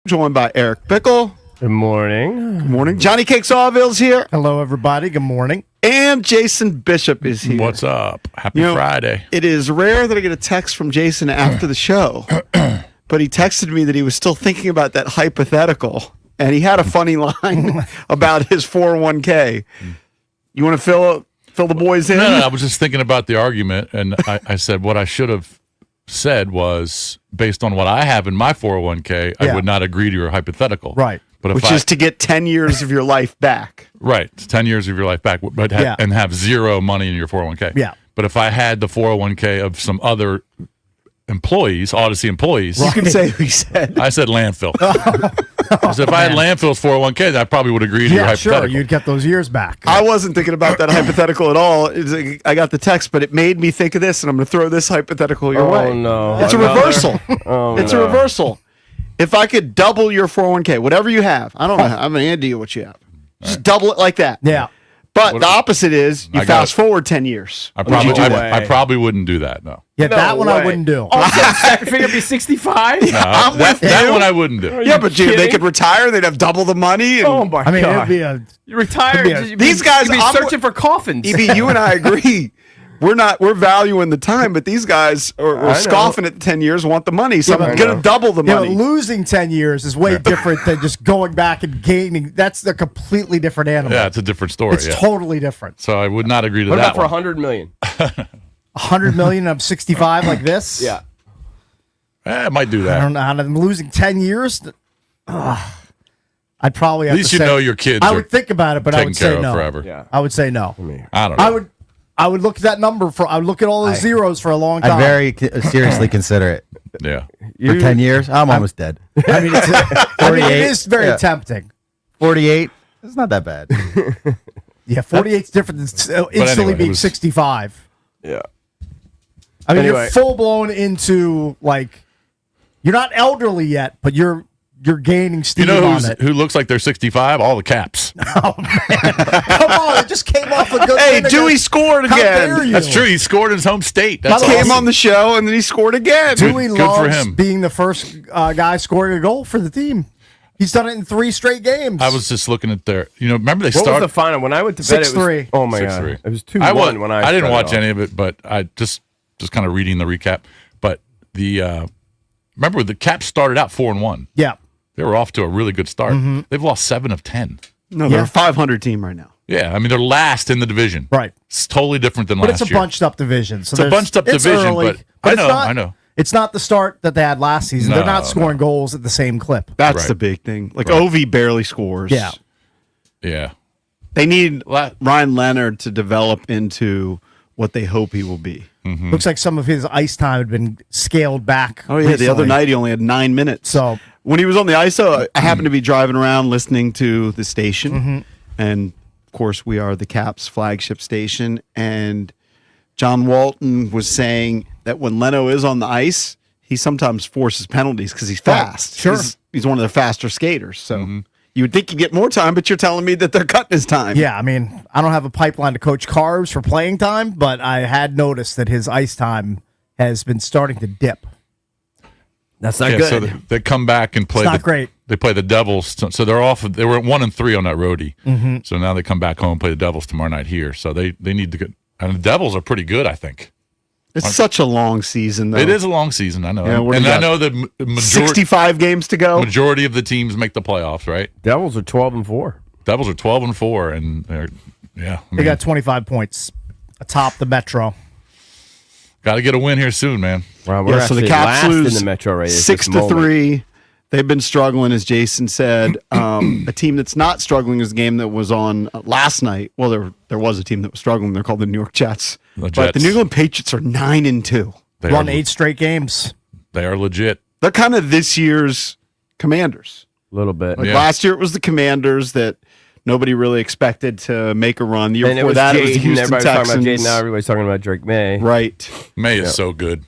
Joined by Eric Bickle. Good morning. Good morning. Johnny Cake Sawville's here. Hello, everybody. Good morning. And Jason Bishop is here. What's up? Happy Friday. It is rare that I get a text from Jason after the show, but he texted me that he was still thinking about that hypothetical, and he had a funny line about his 401k. You want to fill the boys in? No, I was just thinking about the argument, and I said what I should have said was, based on what I have in my 401k, I would not agree to your hypothetical. Right. But Which is to get 10 years of your life back. Right. 10 years of your life back, but and have zero money in your 401k. Yeah. But if I had the 401k of some other employees, Odyssey employees. You can say who he said. I said landfill. Because if I had landfill's 401k, I probably would agree to your hypothetical. Sure. You'd get those years back. I wasn't thinking about that hypothetical at all. I got the text, but it made me think of this, and I'm going to throw this hypothetical your way. Oh, no. It's a reversal. It's a no. reversal. If I could double your 401k, whatever you have, I don't know. I'm an idea what you have. Just double it like that. Yeah. But the opposite is you I got fast it. forward 10 years. I Would you do that? I probably wouldn't do that, no. Yeah, No that one I way. wouldn't do. Second finger be 65? I'm with That you. one I wouldn't do. Yeah, but they kidding? could retire. They'd have double the money. And Oh, my I mean, God. it'd be a. You retire. It'd be a- you'd be- These guys- you'd be I'm- searching for coffins. EB, you and I agree. We're valuing the time, but these guys I are know. scoffing at 10 years, want the money. So Yeah, I'm but- going to double the You know, money. losing 10 years is way different than just going back and gaining. That's a completely different animal. Yeah, it's a different story. It's yeah. totally different. So I would not agree to What that about for one. 100 million? 100 million of 65 like this? Yeah. I might do I that. don't know. I'm losing 10 years. I'd probably have At least to you say, know your kids I are would think about it, but I taken would care say of no. forever. Yeah. I would say no. I don't know. I would look at that number I would look at all those zeros for a long time. I'd very seriously consider it. Yeah. For 10 years, I'm almost dead. I mean, it is very Yeah. tempting. 48, it's not that bad. Yeah, 48's different than instantly anyway, it being was- 65. Yeah. I mean, Anyway. you're full blown into like you're not elderly yet, but you're gaining You steam know on it. who looks like they're 65? All the Caps. Come on, it just came off a good. Hey, minute. Dewey scored How again. dare you? That's true. He scored in his home state. That's By the way, Came awesome. on the show, and then he scored again. Dewey Good for loves him. being the first guy scoring a goal for the team. He's done it in 3 straight games. I was just looking at their. Remember they What was started. the final? When I went to bed, it was 6-3. Oh, my God. 6-3. It was 2-1 when I didn't started watch off. any of it, but I just kind of reading the recap. But the remember the Caps started out 4-1. yeah. They were off to a really good start. Mm-hmm. They've lost 7 of 10. No, they're Yeah. a 500 team right now. Yeah, I mean they're last in the division. Right. It's totally different than But last it's a year. bunched up division. So It's a there's- bunched up it's division, early, but I it's know, not- I know. It's not the start that they had last season. They're not No, scoring goals at the same clip. That's Right. the big thing. Like Ovi barely scores. Yeah. Yeah. They need Ryan Leonard to develop into what they hope he will be. Looks like some of his ice time had been scaled back. Oh, yeah. The other recently. night he only had 9 minutes. So when he was on the ice, though, I happened to be driving around listening to the station. And, of course, we are the Caps flagship station. And John Walton was saying that when Leno is on the ice, he sometimes forces penalties because he's fast. Sure. He's one of the faster skaters. So you would think he'd get more time, but you're telling me that they're cutting his time. yeah, I mean, I don't have a pipeline to coach Carbs for playing time, but I had noticed that his ice time has been starting to dip. That's not Yeah, good. so they come back and play. It's not great. They play the Devils, so they're off. They were at 1-3 on that roadie. So now they come back home and play the Devils tomorrow night here. So they need to get. And the Devils are pretty good, I think. It's such a long season, though. It is a long season, I know, Yeah, what do and you I got? know that majority 65 games to go. of the teams make the playoffs, right? Devils are 12-4. Devils are 12-4, and they're They got 25 points atop the Metro. got to get a win here soon, man. Wow, we're Yeah, so the actually Caps last lose in the Metro race. 6-3. They've been struggling, as Jason said. A team that's not struggling is a game that was on last night. Well, there was a team that was struggling. They're called the New York Jets. The But Jets. the New England Patriots are 9-2. They Won are, 8 straight games. They are legit. They're kind of this year's Commanders. A little bit. Like Yeah. last year, it was the Commanders that nobody really expected to make a run. The year And it before was that, it was the Jaden. Houston Everybody's talking about Texans. Jaden. Now everybody's talking about Drake May. Right. May is so good.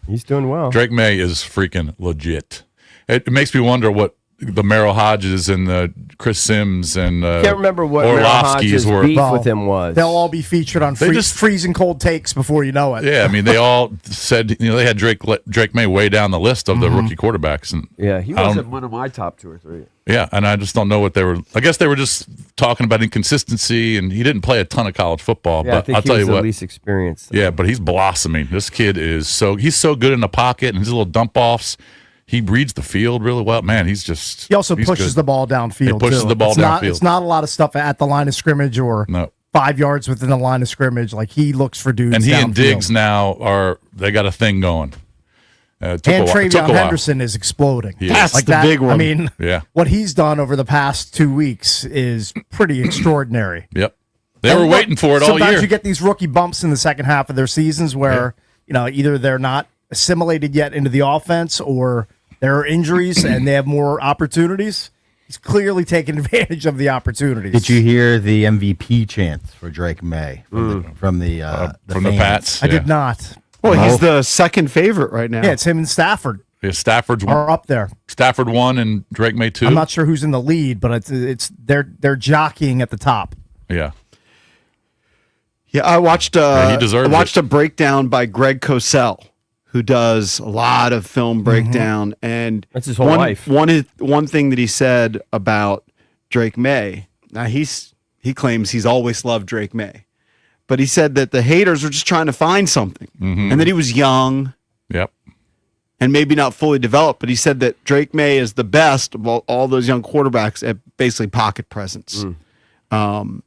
He's doing well. Drake May is freaking legit. It makes me wonder what the Merrill Hodges and the Chris Sims and Can't remember what Merrill Orlovsky's Hodges' were. beef Well, with him was. They'll all be featured on freezing cold takes before you know it. Yeah, I mean, they all said they had Drake May way down the list of the rookie quarterbacks, and Yeah, he I don't- wasn't one of my top 2 or 3. Yeah, and I just don't know what they were. I guess they were just talking about inconsistency, and he didn't play a ton of college football. Yeah, I but think I'll he tell was you the what. least experienced. Yeah, but he's blossoming. This kid is he's so good in the pocket and his little dump offs. He reads the field really well. Man, he's He also he's pushes good. the ball downfield. He pushes too. the ball It's not- downfield. It's not a lot of stuff at the line of scrimmage or No. 5 yards within the line of scrimmage. Like he looks for dudes. And he and downfield. Diggs now they got a thing going. And Took a Travion while. Henderson is exploding. He is. That's Like the that, big one. I mean, Yeah. what he's done over the past 2 weeks is pretty extraordinary. Yep. They were And waiting for it all sometimes year. you get these rookie bumps in the second half of their seasons where either they're not assimilated yet into the offense or there are injuries and they have more opportunities. He's clearly taking advantage of the opportunities. Did you hear the MVP chants for Drake May from the from the fans? Pats. I did not. Well, he's the second favorite right now. Yeah, it's him and Stafford Yeah, Stafford are up there. won and Drake May 2. I'm not sure who's in the lead, but they're jockeying at the top. Yeah. Yeah, I watched. he deserves I watched it. a breakdown by Greg Cosell, who does a lot of film breakdown, and That's his whole one, life. One thing that he said about Drake May. Now he claims he's always loved Drake May, but he said that the haters were just trying to find something, and that he was young Yep. and maybe not fully developed. But he said that Drake May is the best of all those young quarterbacks at basically pocket presence. And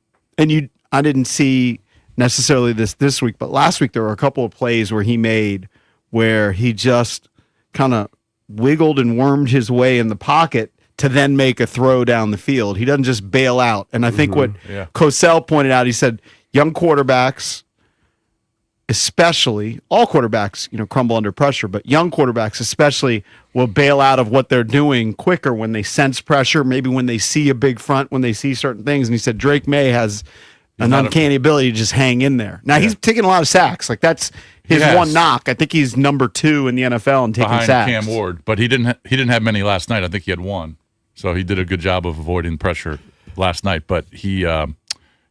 I didn't see necessarily this week, but last week there were a couple of plays where he made where he just kind of wiggled and wormed his way in the pocket to then make a throw down the field. He doesn't just bail out. And I think what Yeah. Cosell pointed out, he said young quarterbacks, especially all quarterbacks, crumble under pressure, but young quarterbacks especially will bail out of what they're doing quicker when they sense pressure, maybe when they see a big front, when they see certain things. And he said Drake May has an not a- uncanny ability to just hang in there. Now he's taking a lot of sacks. Like that's his He has. one knock. I think he's number 2 in the NFL in taking Behind sacks. Cam Ward, but he didn't have many last night. I think he had one. So he did a good job of avoiding pressure last night, but he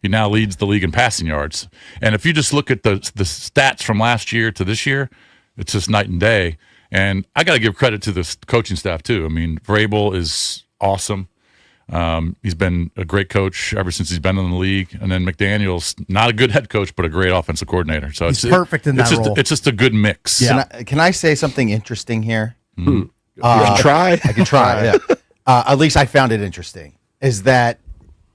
now leads the league in passing yards. And if you just look at the stats from last year to this year, it's just night and day. And I got to give credit to the coaching staff too. I mean, Vrabel is awesome. He's been a great coach ever since he's been in the league. And then McDaniel's not a good head coach, but a great offensive coordinator. So He's perfect in that role. It's just a good mix. Yeah. Can I say something interesting here? You can try. I can try. Yeah. At least I found it interesting. Is that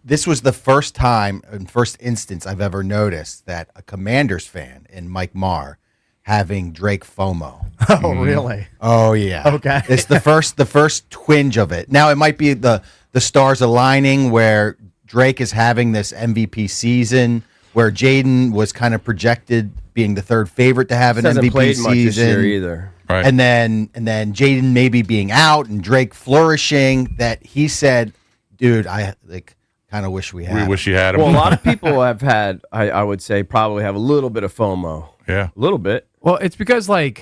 this was the first time, and first instance I've ever noticed that a Commanders fan in Mike Marr having Drake FOMO. Oh, really? Oh yeah. Okay. It's the first twinge of it. Now it might be the stars aligning where Drake is having this MVP season, where Jaden was kind of projected being the third favorite to have an Hasn't MVP played much this year season. either. Right. And then Jaden maybe being out and Drake flourishing, that he said, dude, I kind of wish we had We him." wish you had him. Well, a lot of people have had, I would say, probably have a little bit of FOMO. Yeah. A little bit. Well, it's because, I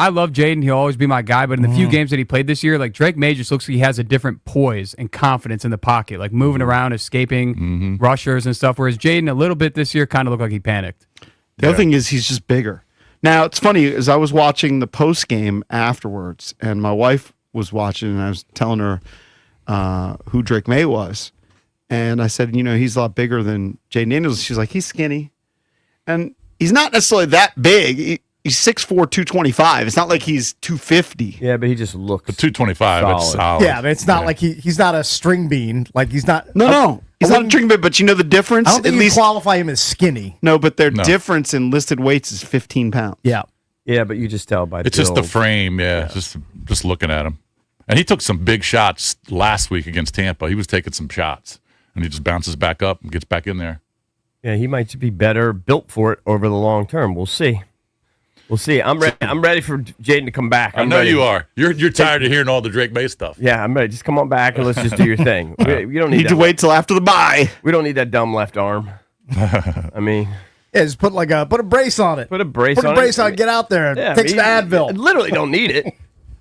love Jaden. He'll always be my guy. But in the few games that he played this year, Drake May just looks like he has a different poise and confidence in the pocket, like moving around, escaping rushers and stuff. Whereas Jaden, a little bit this year, kind of looked like he panicked. The other thing is he's just bigger. Now, it's funny, as I was watching the post game afterwards, and my wife was watching, and I was telling her who Drake May was. And I said, he's a lot bigger than Jaden Daniels. She's like, he's skinny. And he's not necessarily that big. He's 6'4", 225. It's not like he's 250. Yeah, but he just looks. 225. It's Solid. solid. Yeah, but it's not like he's not a string bean. Like he's not. No. He's not a drinking bit, but you know the difference? I don't think At you least qualify him as skinny. no, but their No. difference in listed weights is 15 pounds. Yeah. Yeah, but you just tell by It's just the build. frame, yeah. Just looking at him. And he took some big shots last week against Tampa. He was taking some shots, and he just bounces back up and gets back in there. Yeah, he might be better built for it over the long term. We'll see. We'll see. I'm ready. I'm ready for Jaden to come back. I know you are. You're tired of hearing all the Drake May stuff. Yeah, I'm ready. Just come on back and let's just do your thing. We don't Need need to that. wait till after the bye. We don't need that dumb left arm. I mean, Yeah, just put a brace on it. put a brace Put on a brace it. on it. Get out there. Yeah, Take some I Advil. literally don't need it.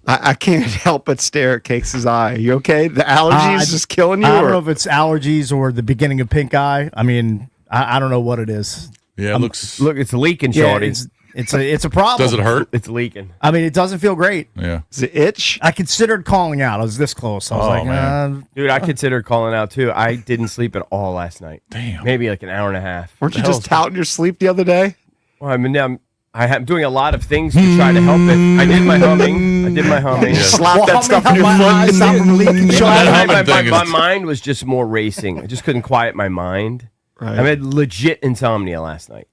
I can't help but stare at Cakes' eye. You okay? The allergies just killing you? I don't or- know if it's allergies or the beginning of pink eye. I mean, I don't know what it is. Yeah, it looks. Look, it's leaking, Yeah, shorty. it's a problem. Does it hurt? It's leaking. I mean, it doesn't feel great. Yeah. Does it itch? I considered calling out. I was this close. I was Oh, like, man. Dude, I considered calling out too. I didn't sleep at all last night. Damn. Maybe like an hour and a half. Weren't you The just hell's- touting your sleep the other day? Well, I mean, I'm doing a lot of things to try to help it. I did my humming. Slap that stuff in your my eyes foot. stop from leaking. Yeah, Shut that up. humming My thing is- mind was just more racing. I just couldn't quiet my mind. Right. I had legit insomnia last night.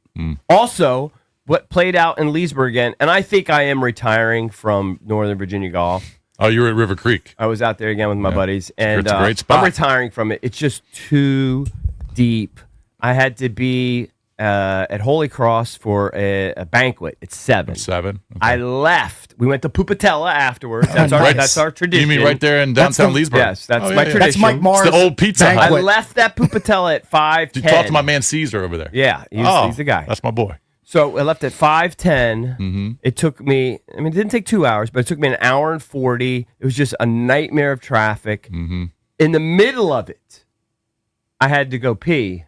Also, what played out in Leesburg again, and I think I am retiring from Northern Virginia golf. Oh, you were at River Creek. I was out there again with my buddies, and It's a great spot. I'm retiring from it. It's just too deep. I had to be at Holy Cross for a banquet at 7. 7. Okay. I left. We went to Pupatella afterwards. That's our Nice. that's our tradition. You mean right there in downtown Leesburg? Yes, that's Oh, my yeah. tradition. That's Mike Mars. It's the old Pizza Hut. I banquet. left that Pupatella at 5:10. Did you talk to my man Caesar over there? Yeah, he's the guy. That's my boy. So I left at 5:10. Mm-hmm. It took me. I mean, it didn't take 2 hours, but it took me an hour and 40. It was just a nightmare of traffic. Mm-hmm. In the middle of it, I had to go pee.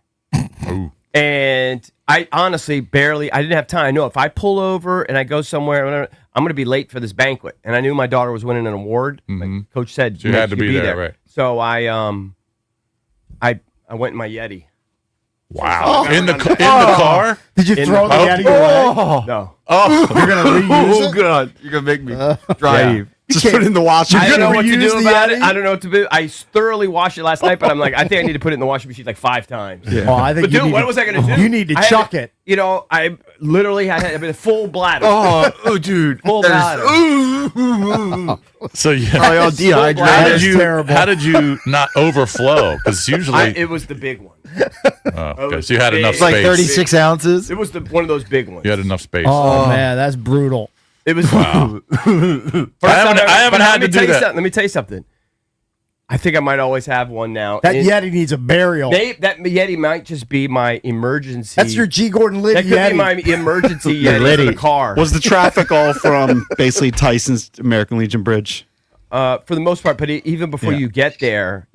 Ooh. And I honestly I didn't have time. I know if I pull over and I go somewhere, I'm going to be late for this banquet. And I knew my daughter was winning an award. Like Coach said, So you had to be there, right. So I went in my Yeti. Wow. In the car? Did you In throw the the- Yeti away? No. You're gonna reuse it? God. You're going to make me Yeah. drive. Just put it in the washer. I don't know gonna what to reuse do the about Yeti? it. I don't know what to do. I thoroughly washed it last night, but I'm like, I think I need to put it in the washing machine like 5 times. Oh, I think But you dude, need what to- was I going to do? You need to I had chuck it. You know, I literally had a full bladder. Oh, dude. Full bladder. So yeah. Probably all dehydrated. How That's did you? terrible. How did you not overflow? Because usually, It was the big one. okay, so you had big. enough It's like space. 36 ounces. It was one of those big ones. You had enough space. Oh, man, that's brutal. It was. Wow. First I time haven't ever- but had let me to do tell you that. something. Let me tell you something. I think I might always have one now. That Yeti needs a burial. That Yeti might just be my emergency. That's your G. Gordon Liddy That could Yeti. be my emergency Yeti for Liddy. the car. Was the traffic all from basically Tyson's American Legion Bridge? For the most part, but even before Yeah. you get there,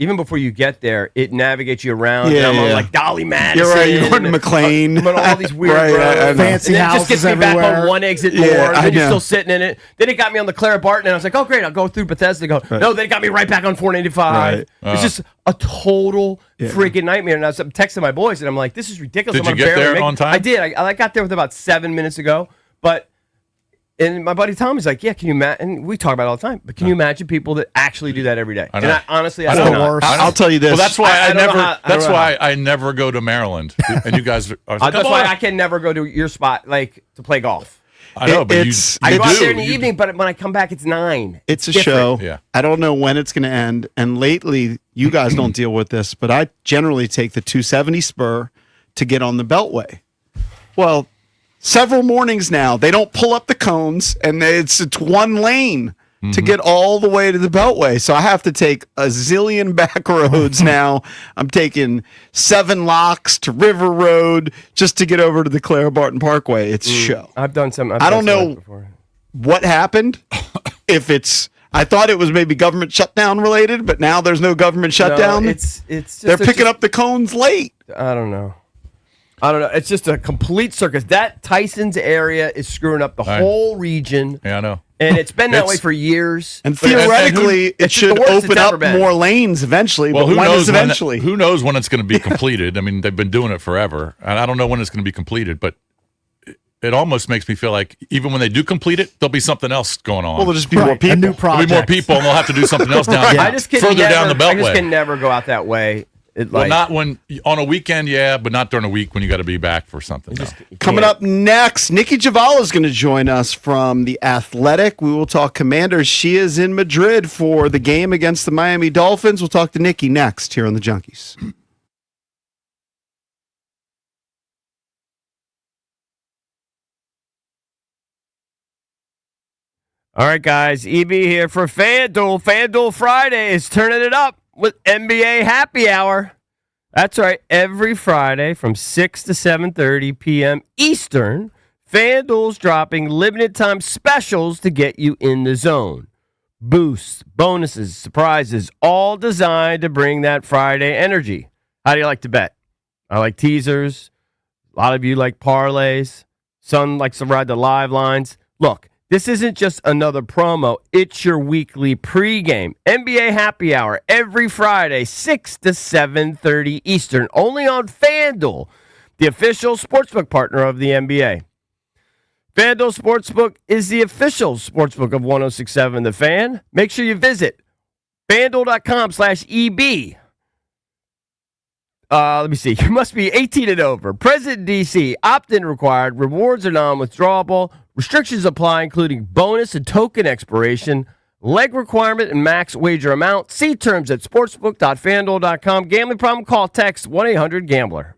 it navigates you around. Yeah, and I'm on yeah. like Dolly Madison. You're right. You're going to McLean. I'm on all these weird Right, roads. I know. Fancy and then it just gets houses me back everywhere. on one exit Yeah, more. I Then you're know. still sitting in it. Then it got me on the Clara Barton, and I was like, oh, great, I'll go through Bethesda. No, then it got me right back on 495. Right. It's just a total freaking nightmare. And I was texting my boys, and I'm like, this is ridiculous. Did I'm you gonna get barely there make on it. time? I did. I got there with about 7 minutes ago, but. And my buddy Tom is like, yeah, can you imagine? And we talk about it all the time, but can you imagine people that actually do that every day? I know. And I honestly, I That's don't the know. worst. I'll tell you this. Well, that's why I I, don't know never. how- I that's don't know why I never go to Maryland. And you guys are. That's why I can never go to your spot like to play golf. I know, but It's- I you go out do. there in the You- evening, but when I come back, it's 9. It's a different. show. Yeah. I don't know when it's going to end. And lately, you guys don't deal with this, but I generally take the 270 spur to get on the Beltway. Well, several mornings now, they don't pull up the cones, and it's one lane to get all the way to the Beltway. So I have to take a zillion back roads now. I'm taking 7 locks to River Road just to get over to the Clara Barton Parkway. It's a show. I've done some. I don't know what happened. If it's, I thought it was maybe government shutdown related, but now there's no government shutdown. No, it's just They're picking up the cones late. I don't know. It's just a complete circus. That Tyson's area is screwing up the Right. whole region, Yeah, I know. and it's been that It's- way for years. And But- and theoretically, it it's should the worst open it's ever up been. more lanes eventually. Well, but who when knows is eventually? who knows when it's going to be completed? I mean, they've been doing it forever, and I don't know when it's going to be completed. But it almost makes me feel like even when they do complete it, there'll be something else going on. Well, there'll just be Right, more people. a new There'll project. be more people, and they'll have to do something else down I just can further never, down the I just can Beltway. never go out that way. Well, not when on a weekend, yeah, but not during a week when you got to be back for something. No. Coming up next, Nikki Javala is going to join us from The Athletic. We will talk Commanders. She is in Madrid for the game against the Miami Dolphins. We'll talk to Nikki next here on the Junkies. All right, guys. EB here for FanDuel. FanDuel Friday is turning it up with NBA Happy Hour. That's right. Every Friday from 6 to 7:30 p.m. Eastern, FanDuel's dropping limited time specials to get you in the zone. boosts, bonuses, surprises, all designed to bring that Friday energy. How do you like to bet? I like teasers. A lot of you like parlays. Son likes to ride the live lines. Look, this isn't just another promo. It's your weekly pregame. NBA Happy Hour every Friday, 6 to 7:30 Eastern, only on FanDuel, the official sportsbook partner of the NBA. FanDuel Sportsbook is the official sportsbook of 106.7 The Fan. Make sure you visit FanDuel.com/EB. Let me see. You must be 18 and over. Present DC. Opt-in required. Rewards are non-withdrawable. Restrictions apply, including bonus and token expiration, leg requirement, and max wager amount. See terms at sportsbook.fanduel.com. Gambling problem? Call text 1-800-GAMBLER.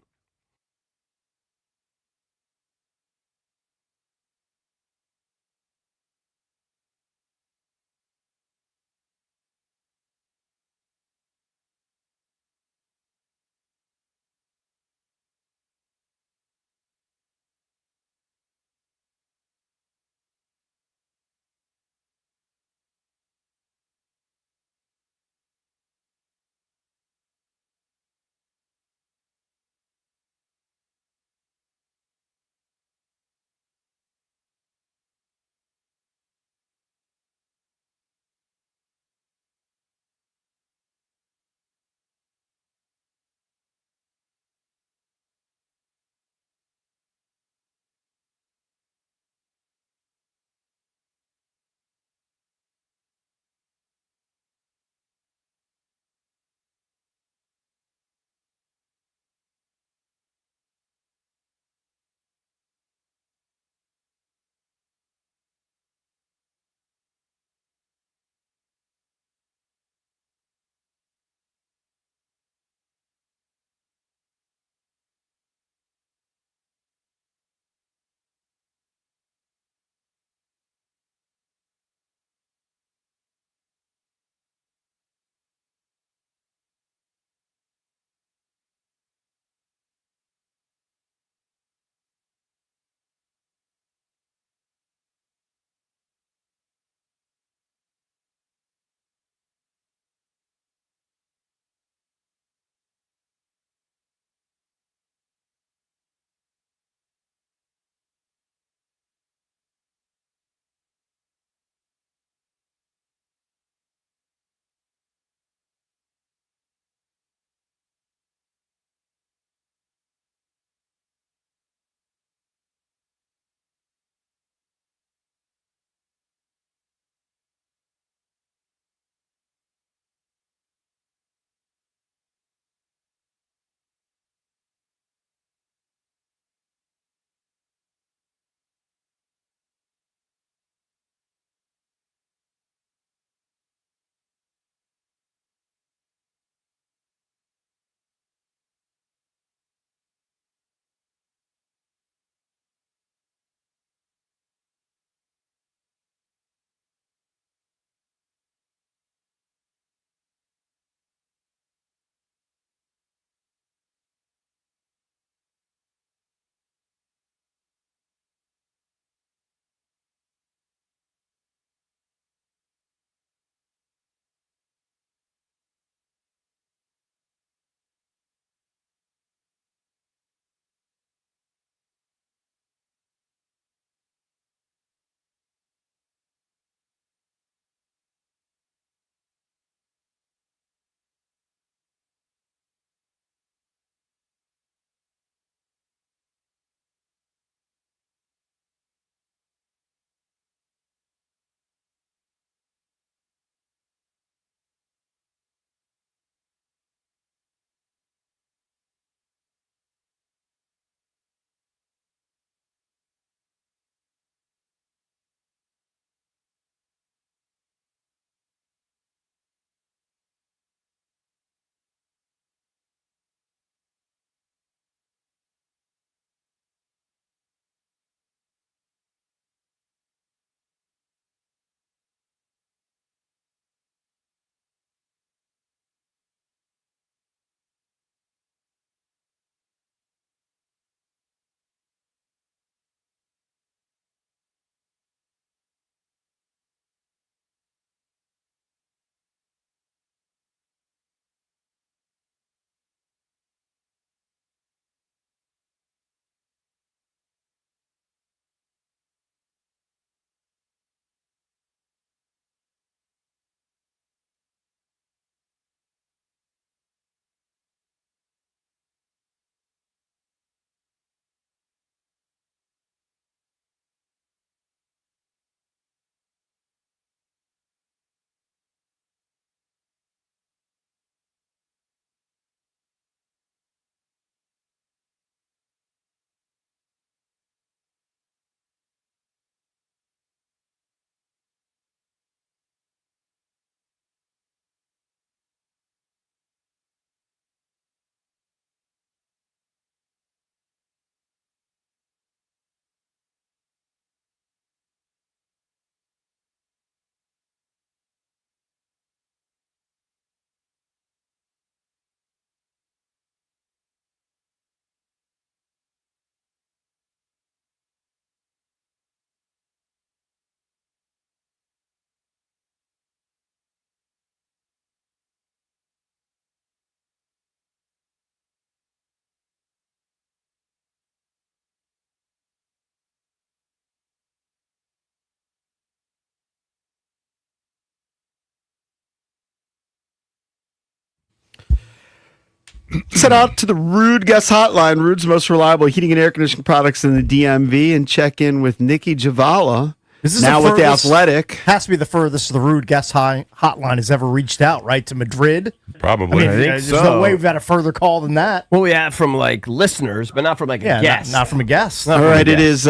Let's head out to the Rude Guest Hotline, Rude's most reliable heating and air conditioning products in the DMV, and check in with Nikki Javala, This is now the with the furthest- Athletic. Has to be the furthest the Rude Guest Hotline has ever reached out, right? To Madrid. Probably. think There's so. no way we've had a further call than that. Well, we have from like listeners, but not from like Yeah, a guest. not from a guest. All right, it is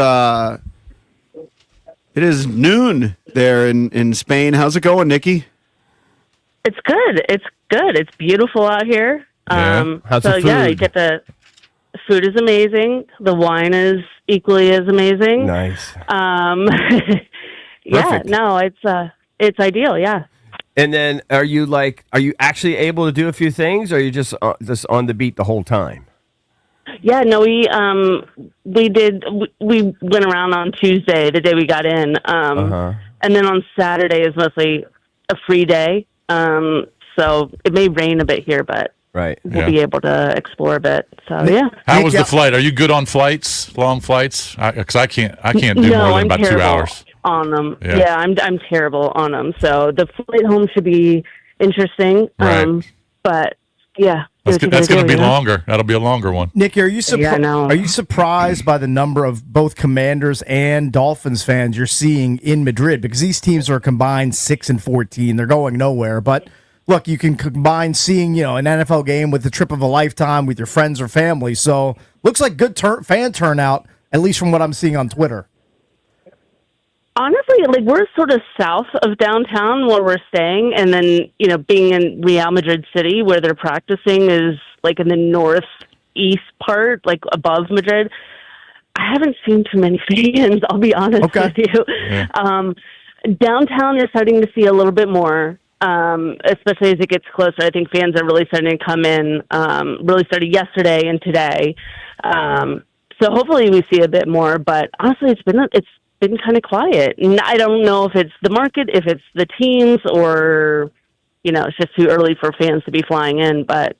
noon there in Spain. How's it going, Nikki? It's good. It's good. It's beautiful out here. Yeah. How's so the yeah, you food? get the food is amazing. The wine is equally as amazing. Nice. Yeah, Perfect. no, it's ideal. Yeah. And then, are you actually able to do a few things, or are you just on the beat the whole time? Yeah, no, we went around on Tuesday, the day we got in, and then on Saturday is mostly a free day. So it may rain a bit here, but Right. we'll be able to explore a bit. So yeah. How was Yeah. the flight? Are you good on flights, long flights? Because I can't do No, more than I'm about 2 terrible hours. on them. Yeah. Yeah, I'm terrible on them. So the flight home should be interesting. Right. But yeah, That's going to be you know? longer. That'll be a longer one. Nicky, are you Yeah, I know. are you surprised by the number of both Commanders and Dolphins fans you're seeing in Madrid? Because these teams are combined 6 and 14. They're going nowhere. But look, you can combine seeing an NFL game with the trip of a lifetime with your friends or family. So looks like good fan turnout, at least from what I'm seeing on Twitter. Honestly, like we're sort of south of downtown where we're staying, and then being in Real Madrid City where they're practicing is like in the northeast part, like above Madrid. I haven't seen too many fans. I'll be honest with you. Downtown, you're starting to see a little bit more, especially as it gets closer. I think fans are really starting to come in. Really started yesterday and today. So hopefully we see a bit more. But honestly, it's been kind of quiet. And I don't know if it's the market, if it's the teams, or it's just too early for fans to be flying in. But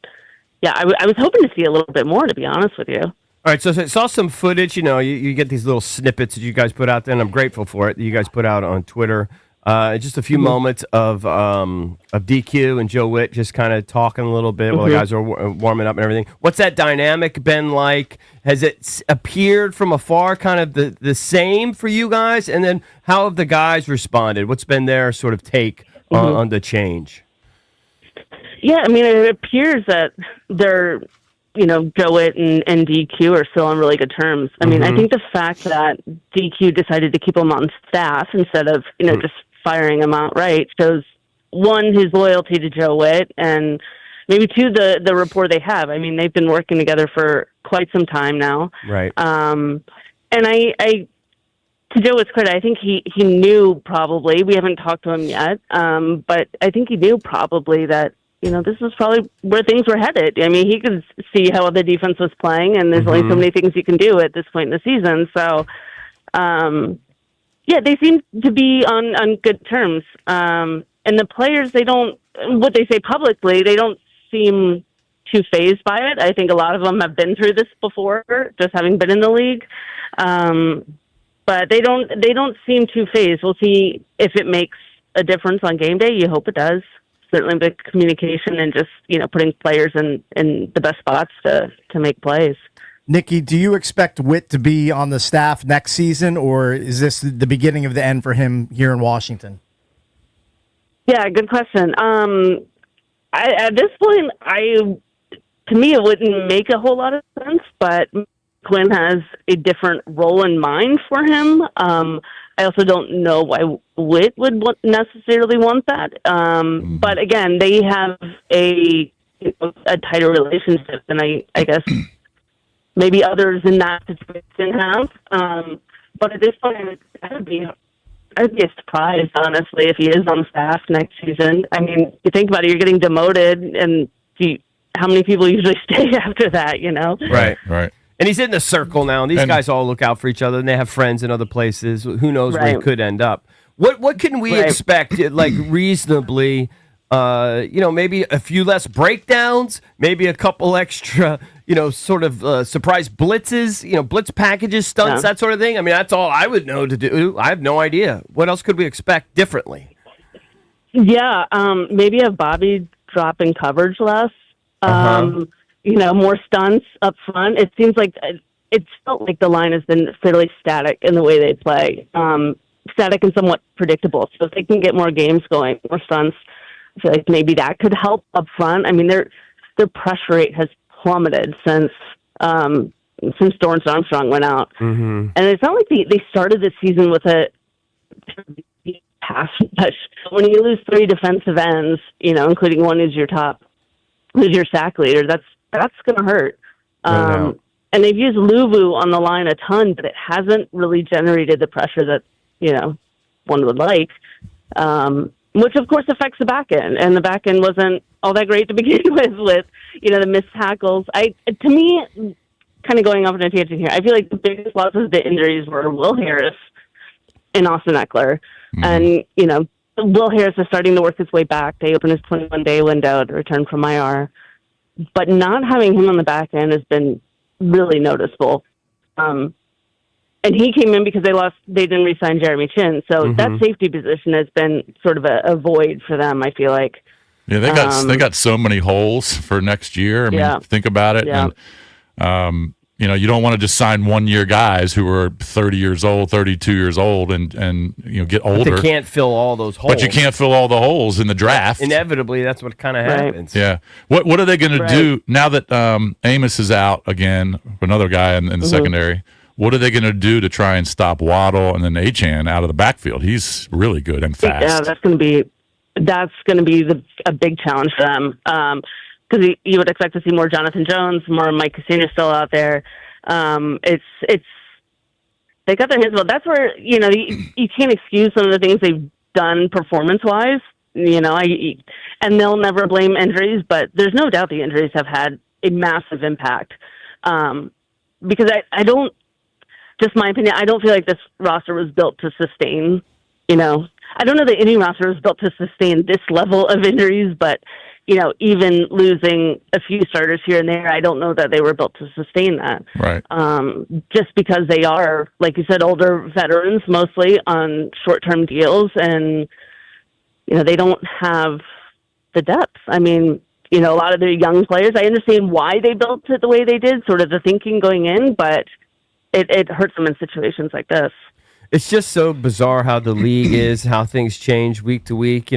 yeah, I was hoping to see a little bit more, to be honest with you. All right, so I saw some footage. You get these little snippets that you guys put out there, and I'm grateful for it. That you guys put out on Twitter. Just a few moments of DQ and Joe Witt just kind of talking a little bit while the guys are warming up and everything. What's that dynamic been like? Has it appeared from afar kind of the same for you guys? And then how have the guys responded? What's been their sort of take on the change? Yeah, I mean, it appears that they're, Joe Witt and DQ are still on really good terms. I mean, I think the fact that DQ decided to keep him on staff instead of, just firing him outright shows, one, his loyalty to Joe Witt, and maybe two, the rapport they have. I mean, they've been working together for quite some time now. Right. And I to Joe Witt's credit, I think he knew probably, we haven't talked to him yet, but I think he knew probably that, this is probably where things were headed. I mean, he could see how the defense was playing, and there's only so many things you can do at this point in the season. So, yeah, they seem to be on good terms. And the players, what they say publicly, they don't seem too fazed by it. I think a lot of them have been through this before, just having been in the league. But they don't seem too phased. We'll see if it makes a difference on game day. You hope it does. Certainly the communication and just, putting players in the best spots to make plays. Nikki, do you expect Witt to be on the staff next season, or is this the beginning of the end for him here in Washington? Yeah, good question. At this point, to me, it wouldn't make a whole lot of sense, but Quinn has a different role in mind for him. I also don't know why Witt would necessarily want that. But again, they have a tighter relationship than I guess maybe others in that situation have. But at this point, I'd be surprised, honestly, if he is on staff next season. I mean, you think about it, you're getting demoted, and how many people usually stay after that, Right. And he's in the circle now, and these guys all look out for each other, and they have friends in other places. Who knows where he could end up? What can we expect, like, reasonably, maybe a few less breakdowns, maybe a couple extra, sort of surprise blitzes, blitz packages, stunts, that sort of thing? I mean, that's all I would know to do. I have no idea. What else could we expect differently? Yeah, maybe have Bobby drop in coverage less. more stunts up front. It seems like it's felt like the line has been fairly static in the way they play, static and somewhat predictable. So if they can get more games going, more stunts, I feel like maybe that could help up front. I mean, their pressure rate has plummeted since Dorrance Armstrong went out, and it's not like they started the season with a pass rush. When you lose 3 defensive ends, including one who's your sack leader, that's going to hurt. And they've used Luvu on the line a ton, but it hasn't really generated the pressure that, one would like, which of course affects the back end. And the back end wasn't all that great to begin with, the missed tackles. To me, kind of going off on a tangent here, I feel like the biggest losses to injuries were Will Harris and Austin Eckler. And, Will Harris is starting to work his way back. They opened his 21-day window to return from IR. But not having him on the back end has been really noticeable. And he came in because they didn't re-sign Jeremy Chin. So that safety position has been sort of a void for them, I feel like. Yeah, they got so many holes for next year. I mean, think about it. Yeah. And, you don't want to just sign 1-year guys who are 30 years old, 32 years old, and get older. But they can't fill all those holes. But you can't fill all the holes in the draft. Inevitably, that's what kind of happens. Yeah. What are they going to do now that Amos is out again, another guy in the secondary? What are they going to do to try and stop Waddle and then Achane out of the backfield? He's really good and fast. Yeah, that's going to be a big challenge for them. Because you would expect to see more Jonathan Jones, more Mike Cassina still out there. It's they got their hands full. That's where you can't excuse some of the things they've done performance wise. And they'll never blame injuries, but there's no doubt the injuries have had a massive impact. Because I don't, just my opinion, I don't feel like this roster was built to sustain. I don't know that any roster was built to sustain this level of injuries, but. Even losing a few starters here and there, I don't know that they were built to sustain that. Right. Just because they are, like you said, older veterans mostly on short-term deals, and they don't have the depth. I mean, a lot of their young players. I understand why they built it the way they did, sort of the thinking going in, but it hurts them in situations like this. It's just so bizarre how the league is, how things change week to week.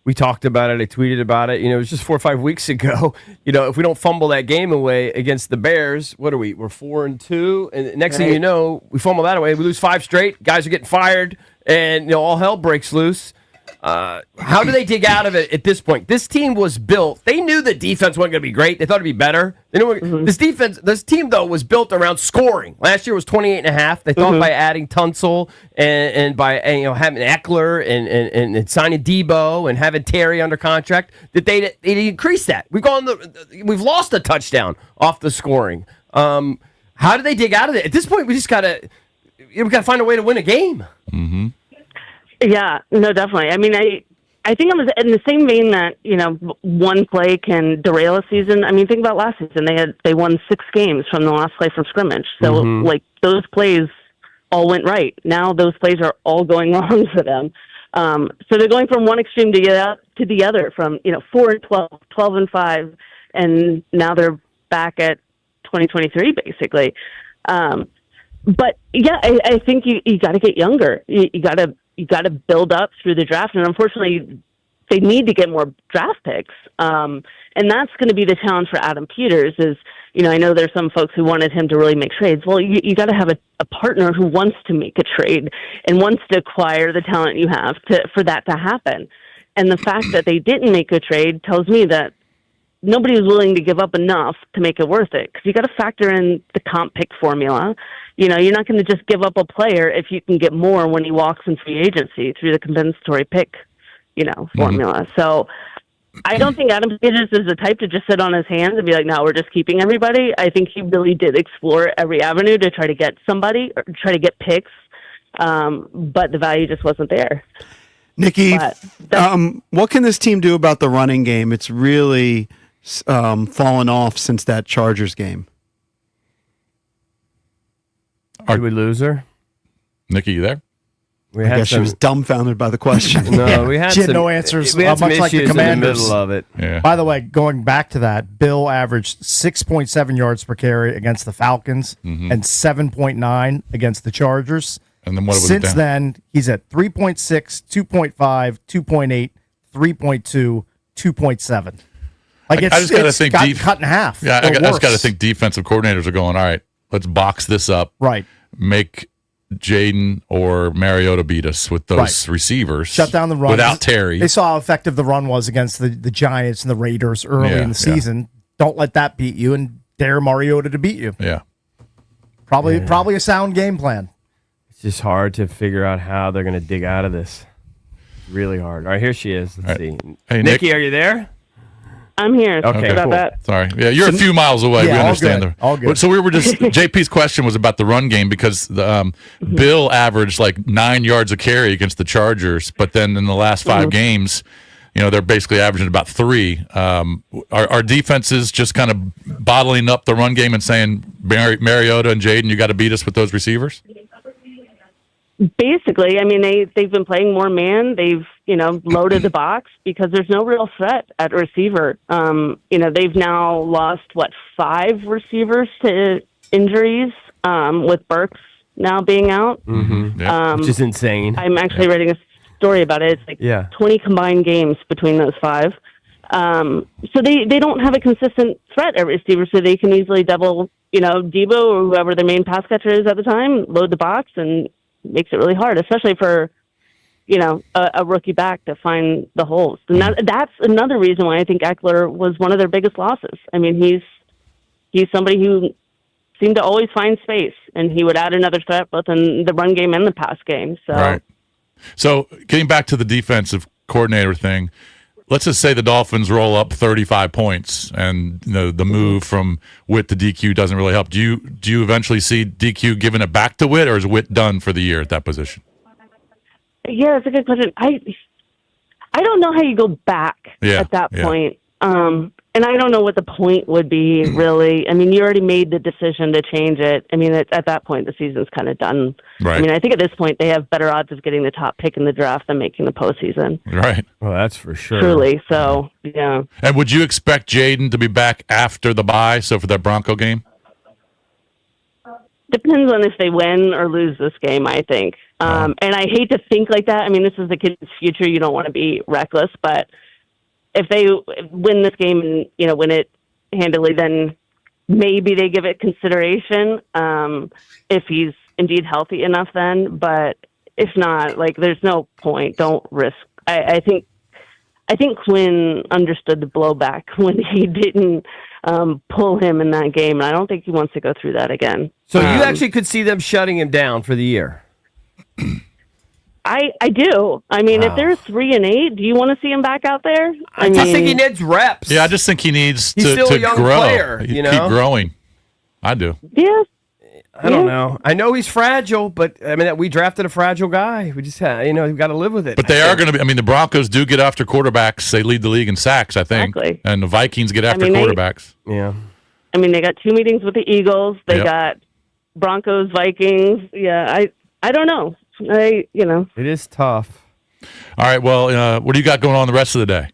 We talked about it. I tweeted about it. It was just 4 or 5 weeks ago. If we don't fumble that game away against the Bears, what are we? We're 4-2, and next thing you know, we fumble that away. We lose 5 straight. Guys are getting fired, and all hell breaks loose. How do they dig out of it at this point? This team was built. They knew the defense wasn't going to be great. They thought it'd be better. They knew this team though was built around scoring. Last year was 28.5. They thought by adding Tunsil and by having Eckler and signing Debo and having Terry under contract that they'd increase that. We've lost a touchdown off the scoring. How do they dig out of it? At this point, we gotta find a way to win a game. Mm-hmm. Yeah, no, definitely. I mean, I think it was in the same vein that, one play can derail a season. I mean, think about last season. They won 6 games from the last play from scrimmage. So, those plays all went right. Now those plays are all going wrong for them. So they're going from one extreme to the other, from, 4-12, 12-5, and now they're back at 2023, basically. But, yeah, I think you got to get younger. You got to build up through the draft, and unfortunately, they need to get more draft picks. And that's going to be the challenge for Adam Peters. Is I know there's some folks who wanted him to really make trades. Well, you got to have a partner who wants to make a trade and wants to acquire the talent you have for that to happen. And the fact that they didn't make a trade tells me that nobody was willing to give up enough to make it worth it. Because you got to factor in the comp pick formula. You're not going to just give up a player if you can get more when he walks in free agency through the compensatory pick, formula. So I don't think Adam Peters is the type to just sit on his hands and be like, no, we're just keeping everybody. I think he really did explore every avenue to try to get somebody or try to get picks. But the value just wasn't there. Nikki, what can this team do about the running game? It's really fallen off since that Chargers game. Did we lose her? Nikki, you there? We I had guess she some, was dumbfounded by the question. no, we had She had some, no answers, We had some much like the issues in the Commanders. middle of it. Yeah. By the way, going back to that, Bill averaged 6.7 yards per carry against the Falcons and 7.9 against the Chargers. And then what was it Since down? then, he's at 3.6, 2.5, 2.8, 3.2, 2.7. Like I just gotta it's think gotten deep- cut in half. Yeah, or I just got to worse. think defensive coordinators are going, all right, let's box this up. Right. Make Jaden or Mariota beat us with those Right. receivers. Shut down the run. Without Terry. They saw how effective the run was against the Giants and the Raiders early Yeah, in the yeah. season. Don't let that beat you and dare Mariota to beat you. Yeah. Probably a sound game plan. It's just hard to figure out how they're going to dig out of this. Really hard. All right, here she is. Let's All see. right. Hey, Nikki, Nick. are you there? I'm here. Okay, Sorry about cool. that. Sorry. Yeah, you're a few miles away. Yeah, we all understand. good. All good. So we were just JP's question was about the run game because Bill averaged like 9 yards a carry against the Chargers, but then in the last 5 games, they're basically averaging about 3. Our defenses just kind of bottling up the run game and saying, Mariota and Jaden, you got to beat us with those receivers? Basically, I mean, they've been playing more man. They've loaded the box because there's no real threat at receiver. They've now lost 5 receivers to injuries, with Burks now being out. Yeah. Which is insane. I'm actually writing a story about it. It's like 20 combined games between those 5. So they don't have a consistent threat at receiver, so they can easily double, Debo or whoever their main pass catcher is at the time, load the box, and makes it really hard, especially for, a rookie back to find the holes. And that's another reason why I think Eckler was one of their biggest losses. I mean, he's somebody who seemed to always find space, and he would add another threat both in the run game and the pass game. So. Right. So getting back to the defensive coordinator thing, let's just say the Dolphins roll up 35 points and the move from Witt to DQ doesn't really help. Do you eventually see DQ giving it back to Witt, or is Witt done for the year at that position? Yeah, that's a good question. I don't know how you go back at that point. And I don't know what the point would be, really. I mean, you already made the decision to change it. I mean, at that point, the season's kind of done. Right. I mean, I think at this point, they have better odds of getting the top pick in the draft than making the postseason. Right. Well, that's for sure. Truly. So, yeah. And would you expect Jaden to be back after the bye, so for that Bronco game? Depends on if they win or lose this game, I think. And I hate to think like that. I mean, this is the kid's future. You don't want to be reckless, but if they win this game and, win it handily, then maybe they give it consideration, if he's indeed healthy enough then. But if not, there's no point. Don't risk. I think Quinn understood the blowback when he didn't pull him in that game, and I don't think he wants to go through that again. So you actually could see them shutting him down for the year. I do. I mean, if they're 3-8, do you want to see him back out there? I just think he needs reps. Yeah, I just think he needs He's to still a young grow. player, Keep growing. I do. Yeah. I don't know. I know he's fragile, but I mean, we drafted a fragile guy. We just had, we've got to live with it. But they are going to be. I mean, the Broncos do get after quarterbacks. They lead the league in sacks, I think. Exactly. And the Vikings get after quarterbacks. Yeah. I mean, they got 2 meetings with the Eagles. They Yep. got Broncos, Vikings. Yeah, I don't know. It is tough. All right. Well, what do you got going on the rest of the day?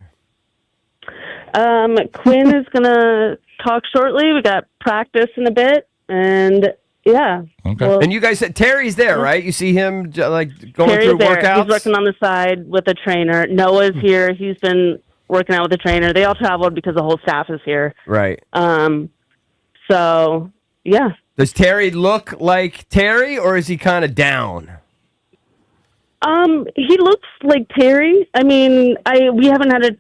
Quinn is going to talk shortly. We got practice in a bit, and yeah. Okay. Well, And you guys said Terry's there, right? You see him going Terry's through there. workouts? He's working on the side with a trainer. Noah's here. He's been working out with the trainer. They all traveled because the whole staff is here. Right. So yeah. Does Terry look like Terry, or is he kind of down? He looks like Terry. I mean, we haven't had a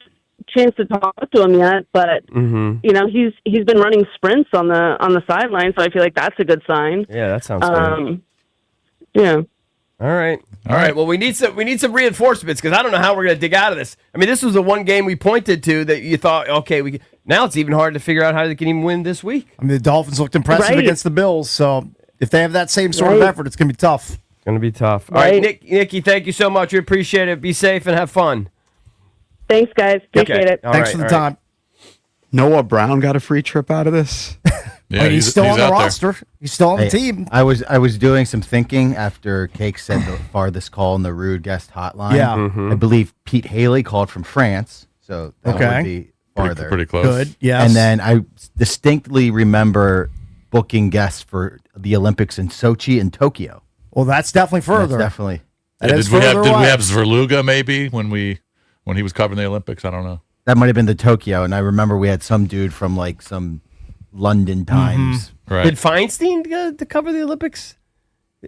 chance to talk to him yet, but he's been running sprints on the sideline, so I feel like that's a good sign. Yeah, that sounds good. Yeah. All right. Well, we need some reinforcements because I don't know how we're going to dig out of this. I mean, this was the one game we pointed to that you thought, okay, now it's even hard to figure out how they can even win this week. I mean, the Dolphins looked impressive Right. against the Bills, so if they have that same sort of Right. effort, it's going to be tough. It's going to be tough. All right, Right. Nikki, thank you so much. We appreciate it. Be safe and have fun. Thanks, guys. Appreciate it. All Thanks right, for the all right. time. Noah Brown got a free trip out of this. Yeah, I mean, he's still on the out there. roster. He's still on the Hey, team. I was doing some thinking after Cake said the farthest call in the rude guest hotline. Yeah. Mm-hmm. I believe Pete Haley called from France, so that Okay. would be farther. Pretty close. Good. Yes. And then I distinctly remember booking guests for the Olympics in Sochi and Tokyo. well, that's definitely That's further. definitely. That is did we have further did we away. have Zverluga maybe when he was covering the Olympics? I don't know. That might have been the Tokyo, and I remember we had some dude from like some London Times. Right. Did Feinstein go to cover the Olympics?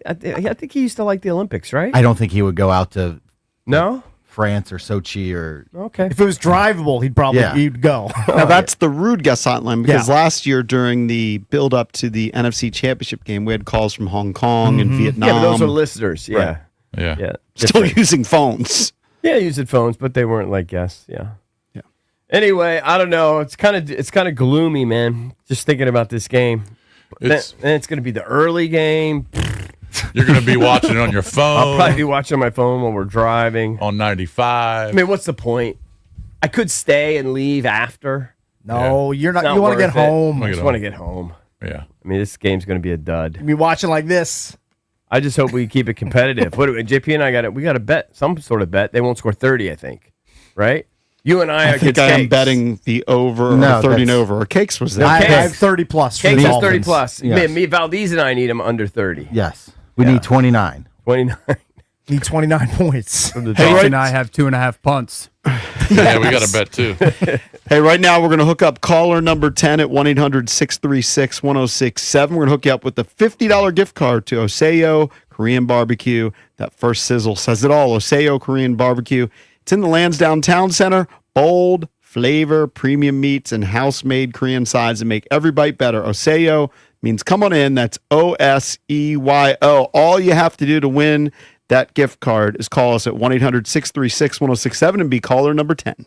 I think he used to like the Olympics, right? I don't think he would go out to No? France or Sochi or. Okay. If it was drivable, he'd go. Now that's the rude guest hotline because Yeah. last year during the build up to the NFC Championship game, we had calls from Hong Kong and Vietnam. Yeah, but those are listeners. Yeah. Right. Yeah. Yeah. Still Different. using phones. Yeah, using phones, but they weren't like guests. Yeah. Yeah. Anyway, I don't know. It's kind of gloomy, man. Just thinking about this game. It's Then it's going to be the early game. you're going to be watching it on your phone. I'll probably be watching on my phone while we're driving. on 95. I mean, what's the point? I could stay and leave after. No, you're not. It's not You want to worth get it. home. I Get just home. want to get home. Yeah. I mean, this game's going to be a dud. Be watching like this. I just hope we keep it competitive. JP and I we got to bet some sort of bet. They won't score 30, I think. Right? You and I, I are think against I am Cakes. betting the over No, or 30 and that's- over. Or Cakes was No, there. I Cakes. have 30 plus. For Cakes the is 30 Dolphins. plus. Yes. Me, Valdez, and I need them under 30. Yes, we need 29. 29. Need 29 points. From the Hey, Dolphins. and I have 2.5 punts. Yeah, we got to bet too. Hey, right now we're going to hook up caller number 10 at 1-800-636-1067. We're going to hook you up with the $50 gift card to Oseo Korean Barbecue. That first sizzle says it all. Oseo Korean Barbecue. It's in the Lansdowne Town Center. Bold flavor, premium meats, and house-made Korean sides that make every bite better. Oseo means come on in. That's OSEYO. All you have to do to win that gift card is call us at 1-800-636-1067 and be caller number 10.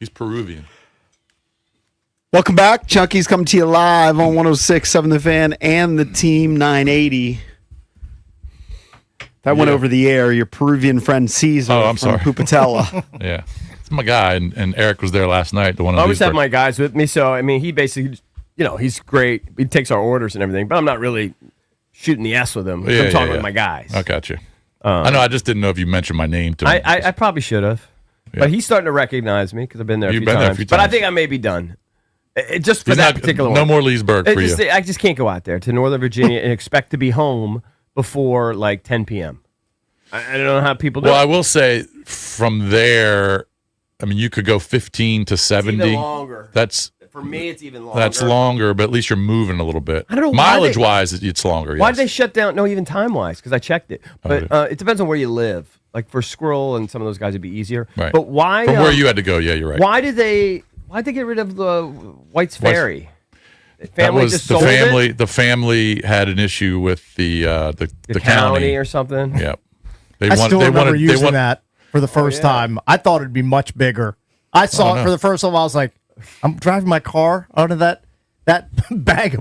He's Peruvian. Welcome back. Chunky's coming to you live on 106.7 The Fan and the Team 980. That went Yeah. over the air. Your Peruvian friend Caesar Oh, I'm from sorry. Pupatella. Yeah, it's my guy, and Eric was there last night. The one. I always have my guys with me, so I mean, he basically, he's great. He takes our orders and everything, but I'm not really shooting the S with him. I'm talking with my guys. I got you. I know. I just didn't know if you mentioned my name to him. I probably should have, but he's starting to recognize me because I've been there a You've few been there a times. few But I times. think I may be done. Just for He's that not- particular no one. more Leesburg for you. I just can't go out there to Northern Virginia and expect to be home before like 10 p.m. I don't know how people do Well, I it. will say from there, I mean, you could go 15 to 70. Even longer. That's For me, it's even longer. That's longer, but at least you're moving a little bit. I don't know why Mileage they- wise, it's longer. Why Yes. did they shut down? No, even time wise, because I checked it. But it depends on where you live. Like for Squirrel and some of those guys, it'd be easier. Right. But why? From where you had to go? Yeah, you're right. Why'd they get rid of the White's Ferry? The That family was just the sold family. it? The family had an issue with the The county county. or something. Yep. They I still remember using they want, that for the first time. I thought it'd be much bigger. I saw it for the first time. I was like, I'm driving my car out of that bag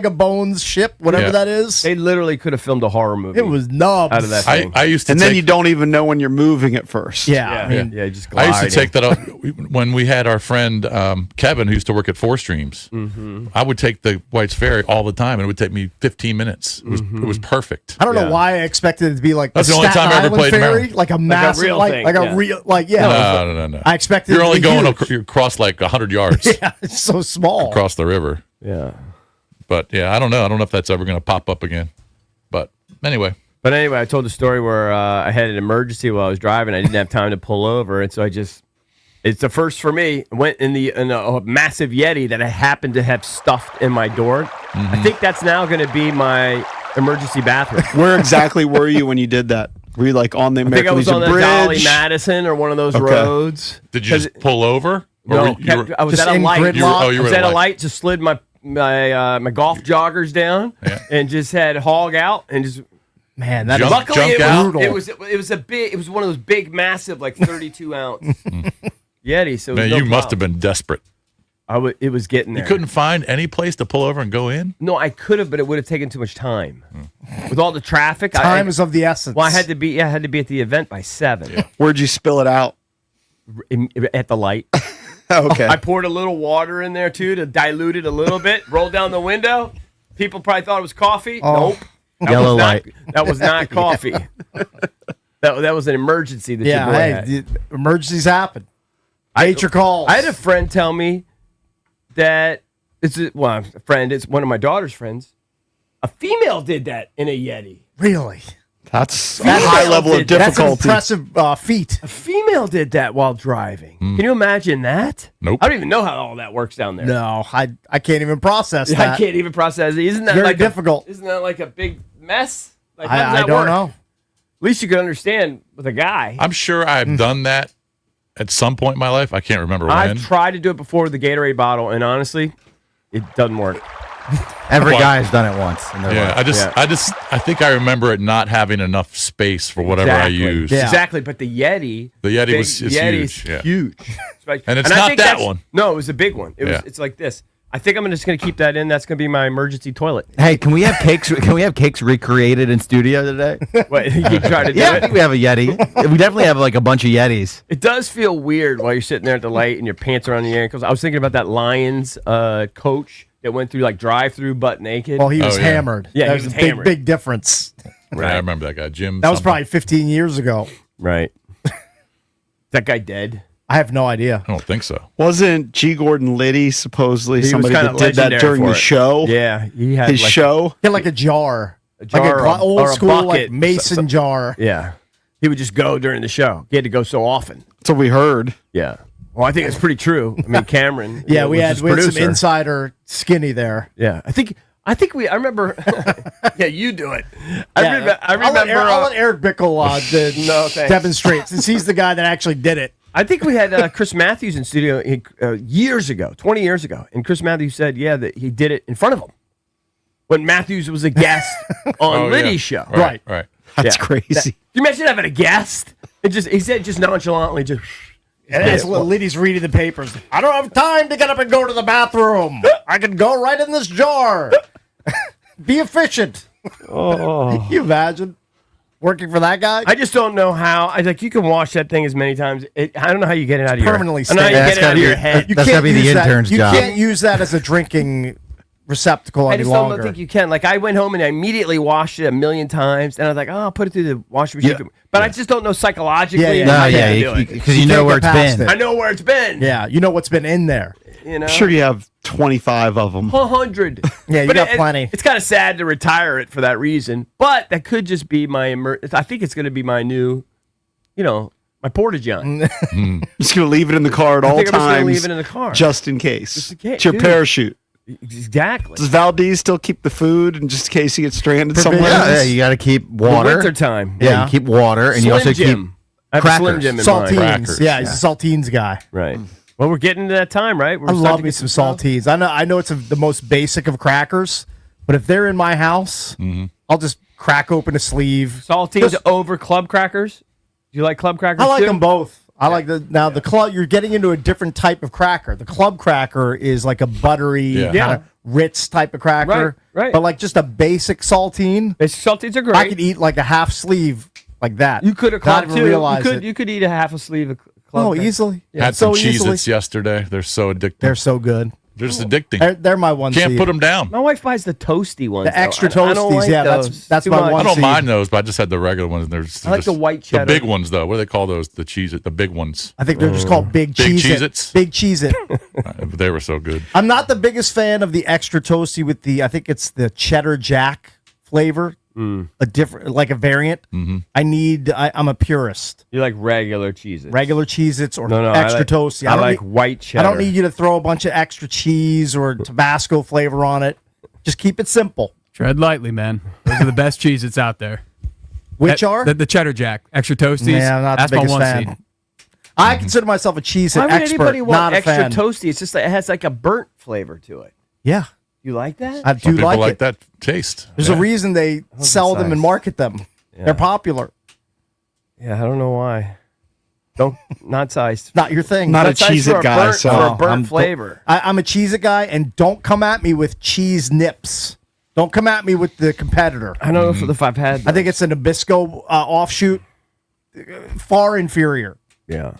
of bones ship, whatever Yeah. that is. They literally could have filmed a horror movie. It was nubs out of that I, thing. I used to And take, then you don't even know when you're moving at first. Yeah, yeah, I mean, just I used to gliding. take that up when we had our friend Kevin, who used to work at Four Streams. Mm-hmm. I would take the White's Ferry all the time, and it would take me 15 minutes. It was Mm-hmm. perfect. I don't know Yeah. why I expected it to be like That's the the only Staten time I ever Island played ferry, Maryland. like a massive, real like, thing, like yeah. a real, like yeah. No. I expected You're it to only be going huge. you cross like 100 yards Yeah, it's so small. across the river. Yeah. But yeah, I don't know. I don't know if that's ever going to pop up again. But anyway, But anyway, I told the story where I had an emergency while I was driving. I didn't have time to pull over, and so it's the first for me. Went in a massive Yeti that I happened to have stuffed in my door. Mm-hmm. I think that's now going to be my emergency bathroom. Where exactly were you when you did that? Were you like on the I think I American was on Legion the Dolly Bridge? Madison or one of those Okay. roads. did you just pull over? Or No, were you I was just at a in light. gridlock? You I were was at at a a light. light, just slid my golf joggers down and just had hog out and just. Man, that Jump- is Luckily, jump it out? was, it was one of those big, massive, like 32 ounce Yeti. So it was Man, no you must have problem. been desperate. It was getting there. You couldn't find any place to pull over and go in? No, I could have, but it would have taken too much time with all the traffic. time is of the essence. Well, I had to be at the event by 7 Where'd you spill it out? at the light. Okay. I poured a little water in there too to dilute it a little bit. Rolled down the window. People probably thought it was coffee. Nope. Yellow light. That was not coffee. That was an emergency that your boy Yeah, had. hey, emergencies happen. Nature calls. I had a friend tell me that it's a friend. It's one of my daughter's friends. A female did that in a Yeti. really. That's a That's high level of that's an That's an difficulty. impressive feat. A female did that while driving. Can you imagine that? Nope. I don't even know how all that works down there. No, I can't even process I that. can't even process it. Isn't that Very like difficult. Isn't that like a big mess? Like, how does I that don't work? know. At least you can understand with a guy. I'm sure I've done that at some point in my life. I can't remember when. I've tried to do it before with the Gatorade bottle, and honestly, it doesn't work. Every Well, guy has done it once in their Yeah, life. I think I remember it not having enough space for whatever Exactly. I used. Yeah. Exactly, but the Yeti. The Yeti big was- it's Yeti's huge, yeah. huge. And it's I not think that that's- one. No, it was a big one. Yeah. It's like this. I think I'm just going to keep that in. That's going to be my emergency toilet. Hey, can we have cakes? Can we have cakes recreated in studio today? What, you try to do Yeah, I it? think we have a Yeti. We definitely have like a bunch of Yetis. It does feel weird while you're sitting there at the light and your pants are on your ankles. I was thinking about that Lions coach that went through like drive-through butt naked. Well, he was yeah. hammered. Yeah, he that was was a hammered. big difference. Yeah, I remember that guy, Jim. That was something. probably 15 years ago. Right. Is that guy dead? I have no idea. I don't think so. Wasn't G. Gordon Liddy supposedly He was somebody kinda that did that legendary during for the it. show? Yeah, he had His like, show? Get like a jar. jar like or a a- old or a school bucket. like mason jar. Yeah, he would just go during the show. He had to go so often. That's what we heard. Yeah. Well, I think it's pretty true. I mean, Cameron. Yeah, was we had his some producer. insider skinny there. Yeah, I think I remember. Yeah, you do it. I Yeah, remember. I'll let Eric Bickle No, thanks. demonstrate since he's the guy that actually did it. I think we had Chris Matthews in studio years ago, 20 years ago, and Chris Matthews said, "Yeah, that he did it in front of him when Matthews was a guest on Oh, Liddy's yeah. show." Right. Right. That's Yeah. crazy. Can you imagine having a guest? He said just nonchalantly, just And as Liddy's reading the papers, I don't have time to get up and go to the bathroom. I can go right in this jar. Be efficient. Oh. You imagine working for that guy? I just don't know how. You can wash that thing as many times. I don't know how you get it out of Permanently your. I don't know how you stays. get it out of your head. That's gotta be the use that- intern's you job. can't use that as a drinking receptacle I any just longer. don't think you can. Like, I went home and I immediately washed it a million times, and I was like, "Oh, I'll put it through the washing machine." Yeah. But I just don't know psychologically. Yeah, yeah. how No, you yeah, do it. because you You know can't where get it's past been. it. I know where it's been. Yeah, you know what's been in there. You know, I'm sure you have 25 of them. 100. Yeah, you got plenty. It's kind of sad to retire it for that reason, but that could just be my. I think it's going to be my new, my porta john. I'm just going to leave it in the car at all think I'm just gonna times. leave it in the car. Just in case. Just in case, It's your dude. parachute. Exactly. Does Valdez still keep the food and just in case he gets stranded Provisions. somewhere? Yeah, you got to keep The water. winter time. Yeah, you keep water, and you also Jim. I have a Slim crackers. Jim in Saltines. mind. Crackers. Yeah, he's a saltines guy. Right. Well, we're getting to that time, right? We're I starting love to me get some stuff. saltines. I know it's the most basic of crackers, but if they're in my house, I'll just crack open a sleeve. Saltines Just- over club crackers. Do you like club crackers? I like too? them both. I like the club. You're getting into a different type of cracker. The club cracker is like a buttery Yeah. kind of Ritz type of cracker, Right. But like just a basic saltine, Basic saltines are great. I could eat like a half sleeve like that. You could have not club even too. realize it. You could eat a half a sleeve of club. Oh, crackers. easily. Had so some easily. Cheez-Its yesterday. They're so addictive. They're so good. They're just addicting. They're my one. Can't seed. put them down. My wife buys the toasty ones. The though. extra I don't toasties, like yeah, those. that's Too my much. one. I don't seed. mind those, but I just had the regular ones. They're I like the white cheddar. The big ones, though. What do they call those? The Cheez-It, the big ones. I think they're just called Big Big Cheez-It. Cheez-Its? Big Cheez-It. They were so good. I'm not the biggest fan of the extra toasty with I think it's the cheddar jack flavor. A different, like a variant. Mm-hmm. I'm a purist. You like regular cheeses. Regular Cheez-Its or No, I extra like- toasty. I don't like need- white I cheddar. don't need you to throw a bunch of extra cheese or Tabasco flavor on it. Just keep it simple. Tread lightly, man. Those are the best cheese that's out there. Which are? The cheddar jack, extra toasties. Yeah, I'm not that's the biggest my one fan. seed. I consider myself a Cheez-It Why would expert. anybody want not a extra fan. toasty? It's just like it has like a burnt flavor to it. Yeah, You like that? I Some do people like like it. that taste. There's a reason they sell them and size. market them. They're popular. Yeah, I don't know why. Not sized. Not your thing. Not a sized for Cheez-It guy, burnt, so for a burnt I'm- flavor. I'm a Cheez-It guy, and don't come at me with cheese nips. Don't come at me with the competitor. I don't know if I've had. I think it's a Nabisco offshoot, far inferior. yeah.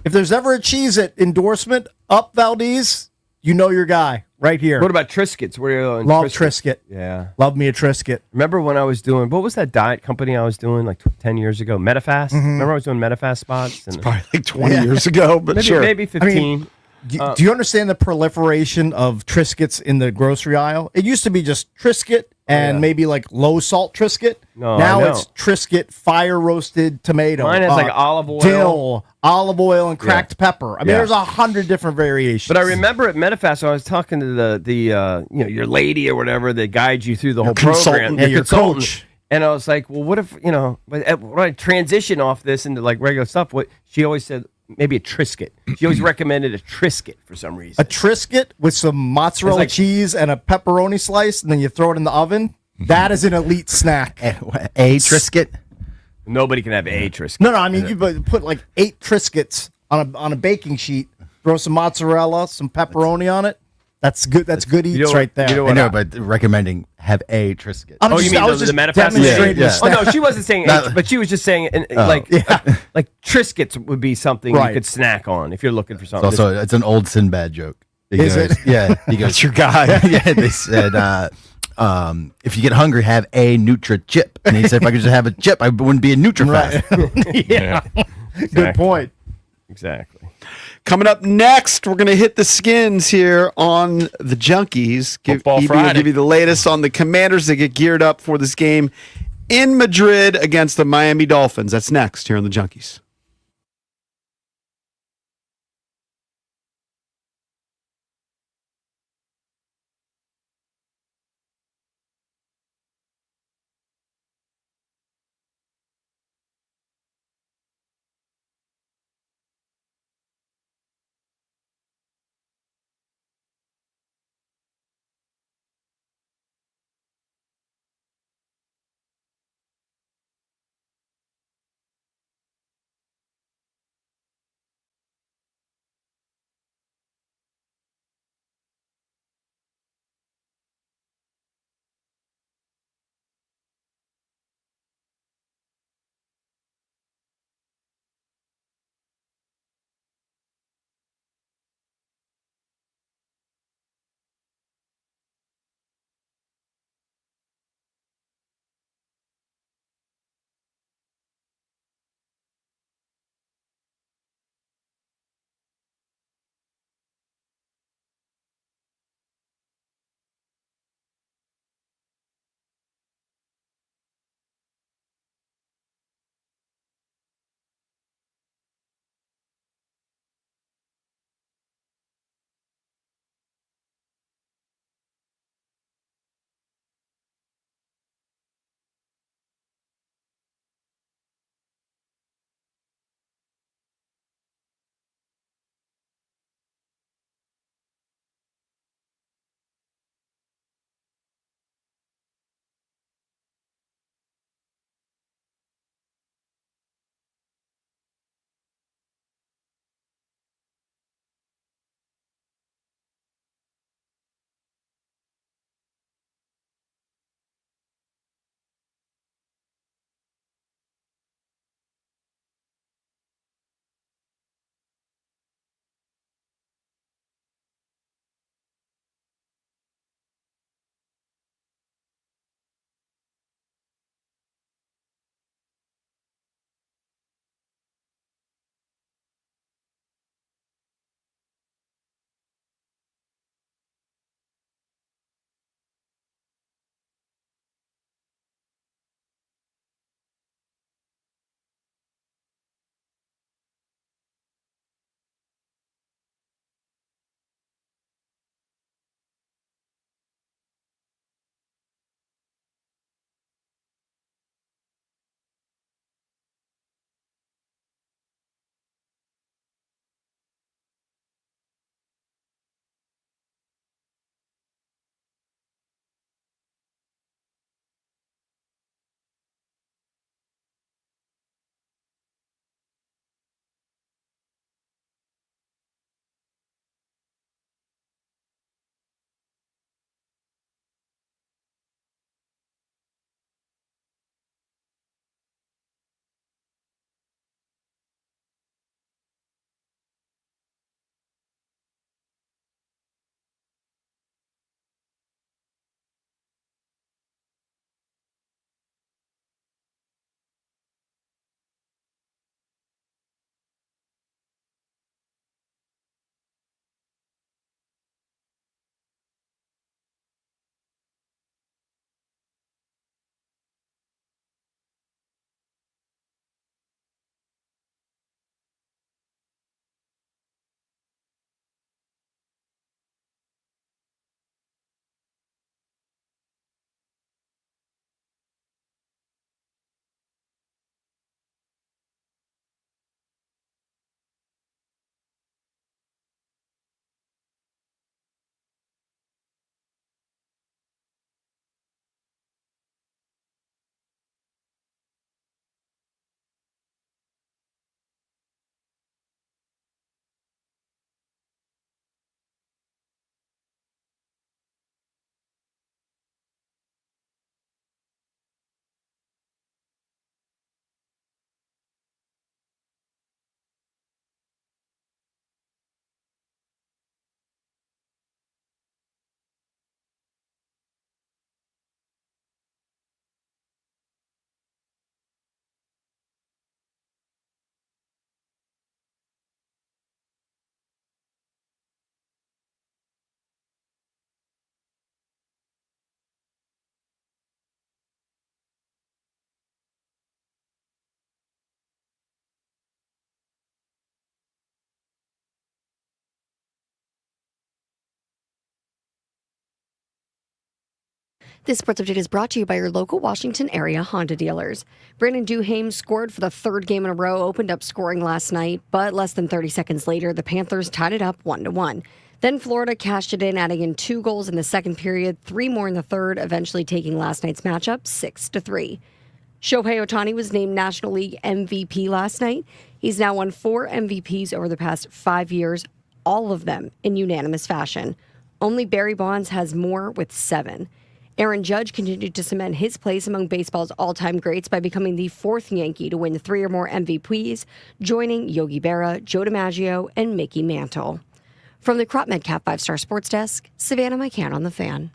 If there's ever a Cheez-It endorsement, up Valdez, you know your guy right here. What about Triscuits? Where you Love Triscuit. Yeah. Love me a Triscuit. Remember when I was doing what was that diet company I was doing like 10 years ago? Metafast. Remember I was doing Metafast spots. And Probably like 20 years ago, but maybe sure. maybe 15. Do you understand the proliferation of Triscuits in the grocery aisle? It used to be just Triscuit and maybe like low salt Triscuit. No, I now know. it's Triscuit fire roasted tomato. Mine has like olive oil. dill, olive oil, and cracked pepper. I mean, Yeah. there's 100 different variations. But I remember at Metafast, when I was talking to the your lady or whatever that guides you through the whole consultant. program, Yeah, your your consultant. coach. And I was like, well, what if when I transition off this into like regular stuff? What she always said, maybe a Triscuit. She always recommended a Triscuit for some reason. a Triscuit with some mozzarella like- cheese and a pepperoni slice, and then you throw it in the oven. That is an elite snack. A Triscuit. Nobody can have a Triscuit. No, I mean you put like 8 Triscuits on a baking sheet. Throw some mozzarella, some pepperoni on it. That's good. That's good eats know- right there. you know I know, but recommending have a Triscuit. I'm Oh, just- you mean I was the just Metafast? demonstrating Yeah, the Oh snack. no, she wasn't saying, Not- but she was just saying, like Triscuits would be something Right. you could snack on if you're looking for It's something. also it's an old Sinbad joke. He Is goes, it? Yeah, he goes. That's your guy. Yeah, they said if you get hungry, have a Nutra chip. And he said, if I could just have a chip, I wouldn't be a NutraFast. yeah, Good point. exactly. Coming up next, we're going to hit the skins here on the Junkies. Football Evie will Friday. give you the latest on the Commanders that get geared up for this game in Madrid against the Miami Dolphins. That's next here on the Junkies. This sports update is brought to you by your local Washington area Honda dealers. Brandon Duhaime scored for the third game in a row, opened up scoring last night, but less than 30 seconds later, the Panthers tied it up 1-1. Then Florida cashed it in, adding in 2 goals in the second period, 3 more in the third, eventually taking last night's matchup 6-3. Shohei Ohtani was named National League MVP last night. He's now won 4 MVPs over the past 5 years, all of them in unanimous fashion. Only Barry Bonds has more with 7. Aaron Judge continued to cement his place among baseball's all-time greats by becoming the 4th Yankee to win 3 or more MVPs, joining Yogi Berra, Joe DiMaggio, and Mickey Mantle. From the Crop Metcalf 5-Star Sports Desk, Savannah McCann on The Fan.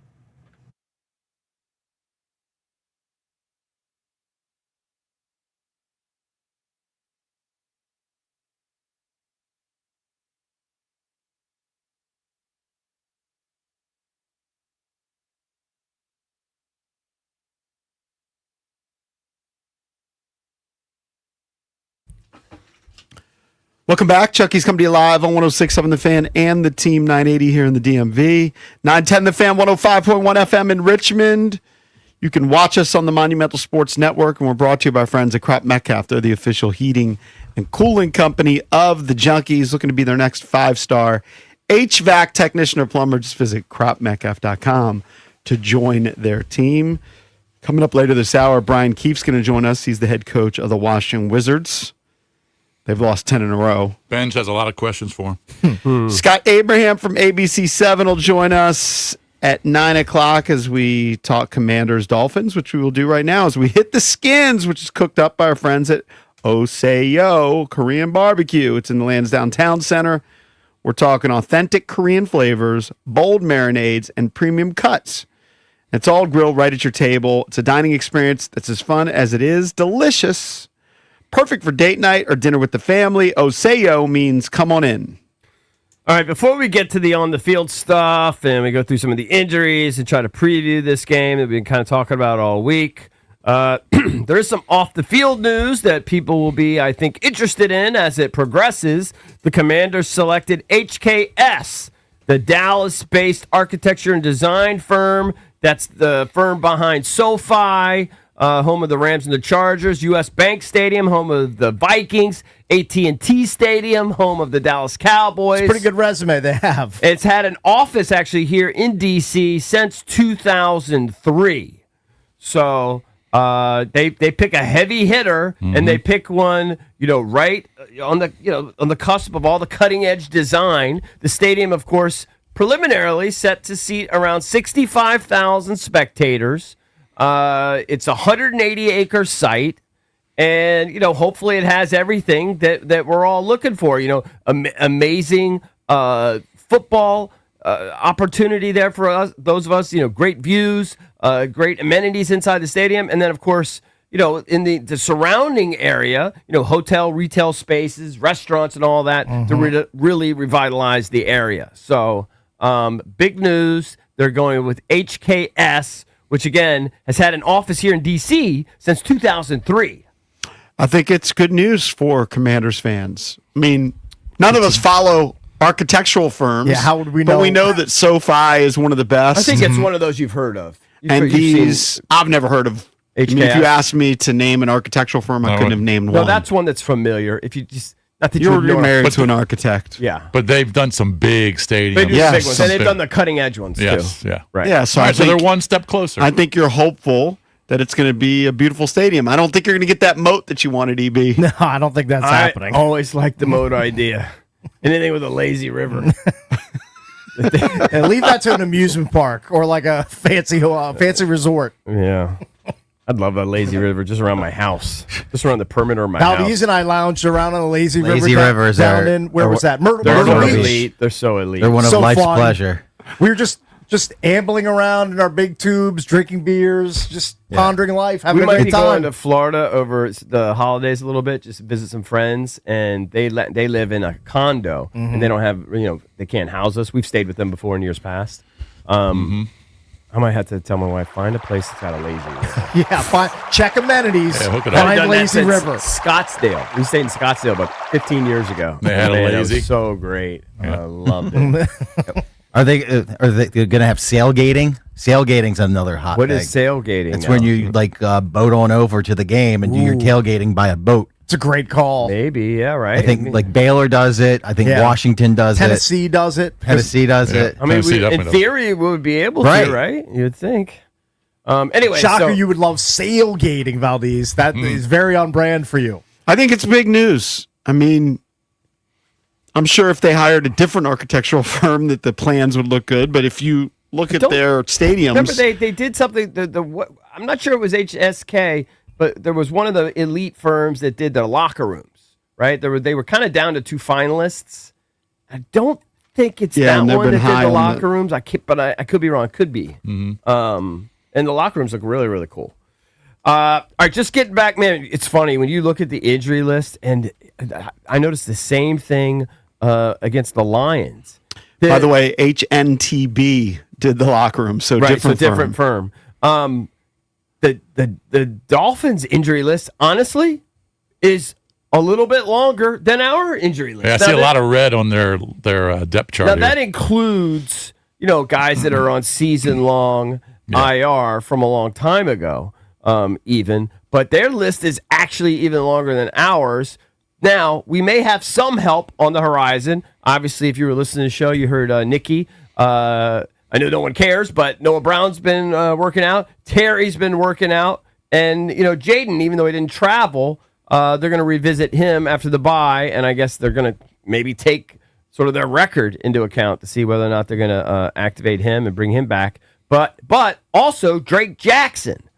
Welcome back. Chucky's coming to you live on 106.7 The Fan and the Team 980 here in the DMV. 910 The Fan, 105.1 FM in Richmond. You can watch us on the Monumental Sports Network, and we're brought to you by friends at Crop Metcalf. They're the official heating and cooling company of the Junkies, looking to be their next 5-star HVAC technician or plumber. Just visit cropmetcalf.com to join their team. Coming up later this hour, Brian Keefe's going to join us. He's the head coach of the Washington Wizards. They've lost 10 in a row. Benj has a lot of questions for him. Scott Abraham from ABC7 will join us at 9 o'clock as we talk Commanders Dolphins, which we will do right now as we hit the skins, which is cooked up by our friends at Oseyo Korean Barbecue. It's in the Lansdowne Town Center. We're talking authentic Korean flavors, bold marinades, and premium cuts. It's all grilled right at your table. It's a dining experience that's as fun as it is delicious. Perfect for date night or dinner with the family. Oseyo means come on in. All right, before we get to the on-the-field stuff and we go through some of the injuries and try to preview this game that we've been kind of talking about all week, there is some off-the-field news that people will be, I think, interested in as it progresses. The Commanders selected HKS, the Dallas-based architecture and design firm. That's the firm behind SoFi, home of the Rams and the Chargers, U.S. Bank Stadium, home of the Vikings, AT&T Stadium, home of the Dallas Cowboys. It's a pretty good resume they have. It's had an office actually here in D.C. since 2003. So they pick a heavy hitter and they pick one, right on the cusp of all the cutting edge design. The stadium, of course, preliminarily set to seat around 65,000 spectators. It's a 180-acre site, and hopefully it has everything that we're all looking for. Amazing football opportunity there for us, those of us. Great views, great amenities inside the stadium, and then of course, in the surrounding area, hotel, retail spaces, restaurants, and all that to really revitalize the area. So, big news. They're going with HKS, which, again, has had an office here in D.C. since 2003. I think it's good news for Commanders fans. I mean, none of us follow architectural firms. Yeah, how would we know? But we know that SoFi is one of the best. I think it's one of those you've heard of. And these, I've never heard of. HKS. I mean, if you asked me to name an architectural firm, I couldn't have named one. No, that's one that's familiar. If you just... Not that You're know married to an architect. Yeah. But they've done some big stadiums. They do Yes. big ones. And they've done the cutting edge ones, Yes, too. yeah. Right. Yeah, so All I right, so think, they're one step closer. I think you're hopeful that it's going to be a beautiful stadium. I don't think you're going to get that moat that you wanted, EB. No, I don't think that's happening. I always liked the moat idea. Anything with a lazy river. And leave that to an amusement park or like a fancy resort. Yeah. I'd love a lazy river just around my house. Just around the perimeter of my house. Valdez and I lounged around on a lazy river. Lazy rivers down are- in, where are was that? Myrtle They're so Beach. elite. They're so elite. They're one of So life's fun. pleasure. We were just ambling around in our big tubes, drinking beers, just pondering life, having We a might great be going time. to Florida over the holidays a little bit, just visit some friends, and they live in a condo, and they don't have, they can't house us. We've stayed with them before in years past. I might have to tell my wife, find a place that's got a lazy river. Check amenities. Yeah, hook it up. Find I've done that lazy since river. Scottsdale. We stayed in Scottsdale about 15 years ago. They had a Man, that lazy? was so great. I loved it. Are they going to have sailgating? Sailgating's another hot What thing. is tailgating? It's now? when you boat on over to the game and do your tailgating by a boat. It's a great call. Maybe, yeah, right. I think like Baylor does it. I think Yeah. Washington does Tennessee does it. Tennessee does it. I mean, Tennessee in definitely does. theory, we would be able Right. to, right? You'd think. Anyway, Shocker, so, you would love sailgating, Valdez. That is very on brand for you. I think it's big news. I mean, I'm sure if they hired a different architectural firm that the plans would look good. But if you look at don't- their stadiums, remember they did something. I'm not sure it was HSK, but there was one of the elite firms that did the locker rooms. Right? They were kind of down to 2 finalists. I don't think it's Yeah, that and they've one been that did high the on locker rooms. I could be wrong. Could be. And the locker rooms look really, really cool. All right, just getting back, man. It's funny when you look at the injury list, and I noticed the same thing against the Lions. by the way, HNTB did the locker room, so Right, different so different firm. The Dolphins injury list, honestly, is a little bit longer than our injury list. Yeah, I see a lot of red on their depth chart. Now here. that includes, guys that are on season long IR from a long time ago, even. But their list is actually even longer than ours. Now we may have some help on the horizon. Obviously, if you were listening to the show, you heard Nikki. I know no one cares, but Noah Brown's been working out. Terry's been working out, and Jaden, even though he didn't travel. They're going to revisit him after the bye, and I guess they're going to maybe take sort of their record into account to see whether or not they're going to activate him and bring him back. But also Drake Jackson,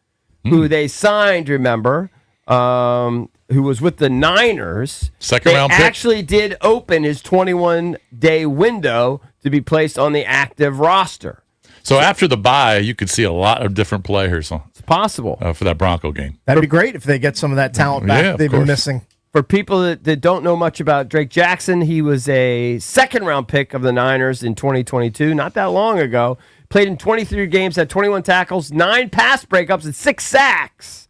who they signed, remember, who was with the Niners. Second round pick. They actually did open his 21-day window to be placed on the active roster. So after the bye, you could see a lot of different players It's possible. for that Bronco game. That'd be great if they get some of that talent back Yeah, of they've been course. missing. For people that don't know much about Drake Jackson, he was a second-round pick of the Niners in 2022, not that long ago. Played in 23 games, had 21 tackles, 9 pass breakups, and 6 sacks.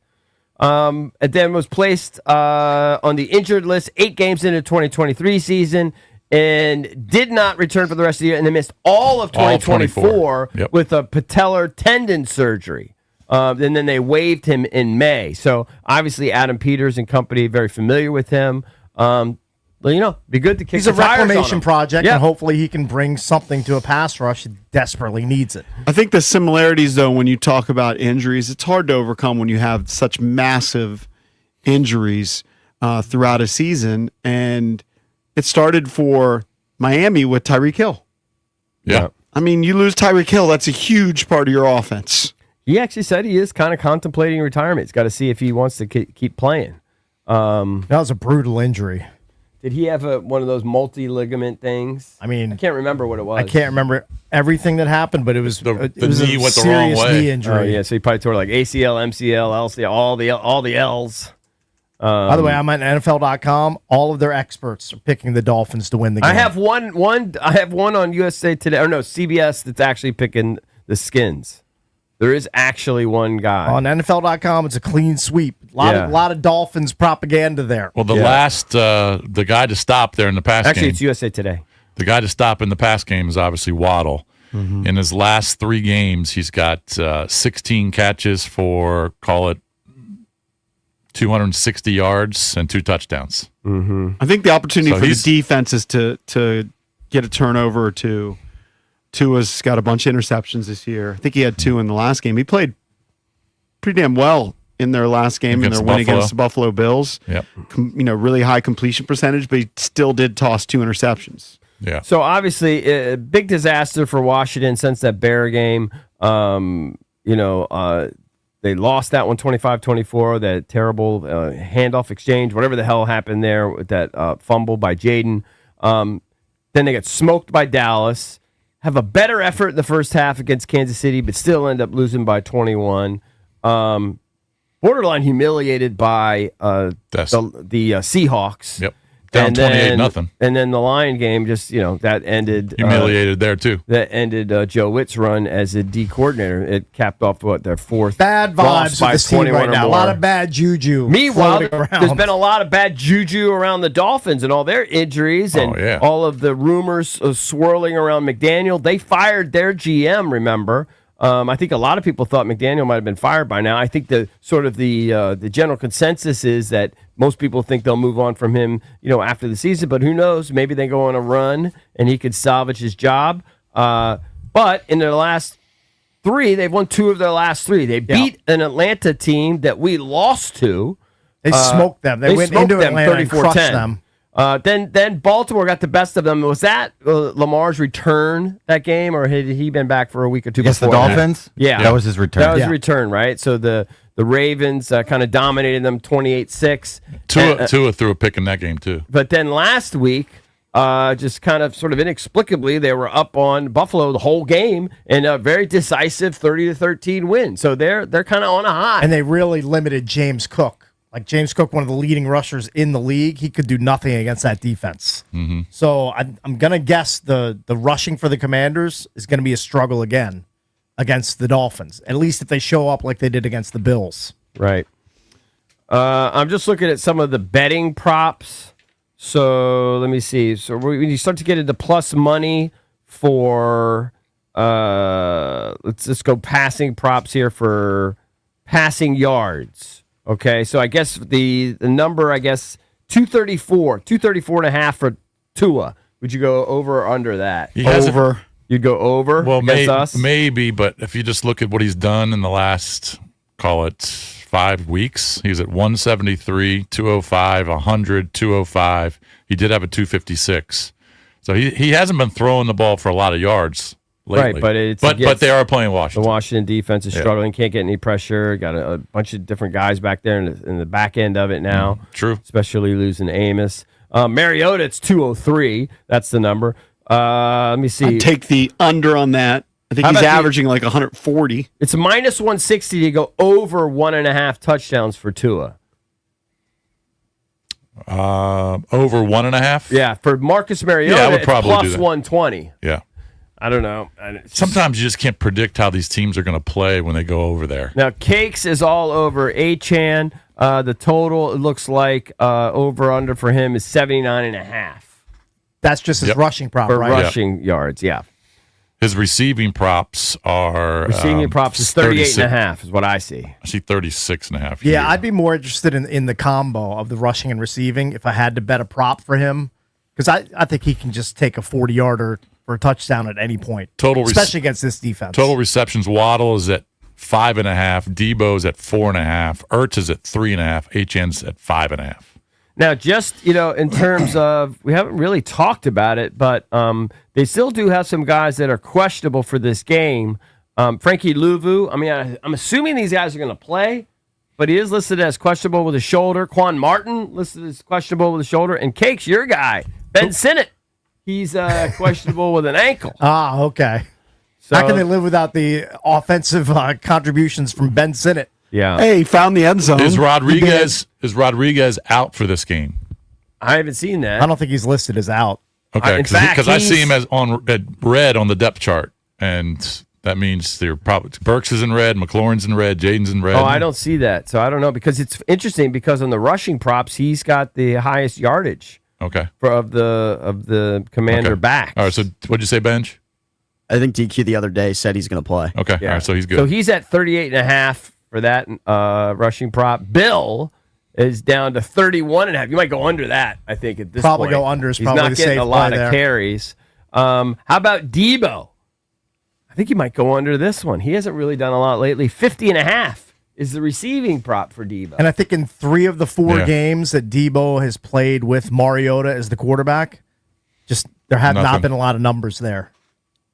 And then was placed on the injured list 8 games into the 2023 season and did not return for the rest of the year and then missed all of All 2024 Yep. with a patellar tendon surgery. And then they waived him in May. So obviously Adam Peters and company very familiar with him. Well, be good to kick He's a the tires on reclamation him. project, Yeah. and hopefully he can bring something to a pass rush that desperately needs it. I think the similarities, though, when you talk about injuries, it's hard to overcome when you have such massive injuries throughout a season. And it started for Miami with Tyreek Hill. Yeah. I mean, you lose Tyreek Hill, that's a huge part of your offense. He actually said he is kind of contemplating retirement. He's got to see if he wants to keep playing. That was a brutal injury. Did he have one of those multi-ligament things? I mean, I can't remember what it was. I can't remember everything that happened, but it was The it was knee a went the wrong serious way. knee Oh, injury. yeah, so he probably tore like ACL, MCL, LCL, all the L's. By the way, I'm at NFL.com. All of their experts are picking the Dolphins to win the game. I have one on USA Today, or no, CBS that's actually picking the Skins. There is actually one guy. on NFL.com. It's a clean sweep. A lot of Dolphins propaganda there. Well, the the guy to stop there in the pass Actually, game. it's USA Today. The guy to stop in the pass game is obviously Waddle. In his last 3 games, he's got 16 catches for, call it, 260 yards and 2 touchdowns. I think the opportunity So for the he's- defense is to get a turnover or two. Tua's got a bunch of interceptions this year. I think he had 2 in the last game. He played pretty damn well in their last game in Against their win Buffalo. against the Buffalo Bills. Yep. Really high completion percentage, but he still did toss 2 interceptions. Yeah. So obviously, a big disaster for Washington since that Bear game. They lost that one 25-24, that terrible handoff exchange, whatever the hell happened there with that fumble by Jaden. Then they got smoked by Dallas, have a better effort in the first half against Kansas City, but still end up losing by 21. Borderline humiliated by the Seahawks. Yep. Down 28-0. And then the Lion game just, that ended. Humiliated there, too. That ended Joe Witt's run as a D coordinator. It capped off their 4th Bad loss vibes by with this team 21 right or now. A more. lot of bad juju. Meanwhile, floating around. there's been a lot of bad juju around the Dolphins and all their injuries and all of the rumors swirling around McDaniel. They fired their GM, remember, I think a lot of people thought McDaniel might have been fired by now. I think the general consensus is that most people think they'll move on from him, after the season. But who knows? Maybe they go on a run and he could salvage his job. But in their last 3, they've won 2 of their last 3. They beat an Atlanta team that we lost to. They smoked them. They went smoked into them Atlanta and crushed 34-10. them. Then Baltimore got the best of them. Was that Lamar's return that game, or had he been back for a week or two Against the before? Dolphins? Yeah. That was his return. That was Yeah. a return, right? So the Ravens kind of dominated them 28-6. Tua threw a pick in that game too. But then last week, just kind of sort of inexplicably, they were up on Buffalo the whole game in a very decisive 30-13 win. So they're kind of on a high. And they really limited James Cook. Like James Cook, one of the leading rushers in the league, he could do nothing against that defense. Mm-hmm. So I'm going to guess the rushing for the Commanders is going to be a struggle again against the Dolphins, at least if they show up like they did against the Bills. Right. I'm just looking at some of the betting props. So let me see. So when you start to get into plus money for, let's just go passing props here for passing yards. Okay, so I guess the number, 234.5 for Tua. Would you go over or under that? He hasn't- Over. You'd go over Well, against us? maybe, but if you just look at what he's done in the last, call it 5 weeks, he's at 173, 205, 100, 205. He did have a 256. So he hasn't been throwing the ball for a lot of yards lately. Right, but it's but against they are playing The Washington. Washington defense is Yeah. struggling, can't get any pressure. Got a bunch of different guys back there in the back end of it now. True. Especially losing Amos. Mariota, it's 203. That's the number. Let me see. I'd take the under on that. I think How he's about the- averaging like 140. It's minus 160 to go over 1.5 touchdowns for Tua. Over 1.5. Yeah, for Marcus Mariota, Yeah, I would it's probably plus do that. 120. Yeah. I don't know. Sometimes you just can't predict how these teams are going to play when they go over there. Now, Cakes is all over Achan. The total, it looks like over under for him is 79.5 That's just his Yep. rushing prop, for right? rushing yards. Yeah. His receiving props are Receiving props is 38.5 is what I see. I see 36.5. Yeah, here. I'd be more interested in the combo of the rushing and receiving if I had to bet a prop for him. Because I think he can just take a 40-yarder for a touchdown at any point, especially against this defense. Total receptions. Waddle is at 5.5. Debo's at 4.5. Ertz is at 3.5. HN's at 5.5. Now, just, in terms of, we haven't really talked about it, but they still do have some guys that are questionable for this game. Frankie Louvu, I'm assuming these guys are going to play, but he is listed as questionable with a shoulder. Quan Martin listed as questionable with a shoulder. And Cakes, your guy, Ben Sinnott, he's questionable with an ankle. Ah, okay. So, How can they live without the offensive contributions from Ben Sinnott? Yeah. Hey, he found the end zone. Is Rodriguez out for this game? I haven't seen that. I don't think he's listed as out. Okay, in fact, because I see he's- him as at red on the depth chart, and that means they're probably Burks is in red, McLaurin's in red, Jaden's in red. Oh, I don't see that. So I don't know, because it's interesting because on the rushing props, he's got the highest yardage Okay. of the commander Okay. back. All right. So what'd you say, Benj? I think DQ the other day said he's going to play. Okay. Yeah. All right. So he's good. So he's at 38.5 for that rushing prop. Bill is down to 31.5. You might go under that, I think, at this Probably point. go under is He's probably not the getting safe a lot play of there. carries. How about Debo? I think you might go under this one. He hasn't really done a lot lately. 50.5 is the receiving prop for Debo. And I think in 3 of the 4 Yeah. games that Debo has played with Mariota as the quarterback, just there have not Nothing. been a lot of numbers there.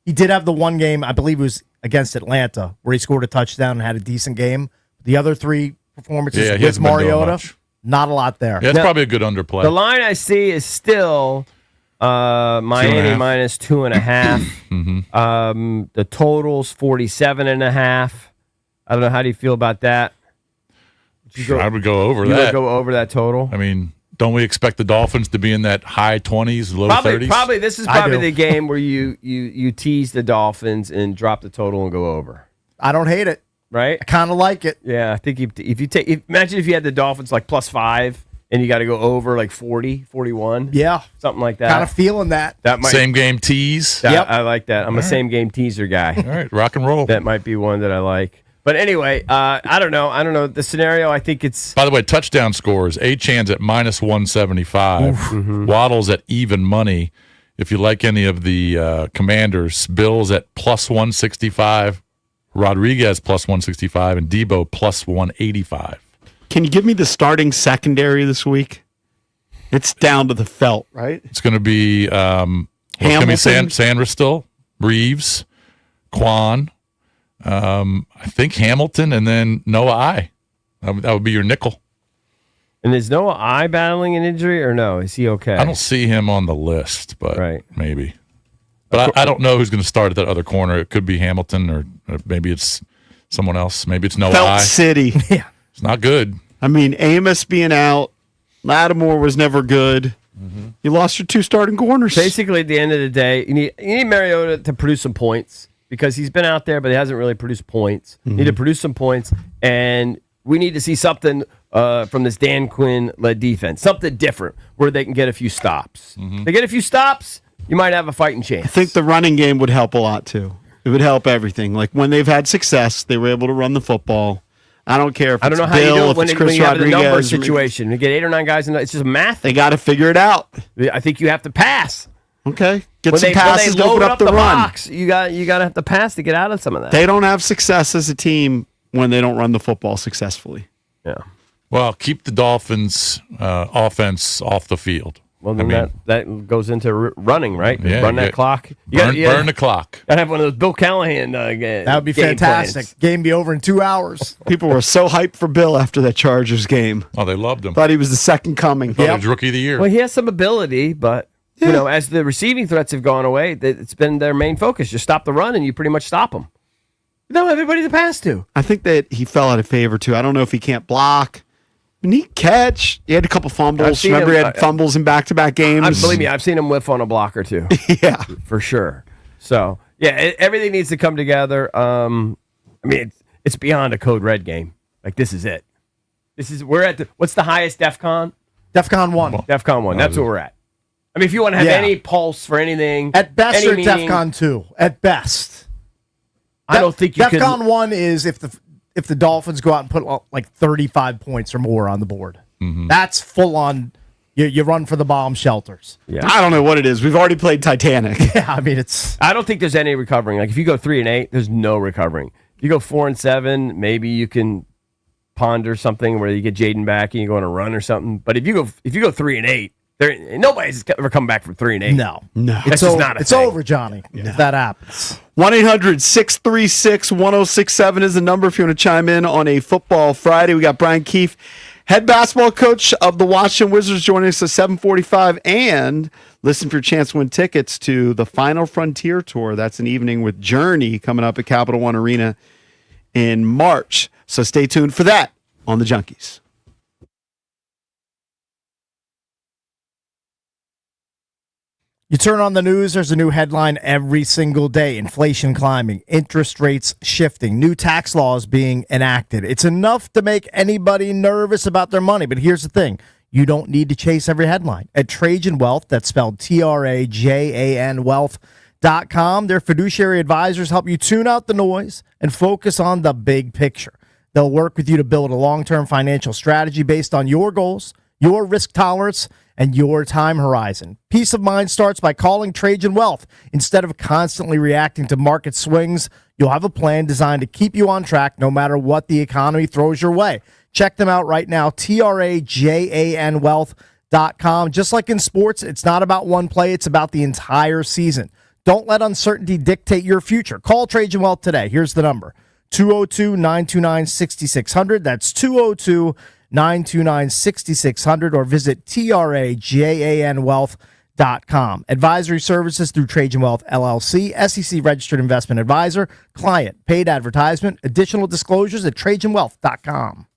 He did have the one game, I believe it was against Atlanta, where he scored a touchdown and had a decent game. The other 3 performances Yeah, he with hasn't been doing Mariota, much. not a lot there. Yeah, it's Now- probably a good underplay. The line I see is still Miami 2.5. minus 2.5. The total's 47.5. I don't know. How do you feel about that? I would go over You that. would go over that total? I mean, don't we expect the Dolphins to be in that high 20s, low 30s? Probably. This is I probably do. the game where you tease the Dolphins and drop the total and go over. I don't hate it. Right? I kind of like it. Yeah, I think if you take imagine if you had the Dolphins like +5 and you got to go over like 40, 41. Yeah, Something like that. kind of feeling that. That might, Same game tease. Yep. I like that. I'm a same game teaser guy. All right, rock and roll. That might be one that I like. But anyway, I don't know. The scenario, I think it's By the way, touchdown scores. Achan's at -175. Waddle's at even money. If you like any of the Commanders, Bills at +165, Rodriguez +165, and Debo +185. Can you give me the starting secondary this week? It's down to the felt, right? It's going to be Hamilton? Sandra still, Reeves, Quan, I think Hamilton, and then Noah I. That would be your nickel. and is Noah I battling an injury or no? Is he okay? I don't see him on the list, but Right. maybe. But I don't know who's going to start at that other corner. It could be Hamilton, or maybe it's someone else. Maybe it's Noah Felt I. City. It's not good. I mean, Amos being out, Lattimore was never good. You lost your two starting corners. Basically, at the end of the day, you need Mariota to produce some points because he's been out there, but he hasn't really produced points. You need to produce some points, and we need to see something from this Dan Quinn-led defense, something different where they can get a few stops. They get a few stops, you might have a fighting chance. I think the running game would help a lot too. It would help everything. Like when they've had success, they were able to run the football. I don't care if I don't it's know how Bill, you do if it when, it's when Chris you have a number Rodriguez. situation. You get 8 or 9 guys, and it's just math. They got to figure it out. I think you have to pass. Okay, get When some they passes to load open up the run. box, you got to have to pass to get out of some of that. They don't have success as a team when they don't run the football successfully. Yeah. Well, keep the Dolphins' offense off the field. Well, then that goes into running, right? Yeah, Run you that get- clock. Burn the clock. Gotta have one of those Bill Callahan. That would be game fantastic. plans. Game be over in 2 hours. People were so hyped for Bill after that Chargers game. Oh, they loved him. Thought he was the second coming. Thought he was Rookie of the Year. Well, he has some ability, but you know, as the receiving threats have gone away, it's been their main focus. Just stop the run, and you pretty much stop them. You don't have everybody to pass to. I think that he fell out of favor too. I don't know if he can't block. Neat catch. He had a couple I've fumbles. seen Remember, him, he had fumbles in back-to-back games. Believe me, I've seen him whiff on a block or two. Yeah. For sure. So, yeah, everything needs to come together. I mean, it's beyond a Code Red game. Like, this is it. We're at what's the highest DEFCON? DEFCON 1. DEFCON 1. That's where we're at. I mean, if you want to have Yeah. any pulse for anything. At best, any you're meaning, DEFCON 2. At best. I don't think you DEFCON can. 1 is if the Dolphins go out and put like 35 points or more on the board. That's full on. You run for the bomb shelters. Yeah. I don't know what it is. We've already played Titanic. Yeah, I mean it's. I don't think there's any recovering. Like, if you go 3-8, there's no recovering. If you go 4-7, maybe you can ponder something where you get Jaden back and you go on a run or something. But if you go 3-8, nobody's ever come back from 3-8. No. That's It's, just not a it's thing. over, Johnny, if that happens. 1-800-636-1067 is the number if you want to chime in on a Football Friday. We got Brian Keefe, head basketball coach of the Washington Wizards, joining us at 7:45. And listen for your chance to win tickets to the Final Frontier Tour. That's an evening with Journey coming up at Capital One Arena in March. So stay tuned for that on the Junkies. You turn on the news, there's a new headline every single day. Inflation climbing, interest rates shifting, new tax laws being enacted. It's enough to make anybody nervous about their money. But here's the thing. You don't need to chase every headline. At Trajan Wealth, that's spelled TRAJAN Wealth.com, their fiduciary advisors help you tune out the noise and focus on the big picture. They'll work with you to build a long-term financial strategy based on your goals, your risk tolerance, and your time horizon. Peace of mind starts by calling Trajan Wealth. Instead of constantly reacting to market swings, you'll have a plan designed to keep you on track no matter what the economy throws your way. Check them out right now, TRAJAN Wealth.com. Just like in sports, it's not about one play, it's about the entire season. Don't let uncertainty dictate your future. Call Trajan Wealth today. Here's the number, 202-929-6600. That's 202-929-6600, or visit TRAJANwealth.com. Advisory services through Trajan Wealth LLC, SEC registered investment advisor, client, paid advertisement, additional disclosures at TrajanWealth.com.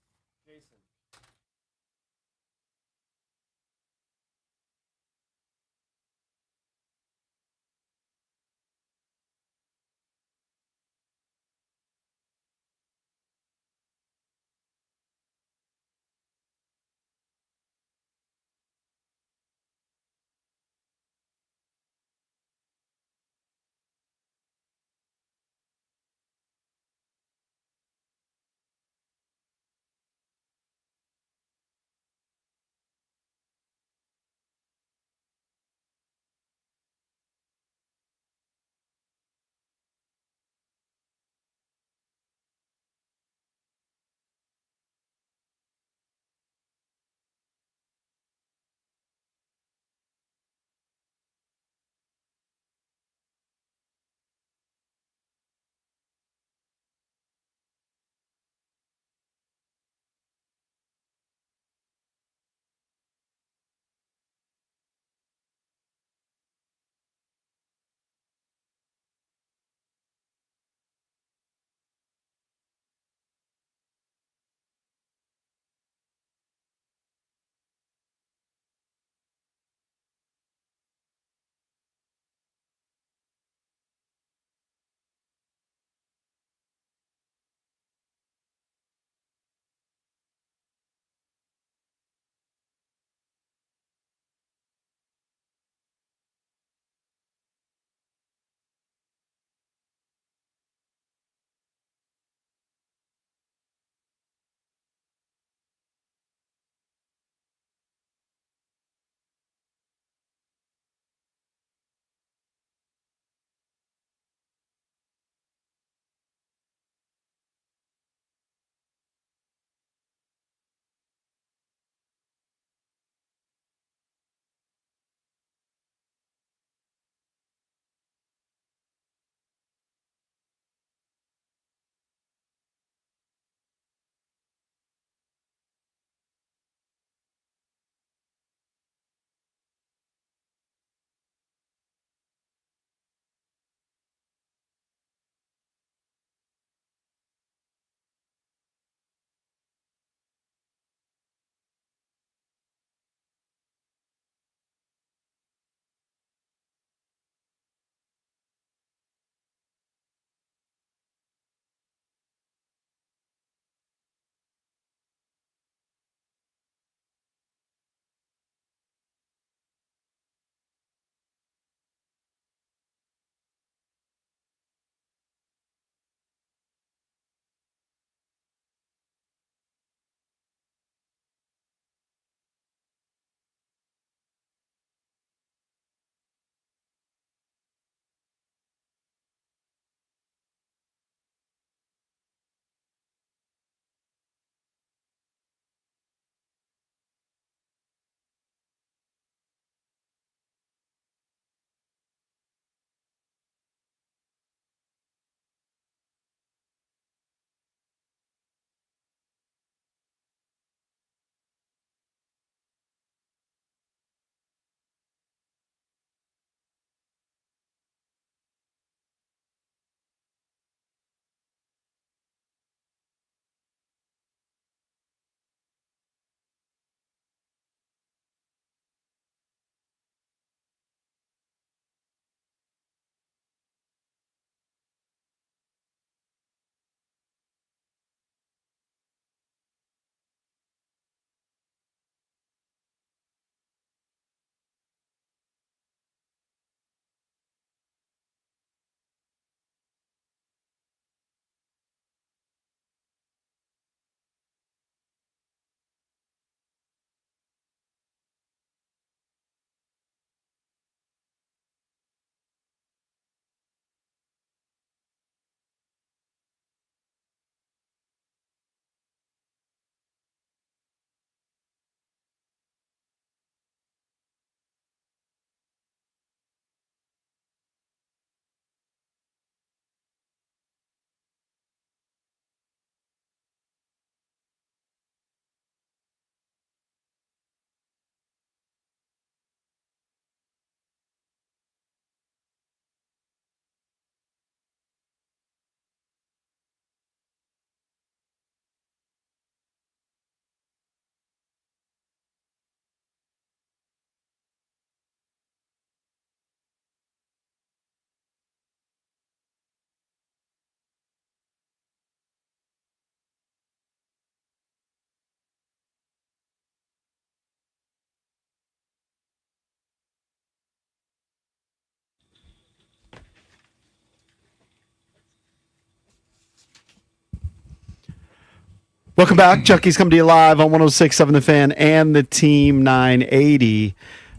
Welcome back. Chucky's coming to you live on 106.7 The Fan and the Team 980.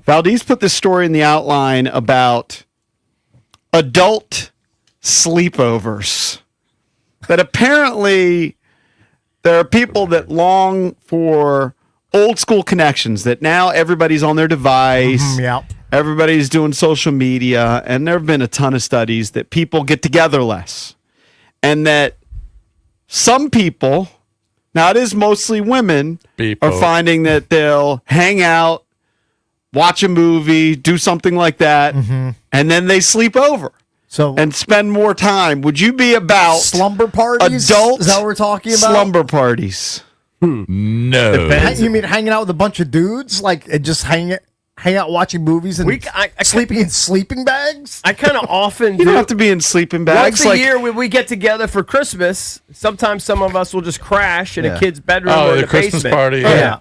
Valdez put this story in the outline about adult sleepovers. That apparently there are people that long for old school connections, that now everybody's on their device. Yeah. Everybody's doing social media, and there have been a ton of studies that people get together less. And that some people, now it is mostly women, People. are finding that they'll hang out, watch a movie, do something like that, and then they sleep over So and spend more time. Would you be about slumber parties? adult Is that what we're talking about? slumber parties? No. You mean hanging out with a bunch of dudes, like and just hang out watching movies and I sleeping in sleeping bags? I kind of often You do. don't have to be in sleeping bags. Once a year, when we get together for Christmas, sometimes some of us will just crash in a Yeah. kid's bedroom or Oh, in the the Christmas basement. party. Yeah.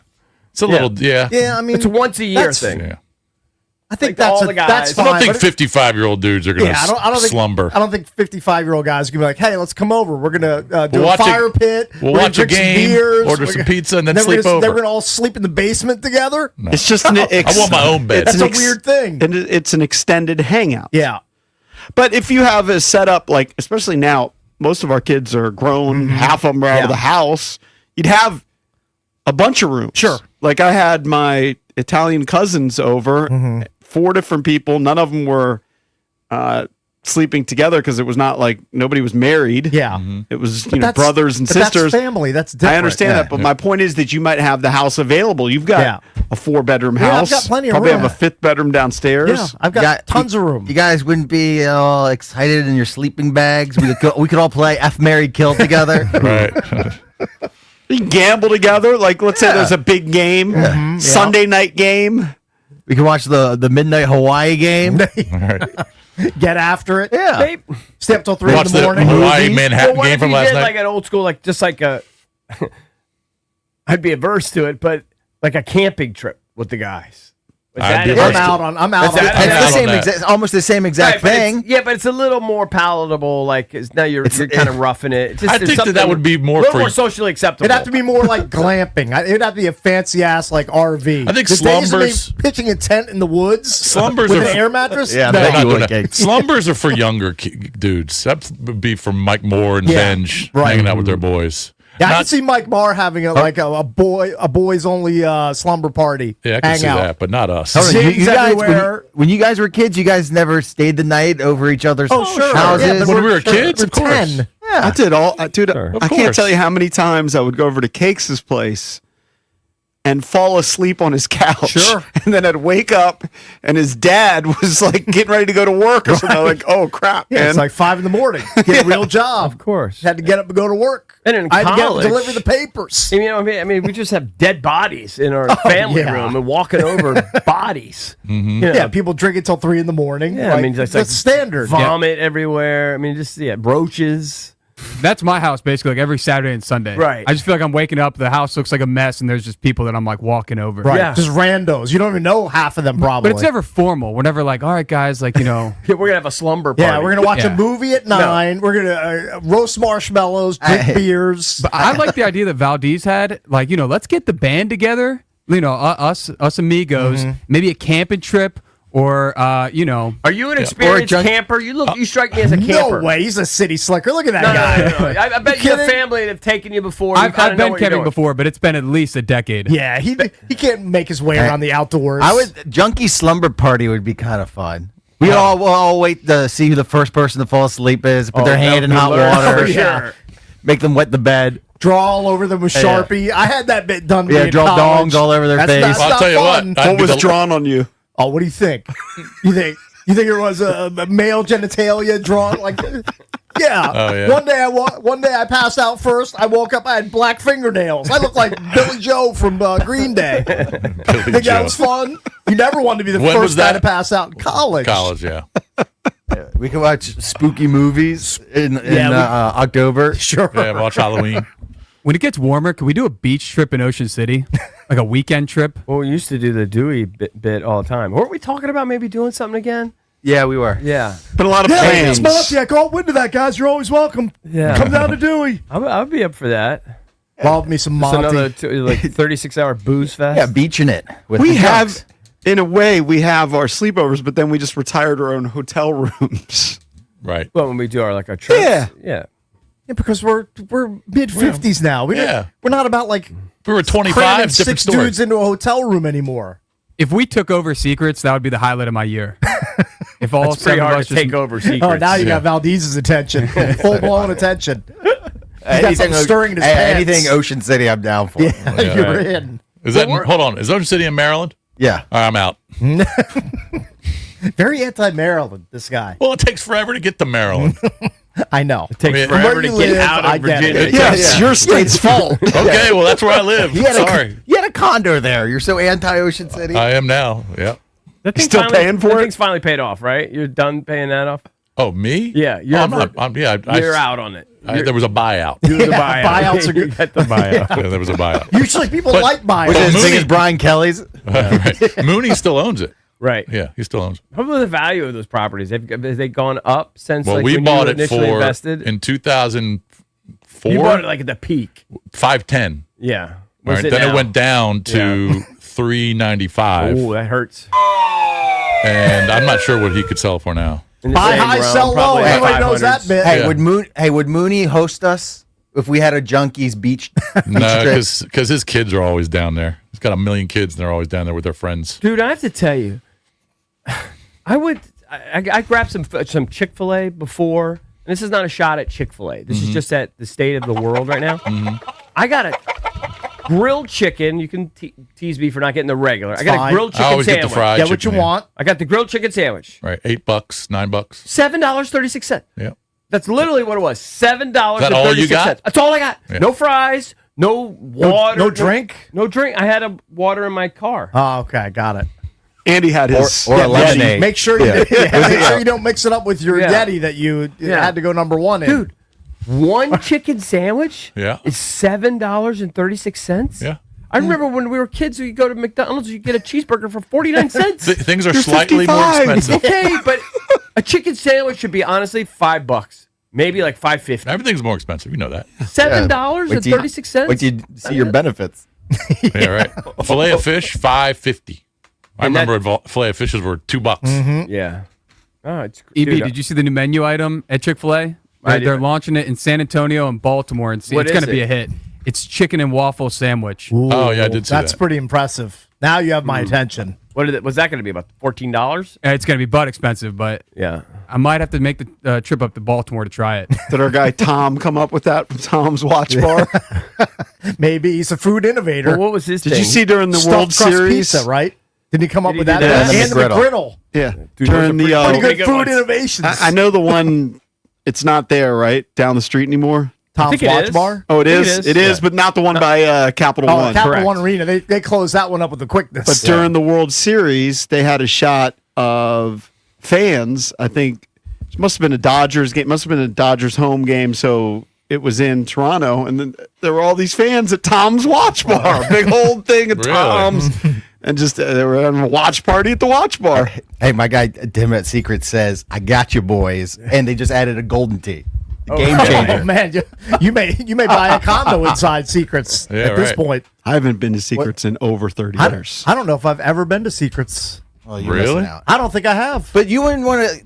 It's a little, yeah. Yeah, I mean, It's a once a year that's- thing. Yeah. I think Like that's all the guys. that's I fine. don't think but 55-year-old dudes are going to I don't think slumber. I don't think 55-year-old guys can be like, "Hey, let's come over. We're gonna do We'll a watch fire pit. we'll We're gonna watch a drink some game, beers, order we're some gonna- pizza, and then we're sleep gonna, Then over." we're gonna all sleep in the basement together. It's just an I want my own bed. That's a weird thing. And it's an extended hangout. Yeah, But if you have a setup, like, especially now, most of our kids are grown, half of them are out of the house, you'd have a bunch of rooms. Sure. Like, I had my Italian cousins over, 4 different people. None of them were sleeping together because it was not like nobody was married. yeah. It was, But that's- brothers and but that's sisters. family. That's different. I understand Yeah. that, but my point is that you might have the house available. You've got a 4-bedroom Yeah, I've house. got plenty of Probably room. have a 5th bedroom downstairs. Yeah, I've got tons of room. You guys wouldn't be all excited in your sleeping bags. We could all play F Marry Kill together. Right. You can gamble together. Like, let's say there's a big game, Sunday night game. We could watch the midnight Hawaii game. Get after it. Yeah. Maybe- Stay up till 3 Watch in the the morning. Hawaii Movies. Manhattan what game if from you last did night. like an old school, like just like a? I'd be averse to it, but like a camping trip with the guys. Is I'd that be it? averse I'm to- out on. I'm out Is on. that- It's I'm the out same on that. almost the same exact Right, but it's- thing. yeah, but it's a little more palatable. Like now you're kind of roughing it. It's just, I there's think that something would be more a little for- more socially acceptable. It'd have to be more like glamping. It'd have to be a fancy ass like RV. I think the days of me slumbers- pitching a tent in the woods. Slumbers with are- an air mattress. Yeah, no. I bet Not you doing would, that. Gates. Slumbers are for younger dudes. That would be for Mike Moore and Yeah, Benj right. hanging out with their boys. Yeah, I Not- can see Mike Marr having a boys only slumber party. Yeah, I can see hangout. that, but not us. Hold on, Zigs guys, everywhere. when you guys were kids, you guys never stayed the night over each other's houses. Yeah, but When we were kids, we're of course. 10. I did all. Dude, Of I can't course. tell you how many times I would go over to Cakes' place and fall asleep on his couch. Sure. And then I'd wake up and his dad was like getting ready to go to work or something. I'm like, oh crap, Yeah, man. it's like 5 in the morning. Get a real job. Of course. Had to get up and go to work. And in I had to get up college- and deliver the papers. You know, I mean, we just have dead bodies in our family yeah. room and walking over bodies. You know, Yeah, people drink it till 3 in the morning. Yeah, I mean, just that's like standard. vomit everywhere. I mean, just roaches. That's my house basically, like every Saturday and Sunday. Right. I just feel like I'm waking up, the house looks like a mess, and there's just people that I'm like walking over. Right. Yeah. Just randos. You don't even know half of them probably. But it's never formal. We're never like, all right, guys, like, you know. Yeah, we're gonna have a slumber party. Yeah, we're gonna watch Yeah. a movie at 9. We're gonna roast marshmallows, drink beers. But I like the idea that Valdez had, like, you know, let's get the band together, you know, us amigos, maybe a camping trip, or, you know. Are you an experienced camper? You strike me as a No camper. way, he's a city slicker. Look at that No, guy. I bet You your kidding? family have taken you before. I've been camping before, but it's been at least a decade. Yeah, he can't make his way around the outdoors. Junkie slumber party would be kind of fun. We'll all wait to see who the first person to fall asleep is. Put their hand in hot water. For sure. Make them wet the bed. Draw all over them with Sharpie. I had that bit done. Yeah, in draw college. dongs all over their That's face. That's I'll not tell you what, fun. I'd What be was the- drawn on you? Oh, what do you think? You think it was a male genitalia drawn like? Yeah. Oh, yeah. One day I passed out first. I woke up. I had black fingernails. I looked like Billy Joe from Green Day. Think that was fun? You never wanted to be the When was first guy that? to pass out in college. College, yeah. We can watch spooky movies in Yeah, October. Sure. Yeah, watch Halloween. When it gets warmer, can we do a beach trip in Ocean City? Like a weekend trip? Well, we used to do the Dewey bit all the time. Weren't we talking about maybe doing something again? Yeah, we were. Yeah. Been a lot of Yeah, plans. it's Monty. I caught wind of that, guys. You're always welcome. Yeah. Come down to Dewey. I would be up for that. Love me some It's Monty. another 36-hour booze fest. Yeah, beaching it. With We the have, junks. in a way, we have our sleepovers, but then we just retired our own hotel rooms. Right. Well, when we do our trips. Yeah. Yeah, because we're mid 50s now. Yeah. We're not about like We were 25, cramming different 6 story. dudes into a hotel room anymore. If we took over Secrets, that would be the highlight of my year. If all It's pretty seven of hard us to just- take over Secrets. Oh, now you Yeah. got Valdez's attention, full blown attention. Anything, stirring in his hey, pants. anything Ocean City, I'm down for. Yeah, Yeah. you're in. Is that? Hold on. Is Ocean City in Maryland? Yeah. All right, I'm out. Very anti-Maryland, this guy. Well, it takes forever to get to Maryland. I know. It takes I mean, forever where to you get live, out I of get it. Virginia. Yes, your state's fault. Okay, well, that's where I live. He had, Sorry. he had a condo there. You're so anti-Ocean City. I am now. Yeah. That thing Still paying for that it? thing's finally paid off, right? You're done paying that off? Oh, me? Yeah, you're I'm not. You're out on it. There was a buyout. You're the buyout. Buyouts are good. You got the buyout. Yeah, there was a buyout. Usually people But- like buying. Which is as big Mooney- as Brian Kelly's. Right. Mooney still owns it. Right. Yeah, he still owns it. How about the value of those properties? Have they gone up since Well, like, we when bought you it initially for invested? in 2004. You bought it like at the peak. 510. Yeah. All Where's right, then now? it went down to 395, Oh, that hurts. and I'm not sure what he could sell for now. In the Buy same high, realm, sell low. probably Everybody knows that 500s. bit. Hey, Yeah. would Mooney host us if we had a Junkies beach? No, trip? because his kids are always down there. He's got a million kids, and they're always down there with their friends. Dude, I have to tell you, I grabbed some Chick-fil-A before. And this is not a shot at Chick-fil-A. This is just at the state of the world right now. I got a grilled chicken. You can tease me for not getting the regular. I got fine. a grilled I chicken always get the sandwich. fried Get what you chicken, yeah. want. I got the grilled chicken sandwich. Right, $8, $9. $7.36. Yeah. That's literally what it was. $7.36. that all you got? That's all I got. Yeah. No fries, no water. no drink? No drink. I had a water in my car. Oh, okay, got it. Andy had his. Or a lemonade. Make sure you make sure you don't mix it up with your Yeah. Yeti that you Yeah. had to go number one in. Dude, one chicken sandwich Yeah. is $7.36. Yeah. I remember when we were kids, we go to McDonald's, you get a cheeseburger for 49 cents. Things are slightly more 55. expensive. Okay, but a chicken sandwich should be honestly $5, maybe like $5.50. Everything's more expensive. You know that. $7.36. Wait till you see your benefits. Yeah, right. Filet of fish, $5.50. I And that- remember filet of fishes were $2. Yeah. Oh, it's EB, dude, did you see the new menu item at Chick-fil-A? I They're didn't. launching it in San Antonio and Baltimore, and What it's going is to be it? a hit. It's chicken and waffle sandwich. Oh, yeah, I did see That's that. pretty impressive. Now you have my attention. was that going to be about $14? It's going to be butt expensive, but Yeah. I might have to make the trip up to Baltimore to try it. Did our guy Tom come up with that from Tom's Watch Bar? Maybe he's a food innovator. Well, what was his Did thing? you see during the Stuffed World crust Series? pizza, right? Did he come up Did with he that? do that? And the McGriddle. Yeah, Dude, during those the. are Pretty Pretty good good food ones. innovations. I know the one. It's not there, right down the street anymore. Tom's think it Watch is. Bar. Oh, it I think is. it is. It is, but not the one by Capital Oh, One. Capital correct. One Arena. They closed that one up with the quickness. But during the World Series, they had a shot of fans. I think it must have been a Dodgers game. Must have been a Dodgers home game. So it was in Toronto, and then there were all these fans at Tom's Watch Bar. Big old thing at Really? Tom's, and just they were having a watch party at the Watch Bar. Hey, my guy Tim at Secret says, "I got you, boys," and they just added a golden tee. Game changer. Oh man, you may buy a condo inside Secrets Yeah, at this right. point. I haven't been to Secrets in over 30 years. I don't know if I've ever been to Secrets. Well, you're Really? missing out. I don't think I have. But you wouldn't want to,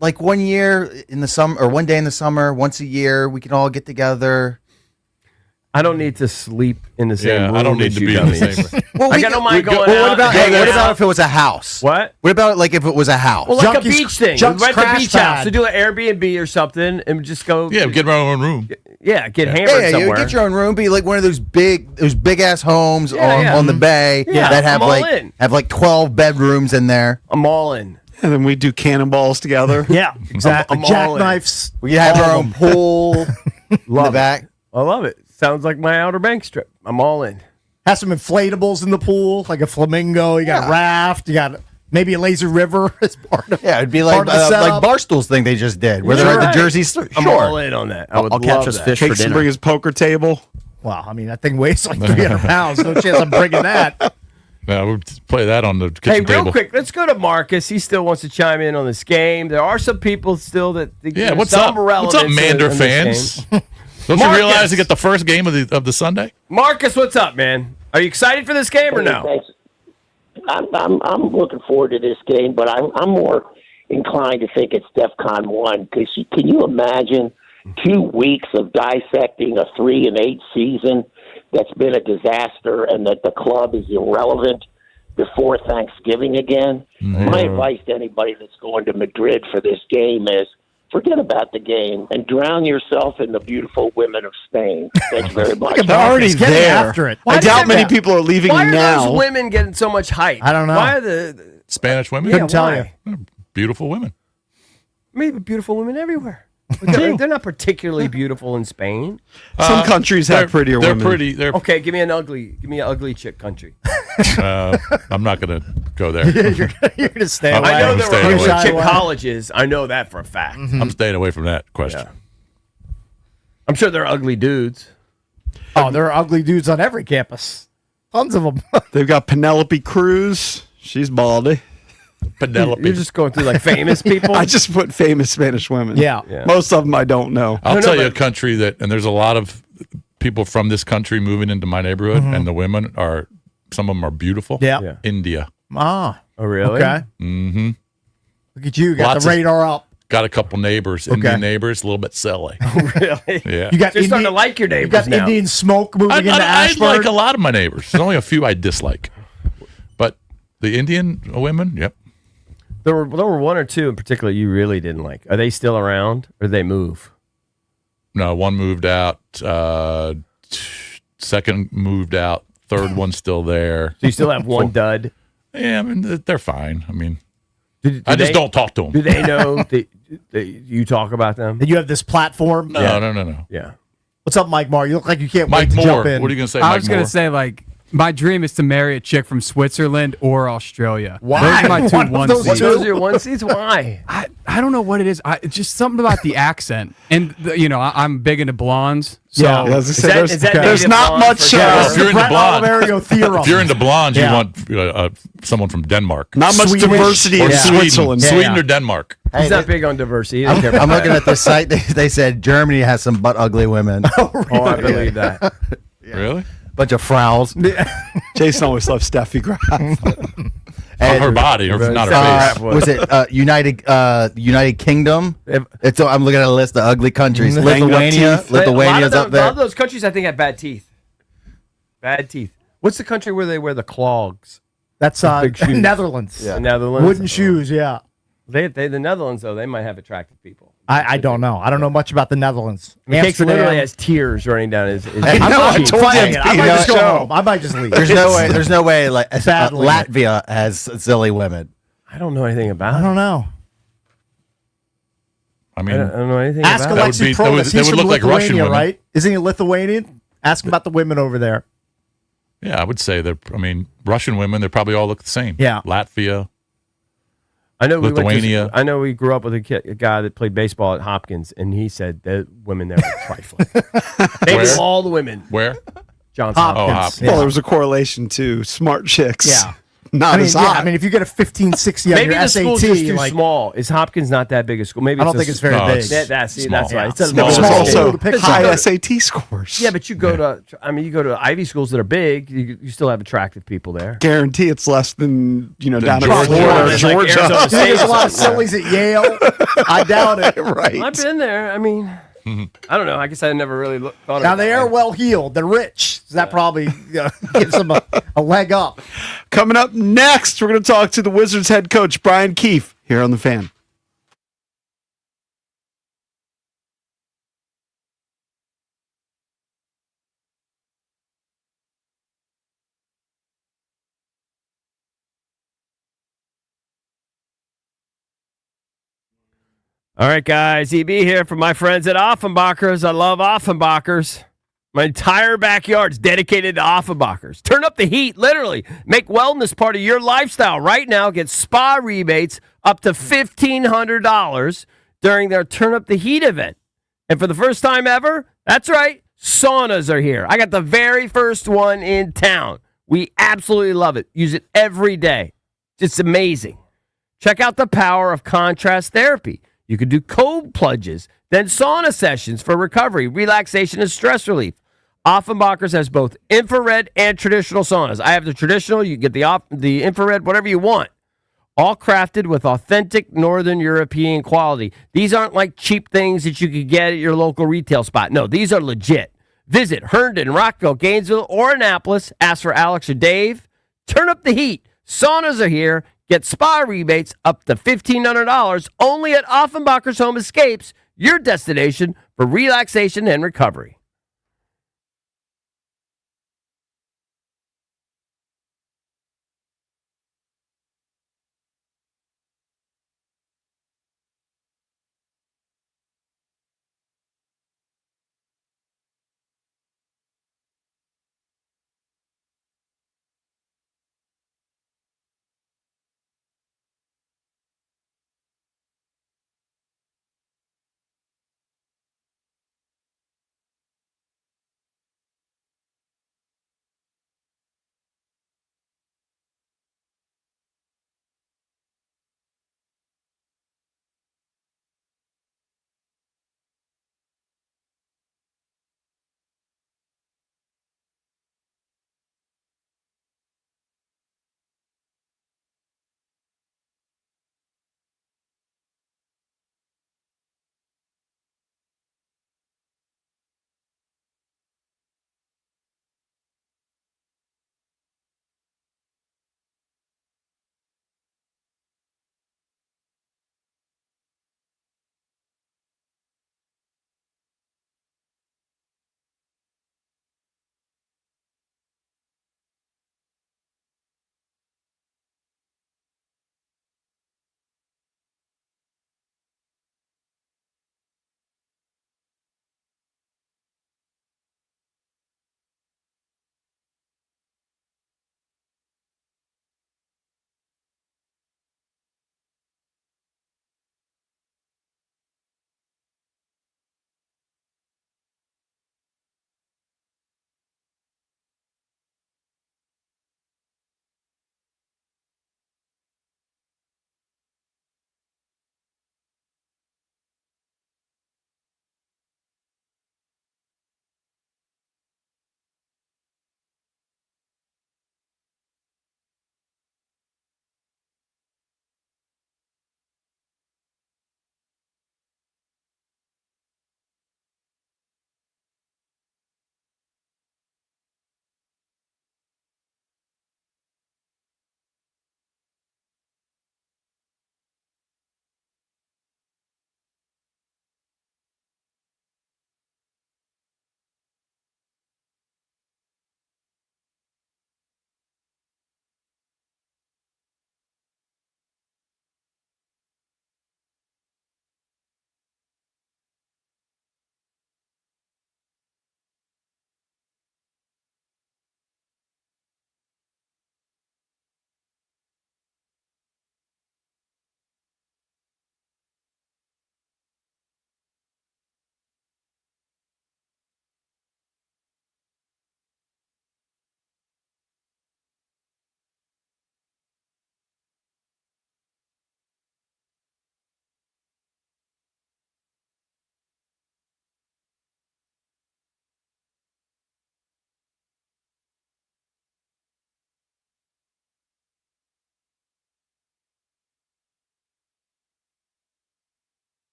like, one year in the summer or one day in the summer, once a year, we can all get together. I don't need to sleep in the same Yeah, room. I don't need as to you be in the dummies. same room. Well, I got no mind going well, out. what about? and Hey, what hanging about out. if it was a house? What? What about like if it was a house? Well, like a Junkies- beach thing. Junk's Rent a crash beach house. pad. To do an Airbnb or something and just go. Yeah, get my own room. Yeah, get hammered yeah, you somewhere. get your own room, be like one of those big ass homes Yeah, yeah. on the bay Yeah, that have I'm all in. have like 12 bedrooms in there. I'm all in. And then we do cannonballs together. Yeah, exactly. I'm all in. Jackknives. We have our own pool in the back. I love it. Sounds like my Outer Banks trip. I'm all in. Has some inflatables in the pool, like a flamingo. You got a raft. You got maybe a lazy river as part of. Yeah, it'd be like Part of the setup. Barstool's thing they just did, where they're You're at right. the Jersey Store. I'm all in on that. I would I'll catch love us that. fish for Cakes to dinner. bring his poker table. Wow, I mean that thing weighs like 300 pounds. No chance I'm bringing that. Yeah, we'll play that on the kitchen Hey, real table. quick, let's go to Marcus. He still wants to chime in on this game. There are some people still that think Yeah, there's what's some up? What's up, relevance in Mander this fans? game. Don't you Marcus. realize you get the first game of the Sunday? Marcus, what's up, man? Are you excited for this game or no? Thanks. I'm looking forward to this game, but I'm more inclined to think it's DEFCON 1 because can you imagine 2 weeks of dissecting a 3-8 season that's been a disaster and that the club is irrelevant before Thanksgiving again? My advice to anybody that's going to Madrid for this game is forget about the game and drown yourself in the beautiful women of Spain. Thanks very much. They're already He's getting there. after it. I Why doubt does many it- people are leaving Why are now. those women getting so much hype? I don't know. Why are the Spanish women? yeah, Couldn't tell why? you. Beautiful women. Maybe beautiful women everywhere. But they're not particularly beautiful in Spain. Some countries have prettier they're women. pretty. They're. Okay, give me an ugly chick country. I'm not going to go there. You're going to stay I'm away. I know I'm there staying were away. ugly chick Away. colleges. I know that for a fact. I'm staying away from that question. I'm sure there are ugly dudes. Oh, there are ugly dudes on every campus. Tons of them. They've got Penelope Cruz. She's baldy. Penelope. You're just going through like famous people. I just put famous Spanish women. Yeah. Most of them I don't know. I'll No, tell you a but- country and there's a lot of people from this country moving into my neighborhood, and the women some of them are beautiful. Yeah. Yeah. India. Ah. Oh, really? Okay. Mm-hmm. Look at you. Got Lots the of- radar up. Got a couple neighbors, Indian neighbors, a little bit silly. Really? Yeah. You got You're starting to Indian- like your You neighbors got now. Indian smoke moving I into like Ashburn. a lot of my neighbors. There's only a few I dislike. But the Indian women, yep. There were one or two in particular you really didn't like. Are they still around or did they move? No, one moved out. Second moved out. Third one's still there. So you still have one dud? Yeah, I mean, they're fine. I mean, Do I just they- don't talk to Do them. they know that you talk about them? And you have this platform. No. Yeah. What's up, Mike Moore? You look like you can't Mike wait to Moore. jump in. What are you going to say, I Mike was gonna Moore? say like my dream is to marry a chick from Switzerland or Australia. Why? Those are my two One of one those What, seeds. those are your one seeds? Why? I don't know what it is. It's just something about the accent, and I'm big into blondes. So Yeah. Yeah, as I say, that- there's, is that there's native not blonde much. for Well, sure? if you're into Brett blonde, Oliverio theorem. if you're into blondes, Yeah. you want someone from Denmark. Not much Swedish. diversity or in Sweden. Switzerland. Sweden or Denmark. He's not big on diversity. He doesn't care about I'm looking that. at this site. They said Germany has some butt ugly women. Oh, I believe that. Really? Bunch of frowns. Jason always loved Steffi Graf. On her body, or not her face. Was it United Kingdom? I'm looking at a list of ugly countries. Banged up Lithuania. teeth. Lithuania's up A lot there. of those countries, I think, have bad teeth. Bad teeth. What's the country where they wear the clogs? That's big shoes. Netherlands. The Netherlands. Wooden shoes, yeah. The Netherlands, though, they might have attractive people. I don't know. I don't know much about the Netherlands. Cakes literally has tears running down his I cheeks. told you. I might just go show. home. I might just leave. There's no way like Sadly. Latvia has silly women. I don't know anything about I it. don't know. I mean, I don't know anything Ask about it. would Alexis be- that would- Protas. they He's would from look like Russian Lithuania, women. right? Isn't he Lithuanian? Ask him about the women over there. yeah, I would say Russian women, they probably all look the same. Yeah. Latvia. I know Lithuania. I know we grew up with a guy that played baseball at Hopkins, and he said the women there were trifling. They Where? knew all the women. Where? Johns Hopkins. Hopkins. Hopkins. Well, there was a correlation to smart chicks. Yeah. Not as hot. I mean, if you get a 1560 on Maybe your the SAT, school's just too like, small. Is Hopkins not that big a school? Maybe I don't a think it's very No, big. it's- That's Small. right. It's a Small. There's small also school. But high you go- SAT scores. Yeah, but you go to you go to Ivy schools that are big. You still have attractive people there. Guarantee it's less than down at Georgia. Florida or Like Georgia. Arizona You think State there's a or lot of something. sillies at Yale. I doubt it. Right. I've been there. I mean, I don't know. I guess I never really thought. Now of it they that are way. well heeled. They're rich. So that probably gives them a leg up. Coming up next, we're going to talk to the Wizards head coach, Brian Keefe, here on The Fan. All right, guys. EB here from my friends at Offenbachers. I love Offenbachers. My entire backyard's dedicated to Offenbachers. Turn up the heat, literally. Make wellness part of your lifestyle. Right now, get spa rebates up to $1,500 during their Turn Up the Heat event. And for the first time ever, that's right, saunas are here. I got the very first one in town. We absolutely love it. Use it every day. It's amazing. Check out the power of contrast therapy. You could do cold plunges, then sauna sessions for recovery, relaxation, and stress relief. Offenbachers has both infrared and traditional saunas. I have the traditional. You get the infrared, whatever you want. All crafted with authentic Northern European quality. These aren't like cheap things that you could get at your local retail spot. No, these are legit. Visit Herndon, Rockville, Gainesville, or Annapolis. Ask for Alex or Dave. Turn up the heat. Saunas are here. Get spa rebates up to $1,500 only at Offenbacher's Home Escapes, your destination for relaxation and recovery.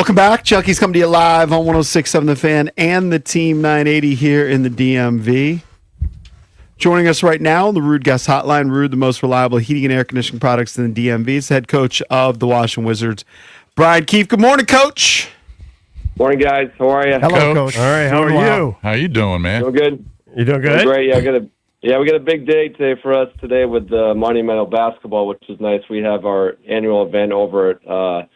Welcome back. Chucky's coming to you live on 106.7 The Fan and the Team 980 here in the DMV. Joining us right now on the Rude Guest Hotline, Rude, the most reliable heating and air conditioning products in the DMV, is the head coach of the Washington Wizards, Brian Keefe. Good morning, Coach. Morning, guys. How are you? Hello, Coach. All right, how are you? How you doing, man? Doing good. You doing good? Great. Yeah, we got a big day today for us today with Monumental Basketball, which is nice. We have our annual event over at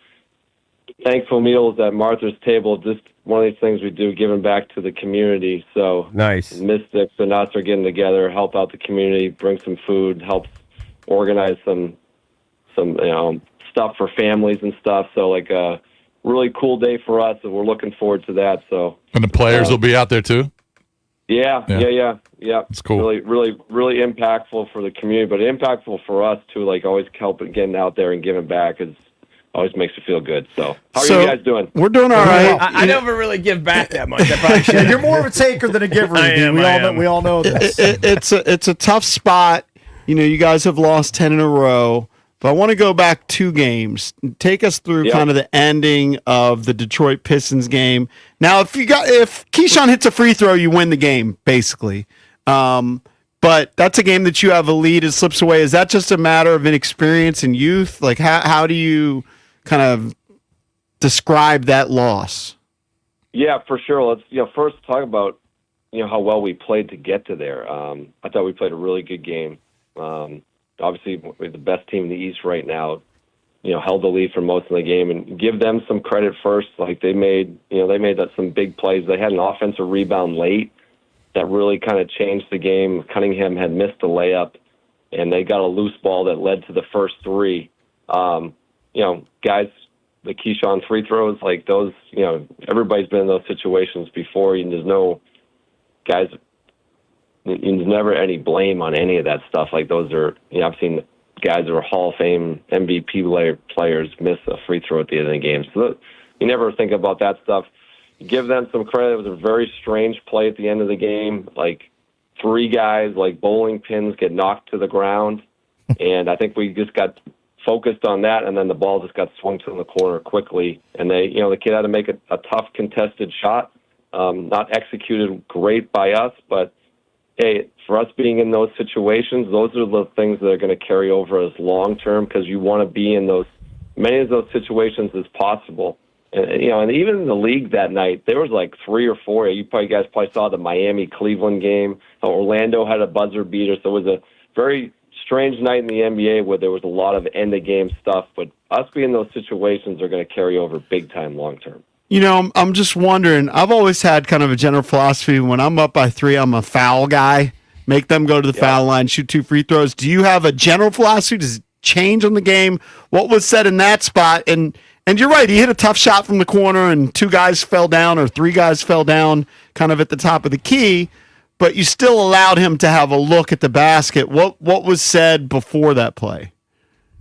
Thankful Meals at Martha's Table. Just one of these things we do, giving back to the community. So Nice. Mystics and us are getting together, help out the community, bring some food, help organize some stuff for families and stuff. So like a really cool day for us, and we're looking forward to that. So And the players will be out there too? Yeah. It's cool. Really impactful for the community, but impactful for us too. Like always helping, getting out there and giving back is always makes you feel good. So how are you guys doing? We're doing all right. I never really give back that much. I probably Yeah, should. you're more of a taker than a giver. I am, I am. We all know this. It's a tough spot. You know, you guys have lost 10 in a row, but I want to go back 2 games. Take us through kind of the ending of the Detroit Pistons game. Now, if Keyshawn hits a free throw, you win the game, basically. But that's a game that you have a lead, it slips away. Is that just a matter of inexperience and youth? Like, how do you kind of describe that loss? Yeah, for sure. Let's first talk about how well we played to get to there. I thought we played a really good game. Obviously, we're the best team in the East right now. Held the lead for most of the game, and give them some credit first. Like they made some big plays. They had an offensive rebound late that really kind of changed the game. Cunningham had missed a layup, and they got a loose ball that led to the first 3. Guys, the Keyshawn free throws, like those, everybody's been in those situations before. There's no guys. There's never any blame on any of that stuff. Like those are, I've seen guys who are Hall of Fame MVP players miss a free throw at the end of the game. So you never think about that stuff. Give them some credit. It was a very strange play at the end of the game. Like 3 guys, like bowling pins, get knocked to the ground, and I think we just got focused on that, and then the ball just got swung to the corner quickly, and the kid had to make a tough contested shot, not executed great by us, but hey, for us being in those situations, those are the things that are going to carry over as long term, because you want to be in many of those situations as possible. And even in the league that night, there was like 3 or 4. You guys probably saw the Miami-Cleveland game. Orlando had a buzzer beater, so it was a very strange night in the NBA where there was a lot of end-of-game stuff. But us being in those situations are going to carry over big time, long term. I'm just wondering. I've always had kind of a general philosophy. When I'm up by 3, I'm a foul guy. Make them go to the foul line, shoot 2 free throws. Do you have a general philosophy? Does it change on the game? What was said in that spot? And you're right. He hit a tough shot from the corner, and 2 guys fell down, or 3 guys fell down, kind of at the top of the key. But you still allowed him to have a look at the basket. What was said before that play?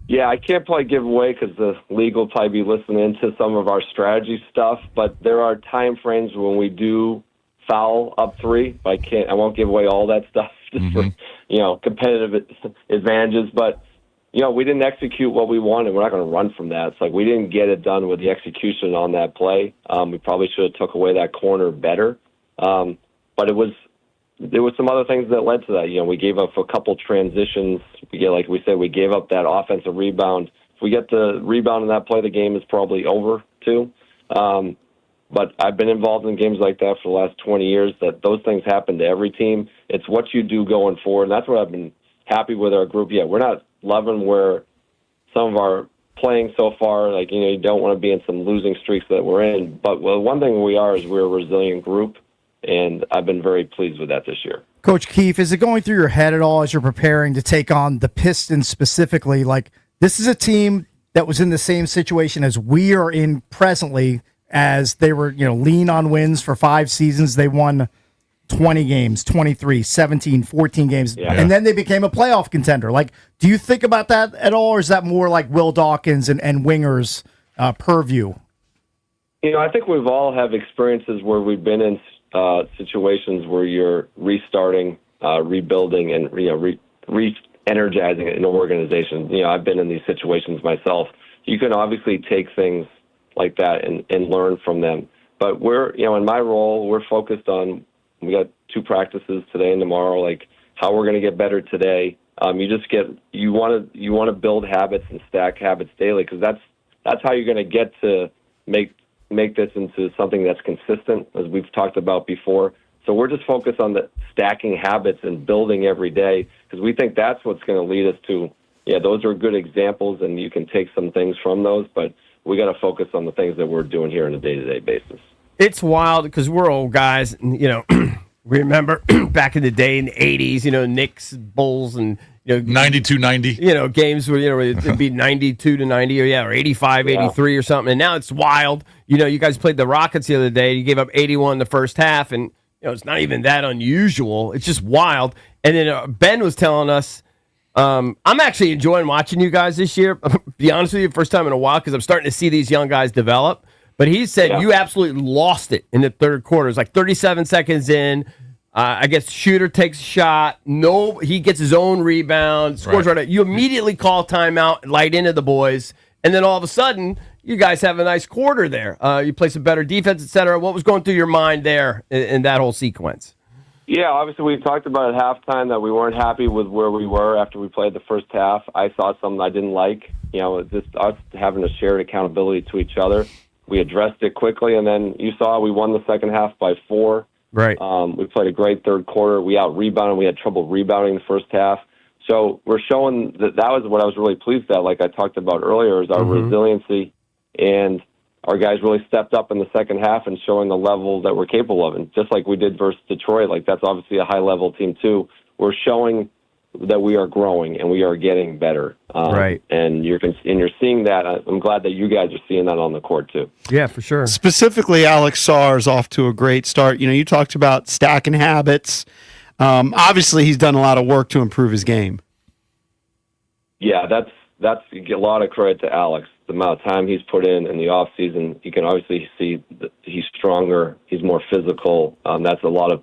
Yeah, I can't probably give away because the league will probably be listening to some of our strategy stuff. But there are time frames when we do foul up 3. I won't give away all that stuff just for competitive advantages. But we didn't execute what we wanted. We're not going to run from that. It's like we didn't get it done with the execution on that play. We probably should have took away that corner better. But there was some other things that led to that. We gave up a couple transitions. We gave up that offensive rebound. If we get the rebound in that play, the game is probably over too. But I've been involved in games like that for the last 20 years, that those things happen to every team. It's what you do going forward, and that's what I've been happy with our group. Yeah, we're not loving where some of our playing so far. Like, you don't want to be in some losing streaks that we're in. But one thing we are is we're a resilient group, and I've been very pleased with that this year. Coach Keefe, is it going through your head at all as you're preparing to take on the Pistons specifically? Like, this is a team that was in the same situation as we are in presently, as they were, lean on wins for 5 seasons. They won 20 games, 23, 17, 14 games, and then they became a playoff contender. Like, do you think about that at all, or is that more like Will Dawkins and Winger's purview? I think we've all have experiences where we've been in situations where you're restarting, rebuilding, and re-energizing an organization. I've been in these situations myself. You can obviously take things like that and learn from them. But we're, in my role, we're focused on, we got 2 practices today and tomorrow, like how we're going to get better today. You want to build habits and stack habits daily, because that's how you're going to get to make this into something that's consistent, as we've talked about before. So we're just focused on the stacking habits and building every day, because we think that's what's going to lead us to, those are good examples and you can take some things from those, but we got to focus on the things that we're doing here on a day-to-day basis. It's wild because we're old guys, and we remember back in the day in the 80s, Knicks, Bulls, and 92-90. Games where it'd be 92-90 or 85-83 or something. And now it's wild. You guys played the Rockets the other day. You gave up 81 in the first half, and it's not even that unusual. It's just wild. And then Ben was telling us, I'm actually enjoying watching you guys this year. Be honest with you, first time in a while, because I'm starting to see these young guys develop. But he said you absolutely lost it in the third quarter. It's like 37 seconds in. I guess shooter takes a shot. No, he gets his own rebound, scores right out. You immediately call timeout, light into the boys, and then all of a sudden, you guys have a nice quarter there. You play some better defense, et cetera. What was going through your mind there in that whole sequence? Yeah, obviously we talked about at halftime that we weren't happy with where we were after we played the first half. I saw something I didn't like. Just us having a shared accountability to each other. We addressed it quickly, and then you saw we won the second half by 4. Right. We played a great third quarter. We out-rebounded. We had trouble rebounding the first half. So we're showing that was what I was really pleased at, like I talked about earlier, is our resiliency. And our guys really stepped up in the second half and showing the level that we're capable of. And just like we did versus Detroit, like that's obviously a high-level team too. We're showing that we are growing and we are getting better. Right. And you're seeing that. I'm glad that you guys are seeing that on the court too. Yeah, for sure. Specifically, Alex Sarr is off to a great start. You talked about stacking habits. Obviously, he's done a lot of work to improve his game. Yeah, that's you get a lot of credit to Alex. The amount of time he's put in the off season, you can obviously see that he's stronger. He's more physical. That's a lot of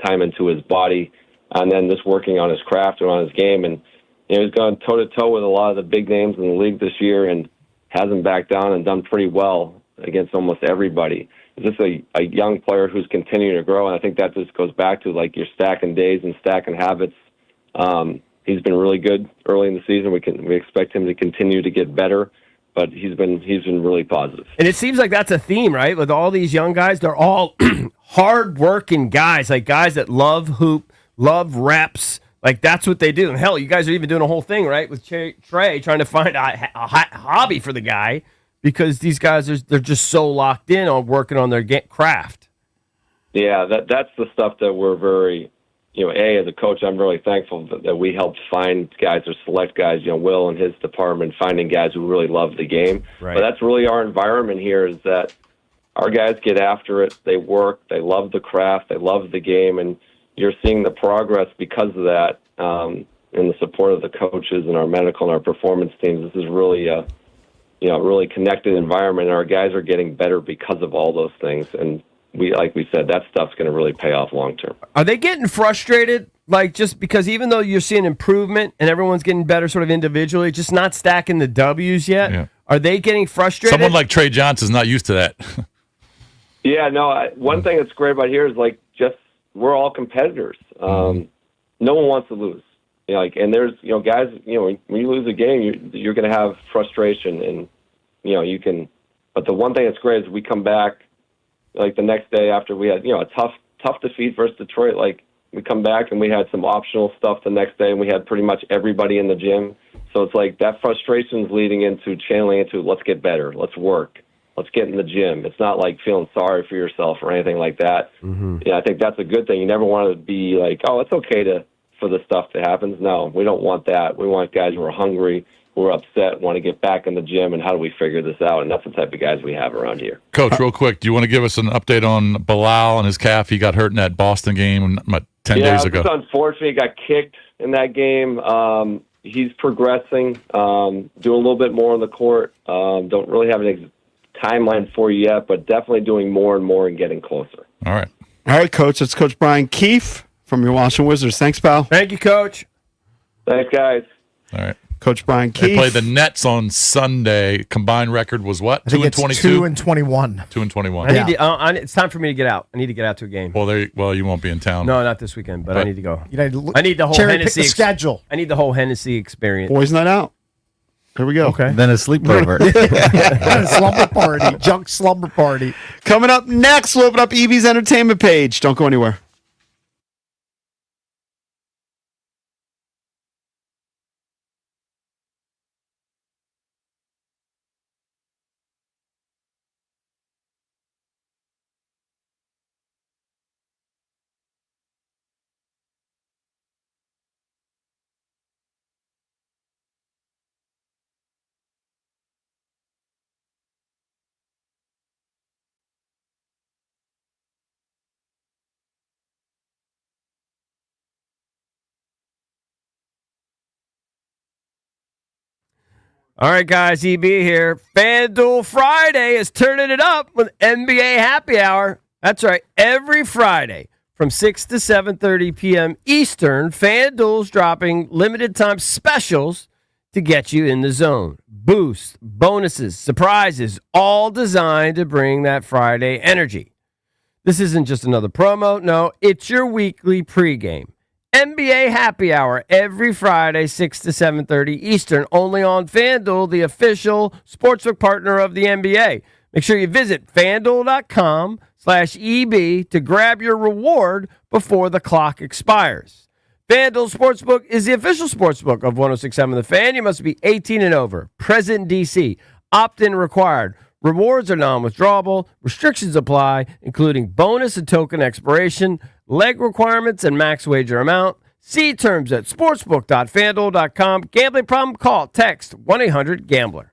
time into his body, and then just working on his craft and on his game. And he's gone toe to toe with a lot of the big names in the league this year, and hasn't backed down and done pretty well against almost everybody. It's just a young player who's continuing to grow, and I think that just goes back to like you're stacking days and stacking habits. He's been really good early in the season. We expect him to continue to get better, but he's been really positive. And it seems like that's a theme, right? With all these young guys, they're all hard-working guys, like guys that love hoop, love reps. Like that's what they do. And hell, you guys are even doing a whole thing, right, with Trey trying to find a hobby for the guy, because these guys they're just so locked in on working on their craft. Yeah, that's the stuff that we're very. As a coach, I'm really thankful that we helped find guys or select guys, Will and his department, finding guys who really love the game. Right. But that's really our environment here, is that our guys get after it. They work. They love the craft. They love the game. And you're seeing the progress because of that, and the support of the coaches and our medical and our performance teams. This is really a really connected environment. And our guys are getting better because of all those things. And like we said, that stuff's going to really pay off long term. Are they getting frustrated? Like, just because even though you're seeing improvement and everyone's getting better sort of individually, just not stacking the W's yet? Yeah. Are they getting frustrated? Someone like Trey Johnson's not used to that. Yeah, no. One thing that's great about here is we're all competitors. No one wants to lose. And there's guys. When you lose a game, you're going to have frustration, and you can. But the one thing that's great is we come back. Like the next day after we had, a tough defeat versus Detroit, like we come back and we had some optional stuff the next day, and we had pretty much everybody in the gym. So it's like that frustration is leading into channeling into let's get better, let's work, let's get in the gym. It's not like feeling sorry for yourself or anything like that. Mm-hmm. Yeah, I think that's a good thing. You never want to be like, oh, it's okay for the stuff that happens. No, we don't want that. We want guys who are hungry, who are upset, want to get back in the gym, and how do we figure this out? And that's the type of guys we have around here. Coach, real quick, do you want to give us an update on Bilal and his calf? He got hurt in that Boston game 10 days ago. Yeah, it's unfortunate. He got kicked in that game. He's progressing, doing a little bit more on the court. Don't really have an timeline for you yet, but definitely doing more and more and getting closer. All right, Coach. That's Coach Brian Keefe from your Washington Wizards. Thanks, pal. Thank you, Coach. Thanks, guys. All right. Coach Brian Keefe. They play the Nets on Sunday. Combined record was what? I think 2 and it's 22? 2 and 21. 2 and 21. I need to, it's time for me to get out. I need to get out to a game. Well, you won't be in town. No, not this weekend, but I need to go. You know, I need the whole cherry pick Hennessy the schedule. I need the whole Hennessy experience. Boys night out. There we go. Okay. Then a sleepover. Slumber party, junk slumber party. Coming up next, we'll open up Evie's entertainment page. Don't go anywhere. All right, guys, EB here. FanDuel Friday is turning it up with NBA Happy Hour. That's right, every Friday from 6 to 7:30 p.m. Eastern, FanDuel's dropping limited time specials to get you in the zone. Boosts, bonuses, surprises, all designed to bring that Friday energy. This isn't just another promo. No, it's your weekly pregame. NBA Happy Hour every Friday, 6 to 7:30 Eastern, only on FanDuel, the official sportsbook partner of the NBA. Make sure you visit FanDuel.com/EB to grab your reward before the clock expires. FanDuel Sportsbook is the official sportsbook of 106.7 The Fan. You must be 18 and over, present in D.C., opt-in required. Rewards are non-withdrawable. Restrictions apply, including bonus and token expiration, leg requirements, and max wager amount. See terms at sportsbook.fanduel.com. Gambling problem? Call, text 1-800-GAMBLER.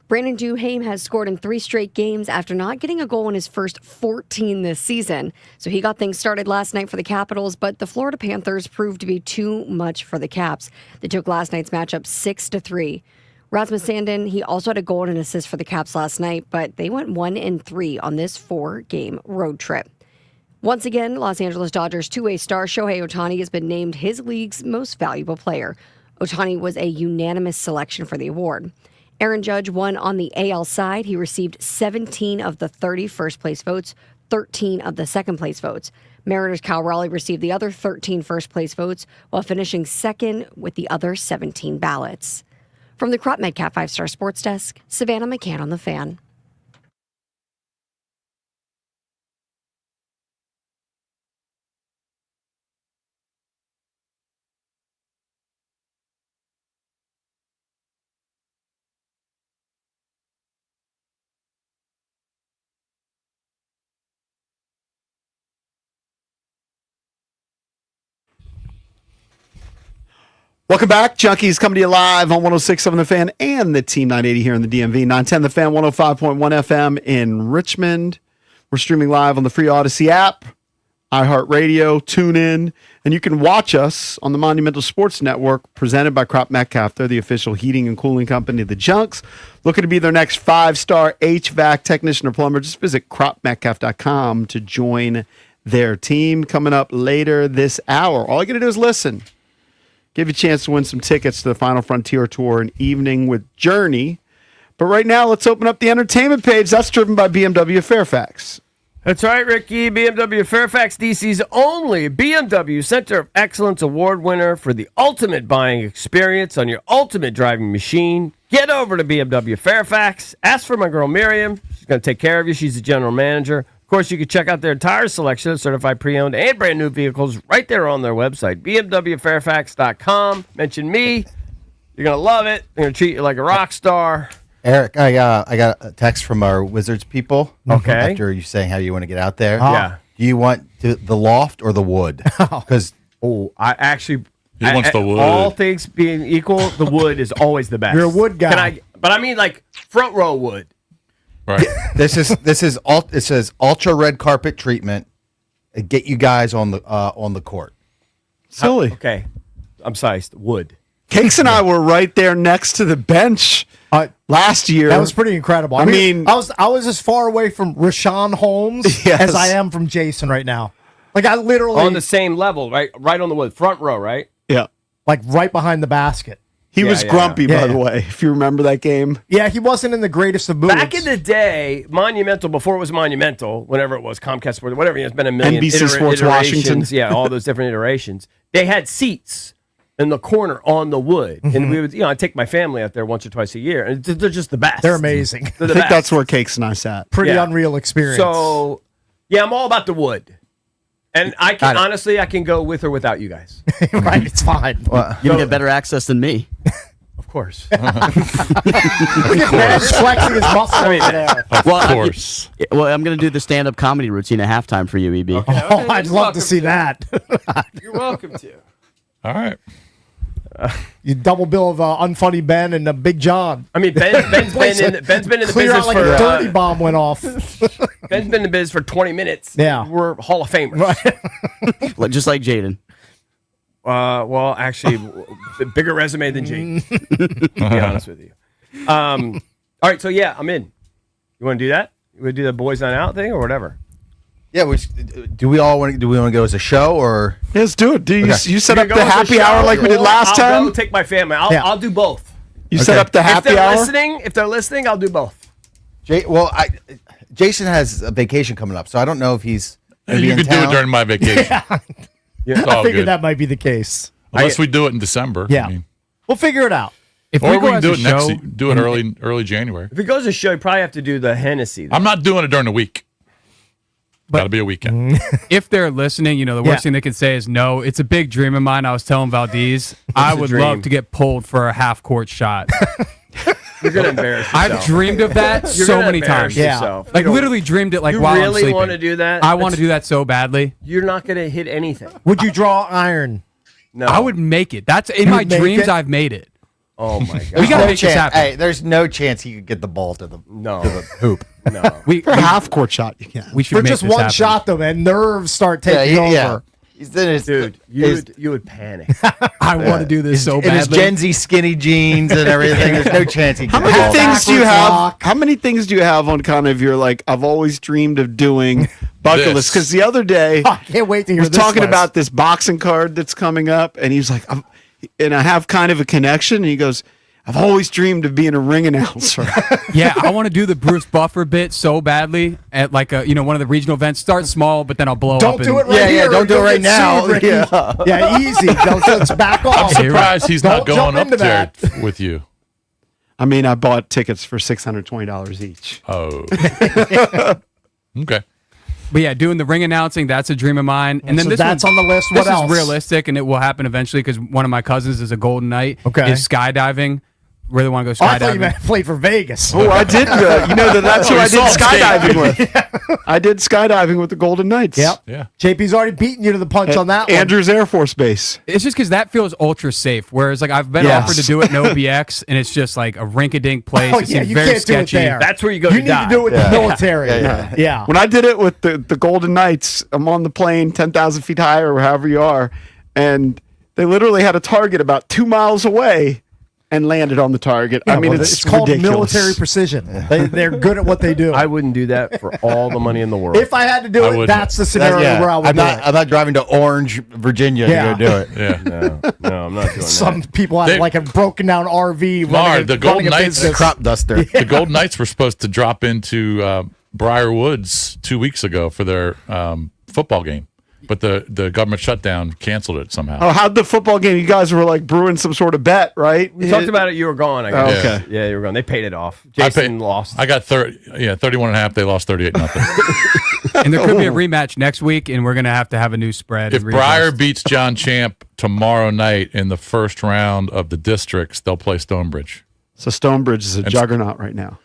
Brandon Duhaime has scored in 3 straight games after not getting a goal in his first 14 this season. So he got things started last night for the Capitals, but the Florida Panthers proved to be too much for the Caps. They took last night's matchup 6-3. Rasmus Sandin, he also had a goal and an assist for the Caps last night, but they went 1-3 on this 4-game road trip. Once again, Los Angeles Dodgers two-way star Shohei Ohtani has been named his league's most valuable player. Ohtani was a unanimous selection for the award. Aaron Judge won on the AL side. He received 17 of the 30 first-place votes, 13 of the second-place votes. Mariners' Cal Raleigh received the other 13 first-place votes, while finishing second with the other 17 ballots. From the Crop Metcalf 5-Star Sports Desk, Savannah McCann on The Fan. Welcome back. Junkies coming to you live on 106.7 The Fan and the Team 980 here in the DMV. 910 The Fan, 105.1 FM in Richmond. We're streaming live on the free Odyssey app, iHeartRadio, TuneIn, and you can watch us on the Monumental Sports Network presented by Crop Metcalf. They're the official heating and cooling company of the Junks. Looking to be their next 5-star HVAC technician or plumber, just visit cropmetcalf.com to join their team. Coming up later this hour, all you got to do is listen. Give you a chance to win some tickets to the Final Frontier Tour, an evening with Journey. But right now, let's open up the entertainment page. That's driven by BMW Fairfax. That's right, Ricky. BMW Fairfax, DC's only BMW Center of Excellence Award winner for the ultimate buying experience on your ultimate driving machine. Get over to BMW Fairfax. Ask for my girl Miriam. She's going to take care of you. She's the general manager. Of course, you can check out their entire selection of certified pre-owned and brand new vehicles right there on their website, bmwfairfax.com. Mention me. You're going to love it. They're going to treat you like a rock star. Eric, I got a text from our Wizards people. Okay. After you saying how you want to get out there. Yeah. Do you want the loft or the wood? Because I actually... He wants the wood. All things being equal, the wood is always the best. You're a wood guy. But I mean like front row wood. Right. it says ultra red carpet treatment. Get you guys on the court. Silly. Okay. I'm sorry. Wood. Cakes and I were right there next to the bench last year. That was pretty incredible. I mean, I was as far away from Rashawn Holmes Yes. as I am from Jason right now. Like I literally On the same level, right? Right on the wood. Front row, right? Yeah. like right behind the basket. He was grumpy, by the way, if you remember that game. Yeah, he wasn't in the greatest of moods. Back in the day, Monumental, before it was Monumental, whenever it was, Comcast Sports, whatever, it's been a million NBC Sports Washington. Yeah, all those different iterations. They had seats in the corner on the wood. And we would, I'd take my family out there once or twice a year. And they're just the best. They're amazing. They're I the think best. that's where Cakes and I sat. Pretty unreal experience. So, yeah, I'm all about the wood. And I can honestly, I can go with or without you guys. Right, it's fine. You're going to get better access than me. Of course. Man's flexing his muscle over there. Of course. Well, I'm going to do the stand-up comedy routine at halftime for you, EB. Okay, Oh, I'd you're love welcome to see that. You're welcome to. All right. You double bill of unfunny Ben and Big John. I mean, Ben's been in the Clear business out like for a dirty bomb went off. Ben's been in the biz for 20 minutes. Yeah. We're Hall of Famers. Just like Jaden. Well, actually, bigger resume than Jake. To be honest with you. All right, so yeah, I'm in. You want to do that? You want to do the boys on out thing or whatever? Yeah, do we want to go as a show or? Yes, do it. You set You're up the going to happy show, hour like we did last I'll time? go take my family. I'll do both. You set up the happy hour? If they're listening, I'll do both. Jason has a vacation coming up, so I don't know if he's gonna be You in could do town. it during my vacation. It's I all figured good. that might be the case. Unless we do it in December. Yeah. I mean, We'll figure it out. If or we we go can as do a it show, do it early January. If it goes to show, you probably have to do the Hennessy. I'm not doing it during the week. Got to be a weekend. if they're listening, the worst thing they could say is no. It's a big dream of mine. I was telling Valdez, I would dream? love to get pulled for a half-court shot. You're gonna embarrass yourself. I've dreamed of that You're so gonna many embarrass times. yourself. Like literally dreamed it. Like You while I'm really sleeping. want to do that? I want to do that so badly. You're not gonna hit anything. Would you draw iron? No, I would make it. That's in my would make dreams. it? I've made it. Oh my god. There's gotta no make this chance. happen. Hey, there's no chance he could get the ball to the hoop. No. For a half court shot, you can. We should For make just this one happen. shot, though, man, nerves start taking over. Yeah. He's in his, Dude, you would panic. I want to do this so in his badly. Gen Z skinny jeans and everything. There's no chance he How can many get the ball. things do you Backwards have? lock. How many things do you have on kind of your like? I've always dreamed of doing bucket This. list. Because the other day I can't wait to hear was this talking list. about this boxing card that's coming up, and he was like, and I have kind of a connection. And he goes, I've always dreamed of being a ring announcer. Yeah, I want to do the Bruce Buffer bit so badly at like a one of the regional events. Start small, but then I'll blow up. Don't do it right Yeah, here. yeah, don't do it You'll right get now. sued, Ricky. Yeah. Yeah, easy. Let's back I'm off. surprised he's not Don't going jump up into there that. with you. I mean, I bought tickets for $620 each. Oh. Okay. But yeah, doing the ring announcing, that's a dream of mine. And then So this that's one, on the list. This What else? is realistic, and it will happen eventually because one of my cousins is a Golden Knight. Okay. Is skydiving. Really want to go Oh, I thought you skydiving. meant played for Vegas. Oh, I did. That's who I did Salt skydiving with. I did skydiving with the Golden Knights. Yep. Yeah. JP's already beaten you to the punch on that one. Andrews Air Force Base. It's just because that feels ultra safe. Whereas like I've been Yes. offered to do it in OBX, and it's just like a rink-a-dink place. Oh, it yeah, seems you very can't do it sketchy. there. That's where you go You to need die. to do it with the military. Yeah, Yeah. When I did it with the Golden Knights, I'm on the plane 10,000 feet high or however you are, and they literally had a target about 2 miles away and landed on the target. Yeah, I mean, well, it's called ridiculous. military precision. They're good at what they do. I wouldn't do that for all the money in the world. If I had to do I it, wouldn't. that's the scenario Yeah. where I would I'm do not. it. I'm not driving to Orange, Virginia Yeah. to go do it. Yeah. no, I'm not doing Some that. people have They- like a broken down RV. Mar, running a- the Golden running a Knights- business. Crop duster. The Golden Knights were supposed to drop into Briar Woods 2 weeks ago for their football game, but the government shutdown canceled it somehow. Oh, how'd the football game? You guys were like brewing some sort of bet, right? We talked about it. You were gone. I guess. Oh, okay. Yeah, you were gone. They paid it off. I Jason paid- lost. I got 31 and a half. They lost 38-0. And there could be a rematch next week, and we're gonna have to have a new spread. If and Briar retest. beats John Champ tomorrow night in the first round of the districts, they'll play Stonebridge. So Stonebridge is a juggernaut right now.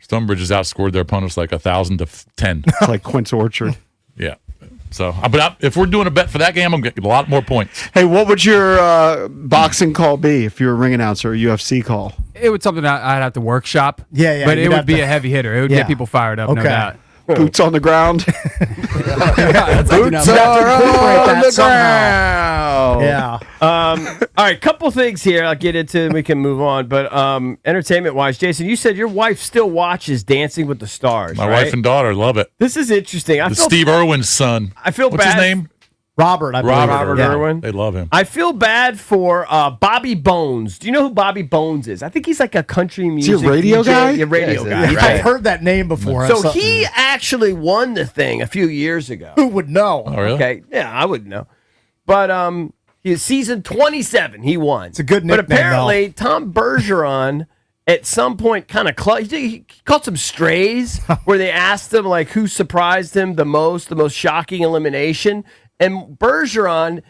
Stonebridge has outscored their opponents like 1,000 to 10. It's like Quince Orchard. Yeah. So, if we're doing a bet for that game, I'm getting a lot more points. Hey, what would your boxing call be if you're a ring announcer, a UFC call? it would something I'd have to workshop. Yeah, But you'd it would have be to- a heavy hitter. It would Yeah. get people fired up, no Okay. doubt. Boots on the ground. Boots on the ground. Yeah. All right, couple things here I'll get into and we can move on. But entertainment wise, Jason, you said your wife still watches Dancing with the Stars. My right? wife and daughter love it. This is interesting. I The feel Steve Irwin's son. I feel What's bad. his name? Robert, I believe. Robert Yeah. Irwin. They love him. I feel bad for Bobby Bones. Do you know who Bobby Bones is? I think he's like a country music he a radio DJ. guy? Yeah, radio guy. I've Right? heard that name before. So he actually won the thing a few years ago. Who would know? Oh, really? Okay, yeah, I wouldn't know. But he's season 27. He won. It's a good But nickname, apparently, Tom Bergeron at some point kind of he caught some strays where they asked him like who surprised him the most shocking elimination, and Bergeron.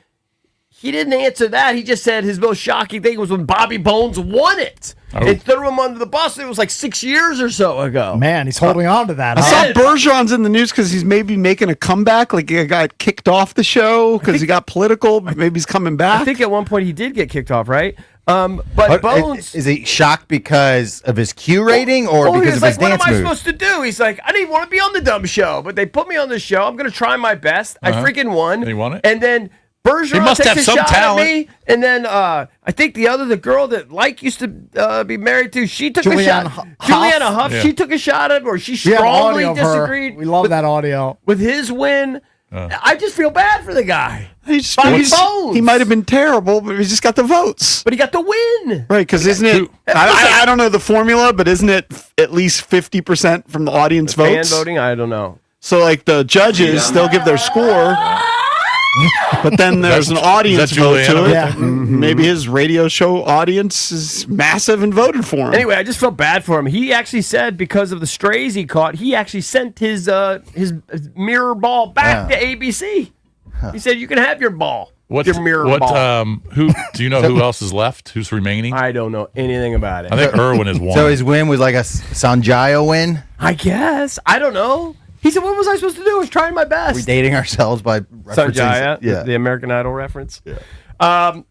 He didn't answer that. He just said his most shocking thing was when Bobby Bones won it. Oh. It threw him under the bus. It was like 6 years or so ago. Man, he's holding on to that. I huh? saw Bergeron's in the news because he's maybe making a comeback. Like he got kicked off the show because he got political. But maybe he's coming back. I think at one point he did get kicked off, right? But But Bones. is he shocked because of his Q rating or Oh, he because was of his like, what dance am I moves? supposed to do? He's like, I didn't want to be on the dumb show, but they put me on the show. I'm going to try my best. I freaking won. And he won it? And then Bergeron must takes have a some shot talent. at me. And then I think the girl that used to be married to, she took a Julianne shot. Huff. Juliana Huff, Yeah. she took a shot at him, or she We have strongly audio of her. disagreed We love that audio. with his win. I just feel bad for the guy. He just- Bobby he's- Bones. he might have been terrible, but he just got the votes. But he got the win. Right, because isn't it? I don't know the formula, but isn't it at least 50% from the audience Fan votes? voting? I don't know. So, like the judges, they'll give their score, but then there's an audience is that vote to Juliana? it. Yeah. Maybe his radio show audience is massive and voted for him. Anyway, I just felt bad for him. He actually said because of the strays he caught, he actually sent his mirror ball back to ABC. He said, "You can have your ball, your mirror ball." Who do you know who else is left? Who's remaining? I don't know anything about it. I think Irwin is one. So his win was like a Sanjaya win. I guess I don't know. He said, "What was I supposed to do? I was trying my best." Are we dating ourselves by referencing? Sanjaya, Yeah. the American Idol reference. Yeah. All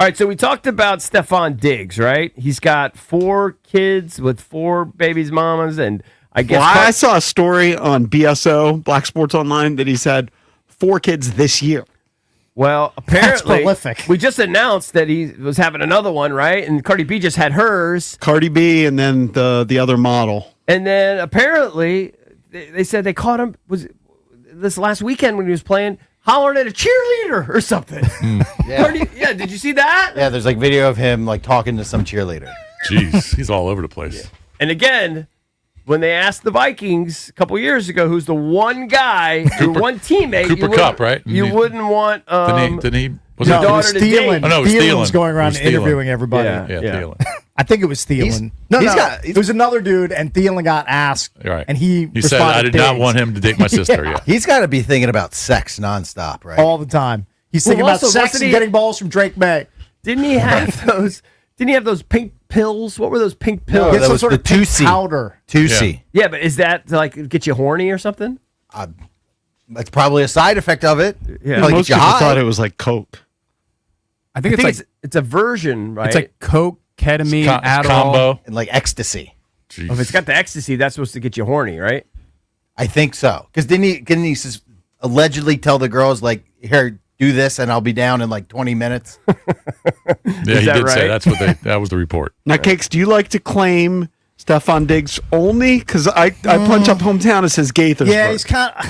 All right, so we talked about Stephon Diggs, right? He's got 4 kids with 4 babies' mamas, and I guess Well, I saw a story on BSO, Black Sports Online, that he's had 4 kids this year. Well, apparently, prolific. we just announced that he was having another one, right? And Cardi B just had hers. Cardi B and then the other model. And then apparently, they said they caught him this last weekend when he was playing, hollering at a cheerleader or something. Yeah. Did you see that? Yeah, there's like video of him like talking to some cheerleader. Jeez, he's all over the place. And again, when they asked the Vikings a couple years ago, who's the one guy, one teammate, Cooper you wouldn't- Kupp, right? You wouldn't want. Didn't he? Was your it daughter to date? Thielen. Oh, no, it was Thielen's Thielen. going It around was Thielen. interviewing everybody. Yeah. Thielen. I think it was Thielen. It was another dude, and Thielen got asked, Right. and he He said, responded "I did not Diggs want him to date my sister." Yeah. He's got to be thinking about sex nonstop, right? all the time. He's Well, thinking about also, sex wasn't and he- getting balls from Drake May. Didn't he have those? Didn't he have those pink pills? What were those pink No, pills? Get that some was sort the of pink 2C. powder. 2C. Yeah, but is that to like get you horny or something? That's probably a side effect of it. Yeah. Probably Most get you people high. thought it was like Coke. I think it's like it's a version, right? it's like Coke, ketamine, Adderall. Combo. and like ecstasy. Jeez. if it's got the ecstasy, that's supposed to get you horny, right? I think so. Because didn't he allegedly tell the girls like, "Here, do this, and I'll be down in like 20 minutes." Yeah, he that did say right? that's what that was the report. Now, Cakes, do you like to claim Stephon Diggs only? Because I punch up hometown, it says Gaithersburg. Yeah, he's kind of.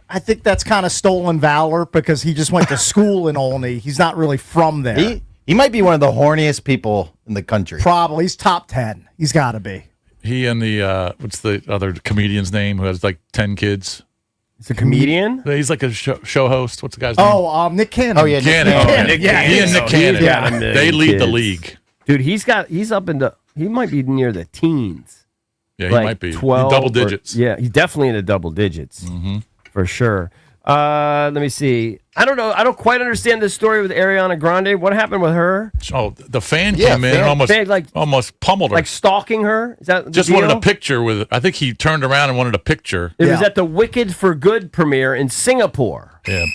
I think that's kind of stolen valor because he just went to school in Olney. He's not really from there. He might be one of the horniest people in the country. Probably. He's top 10. He's got to be. He and the what's the other comedian's name who has like 10 kids? It's a comedian. He's like a show host. What's the guy's name? Oh, Nick Cannon. Oh yeah, Nick Cannon. Cannon. Oh, Nick yeah. He and Nick Cannon. Cannon. He's got a million They lead the kids. league. Dude, he's up in the. He might be near the teens. Yeah, he Like might be 12 double or- digits. yeah, he's definitely in the double digits for sure. Let me see. I don't know. I don't quite understand this story with Ariana Grande. What happened with her? Oh, the fan Yeah, came in and fan, almost pummeled her. Like stalking her? Is that the Just deal? wanted a picture with. I think he turned around and wanted a picture. It was at the Wicked for Good premiere in Singapore. Yeah.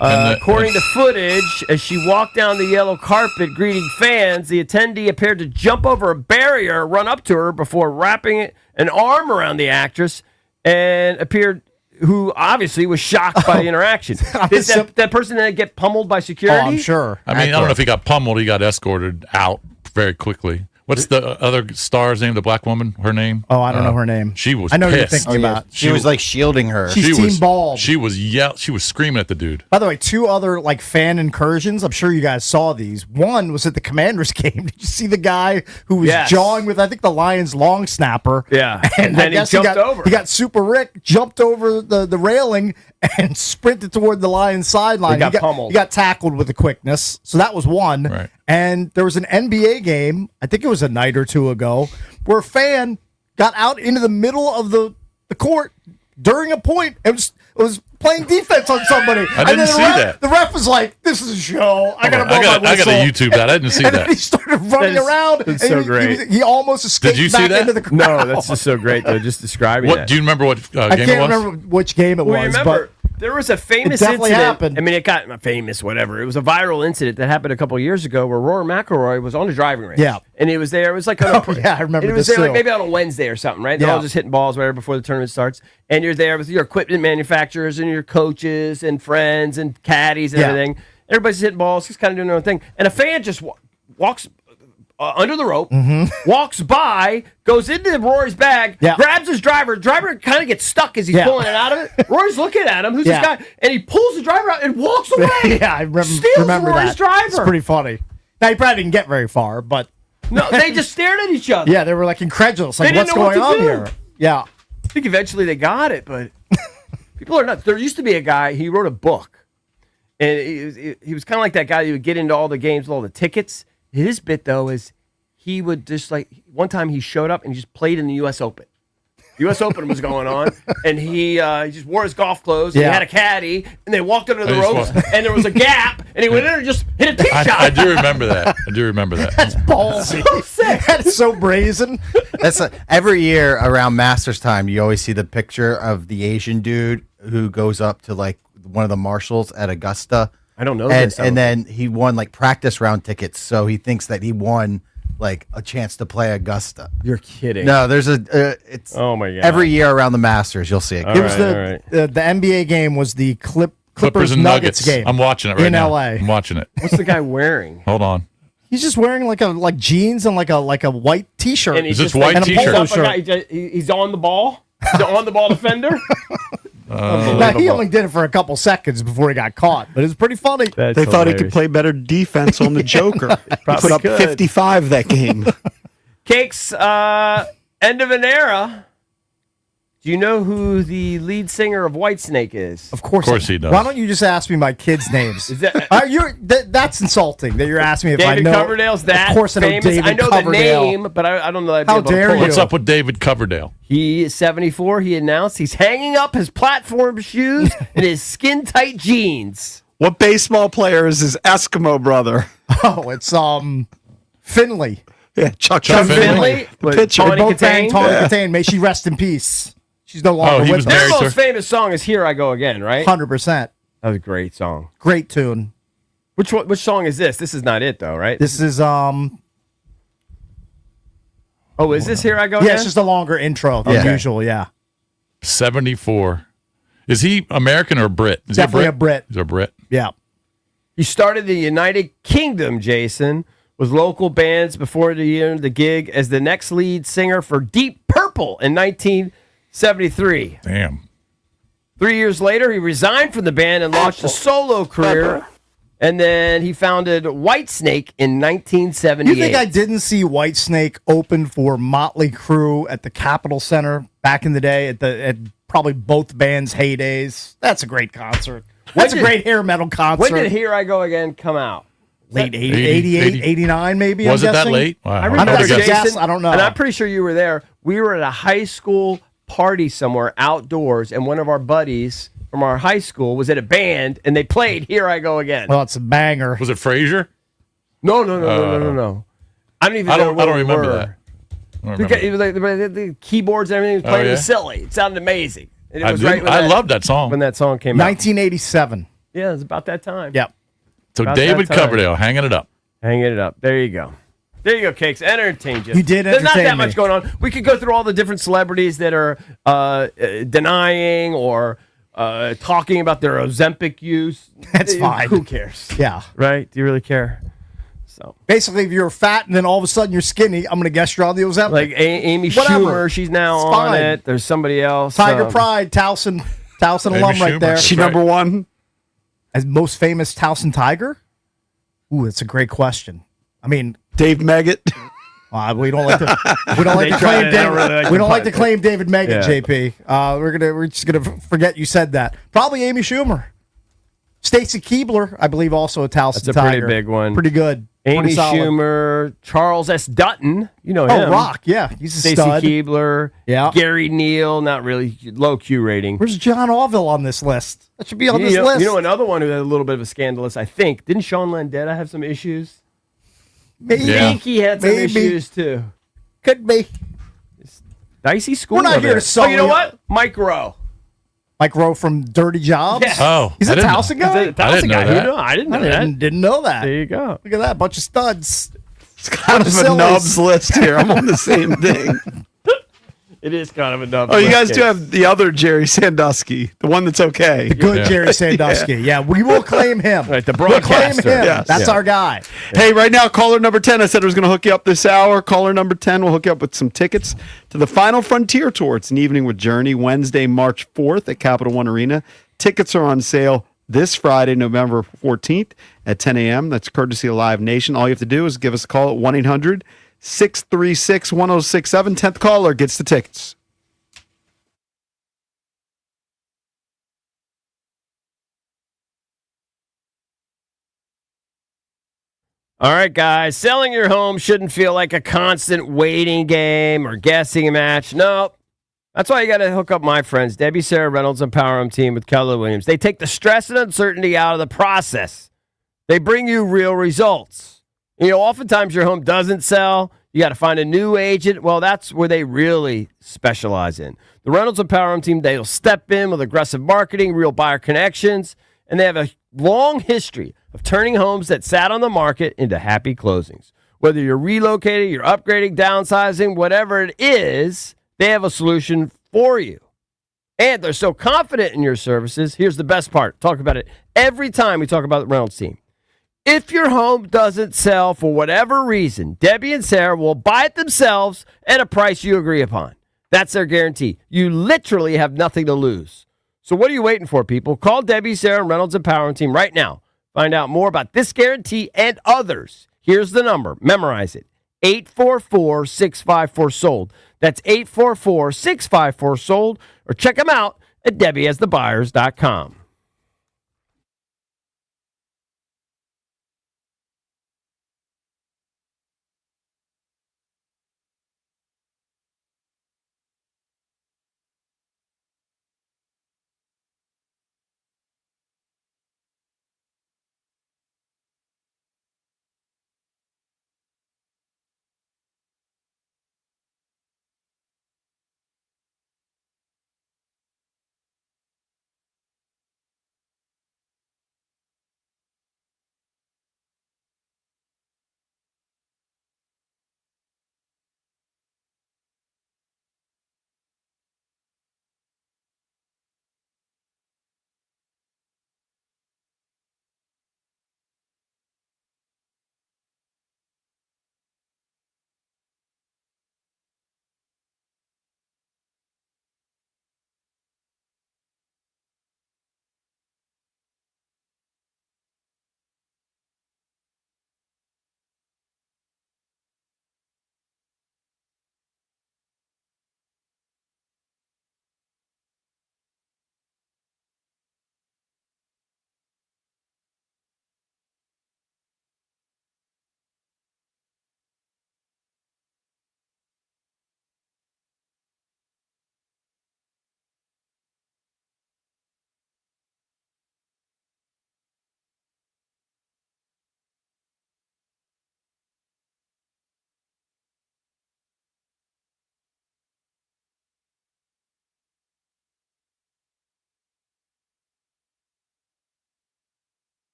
According to footage, as she walked down the yellow carpet greeting fans, the attendee appeared to jump over a barrier, run up to her before wrapping an arm around the actress, and appeared who obviously was shocked by the interaction. Did that person then get pummeled by security? Oh, I'm sure. I mean, I don't know if he got pummeled. He got escorted out very quickly. What's the other star's name? The black woman? Her name? Oh, I don't know her name. She was. I know who you're pissed. thinking about. She was like shielding her. She's She Team was Bald. She was She was screaming at the dude. By the way, 2 other like fan incursions. I'm sure you guys saw these. One was at the Commanders game. Did you see the guy who was Yes. jawing with I think the Lions long snapper? Yeah. and then I guess he jumped got, over. He got Super Rick, jumped over the railing, and sprinted toward the Lions sideline. He got pummeled. He got tackled with a quickness. So that was one. Right. And there was an NBA game. I think it was a night or 2 ago, where a fan got out into the middle of the court during a point and was playing defense on somebody. I didn't see that. The ref was like, "This is a show. I gotta blow I my got whistle." to YouTube that. I didn't see and then he that. started running That is- around. that's and so he, great. He almost escaped Did you see back that? into the crowd. No, that's just so great though. Just describing What that. do you remember? What I game can't it was? remember which game it Well, was, remember, there was a famous It definitely incident. happened. I mean, it got famous, whatever. It was a viral incident that happened a couple of years ago where Rory McIlroy was on the driving range. Yeah. And it was there. It was like on a, Oh, yeah, I remember and it was this there like too. maybe on a Wednesday or something, right? They're Yeah. all just hitting balls, whatever, before the tournament starts. And you're there with your equipment manufacturers and your coaches and friends and caddies and Yeah. everything. Everybody's hitting balls, just kind of doing their own thing. And a fan just walks under the rope, walks by, goes into Rory's bag, Mm-hmm. Yeah. grabs his driver. Driver kind of gets stuck as he's Yeah. pulling it out of it. Rory's looking at him. Who's Yeah. this guy? And he pulls the driver out and walks away. yeah, I Steals remember Rory's that. driver. It's pretty funny. Now he probably didn't get very far, but No, they just stared at each other. yeah, they were like incredulous. Like, They didn't what's know what going to on do. here? Yeah. I think eventually they got it, but people are nuts. There used to be a guy, he wrote a book. And he was kind of like that guy who would get into all the games with all the tickets. His bit, though, is he would just like, one time he showed up and he just played in the U.S. Open. The U.S. Open was going on, and he just wore his golf clothes, and he Yeah. had a caddy, and they walked under the I just ropes, walked- and there was a gap, and he went in and just hit a tee shot. I do remember that. I do remember that. Ballsy. So sick. That's so brazen. That's every year around Masters time. You always see the picture of the Asian dude who goes up to like one of the marshals at Augusta I don't know and this. I don't then he won like practice round tickets, so he thinks that he won like a chance to play Augusta. You're kidding. No, there's it's Oh my god. every year around the Masters you'll see it. All It was right, the NBA game was the Clippers and Nuggets game. I'm watching it right in now. LA. I'm watching it. What's the guy wearing? Hold on. He's just wearing like jeans and like a white T-shirt. And he's Is this just white and a t-shirt? polo Pulls up a shirt. guy, he's on the ball. He's on the ball defender. Now, he only did it for a couple seconds before he got caught, but it was pretty funny. They thought he could play better defense on the Joker. He put up could. 55 that game. Cakes, end of an era. Do you know who the lead singer of Whitesnake is? Of course he does. Why don't you just ask me my kids' names? Is that- That's insulting that you're asking me if David I know. Coverdale's that Of course I know famous. David I know Coverdale. the name, but I don't know. I'd be How able to dare pull it. you. What's up with David Coverdale? He is 74. He announced he's hanging up his platform shoes and his skin-tight jeans. What baseball player is his Eskimo brother? Oh, it's Finley. Yeah, Chuck Finley? the pitcher. Tawny Both banged Katane? Tawny Katane. May she rest in peace. She's no longer he with was us. married Their to most her. famous song is "Here I Go Again," right? 100%. That was a great song. Great tune. Which song is this? This is not it though, right? This is Oh, is this "Here I Go Again"? yeah, it's just a longer intro than Yeah. usual. Yeah, 74. Is he American or Brit? Is Definitely he a Brit. He's a Brit. yeah. He started the United Kingdom, Jason, with local bands before the end of the gig as the next lead singer for Deep Purple in 1973. Damn. 3 years later, he resigned from the band and launched a solo career. And then he founded Whitesnake in 1978. You think I didn't see Whitesnake open for Motley Crue at the Capitol Center back in the day at probably both bands' heydays? That's a great concert. That's a great hair metal concert. When did Here I Go Again come out? Late 80, 80, 88, 89 maybe, Was I'm it that guessing? late? Wow. I don't remember know. Jason, Guess, I don't know. And I'm pretty sure you were there. We were at a high school party somewhere outdoors, and one of our buddies from our high school was at a band, and they played Here I Go Again. Well, it's a banger. Was it Frazier? No. I don't even know I don't where we remember were. that. I don't remember. It was like the keyboards and everything was playing. It was silly. It sounded amazing. And it I was did- right when I that- love that song. when that song came out. 1987. Yeah, it was about that time. Yep. So about David that time. Coverdale hanging it up. Hanging it up. There you go. There you go, Cakes. Entertain you. You did There's not entertain that me. much going on. We could go through all the different celebrities that are denying or talking about their Ozempic use. That's fine. Who cares? Yeah. Right? Do you really care? So, Basically, if you're fat and then all of a sudden you're skinny, I'm going to guess you're on the Ozempic. like Amy Whatever. Schumer, she's now It's on fine. it. There's somebody else. Tiger Pride, Towson Amy alum right Schumer. there. She Right. number one. As most famous Towson Tiger? Ooh, that's a great question. I mean, Dave Meggett. we don't like to They tried claim it. I David. don't really like we to don't like to play. claim David Meggett, Yeah. JP. We're just gonna forget you said that. Probably Amy Schumer, Stacy Keebler, I believe, also a Towson That's a pretty Tiger. big one. Pretty good. Amy Pretty solid. Schumer, Charles S. Dutton. You know him. Oh, Rock. Yeah, he's a Stacey stud. Keebler. Yeah. Gary Neal, not really low Q rating. Where's John Orville on this list? That should be on this list. You know another one who had a little bit of a scandalous, I think. Didn't Sean Landetta have some issues? Maybe. I think he had some Maybe. issues too. Could be. Dicey school. We're not over here there. to sully- Oh, you know what? Mike Rowe. Mike Rowe from Dirty Jobs. Yeah. Oh, He's I a didn't know. Towson guy. He's a Towson didn't know guy. that. You know, I didn't know that. Didn't know that. There you go. Look at that, bunch of studs. It's kind of a Sillies. nubs list here. I'm on the same thing. It is kind of a nub. Oh, you guys do have the other Jerry Sandusky, the one that's okay. Good Yeah. Jerry Sandusky. Yeah, we will claim him. Right, the We'll claim broadcaster. him. Yes. That's Yeah. our guy. Hey, right now, caller number 10. I said I was going to hook you up this hour. Caller number 10 will hook you up with some tickets to the Final Frontier Tour. It's an evening with Journey, Wednesday, March 4th at Capital One Arena. Tickets are on sale this Friday, November 14th at 10 a.m. That's courtesy of Live Nation. All you have to do is give us a call at 1-800-636-1067. 10th caller gets the tickets. All right, guys. Selling your home shouldn't feel like a constant waiting game or guessing match. No. That's why you got to hook up my friends, Debbie, Sarah Reynolds, and Power Home Team with Keller Williams. They take the stress and uncertainty out of the process. They bring you real results. You know, oftentimes your home doesn't sell. You got to find a new agent. Well, that's where they really specialize in. The Reynolds and Power Home Team, they'll step in with aggressive marketing, real buyer connections, and they have a long history of turning homes that sat on the market into happy closings. Whether you're relocating, you're upgrading, downsizing, whatever it is, they have a solution for you. And they're so confident in your services. Here's the best part. Talk about it every time we talk about the Reynolds team. If your home doesn't sell for whatever reason, Debbie and Sarah will buy it themselves at a price you agree upon. That's their guarantee. You literally have nothing to lose. So what are you waiting for, people? Call Debbie, Sarah, and Reynolds Empowerment Team right now. Find out more about this guarantee and others. Here's the number. Memorize it. 844-654-SOLD. That's 844-654-SOLD. Or check them out at DebbieHasTheBuyers.com.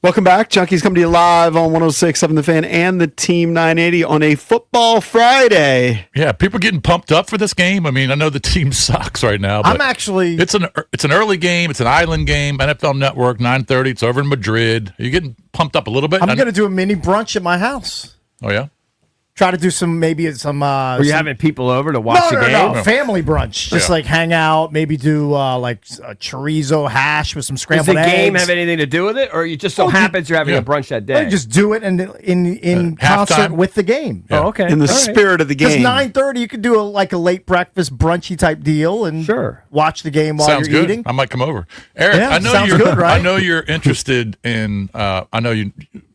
Welcome back. Junkies coming to you live on 106.7 The Fan and the Team 980 on a football Friday. Yeah, people getting pumped up for this game. I mean, I know the team sucks right now, but it's an early game. It's an island game. NFL Network, 9:30. It's over in Madrid. Are you getting pumped up a little bit? I'm going to do a mini brunch at my house. Oh, yeah? Try to do some. Were you having people over to watch the game? No, family brunch. Just like hang out, maybe do like a chorizo hash with some Does scrambled the eggs. game have anything to do with it, or you just so happens you're having a brunch that day? Just do it and in concert halftime? with the game. Oh, okay. In the spirit of the Because game. 9:30, you could do a late breakfast brunchy type deal and watch the game while Sounds you're good. eating. I might come over. Eric, Yeah, I know sounds you're good, right? I know you're interested in I know you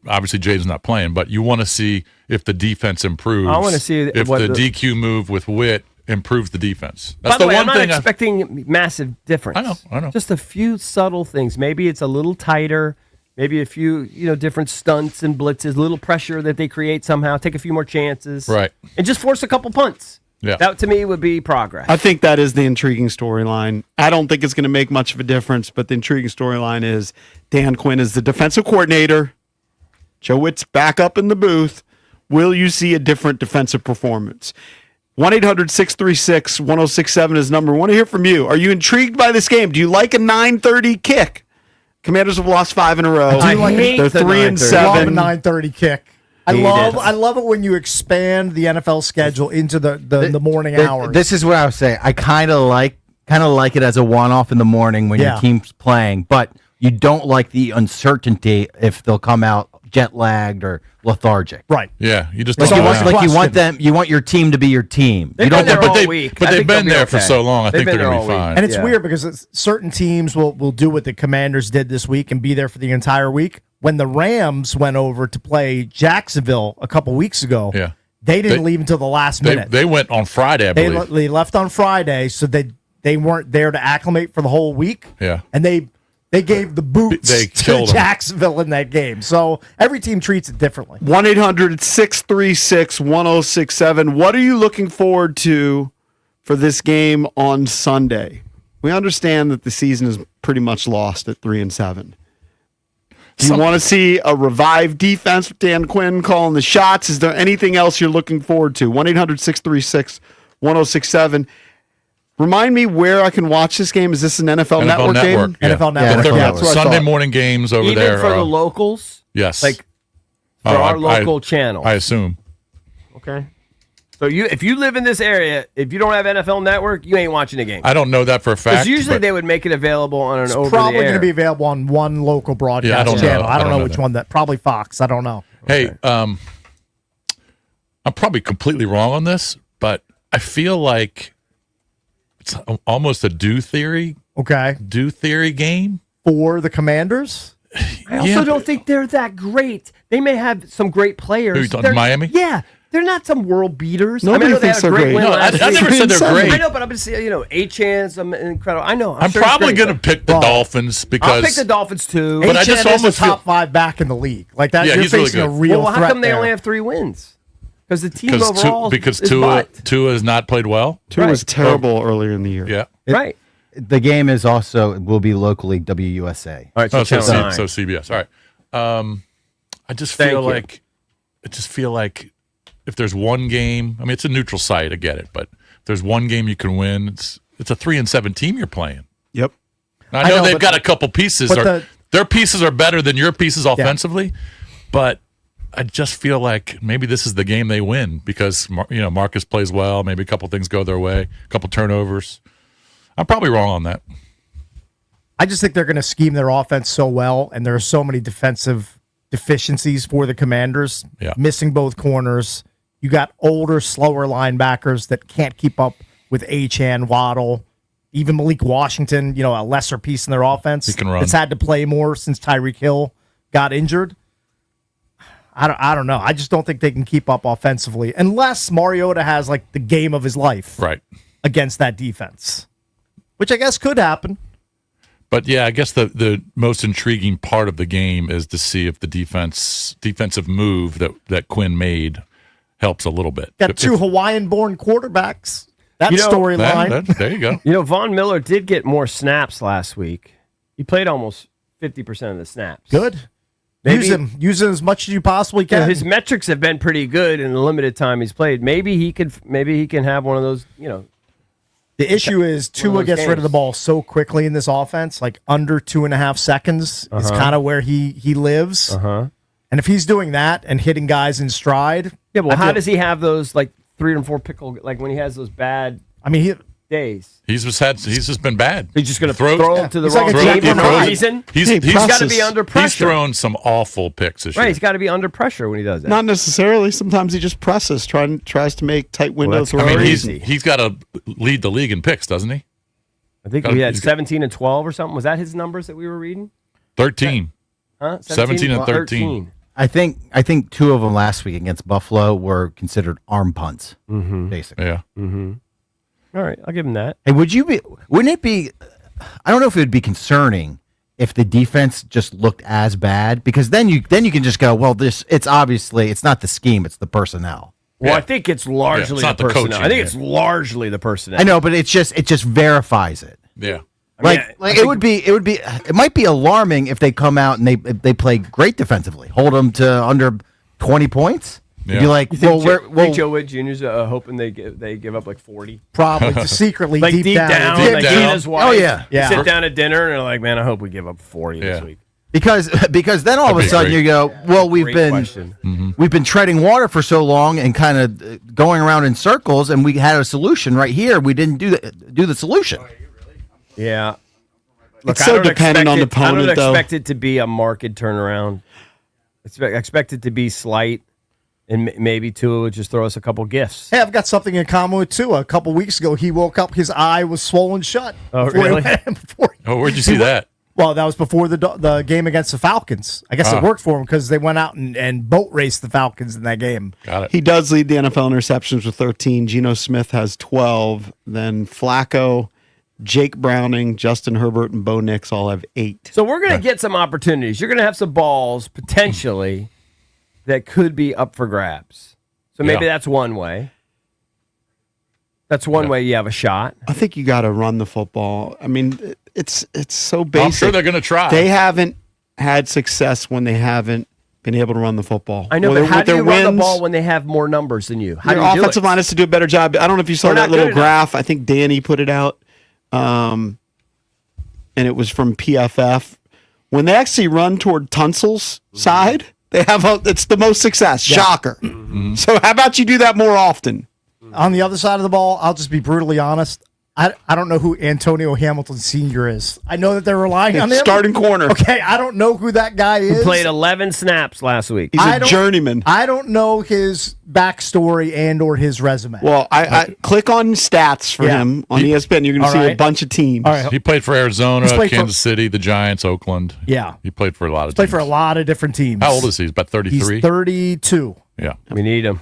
obviously Jay's not playing, but you want to see if the defense improves. I wanna see if what the the- DQ move with Witt improves the defense. That's By the way, I'm one not thing expecting massive difference. I know. Just a few subtle things. Maybe it's a little tighter. Maybe a few, different stunts and blitzes, a little pressure that they create somehow. Take a few more chances, Right. And just force a couple punts. Yeah. That to me would be progress. I think that is the intriguing storyline. I don't think it's going to make much of a difference, but the intriguing storyline is Dan Quinn is the defensive coordinator. Joe Witt's back up in the booth. Will you see a different defensive performance? 1-800-636-1067 is number. I want to hear from you. Are you intrigued by this game? Do you like a 9:30 kick? Commanders have lost 5 in a row. I do like They're 3 and 7. Love a 9:30 kick. I love it when you expand the NFL schedule into the morning hours. This is what I was saying. I kind of like it as a one-off in the morning when your team's playing, but you don't like the uncertainty if they'll come out jet lagged or lethargic. Right. Yeah, you just Like don't you know. you want your team to be your team. They've You been don't there want, all but week. but I they've think they'll been be there for okay. so long. I They've think been they're there going to be all week. fine. And it's weird because certain teams will do what the Commanders did this week and be there for the entire week. When the Rams went over to play Jacksonville a couple weeks ago, Yeah. they didn't leave until the last minute. They went on Friday, I believe. They left on Friday, so they weren't there to acclimate for the whole week. Yeah. And they gave the boots They to killed 'em. Jacksonville in that game. So every team treats it differently. 1-800-636-1067. What are you looking forward to for this game on Sunday? We understand that the season is pretty much lost at 3 and 7. Do you want to see a revived defense with Dan Quinn calling the shots? Is there anything else you're looking forward to? 1-800-636-1067. Remind me where I can watch this game. Is this an NFL Network game? Yeah. NFL Network. They're Yeah, that's what I Sunday thought. morning games over Even there. for the locals, yes. like for Oh, our local channel. I assume. Okay. So if you live in this area, if you don't have NFL Network, you ain't watching the game. I don't know that for a fact. Because usually but- they would make it available on an It's over probably the going air. to be available on one local broadcast Yeah, I don't know. channel. I don't know which that. one that. Probably Fox. I don't know. Hey, I'm probably completely wrong on this, but I feel like it's almost a do theory game For the Commanders? I also don't think they're that great. They may have some great players. Who, you talking They're- Miami? Yeah. They're not some world beaters. Nobody I know they thinks had a they're great great. win No, last I week. never said they're great. I know, but I'm just saying, A-Chance, I'm incredible. I know. I'm sure he's probably great, going to but- pick the Dolphins because I'll pick the Dolphins too. But I just H&M is almost a top 5 back in the league. Like that, Yeah, you're he's really facing a good. real Well, how threat come they there. only have 3 wins? Because the team overall because is Tua butt. has not played well. Tua was terrible earlier in the year. Yeah. Right. the game is also will be locally WUSA. All right, Oh, so, so, Channel 9. so CBS. All right. I just Thank feel you. like if there's one game, I mean, it's a neutral site. I get it, but if there's one game you can win, it's a 3 and 7 team you're playing. Yep. I know know, they've but- got a couple pieces. but Their pieces are better than your pieces offensively, but I just feel like maybe this is the game they win because Marcus plays well. Maybe a couple things go their way, a couple turnovers. I'm probably wrong on that. I just think they're going to scheme their offense so well, and there are so many defensive deficiencies for the Commanders. Yeah. Missing both corners. You got older, slower linebackers that can't keep up with Achane, Waddle, even Malik Washington, a lesser piece in their offense. He can run. It's had to play more since Tyreek Hill got injured. I don't know. I just don't think they can keep up offensively unless Mariota has like the game of his life Right. against that defense, which I guess could happen. But yeah, I guess the most intriguing part of the game is to see if the defensive move that Quinn made helps a little bit. Got 2 Hawaiian-born quarterbacks. That You know, storyline. There you go. Von Miller did get more snaps last week. He played almost 50% of the snaps. Good. Use him as much as you possibly can. His metrics have been pretty good in the limited time he's played. Maybe he can have one of those. The issue is Tua gets rid of the ball so quickly in this offense, like under 2.5 seconds is kind of where he lives. And if he's doing that and hitting guys in stride, how does he have those like 3 and 4 pickle like when he has those bad? Days. He's just been bad. He's just going to throw him to the He's wrong like team for no reason. He's got to be under pressure. He's thrown some awful picks this year. Right, he's got to be under pressure when he does that. Not necessarily. Sometimes he just presses, tries to make tight window throws. I mean, he's got to lead the league in picks, doesn't he? I think we had 17 and 12 or something. Was that his numbers that we were reading? 13. Huh? 17 and 13. I think 2 of them last week against Buffalo were considered arm punts, basically. Yeah. All right, I'll give him that. Hey, wouldn't it be, I don't know if it would be concerning if the defense just looked as bad, because then you can just go, well, it's obviously, it's not the scheme, it's the personnel. Well, I think it's largely it's not the the personnel. coaching, I think it's largely the personnel. I know, but it just verifies it. Yeah. It might be alarming if they come out and they play great defensively, hold them to under 20 points. Yeah. Be like, You think well, Joe Wood Jr.'s hoping they give up like 40? probably just secretly Like deep down, like he and his wife. Oh, yeah. Sit down at dinner and they're like, man, I hope we give up 40 this week. because then all of a That'd be sudden great. you go, well, we've Great question. been treading water for so long and kind of going around in circles, and we had a solution right here. We didn't do the solution. Yeah. Look, It's so dependent on the I don't opponent, though. expect it to be a market turnaround. I expect it to be slight, and maybe Tua would just throw us a couple gifts. Hey, I've got something in common with Tua. A couple weeks ago, he woke up, his eye was swollen shut. Oh, before he really? went- Oh, where'd you see that? Well, that was before the game against the Falcons. I guess it worked for him because they went out and boat raced the Falcons in that game. Got it. He does lead the NFL interceptions with 13. Geno Smith has 12. Then Flacco, Jake Browning, Justin Herbert, and Bo Nix all have 8. So we're going to get some opportunities. You're going to have some balls, potentially, that could be up for grabs. So maybe that's one way. That's one way you have a shot. I think you got to run the football. I mean, it's so basic. I'm sure they're going to try. They haven't had success when they haven't been able to run the football. I know, Whether but how with do you their run the wins, ball when they have more numbers than you? How Their do you do offensive it? line has to do a better job. I don't know if you saw We're that not little good enough. graph. I think Danny put it out, and it was from PFF. When they actually run toward Tunsil's side, they have it's the most success. Shocker. So how about you do that more often? On the other side of the ball, I'll just be brutally honest. I don't know who Antonio Hamilton Sr. is. I know that they're relying on him. Starting corner. Okay, I don't know who that guy is. He played 11 snaps last week. He's a journeyman. I don't know his backstory and or his resume. Well, I click on stats for him on ESPN. You're going to All see a right. bunch of teams. All right. He played for Arizona, He's played for- Kansas City, the Giants, Oakland. Yeah. He played for a lot of Played teams. for a lot of different teams. How old is he? He's about 33? He's 32. Yeah. We need him.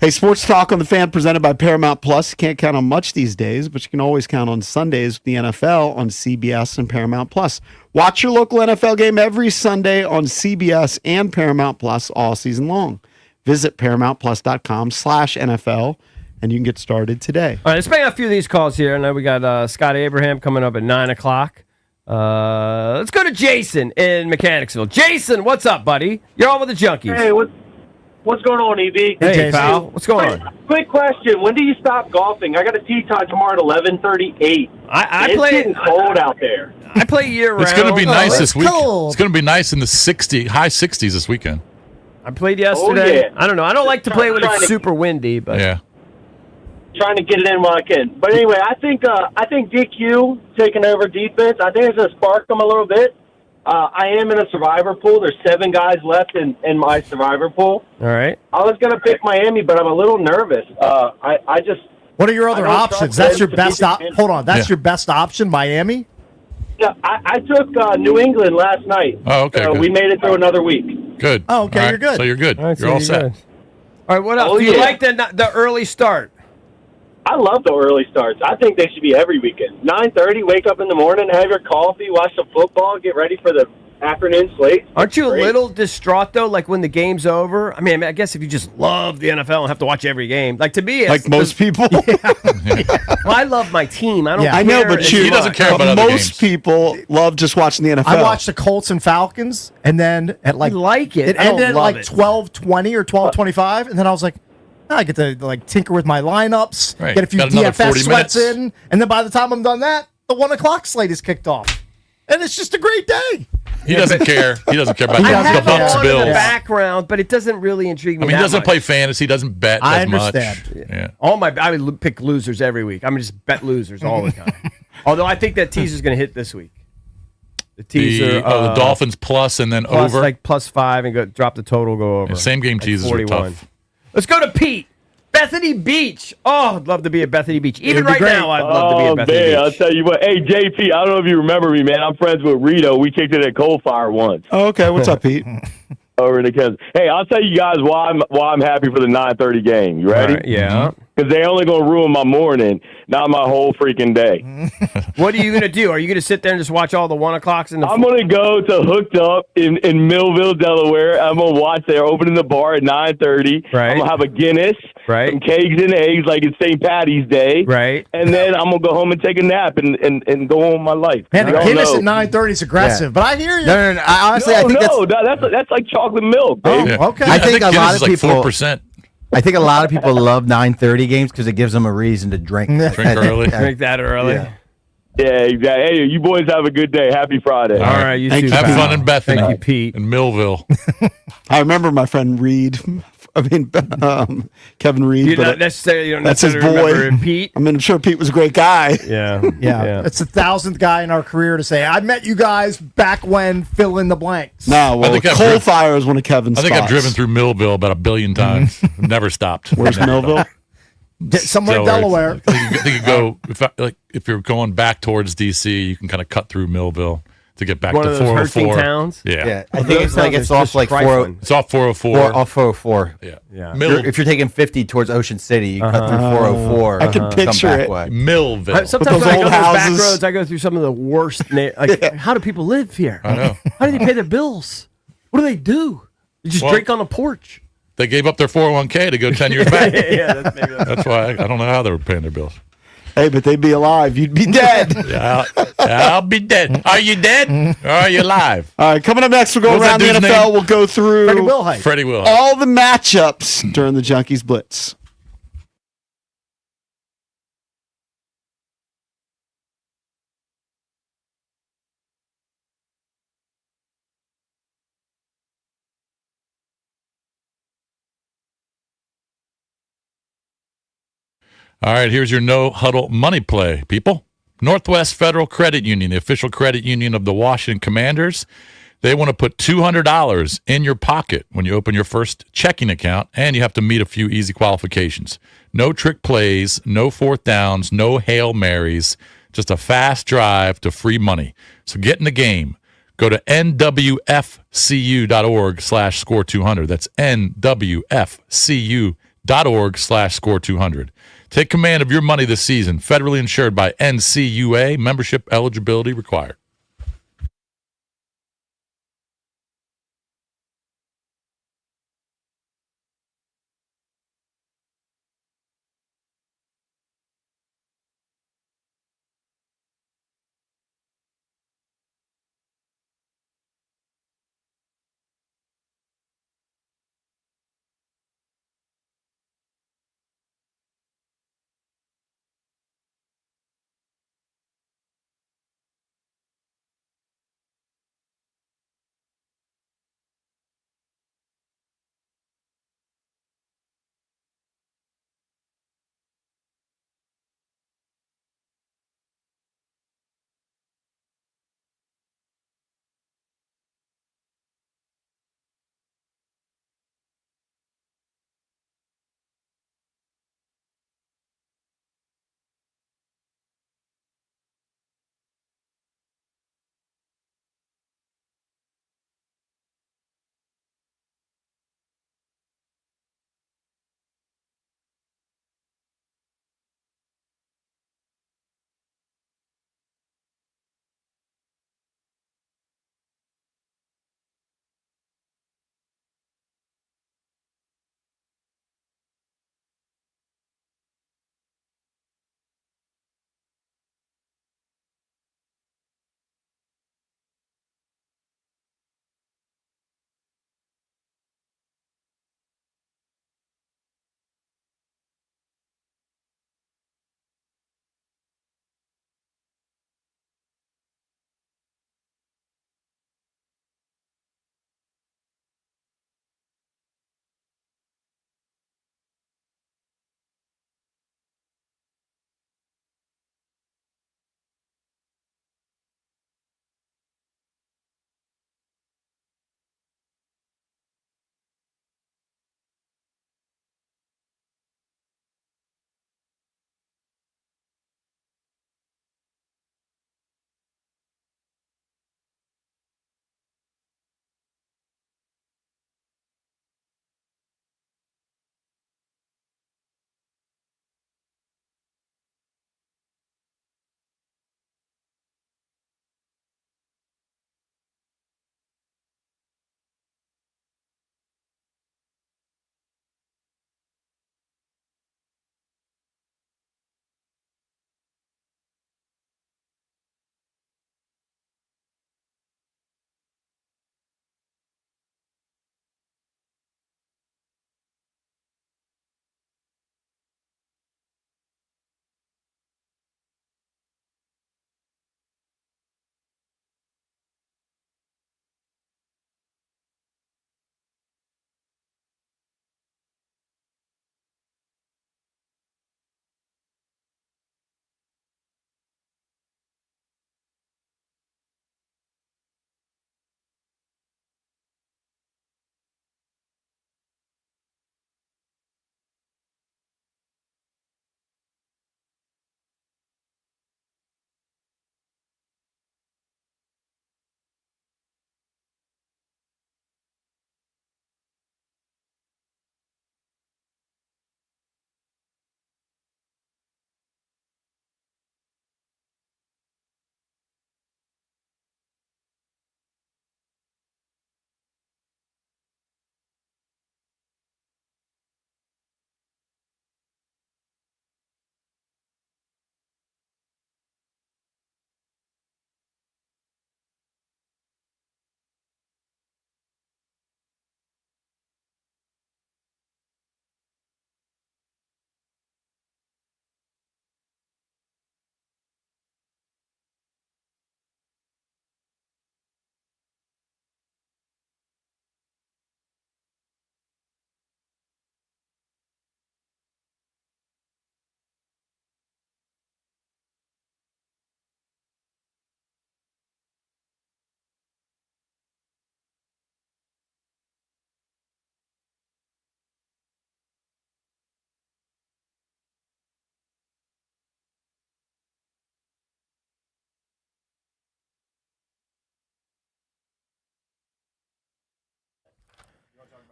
Hey, Sports Talk on the Fan presented by Paramount Plus. You can't count on much these days, but you can always count on Sundays with the NFL on CBS and Paramount Plus. Watch your local NFL game every Sunday on CBS and Paramount Plus all season long. Visit ParamountPlus.com/NFL and you can get started today. All right, let's make a few of these calls here. I know we got Scott Abraham coming up at 9 o'clock. Let's go to Jason in Mechanicsville. Jason, what's up, buddy? You're on with the Junkies. Hey, what's going on, EB? Hey, pal. What's going on? Quick question. When do you stop golfing? I got a tee time tomorrow at 11:38. I it's play getting cold out there. I play year round. It's going to be nice this week. cold. It's going to be nice in the high 60s this weekend. I played yesterday. Oh, yeah. I don't know. I don't like to play when Trying it's to- super windy, but Yeah. Trying to get it in while I can. But anyway, I think DQ taking over defense. I think it's going to spark them a little bit. I am in a survivor pool. There's 7 guys left in my survivor pool. all right. I was going to pick Miami, but I'm a little nervous. I just What are your other I don't options? trust That's them your to best beat the option. Hold on. That's your best option, Miami? yeah, I took New England last night. Oh, okay, So good. we made it through another week. Good. Oh, okay, All right, you're good. So you're good. All right, so you're all you're set. good. All right, what else? Oh, Do you yeah. like the early start? I love the early starts. I think they should be every weekend. 9:30, wake up in the morning, have your coffee, watch some football, get ready for the afternoon slate. Aren't you a Great. little distraught though? Like when the game's over. I mean, I guess if you just love the NFL and have to watch every game, like to me, Like most people. Well, I love my team. I don't. Yeah. I know, care but as you, He doesn't care but about other most games. people love just watching the NFL. I watched the Colts and Falcons, and then at like I like it. it I don't ended at love like it. 12:20 or 12:25, and then I was like, "Oh, I get to like tinker with my lineups, Right. get a few Got another 40 DFS sweats minutes. in, and then by the time I'm done that, the 1:00 slate is kicked off, and it's just a great day." He doesn't care. He doesn't care about He the doesn't have it Bucks on in the Bills. background, but it doesn't really intrigue me. I mean, he that doesn't much. play fantasy. He doesn't bet I as much. understand. Yeah. I would pick losers every week. I'm gonna just bet losers all the time. Although I think that teaser's gonna hit this week. The teaser, The Dolphins plus and then plus over. like +5 and go drop the total, go over. Yeah, same game Like teasers are 41. tough. Let's go to Pete. Bethany Beach. Oh, I'd love to be at Bethany Beach. Even It'd be right great. now, I'd love to be at Bethany man, I'll Beach. tell you what. Hey, JP, I don't know if you remember me, man. I'm friends with Rito. We kicked it at Coal Fire once Oh, okay, what's up, Pete? over in the Kansas. Hey, I'll tell you guys why I'm happy for the 9:30 game. You ready? All right, yeah. Because they only gonna ruin my morning, not my whole freaking day. What are you going to do? Are you going to sit there and just watch all the 1 o'clocks in the I'm gonna go to Hooked Up in Millville, Delaware. I'm gonna watch. They're opening the bar at 9:30. Right. I'm gonna have a Guinness, Right. some cakes and eggs, like it's St. Patty's Day. Right. And then I'm gonna go home and take a nap and go on with my life. Man, the Y'all Guinness know. at 9:30 is aggressive, but I hear you. No. Honestly, I think that's like chocolate milk, baby. Oh, okay. I think a Guinness lot is of like people. 4%. I think a lot of people love 9:30 games because it gives them a reason to drink. Drink early. Drink that early. Yeah. Yeah, exactly. Hey, you boys have a good day. Happy Friday. All right, you Thank too. you. Have pal. fun in Bethany. Thank you, Pete. In Millville. I remember my friend Reed. I mean, Kevin Reed. You but don't necessarily, that's his necessarily boy. remember Pete. I mean, I'm sure Pete was a great guy. Yeah. Yeah, it's the 1,000th guy in our career to say, "I met you guys back when fill in the blanks." No, well, think I've Coal driven- Fire is one of Kevin's I think spots. I've driven through Millville about 1 billion times. Never stopped. Where's Millville? Somewhere in Delaware. Delaware. I think you go if you're going back towards DC, you can kind of cut through Millville to get back One to of those 404. hurting towns? Yeah. Yeah, I think it's like it's off like It's off 404. off 404. Yeah. Yeah. If you're taking 50 towards Ocean City, you cut through 404. I can come picture back it. way. Millville. Sometimes those when I go old those back houses. roads, I go through some of the worst. Like, how do people live here? I know. How do they pay their bills? What do they do? They just Well- drink on the porch. They gave up their 401k to go 10 years back. Yeah, that's maybe That's why I don't know how they were paying their bills. Hey, but they'd be alive. You'd be dead. Yeah, I'll be dead. Are you dead? Or are you alive? All right, coming up next, we'll go What's that around the dude's NFL. name? We'll go through Freddie Wilhite. Freddie Will. all the matchups during the Junkies Blitz. All right, here's your no huddle money play, people. Northwest Federal Credit Union, the official credit union of the Washington Commanders. They want to put $200 in your pocket when you open your first checking account, and you have to meet a few easy qualifications. No trick plays, no fourth downs, no Hail Marys, just a fast drive to free money. So get in the game. Go to nwfcu.org/score200. That's nwfcu.org/score200. Take command of your money this season. Federally insured by NCUA. Membership eligibility required.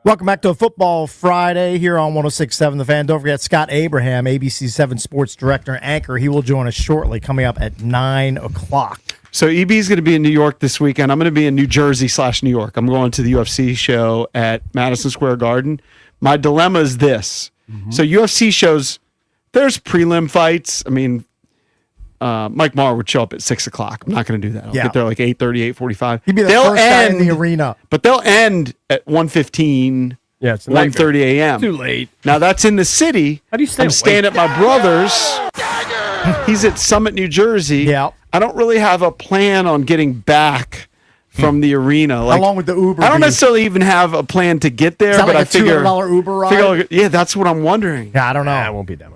Welcome back to a Football Friday here on 106.7 The Fan. Don't forget Scott Abraham, ABC 7 Sports Director and Anchor. He will join us shortly, coming up at 9 o'clock. So EB is going to be in New York this weekend. I'm going to be in New Jersey / New York. I'm going to the UFC show at Madison Square Garden. My dilemma is this. So UFC shows, there's prelim fights. I mean, Mike Marr would show up at 6 o'clock. I'm not going to do that. I'll get there like 8:30, 8:45. He'd be the first guy in the arena. But they'll end at 1:15, Yeah, it's 1:30 a.m. Too late. Now that's in the city. How do you stay I'm staying at my brother's. He's at Summit, New Jersey. Yeah. I don't really have a plan on getting back from the arena. Like, How long would the Uber I don't be? necessarily even have a plan to get there, Is that but like I figure a $200 Uber ride? yeah, that's what I'm wondering. Yeah, I don't know. Nah, it won't be that much.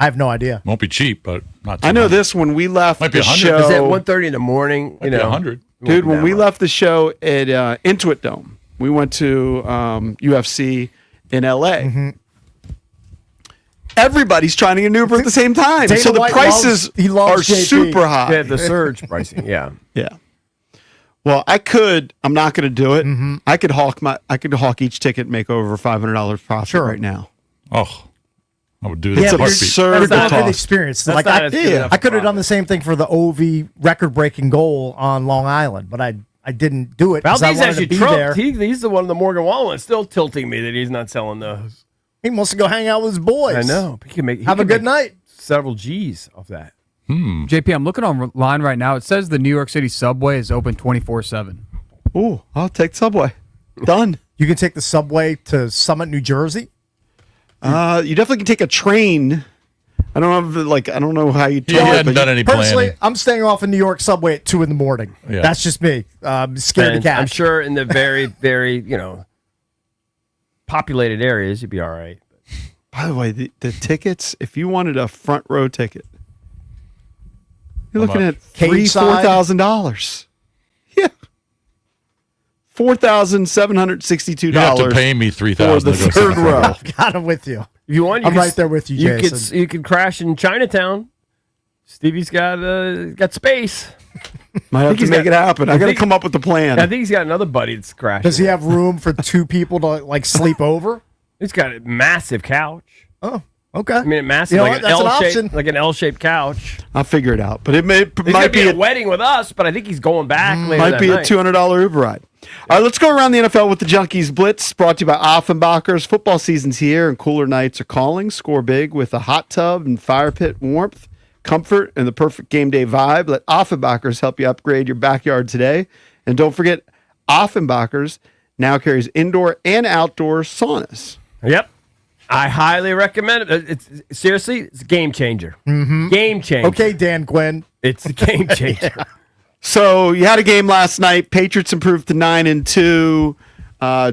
I have no idea. Won't be cheap, but not. I know this when we left Might be the 100. show. Is it 1:30 in the morning? Might be 100. Dude, when we left the show at Intuit Dome, we went to UFC in LA. Everybody's trying to get an Uber at the same time. Dana So the White prices loves are JP. super high. Yeah, the surge pricing. Yeah. Yeah. Well, I'm not going to do it. I could hawk each ticket and make over $500 profit right now. Oh, I would do It's that. absurd. You're the not for the cost. experience. That's Like not I, as good enough I could have profit. done the same thing for the OV record-breaking goal on Long Island, but I didn't do it because I Valdez wanted actually to be trumped. there. He's the one of the Morgan Wallen one still tilting me that he's not selling those. He wants to go hang out with his boys. I know. He can make, Have a good night. Several G's off that. JP, I'm looking online right now. It says the New York City subway is open 24/7. Ooh, I'll take Subway. Done. You can take the subway to Summit, New Jersey. You definitely can take a train. I don't know I don't know how you. He hadn't done any Personally, planning. I'm staying off in New York subway at 2 a.m. Yeah. That's just me. Scared And to catch. I'm sure in the very, very, populated areas, you'd be all right. By the way, the tickets. If you wanted a front row ticket, you're looking at Cage side? $4,000. Yeah, $4,762. You have to pay me $3,000 for the to go third see row. God, I'm with you. If you want, I'm right there with you, Jason. You could crash in Chinatown. Stevie's got space. Might have to he's make got- it happen. I I got to think- come up with the plan. I think he's got another buddy that's crashing. Does he have room for 2 people to sleep over? He's got a massive couch. Oh, okay. I mean, a massive, You know like what? That's an option. like an L-shaped couch. I'll figure it out. But it It might might be be a wedding with us, but I think he's going back later Might that be a night. $200 Uber ride. All right, let's go around the NFL with the Junkies Blitz, brought to you by Offenbachers. Football season's here, and cooler nights are calling. Score big with a hot tub and fire pit warmth, comfort, and the perfect game day vibe. Let Offenbachers help you upgrade your backyard today. And don't forget, Offenbachers now carries indoor and outdoor saunas. Yep. I highly recommend it. Seriously, it's a game changer. Game changer. Okay, Dan Quinn. It's a game changer. So you had a game last night. Patriots improved to 9-2.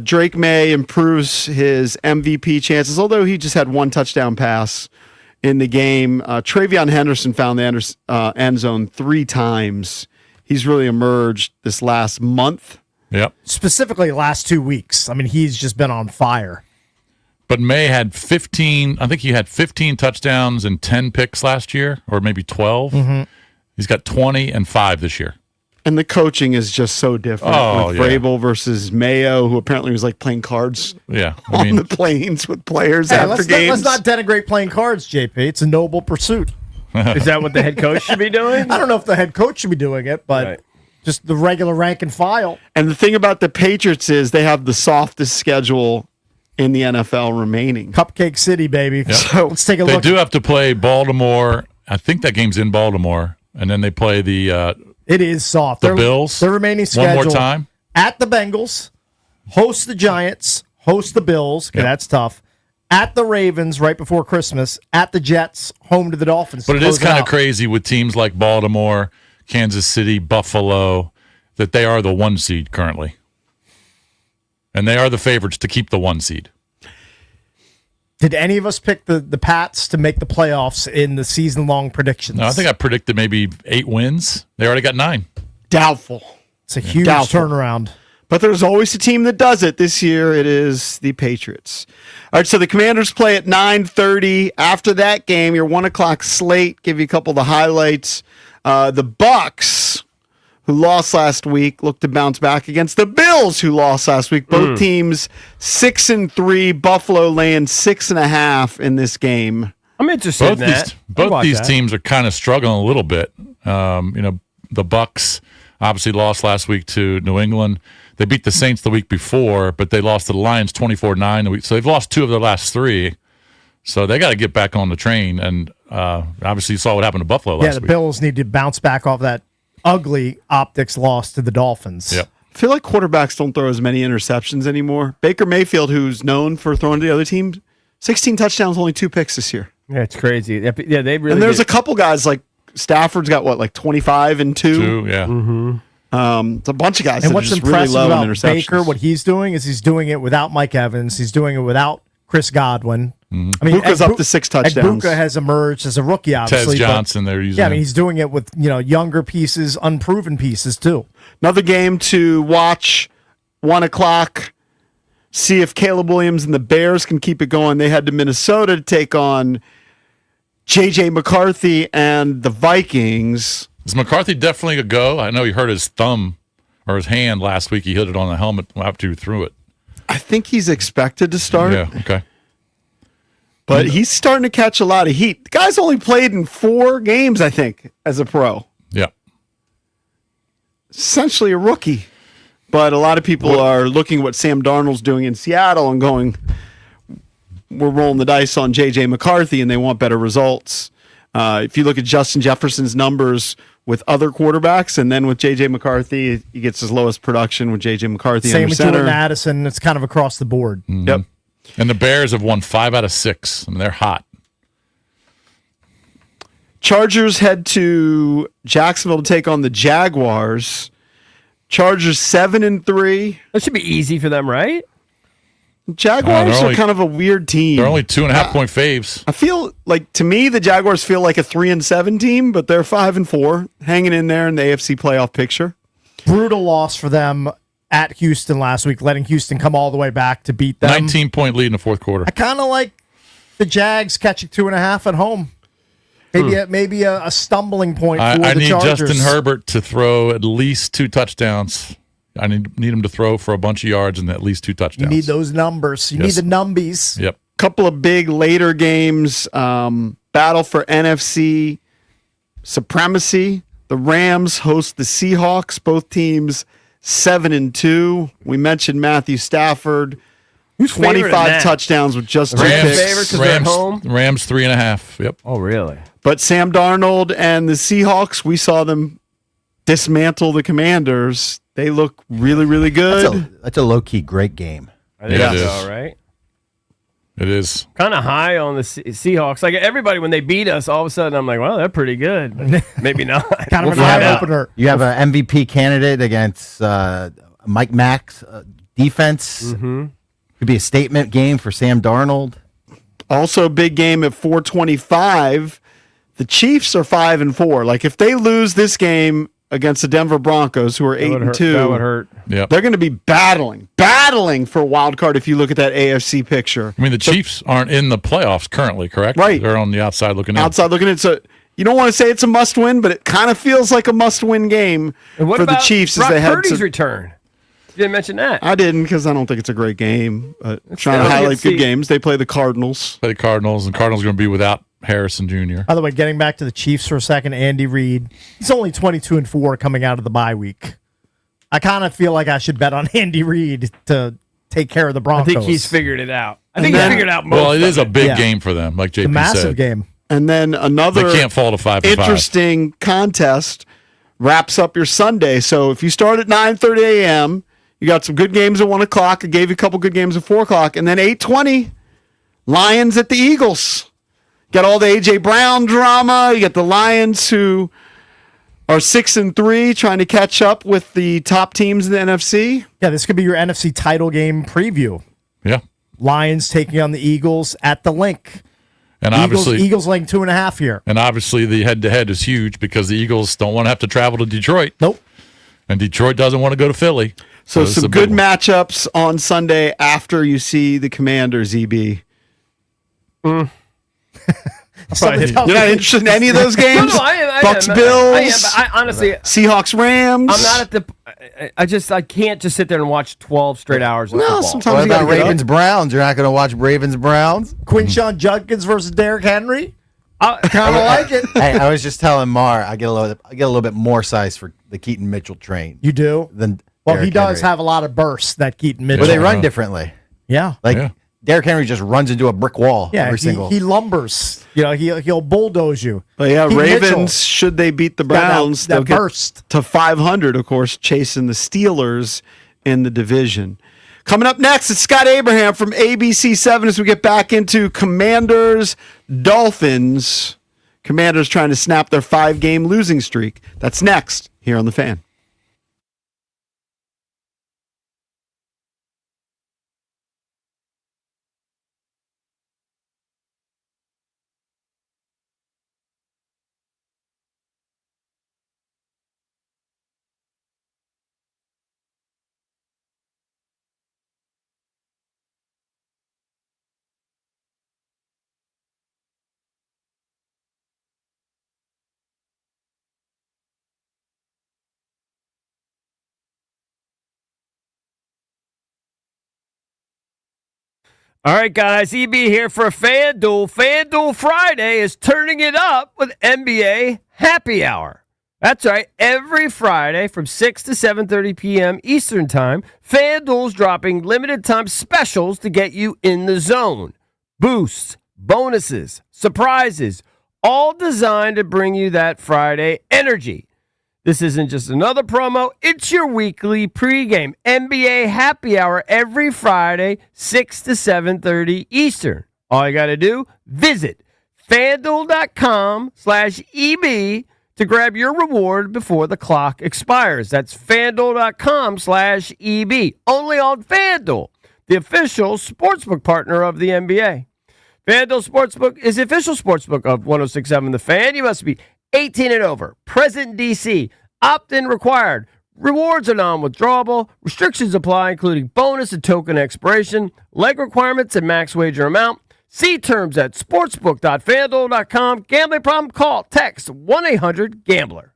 Drake May improves his MVP chances, although he just had one touchdown pass in the game. Travion Henderson found the end zone 3 times. He's really emerged this last month. Yep. Specifically, last 2 weeks. I mean, he's just been on fire. But May had 15. I think he had 15 touchdowns and 10 picks last year, or maybe 12. He's got 20 and 5 this year. And the coaching is just so different Oh, with yeah. Vrabel versus Mayo, who apparently was like playing cards Yeah, I on mean, the planes with players Hey, after games. let's not denigrate playing cards, JP. It's a noble pursuit. Is that what the head coach should be doing? I don't know if the head coach should be doing it, but Right. just the regular rank and file. And the thing about the Patriots is they have the softest schedule in the NFL remaining. Cupcake City, baby. Yeah. So let's take a they look. do have to play Baltimore. I think that game's in Baltimore, and then they play the It is soft. The Bills? Their remaining schedule. one more time. At the Bengals, host the Giants, host the Bills. Okay, Yep. that's tough. At the Ravens right before Christmas. At the Jets, home to the Dolphins. But to it is close kind of out. crazy with teams like Baltimore, Kansas City, Buffalo, that they are the 1 seed currently, and they are the favorites to keep the 1 seed. Did any of us pick the Pats to make the playoffs in the season-long predictions? No, I think I predicted maybe 8 wins. They already got 9. Doubtful. It's a huge Doubtful. turnaround. But there's always a team that does it. This year it is the Patriots. All right, so the Commanders play at 9:30. After that game, your 1 o'clock slate, give you a couple of the highlights. The Bucks, who lost last week, look to bounce back against the Bills, who lost last week. Both teams 6-3. Buffalo laying 6.5 in this game. I'm interested in that. Both these teams are kind of struggling a little bit. The Bucks obviously lost last week to New England. They beat the Saints the week before, but they lost to the Lions 24-9. So they've lost 2 of their last 3. So they got to get back on the train. And obviously you saw what happened to Buffalo last week. Yeah, the Bills need to bounce back off that ugly optics loss to the Dolphins. Yep. I feel like quarterbacks don't throw as many interceptions anymore. Baker Mayfield, who's known for throwing to the other team, 16 touchdowns, only 2 picks this year. Yeah, it's crazy. Yeah, they really. And there's did. a couple guys like Stafford's got what, like 25 and 2. 2, yeah. Mm-hmm. It's a bunch of guys. And that what's are just really impressive low in about interceptions. Baker, what he's doing is he's doing it without Mike Evans. He's doing it without Chris Godwin. Mm-hmm. I mean, Buka's up to 6 touchdowns. Buka has emerged as a rookie, obviously. Tez Johnson, they're using. Yeah, I mean, he's doing it with younger pieces, unproven pieces too. Another game to watch, 1 o'clock. See if Caleb Williams and the Bears can keep it going. They head to Minnesota to take on J.J. McCarthy and the Vikings. Is McCarthy definitely a go? I know he hurt his thumb or his hand last week. He hit it on the helmet after he threw it. I think he's expected to start. Yeah, okay. But he's starting to catch a lot of heat. The guy's only played in 4 games, I think, as a pro. Yeah. Essentially a rookie. But a lot of people are looking at what Sam Darnold's doing in Seattle and going, we're rolling the dice on J.J. McCarthy, and they want better results. If you look at Justin Jefferson's numbers with other quarterbacks and then with J.J. McCarthy, he gets his lowest production with J.J. McCarthy Same under with center. Jordan Addison. It's kind of across the board. Mm-hmm. Yep. And the Bears have won 5 out of 6. I mean, they're hot. Chargers head to Jacksonville to take on the Jaguars. Chargers 7-3. That should be easy for them, right? Jaguars are kind of a weird team. They're only 2.5 point faves. I feel like, to me, the Jaguars feel like a 3-7 team, but they're 5-4, hanging in there in the AFC playoff picture. Brutal loss for them at Houston last week, letting Houston come all the way back to beat them. 19-point lead in the fourth quarter. I kind of like the Jags catching 2.5 at home. Maybe a stumbling point for I the need Chargers. Justin Herbert to throw at least 2 touchdowns. I need him to throw for a bunch of yards and at least 2 touchdowns. You need those numbers. You Yes. need the numbies. Yep. Couple of big later games. Battle for NFC supremacy. The Rams host the Seahawks. Both teams 7-2. We mentioned Matthew Stafford. Who's favored in 25 that? touchdowns with just 2 Rams picks. favored 'cause they're at home? Rams 3.5. Yep. Oh, really? But Sam Darnold and the Seahawks, we saw them dismantle the Commanders. They look really, really good. That's a low-key great game. I think Yeah, it so, is. right? It is. Kind of high on the Seahawks. Like everybody, when they beat us, all of a sudden I'm like, well, they're pretty good. But maybe not. Kind of an We'll find eye out. opener. You have an MVP candidate against Mike Mack's defense. Mm-hmm. Could be a statement game for Sam Darnold. Also, a big game at 425. The Chiefs are 5-4. Like, if they lose this game against the Denver Broncos, who are That would hurt. 8-2, That would hurt. Yep. they're going to be battling for a wild card if you look at that AFC picture. I mean, the Chiefs aren't in the playoffs currently, correct? Right. They're on the outside looking in. Outside looking at it, you don't want to say it's a must-win, but it kind of feels like a must-win game And what for the about Chiefs as Brock they head Purdy's to. return? You didn't mention that. I didn't because I don't think it's a great game. Trying to still a good highlight good seat. games. They play the Cardinals. Play the Cardinals, and Cardinals are going to be without Harrison Jr. By the way, getting back to the Chiefs for a second, Andy Reid, he's only 22-4 coming out of the bye week. I kind of feel like I should bet on Andy Reid to take care of the I Broncos. think he's figured it out. I And think then- he's figured out most Well, it is a of big Yeah. game for them, like a JP massive said. game. And then another They can't fall to 5-5. interesting contest wraps up your Sunday. So if you start at 9:30 a.m., you got some good games at 1 o'clock. I gave you a couple good games at 4 o'clock. And then 8:20, Lions at the Eagles. Got all the A.J. Brown drama. You got the Lions who are 6-3, trying to catch up with the top teams in the NFC. Yeah, this could be your NFC title game preview. Yeah. Lions taking on the Eagles at the Link. And obviously, Eagles laying 2.5 here. and obviously, the head-to-head is huge because the Eagles don't want to have to travel to Detroit. Nope. And Detroit doesn't want to go to Philly. So this is some a big good one. matchups on Sunday after you see the Commanders, EB. Somebody You're not interested in any of those games? No, I am. Bucks, I am, Bills. but I honestly, Seahawks, Rams. I'm not at the. I can't just sit there and watch 12 straight hours of football. sometimes What you about gotta get Ravens Browns? You're not going to watch Ravens Browns? Quinshon Judkins versus Derrick Henry. Kind of like it. Hey, I was just telling Mar, I get a little bit more size for the Keaton Mitchell train You do? than. Well, Derrick he does Henry. have a lot of bursts, that Keaton Mitchell. But they run differently. Yeah. Like Yeah. Derrick Henry just runs into a brick wall Yeah, every single. he lumbers. You know, he'll bulldoze you. But yeah, Keaton Ravens, Mitchell, should they beat the got that- Browns, that they'll get burst. to 500, of course, chasing the Steelers in the division. Coming up next, it's Scott Abraham from ABC7 as we get back into Commanders, Dolphins. Commanders trying to snap their 5-game losing streak. That's next here on The Fan. All right, guys. EB here for FanDuel. FanDuel Friday is turning it up with NBA Happy Hour. That's right. Every Friday from 6 to 7:30 p.m. Eastern Time, FanDuel's dropping limited time specials to get you in the zone. Boosts, bonuses, surprises, all designed to bring you that Friday energy. This isn't just another promo. It's your weekly pregame NBA Happy Hour every Friday, 6 to 7:30 Eastern. All you got to do, visit FanDuel.com/EB to grab your reward before the clock expires. That's FanDuel.com/EB. Only on FanDuel, the official sportsbook partner of the NBA. FanDuel Sportsbook is the official sportsbook of 106.7 The Fan. You must be 18 and over. Present in D.C. Opt-in required. Rewards are non-withdrawable. Restrictions apply, including bonus and token expiration, leg requirements, and max wager amount. See terms at sportsbook.fanduel.com. Gambling problem? Call, text 1-800-GAMBLER.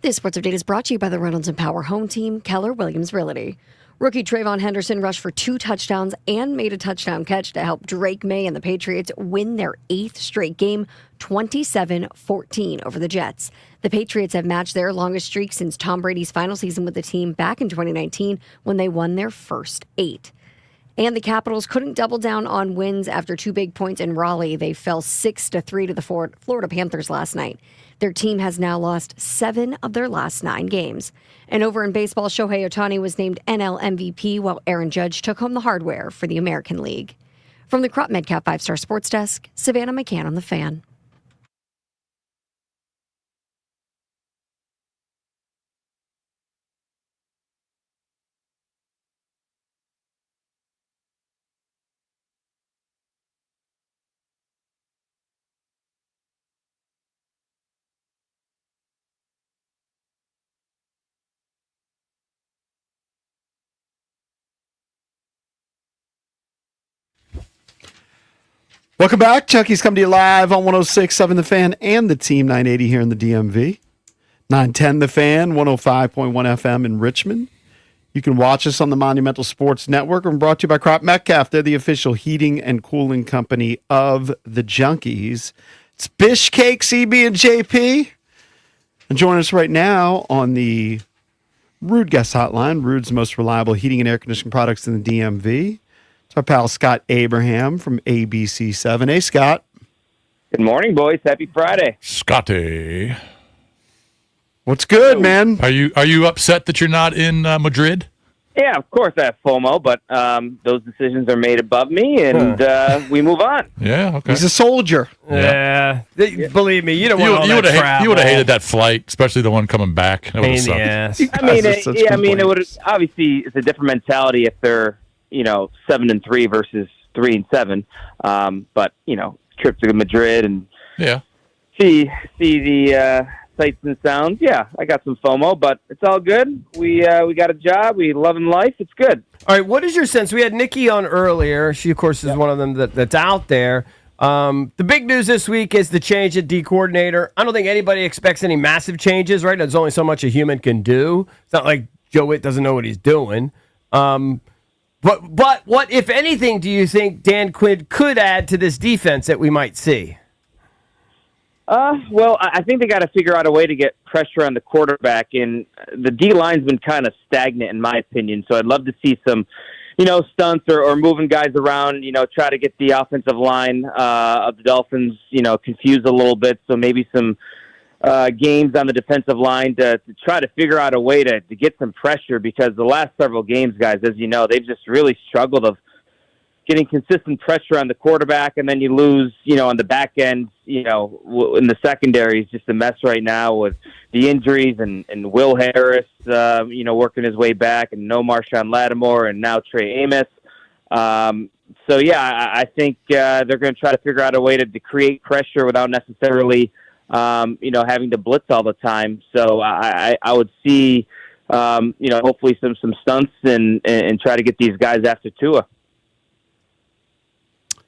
This sports update is brought to you by the Reynolds and Power Home Team, Keller Williams Realty. Rookie Trayvon Henderson rushed for 2 touchdowns and made a touchdown catch to help Drake May and the Patriots win their 8th straight game, 27-14 over the Jets. The Patriots have matched their longest streak since Tom Brady's final season with the team back in 2019 when they won their first 8. And the Capitals couldn't double down on wins after 2 big points in Raleigh. They fell 6-3 to the Florida Panthers last night. Their team has now lost 7 of their last 9 games. And over in baseball, Shohei Ohtani was named NL MVP while Aaron Judge took home the hardware for the American League. From the Crop Medcap 5-Star Sports Desk, Savannah McCann on the Fan. Welcome back. Chucky's coming to you live on 106.7 The Fan and the Team 980 here in the DMV. 910 The Fan, 105.1 FM in Richmond. You can watch us on the Monumental Sports Network. And brought to you by Crop Metcalf. They're the official heating and cooling company of the Junkies. It's Bishcake, CB, and JP. And join us right now on the Rude Guest Hotline. Rude's the most reliable heating and air conditioning products in the DMV. It's our pal Scott Abraham from ABC7. Hey, Scott. Good morning, boys. Happy Friday. Scotty. What's good, man? Are you upset that you're not in Madrid? Yeah, of course I have FOMO, but those decisions are made above me, and we move on. Yeah, okay. He's a soldier. Yeah. Believe me, you don't want all you that travel. You would have hated that flight, especially the one coming back. That would have sucked. It would obviously it's a different mentality if they're 7-3 versus 3-7. But trip to Madrid and see the sights and sounds. Yeah, I got some FOMO, but it's all good. We got a job. We loving life. It's good. All right, what is your sense? We had Nikki on earlier. She, of course, is one of them that's out there. The big news this week is the change at D coordinator. I don't think anybody expects any massive changes, right? There's only so much a human can do. It's not like Joe Witt doesn't know what he's doing. But what, if anything, do you think Dan Quinn could add to this defense that we might see? Well, I think they got to figure out a way to get pressure on the quarterback, and the D-line's been kind of stagnant, in my opinion. So I'd love to see some, stunts or moving guys around, try to get the offensive line of the Dolphins, confused a little bit. So maybe some games on the defensive line to try to figure out a way to get some pressure, because the last several games, guys, as you know, they've just really struggled of getting consistent pressure on the quarterback, and then you lose, on the back end, in the secondary is just a mess right now with the injuries and Will Harris, working his way back, and no Marshawn Lattimore, and now Trey Amos. I think they're going to try to figure out a way to create pressure without necessarily having to blitz all the time. So I would see, hopefully some stunts and try to get these guys after Tua.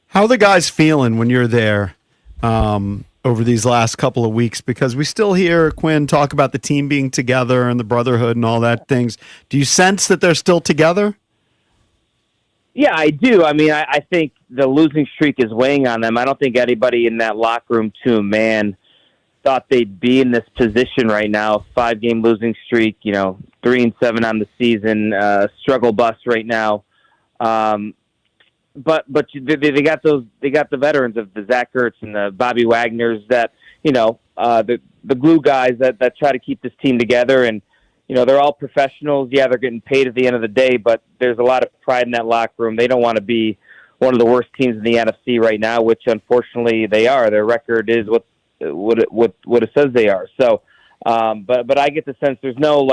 How are the guys feeling when you're there over these last couple of weeks? Because we still hear Quinn talk about the team being together and the brotherhood and all that things. Do you sense that they're still together? Yeah, I do. I mean, I think the losing streak is weighing on them. I don't think anybody in that locker room, to a man, thought they'd be in this position right now. 5-game losing streak, 3-7 on the season, struggle bus right now. But they got the veterans of the Zach Ertz and the Bobby Wagners that the glue guys that try to keep this team together, and they're all professionals. Yeah, they're getting paid at the end of the day, but there's a lot of pride in that locker room. They don't want to be one of the worst teams in the NFC right now, which unfortunately they are. Their record is what it says they are. So, but I get the sense there's no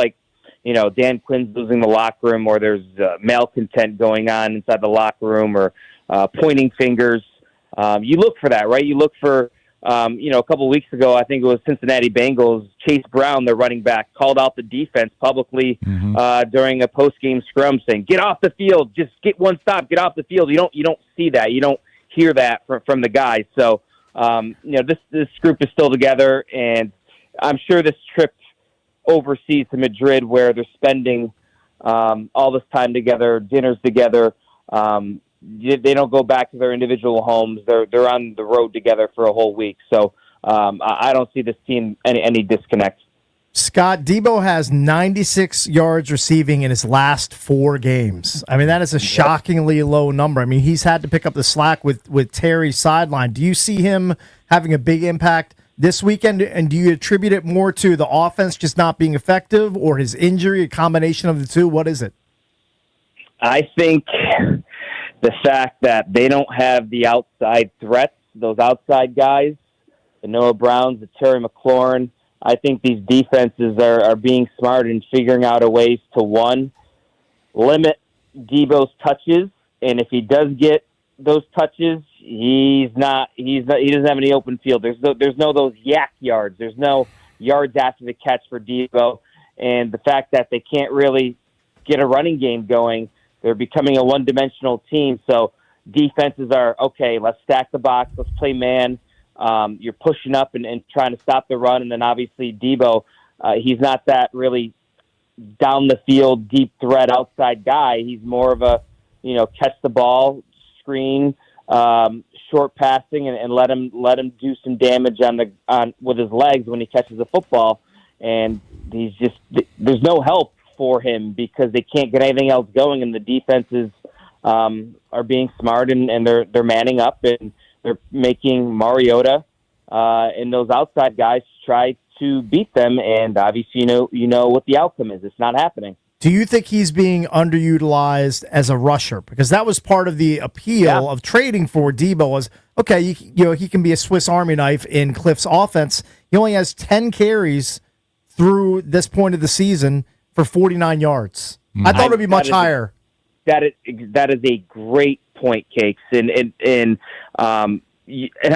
Dan Quinn's losing the locker room, or there's malcontent going on inside the locker room, or pointing fingers. You look for that, right? You look for, a couple of weeks ago, I think it was Cincinnati Bengals, Chase Brown, their running back, called out the defense publicly during a post-game scrum, saying, "Get off the field, just get one stop, get off the field." You don't see that, you don't hear that from the guys. So, this group is still together, and I'm sure this trip overseas to Madrid where they're spending all this time together, dinners together. They don't go back to their individual homes. They're on the road together for a whole week. So I don't see this team any disconnect. Scott, Debo has 96 yards receiving in his last 4 games. I mean, that is a shockingly low number. I mean, he's had to pick up the slack with Terry's sideline. Do you see him having a big impact this weekend? And do you attribute it more to the offense just not being effective or his injury, a combination of the two? What is it? I think the fact that they don't have the outside threats, those outside guys, the Noah Browns, the Terry McLaurin, I think these defenses are being smart and figuring out a ways to, one, limit Debo's touches, and if he does get those touches, he doesn't have any open field. There's no those yak yards. There's no yards after the catch for Debo, and the fact that they can't really get a running game going, they're becoming a one-dimensional team. So defenses are, okay, let's stack the box, let's play man. You're pushing up and trying to stop the run, and then obviously Debo, he's not that really down the field deep threat outside guy. He's more of a catch the ball, screen, short passing, and let him do some damage on with his legs when he catches the football. And there's no help for him because they can't get anything else going, and the defenses are being smart and they're manning up and they're making Mariota and those outside guys try to beat them, and obviously you know what the outcome is. It's not happening. Do you think he's being underutilized as a rusher? Because that was part of the appeal of trading for Debo was, okay, he can be a Swiss Army knife in Cliff's offense. He only has 10 carries through this point of the season for 49 yards. I thought it would be much higher. That is a great point, Cakes. And I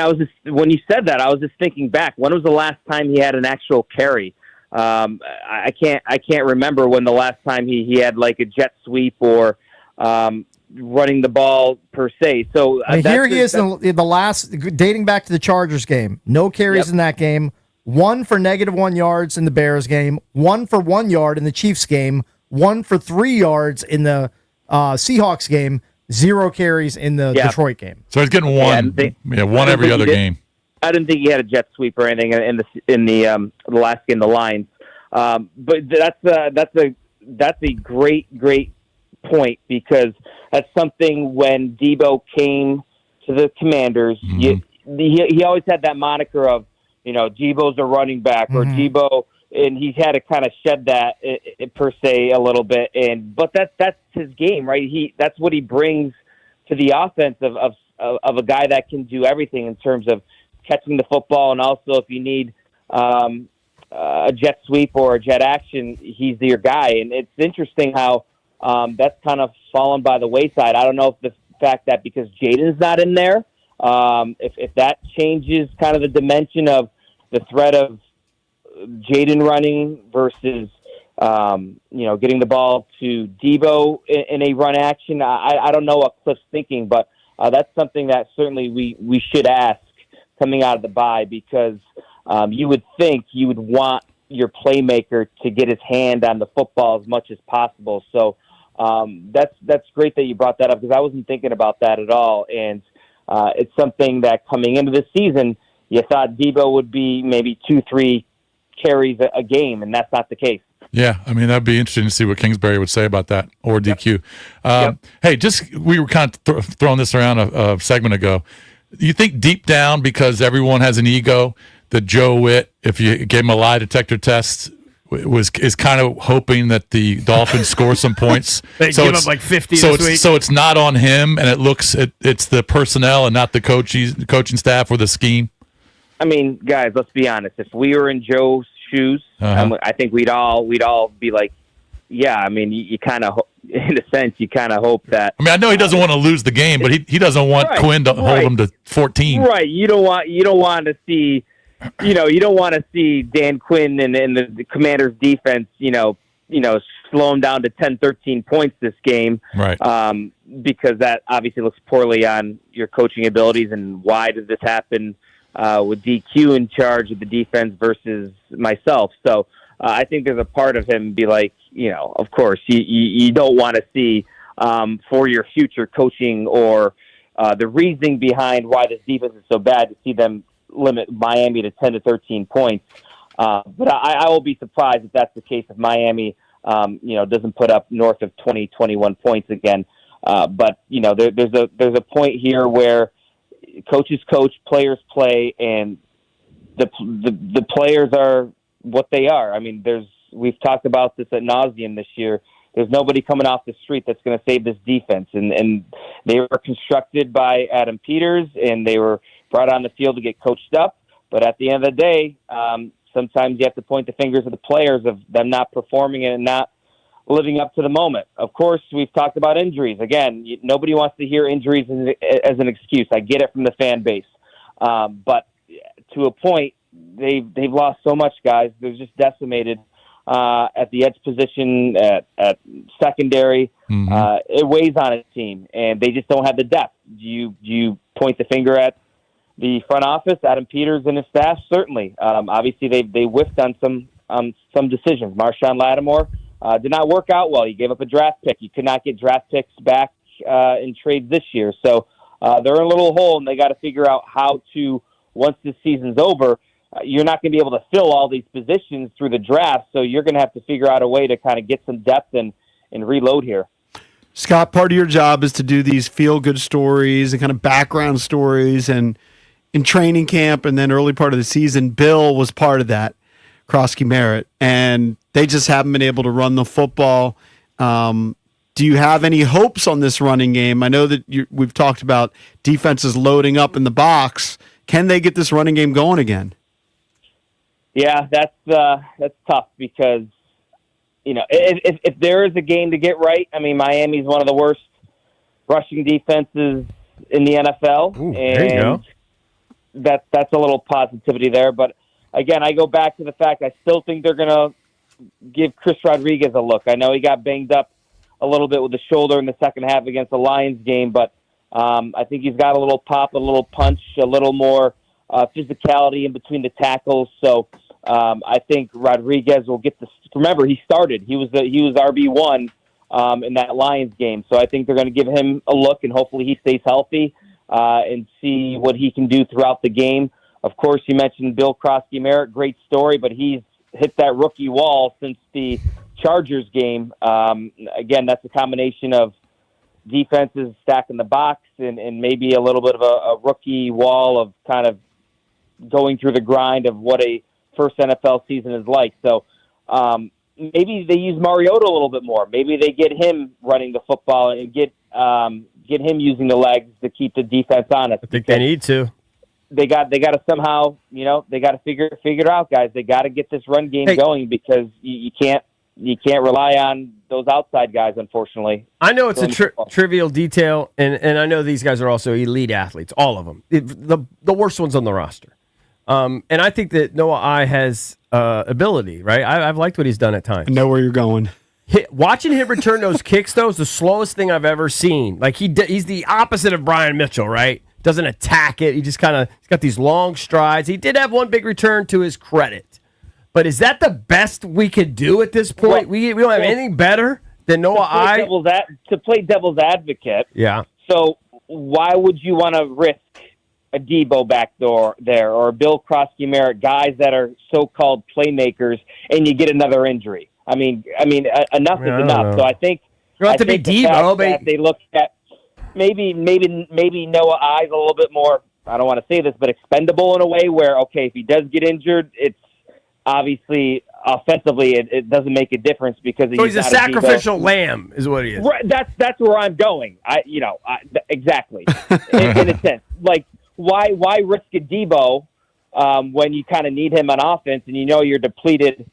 was just, when you said that, I was just thinking back. When was the last time he had an actual carry? I can't remember when the last time he had like a jet sweep or running the ball per se. So here he is in the last, dating back to the Chargers game. No carries in that game. 1 for -1 yards in the Bears game. 1 for 1 yard in the Chiefs game. 1 for 3 yards in the Seahawks game. 0 carries in the Detroit game. So he's getting one. One every other game. I didn't think he had a jet sweep or anything in the last game, the Lions. But that's a great point because that's something when Debo came to the Commanders, he always had that moniker of Debo's a running back or Debo, and he's had to kind of shed that per se a little bit. But that's his game, right? That's what he brings to the offense of a guy that can do everything in terms of catching the football, and also if you need a jet sweep or a jet action, he's your guy. And it's interesting how that's kind of fallen by the wayside. I don't know if the fact that because Jaden's not in there, if that changes kind of the dimension of the threat of Jaden running versus getting the ball to Debo in a run action. I don't know what Cliff's thinking, but that's something that certainly we should ask coming out of the bye, because you would think you would want your playmaker to get his hand on the football as much as possible. So that's great that you brought that up, because I wasn't thinking about that at all. And it's something that coming into the season, you thought Debo would be maybe 2-3 carries a game, and that's not the case. Yeah, I mean, that'd be interesting to see what Kingsbury would say about that, or DQ. Hey, we were kind of throwing this around a segment ago. You think deep down, because everyone has an ego, that Joe Witt, if you gave him a lie detector test, is kind of hoping that the Dolphins score some points? They give up like 50 this week. So it's not on him, and it's the personnel and not the coaching staff or the scheme? I mean, guys, let's be honest. If we were in Joe's shoes, I think we'd all be like, yeah. I mean, you kind of, in a sense, you kind of hope that. I mean, I know he doesn't want to lose the game, but he doesn't want Quinn to hold him to 14. Right. You don't want to see, you don't want to see Dan Quinn and the Commanders' defense, slow him down to 10, 13 points this game. Right. Because that obviously looks poorly on your coaching abilities. And why did this happen with DQ in charge of the defense versus myself? So I think there's a part of him be like, of course, you don't want to see for your future coaching or the reasoning behind why this defense is so bad to see them limit Miami to 10 to 13 points. But I will be surprised if that's the case if Miami, doesn't put up north of 20, 21 points again. But there's a point here where coaches coach, players play, and the players are what they are. I mean, we've talked about this ad nauseum this year. There's nobody coming off the street that's going to save this defense, and they were constructed by Adam Peters, and they were brought on the field to get coached up. But at the end of the day, sometimes you have to point the fingers at the players of them not performing and not living up to the moment. Of course, we've talked about injuries. Again, nobody wants to hear injuries as an excuse. I get it from the fan base. But to a point, they've lost so much, guys. They're just decimated at the edge position, at secondary. It weighs on a team, and they just don't have the depth. Do you point the finger at the front office, Adam Peters and his staff? Certainly. Obviously, they whiffed on some decisions. Marshawn Lattimore did not work out well. He gave up a draft pick. You could not get draft picks back in trades this year. So they're in a little hole, and they got to figure out how to, once this season's over, you're not going to be able to fill all these positions through the draft. So you're going to have to figure out a way to kind of get some depth and reload here. Scott, part of your job is to do these feel-good stories and kind of background stories. And in training camp and then early part of the season, Bill was part of that, Krosky Merritt, and they just haven't been able to run the football. Do you have any hopes on this running game? I know that we've talked about defenses loading up in the box. Can they get this running game going again? Yeah, that's tough because, if there is a game to get right, I mean, Miami's one of the worst rushing defenses in the NFL. Ooh, there you go. That's a little positivity there. But, again, I go back to the fact I still think they're going to give Chris Rodriguez a look. I know he got banged up a little bit with the shoulder in the second half against the Lions game, but I think he's got a little pop, a little punch, a little more physicality in between the tackles. So I think Rodriguez will get this. Remember, he started. He was RB1 in that Lions game. So I think they're going to give him a look, and hopefully he stays healthy and see what he can do throughout the game. Of course, you mentioned Bill Krosky Merritt. Great story, but he's hit that rookie wall since the Chargers game. Again, that's a combination of defenses stacking the box and maybe a little bit of a rookie wall of kind of going through the grind of what a first NFL season is like. So maybe they use Mariota a little bit more. Maybe they get him running the football and get him using the legs to keep the defense honest. I think they need to. They got to somehow, they got to figure it out, guys. They got to get this run game going because you can't rely on those outside guys, unfortunately. I know it's a trivial detail, and I know these guys are also elite athletes, all of them. The worst ones on the roster. And I think that Noah I has ability, right? I've liked what he's done at times. I know where you're going. Watching him return those kicks, though, is the slowest thing I've ever seen. Like he's the opposite of Brian Mitchell, right? Doesn't attack it. He just he's got these long strides. He did have one big return to his credit. But is that the best we could do at this point? We don't have anything better than Noah I? To play devil's advocate. Yeah. So why would you want to risk a Debo back there or Bill Krosky Merritt, guys that are so-called playmakers, and you get another injury? I mean, enough is enough. So I think you don't have to be Debo, but they look at maybe Noah I's a little bit more. I don't want to say this, but expendable in a way where if he does get injured, it's obviously offensively it doesn't make a difference because he's a sacrificial lamb, is what he is. Right, that's where I'm going. Exactly in a sense. Like why risk a Debo when you kind of need him on offense and you're depleted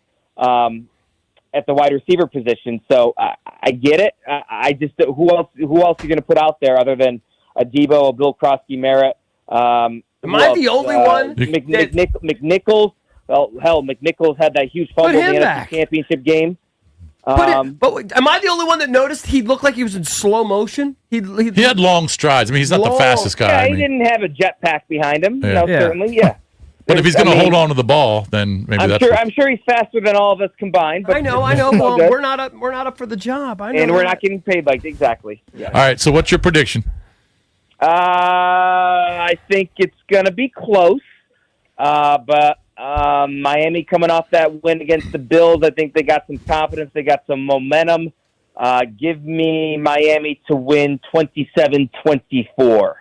at the wide receiver position. So I get it. I just who else are you going to put out there other than a Debo, a Bill Krosky Merritt? Am I the only one? McNichols. Well, hell, McNichols had that huge fumble in the NFC Championship game. But am I the only one that noticed he looked like he was in slow motion? He had long strides. I mean, he's not the fastest guy. Yeah, he didn't have a jetpack behind him. Certainly, yeah. But if he's going to hold on to the ball, then maybe I'm that's sure. I'm sure he's faster than all of us combined. But I know. it's all Well, good. we're not up. We're not up for the job. I know. And we're that. not getting paid like exactly. Yeah. All right, so what's your prediction? I think it's going to be close, but Miami coming off that win against the Bills, I think they got some confidence. They got some momentum. Give me Miami to win 27-24.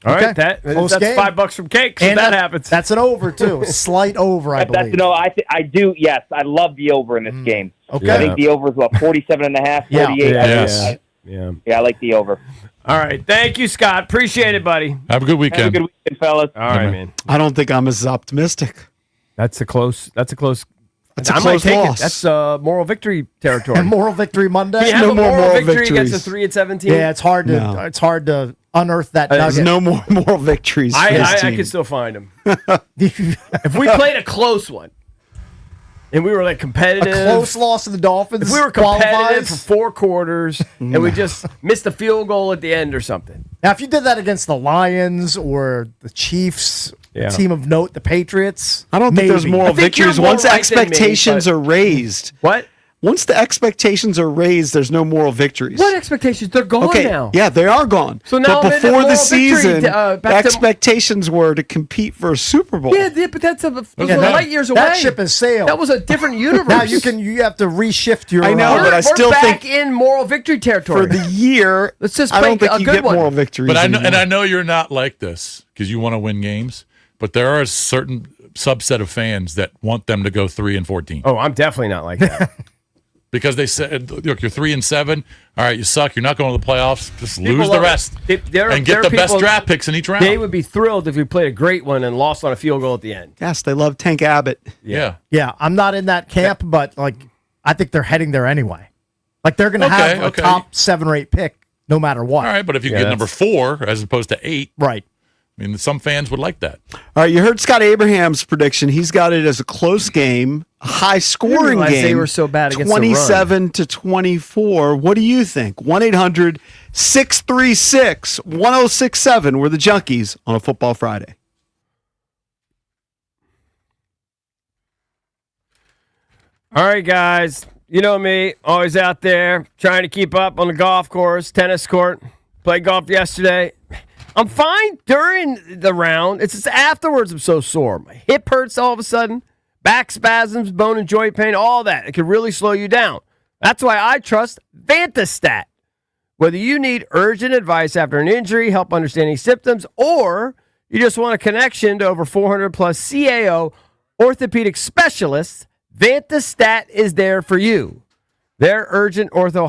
All right, Okay. Close that's game. $5 from Cakes. And that happens. That's an over, too. Slight over, I believe. I do. Yes, I love the over in this game. Okay. I think the over is what 47.5, 48. Yeah. Yeah, I like the over. All right. Thank you, Scott. Appreciate it, buddy. Have a good weekend. Have a good weekend, fellas. All right, man. I don't think I'm as optimistic. That's a close. That's a I might close take loss. it. That's moral victory territory. And moral victory Monday. Can you have no a more moral moral victory against a victories. 3-17? Yeah, it's hard to No. unearth that There's nugget. no more moral victories. for this I team. can still find them. If we played a close one, and we were like A competitive, close loss to the Dolphins. if we were competitive qualifies. for 4 quarters and we just missed a field goal at the end or something. Now, if you did that against the Lions or the Chiefs, Yeah. a team of note, the Patriots, I don't think there's maybe. moral I think you're victories more once right than me, expectations but- are raised. What? Once the expectations are raised, there's no moral victories. What expectations? They're gone Okay, now. yeah, they are gone. So now but maybe before moral the victory, season, back the to- expectations were to compete for a Super Bowl. Yeah, but that's those Yeah, were that- light years away. That ship has sailed. That was a different universe. Now you have to reshift your. I know, We're, but I we're still back think in moral victory territory. for the year, Let's just I play don't think a you good get one. moral victories. But I know, and anymore. I know you're not like this because you want to win games. But there are a certain subset of fans that want them to go 3-14 Oh, I'm definitely not like that. because they said, "Look, you're 3-7. All right, you suck. You're not going to the playoffs. Just People lose the love it. rest There and get are the best people- draft picks in each round." They would be thrilled if we played a great one and lost on a field goal at the end. Yes, they love Tank Abbott. yeah. Yeah, I'm not in that camp, but like I think they're heading there anyway. Like they're going to Okay, have a okay. top 7 or 8 pick no matter what. All right, but if you Yeah, get that's- number 4 as opposed to 8, Right. I mean, some fans would like that. All right, you heard Scott Abraham's prediction. He's got it as a close game, a high scoring realize game. they were so bad against the run. 27-24. What do you think? 1-800-636-1067. We're the Junkies on a Football Friday. All right, guys. You know me, always out there trying to keep up on the golf course, tennis court. Played golf yesterday. I'm fine during the round. It's just afterwards I'm so sore. My hip hurts all of a sudden, back spasms, bone and joint pain, all that. It can really slow you down. That's why I trust Vantastat. Whether you need urgent advice after an injury, help understanding symptoms, or you just want a connection to over 400 plus CAO orthopedic specialists, Vantastat is there for you. Their urgent ortho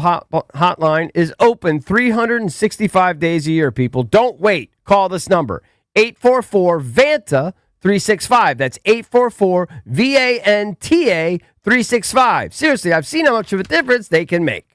hotline is open 365 days a year, people. Don't wait. Call this number, 844-VANTA-365. That's 844-VANTA-365. Seriously, I've seen how much of a difference they can make.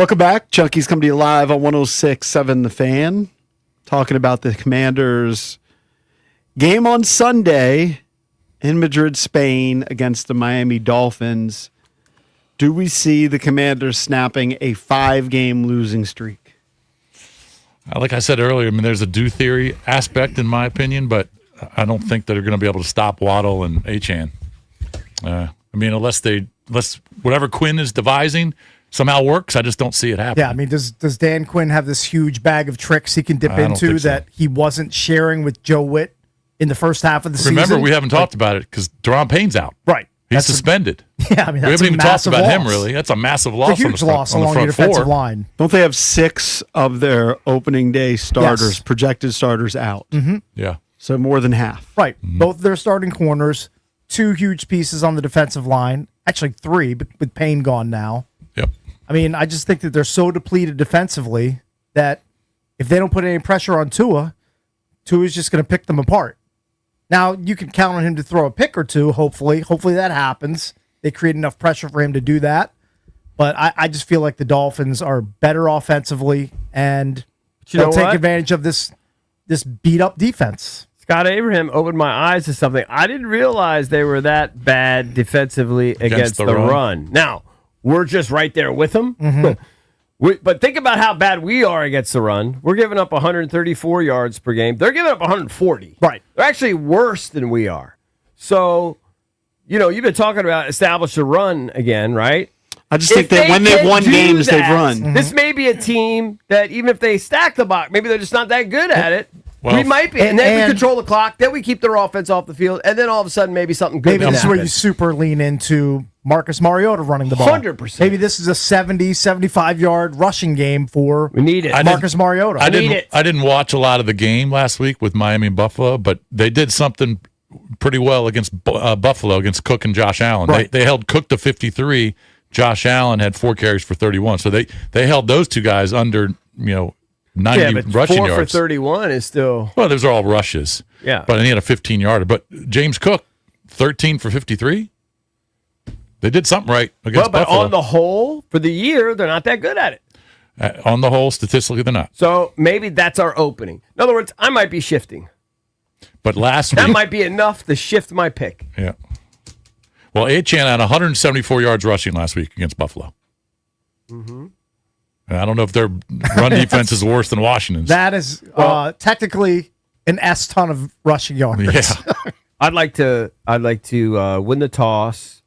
Welcome back. Chunky's coming to you live on 106.7 The Fan, talking about the Commanders' game on Sunday in Madrid, Spain, against the Miami Dolphins. Do we see the Commanders snapping a 5-game losing streak? Like I said earlier, I mean, there's a do theory aspect in my opinion, but I don't think they're going to be able to stop Waddle and Achane. I mean, unless whatever Quinn is devising somehow works, I just don't see it happen. Yeah, I mean, does Dan Quinn have this huge bag of tricks he can dip I don't into think so. that he wasn't sharing with Joe Witt in the first half of the season? Remember, we haven't talked about it because Deron Payne's out. Right. He's suspended. Yeah, I mean, we that's haven't a even talked massive about him, loss. really. That's a massive loss. It's a huge loss on the along your front defensive four. line. Don't they have 6 of their opening day starters, Yes. projected starters out? Mm-hmm. Yeah. So more than half. Right. Both their starting corners, 2 huge pieces on the defensive line. Actually, 3, but with Payne gone now. Yep. I mean, I just think that they're so depleted defensively that if they don't put any pressure on Tua, Tua's just going to pick them apart. Now, you can count on him to throw a pick or two, hopefully. Hopefully that happens. They create enough pressure for him to do that. But I just feel like the Dolphins are better offensively, and You know they'll take what? advantage of this beat-up defense. Scott Abraham opened my eyes to something. I didn't realize they were that bad defensively against the run. Now, we're just right there with them. But think about how bad we are against the run. We're giving up 134 yards per game. They're giving up 140. Right. They're actually worse than we are. So, you've been talking about establish the run again, right? I just think that when they've won games, they've run. This may be a team that even if they stack the box, maybe they're just not that good at it. Well, we might be. And then we and- control the clock. Then we keep their offense off the field. And then all of a sudden, maybe something good Maybe can this is where happen. you super lean into Marcus Mariota running the ball. 100%. Maybe this is a 70, 75-yard rushing game for We need it. Marcus Mariota. I didn't watch a lot of the game last week with Miami and Buffalo, but they did something pretty well against Buffalo, against Cook and Josh Allen. Right. They held Cook to 53. Josh Allen had 4 carries for 31. So they held those two guys under 90 but rushing 4 yards. for 31 is still. Well, those are all rushes. Yeah. But he had a 15-yarder. But James Cook, 13 for 53. They did something right against But Buffalo. on the whole, for the year, they're not that good at it. On the whole, statistically, they're not. So maybe that's our opening. In other words, I might be shifting. But last That week, might be enough to shift my pick. yeah. Well, Achane had 174 yards rushing last week against Buffalo. Mm-hmm. And I don't know if their run defense is worse than Washington's. That is technically an S ton of rushing yards. Yeah. I'd like to win the toss,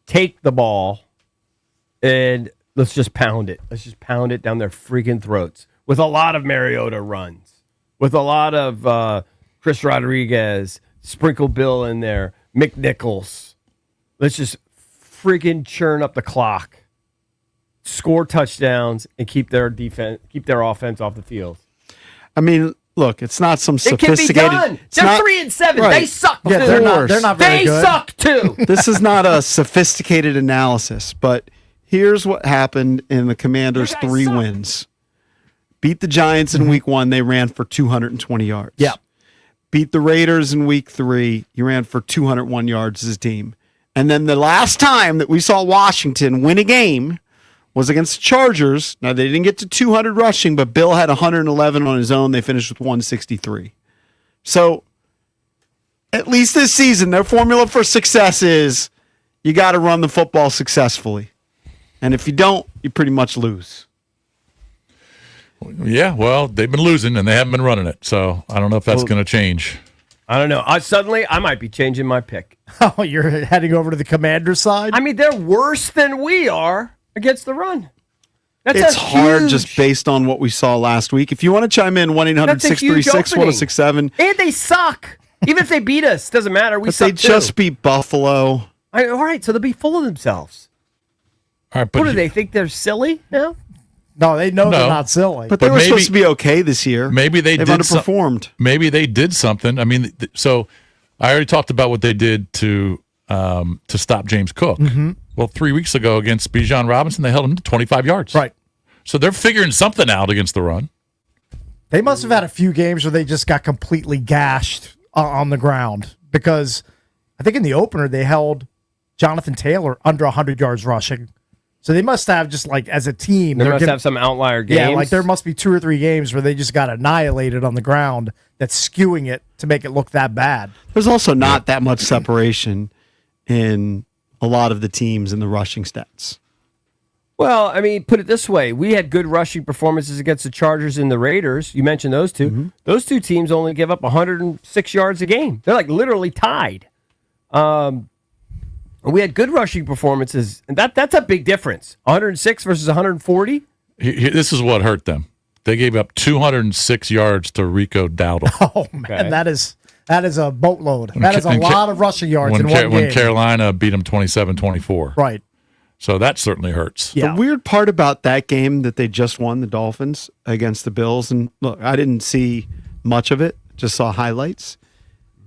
take the ball, and let's just pound it. Let's just pound it down their freaking throats with a lot of Mariota runs, with a lot of Chris Rodriguez, Sprinkle Bill in there, McNichols. Let's just freaking churn up the clock, score touchdowns, and keep their offense off the field. I mean, look, it's not some It can be sophisticated. done. it's They're not- 3-7. Right. They suck. Yeah, too. they're not very They good. suck too. This is not a sophisticated analysis, but here's what happened in the Commanders' 3 wins. Beat the Giants in week 1, they ran for 220 yards. Yeah. Beat the Raiders in week 3, you ran for 201 yards as a team. And then the last time that we saw Washington win a game was against the Chargers. Now, they didn't get to 200 rushing, but Bill had 111 on his own. They finished with 163. So, at least this season, their formula for success is you got to run the football successfully. And if you don't, you pretty much lose. Yeah, well, they've been losing and they haven't been running it. So I don't know if that's going to change. I don't know. Suddenly, I might be changing my pick. Oh, you're heading over to the Commander side? I mean, they're worse than we are against the run. That's It's a hard huge- just based on what we saw last week. If you want to chime in, 1-800-636-1067. And they suck. Even if they beat us, doesn't matter. We But suck they just too. beat Buffalo. All right, so they'll be full of themselves. All right, but What do they think? They're silly now? No, they know No. they're not silly. But they But were maybe- supposed to be okay this year. Maybe they've underperformed. Maybe they did something. I mean, so I already talked about what they did to stop James Cook. Mm-hmm. Well, 3 weeks ago against Bijan Robinson, they held him to 25 yards. Right. So they're figuring something out against the run. They must have had a few games where they just got completely gashed on the ground because I think in the opener they held Jonathan Taylor under 100 yards rushing. So they must have just like as a team. They they're must gonna- have some outlier games. Yeah, like there must be 2 or 3 games where they just got annihilated on the ground that's skewing it to make it look that bad. There's also not that much separation in a lot of the teams in the rushing stats. Well, I mean, put it this way. We had good rushing performances against the Chargers and the Raiders. You mentioned those two. Mm-hmm. Those two teams only give up 106 yards a game. They're like literally tied. We had good rushing performances, and that's a big difference. 106 versus 140. This is what hurt them. They gave up 206 yards to Rico Dowdle. Oh man, that is a boatload. That is a And lot of rushing yards in one game. When Carolina beat them 27-24. Right. So that certainly hurts. The weird part about that game that they just won, the Dolphins against the Bills, and look, I didn't see much of it, just saw highlights,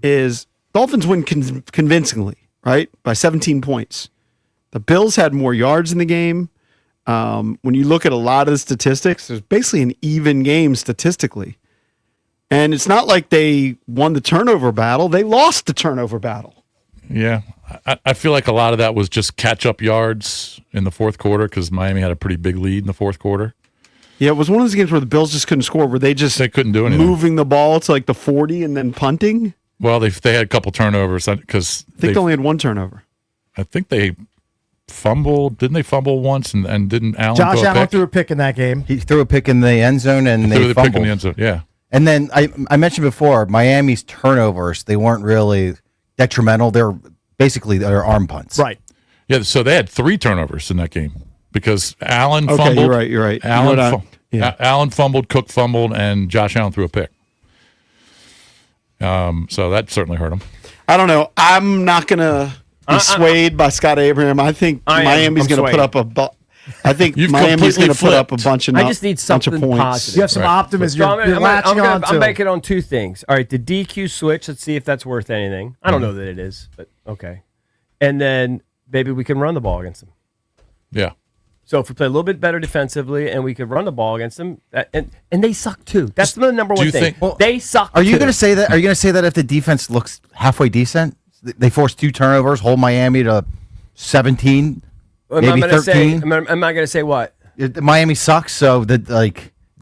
is Dolphins win convincingly, right? By 17 points. The Bills had more yards in the game. When you look at a lot of the statistics, there's basically an even game statistically. And it's not like they won the turnover battle. They lost the turnover battle. Yeah. I feel like a lot of that was just catch-up yards in the fourth quarter because Miami had a pretty big lead in the fourth quarter. Yeah, it was one of those games where the Bills just couldn't score. Were they couldn't do anything. Moving the ball to like the 40 and then punting? Well, they had a couple turnovers because I think they only had one turnover. I think they fumbled. Didn't they fumble once and didn't Allen Josh throw a Allen pick? threw a pick in that game. He threw a pick in the end zone and He they threw the fumbled. pick in the end zone, yeah. And then I mentioned before, Miami's turnovers, they weren't really detrimental. They're basically their arm punts. Right. Yeah, so they had 3 turnovers in that game because Allen Okay, fumbled. you're right. Allen fumbled, Cook fumbled, and Josh Allen threw a pick. So that certainly hurt him. I don't know. I'm not going to be swayed by Scott Abraham. I think Miami's going to put up I think You've Miami's going to completely put up a flipped. bunch of I just need bunch something of points. positive. You have some optimism. So You're latching on to. I'm banking on 2 things. All right, the DQ switch. Let's see if that's worth anything. I don't know that it is, but okay. And then maybe we can run the ball against them. Yeah. So if we play a little bit better defensively and we could run the ball against them, and they suck too. That's the number one thing. They suck. Are you too. going to say that? Are you going to say that if the defense looks halfway decent, they force 2 turnovers, hold Miami to 17, maybe 13? Am I going to say what? Miami sucks, so that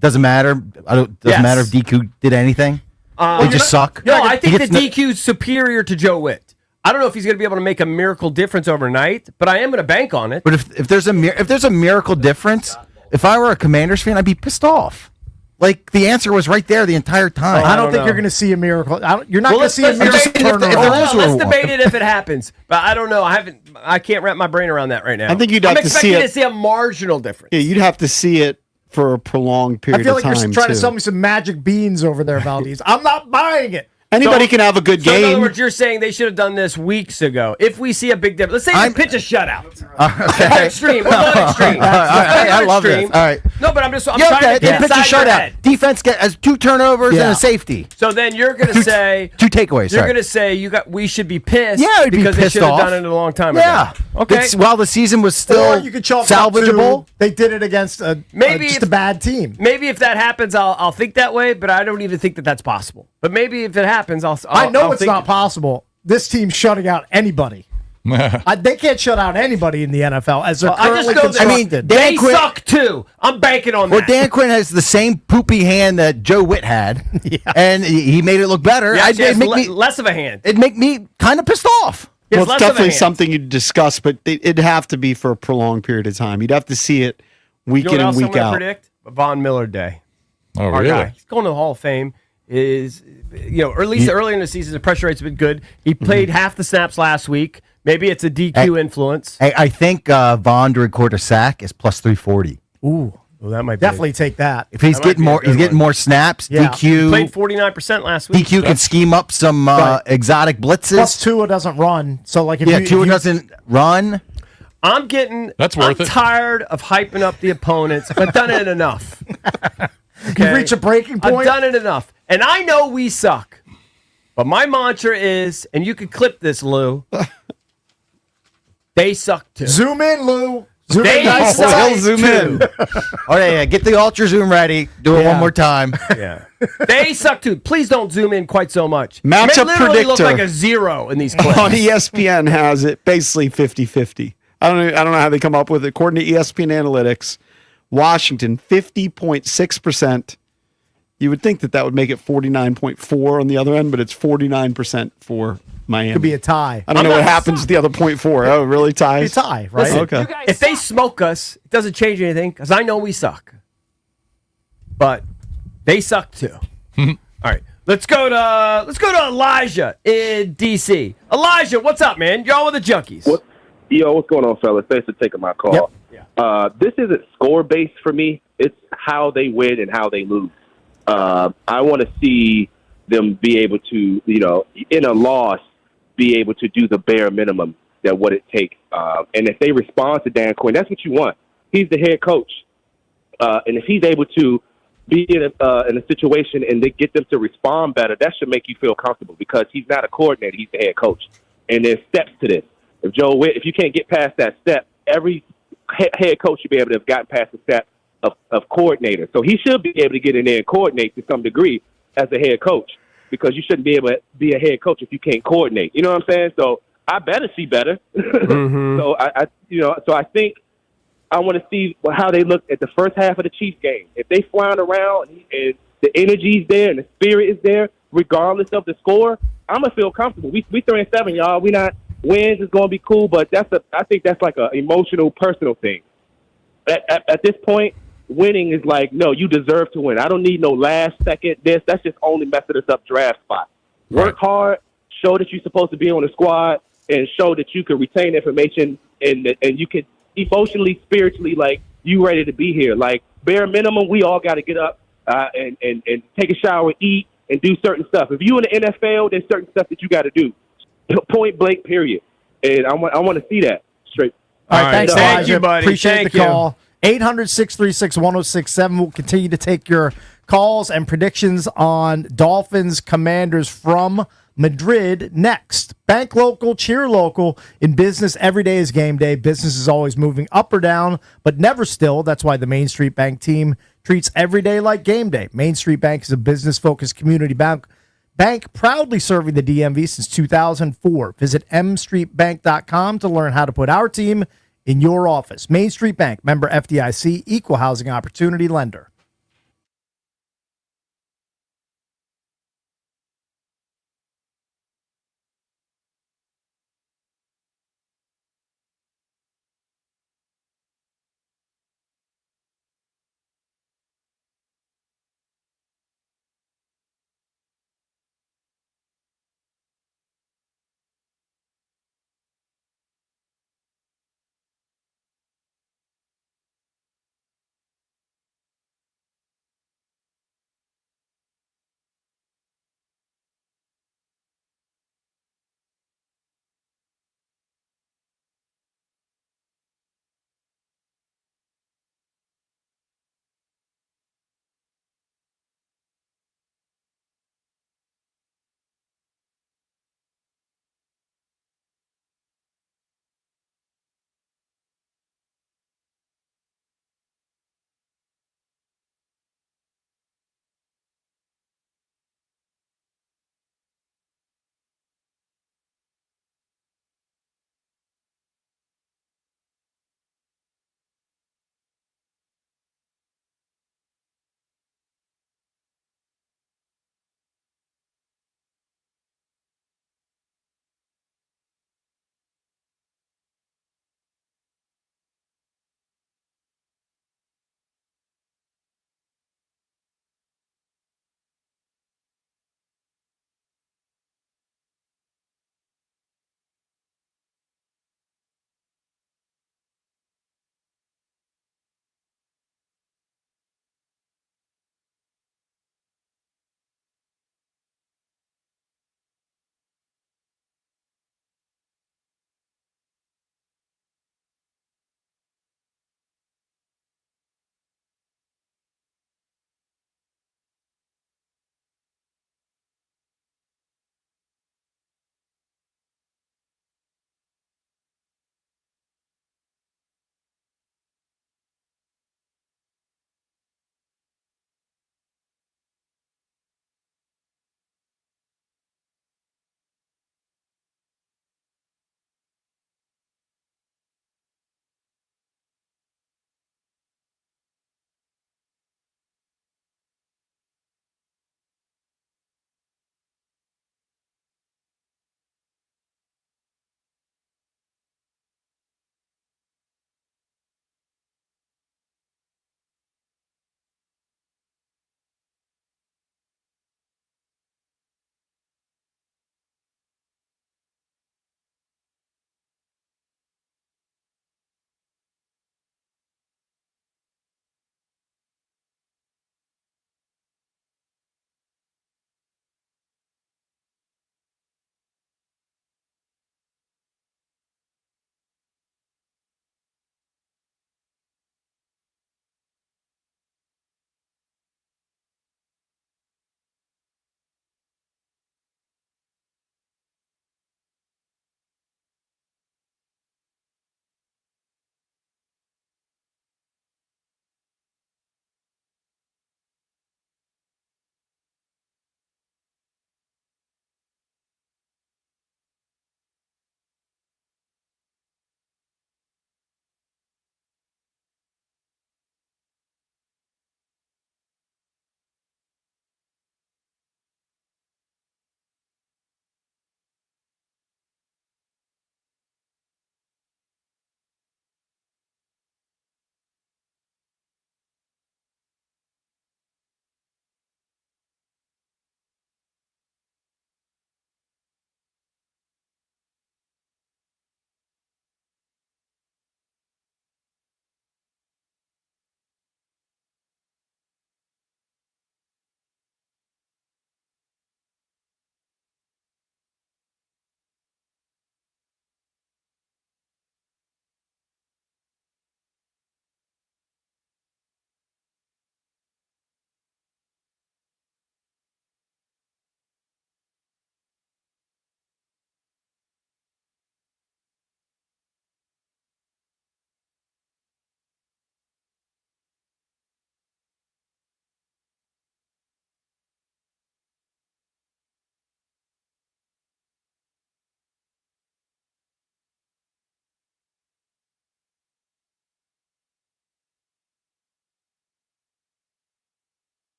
doesn't matter. Doesn't matter if DQ did anything. They just suck. No, I think that DQ's superior to Joe Witt. I don't know if he's going to be able to make a miracle difference overnight, but I am going to bank on it. But if there's a miracle difference, if I were a Commanders fan, I'd be pissed off. Like the answer was right there the entire time. I don't think you're going to see a miracle. You're not going to see a miracle turnover. Let's debate it if it happens. But I don't know. I can't wrap my brain around that right now. I think you'd have to see I'm expecting it. to see a marginal difference. Yeah, you'd have to see it for a prolonged period I feel of like time. you're trying to too. sell me some magic beans over there, Valdez. I'm not buying it. Anybody can have a good So in other game. words, you're saying they should have done this weeks ago. If we see a big difference, let's say they pitch a shutout. Extreme. We're going extreme. I love this. All right. No, but I'm trying Okay, to they get pitch a inside your shutout. head. Defense has 2 turnovers and Yeah. a safety. So then you're going to say 2 takeaways. you're sorry. going to say we should be pissed. Yeah, I'd be because they pissed should have off. done it a long time Yeah. ago. Okay. While the season was still Or you could chalk it up to salvageable. they did it against just a bad team. Maybe if that happens, I'll think that way, but I don't even think that that's possible. But maybe if it happens, I know I'll it's think not possible. This team's shutting out anybody. They can't shut out anybody in the NFL as they're I just currently know that constructed. they suck too. I'm banking on Well, that. Dan Quinn has the same poopy hand that Joe Witt had, and he made it look better. Yeah, It'd it's make me less of a hand. it'd make me kind of pissed off. He has Well, less it's of a definitely hand. something you'd discuss, but it'd have to be for a prolonged period of time. You'd have to see it week You know in what and else I'm week going to out. predict? Von Miller Day. Oh, Our really? guy. He's going to the Hall of Fame. Or at least early in the season, the pressure rate's been good. He played half the snaps last week. Maybe it's a DQ influence. I think Vaughn to record a sack is plus 340. Ooh, Well, that might definitely take that. If he's That might getting be a more, good he's getting one. more snaps. Yeah. He played DQ, 49% last week. DQ can scheme up some exotic blitzes. Plus Tua doesn't run, so like if Tua doesn't run. I'm getting. That's worth I'm it. tired of hyping up the opponents. I've done it enough. You reach a breaking I've point. done it enough, and I know we suck. But my mantra is, and you can clip this, Lou. They suck too. Zoom in, Lou. Zoom They in. Nice suck size. zoom in. Oh yeah, get the ultra zoom ready. Do it Yeah. one more time. Yeah, they suck too. Please don't zoom in quite so much. Matchup It may literally look predictor. like a 0 in these clips. On ESPN has it basically 50-50. I don't know how they come up with it. According to ESPN Analytics, Washington 50.6%. You would think that would make it 49.4 on the other end, but it's 49% for Miami. Could be a tie. I don't know what happens to the other 0.4. Oh, really ties? It's a tie, right? Listen, Okay. if they smoke us, it doesn't change anything because I know we suck. But they suck too. All right. Let's go to Elijah in DC. Elijah, what's up, man? You're on with the Junkies. What's going on, fellas? Thanks for taking my call. This isn't score based for me. It's how they win and how they lose. I want to see them be able to, in a loss, be able to do the bare minimum that what it takes. And if they respond to Dan Quinn, that's what you want. He's the head coach, and if he's able to be in a situation and they get them to respond better, that should make you feel comfortable because he's not a coordinator; he's the head coach. And there's steps to this. If you can't get past that step, every head coach should be able to have gotten past the step of coordinator. So he should be able to get in there and coordinate to some degree as a head coach because you shouldn't be able to be a head coach if you can't coordinate. You know what I'm saying? So I better see better. So I think I want to see how they look at the first half of the Chiefs game. If they flying around and the energy's there and the spirit is there, regardless of the score, I'm gonna feel comfortable. We 3-7, y'all. We not wins is gonna be cool, but I think that's like an emotional, personal thing. At this point, winning is like, no, you deserve to win. I don't need no last second this. That's just only messing us up draft spot. Work hard, show that you're supposed to be on the squad, and show that you can retain information and you can emotionally, spiritually, like you ready to be here. Like bare minimum, we all got to get up and take a shower, eat, and do certain stuff. If you in the NFL, there's certain stuff that you got to do. Point blank, period. And I want to see that straight. All right, thanks, Thank Elijah. you, buddy. Appreciate Thank the you. call. 800-636-1067. We'll continue to take your calls and predictions on Dolphins Commanders from Madrid next. Bank local, cheer local. In business, every day is game day. Business is always moving up or down, but never still. That's why the Main Street Bank team treats every day like game day. Main Street Bank is a business-focused community bank proudly serving the DMV since 2004. Visit mstreetbank.com to learn how to put our team in your office. Main Street Bank, member FDIC, equal housing opportunity lender.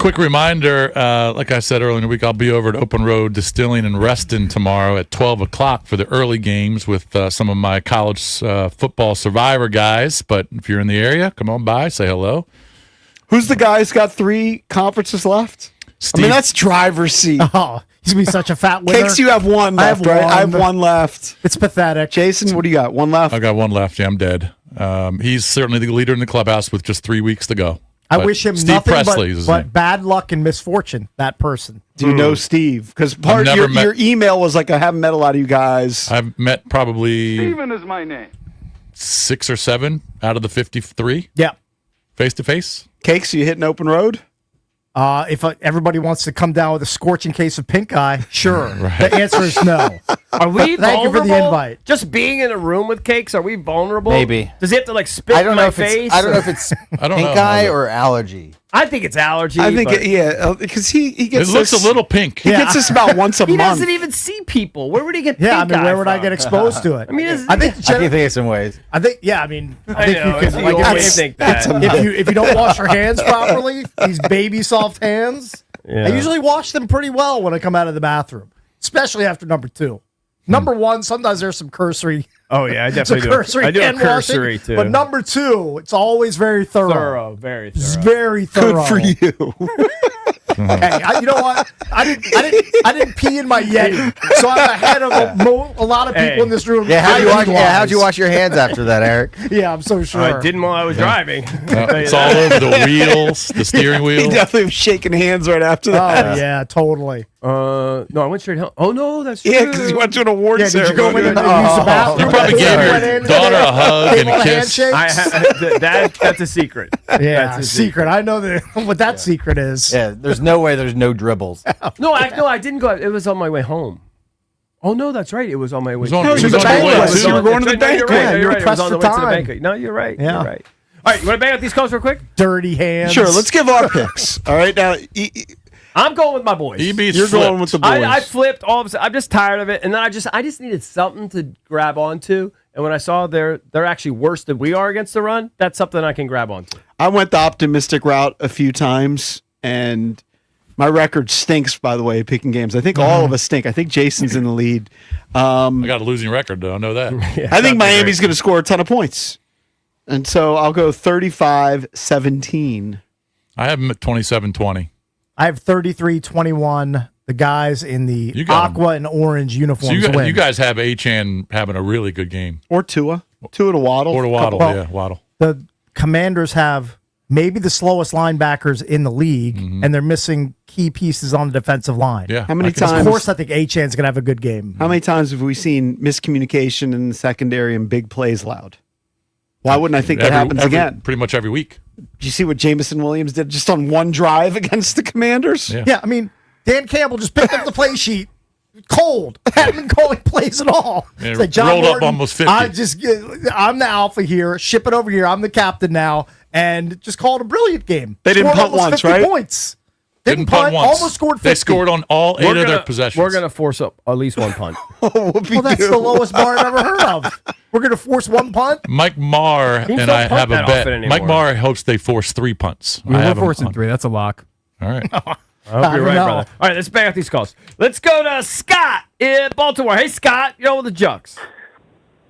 Quick reminder, like I said earlier in the week, I'll be over at Open Road Distilling in Reston tomorrow at 12 o'clock for the early games with some of my college football survivor guys. But if you're in the area, come on by, say hello. Who's the guy who's got 3 conferences left? I mean, that's driver's seat. Oh, he's going to be such a fat winner. Cakes, you have 1 left, right? I have 1 left. It's pathetic. Jason, what do you got? 1 left? I got 1 left. Yeah, I'm dead. He's certainly the leader in the clubhouse with just 3 weeks to go. I But wish him Steve nothing Presley is his name. but bad luck and misfortune, that person. Do you know Steve? Because part of your email was like, I haven't met a lot of you guys. I've met probably Steven is my name. 6 or 7 out of the 53. Yeah. Face to face. Cakes, you hitting Open Road? If everybody wants to come down with a scorching case of pink eye, sure. Right. The answer is no. Are we Thank you for the vulnerable? invite. Just being in a room with Cakes, are we vulnerable? Maybe. Does he have to like spit I don't in know my if it's. face? I don't know or- if it's I don't pink know. eye or allergy. I think it's allergy. I think, but because he gets It looks this, a little pink. He gets this about once a he month. doesn't even see people. Where would he get Yeah, I pink mean, eye where would I from? get exposed to it? I mean, I think I can think of some ways. I think I mean, I I think know, you it's can the like old way to think that. if you don't wash your hands properly, these baby soft hands. Yeah. I usually wash them pretty well when I come out of the bathroom, especially after number 2. Number 1, sometimes there's some cursory. Oh yeah, I some definitely do. cursory I do a hand washing, cursory too. But number 2, it's always very thorough. very It's thorough. very thorough. Good for you. Hey, you know what? I didn't pee in my Yeti, so I'm ahead of a lot of people in this room. Yeah, how'd hygiene-wise. you wash your hands after that, Eric? Yeah, I'm so sure. I didn't while I was driving. It's all over the wheels, the steering He wheel. definitely was shaking hands right after Oh that. yeah, totally. No, I went straight home. Oh no, that's Yeah, true. because he went to an award Yeah, did you go in ceremony. and use the bathroom? You probably before gave you your went in? daughter a hug and Table a kiss. handshakes? That's a secret. Yeah, That's a secret. I know what that secret is. Yeah, there's no way there's no dribbles. No, I didn't go. It was on my way home. Oh no, that's right. It was on my way. was on- to- it was on the the way, banquet. too. You were going to the No, you're banquet. right. Yeah, You're you were right. It was pressed on the for way to the time. banquet. No, you're right. Yeah. You're right. All right, you want to bang out these calls real quick? Dirty hands. Sure, let's give our picks. All right, now I'm going with my boys. EB's you're flipped. going with the boys. I flipped all of a sudden. I'm just tired of it, and then I just needed something to grab onto. And when I saw they're actually worse than we are against the run, that's something I can grab onto. I went the optimistic route a few times, and my record stinks, by the way, picking games. I think all of us stink. I think Jason's in the lead. I got a losing record, though. I know that. I think Miami's going to score a ton of points. And so I'll go 35-17. I have them at 27-20. I have 33-21. The guys in the You got 'em. aqua and orange So uniforms win. you guys have Achane having a really good game. Or Tua. Tua to Waddle. Or to Waddle, Well, yeah, Waddle. The Commanders have maybe the slowest linebackers in the league, and they're missing key pieces on the defensive line. Yeah. How many I can- times? Of course, I think Achan's going to have a good game. How many times have we seen miscommunication in the secondary and big plays loud? Why wouldn't I think that happens again? Pretty much every week. Did you see what Jameson Williams did just on one drive against the Commanders? Yeah. Yeah, I mean, Dan Campbell just picked up the play sheet cold. Hadn't been calling plays at all. Yeah, It's like, John rolled up Morton, almost 50. I'm the alpha here. Ship it over here. I'm the captain now. And just called a brilliant game. They didn't Scored punt almost once, 50 right? points. Didn't punt once. Almost scored 50. They scored on all 8 of their possessions. We're going to force up at least one punt. Well, that's the lowest bar I've ever heard of. We're going to force one punt? Mike Marr Teams and don't I punt have a that bet. often anymore. Mike Marr hopes they force 3 punts. I We're have 'em forcing on. 3. That's a lock. All right. I hope I you're don't right, know. brother. All right, let's bang out these calls. Let's go to Scott in Baltimore. Hey, Scott, you're on with the Jucks.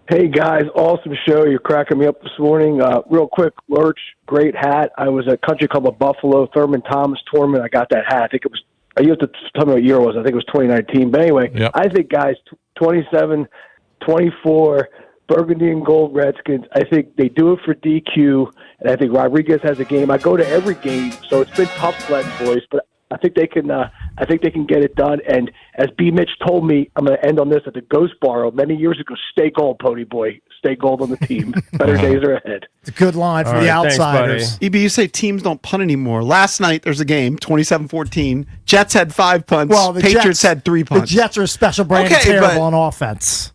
Hey guys, awesome show. You're cracking me up this morning. Real quick, Lurch, great hat. I was at Country Club of Buffalo, Thurman Thomas tournament. I got that hat. I think it was, you have to tell me what year it was. I think it was 2019. But anyway, Yep. I think, guys, 27-24, Burgundy and Gold Redskins. I think they do it for DQ, and I think Rodriguez has a game. I go to every game, so it's been tough sledding, boys, but I think they can. I think they can get it done. And as B. Mitch told me, I'm going to end on this at the Ghost Bar many years ago. Stay gold, Pony Boy. Stay gold on the team. Better days are ahead. It's a good line for All the right, thanks, outsiders. EB, you say teams don't punt anymore. Last night, there's a game, 27-14. Jets had 5 punts. Well, the Patriots Jets had 3 The punts. Jets are a special brand of Okay, terrible but- on offense.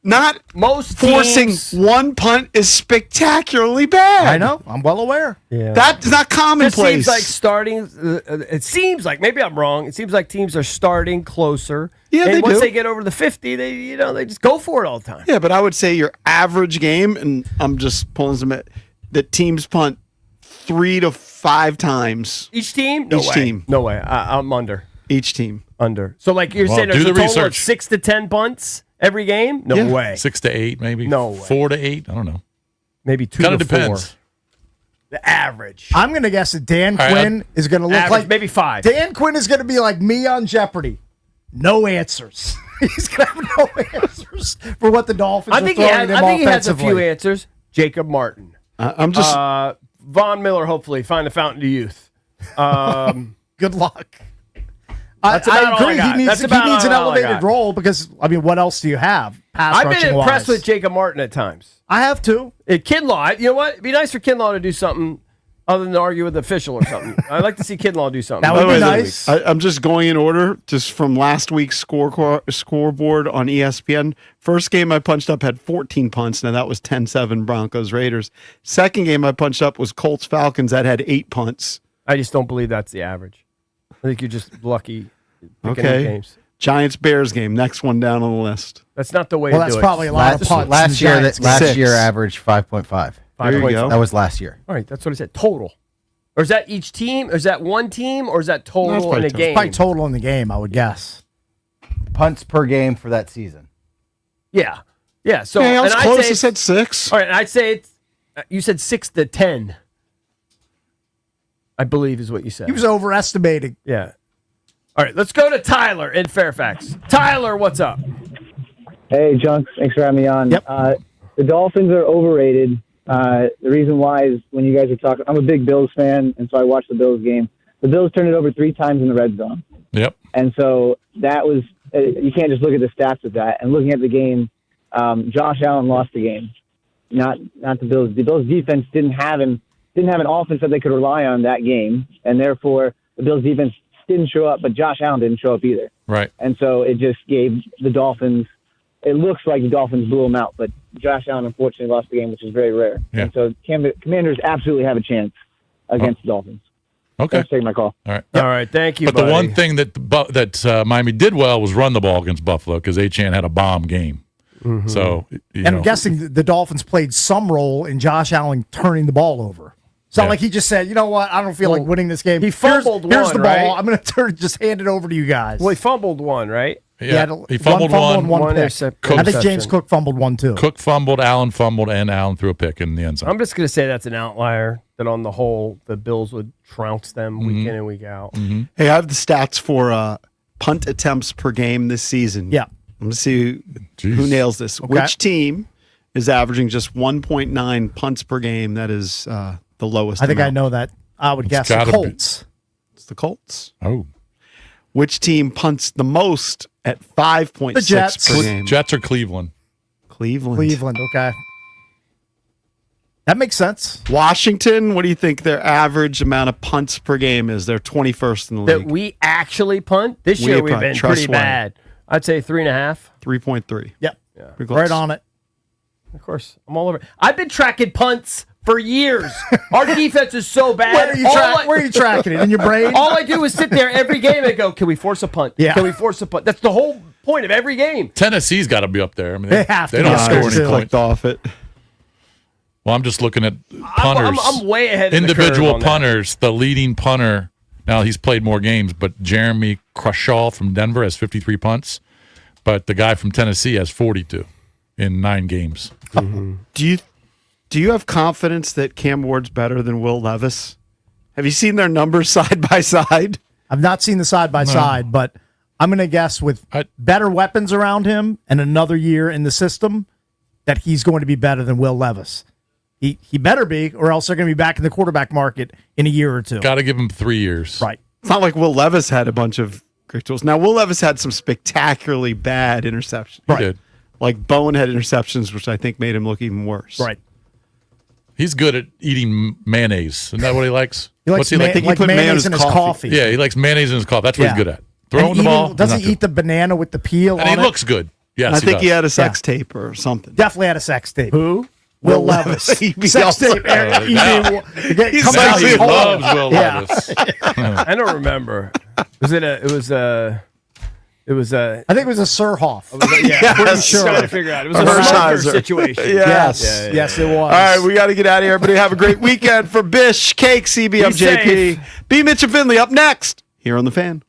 Not Most forcing teams, one punt is spectacularly bad. I know. I'm well aware. Yeah. That's not It commonplace. seems like starting. It seems like maybe I'm wrong. It seems like teams are starting closer. Yeah, and they once do. they get over the 50, they just go for it all the time. Yeah, but I would say your average game, and I'm just pulling some that teams punt 3 to 5 times. Each team? No Each way. team. No way. I'm under. Each team. Under. So, like you're Well, saying, there's do a the total of research. 6 to 10 punts every game? No Yeah. way. 6 to 8, maybe. No way. 4 to 8. I don't know. Maybe 2 Kind to of depends. 4. The average. I'm going to guess that Dan All right, Quinn is going to look Average, like maybe 5. Dan Quinn is going to be like me on Jeopardy. No answers. He's going to have no answers for what the Dolphins I think are he throwing has. him I think he has a few offensively. answers. Jacob Martin. I'm just. Von Miller. Hopefully, find a fountain of youth. Good luck. That's I about all I agree. got. He That's needs about an all I elevated got. role because, I mean, what else do you have? Pass I've been rushing impressed wise. with Jacob Martin at times. I have too. Kinlaw. You know what? It'd be nice for Kinlaw to do something other than argue with the official or something. I'd like to see Kinlaw do something. That By would the be way, nice. I'm just going in order, just from last week's scoreboard on ESPN. First game I punched up had 14 punts. Now that was 10-7 Broncos Raiders. Second game I punched up was Colts Falcons. That had 8 punts. I just don't believe that's the average. I think you're just lucky picking Okay. games. Giants Bears game. Next one down on the list. That's not the way Well, to that's do it. probably a lot of punts. Last year, Giants last Six. year averaged 5.5. There you go. That was last year. All right, that's what I said. Total. Or is that each team? Or is that one team? Or is that No, it's total probably in a total. game? Probably total in the game, I would guess. Punts per game for that season. Yeah. Yeah. So Yeah, I was and I'd close. say I said 6. all right, and I'd say it's you said 6 to 10. I believe is what you said. He was overestimating. Yeah. All right, let's go to Tyler in Fairfax. Tyler, what's up? Hey, Junks. Thanks for having me on. Yep. The Dolphins are overrated. The reason why is when you guys are talking, I'm a big Bills fan, and so I watched the Bills game. The Bills turned it over 3 times in the red zone. Yep. And so that was, you can't just look at the stats of that. And looking at the game, Josh Allen lost the game, not the Bills. The Bills defense didn't have an offense that they could rely on that game, and therefore the Bills defense didn't show up, but Josh Allen didn't show up either. Right. And so it just gave the Dolphins, it looks like the Dolphins blew them out, but Josh Allen unfortunately lost the game, which is very rare. Yeah. And so Commanders absolutely have a chance against the Dolphins. Okay. Thanks for taking my call. All right. All right, thank you. But buddy. the one thing that Miami did well was run the ball against Buffalo because Achane had a bomb game. Mm-hmm. So, And I'm guessing the Dolphins played some role in Josh Allen turning the ball over. It's not like he just said, you know what, I don't feel like winning this game. he fumbled here's one, the ball. right? I'm going to just hand it over to you guys. Well, he fumbled one, right? yeah, had he fumbled fumble one. and one pick. intercept- I think James interception. Cook fumbled one too. Cook fumbled, Allen fumbled, and Allen threw a pick in the end zone. I'm just going to say that's an outlier, that on the whole, the Bills would trounce them Mm-hmm. week in and week out. Hey, I have the stats for punt attempts per game this season. Yeah. I'm going to see Jeez. who nails this. Which team is averaging just 1.9 punts per game? That is the lowest. I think I amount. know that. I would guess the gotta be- Colts. It's the Colts. Oh. Which team punts the most at 5.6 The Jets. per game? Jets or Cleveland? Cleveland. Cleveland, okay. That makes sense. Washington, what do you think their average amount of punts per game is? They're 21st in the That league. we actually punt? This year we've punt. been Trust pretty Wayne. bad. I'd say 3.5. 3.3. Yep. Pretty close. Right on it. Of course, I'm all over. I've been tracking punts for years. Our defense is so bad. Where are you tracking it? In your brain? All I do is sit there every game and go, can we force a punt? Yeah. Can we force a punt? That's the whole point of every game. Tennessee's got to be up there. I mean, They have to They be don't up score there, any too. points. Clicked off it. Well, I'm just looking at punters. I'm way ahead of the Individual curve on that. punters. The leading punter, now he's played more games, but Jeremy Crushall from Denver has 53 punts. But the guy from Tennessee has 42 in 9 games. Do you have confidence that Cam Ward's better than Will Levis? Have you seen their numbers side by side? I've not seen the side by side, but I'm going to guess with better weapons around him and another year in the system that he's going to be better than Will Levis. He better be, or else they're going to be back in the quarterback market in a year or two. Got to give him 3 years. Right. It's not like Will Levis had a bunch of great tools. Now, Will Levis had some spectacularly bad interceptions. He did. Like Bowen had interceptions, which I think made him look even worse. Right. He's good at eating mayonnaise. Isn't that what he likes? He likes What's he ma- like? I think he like put mayonnaise in his coffee. Yeah, he likes mayonnaise in his coffee. That's what Yeah. he's good at. And Throwing the ball. Doesn't not he eat the banana with the peel And on he it? looks good. Yes, I think does. he had a sex tape or something. Definitely had a sex tape. Who? Will Levis. Sex tape. now- Come He's Now back he and hold loves it. Will Yeah. Levis. I don't remember. It It was I think it was a Surhoff. yeah, pretty Yes. sure. Trying to figure out. It was a Hershiser. smoker situation. Yes. Yes, it was. All right, we got to get out of here. Everybody have a great weekend. For Bish, Cake, CB, I'm Be JP. safe. B. Mitch and Finley up next here on The Fan.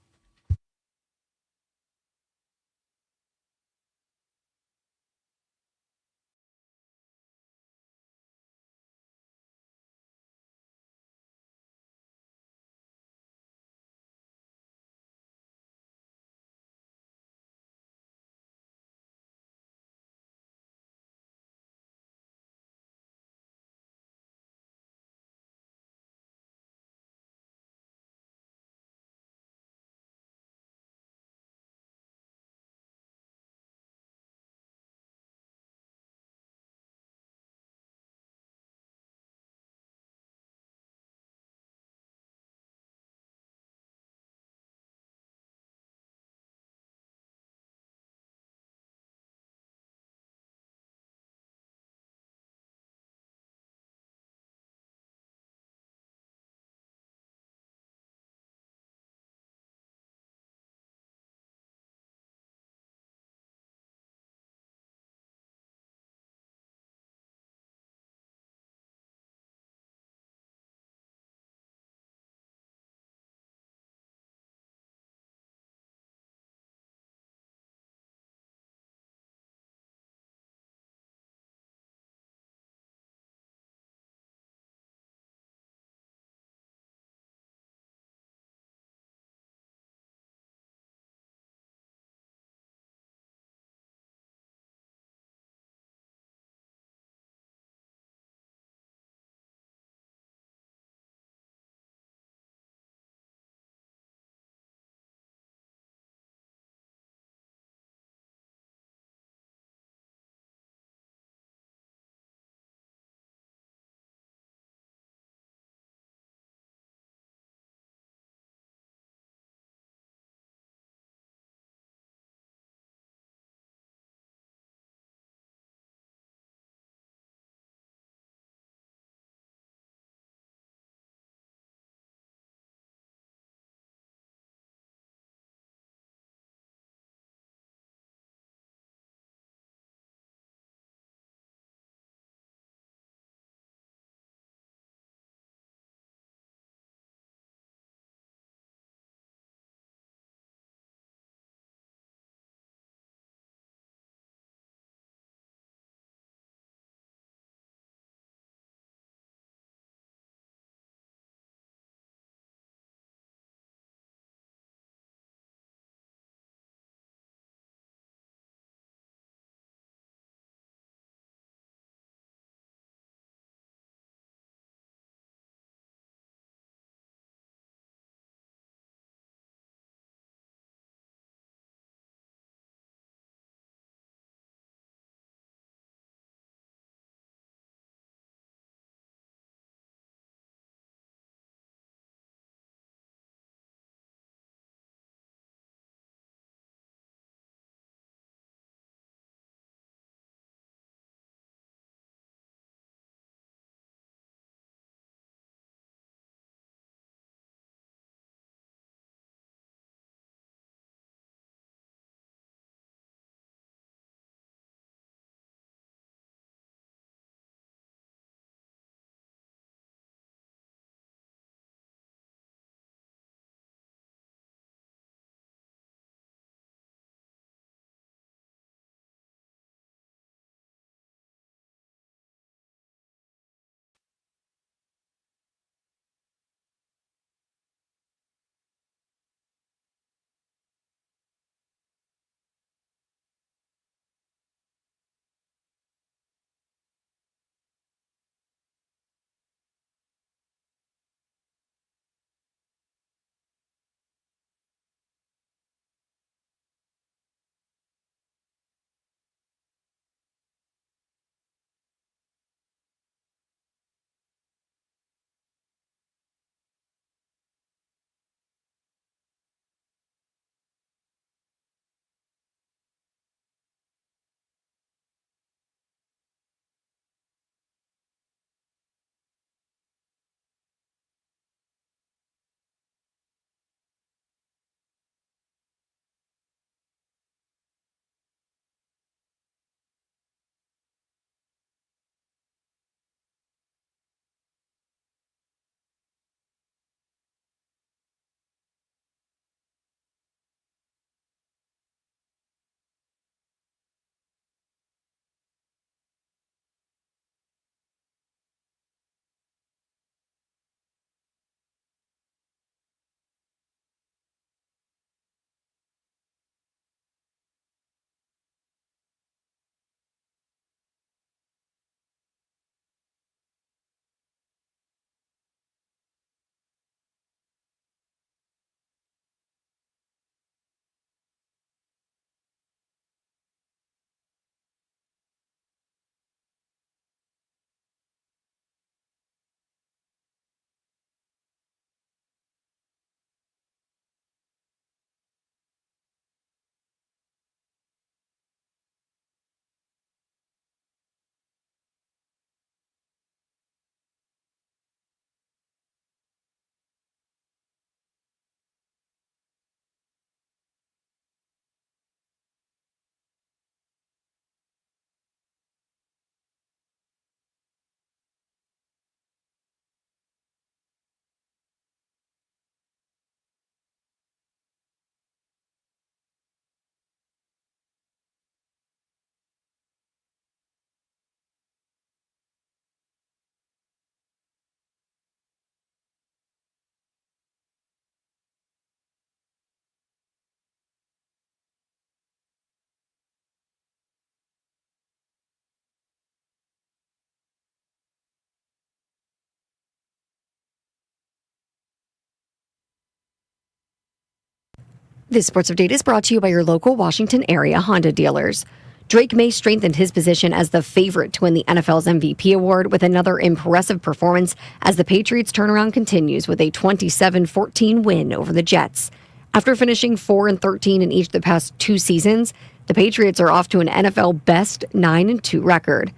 This sports update is brought to you by your local Washington area Honda dealers. Drake May strengthened his position as the favorite to win the NFL's MVP award with another impressive performance as the Patriots' turnaround continues with a 27-14 win over the Jets. After finishing 4-13 in each of the past 2 seasons, the Patriots are off to an NFL best 9-2 record.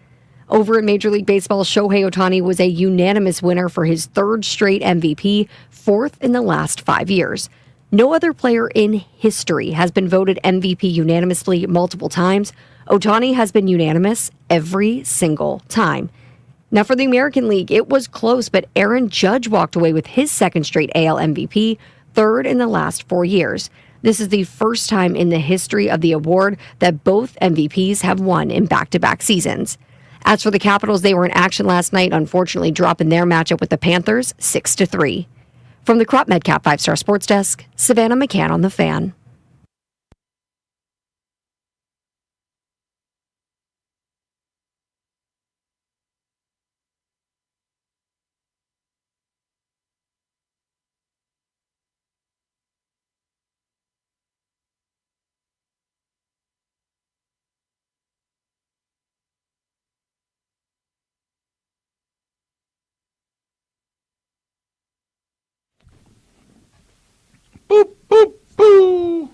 Over in Major League Baseball, Shohei Ohtani was a unanimous winner for his 3rd straight MVP, 4th in the last 5 years. No other player in history has been voted MVP unanimously multiple times. Ohtani has been unanimous every single time. Now, for the American League, it was close, but Aaron Judge walked away with his 2nd straight AL MVP, 3rd in the last 4 years. This is the first time in the history of the award that both MVPs have won in back-to-back seasons. As for the Capitals, they were in action last night, unfortunately dropping their matchup with the Panthers 6-3. From the Crop Medcap 5-Star Sports Desk, Savannah McCann on The Fan. Boop, boop, boo.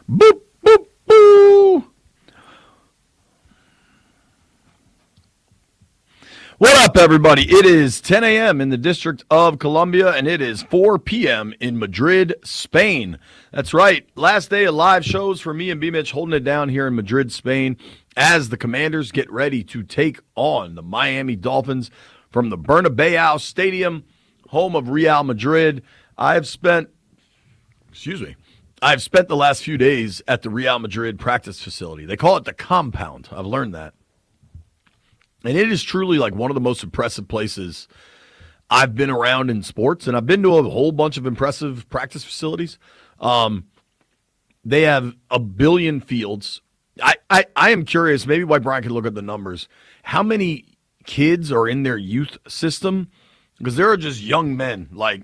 Boop, boop, boo. What up, everybody? It is 10 a.m. in the District of Columbia, and it is 4 p.m. in Madrid, Spain. That's right. Last day of live shows for me and B-Mitch holding it down here in Madrid, Spain, as the Commanders get ready to take on the Miami Dolphins from the Bernabeu Stadium, home of Real Madrid. I've spent the last few days at the Real Madrid practice facility. They call it the compound. I've learned that. And it is truly like one of the most impressive places I've been around in sports. And I've been to a whole bunch of impressive practice facilities. They have a billion fields. I am curious, maybe why Brian could look at the numbers. How many kids are in their youth system? Because there are just young men, like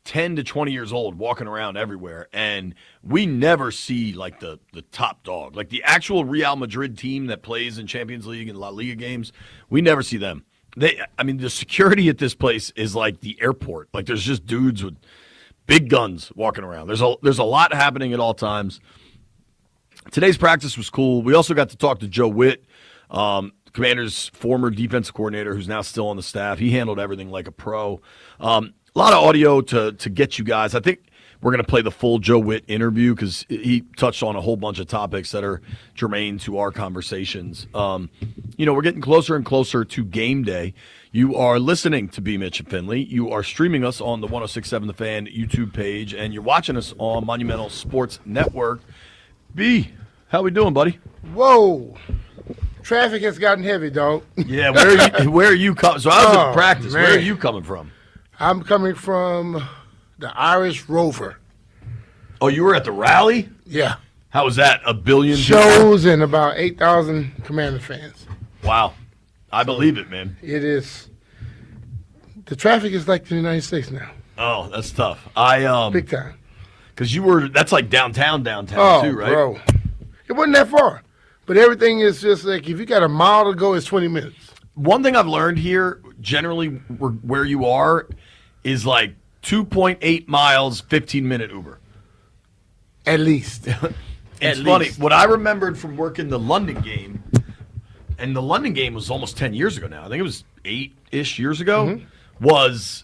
10 to 20 years old, walking around everywhere. And we never see, like, the top dog. Like, the actual Real Madrid team that plays in Champions League and La Liga games, we never see them. The security at this place is like the airport. Like, there's just dudes with big guns walking around. There's a lot happening at all times. Today's practice was cool. We also got to talk to Joe Witt, Commander's former defensive coordinator, who's now still on the staff. He handled everything like a pro. A lot of audio to get you guys. I think we're going to play the full Joe Witt interview because he touched on a whole bunch of topics that are germane to our conversations. We're getting closer and closer to game day. You are listening to B. Mitch and Finley. You are streaming us on the 106.7 The Fan YouTube page, and you're watching us on Monumental Sports Network. B, how we doing, buddy? Whoa. Traffic has gotten heavy, dog. Yeah, where are you coming? So I was at practice. Man. Where are you coming from? I'm coming from the Irish Rover. Oh, you were at the rally? Yeah. How was that? A billion shows and about 8,000 Commander fans. Wow. I believe it, man. It is. The traffic is like the United States now. Oh, that's tough. Big time. Because that's like downtown too, right? Bro. It wasn't that far. But everything is just like, if you got a mile to go, it's 20 minutes. One thing I've learned here, generally where you are, is like 2.8 miles, 15-minute Uber. At least. It's funny. What I remembered from working the London game, and the London game was almost 10 years ago now. I think it was 8-ish years ago, was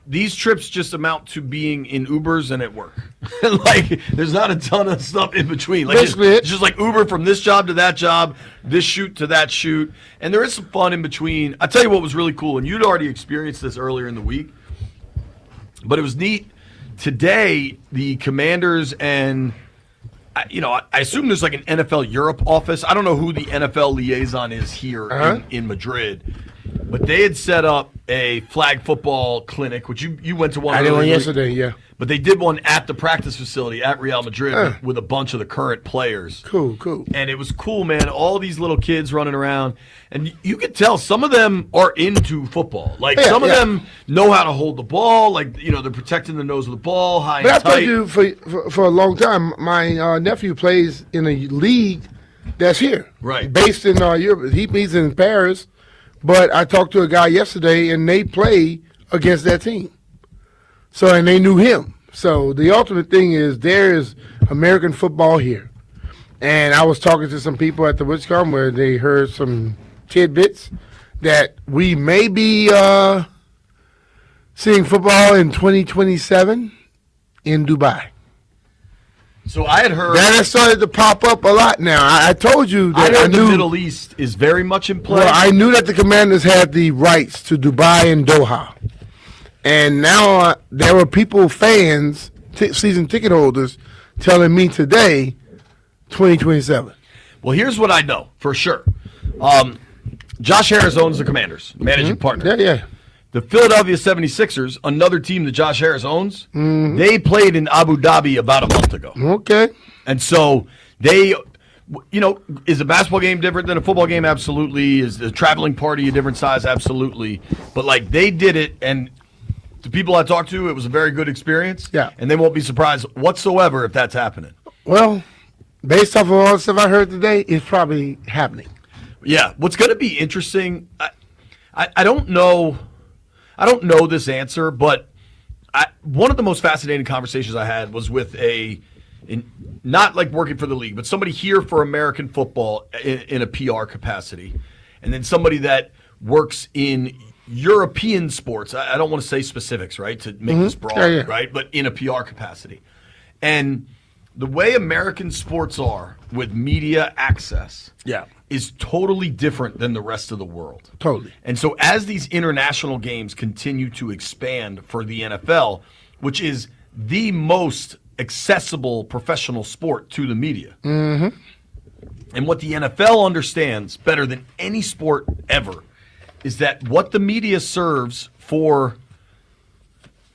these trips just amount to being in Ubers and at work. Like, there's not a ton of stuff in between. Like, it's just like Uber from this job to that job, this shoot to that shoot. And there is some fun in between. I tell you what was really cool, and you'd already experienced this earlier in the week, but it was neat. Today, the Commanders and, I assume there's like an NFL Europe office. I don't know who the NFL liaison is here in Madrid. But they had set up a flag football clinic, which you went to one. I did one earlier. yesterday, yeah. But they did one at the practice facility at Real Madrid with a bunch of the current players. Cool. And it was cool, man. All these little kids running around. And you could tell some of them are into football. Like, some of them know how to hold the ball. Like, they're protecting the nose of the ball, high But and I tight. told you for a long time, my nephew plays in a league that's here. Right. Based in Europe. He's in Paris. But I talked to a guy yesterday, and they play against that team. So, and they knew him. So the ultimate thing is there is American football here. And I was talking to some people at the WitchCon where they heard some tidbits that we may be seeing football in 2027 in Dubai. So I had heard that has started to pop up a lot now. I told you I that I heard the knew. Middle East is very much in play. Well, I knew that the Commanders had the rights to Dubai and Doha. And now there were people, fans, season ticket holders, telling me today, 2027. Well, here's what I know for sure. Josh Harris owns the Commanders, managing partner. Yeah. The Philadelphia 76ers, another team that Josh Harris owns, they played in Abu Dhabi about a month ago. Okay. And so they, is a basketball game different than a football game? Absolutely. Is the traveling party a different size? Absolutely. But, they did it, and the people I talked to, it was a very good experience. Yeah. And they won't be surprised whatsoever if that's happening. Well, based off of all the stuff I heard today, it's probably happening. Yeah. What's going to be interesting, I don't know. I don't know this answer, but one of the most fascinating conversations I had was with not like working for the league, but somebody here for American football in a PR capacity, and then somebody that works in European sports. I don't want to say specifics, right, to make this broad, right, but in a PR capacity. And the way American sports are with media access is totally different than the rest of the world. Totally. And so as these international games continue to expand for the NFL, which is the most accessible professional sport to the media, and what the NFL understands better than any sport ever is that what the media serves for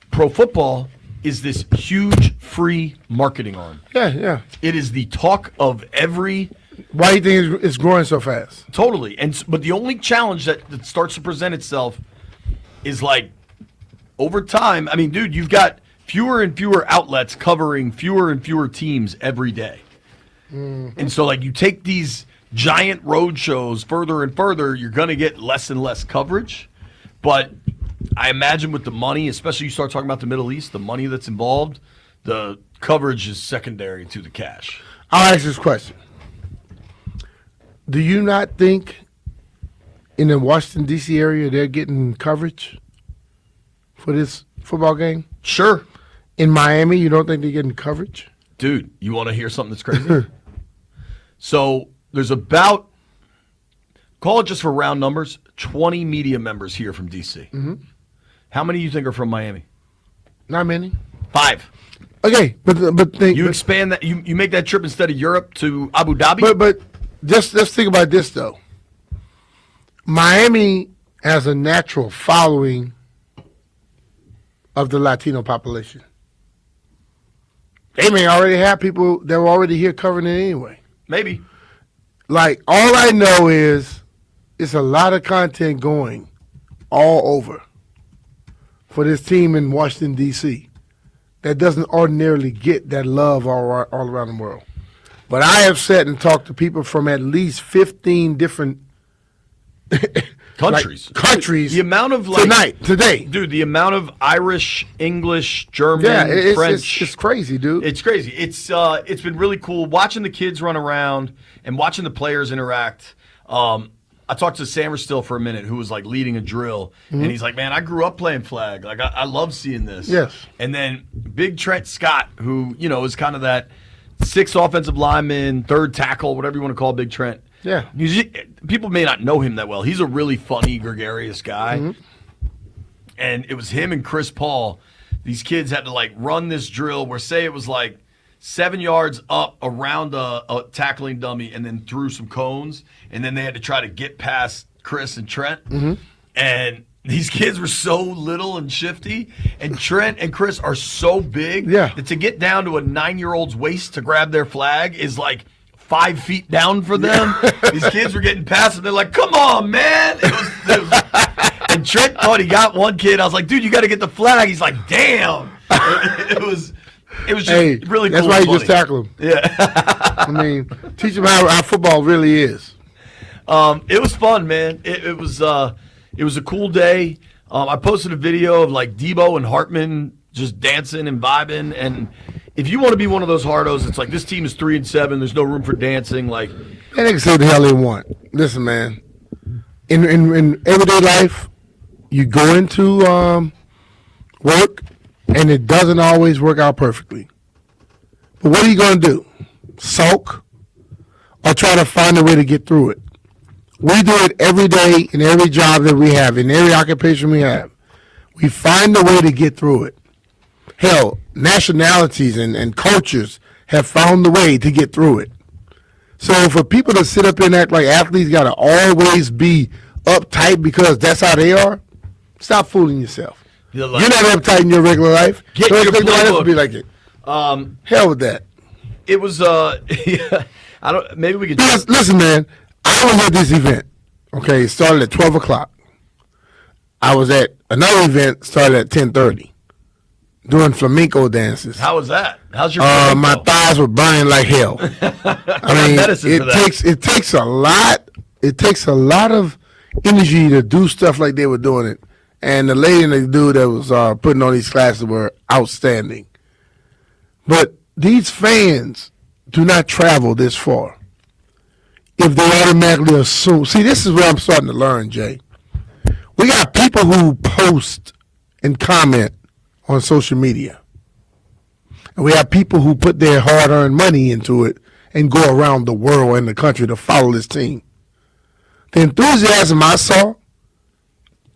pro football is this huge free marketing arm. Yeah. It is the talk of every. Why do you think it's growing so fast? Totally. But the only challenge that starts to present itself is over time. I mean, dude, you've got fewer and fewer outlets covering fewer and fewer teams every day. And so you take these giant road shows further and further, you're going to get less and less coverage. But I imagine with the money, especially you start talking about the Middle East, the money that's involved, the coverage is secondary to the cash. I'll ask this question. Do you not think in the Washington, D.C. area they're getting coverage for this football game? Sure. In Miami, you don't think they're getting coverage? Dude, you want to hear something that's crazy? So there's about, call it just for round numbers, 20 media members here from D.C. How many do you think are from Miami? Not many. 5. Okay, but think, you expand that, you make that trip instead of Europe to Abu Dhabi? But just let's think about this, though. Miami has a natural following of the Latino population. They may already have people that were already here covering it anyway. Maybe. All I know is it's a lot of content going all over for this team in Washington, D.C. that doesn't ordinarily get that love all around the world. But I have sat and talked to people from at least 15 different countries. The amount of today. Dude, the amount of Irish, English, German, French. It's crazy, dude. It's crazy. It's been really cool watching the kids run around and watching the players interact. I talked to Sammer Still for a minute, who was leading a drill, and he's like, "Man, I grew up playing flag. I love seeing this." Yes. And then Big Trent Scott, who is kind of that 6th offensive lineman, 3rd tackle, whatever you want to call Big Trent. Yeah. People may not know him that well. He's a really funny, gregarious guy. And it was him and Chris Paul. These kids had to run this drill where, say, it was 7 yards up around a tackling dummy and then through some cones, and then they had to try to get past Chris and Trent. and these kids were so little and shifty, and Trent and Chris are so big that to get down to a 9-year-old's waist to grab their flag is like 5 feet down for them. These kids were getting past them. They're like, come on, man. And Trent thought he got one kid. I was like, dude, you got to get the flag. He's like, damn. It was just really that's cool. why and you just funny. tackle him. Yeah. I mean, teach them how football really is. It was fun, man. It was a cool day. I posted a video of like Debo and Hartman just dancing and vibing. And if you want to be one of those hardos, it's like this team is 3-7. There's no room for dancing. Like, They can say what the hell they want. Listen, man. In everyday life, you go into work, and it doesn't always work out perfectly. But what are you going to do? Sulk? Or try to find a way to get through it? We do it every day in every job that we have, in every occupation we have. We find a way to get through it. Hell, nationalities and cultures have found a way to get through it. So for people to sit up and act like athletes got to always be uptight because that's how they are, stop fooling yourself. You're not uptight in your regular life. Get Don't your expect nobody else playbook. to be like it. Hell with that. It was I don't. Maybe we could. Listen, man. I was at this event. Okay, it started at 12 o'clock. I was at another event, started at 10:30, doing flamenco dances. How was that? How's your? My thighs were burning like hell. I mean, medicine for that. it takes a lot. It takes a lot of energy to do stuff like they were doing it. And the lady and the dude that was putting on these classes were outstanding. But these fans do not travel this far if they automatically assume. See, this is what I'm starting to learn, Jay. We got people who post and comment on social media. And we have people who put their hard-earned money into it and go around the world and the country to follow this team. The enthusiasm I saw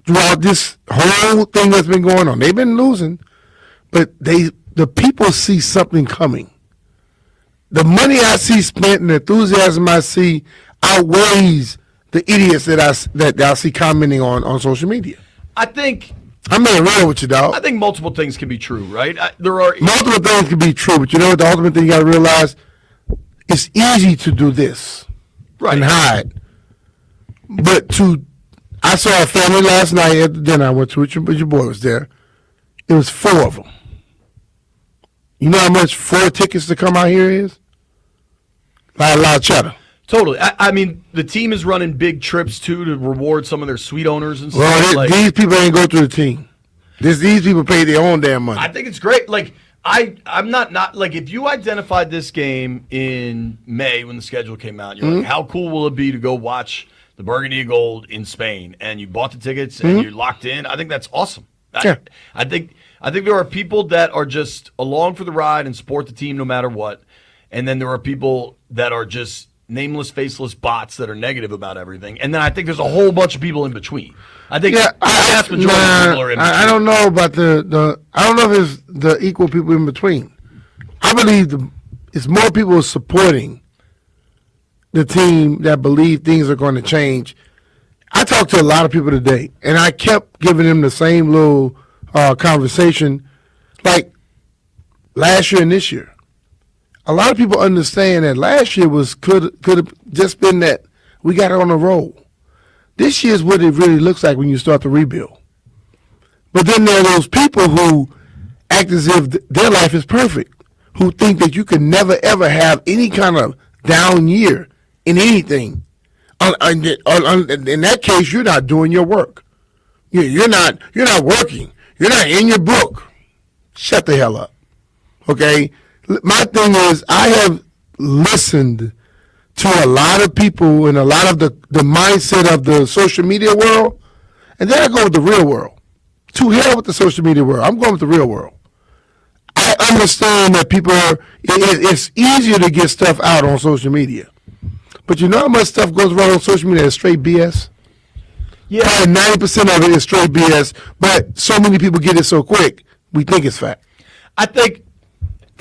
throughout this whole thing that's been going on, they've been losing, but the people see something coming. The money I see spent and the enthusiasm I see outweighs the idiots that I see commenting on social media. I think. I'm being real with you, dog. I think multiple things can be true, right? There are multiple things can be true, but you know what? The ultimate thing you got to realize, it's easy to do this and hide. But I saw a family last night at the dinner I went to, with your boy was there. It was 4 of them. You know how much 4 tickets to come out here is? Like a lot of cheddar. Totally. I mean, the team is running big trips too to reward some of their suite owners and stuff. Well, these people ain't go through the team. These people pay their own damn money. I think it's great. Like I'm not like if you identified this game in May when the schedule came out, you're like, how cool will it be to go watch the Burgundy Gold in Spain? And you bought the tickets and you're locked in. I think that's awesome. Yeah. I think there are people that are just along for the ride and support the team no matter what, and then there are people that are just nameless, faceless bots that are negative about everything. And then I think there's a whole bunch of people in between. I think the vast majority of people are in between. I don't know about I don't know if it's the equal people in between. I believe it's more people supporting the team that believe things are going to change. I talked to a lot of people today, and I kept giving them the same little conversation like last year and this year. A lot of people understand that last year could have just been that we got on a roll. This year's what it really looks like when you start to rebuild. But then there are those people who act as if their life is perfect, who think that you can never ever have any kind of down year in anything. In that case, you're not doing your work. You're not working. You're not in your book. Shut the hell up. Okay? My thing is, I have listened to a lot of people and a lot of the mindset of the social media world, and then I go with the real world. To hell with the social media world. I'm going with the real world. I understand that it's easier to get stuff out on social media. But you know how much stuff goes wrong on social media that's straight BS? Yeah. Probably 90% of it is straight BS, but so many people get it so quick, we think it's fact. I think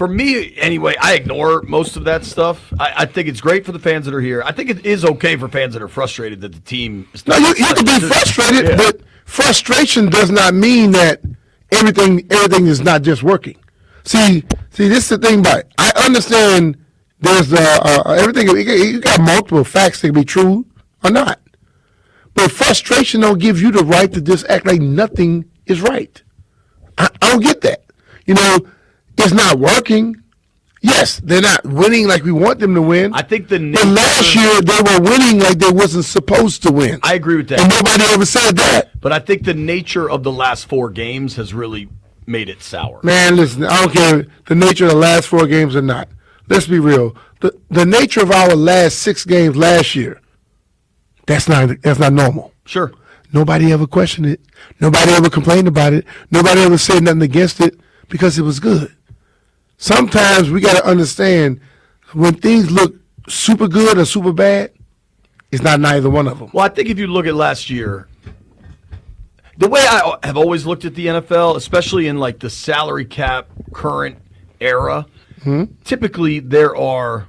for me, anyway, I ignore most of that stuff. I think it's great for the fans that are here. I think it is okay for fans that are frustrated that the team is No, you can be frustrated, Yeah. but frustration does not mean that everything is not just working. See, this is the thing about it. I understand there's everything. You got multiple facts that can be true or not, but frustration don't give you the right to just act like nothing is right. I don't get that. It's not working. Yes, they're not winning like we want them to win. I think but last year they were winning like they wasn't supposed to win. I agree with that. And nobody ever said that. But I think the nature of the last 4 games has really made it sour. Man, listen, I don't care the nature of the last 4 games or not. Let's be real. The nature of our last 6 games last year, that's not normal. Sure. Nobody ever questioned it. Nobody ever complained about it. Nobody ever said nothing against it because it was good. Sometimes we got to understand when things look super good or super bad, it's not neither one of them. Well, I think if you look at last year, the way I have always looked at the NFL, especially in like the salary cap current era, typically there are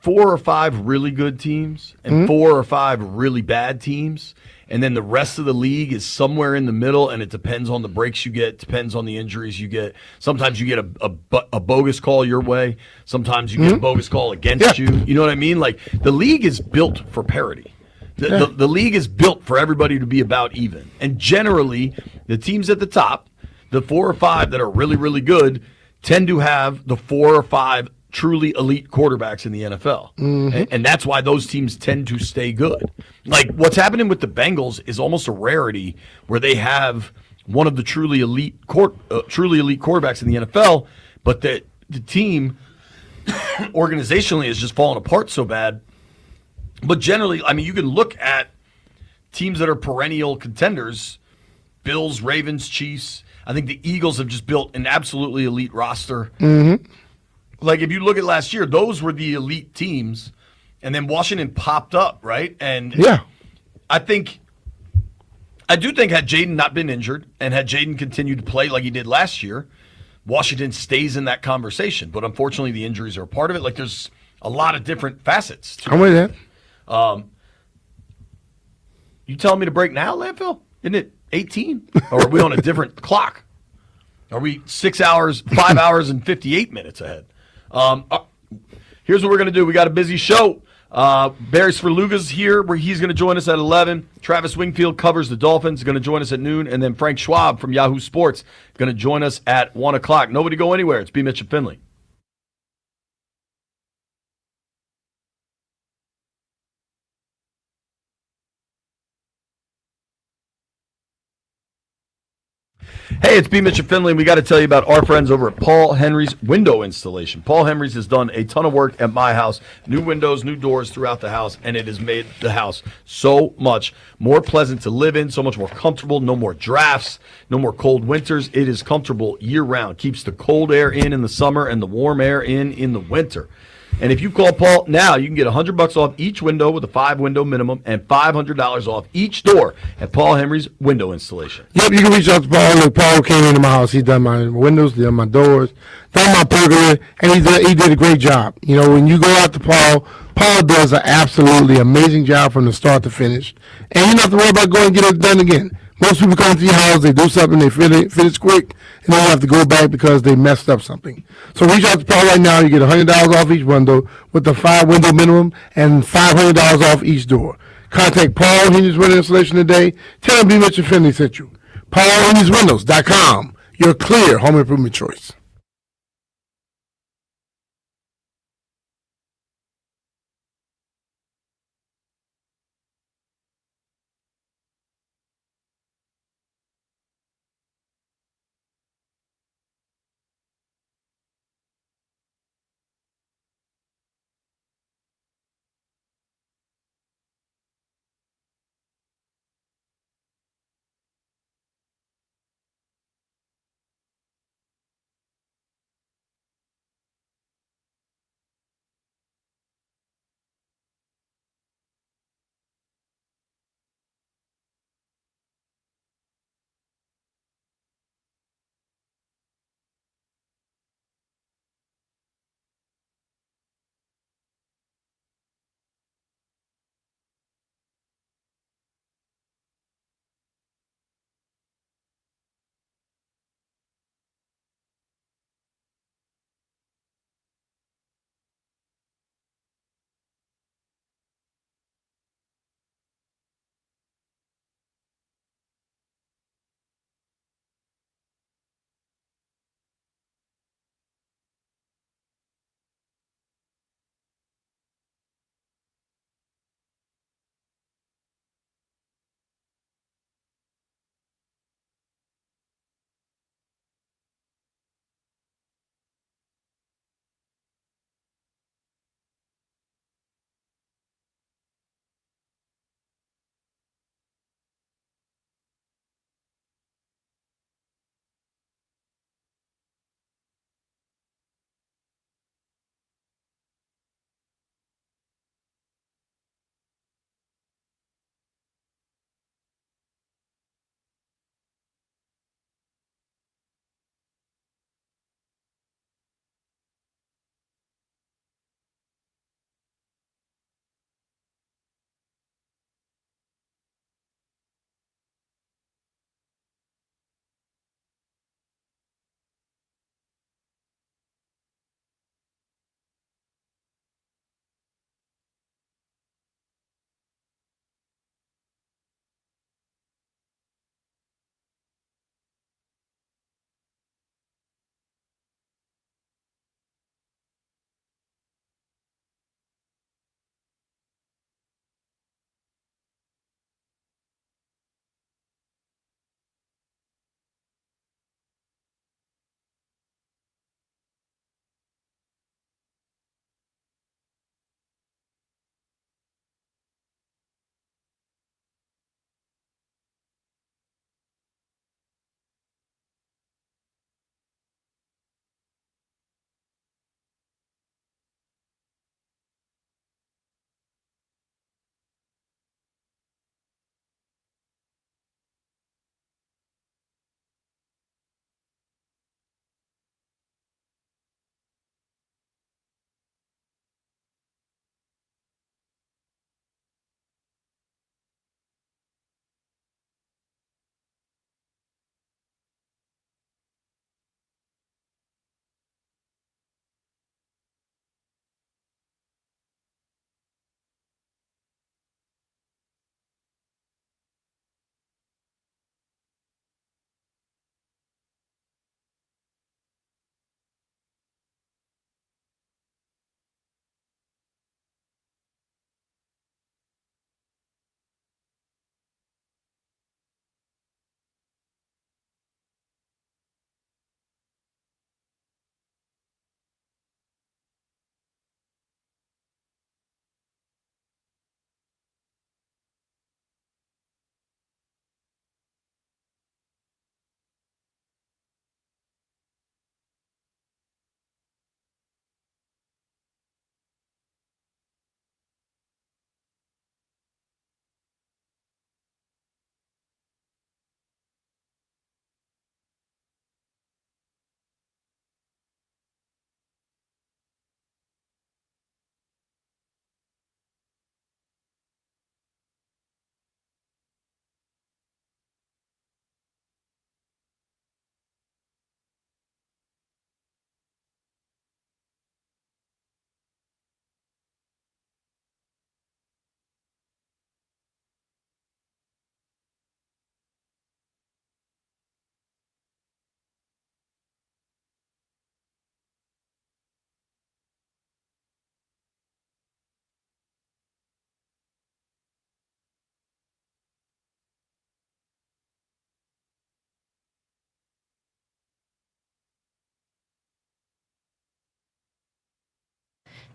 4 or 5 really good teams and 4 or 5 really bad teams. And then the rest of the league is somewhere in the middle, and it depends on the breaks you get, depends on the injuries you get. Sometimes you get a bogus call your way. Sometimes you get a bogus call against you. You know what I mean? Like, the league is built for parity. The league is built for everybody to be about even. And generally, the teams at the top, the 4 or 5 that are really, really good, tend to have the 4 or 5 truly elite quarterbacks in the NFL. And that's why those teams tend to stay good. Like, what's happening with the Bengals is almost a rarity where they have one of the truly elite quarterbacks in the NFL, but the team organizationally is just falling apart so bad. But generally, I mean, you can look at teams that are perennial contenders, Bills, Ravens, Chiefs. I think the Eagles have just built an absolutely elite roster. Like, if you look at last year, those were the elite teams, and then Washington popped up, right? And I do think had Jaden not been injured and had Jaden continued to play like he did last year, Washington stays in that conversation. But unfortunately, the injuries are a part of it. Like, there's a lot of different facets to I'm with that. You telling me to break now, Landfill? Isn't it 18? Or are we on a different clock? Are we 5 hours and 58 minutes ahead? Here's what we're going to do. We got a busy show. Barry Svrluga's here, where he's going to join us at 11. Travis Wingfield covers the Dolphins, going to join us at noon. And then Frank Schwab from Yahoo Sports going to join us at 1 o'clock. Nobody go anywhere. It's B. Mitch and Finley. Hey, it's B. Mitch and Finley, and we got to tell you about our friends over at Paul Henry's Window Installation. Paul Henry's has done a ton of work at my house, new windows, new doors throughout the house, and it has made the house so much more pleasant to live in, so much more comfortable, no more drafts, no more cold winters. It is comfortable year-round, keeps the cold air in the summer and the warm air in the winter. And if you call Paul now, you can get $100 off each window with a 5-window minimum and $500 off each door at Paul Henry's Window Installation. Yep, you can reach out to Paul. Look, Paul came into my house. He done my windows, done my doors, done my pergola, and he did a great job. You know, when you go out to Paul, Paul does an absolutely amazing job from the start to finish. And you don't have to worry about going and get it done again. Most people come to your house, they do something, they finish quick, and then you have to go back because they messed up something. So reach out to Paul right now. You get $100 off each window with the 5-window minimum and $500 off each door. Contact Paul Henry's Window Installation today. Tell him B. Mitch and Finley sent you. PaulHenry'sWindows.com. Your clear home improvement choice.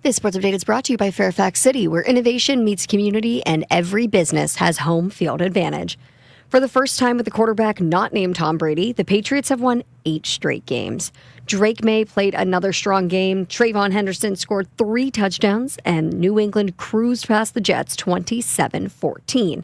This sports update is brought to you by Fairfax City, where innovation meets community and every business has home field advantage. For the first time with a quarterback not named Tom Brady, the Patriots have won 8 straight games. Drake May played another strong game. Trayvon Henderson scored 3 touchdowns, and New England cruised past the Jets 27-14.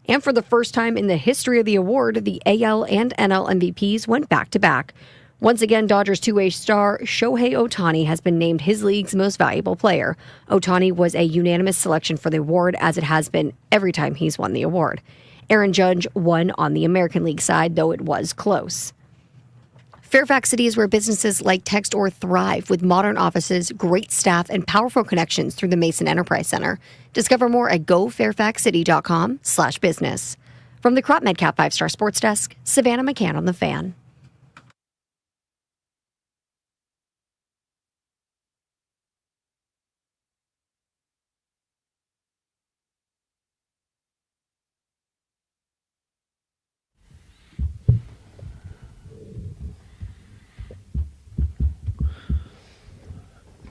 And for the first time in the history of the award, the AL and NL MVPs went back-to-back. Once again, Dodgers two-way star Shohei Ohtani has been named his league's most valuable player. Ohtani was a unanimous selection for the award, as it has been every time he's won the award. Aaron Judge won on the American League side, though it was close. Fairfax City is where businesses like Textor thrive, with modern offices, great staff, and powerful connections through the Mason Enterprise Center. Discover more at gofairfaxcity.com/business. From the Crop MedCap 5-Star Sports Desk, Savannah McCann on The Fan.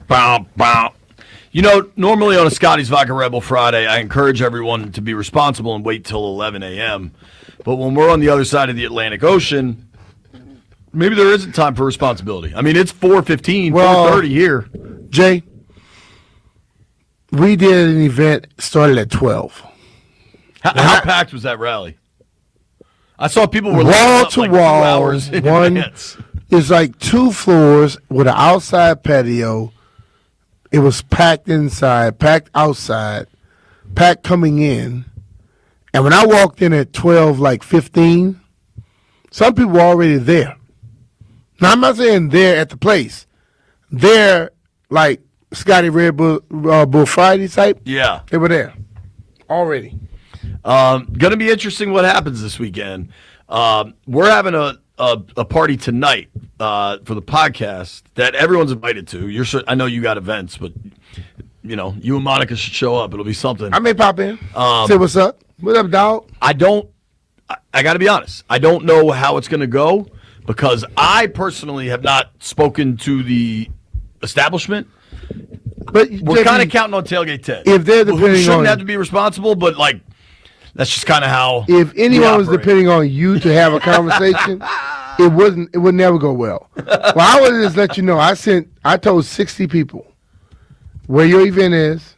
Bow, bow. You know, normally on a Scotty's Vodka Rebel Friday, I encourage everyone to be responsible and wait till 11 a.m. But when we're on the other side of the Atlantic Ocean, maybe there isn't time for responsibility. I mean, it's 4:15, 4:30 here. Jay, we did an event started at 12. How packed was that rally? I saw people were wall to like wall. 2 hours in One advance. is like 2 floors with an outside patio. It was packed inside, packed outside, packed coming in. And when I walked in at 12, like 15, some people were already there. Now, I'm not saying they're at the place. They're like Scotty Red Bull, Bull Friday type. Yeah. They were there already. Going to be interesting what happens this weekend. We're having a party tonight for the podcast that everyone's invited to. I know you got events, but you know you and Monica should show up. It'll be something. I may pop in. Say what's up. What up, dog? I got to be honest. I don't know how it's going to go because I personally have not spoken to the establishment. But we're kind of counting on Tailgate Ted. If they're who depending shouldn't on have to be responsible, but like that's just kind of how. If we anyone was operate. depending on you to have a conversation, it would never go well. Well, I would just let you know. I told 60 people where your event is,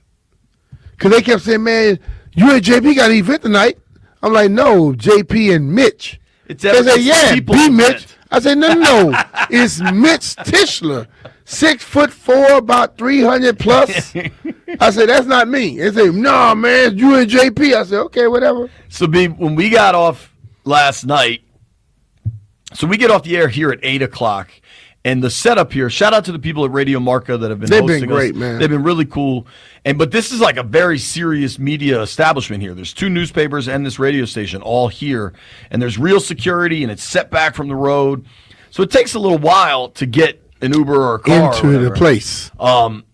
because they kept saying, "Man, you and JP got an event tonight." I'm like, "No, JP and Mitch." They said, "Yeah, be Mitch." I said, "No, it's Mitch Tischler, 6'4", about 300 plus." I said, "That's not me." They say, "No, man, it's you and JP." I said, "Okay, whatever." So, when we got off last night, so we get off the air here at 8 o'clock, and the setup here, shout out to the people at Radio Marca that have been They've hosting been great, us. man. They've been really cool. But this is like a very serious media establishment here. There's 2 newspapers and this radio station all here, and there's real security, and it's set back from the road. So it takes a little while to get an Uber or a car Into or the whatever. place. You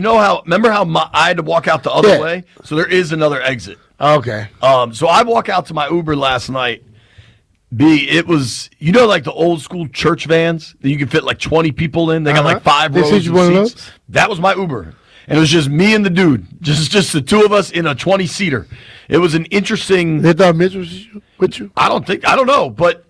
know how? Remember how I had to walk out the other way? So there is another exit. Okay. So I walk out to my Uber last night. It was, like the old school church vans that you can fit like 20 people in. They got like 5 They rows sent you of one of seats. That was my Uber. And it was just me and the dude. Just the 2 of us in a 20-seater. It was an interesting. They thought Mitch was with you? I don't know. But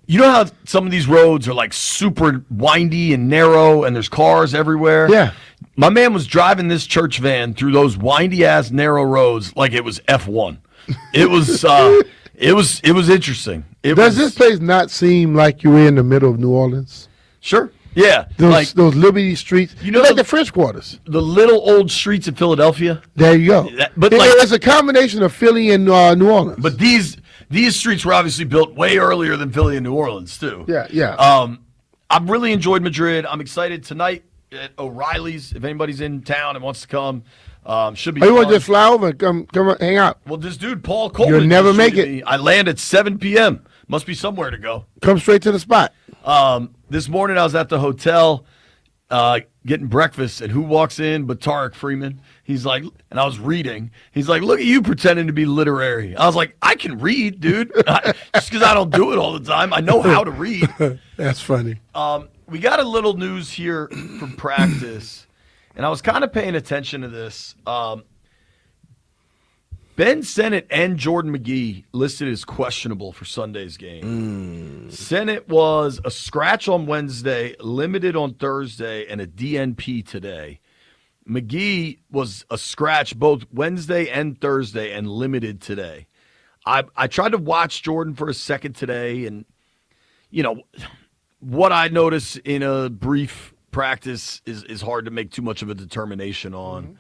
you know how some of these roads are like super windy and narrow and there's cars everywhere? Yeah. My man was driving this church van through those windy ass narrow roads like it was F1. It was it was interesting. Does this place not seem like you're in the middle of New Orleans? Sure. Yeah. Those Liberty streets. Like the French Quarters. The little old streets in Philadelphia. There you go. But it's a combination of Philly and New Orleans. But these streets were obviously built way earlier than Philly and New Orleans too. Yeah. I've really enjoyed Madrid. I'm excited tonight at O'Reilly's. If anybody's in town and wants to come, should be. Oh, you want fun. to just fly over and come hang out? Well, this dude Paul Coleman. You'll never just make tweeted it. me. I land at 7 p.m. Must be somewhere to go. Come straight to the spot. This morning I was at the hotel getting breakfast, and who walks in but Tarek Freeman? He's like, and I was reading. He's like, "Look at you pretending to be literary." I was like, "I can read, dude. Just because I don't do it all the time, I know how to read." That's funny. We got a little news here from practice, and I was kind of paying attention to this. Ben Sennett and Jordan McGee listed as questionable for Sunday's game. Sennett was a scratch on Wednesday, limited on Thursday, and a DNP today. McGee was a scratch both Wednesday and Thursday and limited today. I tried to watch Jordan for a second today, and, what I notice in a brief practice is hard to make too much of a determination on.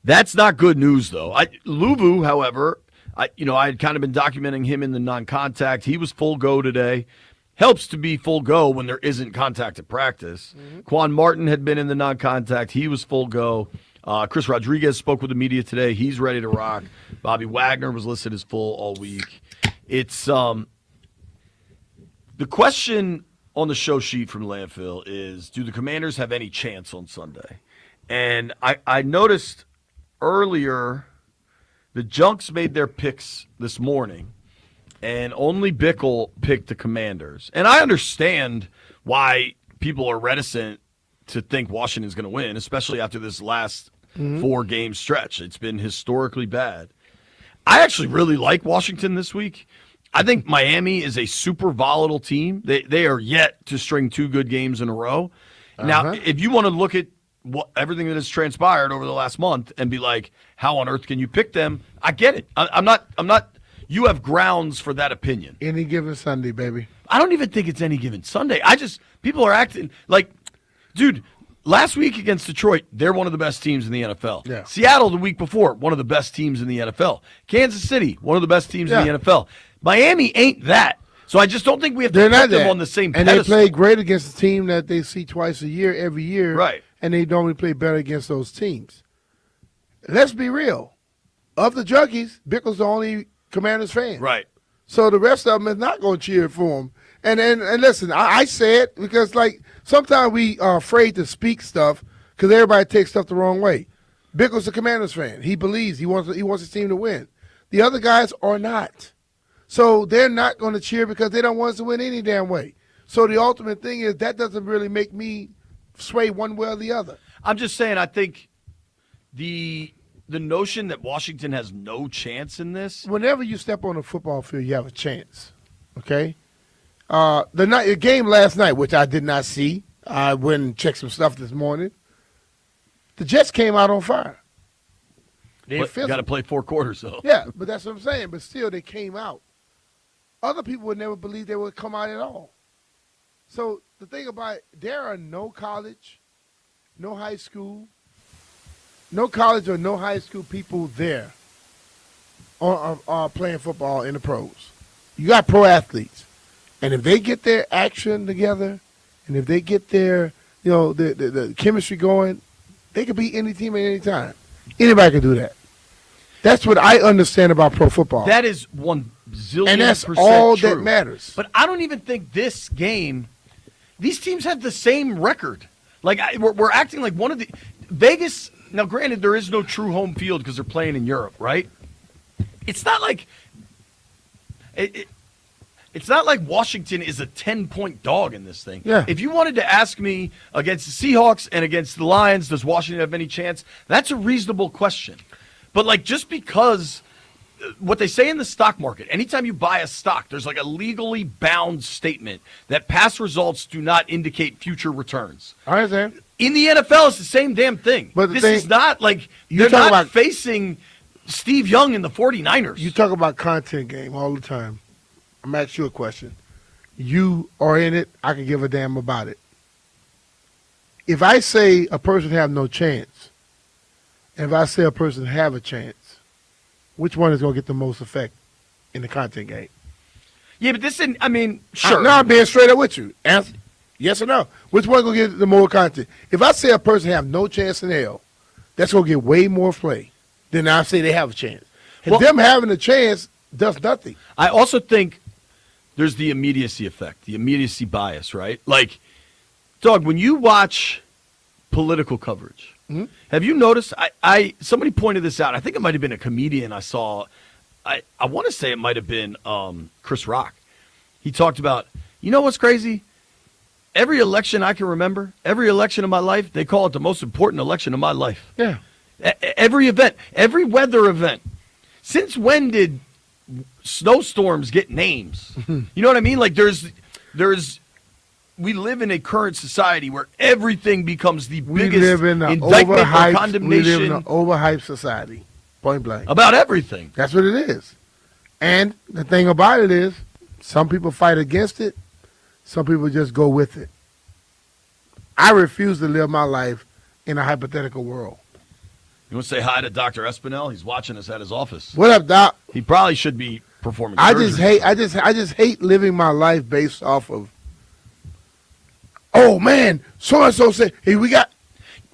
That's not good news, though. Luvu, however, I had kind of been documenting him in the non-contact. He was full go today. Helps to be full go when there isn't contact at practice. Quan Martin had been in the non-contact. He was full go. Chris Rodriguez spoke with the media today. He's ready to rock. Bobby Wagner was listed as full all week. It's the question on the show sheet from Landfill is, do the Commanders have any chance on Sunday? And I noticed earlier the Junks made their picks this morning, and only Bickle picked the Commanders. And I understand why people are reticent to think Washington's going to win, especially after this last 4-game stretch. It's been historically bad. I actually really like Washington this week. I think Miami is a super volatile team. They are yet to string 2 good games in a row. Now, if you want to look at everything that has transpired over the last month and be like, how on earth can you pick them? I get it. I'm not. You have grounds for that opinion. Any given Sunday, baby. I don't even think it's any given Sunday. People are acting like, dude, last week against Detroit, they're one of the best teams in the NFL. Yeah. Seattle the week before, one of the best teams in the NFL. Kansas City, one of the best teams in the NFL. Miami ain't that. So I just don't think we have to put them on the same and pedestal. they play great against a team that they see twice a year, every year. Right. And they normally play better against those teams. Let's be real. Of the Junkies, Bickle's the only Commanders fan. Right. So the rest of them is not going to cheer for him. And listen, I say it because, sometimes we are afraid to speak stuff because everybody takes stuff the wrong way. Bickle's a Commanders fan. He believes he wants his team to win. The other guys are not. So they're not going to cheer because they don't want us to win any damn way. So the ultimate thing is that doesn't really make me sway one way or the other. I'm just saying, I think the notion that Washington has no chance in this. Whenever you step on a football field, you have a chance. Okay? The game last night, which I did not see, I went and checked some stuff this morning. The Jets came out on fire. They got to play 4 quarters, though. Yeah, but that's what I'm saying. But still, they came out. Other people would never believe they would come out at all. So the thing about it, there are no college, no high school, no college or no high school people there are playing football in the pros. You got pro athletes. And if they get their action together, and if they get their, the chemistry going, they can beat any team at any time. Anybody can do that. That's what I understand about pro football. That is 1 zillion and that's percent all true. that matters. But I don't even think this game, these teams have the same record. We're acting like one of the Vegas. Now, granted, there is no true home field because they're playing in Europe, right? It's not like it's not like Washington is a 10-point dog in this thing. Yeah. If you wanted to ask me against the Seahawks and against the Lions, does Washington have any chance? That's a reasonable question. But just because what they say in the stock market, anytime you buy a stock, there's a legally bound statement that past results do not indicate future returns. I understand. In the NFL, it's the same damn thing. But this is not they're not facing Steve Young and the 49ers. You talk about content game all the time. I'm going to ask you a question. You are in it. I can give a damn about it. If I say a person have no chance, and if I say a person have a chance, which one is going to get the most effect in the content game? Yeah, but this isn't, sure. Now I'm being straight up with you. Answer yes or no. Which one going to get the more content? If I say a person have no chance in hell, that's going to get way more play than I say they have a chance. And them having a chance does nothing. I also think there's the immediacy effect, the immediacy bias, right? Doug, when you watch political coverage, have you noticed? Somebody pointed this out. I think it might have been a comedian I saw. I want to say it might have been Chris Rock. He talked about, what's crazy? every election I can remember, every election of my life, they call it the most important election of my life. Yeah. Every event, every weather event. Since when did snowstorms get names? You know what I mean? Like we live in a current society where everything becomes the biggest indictment or condemnation. We live in an overhyped society, point blank. About everything. That's what it is. And the thing about it is, some people fight against it, some people just go with it. I refuse to live my life in a hypothetical world. You want to say hi to Dr. Espinel? He's watching us at his office. What up, Doc? He probably should be performing I surgery. just hate living my life based off of, oh man, so and so said, hey,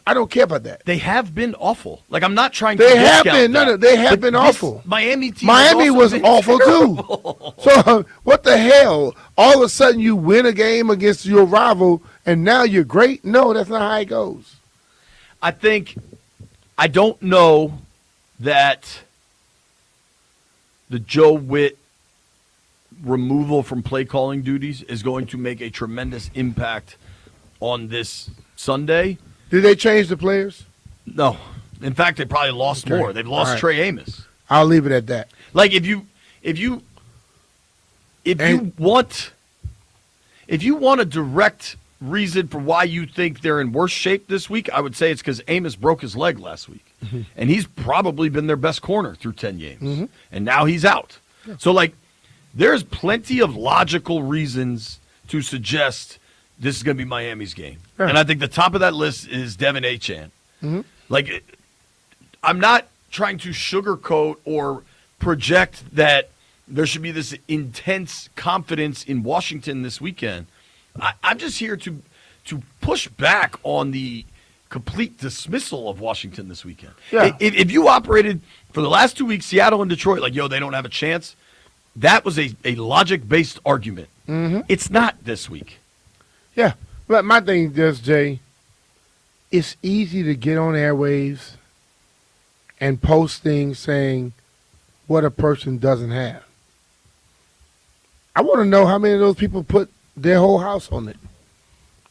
I don't care about that. They have been awful. Like, I'm not trying to They have discount been. that. They have But been this awful. Miami team Miami was been awful terrible. too. So what the hell? All of a sudden you win a game against your rival and now you're great? No, that's not how it goes. I don't know that the Joe Witt removal from play calling duties is going to make a tremendous impact on this Sunday. Did they change the players? No. In fact, they probably lost Okay. more. They've lost All right. Trey Amos. I'll leave it at that. Like if you want a direct reason for why you think they're in worse shape this week, I would say it's because Amos broke his leg last week. Mm-hmm. And he's probably been their best corner through 10 games. And now he's out. So, like, there's plenty of logical reasons to suggest this is going to be Miami's game. Yeah. And I think the top of that list is Devin Achane. Mm-hmm. Like, I'm not trying to sugarcoat or project that there should be this intense confidence in Washington this weekend. I'm just here to push back on the complete dismissal of Washington this weekend. Yeah. If you operated for the last 2 weeks, Seattle and Detroit, like, yo, they don't have a chance, that was a logic-based argument. Mm-hmm. It's not this week. Yeah. But my thing is, Jay, it's easy to get on airwaves and post things saying what a person doesn't have. I want to know how many of those people put their whole house on it.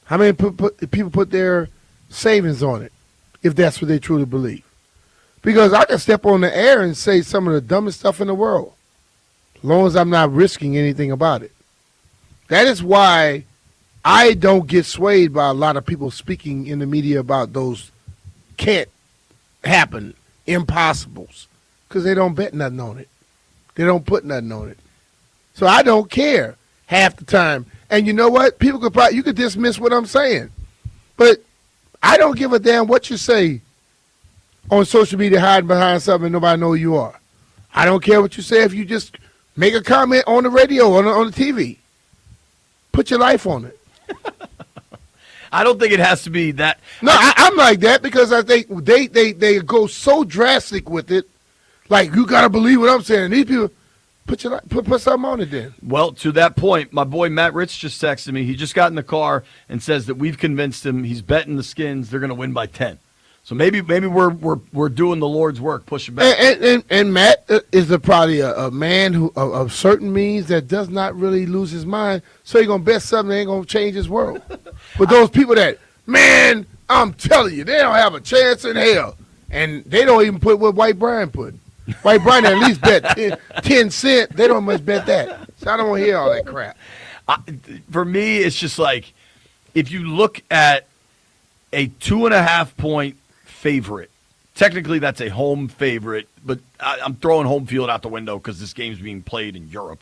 How many people put their savings on it, if that's what they truly believe. Because I can step on the air and say some of the dumbest stuff in the world, as long as I'm not risking anything about it. That is why I don't get swayed by a lot of people speaking in the media about those can't happen, impossibles, because they don't bet nothing on it. They don't put nothing on it. So I don't care half the time. And you know what? People you could dismiss what I'm saying. But I don't give a damn what you say on social media hiding behind something and nobody know who you are. I don't care what you say if you just make a comment on the radio, on the TV. Put your life on it. I don't think it has to be that. No, I'm like that because I think they go so drastic with it. Like, you got to believe what I'm saying. And these people, put something on it then. Well, to that point, my boy Matt Ritz just texted me. He just got in the car and says that we've convinced him. He's betting the Skins. They're going to win by 10. So maybe we're doing the Lord's work, pushing back. And Matt is probably a man who of certain means that does not really lose his mind. So he's gonna bet something that ain't gonna change his world. But those people that, man, I'm telling you, they don't have a chance in hell, and they don't even put what White Brian put. White Brian at least bet 10 cents. They don't much bet that. So I don't want to hear all that crap. For me, it's just like if you look at a 2.5 point favorite. Technically, that's a home favorite, but I'm throwing home field out the window because this game's being played in Europe.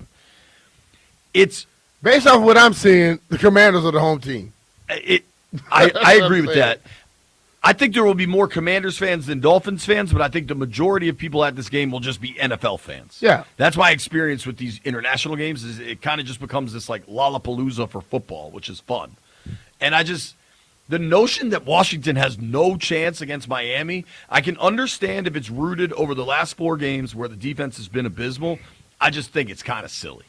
It's based off what I'm seeing. The Commanders are the home team. I agree with that. I think there will be more Commanders fans than Dolphins fans, but I think the majority of people at this game will just be NFL fans. Yeah, that's my experience with these international games. Is it kind of just becomes this like Lollapalooza for football, which is fun, and the notion that Washington has no chance against Miami, I can understand if it's rooted over the last 4 games where the defense has been abysmal. I just think it's kind of silly.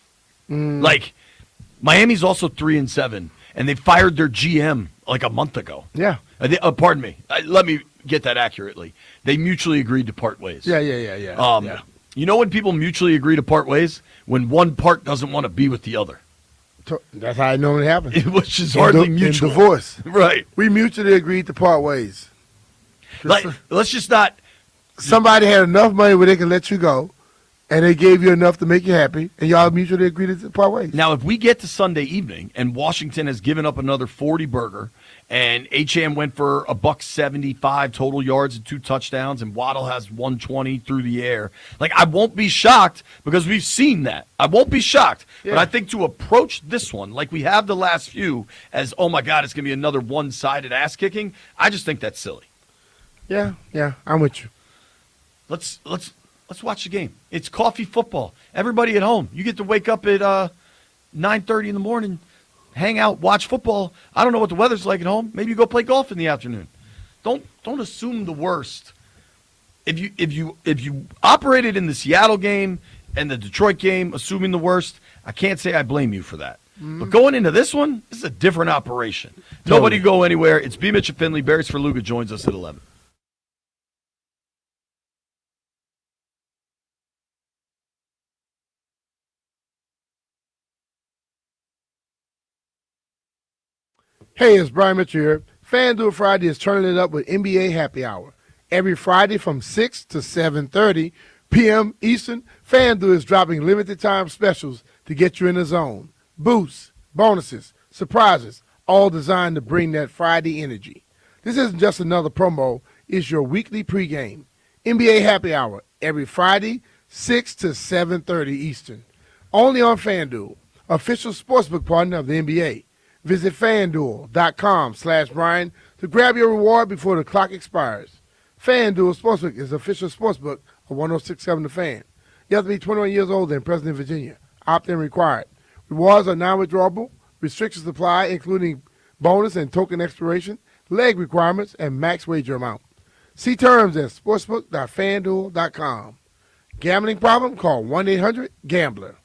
Like, Miami's also 3-7, and they fired their GM like a month ago. Yeah. Pardon me. Let me get that accurately. They mutually agreed to part ways. Yeah. You know when people mutually agree to part ways? When one part doesn't want to be with the other. That's how it normally happens. Which is hardly in mutual. divorce. Right. We mutually agreed to part ways. Let's just not. Somebody had enough money where they can let you go, and they gave you enough to make you happy, and y'all mutually agreed to part ways. Now, if we get to Sunday evening and Washington has given up another 40 burger, and HM went for $175 total yards and 2 touchdowns, and Waddle has 120 through the air, like I won't be shocked because we've seen that. I won't be shocked, but I think to approach this one like we have the last few as, oh my God, it's going to be another one-sided ass kicking. I just think that's silly. Yeah, I'm with you. Let's watch the game. It's coffee football. Everybody at home. You get to wake up at 9:30 in the morning, hang out, watch football. I don't know what the weather's like at home. Maybe you go play golf in the afternoon. Don't assume the worst. If you operated in the Seattle game and the Detroit game, assuming the worst, I can't say I blame you for that. But going into this one, this is a different operation. Nobody go anywhere. It's B. Mitch and Finley. Barry's for Luga joins us at 11. Hey, it's Brian Mitchell here. FanDuel Friday is turning it up with NBA Happy Hour. Every Friday from 6 to 7:30 p.m. Eastern, FanDuel is dropping limited time specials to get you in the zone. Boosts, bonuses, surprises, all designed to bring that Friday energy. This isn't just another promo, it's your weekly pregame. NBA Happy Hour every Friday, 6 to 7:30 Eastern. Only on FanDuel, official sportsbook partner of the NBA. Visit FanDuel.com/Brian to grab your reward before the clock expires. FanDuel Sportsbook is official sportsbook of 106.7 The Fan. You have to be 21 years old and present in Virginia. Opt-in required. Rewards are non-withdrawable. Restrictions apply, including bonus and token expiration, leg requirements, and max wager amount. See terms at sportsbook.fanduel.com. Gambling problem? Call 1-800-GAMBLER.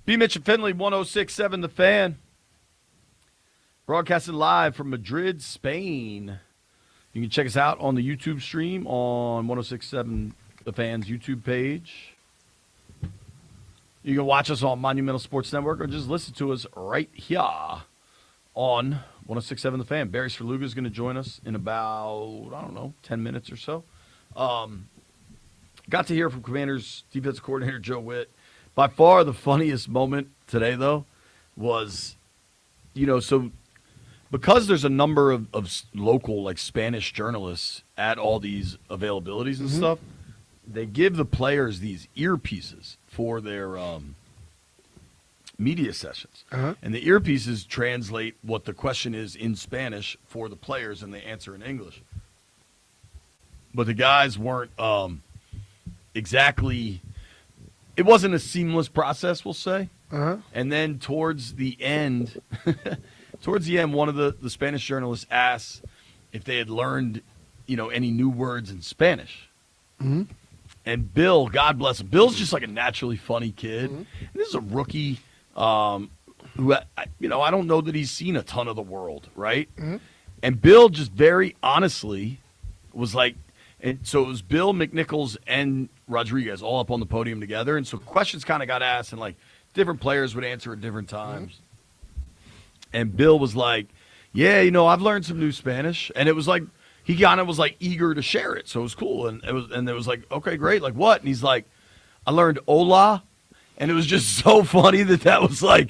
B. Mitch and Finley, 106.7 The Fan. Broadcasted live from Madrid, Spain. You can check us out on the YouTube stream on 106.7 The Fan's YouTube page. You can watch us on Monumental Sports Network or just listen to us right here on 106.7 The Fan. Barry Svrluga is going to join us in about, 10 minutes or so. Got to hear from Commanders defensive coordinator Joe Witt. By far the funniest moment today, though, was, so because there's a number of local, like, Spanish journalists at all these availabilities and stuff, they give the players these earpieces for their media sessions. And the earpieces translate what the question is in Spanish for the players, and they answer in English. But the guys weren't exactly – it wasn't a seamless process, we'll say. And then towards the end, one of the Spanish journalists asked if they had learned, any new words in Spanish. And Bill, God bless him, Bill's just like a naturally funny kid. And this is a rookie who, I don't know that he's seen a ton of the world, right? And Bill just very honestly was like, and so it was Bill, McNichols, and Rodriguez all up on the podium together. And so questions kind of got asked, and like different players would answer at different times. And Bill was like, yeah, I've learned some new Spanish. And it was like, he kind of was like eager to share it. So it was cool. And it was like, okay, great. Like what? And he's like, I learned hola. And it was just so funny that was like,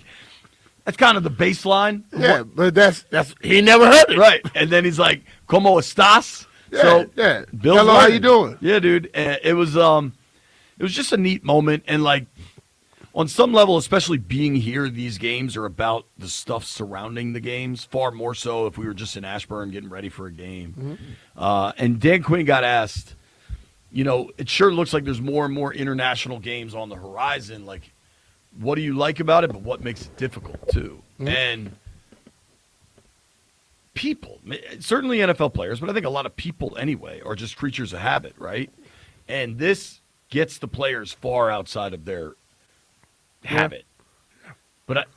that's kind of the baseline. Yeah, but that's he never heard it. Right. And then he's like, ¿Cómo estás? Yeah. Bill's Hello, how learning. you doing? Yeah, dude. And it was just a neat moment. And like, on some level, especially being here, these games are about the stuff surrounding the games, far more so if we were just in Ashburn getting ready for a game. And Dan Quinn got asked, it sure looks like there's more and more international games on the horizon. Like, what do you like about it, but what makes it difficult, too? And people, certainly NFL players, but I think a lot of people anyway are just creatures of habit, right? And this gets the players far outside of their habit. But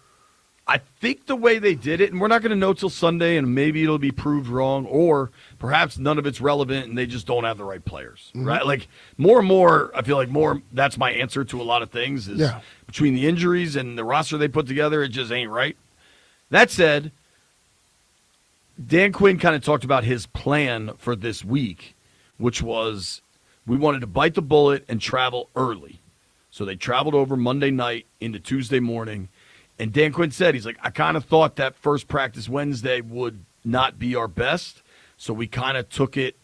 I think the way they did it, and we're not going to know till Sunday, and maybe it'll be proved wrong, or perhaps none of it's relevant and they just don't have the right players, right? Like more and more, I feel like that's my answer to a lot of things is between the injuries and the roster they put together, it just ain't right. That said, Dan Quinn kind of talked about his plan for this week, which was we wanted to bite the bullet and travel early. So they traveled over Monday night into Tuesday morning. And Dan Quinn said, he's like, I kind of thought that first practice Wednesday would not be our best. So we kind of took it.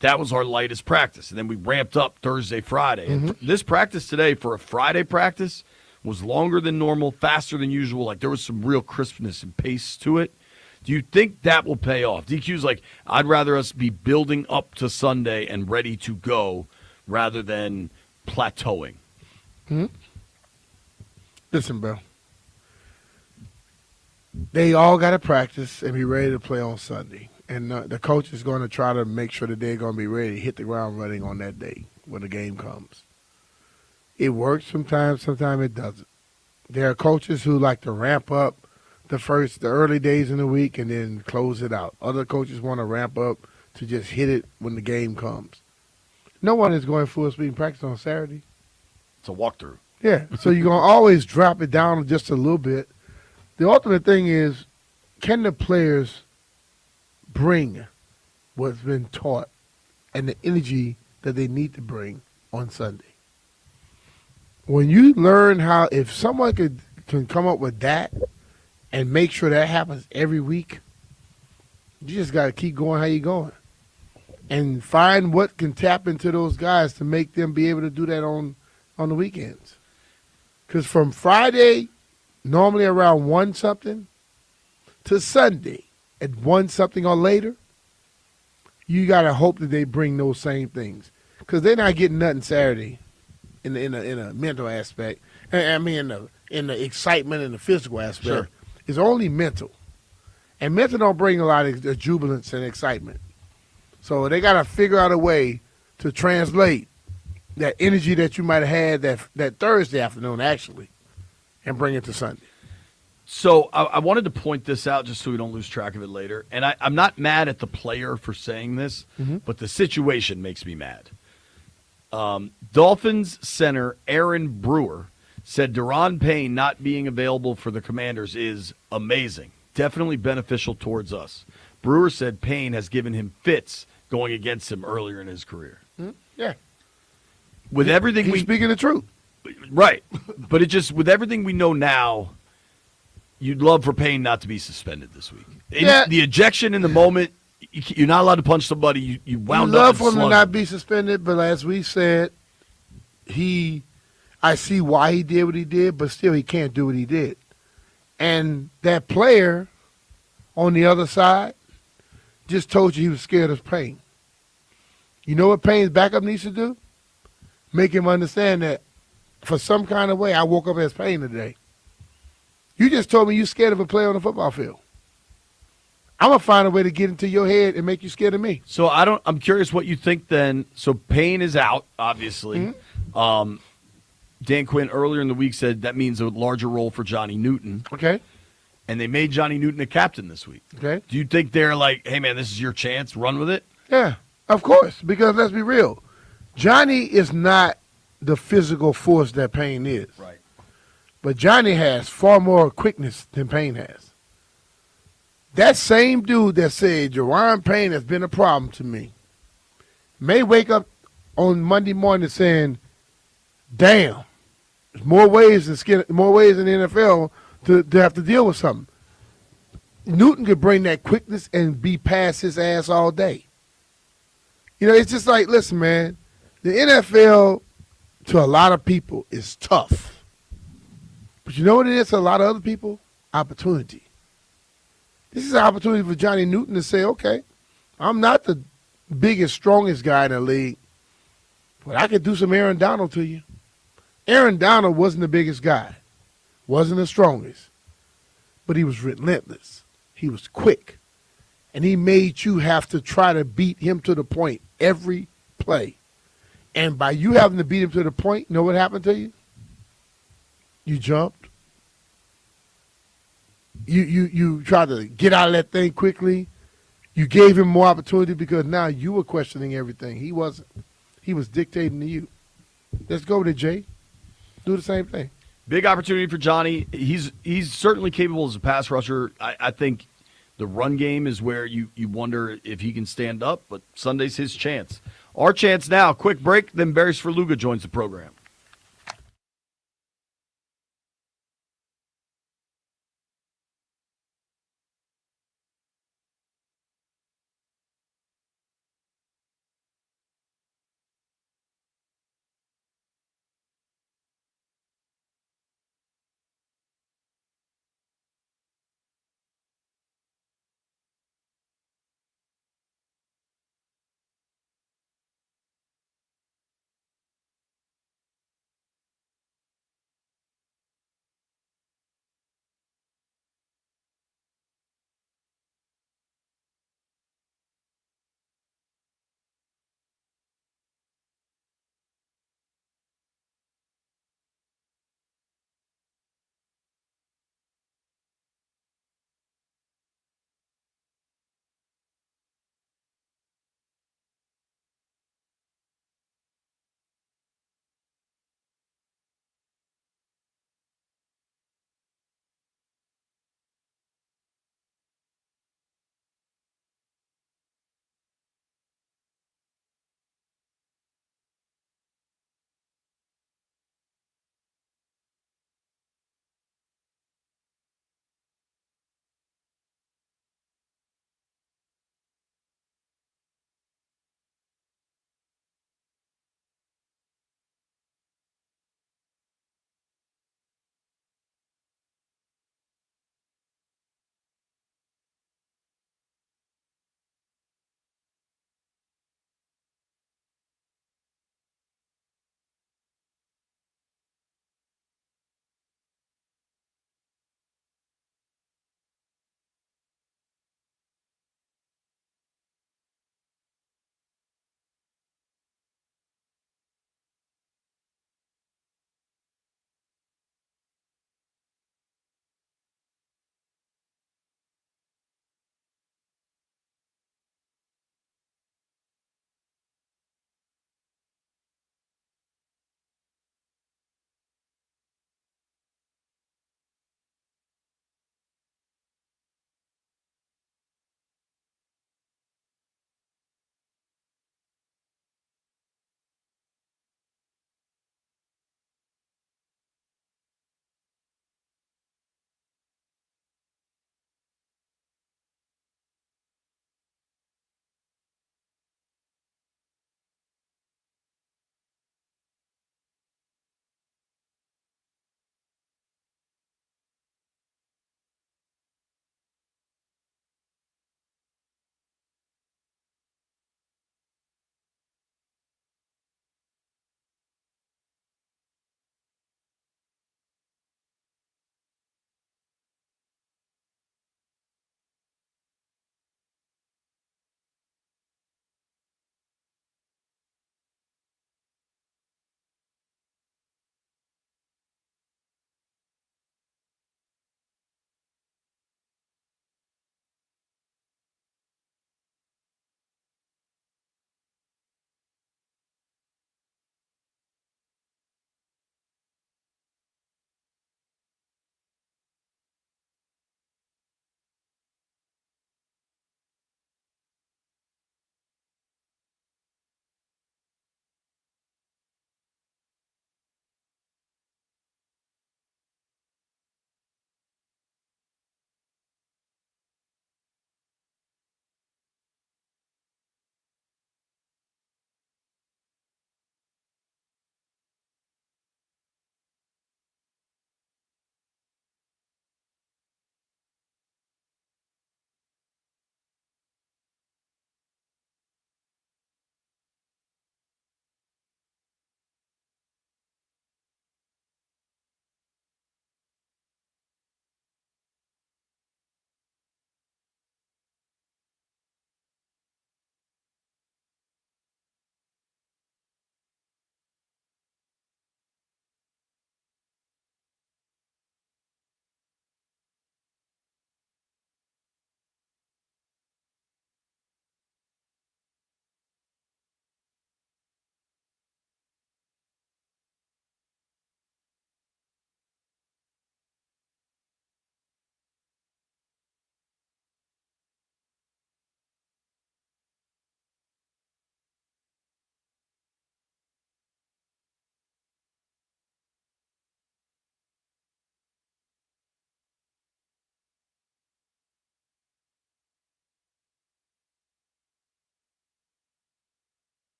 That was our lightest practice. And then we ramped up Thursday, Friday. And this practice today for a Friday practice was longer than normal, faster than usual. Like there was some real crispness and pace to it. Do you think that will pay off? DQ's like, I'd rather us be building up to Sunday and ready to go rather than plateauing. Listen, bro. They all got to practice and be ready to play on Sunday. And the coach is going to try to make sure that they're going to be ready to hit the ground running on that day when the game comes. It works sometimes it doesn't. There are coaches who like to ramp up the early days in the week and then close it out. Other coaches want to ramp up to just hit it when the game comes. No one is going full speed practice on Saturday. It's a walkthrough. Yeah, so you're going to always drop it down just a little bit. The ultimate thing is, can the players bring what's been taught and the energy that they need to bring on Sunday? When you learn how, if someone can come up with that and make sure that happens every week, you just got to keep going how you're going. And find what can tap into those guys to make them be able to do that on the weekends. Because from Friday, normally around 1 something, to Sunday at 1 something or later, you got to hope that they bring those same things. Because they're not getting nothing Saturday in a mental aspect. I mean, in the excitement and the physical aspect. Sure. It's only mental. And mental don't bring a lot of jubilance and excitement. So they got to figure out a way to translate that energy that you might have had that Thursday afternoon, actually, and bring it to Sunday. So I wanted to point this out just so we don't lose track of it later. And I'm not mad at the player for saying this, but the situation makes me mad. Dolphins center Aaron Brewer said Deron Payne not being available for the Commanders is amazing, definitely beneficial towards us. Brewer said Payne has given him fits going against him earlier in his career. Yeah. With everything He's speaking the truth. Right. But it just, with everything we know now, you'd love for Payne not to be suspended this week. The ejection in the moment, you're not allowed to punch somebody. You wound You up. love for and him to slugged. not be suspended, but as we said, I see why he did what he did, but still he can't do what he did. And that player on the other side just told you he was scared of Payne. You know what Payne's backup needs to do? Make him understand that for some kind of way, I woke up as Payne today. You just told me you're scared of a player on the football field. I'm going to find a way to get into your head and make you scared of me. So I'm curious what you think then. So Payne is out, obviously. Dan Quinn earlier in the week said that means a larger role for Johnny Newton. Okay. And they made Johnny Newton a captain this week. Okay. Do you think they're like, hey, man, this is your chance, run with it? Yeah, of course, because let's be real. Johnny is not the physical force that Payne is. Right. But Johnny has far more quickness than Payne has. That same dude that said Jerron Payne has been a problem to me may wake up on Monday morning saying, damn, there's more ways in the NFL to have to deal with something. Newton could bring that quickness and be past his ass all day. You know, it's just like, listen, man, the NFL to a lot of people is tough. But you know what it is to a lot of other people? Opportunity. This is an opportunity for Johnny Newton to say, okay, I'm not the biggest, strongest guy in the league, but I could do some Aaron Donald to you. Aaron Donald wasn't the biggest guy, wasn't the strongest, but he was relentless. He was quick, and he made you have to try to beat him to the point every play. And by you having to beat him to the point, you know what happened to you? You jumped. You tried to get out of that thing quickly. You gave him more opportunity because now you were questioning everything. He wasn't. He was dictating to you. Let's go with it, Jay. Do the same thing. Big opportunity for Johnny. He's certainly capable as a pass rusher. I think the run game is where you wonder if he can stand up, but Sunday's his chance. Our chance now. Quick break, then Barry Svrluga joins the program.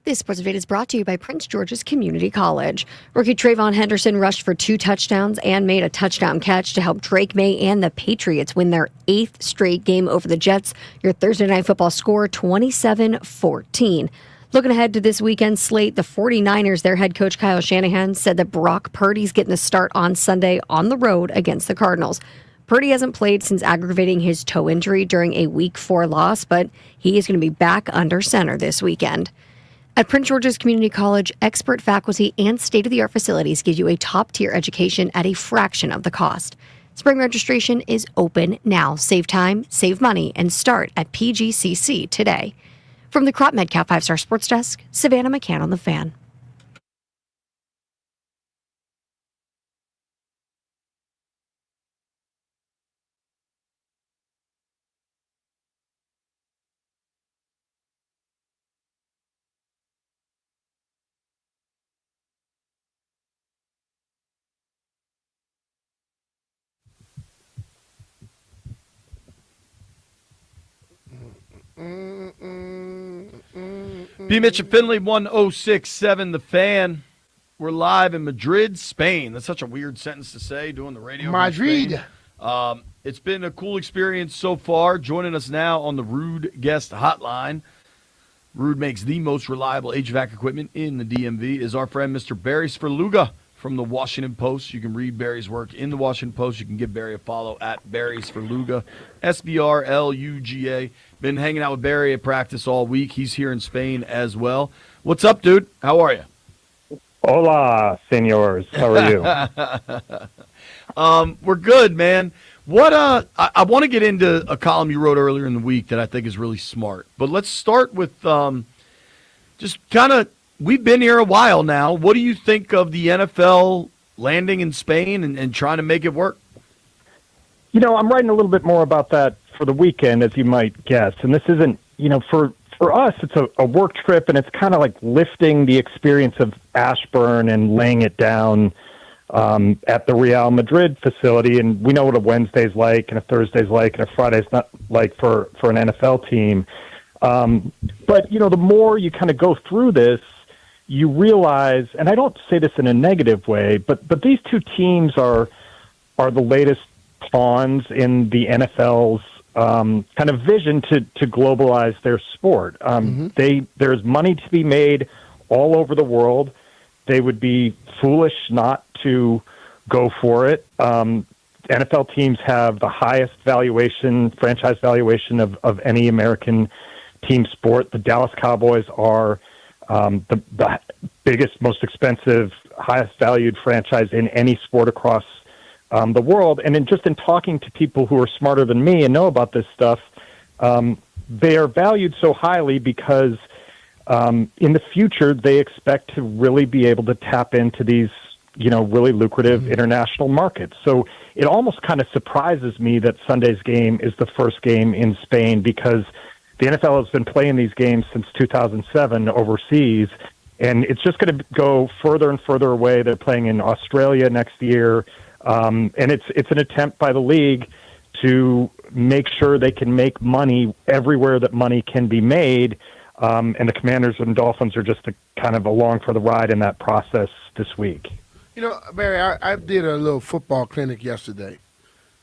This Sports Update is brought to you by Prince George's Community College. Rookie Trayvon Henderson rushed for 2 touchdowns and made a touchdown catch to help Drake May and the Patriots win their 8th straight game over the Jets. Your Thursday Night Football score, 27-14. Looking ahead to this weekend's slate, the 49ers, their head coach Kyle Shanahan said that Brock Purdy's getting the start on Sunday on the road against the Cardinals. Purdy hasn't played since aggravating his toe injury during a Week 4 loss, but he is going to be back under center this weekend. At Prince George's Community College, expert faculty and state-of-the-art facilities give you a top-tier education at a fraction of the cost. Spring registration is open now. Save time, save money, and start at PGCC today. From the Crop MedCal 5-Star Sports Desk, Savannah McCann on The Fan. B. Mitch and Finley, 1067 The Fan. We're live in Madrid, Spain. That's such a weird sentence to say, doing the radio. Madrid. It's been a cool experience so far. Joining us now on the Rude Guest Hotline. Rude makes the most reliable HVAC equipment in the DMV, is our friend Mr. Barry Svrluga from the Washington Post. You can read Barry's work in the Washington Post. You can give Barry a follow at Barry Svrluga, SBRLUGA. Been hanging out with Barry at practice all week. He's here in Spain as well. What's up, dude? How are you? Hola, senors. How are you? We're good, man. What I want to get into a column you wrote earlier in the week that I think is really smart. But let's start with just kind of, we've been here a while now. What do you think of the NFL landing in Spain and trying to make it work? You know, I'm writing a little bit more about that for the weekend, as you might guess. And this isn't, for us, it's a work trip, and it's kind of like lifting the experience of Ashburn and laying it down at the Real Madrid facility. And we know what a Wednesday's like, and a Thursday's like, and a Friday's not like for an NFL team. But, the more you kind of go through this, you realize, and I don't say this in a negative way, but these two teams are the latest pawns in the NFL's kind of vision to globalize their sport. There's money to be made all over the world. They would be foolish not to go for it. NFL teams have the highest franchise valuation of any American team sport. The Dallas Cowboys are the biggest, most expensive, highest valued franchise in any sport across the world. And in talking to people who are smarter than me and know about this stuff, they are valued so highly because in the future they expect to really be able to tap into these, really lucrative international markets. So it almost kind of surprises me that Sunday's game is the first game in Spain, because the NFL has been playing these games since 2007 overseas, and it's just going to go further and further away. They're playing in Australia next year. And it's an attempt by the league to make sure they can make money everywhere that money can be made. And the Commanders and Dolphins are just kind of along for the ride in that process this week. Barry, I did a little football clinic yesterday.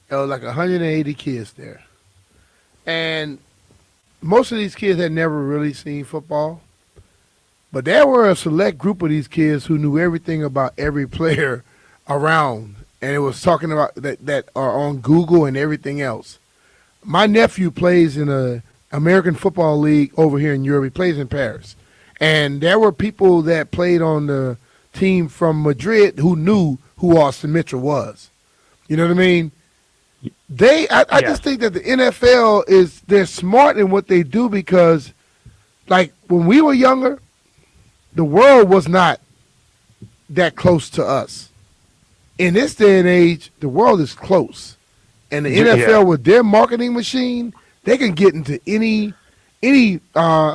There was like 180 kids there. And most of these kids had never really seen football. But there were a select group of these kids who knew everything about every player around. And it was talking about that are on Google and everything else. My nephew plays in a American Football League over here in Europe. He plays in Paris. And there were people that played on the team from Madrid who knew who Austin Mitchell was. You know what I mean? I just think that the NFL they're smart in what they do, because, like, when we were younger, the world was not that close to us. In this day and age, the world is close. And the NFL, with their marketing machine, they can get into any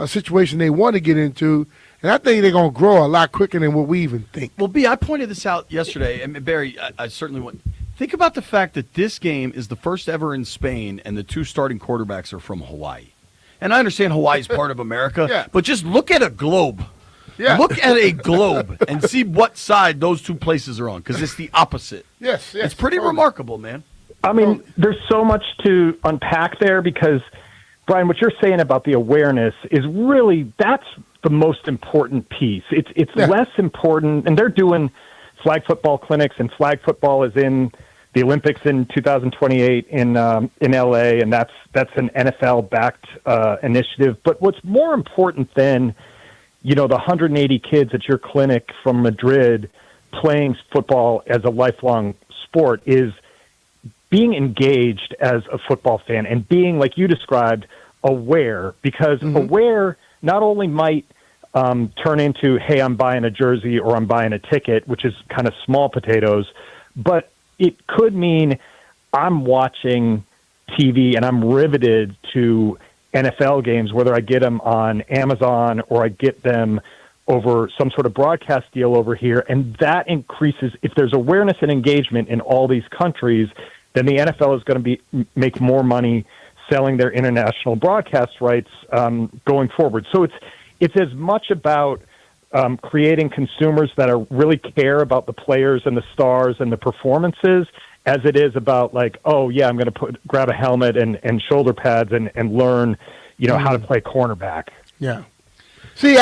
situation they want to get into. And I think they're going to grow a lot quicker than what we even think. Well, B, I pointed this out yesterday, and Barry, I certainly want. Think about the fact that this game is the first ever in Spain, and the 2 starting quarterbacks are from Hawaii. And I understand Hawaii is part of America, but just look at a globe. Yeah. Look at a globe and see what side those two places are on, because it's the opposite. Yes, It's pretty remarkable, man. I mean, there's so much to unpack there because, Brian, what you're saying about the awareness is really, that's the most important piece. It's less important, and they're doing flag football clinics, and flag football is in the Olympics in 2028 in LA, and that's an NFL-backed initiative. But what's more important than, the 180 kids at your clinic from Madrid playing football as a lifelong sport is being engaged as a football fan and being, like you described, aware, because aware not only might turn into, hey, I'm buying a jersey or I'm buying a ticket, which is kind of small potatoes, but it could mean I'm watching TV and I'm riveted to NFL games, whether I get them on Amazon or I get them over some sort of broadcast deal over here. And that increases, if there's awareness and engagement in all these countries, then the NFL is going to make more money selling their international broadcast rights going forward. So it's as much about creating consumers that are really care about the players and the stars and the performances as it is about like, oh yeah, I'm going to grab a helmet and shoulder pads and learn, how to play cornerback. Yeah. See,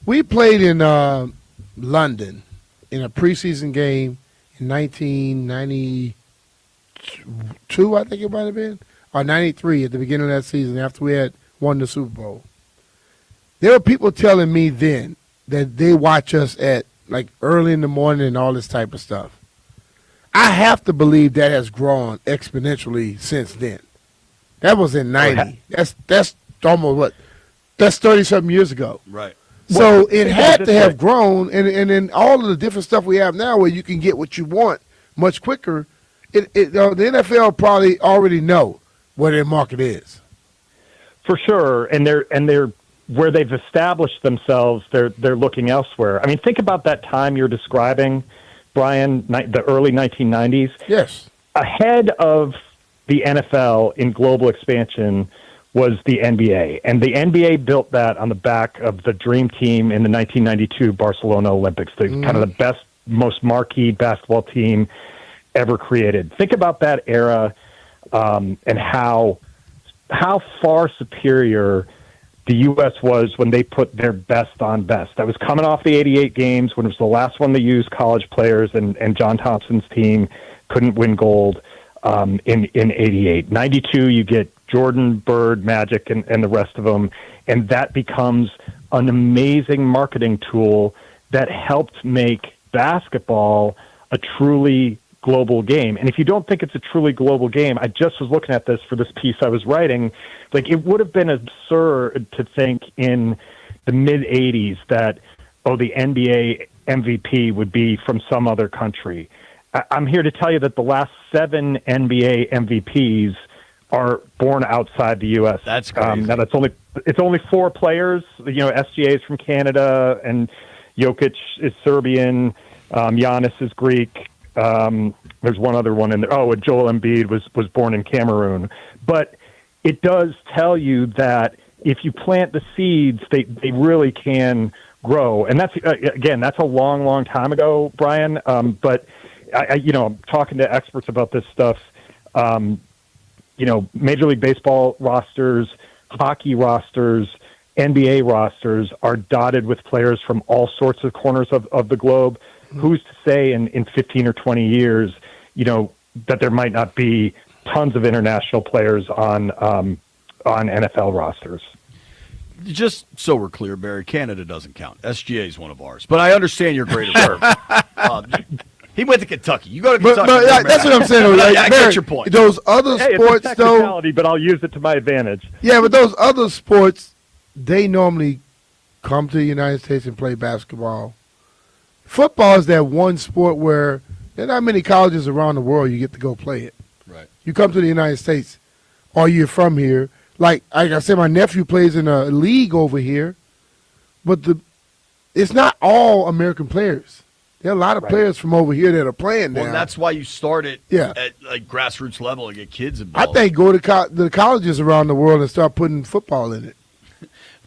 we played in London in a preseason game in 1992, I think it might have been, or 93 at the beginning of that season after we had won the Super Bowl. There were people telling me then that they watch us at like early in the morning and all this type of stuff. I have to believe that has grown exponentially since then. That was in 90. That's almost what? That's 30-something years ago. Right. So it had to have grown, and then all of the different stuff we have now where you can get what you want much quicker, the NFL probably already know where their market is. For sure, and they're where they've established themselves, they're looking elsewhere. I mean, think about that time you're describing, Brian, the early 1990s. Yes. Ahead of the NFL in global expansion was the NBA, and the NBA built that on the back of the dream team in the 1992 Barcelona Olympics, kind of the best, most marquee basketball team ever created. Think about that era and how far superior the U.S. was when they put their best on best. That was coming off the 88 games when it was the last one to use college players, and John Thompson's team couldn't win gold in 88. 92, you get Jordan, Bird, Magic, and the rest of them, and that becomes an amazing marketing tool that helped make basketball a truly global game. And if you don't think it's a truly global game, I just was looking at this for this piece I was writing, like it would have been absurd to think in the mid-'80s that, the NBA MVP would be from some other country. I'm here to tell you that the last 7 NBA MVPs are born outside the U.S. That's crazy. Now it's only 4 players. SGA is from Canada, and Jokic is Serbian. Giannis is Greek. There's one other one in there. Oh, and Joel Embiid was born in Cameroon. But it does tell you that if you plant the seeds, they really can grow. And that's again, that's a long, long time ago, Brian. But I'm talking to experts about this stuff. Major League Baseball rosters, hockey rosters, NBA rosters are dotted with players from all sorts of corners of the globe. Who's to say in 15 or 20 years, that there might not be tons of international players on NFL rosters? Just so we're clear, Barry, Canada doesn't count. SGA is one of ours. But I understand your greater verb. He went to Kentucky. You go to Kentucky. But that's what I'm saying. Like, I get your point. Those other sports, it's a technicality, but I'll use it to my advantage. Yeah, but those other sports, they normally come to the United States and play basketball. Football is that one sport where there are not many colleges around the world you get to go play it. Right. You come to the United States, or you're from here. Like I said, my nephew plays in a league over here, but it's not all American players. There are a lot of players from over here that are playing now. Well, that's why you start it at like grassroots level and get kids involved. I think go to the colleges around the world and start putting football in it.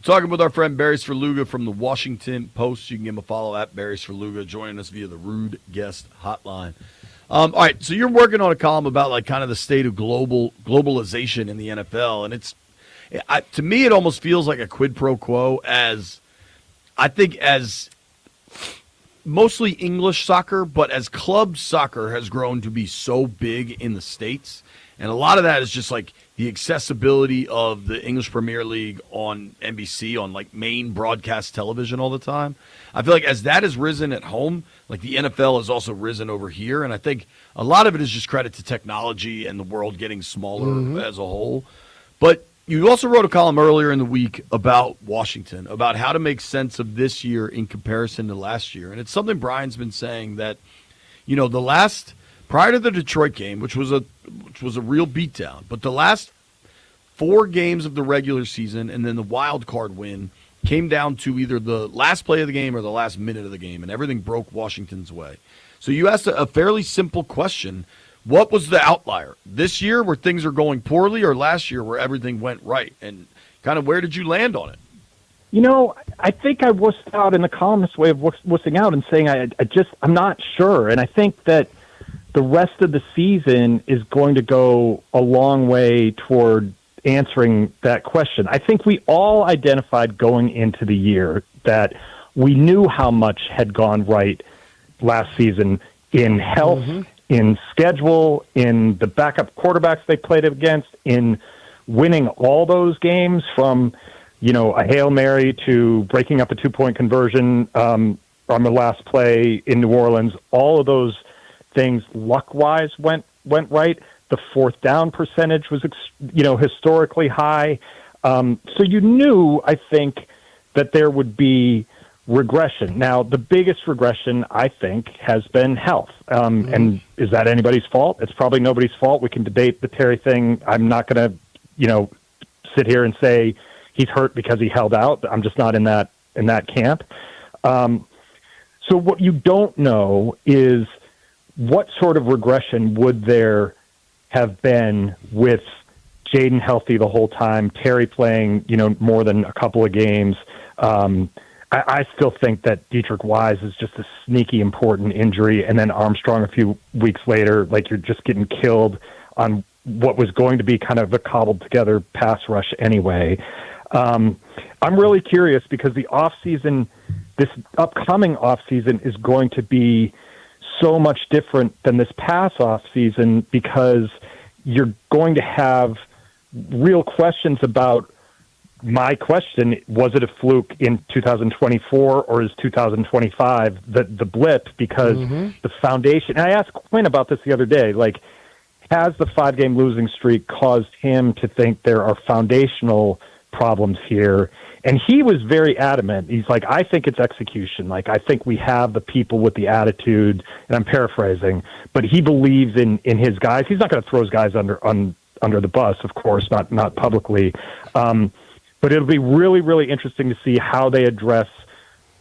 Talking with our friend Barry Svrluga from the Washington Post. You can give him a follow at Barry Svrluga, joining us via the Rude Guest Hotline. All right, so you're working on a column about like kind of the state of globalization in the NFL, and to me it almost feels like a quid pro quo, as I think as mostly English soccer, but as club soccer has grown to be so big in the States, and a lot of that is just like the accessibility of the English Premier League on NBC, on like main broadcast television all the time. I feel like as that has risen at home, like the NFL has also risen over here. And I think a lot of it is just credit to technology and the world getting smaller as a whole. But you also wrote a column earlier in the week about Washington, about how to make sense of this year in comparison to last year. And it's something Brian's been saying that, you know, prior to the Detroit game, which was a real beatdown, but the last 4 games of the regular season and then the wild card win came down to either the last play of the game or the last minute of the game, and everything broke Washington's way. So you asked a fairly simple question. What was the outlier? This year where things are going poorly, or last year where everything went right? And kind of where did you land on it? You know, I think I wussed out in the columnist way of wussing out and saying I'm not sure. And I think that the rest of the season is going to go a long way toward answering that question. I think we all identified going into the year that we knew how much had gone right last season in health, in schedule, in the backup quarterbacks they played against, in winning all those games from, you know, a Hail Mary to breaking up a 2-point conversion on the last play in New Orleans. All of those things luck-wise went right. The fourth down percentage was, historically high. So you knew, I think, that there would be regression. Now, the biggest regression, I think, has been health. And is that anybody's fault? It's probably nobody's fault. We can debate the Terry thing. I'm not going to, sit here and say he's hurt because he held out. I'm just not in that camp. So what you don't know is what sort of regression would there have been with Jaden healthy the whole time, Terry playing, more than a couple of games. I still think that Dietrich Wise is just a sneaky important injury, and then Armstrong a few weeks later, like you're just getting killed on what was going to be kind of a cobbled together pass rush anyway. I'm really curious because the offseason, this upcoming offseason is going to be so much different than this past offseason because you're going to have real questions about my question, was it a fluke in 2024 or is 2025 the blip? Because the foundation, and I asked Quinn about this the other day, like, has the 5-game losing streak caused him to think there are foundational problems here? And he was very adamant. He's like, I think it's execution. Like, I think we have the people with the attitude, and I'm paraphrasing, but he believes in his guys. He's not going to throw his guys under the bus, of course, not publicly. But it'll be really, really interesting to see how they address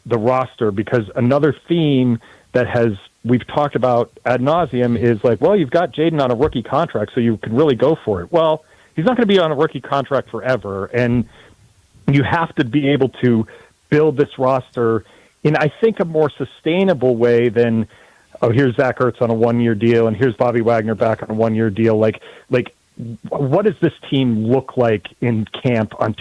the roster, because another theme that we've talked about ad nauseum is like, well, you've got Jaden on a rookie contract, so you can really go for it. Well, he's not going to be on a rookie contract forever, and you have to be able to build this roster in, I think, a more sustainable way than, oh, here's Zach Ertz on a 1-year deal, and here's Bobby Wagner back on a 1-year deal. Like, what does this team look like in camp in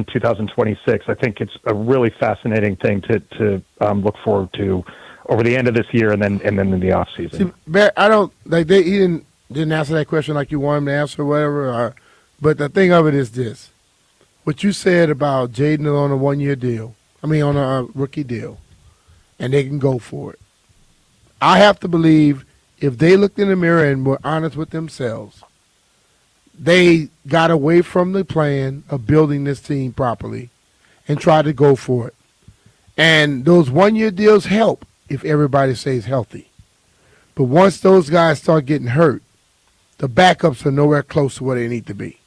2026? I think it's a really fascinating thing to look forward to over the end of this year and then in the offseason. See, Barry, I don't like he didn't answer that question like you want him to answer or whatever. But the thing of it is this: what you said about Jaden on a 1-year deal, on a rookie deal, and they can go for it. I have to believe if they looked in the mirror and were honest with themselves, they got away from the plan of building this team properly and tried to go for it. And those 1-year deals help if everybody stays healthy. But once those guys start getting hurt, the backups are nowhere close to where they need to be.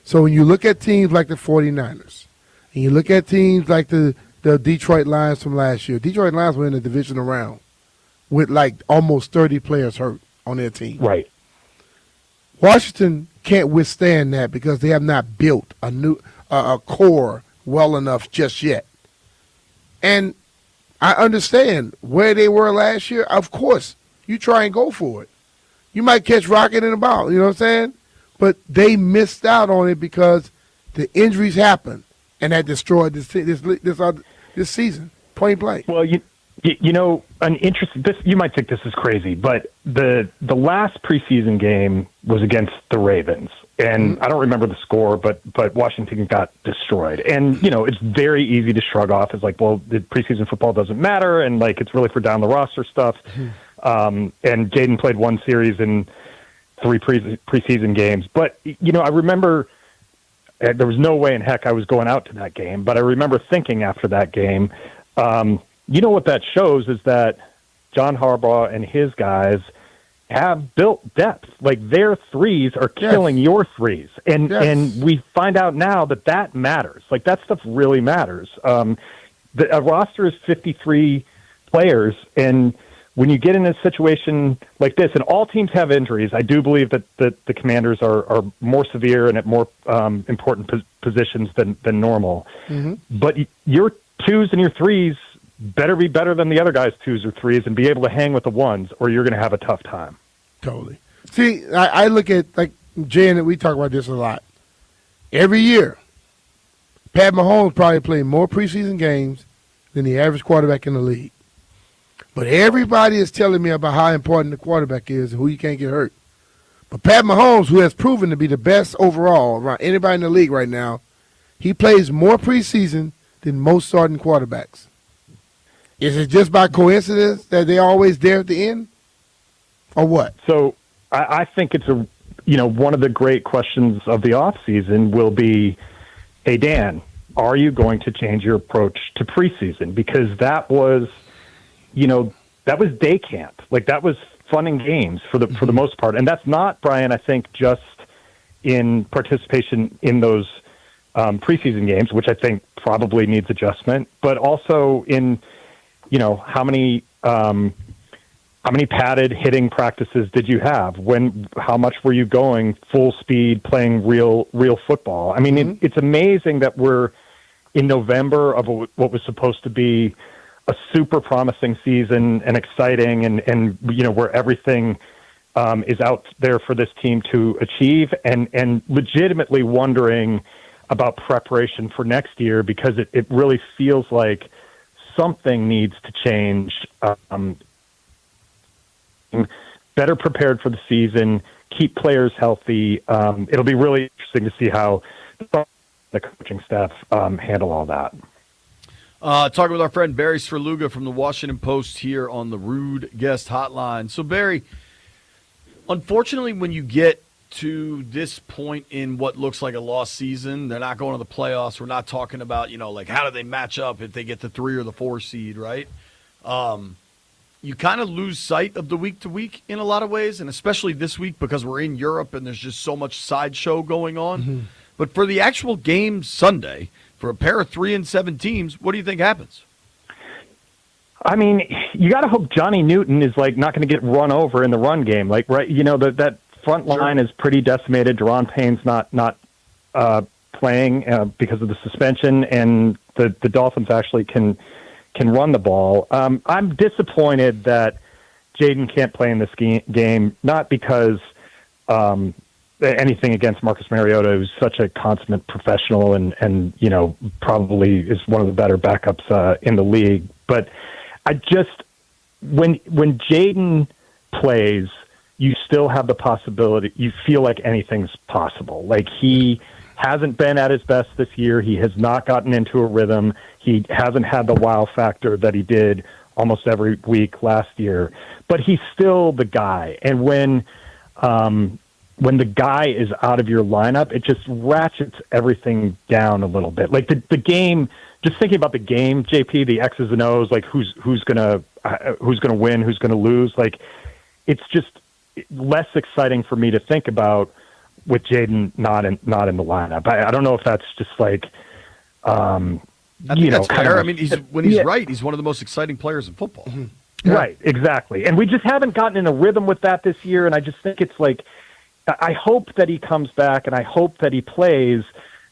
So when you look at teams like the 49ers, and you look at teams like the Detroit Lions from last year, Detroit Lions were in the divisional round with like almost 30 players hurt on their team. Right. Washington can't withstand that because they have not built a core well enough just yet. And I understand where they were last year. Of course, you try and go for it. You might catch rocket in the ball, you know what I'm saying? But they missed out on it because the injuries happened, and that destroyed this season. Point blank. Well, you know, an interesting. This you might think this is crazy, but the last preseason game was against the Ravens, and I don't remember the score, but Washington got destroyed. And you know, it's very easy to shrug off as like, well, the preseason football doesn't matter, and like it's really for down the roster stuff. And Jaden played one series in 3 preseason games, but you know, I remember. There was no way in heck I was going out to that game, but I remember thinking after that game, you know what that shows is that John Harbaugh and his guys have built depth. Like their threes are killing your threes, and we find out now that matters. Like that stuff really matters. A roster is 53 players, and when you get in a situation like this, and all teams have injuries, I do believe that the Commanders are more severe and at more important positions than normal. Mm-hmm. But your twos and your threes better be better than the other guy's twos or threes and be able to hang with the ones, or you're going to have a tough time. Totally. See, I look at, like, Jay and we talk about this a lot. Every year, Pat Mahomes probably played more preseason games than the average quarterback in the league. But everybody is telling me about how important the quarterback is and who you can't get hurt. But Pat Mahomes, who has proven to be the best overall around anybody in the league right now, he plays more preseason than most starting quarterbacks. Is it just by coincidence that they're always there at the end, or what? So I think it's one of the great questions of the offseason will be, hey, Dan, are you going to change your approach to preseason? Because that was – that was day camp. Like that was fun and games for the most part. And that's not, Brian, I think just in participation in those preseason games, which I think probably needs adjustment, but also in, how many padded hitting practices did you have? How much were you going full speed playing real football? I mean, it's amazing that we're in November of what was supposed to be a super promising season and exciting and where everything is out there for this team to achieve and legitimately wondering about preparation for next year because it really feels like something needs to change. Better prepared for the season, keep players healthy. It'll be really interesting to see how the coaching staff handle all that. Talking with our friend Barry Svrluga from the Washington Post here on the Rude Guest Hotline. So, Barry, unfortunately, when you get to this point in what looks like a lost season, they're not going to the playoffs. We're not talking about, like how do they match up if they get the 3 or the 4 seed, right? You kind of lose sight of the week to week in a lot of ways, and especially this week because we're in Europe and there's just so much sideshow going on. Mm-hmm. But for the actual game Sunday, for a pair of 3-7 teams, what do you think happens? I mean, you got to hope Johnny Newton is not going to get run over in the run game. That front line is pretty decimated. Deron Payne's not playing because of the suspension, and the Dolphins actually can run the ball. I'm disappointed that Jaden can't play in this game, not because anything against Marcus Mariota, who's such a consummate professional and probably is one of the better backups in the league. But I just when Jaden plays, you still have the possibility. You feel like anything's possible. Like he hasn't been at his best this year. He has not gotten into a rhythm. He hasn't had the wow factor that he did almost every week last year. But he's still the guy. And when the guy is out of your lineup, it just ratchets everything down a little bit. Like the game, just thinking about the game, JP, the X's and O's, like who's gonna win, who's gonna lose. Like it's just less exciting for me to think about with Jaden not in the lineup. I don't know if that's just like. I think that's fair. I mean, when he's right, he's one of the most exciting players in football. Mm-hmm. Yeah. Right, exactly. And we just haven't gotten in a rhythm with that this year. And I just think it's like. I hope that he comes back and I hope that he plays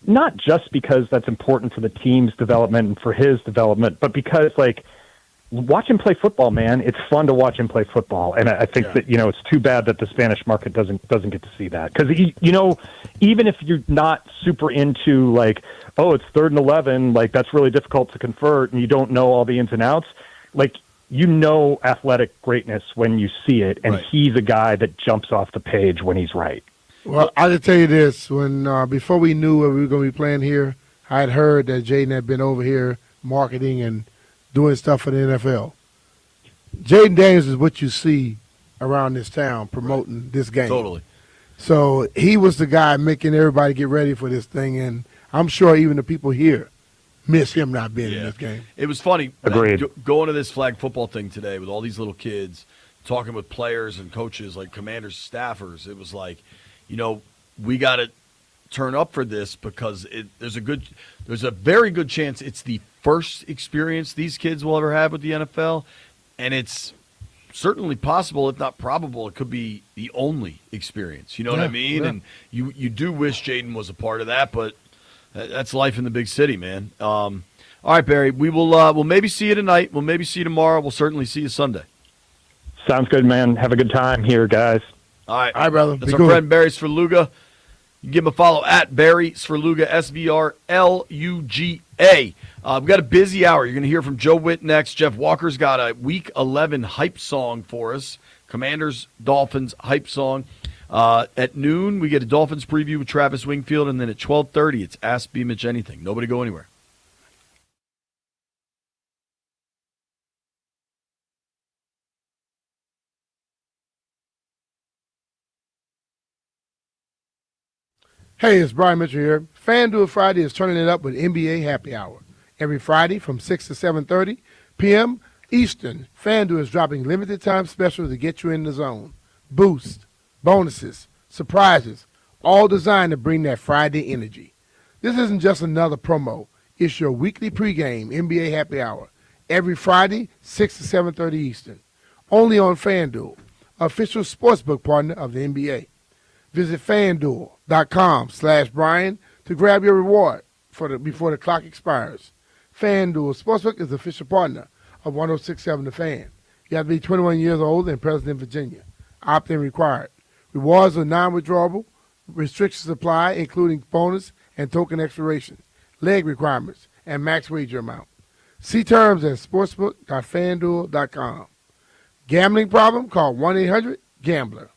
not just because that's important for the team's development and for his development, but because like watch him play football, man. It's fun to watch him play football, and I think that it's too bad that the Spanish market doesn't get to see that because even if you're not super into like, oh, it's 3rd and 11, like that's really difficult to convert, and you don't know all the ins and outs, like athletic greatness when you see it, and he's a guy that jumps off the page when he's right. Well, I can tell you this: when before we knew what we were going to be playing here, I had heard that Jaden had been over here marketing and doing stuff for the NFL. Jaden Daniels is what you see around this town promoting this game. Totally. So he was the guy making everybody get ready for this thing, and I'm sure even the people here miss him not being in this game. It was funny. Agreed. Going to this flag football thing today with all these little kids, talking with players and coaches, like commanders, staffers. It was like, we got to turn up for this because there's a very good chance it's the first experience these kids will ever have with the NFL, and it's certainly possible, if not probable, it could be the only experience. You know what I mean? Yeah. And you do wish Jaden was a part of that, but that's life in the big city, man. All right, Barry, we will we'll maybe see you tonight. We'll maybe see you tomorrow. We'll certainly see you Sunday. Sounds good, man. Have a good time here, guys. All right. All right, brother. That's Be our cool. friend Barry Svrluga. You can give him a follow at Barry Svrluga, SVRLUGA. We've got a busy hour. You're going to hear from Joe Witt next. Jeff Walker's got a Week 11 hype song for us. Commanders, Dolphins hype song. At noon, we get a Dolphins preview with Travis Wingfield, and then at 12:30, it's Ask B. Mitch Anything. Nobody go anywhere. Hey, it's Brian Mitchell here. FanDuel Friday is turning it up with NBA Happy Hour. Every Friday from 6 to 7:30 p.m. Eastern, FanDuel is dropping limited time specials to get you in the zone. Boost, bonuses, surprises, all designed to bring that Friday energy. This isn't just another promo. It's your weekly pregame NBA Happy Hour. Every Friday, 6 to 7:30 Eastern. Only on FanDuel, official sportsbook partner of the NBA. Visit FanDuel.com/Brian to grab your reward before the clock expires. FanDuel Sportsbook is the official partner of 106.7 The Fan. You have to be 21 years old and present in Virginia. Opt-in required. Rewards are non-withdrawable. Restrictions apply, including bonus and token expirations, leg requirements, and max wager amount. See terms at sportsbook.fanduel.com. Gambling problem? Call 1-800-GAMBLER.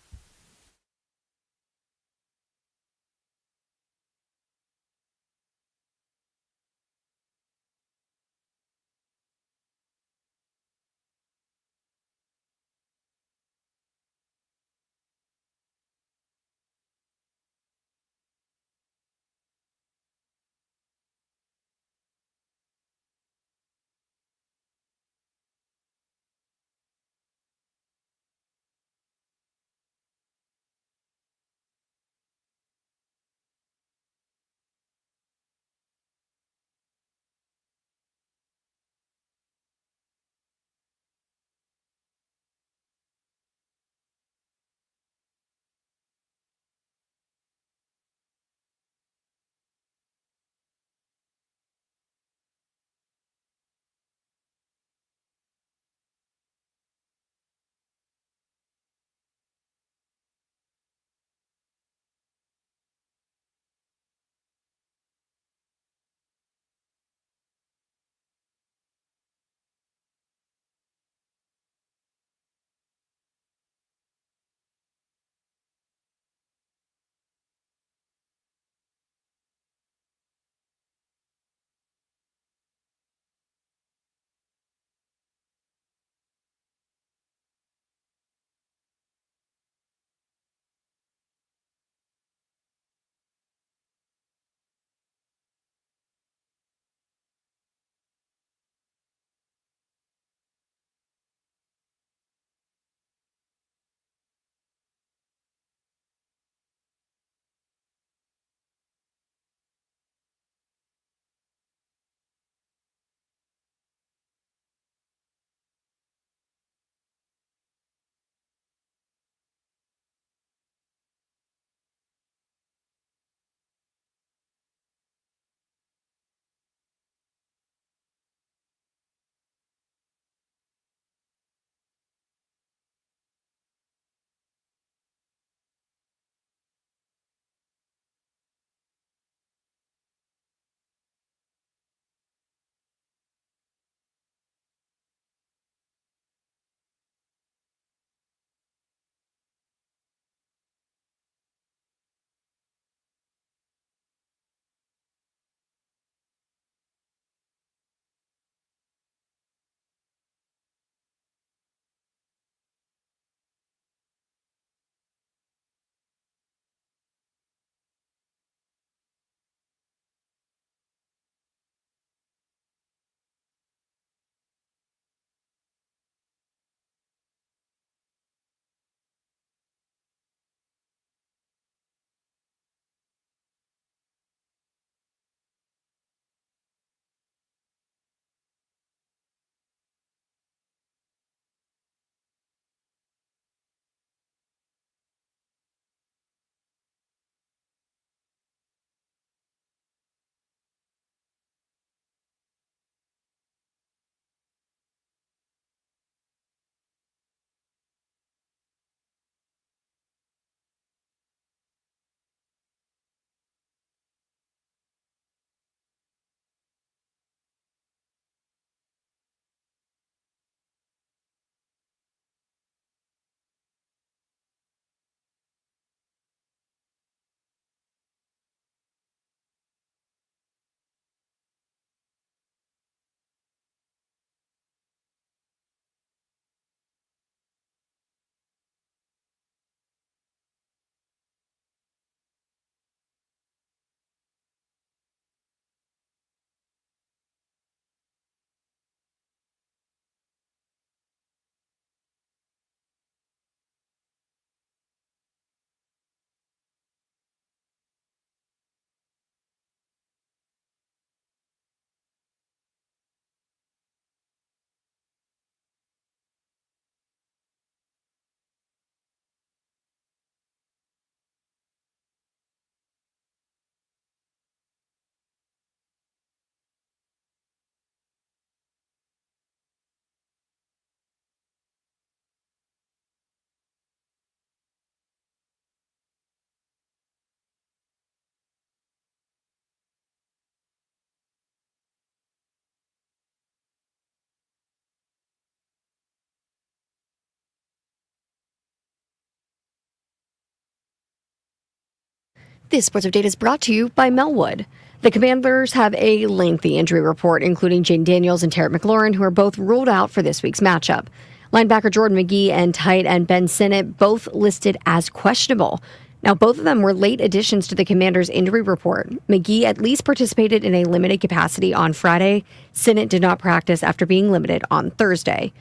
This sports update is brought to you by Melwood. The Commanders have a lengthy injury report, including Jaden Daniels and Terrence McLaurin, who are both ruled out for this week's matchup. Linebacker Jordan McGee and tight end Ben Sinnott both listed as questionable. Now, both of them were late additions to the Commanders' injury report. McGee at least participated in a limited capacity on Friday. Sinnott did not practice after being limited on Thursday.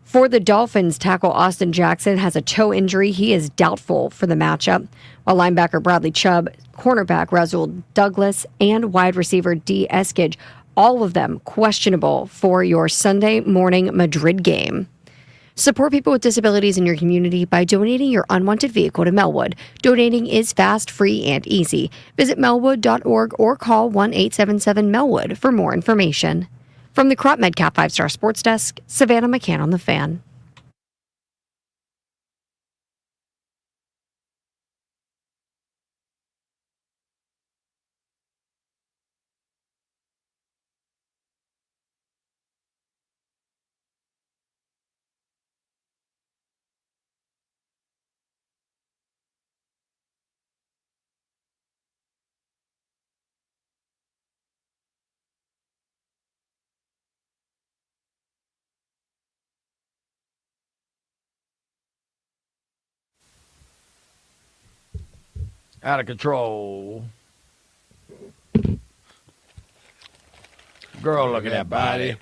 For the Dolphins, tackle Austin Jackson has a toe injury. He is doubtful for the matchup, while linebacker Bradley Chubb, cornerback Rasul Douglas, and wide receiver D. Eskridge, all of them questionable for your Sunday morning Madrid game. Support people with disabilities in your community by donating your unwanted vehicle to Melwood. Donating is fast, free, and easy. Visit melwood.org or call 1-877-MELWOOD for more information. From the Crop Medcap 5-Star Sports Desk, Savannah McCann on the Fan. Out of control. Girl, look at that body.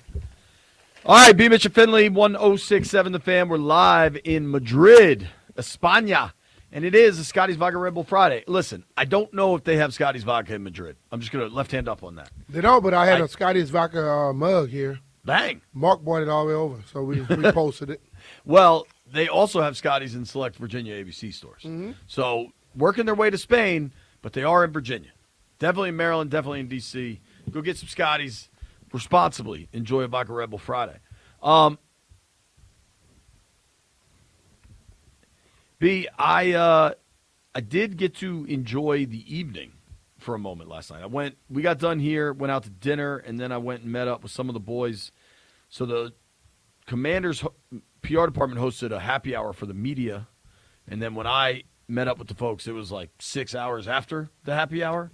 All right, B. Mitchell Finley, 1067 The Fan. We're live in Madrid, España. And it is a Scotty's Vodka Red Bull Friday. Listen, I don't know if they have Scotty's Vodka in Madrid. I'm just going to left hand up on that. They don't, but I had a Scotty's Vodka mug here. Bang. Mark brought it all the way over, so we posted it. Well, they also have Scotty's in select Virginia ABC stores. Mm-hmm. So working their way to Spain, but they are in Virginia. Definitely in Maryland, definitely in D.C. Go get some Scotty's responsibly. Enjoy a Vodka Red Bull Friday. B, I did get to enjoy the evening for a moment last night. We got done here, went out to dinner, and then I went and met up with some of the boys. So the Commanders PR department hosted a happy hour for the media, and then when I met up with the folks, it was like 6 hours after the happy hour.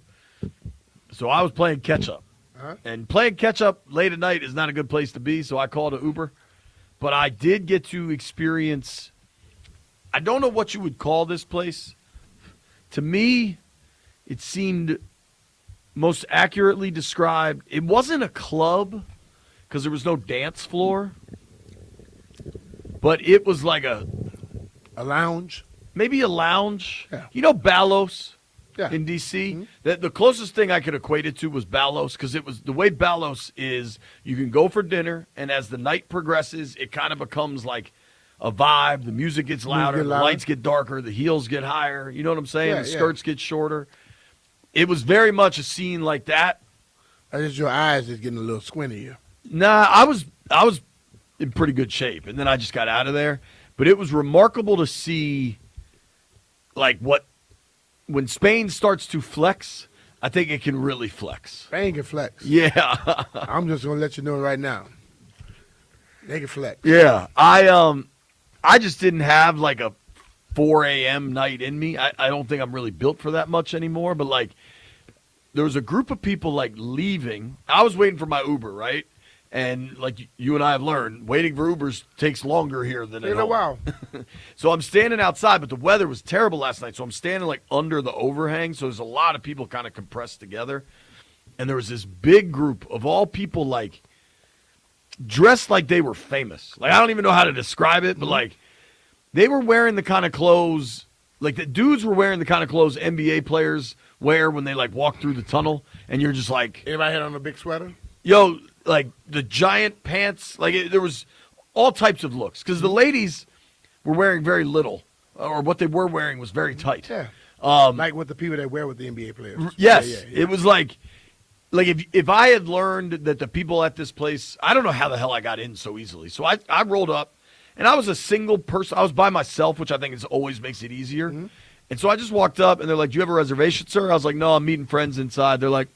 So I was playing catch-up. Uh-huh. And playing catch-up late at night is not a good place to be, so I called an Uber. But I did get to experience, I don't know what you would call this place. To me, it seemed most accurately described. It wasn't a club because there was no dance floor, but it was like a lounge. Maybe a lounge. Yeah. You know Ballos Yeah. in D.C.? The closest thing I could equate it to was Ballos because it was the way Ballos is you can go for dinner, and as the night progresses, it kind of becomes like a vibe. The music gets louder, the lights get darker, the heels get higher. You know what I'm saying? Yeah, the skirts get shorter. It was very much a scene like that. I just your eyes is getting a little squinty here. Nah, I was in pretty good shape, and then I just got out of there. But it was remarkable to see, like, when Spain starts to flex, I think it can really flex. Spain can flex. Yeah. I'm just gonna let you know right now. They can flex. Yeah. I just didn't have like a 4 a.m. night in me. I don't think I'm really built for that much anymore. But like, there was a group of people like leaving. I was waiting for my Uber, right? And like you and I have learned, waiting for Ubers takes longer here than at In a home. while. So I'm standing outside, but the weather was terrible last night. So I'm standing like under the overhang. So there's a lot of people kind of compressed together. And there was this big group of all people like dressed like they were famous. Like, I don't even know how to describe it, but like they were wearing the kind of clothes, like the dudes were wearing the kind of clothes NBA players wear when they like walk through the tunnel. And you're just like, Anybody had on a big sweater? yo, like the giant pants, like there was all types of looks because the ladies were wearing very little, or what they were wearing was very tight. Yeah. Like what the people that wear with the NBA players. Yes, Yeah. it was like if I had learned that the people at this place, I don't know how the hell I got in so easily. So I rolled up, and I was a single person. I was by myself, which I think always makes it easier. And so I just walked up, and they're like, "Do you have a reservation, sir?" I was like, "No, I'm meeting friends inside." They're like,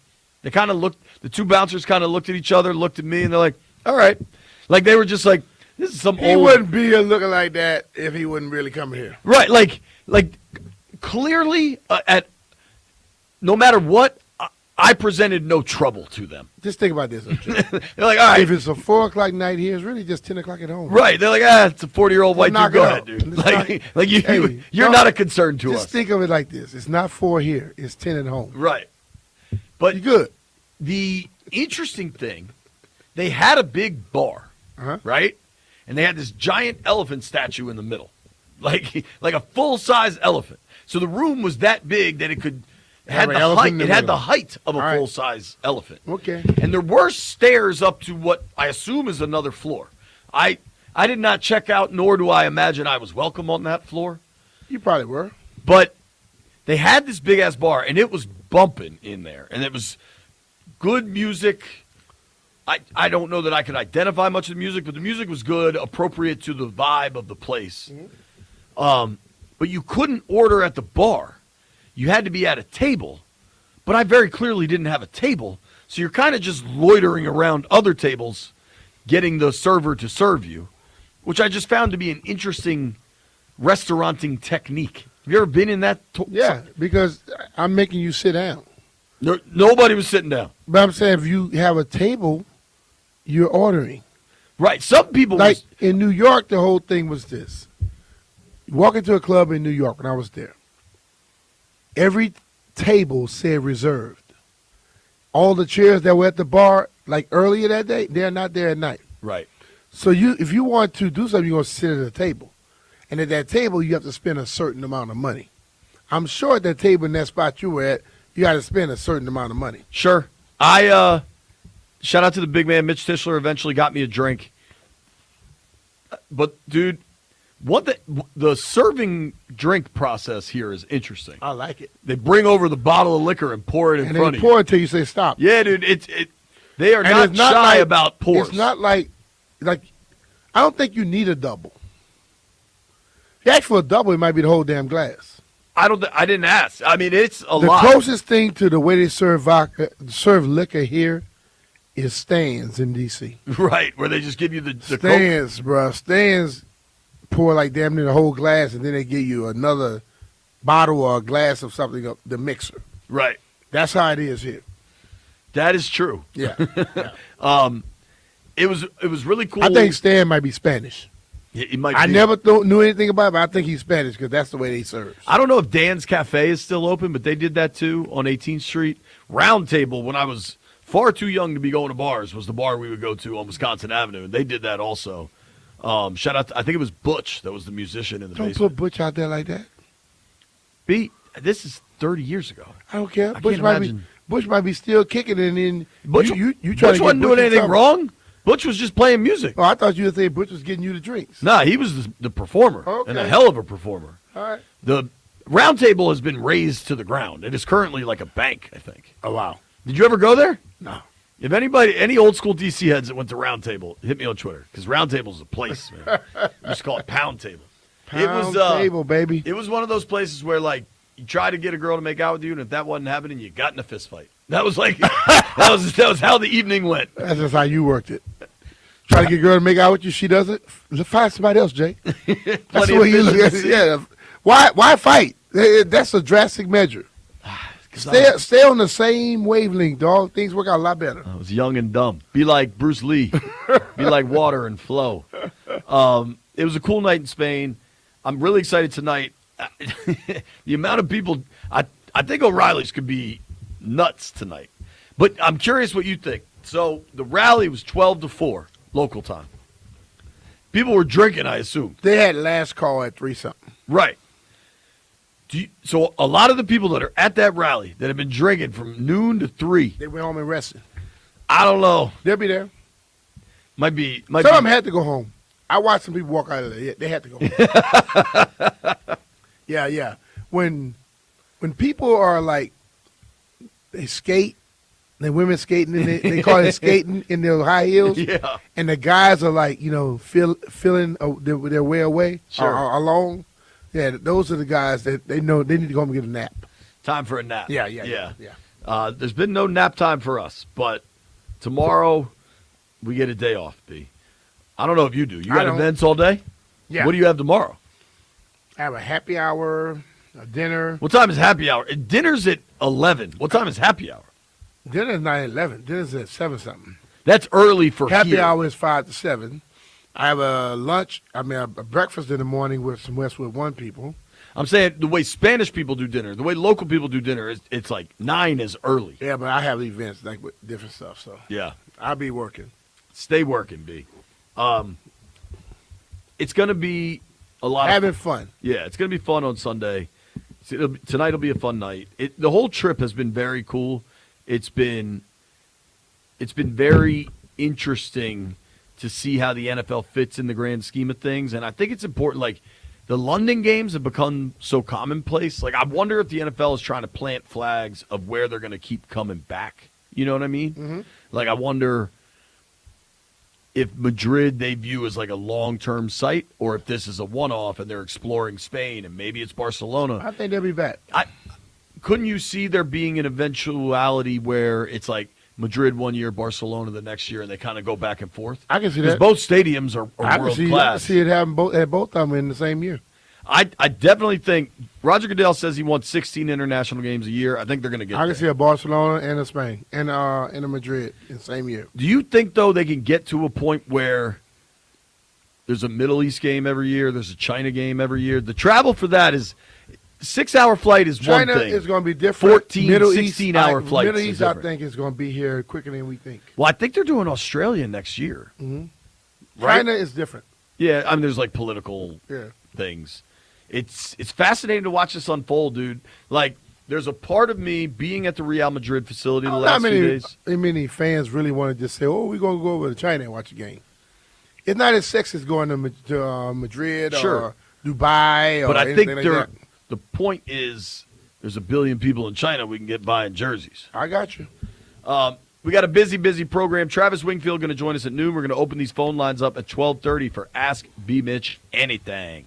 they kind of looked. The two bouncers kind of looked at each other, looked at me, and they're like, "All right." Like they were just like, "This is some He old." wouldn't be here looking like that if he wouldn't really come here. Right, like clearly no matter what, I presented no trouble to them. Just think about this. They're like, all right. If it's a 4 o'clock night here, it's really just 10 o'clock at home. Right. They're like, it's a 40-year-old white dude. Knock Go it ahead, out. dude. It's Like, hey, you're not a concern to just us. think of it like this. It's not 4 here. It's 10 at home. Right. But you good. The interesting thing, they had a big bar, right? And they had this giant elephant statue in the middle, like a full-size elephant. So the room was that big that it had the height of a full-size elephant. Okay. And there were stairs up to what I assume is another floor. I did not check out, nor do I imagine I was welcome on that floor. You probably were. But they had this big-ass bar, and it was bumping in there. And it was good music. I don't know that I could identify much of the music, but the music was good, appropriate to the vibe of the place. But you couldn't order at the bar. You had to be at a table, but I very clearly didn't have a table, so you're kind of just loitering around other tables, getting the server to serve you, which I just found to be an interesting restauranting technique. Have you ever been in that? Yeah, because I'm making you sit down. Nobody was sitting down. But I'm saying if you have a table, you're ordering. Right. Some people like in New York, the whole thing was this. You walk into a club in New York when I was there. Every table said reserved. All the chairs that were at the bar, like earlier that day, they're not there at night. Right. So if you want to do something, you're going to sit at a table. And at that table, you have to spend a certain amount of money. I'm sure at that table in that spot you were at, you got to spend a certain amount of money. Sure. Shout out to the big man, Mitch Tischler, eventually got me a drink. But, dude, the serving drink process here is interesting. I like it. They bring over the bottle of liquor and pour it in front of you. And they pour it till you say stop. Yeah, dude. They are not shy about pours. It's not like I don't think you need a double. If you ask for a double, it might be the whole damn glass. I didn't ask. I mean, it's a the lot. The closest thing to the way they serve liquor here is Stan's in D.C. Right, where they just give you the Stan's, bro. Stan's pour like damn near the whole glass, and then they give you another bottle or a glass of something, the mixer. Right. That's how it is here. That is true. Yeah. It was really cool. I think Stan might be Spanish. He might. I never knew anything about it, but I think he's Spanish because that's the way they serve. I don't know if Dan's Cafe is still open, but they did that too on 18th Street. Round Table, when I was far too young to be going to bars, was the bar we would go to on Wisconsin Avenue, and they did that also. Shout out! I think it was Butch that was the musician in the basement. Don't put Butch out there like that. This is 30 years ago. I don't care. I Butch might be still kicking it, and then Butch, you Butch wasn't doing anything wrong. Butch was just playing music. Oh, I thought you were saying Butch was getting you the drinks. Nah, he was the performer, and a hell of a performer. All right. The Round Table has been razed to the ground. It is currently like a bank, I think. Oh, wow. Did you ever go there? No. If any old school DC heads that went to Round Table, hit me on Twitter, because Round Table is a place, man. We just call it Pound Table. Pound Table, baby. It was one of those places where, like, you try to get a girl to make out with you, and if that wasn't happening, you got in a fist fight. That was like that was how the evening went. That's just how you worked it. Try to get a girl to make out with you, she doesn't. Find somebody else, Jay. That's the way you look at it. Yeah. Why fight? That's a drastic measure. Stay on the same wavelength, dog. Things work out a lot better. I was young and dumb. Be like Bruce Lee. Be like water and flow. It was a cool night in Spain. I'm really excited tonight. The amount of people, I think O'Reilly's could be nuts tonight. But I'm curious what you think. So the rally was 12-4 local time. People were drinking, I assume. They had last call at 3-something. Right. So a lot of the people that are at that rally that have been drinking from noon to 3. They went home and rested. I don't know. They'll be there. Might be. Some of them had to go home. I watched some people walk out of there. Yeah, they had to go home. Yeah. When people are like, they skate, the women skating, and they call it skating in their high heels. Yeah. And the guys are like, feeling their way away, sure, along. Yeah, those are the guys that they know they need to go home and get a nap. Time for a nap. Yeah. There's been no nap time for us, but tomorrow we get a day off, B. I don't know if you do. You got events all day? Yeah. What do you have tomorrow? I have a happy hour A dinner. What time is happy hour? Dinner's at 11. What time is happy hour? Dinner's not at 11. Dinner's at 7 something. That's early for happy here. hour is 5 to 7. I have a lunch. I mean, a breakfast in the morning with some Westwood One people. I'm saying the way Spanish people do dinner, the way local people do dinner, it's like 9 is early. Yeah, but I have events like with different stuff, so Yeah. I'll be working. Stay working, B. It's going to be a lot Having of fun. Yeah, it's going to be fun on Sunday. Tonight will be a fun night. The whole trip has been very cool. It's been very interesting to see how the NFL fits in the grand scheme of things, and I think it's important. Like the London games have become so commonplace. Like I wonder if the NFL is trying to plant flags of where they're going to keep coming back. You know what I mean? Mm-hmm. Like I wonder if Madrid they view as like a long-term site, or if this is a one-off and they're exploring Spain and maybe it's Barcelona. I think they'll be back. Couldn't you see there being an eventuality where it's like Madrid one year, Barcelona the next year, and they kind of go back and forth? I can see because that. both stadiums are I world can class. see it having both of them in the same year. I definitely think Roger Goodell says he wants 16 international games a year. I think they're going to get I there. can see a Barcelona and a Spain and a Madrid in the same year. Do you think, though, they can get to a point where there's a Middle East game every year, there's a China game every year? The travel for that is 6-hour flight is China one thing. is going to be different. 14, Middle 16-hour East, flights Middle is East, I different. think, is going to be here quicker than we think. Well, I think they're doing Australia next year. Mm-hmm. Right? China is different. Yeah, I mean, there's like political things. It's fascinating to watch this unfold, dude. Like, there's a part of me being at the Real Madrid facility the last few days. Many fans really want to just say, "Oh, we're going to go over to China and watch a game." It's not as sexy as going to Madrid or Dubai or but I think anything like that. the point is there's 1 billion people in China we can get buying jerseys. I got you. We got a busy program. Travis Wingfield going to join us at noon. We're going to open these phone lines up at 12:30 for Ask B. Mitch Anything.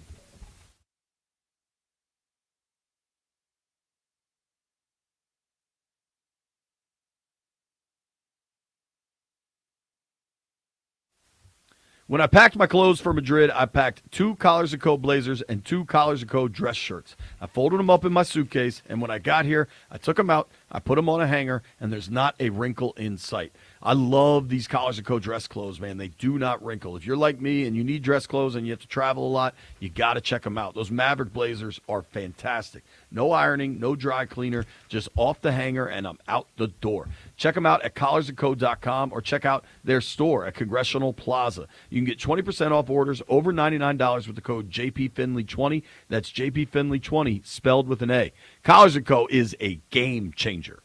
When I packed my clothes for Madrid, I packed 2 Collars & Co. blazers and 2 Collars & Co. dress shirts. I folded them up in my suitcase, and when I got here, I took them out, I put them on a hanger, and there's not a wrinkle in sight. I love these Collars & Co. dress clothes, man. They do not wrinkle. If you're like me and you need dress clothes and you have to travel a lot, you got to check them out. Those Maverick blazers are fantastic. No ironing, no dry cleaner, just off the hanger, and I'm out the door. Check them out at collarsandco.com or check out their store at Congressional Plaza. You can get 20% off orders over $99 with the code JPFinley20. That's JPFinley20 spelled with an A. Collars & Co. is a game changer.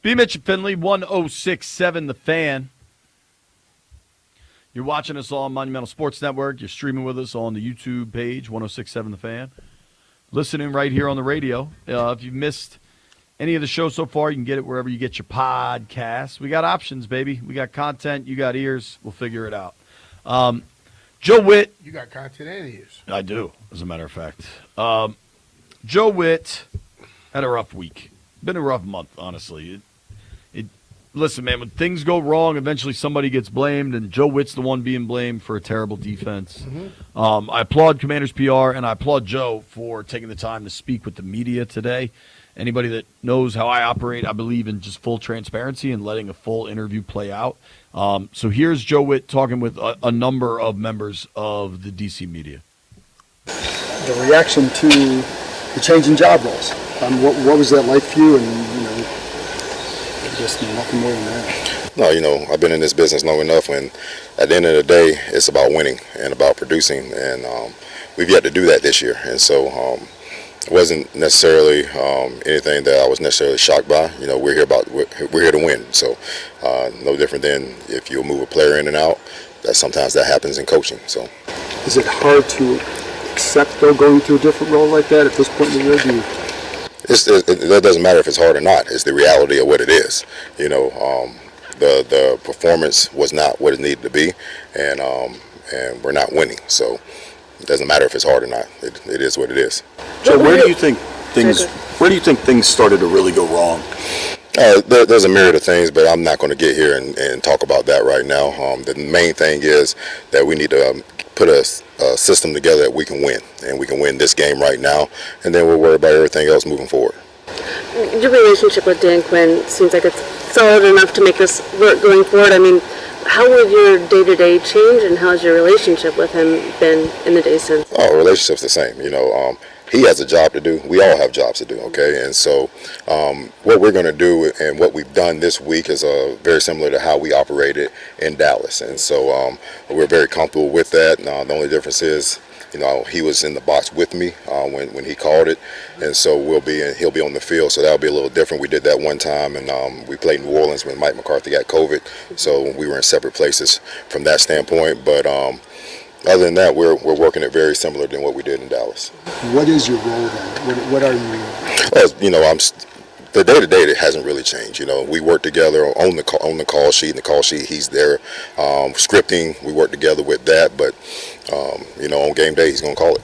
B. Mitch and Finley, 106.7 The Fan. You're watching us all on Monumental Sports Network. You're streaming with us on the YouTube page, 106.7 The Fan. Listening right here on the radio. If you've missed any of the show so far, you can get it wherever you get your podcasts. We got options, baby. We got content. You got ears. We'll figure it out. Joe Witt. You got content and ears. I do, as a matter of fact. Joe Witt had a rough week. Been a rough month, honestly. Listen, man, when things go wrong, eventually somebody gets blamed, and Joe Witt's the one being blamed for a terrible defense. I applaud Commanders PR, and I applaud Joe for taking the time to speak with the media today. Anybody that knows how I operate, I believe in just full transparency and letting a full interview play out. So here's Joe Witt talking with a number of members of the DC media. The reaction to the change in job roles. What was that like for you? And just nothing more than that. No, I've been in this business long enough when at the end of the day, it's about winning and about producing. And we've yet to do that this year. And so it wasn't necessarily anything that I was necessarily shocked by. We're here to win. So no different than if you move a player in and out, sometimes that happens in coaching. So is it hard to accept though going to a different role like that at this point in the year? It doesn't matter if it's hard or not. It's the reality of what it is. The performance was not what it needed to be, and we're not winning. So it doesn't matter if it's hard or not. It is what it is. So where do you think things started to really go wrong? There's a myriad of things, but I'm not going to get here and talk about that right now. The main thing is that we need to put a system together that we can win, and we can win this game right now, and then we'll worry about everything else moving forward. Your relationship with Dan Quinn seems like it's solid enough to make this work going forward. I mean, how would your day-to-day change, and how's your relationship with him been in the days since? Oh, relationship's the same. He has a job to do. We all have jobs to do, okay? And so what we're going to do and what we've done this week is very similar to how we operated in Dallas. And so we're very comfortable with that. The only difference is, he was in the box with me when he called it. And so he'll be on the field, so that'll be a little different. We did that one time, and we played New Orleans when Mike McCarthy got COVID. So we were in separate places from that standpoint. But other than that, we're working it very similar than what we did in Dallas. What is your role then? What are you? Well, the day-to-day that hasn't really changed. We work together on the call sheet. In the call sheet, he's there. Scripting, we work together with that. But on game day, he's going to call it.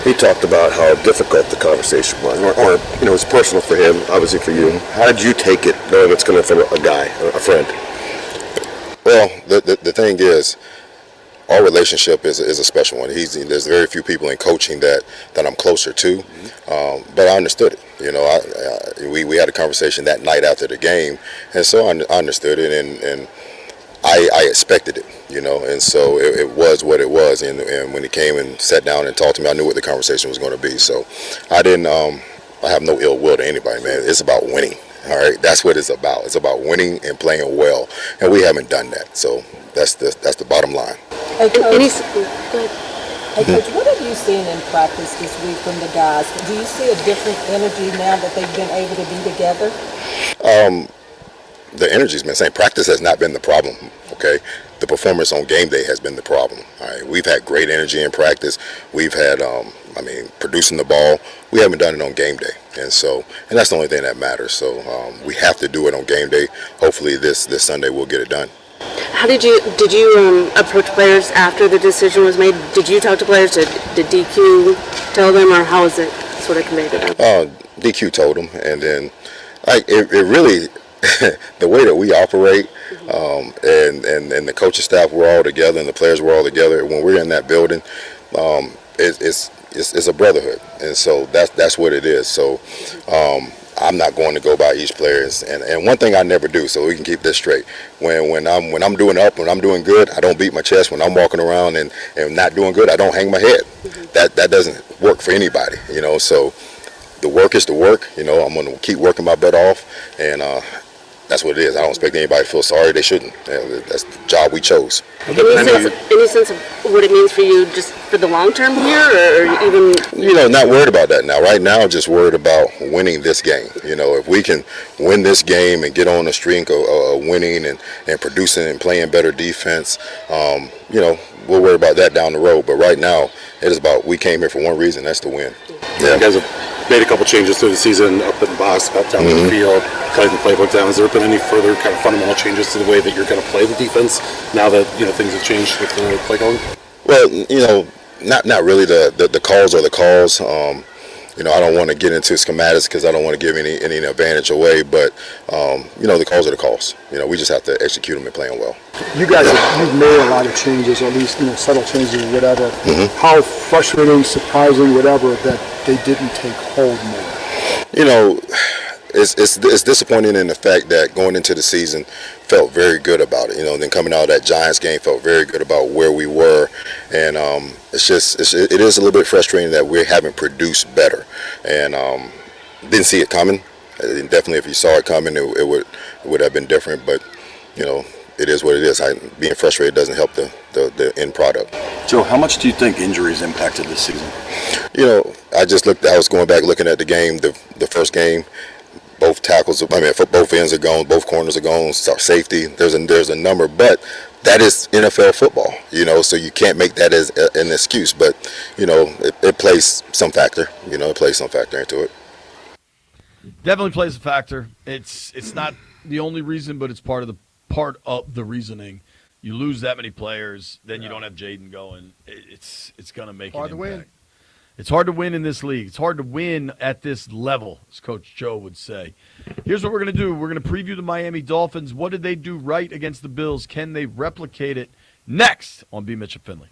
He talked about how difficult the conversation was, or it's personal for him, obviously for you. How did you take it, knowing it's going to offend a guy, a friend? Well, the thing is, our relationship is a special one. There's very few people in coaching that I'm closer to, but I understood it. We had a conversation that night after the game, and so I understood it, and I expected it, and so it was what it was. And when he came and sat down and talked to me, I knew what the conversation was going to be. So I have no ill will to anybody, man. It's about winning. All right, that's what it's about. It's about winning and playing well, and we haven't done that. So that's the bottom line. Hey, Coach. Hey, Coach, what have you seen in practice this week from the guys? Do you see a different energy now that they've been able to be together? The energy's been the same. Practice has not been the problem, okay? The performance on game day has been the problem. All right, we've had great energy in practice. We've had, producing the ball. We haven't done it on game day, and that's the only thing that matters. So we have to do it on game day. Hopefully this Sunday we'll get it done. How did you approach players after the decision was made? Did you talk to players? Did DQ tell them, or how was it sort of conveyed to them? DQ told them, and then it really the way that we operate, and the coaching staff, we're all together, and the players were all together. When we're in that building, it's a brotherhood, and so that's what it is. So I'm not going to go by each player, and one thing I never do, so we can keep this straight. When I'm doing up, when I'm doing good, I don't beat my chest. When I'm walking around and not doing good, I don't hang my head. That doesn't work for anybody, So the work is the work. I'm going to keep working my butt off, and that's what it is. I don't expect anybody to feel sorry. They shouldn't. That's the job we chose. Any sense of what it means for you just for the long term here, or even? Not worried about that now. Right now, just worried about winning this game. If we can win this game and get on a streak of winning and producing and playing better defense, we'll worry about that down the road. But right now, it is about we came here for one reason, that's to win. Yeah. You guys have made a couple changes through the season, up in the box, up down the field, cutting the playbook down. Has there been any further kind of fundamental changes to the way that you're going to play the defense now that things have changed with the play calling? Well, not really. The calls are the calls. I don't want to get into schematics because I don't want to give any advantage away. But the calls are the calls. We just have to execute them and play them well. You guys, you've made a lot of changes, or at least subtle changes or whatever. How frustrating, surprising, whatever, that they didn't take hold more. It's disappointing in the fact that going into the season felt very good about it. Then coming out of that Giants game felt very good about where we were, and it is a little bit frustrating that we haven't produced better, and didn't see it coming. And definitely, if you saw it coming, it would have been different. But it is what it is. Being frustrated doesn't help the end product. Joe, how much do you think injuries impacted this season? I was going back looking at the game, the first game. Both tackles, both ends are gone, both corners are gone, safety, there's a number, but that is NFL football, so you can't make that as an excuse, but, it plays some factor, it plays some factor into it. Definitely plays a factor. It's not the only reason, but it's part of the reasoning. You lose that many players, then you don't have Jaden going. It's going to make Hard an to impact. win. It's hard to win in this league. It's hard to win at this level, as Coach Joe would say. Here's what we're going to do. We're going to preview the Miami Dolphins. What did they do right against the Bills? Can they replicate it? Next on B. Mitchell Finley.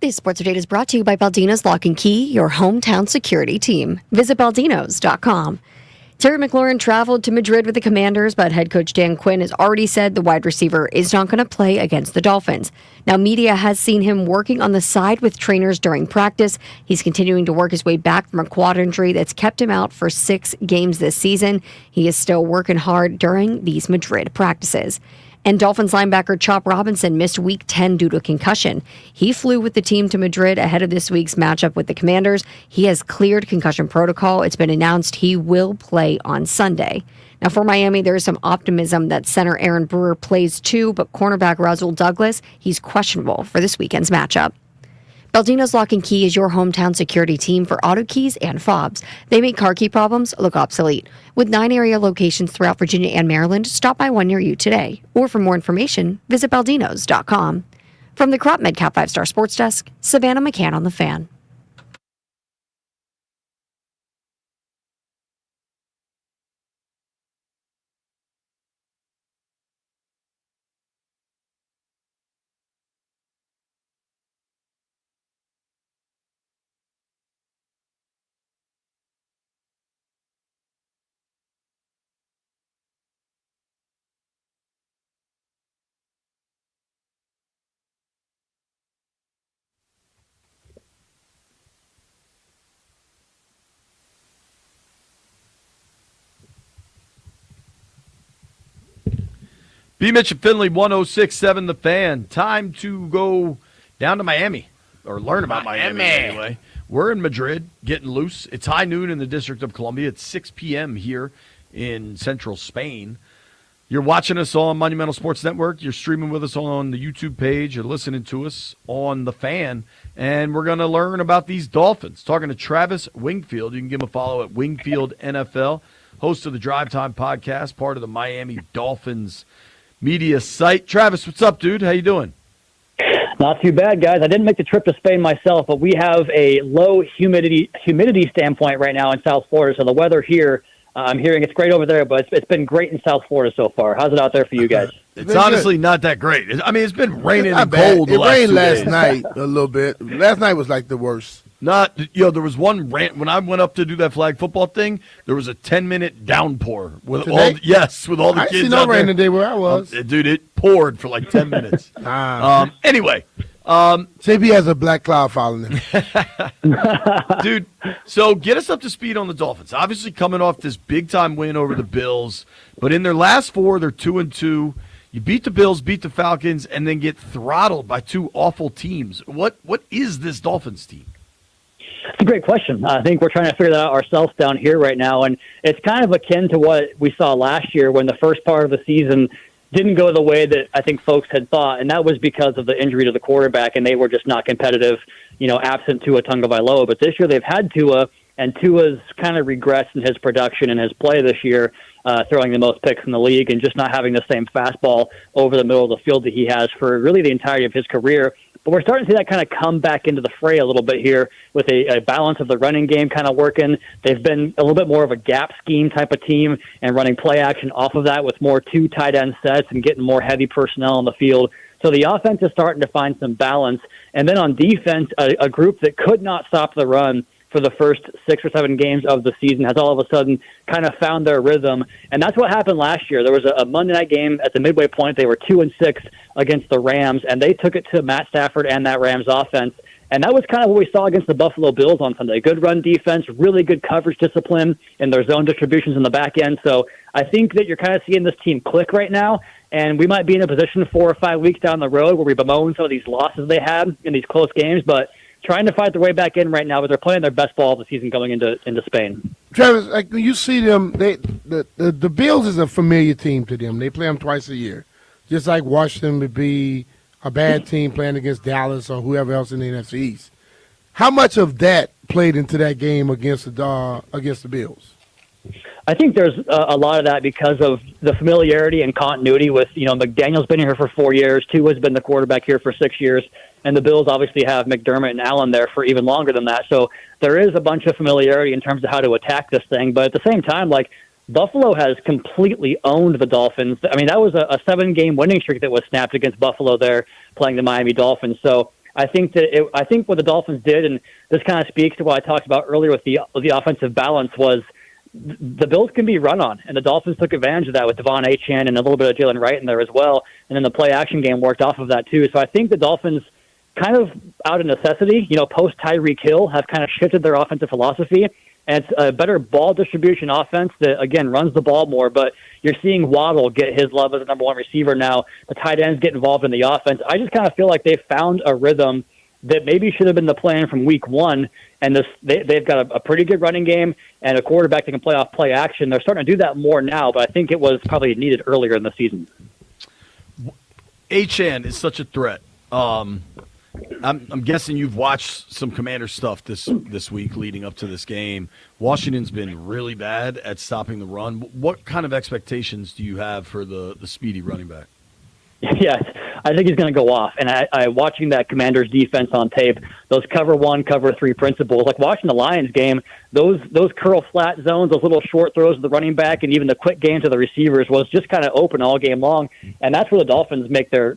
This sports update is brought to you by Baldino's Lock and Key, your hometown security team. Visit baldinos.com. Terry McLaurin traveled to Madrid with the Commanders, but head coach Dan Quinn has already said the wide receiver is not going to play against the Dolphins. Now, media has seen him working on the side with trainers during practice. He's continuing to work his way back from a quad injury that's kept him out for 6 games this season. He is still working hard during these Madrid practices. And Dolphins linebacker Chop Robinson missed Week 10 due to concussion. He flew with the team to Madrid ahead of this week's matchup with the Commanders. He has cleared concussion protocol. It's been announced he will play on Sunday. Now, for Miami, there is some optimism that center Aaron Brewer plays too, but cornerback Rasul Douglas, he's questionable for this weekend's matchup. Baldino's Lock and Key is your hometown security team for auto keys and fobs. They make car key problems look obsolete. With 9 area locations throughout Virginia and Maryland, stop by one near you today. Or for more information, visit baldinos.com. From the Crop MedCap 5-Star Sports Desk, Savannah McCann on the Fan. B. Mitch and Finley, 106.7 The Fan. Time to go down to Miami, or learn about Miami anyway. We're in Madrid, getting loose. It's high noon in the District of Columbia. It's 6 p.m. here in central Spain. You're watching us on Monumental Sports Network. You're streaming with us on the YouTube page. You're listening to us on The Fan. And we're going to learn about these Dolphins. Talking to Travis Wingfield. You can give him a follow at Wingfield NFL, host of the Drive Time podcast, part of the Miami Dolphins media site. Travis, what's up, dude? How you doing? Not too bad, guys. I didn't make the trip to Spain myself, but we have a low humidity standpoint right now in South Florida. So the weather here, I'm hearing it's great over there, but it's been great in South Florida so far. How's it out there for you guys? It's honestly not that great. I mean, it's been raining and bad. cold. It rained last 2 days. night a little bit. Last night was like the worst. There was one rant when I went up to do that flag football thing. There was a 10-minute downpour with all Today? with all the I kids. didn't see no out rain there. today where I was. Dude, it poured for like 10 minutes. Anyway, JB has a black cloud following him. dude, so get us up to speed on the Dolphins. Obviously coming off this big-time win over the Bills, but in their last 4, they're 2-2. You beat the Bills, beat the Falcons, and then get throttled by 2 awful teams. What is this Dolphins team? It's a great question. I think we're trying to figure that out ourselves down here right now, and it's kind of akin to what we saw last year when the first part of the season didn't go the way that I think folks had thought, and that was because of the injury to the quarterback, and they were just not competitive, absent Tua Tagovailoa. But this year they've had Tua, and Tua's kind of regressed in his production and his play this year, throwing the most picks in the league and just not having the same fastball over the middle of the field that he has for really the entirety of his career. But we're starting to see that kind of come back into the fray a little bit here with a balance of the running game kind of working. They've been a little bit more of a gap scheme type of team and running play action off of that with more 2 tight end sets and getting more heavy personnel on the field. So the offense is starting to find some balance. And then on defense, a group that could not stop the run for the first 6 or 7 games of the season has all of a sudden kind of found their rhythm. And that's what happened last year. There was a Monday night game at the midway point. They were 2-6 against the Rams, and they took it to Matt Stafford and that Rams offense. And that was kind of what we saw against the Buffalo Bills on Sunday. Good run defense, really good coverage discipline, and their zone distributions in the back end. So I think that you're kind of seeing this team click right now, and we might be in a position 4 or 5 weeks down the road where we bemoan some of these losses they had in these close games, but trying to fight their way back in right now, but they're playing their best ball of the season going into Spain. Travis, like when you see them, the Bills is a familiar team to them. They play them twice a year, just like Washington would be a bad team playing against Dallas or whoever else in the NFC East. How much of that played into that game against the Bills? I think there's a lot of that because of the familiarity and continuity with, McDaniel's been here for 4 years, Tua's been the quarterback here for 6 years, and the Bills obviously have McDermott and Allen there for even longer than that. So there is a bunch of familiarity in terms of how to attack this thing. But at the same time, Buffalo has completely owned the Dolphins. I mean, that was a 7-game winning streak that was snapped against Buffalo there playing the Miami Dolphins. So I think what the Dolphins did, and this kind of speaks to what I talked about earlier with the offensive balance, was the Bills can be run on, and the Dolphins took advantage of that with Devon Achane and a little bit of Jalen Wright in there as well, and then the play action game worked off of that too. So I think the Dolphins, kind of out of necessity, post Tyreek Hill, have kind of shifted their offensive philosophy, and it's a better ball distribution offense that, again, runs the ball more, but you're seeing Waddle get his love as a number one receiver now. The tight ends get involved in the offense. I just kind of feel like they've found a rhythm that maybe should have been the plan from week one, and they've got a pretty good running game and a quarterback that can play off play action. They're starting to do that more now, but I think it was probably needed earlier in the season. Achane is such a threat. I'm guessing you've watched some Commander stuff this week leading up to this game. Washington's been really bad at stopping the run. What kind of expectations do you have for the speedy running back? Yes, I think he's going to go off. And I watching that Commanders defense on tape, those cover 1, cover 3 principles, like watching the Lions game, those curl flat zones, those little short throws to the running back, and even the quick game to the receivers was just kind of open all game long. And that's where the Dolphins make their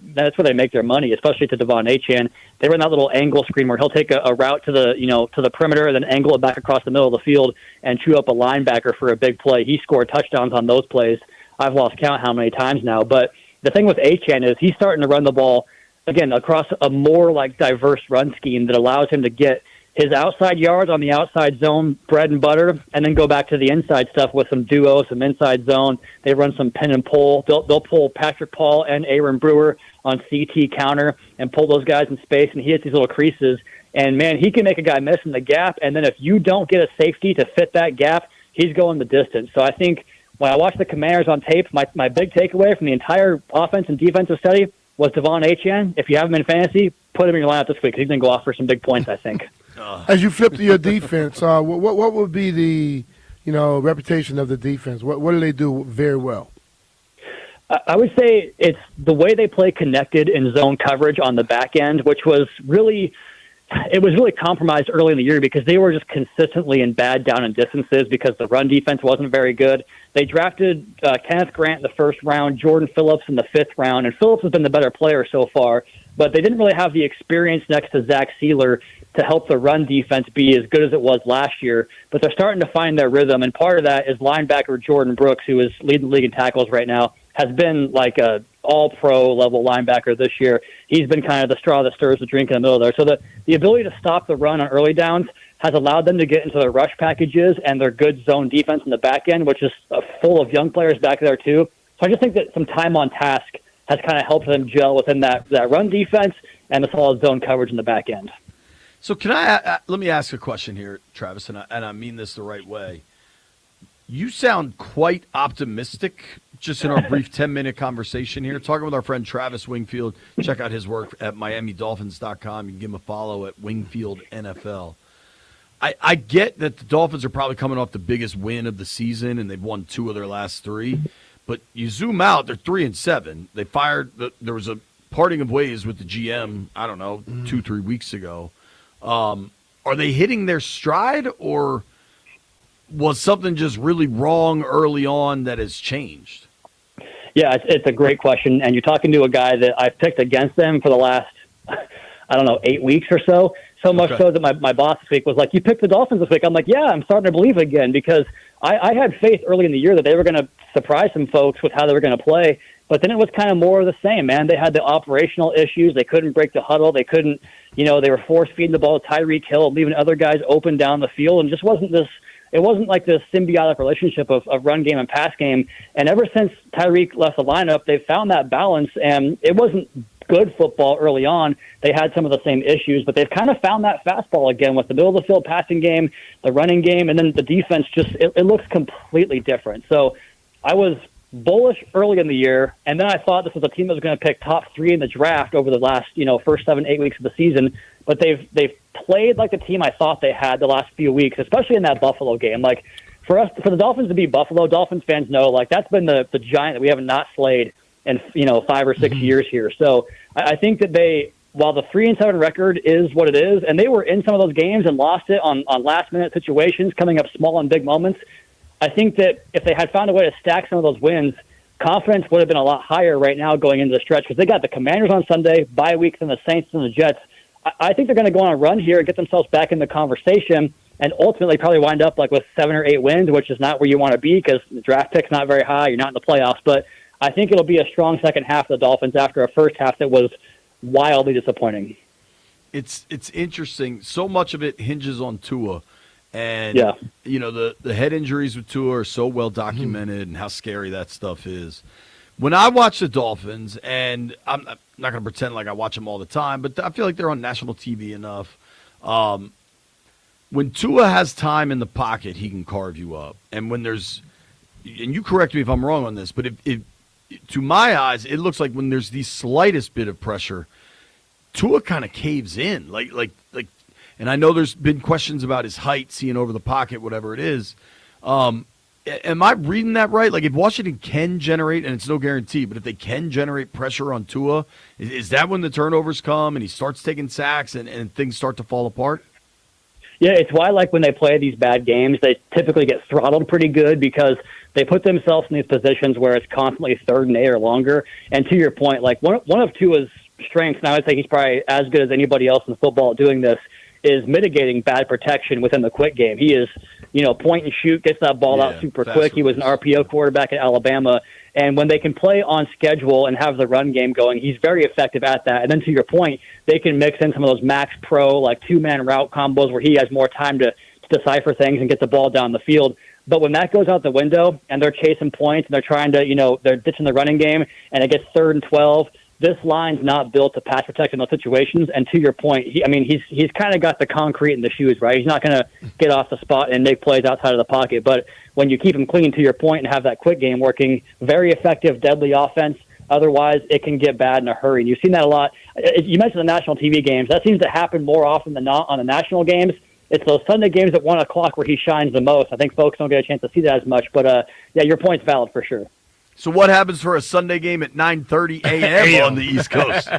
money, especially to Devon Achane. They run that little angle screen where he'll take a route to the perimeter and then angle it back across the middle of the field and chew up a linebacker for a big play. He scored touchdowns on those plays. I've lost count how many times now, but the thing with Achane is he's starting to run the ball, again, across a more diverse run scheme that allows him to get his outside yards on the outside zone, bread and butter, and then go back to the inside stuff with some duo, some inside zone. They run some pin and pull. They'll pull Patrick Paul and Aaron Brewer on CT counter and pull those guys in space, and he hits these little creases. And, man, he can make a guy miss in the gap, and then if you don't get a safety to fit that gap, he's going the distance. So I think when I watched the Commanders on tape, my big takeaway from the entire offense and defensive study was Devon Achane. If you have him in fantasy, put him in your lineup this week because he's going to go off for some big points, I think. As you flip to your defense, what would be the reputation of the defense? What do they do very well? I would say it's the way they play connected in zone coverage on the back end, which was really compromised early in the year because they were just consistently in bad down and distances because the run defense wasn't very good. They drafted Kenneth Grant in the first round, Jordan Phillips in the 5th round, and Phillips has been the better player so far, but they didn't really have the experience next to Zach Sealer to help the run defense be as good as it was last year, but they're starting to find their rhythm, and part of that is linebacker Jordan Brooks, who is leading the league in tackles right now, has been like a all-pro level linebacker this year. He's been kind of the straw that stirs the drink in the middle there. So the ability to stop the run on early downs has allowed them to get into their rush packages and their good zone defense in the back end, which is full of young players back there too. So I just think that some time on task has kind of helped them gel within that run defense and the solid zone coverage in the back end. So let me ask a question here, Travis, and I mean this the right way. You sound quite optimistic just in our brief 10-minute conversation here. Talking with our friend Travis Wingfield. Check out his work at MiamiDolphins.com. You can give him a follow at Wingfield NFL. I get that the Dolphins are probably coming off the biggest win of the season, and they've won 2 of their last 3. But you zoom out, they're 3-7. They fired there was a parting of ways with the GM, I don't know, 2-3 weeks ago. Are they hitting their stride, or was something just really wrong early on that has changed? Yeah, it's a great question, and you're talking to a guy that I've picked against them for the last, 8 weeks or so. So much so that my boss this week was like, you picked the Dolphins this week. I'm like, yeah, I'm starting to believe again because I had faith early in the year that they were going to surprise some folks with how they were going to play. But then it was kind of more of the same, man. They had the operational issues. They couldn't break the huddle. They couldn't, they were force-feeding the ball to Tyreek Hill, leaving other guys open down the field, and just it wasn't like this symbiotic relationship of run game and pass game. And ever since Tyreek left the lineup, they've found that balance, and it wasn't good football early on. They had some of the same issues, but they've kind of found that fastball again with the middle of the field passing game, the running game, and then the defense it looks completely different. So I was bullish early in the year, and then I thought this was a team that was going to pick top 3 in the draft over the last, first 7-8 weeks of the season. But they've played like the team I thought they had the last few weeks, especially in that Buffalo game. Like for the Dolphins to beat Buffalo, Dolphins fans know like that's been the giant that we have not slayed in 5 or 6 years here. So I think that while the 3-7 record is what it is, and they were in some of those games and lost it on last minute situations, coming up small in big moments. I think that if they had found a way to stack some of those wins, confidence would have been a lot higher right now going into the stretch because they got the Commanders on Sunday, bye week, then the Saints and the Jets. I think they're going to go on a run here and get themselves back in the conversation, and ultimately probably wind up like with 7 or 8 wins, which is not where you want to be because the draft pick's not very high. You're not in the playoffs, but I think it'll be a strong second half of the Dolphins after a first half that was wildly disappointing. It's interesting. So much of it hinges on Tua. And, the head injuries with Tua are so well documented and how scary that stuff is. When I watch the Dolphins, and I'm not going to pretend like I watch them all the time, but I feel like they're on national TV enough. When Tua has time in the pocket, he can carve you up. And when there's – and you correct me if I'm wrong on this, but if to my eyes, it looks like when there's the slightest bit of pressure, Tua kind of caves in. Like, and I know there's been questions about his height, seeing over the pocket, whatever it is. Am I reading that right? Like, if Washington can generate, and it's no guarantee, but if they can generate pressure on Tua, is that when the turnovers come and he starts taking sacks and things start to fall apart? Yeah, it's why, like, when they play these bad games, they typically get throttled pretty good because they put themselves in these positions where it's constantly 3rd and 8 or longer. And to your point, like, one of Tua's strengths, and I would say he's probably as good as anybody else in football at doing this, is mitigating bad protection within the quick game. He is, point and shoot, gets that ball out super quick. He was an RPO quarterback at Alabama. And when they can play on schedule and have the run game going, he's very effective at that. And then to your point, they can mix in some of those max pro, like 2-man route combos where he has more time to decipher things and get the ball down the field. But when that goes out the window and they're chasing points and they're trying to, they're ditching the running game and it gets 3rd and 12, this line's not built to pass protect in those situations. And to your point, he's kind of got the concrete in the shoes, right? He's not going to get off the spot and make plays outside of the pocket. But when you keep him clean, to your point, and have that quick game working, very effective, deadly offense. Otherwise, it can get bad in a hurry. And you've seen that a lot. You mentioned the national TV games. That seems to happen more often than not on the national games. It's those Sunday games at 1 o'clock where he shines the most. I think folks don't get a chance to see that as much. But, your point's valid for sure. So what happens for a Sunday game at 9:30 a.m. on the East Coast?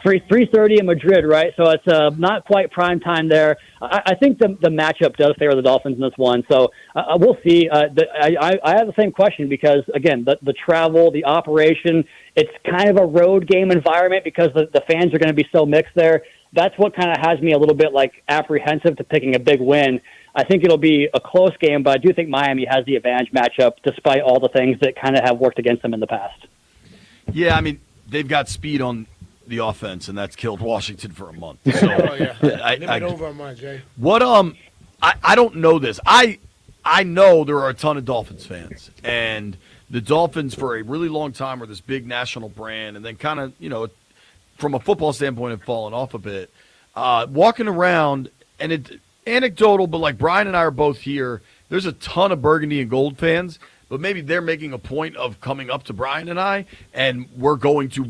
3:30 in Madrid, right? So it's not quite prime time there. I think the matchup does favor the Dolphins in this one. So we'll see. I have the same question because, again, the travel, the operation, it's kind of a road game environment because the fans are going to be so mixed there. That's what kind of has me a little bit like apprehensive to picking a big win. I think it'll be a close game, but I do think Miami has the advantage matchup despite all the things that kind of have worked against them in the past. Yeah, I mean, they've got speed on the offense, and that's killed Washington for a month. So, They've been over on mine, Jay. What I don't know this. I know there are a ton of Dolphins fans, and the Dolphins for a really long time were this big national brand, and then kind of, from a football standpoint have fallen off a bit. Walking around, and it's anecdotal, but like Brian and I are both here, there's a ton of Burgundy and Gold fans, but maybe they're making a point of coming up to Brian and I, and we're going to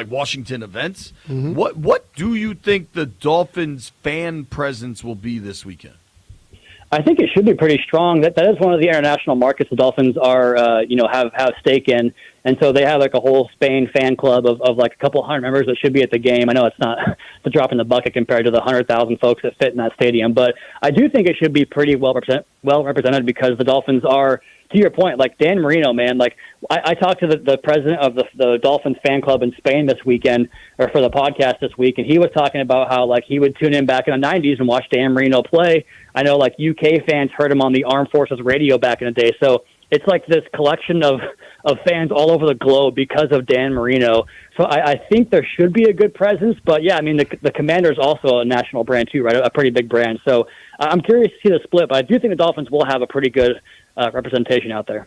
Washington events. Mm-hmm. What do you think the Dolphins fan presence will be this weekend? I think it should be pretty strong. That is one of the international markets the Dolphins are, have stake in. And so they have like a whole Spain fan club of like a couple hundred members that should be at the game. I know it's not the drop in the bucket compared to the 100,000 folks that fit in that stadium, but I do think it should be pretty well represented because the Dolphins are, to your point, like Dan Marino, man, like I talked to the president of the Dolphins fan club in Spain this weekend, or for the podcast this week, and he was talking about how like he would tune in back in the 90s and watch Dan Marino play. I know like UK fans heard him on the Armed Forces radio back in the day. So it's like this collection of fans all over the globe because of Dan Marino. So I think there should be a good presence. But, yeah, I mean, the Commander's also a national brand too, right? A pretty big brand. So I'm curious to see the split. But I do think the Dolphins will have a pretty good representation out there.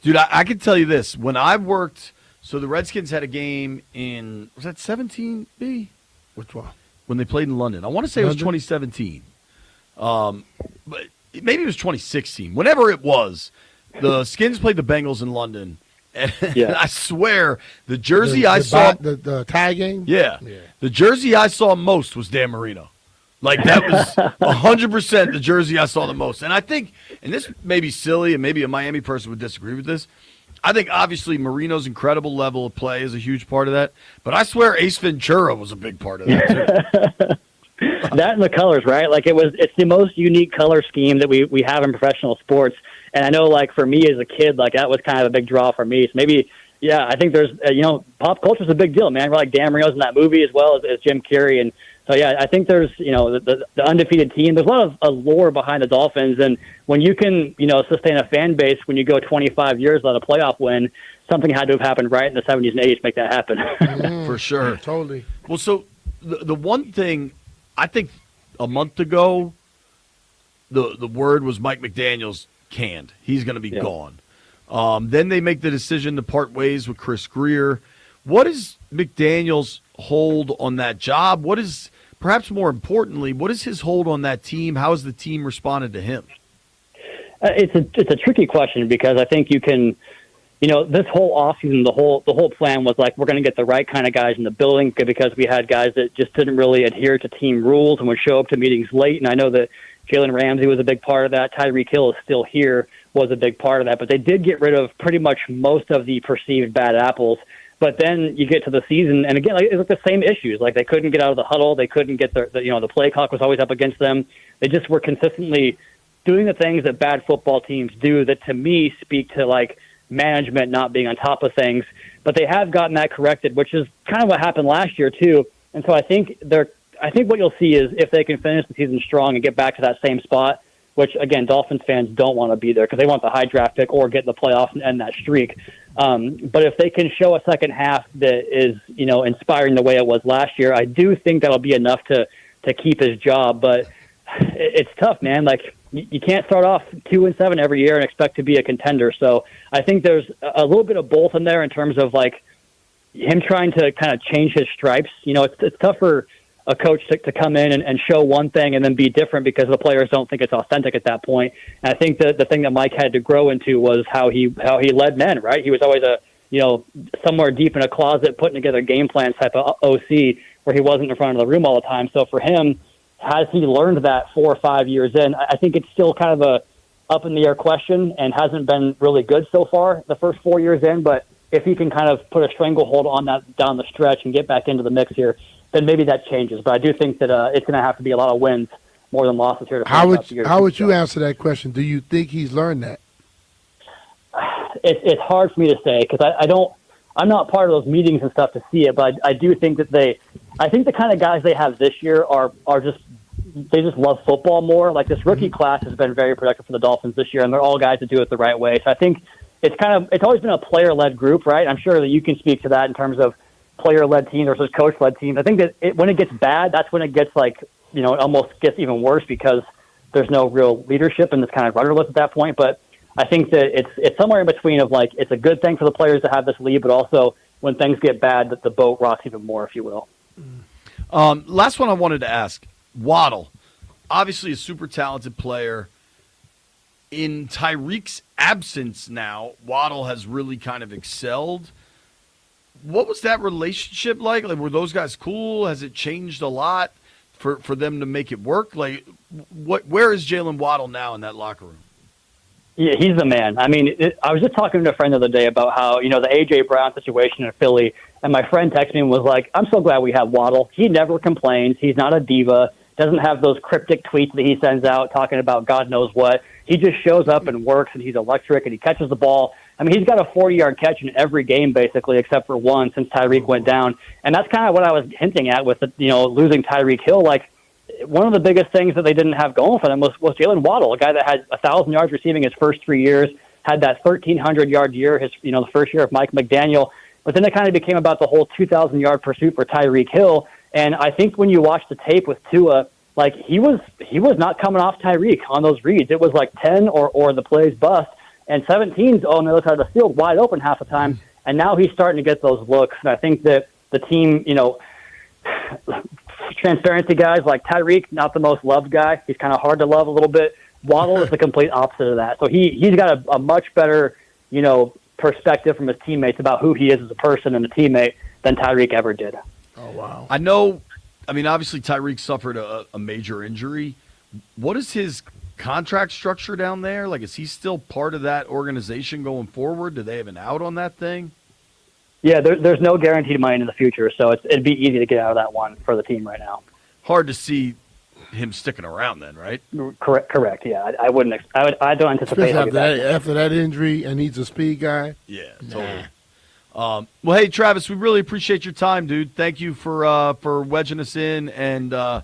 Dude, I can tell you this. When I worked – so the Redskins had a game in – was that 17B? Which one? When they played in London. I want to say it was 2017. But maybe it was 2016. Whenever it was, the Skins played the Bengals in London. And I swear, the jersey I saw – The tie game? Yeah. The jersey I saw most was Dan Marino. Like, that was 100% the jersey I saw the most. And I think – and this may be silly, and maybe a Miami person would disagree with this. I think, obviously, Marino's incredible level of play is a huge part of that. But I swear Ace Ventura was a big part of that, too. That and the colors, right? Like it's the most unique color scheme that we have in professional sports. And I know, like, for me as a kid, like, that was kind of a big draw for me. So maybe Yeah, I think there's, pop culture's a big deal, man. We're like Dan Marino's in that movie as well as Jim Carrey. And so, yeah, I think there's, the undefeated team. There's a lot of allure behind the Dolphins. And when you can, sustain a fan base when you go 25 years without a playoff win, something had to have happened right in the 70s and 80s to make that happen. For sure. Totally. Well, so the one thing, I think a month ago, the word was Mike McDaniel's canned. He's going to be gone. Then they make the decision to part ways with Chris Greer. What is McDaniel's hold on that job? What is, perhaps more importantly, what is his hold on that team? How has the team responded to him? It's a tricky question because I think you can, this whole offseason, the whole plan was like, we're going to get the right kind of guys in the building because we had guys that just didn't really adhere to team rules and would show up to meetings late. And I know that Jalen Ramsey was a big part of that. Tyreek Hill is still here, was a big part of that. But they did get rid of pretty much most of the perceived bad apples. But then you get to the season, and again, it's like the same issues. Like they couldn't get out of the huddle. They couldn't get the play clock was always up against them. They just were consistently doing the things that bad football teams do that to me speak to like management not being on top of things. But they have gotten that corrected, which is kind of what happened last year too. And so I think what you'll see is if they can finish the season strong and get back to that same spot, which, again, Dolphins fans don't want to be there because they want the high draft pick or get in the playoffs and end that streak. But if they can show a second half that is, inspiring the way it was last year, I do think that'll be enough to keep his job. But it's tough, man. Like, you can't start off 2-7 every year and expect to be a contender. So I think there's a little bit of both in there in terms of, like, him trying to kind of change his stripes. It's tough for a coach to come in and show one thing and then be different because the players don't think it's authentic at that point. And I think that the thing that Mike had to grow into was how he led men, right? He was always somewhere deep in a closet putting together game plans type of OC where he wasn't in front of the room all the time. So for him, has he learned that 4 or 5 years in? I think it's still kind of a up in the air question and hasn't been really good so far the first 4 years in. But if he can kind of put a stranglehold on that down the stretch and get back into the mix here, then maybe that changes. But I do think that it's going to have to be a lot of wins more than losses here. How would you answer that question? Do you think he's learned that? It's hard for me to say because I'm not part of those meetings and stuff to see it. But I do think that I think the kind of guys they have this year are just they just love football more. Like this rookie class has been very productive for the Dolphins this year, and they're all guys that do it the right way. So I think it's always been a player-led group, right? I'm sure that you can speak to that in terms of player-led teams versus coach-led teams. I think that when it gets bad, that's when it gets it almost gets even worse because there's no real leadership and it's kind of rudderless at that point. But I think that it's somewhere in between of like it's a good thing for the players to have this lead, but also when things get bad, that the boat rocks even more, if you will. Last one I wanted to ask. Waddle, obviously a super talented player. In Tyreek's absence now, Waddle has really kind of excelled. What was that relationship like? Like, were those guys cool? Has it changed a lot for them to make it work? Like, where is Jalen Waddle now in that locker room? Yeah, he's the man. I mean, I was just talking to a friend the other day about how, the A.J. Brown situation in Philly, and my friend texted me and was like, I'm so glad we have Waddle. He never complains. He's not a diva. Doesn't have those cryptic tweets that he sends out talking about God knows what. He just shows up and works, and he's electric, and he catches the ball. I mean, he's got a 40-yard catch in every game, basically, except for one since Tyreek went down. And that's kind of what I was hinting at with, losing Tyreek Hill. Like, one of the biggest things that they didn't have going for them was Jalen Waddle, a guy that had 1,000 yards receiving his first 3 years, had that 1,300-yard year, the first year of Mike McDaniel. But then it kind of became about the whole 2,000-yard pursuit for Tyreek Hill. And I think when you watch the tape with Tua, like he was not coming off Tyreek on those reads. It was like 10 or the plays bust, and 17's on the other side of the field wide open half the time. And now he's starting to get those looks. And I think that the team, transparency guys like Tyreek, not the most loved guy. He's kind of hard to love a little bit. Waddle is the complete opposite of that. So he's got a much better, perspective from his teammates about who he is as a person and a teammate than Tyreek ever did. Oh, wow. Obviously Tyreek suffered a major injury. What is his contract structure down there? Like, is he still part of that organization going forward? Do they have an out on that thing? Yeah, there's no guaranteed money in the future, so it'd be easy to get out of that one for the team right now. Hard to see him sticking around then, right? Correct. Yeah, I wouldn't. I don't anticipate after that injury, and he's a speed guy. Yeah, totally. Well, hey, Travis, we really appreciate your time, dude. Thank you for wedging us in. And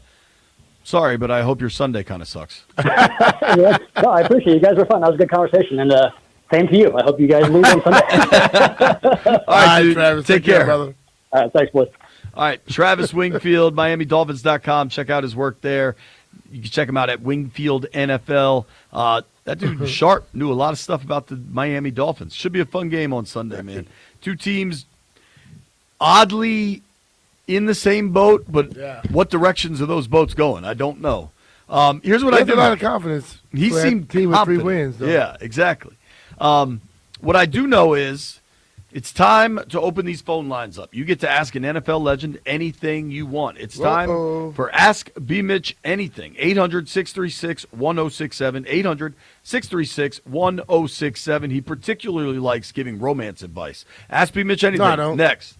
sorry, but I hope your Sunday kind of sucks. No, I appreciate it. You guys were fun. That was a good conversation. And same to you. I hope you guys lose on Sunday. All right, dude. Travis, Take care. brother. All right, thanks, boys. All right, Travis Wingfield, MiamiDolphins.com. Check out his work there. You can check him out at Wingfield NFL. That dude Sharp knew a lot of stuff about the Miami Dolphins. Should be a fun game on Sunday, man. Two teams oddly in the same boat, but what directions are those boats going? I don't know. Here's what I do. A lot of confidence. He for that seemed team with 3 confident. wins. Though. Yeah, exactly. What I do know is it's time to open these phone lines up. You get to ask an NFL legend anything you want. It's time for Ask B. Mitch Anything. 800-636-1067. 800-636-1067. He particularly likes giving romance advice. Ask B. Mitch Anything. No, I don't. Next.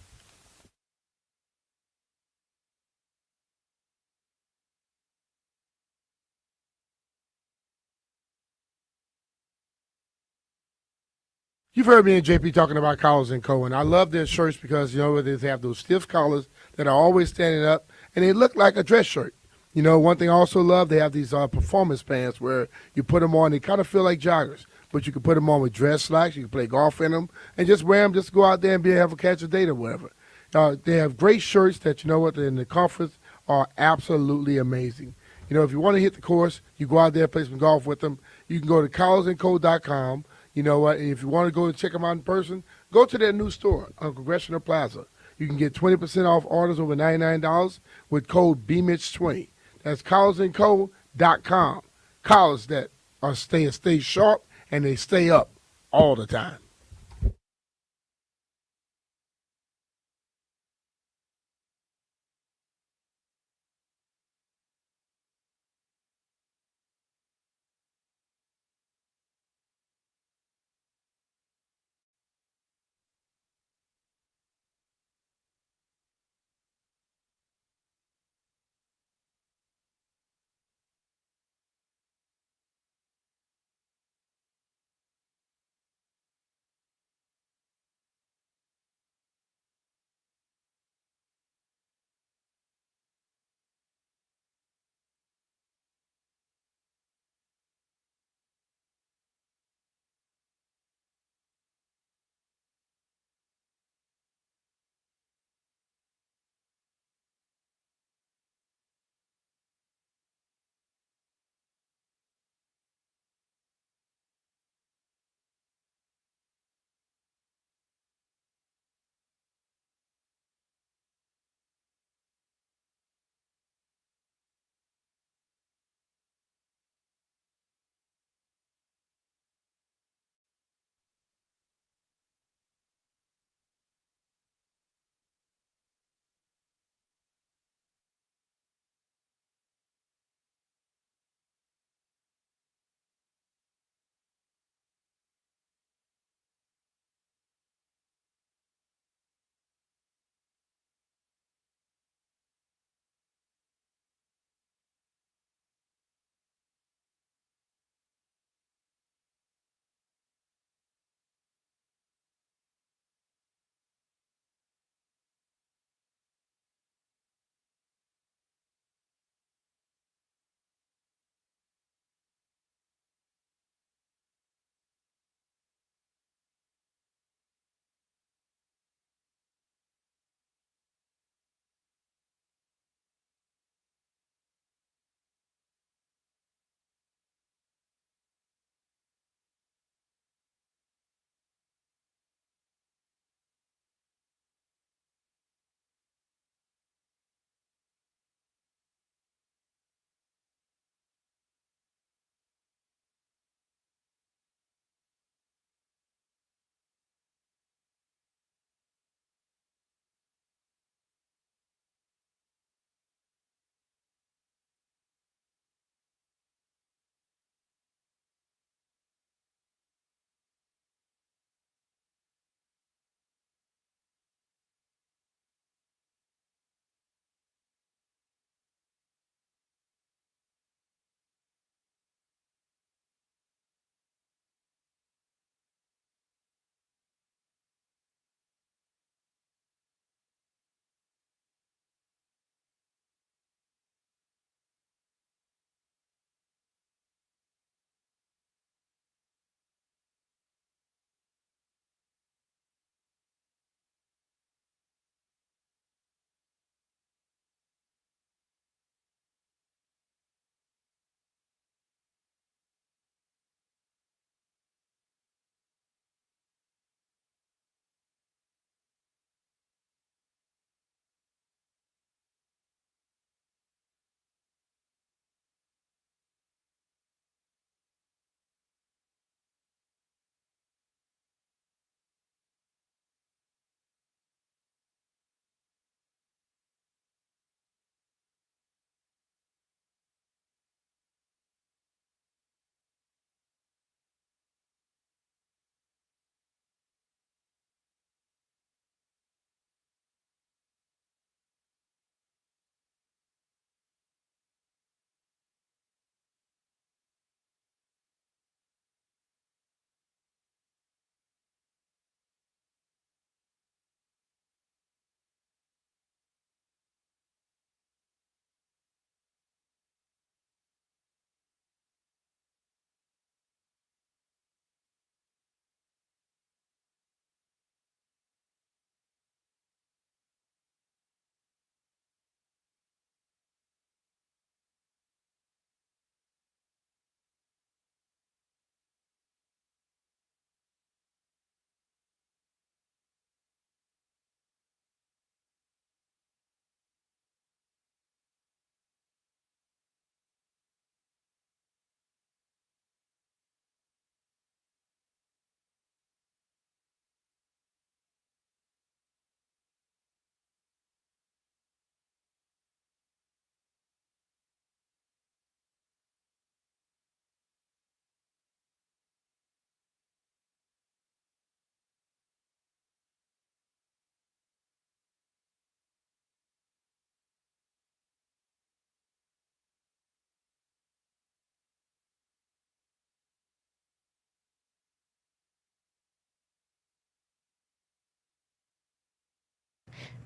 You've heard me and JP talking about Collars and Co. And I love their shirts because, they have those stiff collars that are always standing up, and they look like a dress shirt. One thing I also love, they have these performance pants where you put them on, they kind of feel like joggers, but you can put them on with dress slacks, you can play golf in them, and just wear them, just go out there and have a catch a date or whatever. They have great shirts that, in the comforts are absolutely amazing. If you want to hit the course, you go out there, play some golf with them. You can go to collarsandco.com. You know what? And if you want to go and check them out in person, go to their new store on Congressional Plaza. You can get 20% off orders over $99 with code BMITCH20. That's collarsandco.com. Collars that stay sharp and they stay up all the time.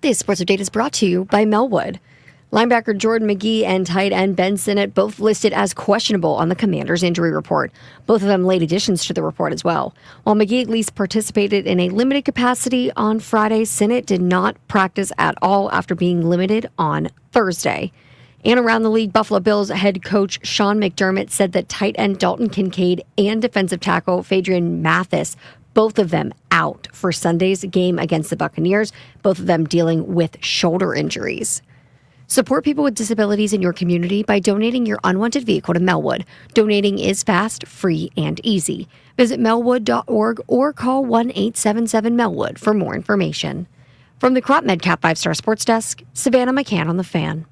This sports update is brought to you by Melwood. Linebacker Jordan McGee and tight end Ben Sinnott both listed as questionable on the Commanders' injury report. Both of them late additions to the report as well. While McGee at least participated in a limited capacity on Friday, Sinnott did not practice at all after being limited on Thursday. And around the league, Buffalo Bills head coach Sean McDermott said that tight end Dalton Kincaid and defensive tackle Phadrian Mathis, both of them out for Sunday's game against the Buccaneers, both of them dealing with shoulder injuries. Support people with disabilities in your community by donating your unwanted vehicle to Melwood. Donating is fast, free, and easy. Visit melwood.org or call 1-877-MELWOOD for more information. From the Crop MedCap 5-Star Sports Desk, Savannah McCann on the Fan.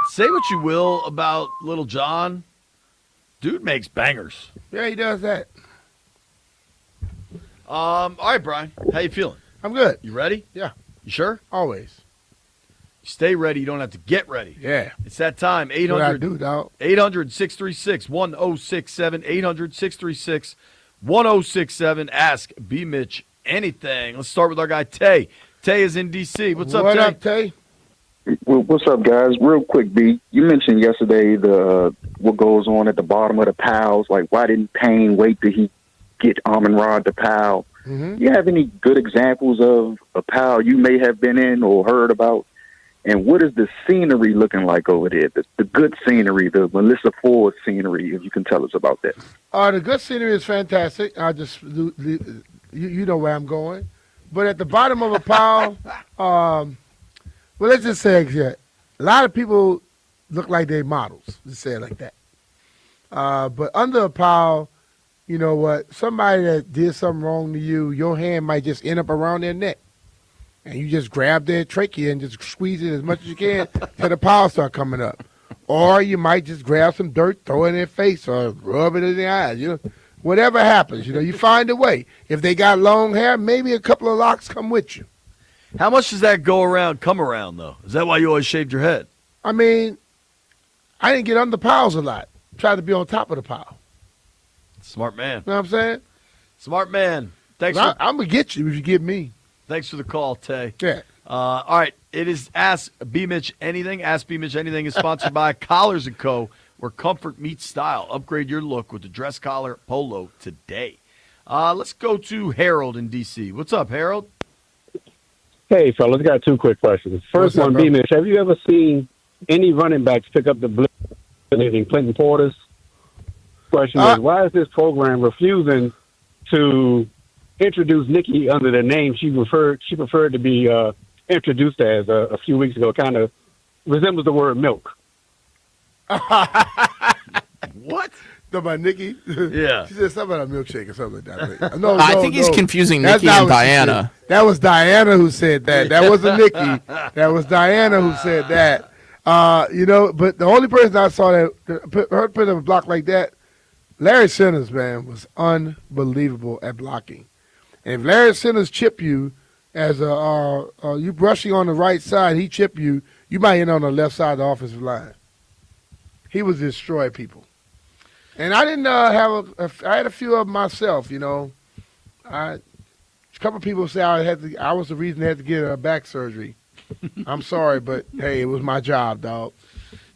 Say what you will about Little John. Dude makes bangers. Yeah, he does that. All right, Brian. How you feeling? I'm good. You ready? Yeah. You sure? Always. Stay ready. You don't have to get ready. Yeah. It's that time. What I do, dog. 800-636-1067. 800-636-1067. Ask B. Mitch anything. Let's start with our guy, Tay. Tay is in D.C. What's up, Tay? What up, Tay? Well, what's up, guys? Real quick, B. You mentioned yesterday the what goes on at the bottom of the piles. Like, why didn't Payne wait till he get Amon-Ra the pile? Mm-hmm. You have any good examples of a pile you may have been in or heard about? And what is the scenery looking like over there? The good scenery, the Melissa Ford scenery, if you can tell us about that. The good scenery is fantastic. You know where I'm going. But at the bottom of a pile, well, let's just say a lot of people look like they models. Let's say it like that. But under a pile, you know what? Somebody that did something wrong to you, your hand might just end up around their neck. And you just grab their trachea and just squeeze it as much as you can till the pile start coming up. Or you might just grab some dirt, throw it in their face, or rub it in their eyes. You know, whatever happens, you find a way. If they got long hair, maybe a couple of locks come with you. How much does that come around, though? Is that why you always shaved your head? I mean, I didn't get under piles a lot. Tried to be on top of the pile. Smart man. You know what I'm saying? Smart man. Thanks. I'm going to get you if you get me. Thanks for the call, Tay. Yeah. All right. It is Ask B. Mitch Anything. Ask B. Mitch Anything is sponsored by Collars & Co., where comfort meets style. Upgrade your look with the dress collar polo today. Let's go to Harold in D.C. What's up, Harold? Hey, fellas, got two quick questions. First one, B-Mitch, have you ever seen any running backs pick up the blitz in Clinton Porter's? Question is, why is this program refusing to introduce Nikki under the name she preferred to be introduced as a few weeks ago? Kind of resembles the word milk. What? About Nikki? Yeah. She said something about a milkshake or something like that. I think he's confusing Nikki and Diana. That was Diana who said that. That wasn't Nikki. That was Diana who said that. But the only person I saw that her put up a block like that, Larry Sinners, man, was unbelievable at blocking. And if Larry Sinners chip you as you brushing on the right side, he chip you, you might end on the left side of the offensive line. He was destroy people. And I didn't I had a few of them myself, A couple of people say I was the reason they had to get a back surgery. I'm sorry, but hey, it was my job, dog.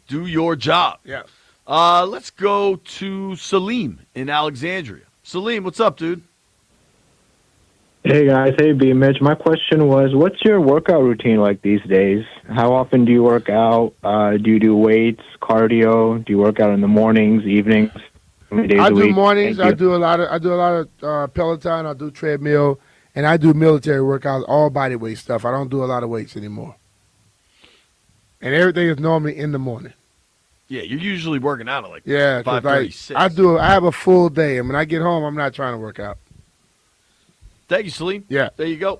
Do your job. Yeah. Let's go to Salim in Alexandria. Salim, what's up, dude? Hey guys, hey B Mitch. My question was, what's your workout routine like these days? How often do you work out? Do you do weights, cardio? Do you work out in the mornings, evenings? How many days I a do week? mornings. Thank I you. do a lot of Peloton. I do treadmill, and I do military workouts, all body weight stuff. I don't do a lot of weights anymore. And everything is normally in the morning. Yeah, you're usually working out at like Yeah, 'cause 5:36. I have a full day, and when I get home, I'm not trying to work out. Thank you, Salim. Yeah. There you go.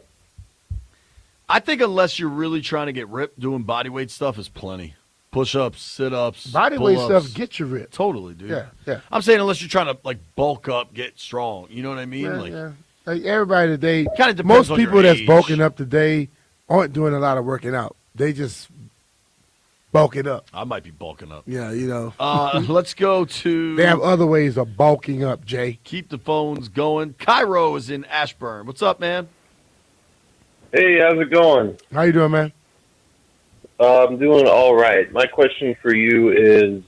I think unless you're really trying to get ripped, doing body weight stuff is plenty. Push-ups, sit-ups, Body weight pull-ups. stuff get you ripped. Totally, dude. Yeah. I'm saying unless you're trying to like bulk up, get strong. You know what I mean? Yeah. Like everybody today, Kinda depends most on people your that's age. bulking up today aren't doing a lot of working out. They just bulking up. I might be bulking up. Yeah, you know. Let's go to. They have other ways of bulking up, Jay. Keep the phones going. Cairo is in Ashburn. What's up, man? Hey, how's it going? How you doing, man? I'm doing all right. My question for you is,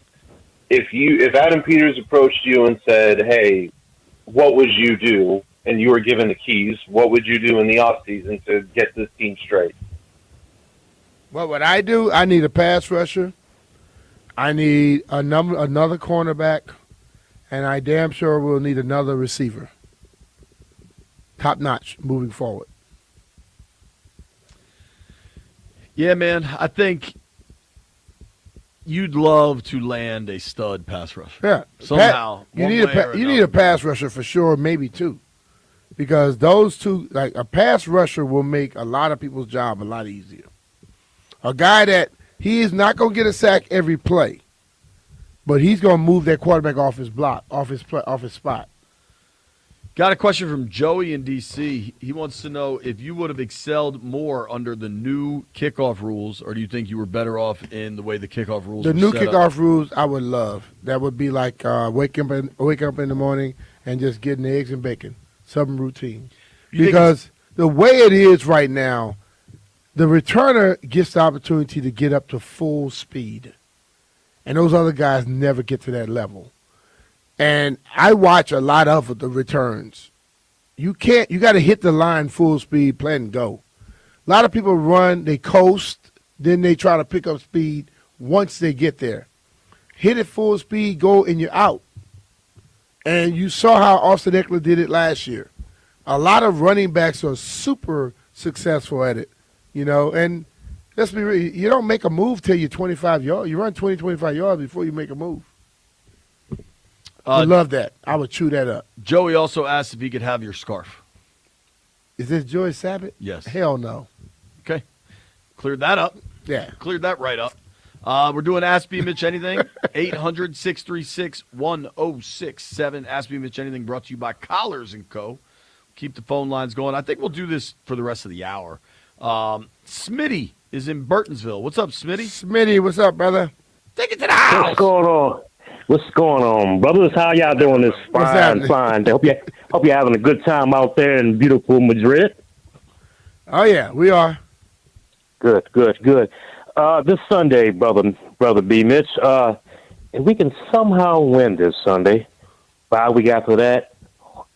if Adam Peters approached you and said, "Hey, what would you do?" and you were given the keys, what would you do in the off season to get this team straight? What would I do? I need a pass rusher. I need another cornerback, and I damn sure will need another receiver. Top notch moving forward. Yeah, man. I think you'd love to land a stud pass rusher. Yeah, Somehow. you need a pass rusher for sure, maybe two, because those two, like a pass rusher, will make a lot of people's job a lot easier. A guy that he is not going to get a sack every play, but he's going to move that quarterback off his block, off his spot. Got a question from Joey in D.C. He wants to know if you would have excelled more under the new kickoff rules, or do you think you were better off in the way the kickoff rules The were new set up? kickoff rules, I would love. That would be like wake up in the morning and just getting eggs and bacon, something routine. You think Because the way it is right now, the returner gets the opportunity to get up to full speed, and those other guys never get to that level. And I watch a lot of the returns. You got to hit the line full speed, plan and go. A lot of people run, they coast, then they try to pick up speed once they get there. Hit it full speed, go, and you're out. And you saw how Austin Eckler did it last year. A lot of running backs are super successful at it, you know. And let's be real, you don't make a move till you're 25 yards. You run 20, 25 yards before you make a move. I love that. I would chew that up. Joey also asked if he could have your scarf. Is this Joy Sabbath? Yes. Hell no. Okay. Cleared that up. Yeah. Cleared that right up. We're doing Ask Me Mitch Anything. 800-636-1067. Ask Me Mitch Anything brought to you by Collars & Co. Keep the phone lines going. I think we'll do this for the rest of the hour. Smitty is in Burtonsville. What's up, Smitty? Smitty, what's up, brother? Take it to the house. What's going on? What's going on, brothers? How y'all doing this fine? Hope you're having a good time out there in beautiful Madrid. Oh, yeah, we are. Good. This Sunday, brother B. Mitch, if we can somehow win this Sunday, 5 weeks after that,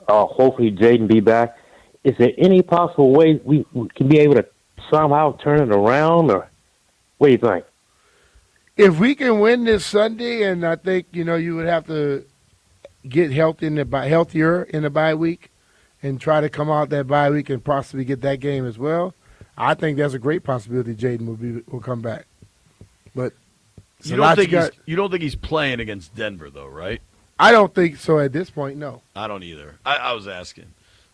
hopefully Jaden be back. Is there any possible way we can be able to somehow turn it around, or what do you think? If we can win this Sunday, and I think, you would have to get healthier in the bye week and try to come out that bye week and possibly get that game as well, I think there's a great possibility Jaden will come back. But You don't think he's playing against Denver, though, right? I don't think so at this point, no. I don't either. I was asking.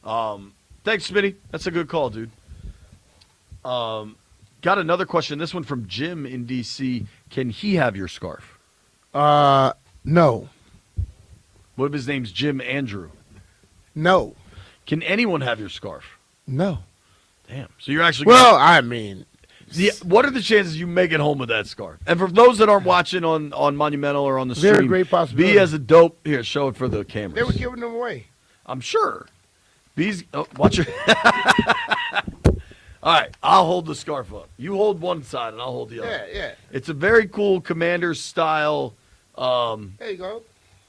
Thanks, Smitty. That's a good call, dude. Got another question. This one from Jim in D.C. Can he have your scarf? No. What if his name's Jim Andrew? No. Can anyone have your scarf? No. Damn. So you're actually what are the chances you make it home with that scarf? And for those that aren't watching on Monumental or on the stream, very great possibility. B has a dope. Here, show it for the cameras. They were giving them away. I'm sure. B's. Watch your. All right, I'll hold the scarf up. You hold one side, and I'll hold the other. Yeah. It's a very cool Commanders style. There you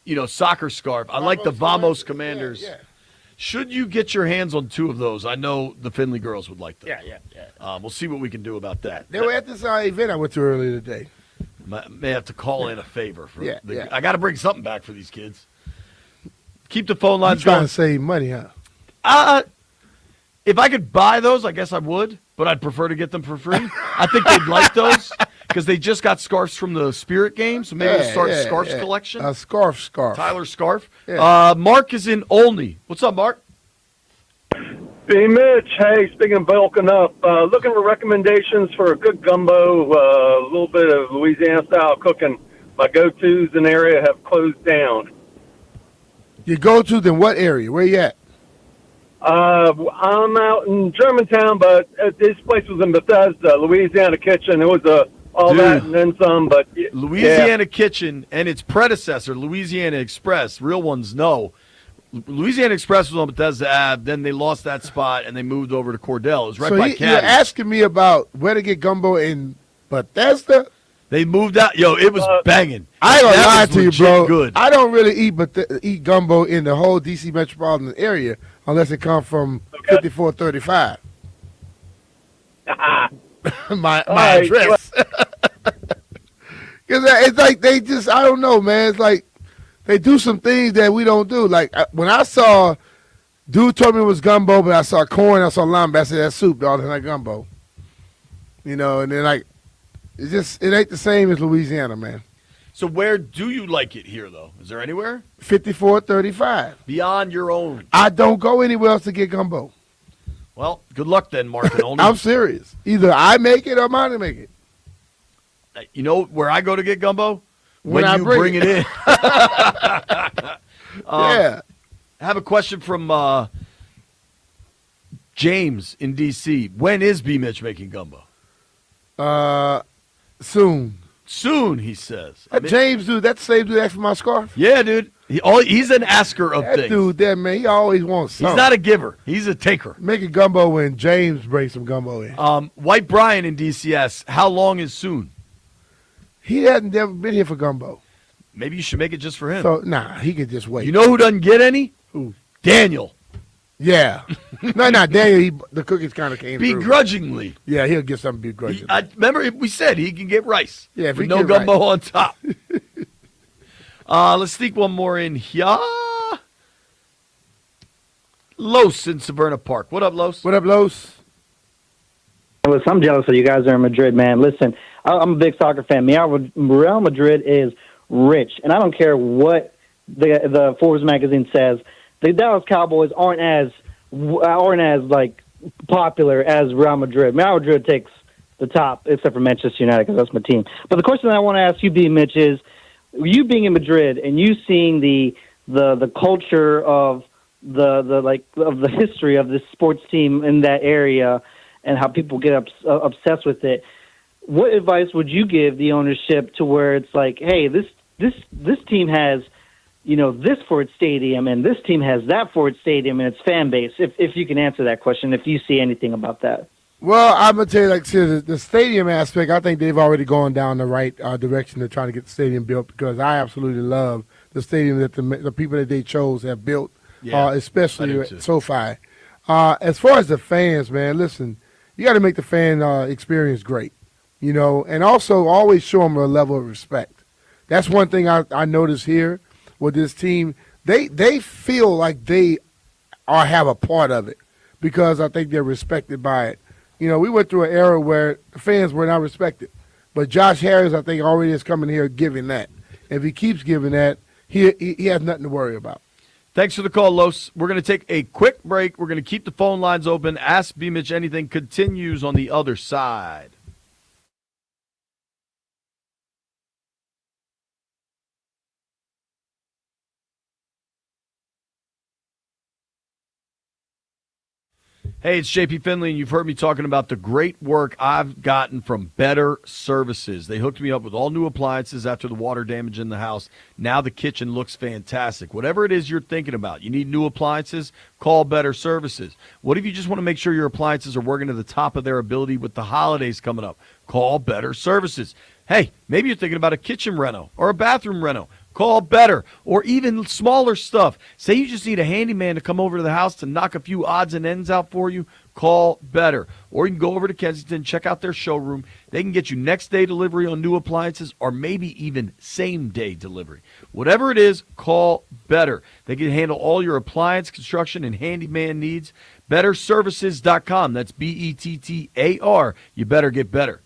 go. Soccer scarf. I like the Vamos Commanders. Yeah. Should you get your hands on two of those, I know the Finley girls would like them. Yeah. We'll see what we can do about that. They were at this event I went to earlier today. May have to call in a favor. Yeah. I got to bring something back for these kids. Keep the phone lines You're trying going. to save money, huh? If I could buy those, I guess I would, but I'd prefer to get them for free. I think they'd like those because they just got scarves from the Spirit game, so maybe we'll start a scarves collection. A scarf. Tyler Scarf. Yeah. Mark is in Olney. What's up, Mark? Hey, Mitch. Hey, speaking of bulking up, looking for recommendations for a good gumbo, a little bit of Louisiana-style cooking. My go-tos in the area have closed down. You go to then what area? Where you at? I'm out in Germantown, but this place was in Bethesda, Louisiana Kitchen. It was all Dude. that and then some, but Louisiana Kitchen and its predecessor, Louisiana Express, real ones know. Louisiana Express was on Bethesda Ave, then they lost that spot and they moved over to Cordell. It was right by you're Caddy. asking me about where to get gumbo in Bethesda? They moved out. Yo, it was banging. I ain't gonna That lie was to you, legit bro. Good. I don't really eat gumbo in the whole D.C. metropolitan area unless it comes from 5435. my right, address. Because it's like they just, I don't know, man. It's like they do some things that we don't do. Like when I saw, dude told me it was gumbo, but I saw corn, I saw lime, I said that's soup, dog, it's not gumbo. You know, and then like, it ain't the same as Louisiana, man. So where do you like it here, though? Is there anywhere? 5435. Beyond your own. I don't go anywhere else to get gumbo. Well, good luck then, Mark and Only. I'm serious. Either I make it or mine make it. You know where I go to get gumbo? When I you bring bring it in. Yeah. I have a question from James in D.C. When is B. Mitch making gumbo? Soon. Soon, he says. That James dude, that same dude asked for my scarf. Yeah, dude. He's an asker of That things. dude there, man, he always wants something. He's not a giver. He's a taker. Making gumbo when James brings some gumbo in. White Brian in DCS, how long is soon? He hasn't never been here for gumbo. Maybe you should make it just for him. So, nah, he could just wait. You know who doesn't get any? Who? Daniel. Yeah. No, Daniel, the cookies kind of came through. Begrudgingly. Yeah, he'll get something begrudgingly. Remember, we said he can get rice. Yeah, if with he no get gumbo rice. on top. Let's sneak one more in here. Los in Severna Park. What up, Los? What up, Los? Listen, I'm jealous of you guys are in Madrid, man. Listen, I'm a big soccer fan. Real Madrid is rich, and I don't care what the Forbes magazine says. The Dallas Cowboys aren't as like popular as Real Madrid. Real Madrid takes the top, except for Manchester United, because that's my team. But the question that I want to ask you, B. Mitch, is you being in Madrid and you seeing the culture of the history of this sports team in that area and how people get obsessed with it. What advice would you give the ownership to where it's like, hey, this team has, this for its stadium, and this team has that for its stadium and its fan base? If you can answer that question, if you see anything about that. Well, I'm going to tell you, like, see, the stadium aspect, I think they've already gone down the right direction to try to get the stadium built, because I absolutely love the stadium that the people that they chose have built, especially at SoFi. As far as the fans, man, listen, you got to make the fan experience great, and also always show them a level of respect. That's one thing I noticed here with this team. They feel like they have a part of it, because I think they're respected by it. We went through an era where the fans were not respected. But Josh Harris, I think, already is coming here giving that. If he keeps giving that, he has nothing to worry about. Thanks for the call, Los. We're going to take a quick break. We're going to keep the phone lines open. Ask B. Mitch Anything continues on the other side. Hey, it's JP Finley, and you've heard me talking about the great work I've gotten from Better Services. They hooked me up with all new appliances after the water damage in the house. Now the kitchen looks fantastic. Whatever it is you're thinking about, you need new appliances, call Better Services. What if you just want to make sure your appliances are working to the top of their ability with the holidays coming up? Call Better Services. Hey, maybe you're thinking about a kitchen reno or a bathroom reno. Call Better, or even smaller stuff. Say you just need a handyman to come over to the house to knock a few odds and ends out for you. Call Better. Or you can go over to Kensington, check out their showroom. They can get you next day delivery on new appliances, or maybe even same day delivery. Whatever it is, call Better. They can handle all your appliance, construction, and handyman needs. BetterServices.com. That's BETTAR. You better get better.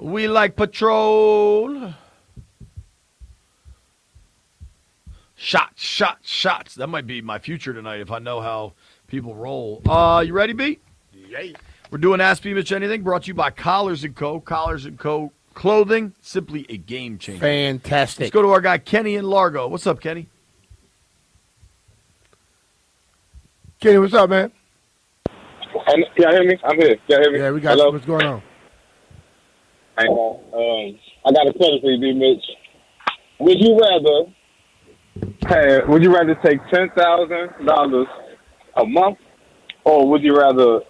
We like patrol. Shots. That might be my future tonight if I know how people roll. You ready, B? Yay. We're doing Ask B Mitch Anything, brought to you by Collars & Co. Collars & Co. Clothing, simply a game changer. Fantastic. Let's go to our guy Kenny in Largo. What's up, Kenny? Kenny, what's up, man? Can y'all hear me? I'm here. Can y'all hear me? Yeah, we got you. What's going on? I got a question for you, B. Mitch. Would you rather take $10,000 a month, or would you rather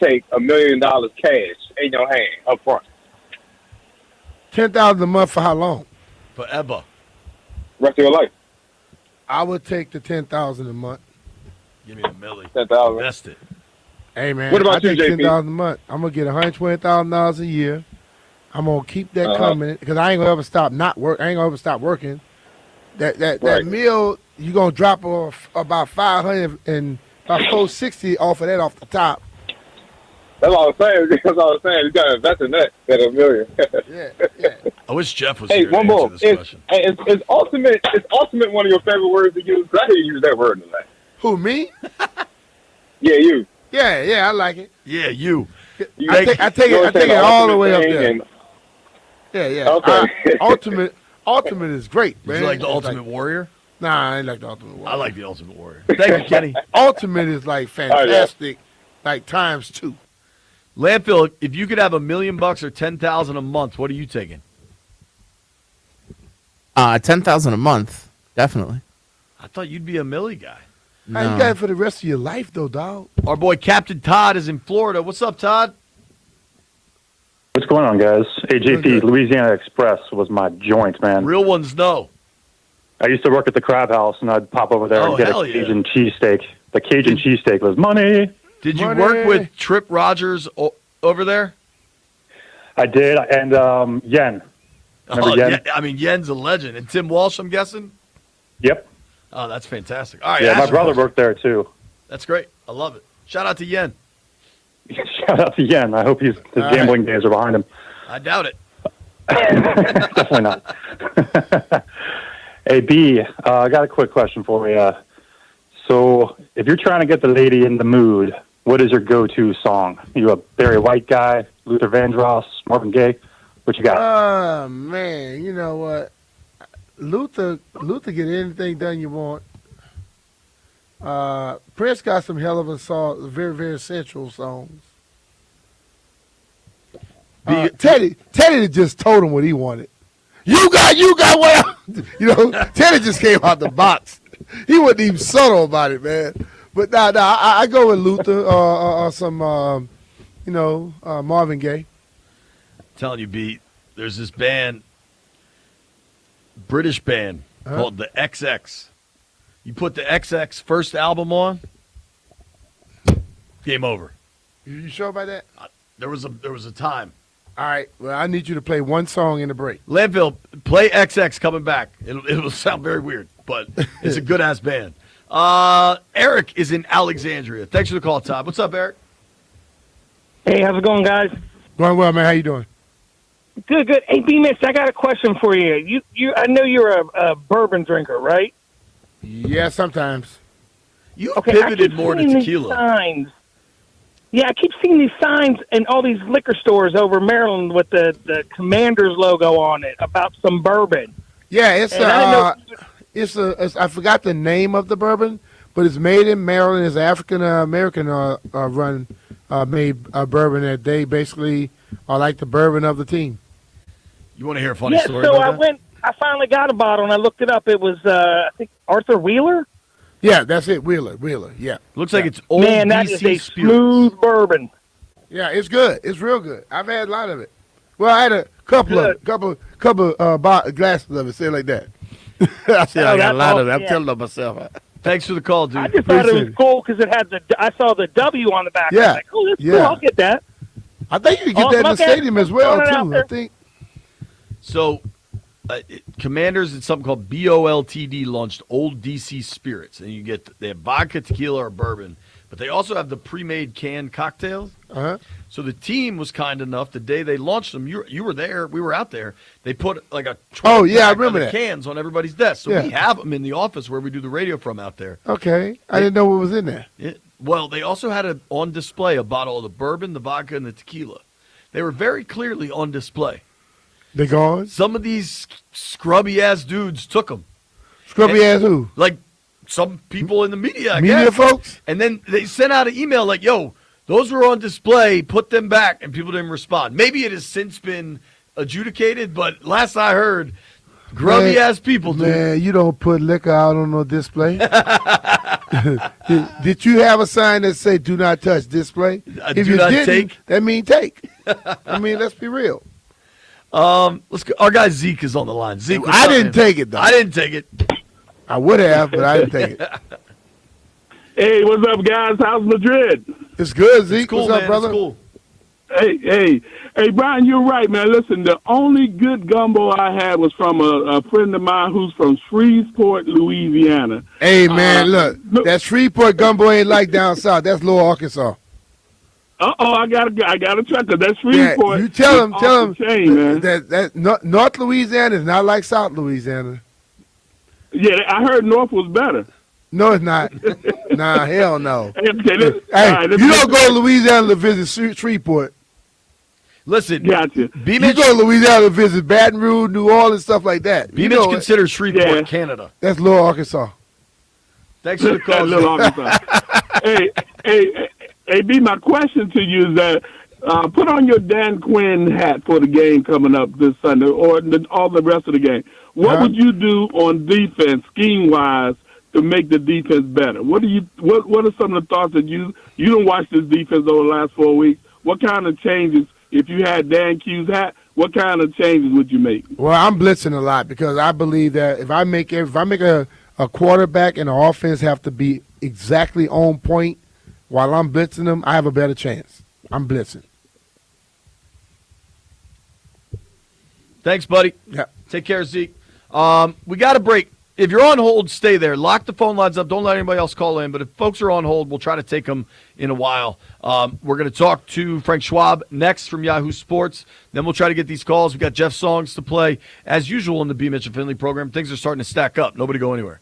take $1 million cash in your hand up front? $10,000 a month for how long? Forever. Rest of your life. I would take the $10,000 a month. Give me $1 million. $10,000. Invest it. Hey man, What about I you, take JP? $10,000 a month. I'm gonna get $120,000 a year. I'm gonna keep that coming because I ain't gonna ever stop I ain't gonna ever stop working. That meal you gonna drop off about 500 and about 460 off of that off the top. That's all I'm saying. That's all I'm saying. You got to invest in that $1 million. Yeah. I wish Jeff was Hey, here one to more. answer this question. Is ultimate one of your favorite words to use? I didn't use that word in the last. Who, me? Yeah, you. Yeah, I like it. Yeah, you. I take it all the way up there. Yeah. Okay. Ultimate is great, man. Did you like the It's Ultimate Warrior? Nah, I ain't like the Ultimate Warrior. I like the Ultimate Warrior. Thank you, Kenny. Ultimate is like fantastic, like times 2. Landfill, if you could have $1 million or $10,000 a month, what are you taking? 10,000 a month, definitely. I thought you'd be a Millie guy. How you got it for the rest of your life, though, dog? Our boy Captain Todd is in Florida. What's up, Todd? What's going on, guys? AJP, Louisiana Express was my joint, man. Real ones know. I used to work at the Crab House, and I'd pop over there and get a Cajun cheesesteak. The Cajun cheesesteak was money. Did you work with Trip Rogers over there? I did, and Yen. Remember Yen? Yeah, I mean, Yen's a legend. And Tim Walsh, I'm guessing? Yep. Oh, that's fantastic. All right, Yeah, my Asher. brother worked there, too. That's great. I love it. Shout out to Yen. Shout out to Yen. I hope his gambling days are behind him. I doubt it. Definitely not. Hey, B, I got a quick question for you. So, if you're trying to get the lady in the mood, what is your go-to song? You a Barry White guy, Luther Vandross, Marvin Gaye? What you got? Oh, man, you know what? Luther get anything done you want. Prince got some hell of a song, very, very sensual songs. Teddy just told him what he wanted. You got what? Teddy just came out the box. He wasn't even subtle about it, man. But I go with Luther or some, Marvin Gaye. I'm telling you, B, there's this band, British band called the XX. You put the XX first album on, game over. You sure about that? There was a time. All right. Well, I need you to play one song in the break. Landfill, play XX coming back. It'll sound very weird, but it's a good ass band. Eric is in Alexandria. Thanks for the call, Todd. What's up, Eric? Hey, how's it going, guys? Going well, man. How you doing? Good. Hey, B-Mitch, I got a question for you. I know you're a bourbon drinker, right? Yeah, sometimes. You pivoted more to these tequila. Signs. Yeah, I keep seeing these signs in all these liquor stores over Maryland with the Commanders logo on it about some bourbon. Yeah, it's And I forgot the name of the bourbon, but it's made in Maryland. It's African American run made bourbon that they basically are like the bourbon of the team. You want to hear a funny Yeah, story so about that? I finally got a bottle and I looked it up. It was I think Arthur Wheeler. Yeah, that's it. Wheeler. Yeah. Looks like it's old Man, that DC is a Spirits. smooth bourbon. Yeah, it's good. It's real good. I've had a lot of it. Well, I had a couple glasses of it. Say it like that. I said I got a lot of it. I'm telling myself. Thanks for the call, dude. I just thought it was cool because it had I saw the W on the back. I was like, oh, that's cool. I'll get that. I think you can get that in the stadium as well too. I think. So, Commanders and something called BOLTD launched Old DC Spirits, and they have vodka, tequila, or bourbon. but they also have the pre-made canned cocktails. Uh-huh. So the team was kind enough the day they launched them. You were there. We were out there. They put like a Oh, yeah, I 12-pack of remember the that. cans on everybody's desk. So Yeah. we have them in the office where we do the radio from out there. Okay. I didn't know what was in there. Well, they also had on display a bottle of the bourbon, the vodka, and the tequila. They were very clearly on display. They gone? Some of these scrubby ass dudes took them. Scrubby ass who? Like some people in the media, I Media guess. folks? And then they sent out an email like, yo, those were on display, put them back, and people didn't respond. Maybe it has since been adjudicated, but last I heard, grubby ass people do. Man, you don't put liquor out on no display. did you have a sign that say "Do not touch" display? If do you not didn't, take. that mean take. I mean, let's be real. Let's go. Our guy Zeke is on the line. Zeke, what's I up, didn't man? take it though. I didn't take it. I would have, but I didn't take it. Hey, what's up, guys? How's Madrid? It's good, Zeke. Cool, what's up, man. brother? It's cool. Hey, Brian, you're right, man. Listen, the only good gumbo I had was from a friend of mine who's from Shreveport, Louisiana. Hey, man, look, that Shreveport gumbo ain't like down south. That's Lower Arkansas. I gotta check it. That's Yeah, Shreveport. you tell him Chain, man. that North Louisiana is not like South Louisiana. Yeah, I heard North was better. No, it's not. Nah, hell no. Okay, Hey, you don't go to Louisiana to visit Shreveport. Listen, gotcha. You go to Louisiana to visit Baton Rouge, New Orleans, stuff like that. B. Mitch considers Shreveport Canada. That's Lower Arkansas. Thanks for the call. Little Arkansas. hey, B, my question to you is that put on your Dan Quinn hat for the game coming up this Sunday or all the rest of the game. What would you do on defense, scheme-wise, to make the defense better? What are some of the thoughts that you don't watch this defense over the last 4 weeks? What kind of changes, if you had Dan Q's hat, what kind of changes would you make? Well, I'm blitzing a lot because I believe that if I make a quarterback and the offense have to be exactly on point while I'm blitzing them, I have a better chance. I'm blitzing. Thanks, buddy. Yeah. Take care, Zeke. We got a break. If you're on hold, stay there. Lock the phone lines up. Don't let anybody else call in. But if folks are on hold, we'll try to take them in a while. We're going to talk to Frank Schwab next from Yahoo Sports. Then we'll try to get these calls. We've got Jeff Songs to play. As usual in the B. Mitch and Finley program, things are starting to stack up. Nobody go anywhere.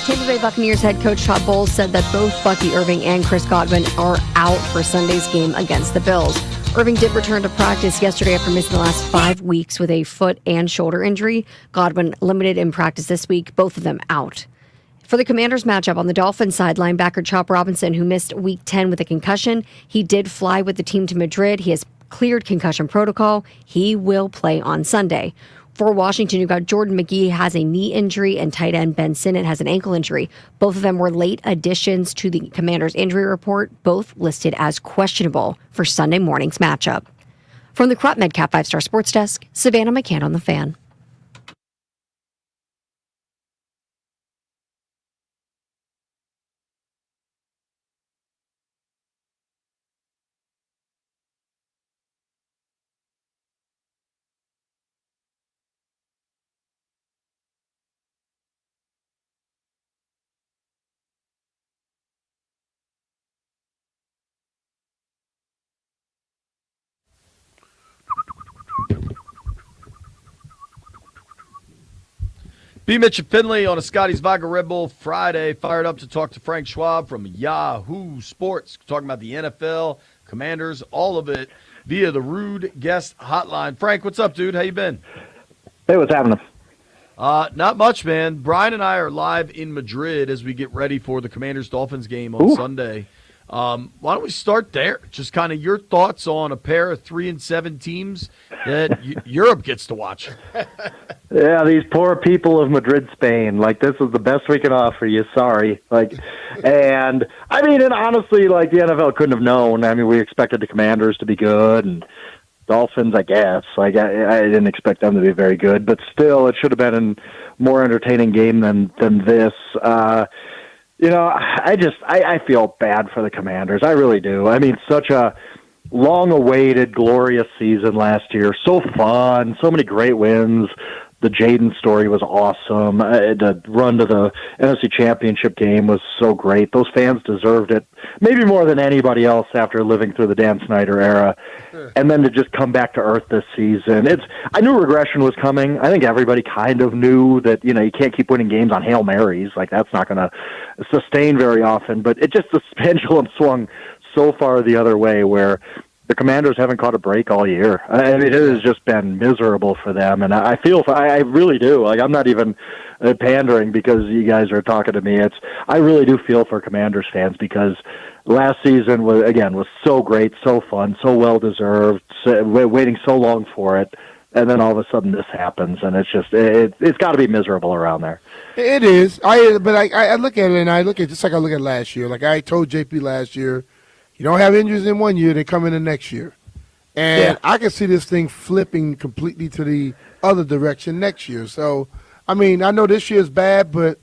Tampa Bay Buccaneers head coach Todd Bowles said that both Bucky Irving and Chris Godwin are out for Sunday's game against the Bills. Irving did return to practice yesterday after missing the last 5 weeks with a foot and shoulder injury. Godwin limited in practice this week, both of them out. For the Commanders matchup on the Dolphins side, linebacker Chop Robinson, who missed Week 10 with a concussion, he did fly with the team to Madrid. He has cleared concussion protocol. He will play on Sunday. For Washington, you got Jordan McGee has a knee injury and tight end Ben Sinnott has an ankle injury. Both of them were late additions to the Commanders' injury report, both listed as questionable for Sunday morning's matchup. From the Crop MedCap 5-Star Sports Desk, Savannah McCann on the Fan. B. Mitch and Finley on a Scotty's Vodka Red Bull Friday. Fired up to talk to Frank Schwab from Yahoo Sports, talking about the NFL, Commanders, all of it via the Rude Guest Hotline. Frank, what's up, dude? How you been? Hey, what's happening? Not much, man. Brian and I are live in Madrid as we get ready for the Commanders-Dolphins game on Sunday. Why don't we start there? Just kind of your thoughts on a pair of 3-7 teams that Europe gets to watch. Yeah, these poor people of Madrid, Spain. Like, this is the best we can offer you. Sorry. And honestly, the NFL couldn't have known. I mean, we expected the Commanders to be good and Dolphins, I guess. I didn't expect them to be very good, but still, it should have been a more entertaining game than this. I feel bad for the Commanders. I really do. I mean, such a long-awaited, glorious season last year. So fun. So many great wins. The Jaden story was awesome. The run to the NFC Championship game was so great. Those fans deserved it, maybe more than anybody else after living through the Dan Snyder era. And then to just come back to earth this season. I knew regression was coming. I think everybody kind of knew that, you can't keep winning games on Hail Marys. That's not going to sustain very often. But the pendulum swung so far the other way where the Commanders haven't caught a break all year. I mean, it has just been miserable for them, and I really do. I'm not even pandering because you guys are talking to me. I really do feel for Commanders fans because last season was so great, so fun, so well deserved. Waiting so long for it, and then all of a sudden this happens, and it's got to be miserable around there. It is. I look at it, and I look at just like I look at last year. Like I told JP last year. You don't have injuries in one year, they come in the next year. And I can see this thing flipping completely to the other direction next year. So, I know this year is bad, but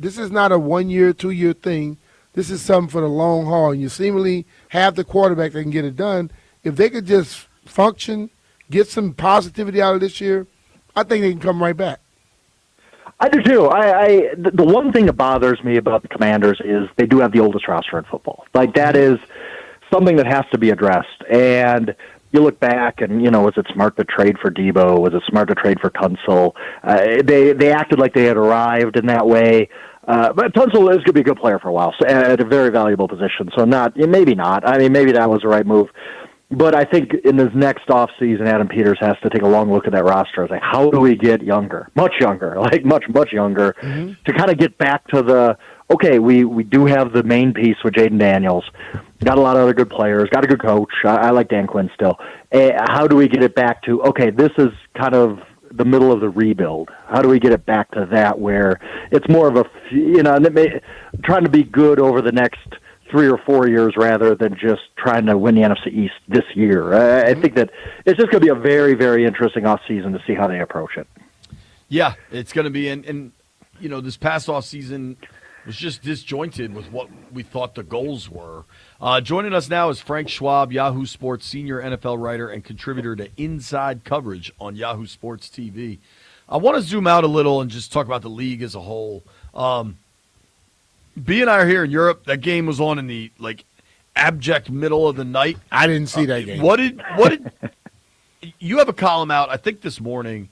this is not a 1 year, 2 year thing. This is something for the long haul. And you seemingly have the quarterback that can get it done. If they could just function, get some positivity out of this year, I think they can come right back. I do too. The one thing that bothers me about the Commanders is they do have the oldest roster in football. That is something that has to be addressed. And you look back and, was it smart to trade for Debo? Was it smart to trade for Tunsil? They acted like they had arrived in that way. But Tunsil is going to be a good player for a while, so at a very valuable position. So maybe not. Maybe that was the right move. But I think in this next offseason, Adam Peters has to take a long look at that roster. It's how do we get younger, much younger, much younger, to kind of get back to we do have the main piece with Jaden Daniels. Got a lot of other good players, got a good coach. I like Dan Quinn still. How do we get it back to, this is kind of the middle of the rebuild? How do we get it back to that where it's more of trying to be good over the next 3 or 4 years rather than just trying to win the NFC East this year. I think that it's just going to be a very, very interesting offseason to see how they approach it. Yeah, it's going to be. And this past offseason was just disjointed with what we thought the goals were. Joining us now is Frank Schwab, Yahoo Sports senior NFL writer and contributor to Inside Coverage on Yahoo Sports TV. I want to zoom out a little and just talk about the league as a whole. B and I are here in Europe. That game was on in the abject middle of the night. I didn't see that game. What did you have a column out, I think this morning,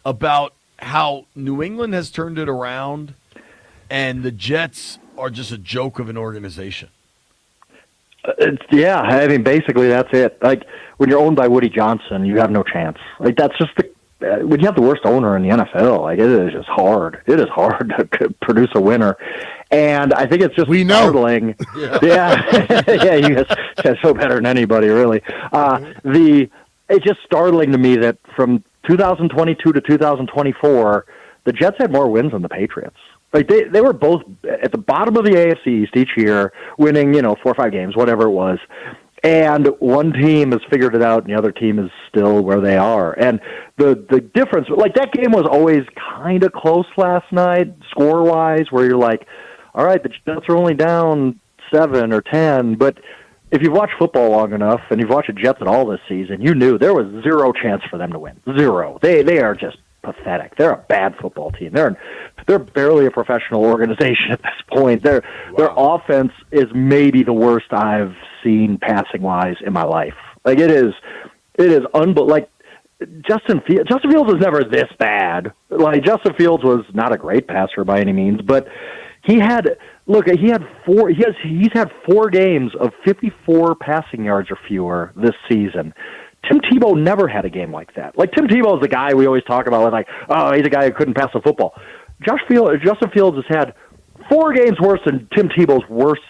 about how New England has turned it around and the Jets are just a joke of an organization. Yeah, I mean, basically that's it. Like, when you're owned by Woody Johnson, you have no chance. Like, that's just when you have the worst owner in the NFL, like, it is just hard. It is hard to produce a winner. And I think it's just startling. Yeah. Yeah, you guys so better than anybody, really. It's just startling to me that from 2022 to 2024, the Jets had more wins than the Patriots. Like, they were both at the bottom of the AFC East each year, winning, 4 or 5 games, whatever it was. And one team has figured it out, and the other team is still where they are. And the difference, like, that game was always kind of close last night, score-wise, where you're like, all right, the Jets are only down 7 or 10, but if you've watched football long enough and you've watched the Jets at all this season, you knew there was zero chance for them to win. Zero. They are just pathetic. They're a bad football team. They're barely a professional organization at this point. Their offense is maybe the worst I've seen passing wise in my life. Like, it is like Justin Fields was never this bad. Like, Justin Fields was not a great passer by any means, but he's had 4 games of 54 passing yards or fewer this season. Tim Tebow never had a game like that. Like, Tim Tebow is the guy we always talk about, like, oh, he's a guy who couldn't pass the football. Justin Fields has had 4 games worse than Tim Tebow's worst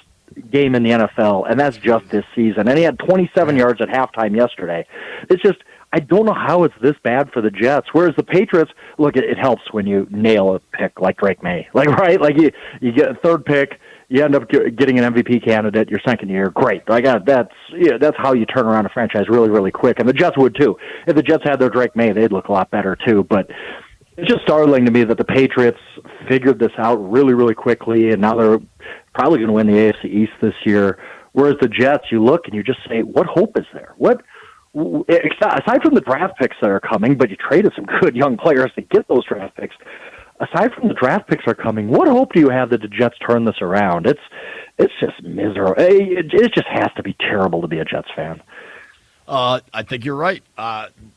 game in the NFL, and that's just this season. And he had 27 yards at halftime yesterday. It's just, I don't know how it's this bad for the Jets. Whereas the Patriots, look, it helps when you nail a pick like Drake May. Like, right? Like, you get a third pick, you end up getting an MVP candidate your second year. Great. Like, that's how you turn around a franchise really, really quick. And the Jets would too. If the Jets had their Drake May, they'd look a lot better too. But it's just startling to me that the Patriots figured this out really, really quickly, and now they're probably going to win the AFC East this year. Whereas the Jets, you look and you just say, what hope is there? Aside from the draft picks that are coming, but you traded some good young players to get those draft picks. Aside from the draft picks are coming, what hope do you have that the Jets turn this around? It's just miserable. It just has to be terrible to be a Jets fan. I think you're right.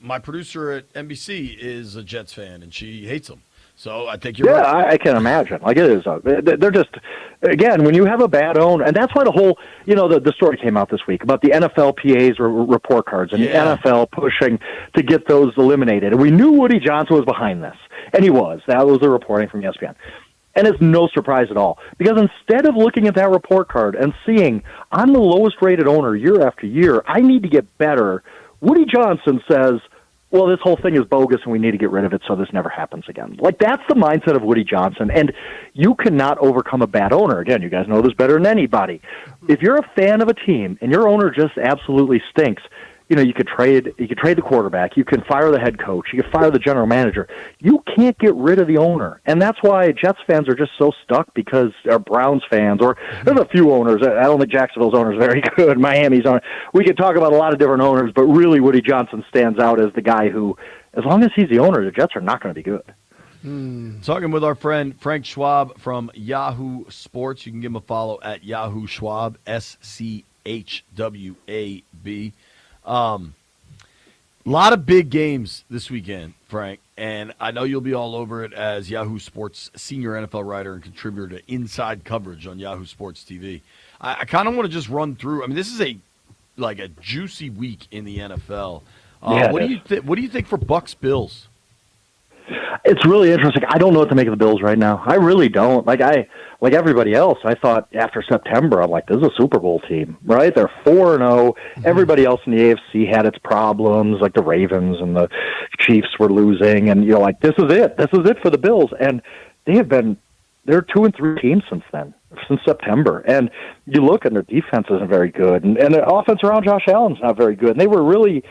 My producer at NBC is a Jets fan, and she hates them. So I think you're right. Yeah, I can imagine. Like, it is. They're just, again, when you have a bad owner, and that's why the whole, the story came out this week about the NFLPA's report cards and the NFL pushing to get those eliminated. And we knew Woody Johnson was behind this, and he was. That was the reporting from ESPN. And it's no surprise at all, because instead of looking at that report card and seeing, I'm the lowest rated owner year after year, I need to get better, Woody Johnson says, well, this whole thing is bogus and we need to get rid of it so this never happens again. Like, that's the mindset of Woody Johnson, and you cannot overcome a bad owner. Again, you guys know this better than anybody. If you're a fan of a team and your owner just absolutely stinks, you could trade the quarterback, you can fire the head coach, you can fire the general manager. You can't get rid of the owner. And that's why Jets fans are just so stuck, because our Browns fans, or there's a few owners. I don't think Jacksonville's owner is very good. Miami's owner. We could talk about a lot of different owners, but really Woody Johnson stands out as the guy who, as long as he's the owner, the Jets are not going to be good. Talking with our friend Frank Schwab from Yahoo Sports. You can give him a follow at Yahoo Schwab, SCHWAB. Lot of big games this weekend, Frank, and I know you'll be all over it as Yahoo Sports senior NFL writer and contributor to Inside Coverage on Yahoo Sports TV. I kind of want to just run through. I mean, this is a juicy week in the NFL. What do you think for Bucs Bills? It's really interesting. I don't know what to make of the Bills right now. I really don't. Like everybody else, I thought after September, I'm like, this is a Super Bowl team, right? They're 4-0. Everybody else in the AFC had its problems, like the Ravens and the Chiefs were losing, and you're like, this is it. This is it for the Bills. And they're 2-3 teams since then, since September. And you look, and their defense isn't very good, and the offense around Josh Allen's not very good. And they were really.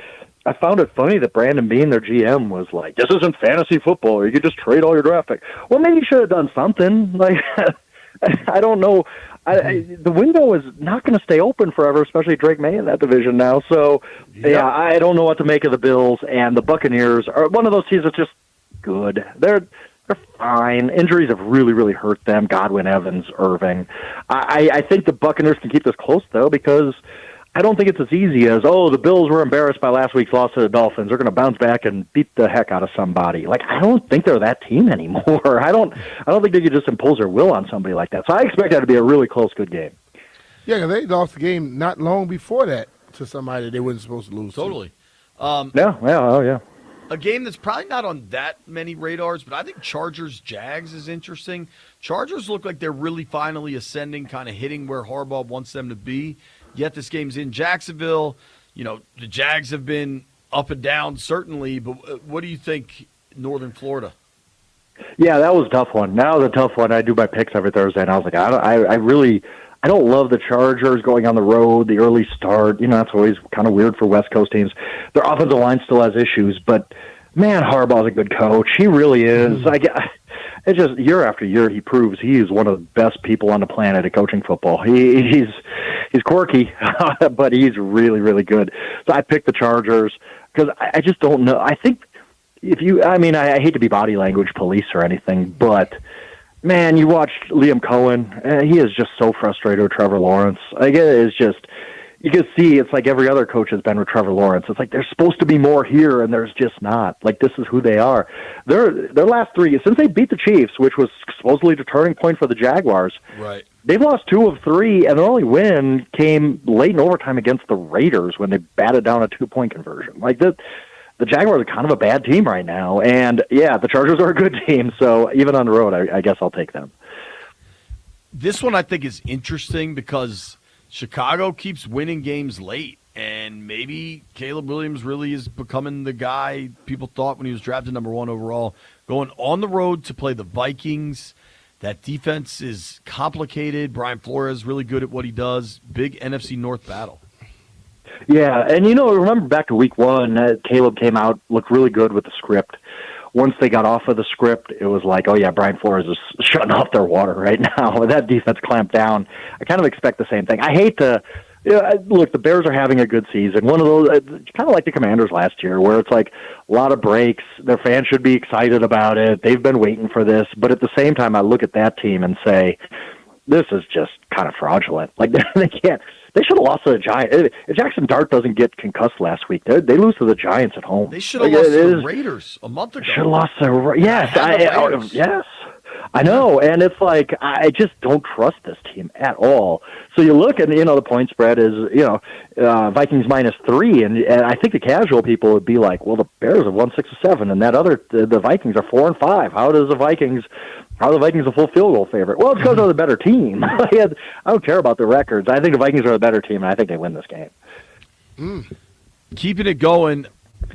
I found it funny that Brandon Beane, their GM, was like, this isn't fantasy football, or you could just trade all your draft picks. Well, maybe you should have done something. Like, I don't know. The window is not going to stay open forever, especially Drake May in that division now. So, yeah, I don't know what to make of the Bills. And the Buccaneers are one of those teams that's just good. They're fine. Injuries have really, really hurt them. Godwin, Evans, Irving. I think the Buccaneers can keep this close, though, because I don't think it's as easy as, the Bills were embarrassed by last week's loss to the Dolphins. They're going to bounce back and beat the heck out of somebody. Like, I don't think they're that team anymore. I don't think they could just impose their will on somebody like that. So I expect that to be a really close, good game. Yeah, 'cause they lost the game not long before that to somebody that they weren't supposed to lose. Totally. Yeah. A game that's probably not on that many radars, but I think Chargers-Jags is interesting. Chargers look like they're really finally ascending, kind of hitting where Harbaugh wants them to be. Yet this game's in Jacksonville. You know, the Jags have been up and down, certainly, but what do you think, Northern Florida? Yeah, that was a tough one. That was a tough one. I do my picks every Thursday, and I was like, I don't love the Chargers going on the road, the early start. You know, that's always kind of weird for West Coast teams. Their offensive line still has issues, but, man, Harbaugh's a good coach. He really is. It's just year after year he proves he is one of the best people on the planet at coaching football. He's quirky, but he's really, really good. So I picked the Chargers because I just don't know. I think I hate to be body language police or anything, but – man, you watched Liam Cohen. He is just so frustrated with Trevor Lawrence. Like, it is just, you can see it's like every other coach has been with Trevor Lawrence. It's like there's supposed to be more here, and there's just not. Like, this is who they are. Their last three, since they beat the Chiefs, which was supposedly the turning point for the Jaguars, right? They've lost 2 of 3, and their only win came late in overtime against the Raiders when they batted down a 2-point conversion. Like, the Jaguars are kind of a bad team right now. And, yeah, the Chargers are a good team, so even on the road, I guess I'll take them. This one I think is interesting because Chicago keeps winning games late, and maybe Caleb Williams really is becoming the guy people thought when he was drafted number 1 overall. Going on the road to play the Vikings. That defense is complicated. Brian Flores really good at what he does. Big NFC North battle. Yeah, and remember back to week 1, Caleb came out, looked really good with the script. Once they got off of the script, it was like, oh yeah, Brian Flores is shutting off their water right now. That defense clamped down. I kind of expect the same thing. I hate to, look, the Bears are having a good season. One of those, kind of like the Commanders last year, where it's like a lot of breaks. Their fans should be excited about it. They've been waiting for this. But at the same time, I look at that team and say, this is just kind of fraudulent. Like, they can't. They should have lost to the Giants. If Jackson Dart doesn't get concussed last week, they lose to the Giants at home. They should have lost to the Raiders a month ago. Should have lost to yes, I know, and it's like I just don't trust this team at all. So you look, and the point spread is Vikings -3, and I think the casual people would be like, well, the Bears have won 6 or 7, and the Vikings are 4 and 5. How are the Vikings a full field goal favorite? Well, it's because they're the better team. I don't care about the records. I think the Vikings are the better team, and I think they win this game. Keeping it going,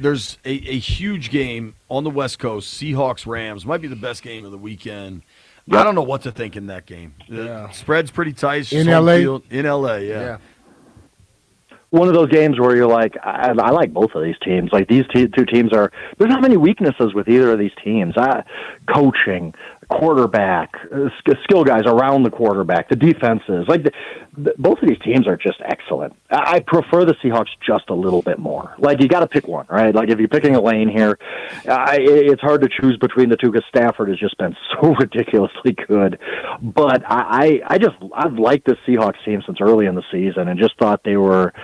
there's a huge game on the West Coast. Seahawks-Rams might be the best game of the weekend. Yep. I don't know what to think in that game. The spread's pretty tight. In L.A.? In L.A., yeah. One of those games where you're like, I like both of these teams. Like, these two teams are – there's not many weaknesses with either of these teams. Coaching, quarterback, skill guys around the quarterback, the defenses. Like, both of these teams are just excellent. I prefer the Seahawks just a little bit more. Like, you got to pick one, right? Like, if you're picking a lane here, it's hard to choose between the two because Stafford has just been so ridiculously good. But I've liked this Seahawks team since early in the season and just thought they were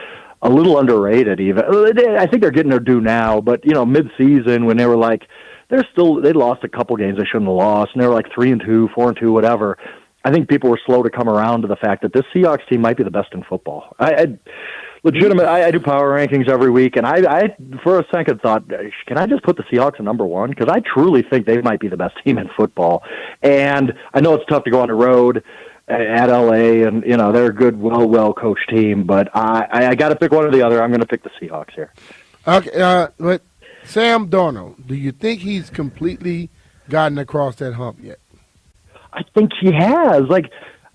a little underrated even. I think they're getting their due now, but, mid-season when they were like, they lost a couple games they shouldn't have lost, and they were like 3-2, 4-2, whatever. I think people were slow to come around to the fact that this Seahawks team might be the best in football. I do power rankings every week, and I for a second thought, can I just put the Seahawks at number 1? Because I truly think they might be the best team in football. And I know it's tough to go on the road at LA, and they're a good, well coached team, but I got to pick one or the other. I'm going to pick the Seahawks here. Okay, but Sam Darnold, do you think he's completely gotten across that hump yet? I think he has. Like,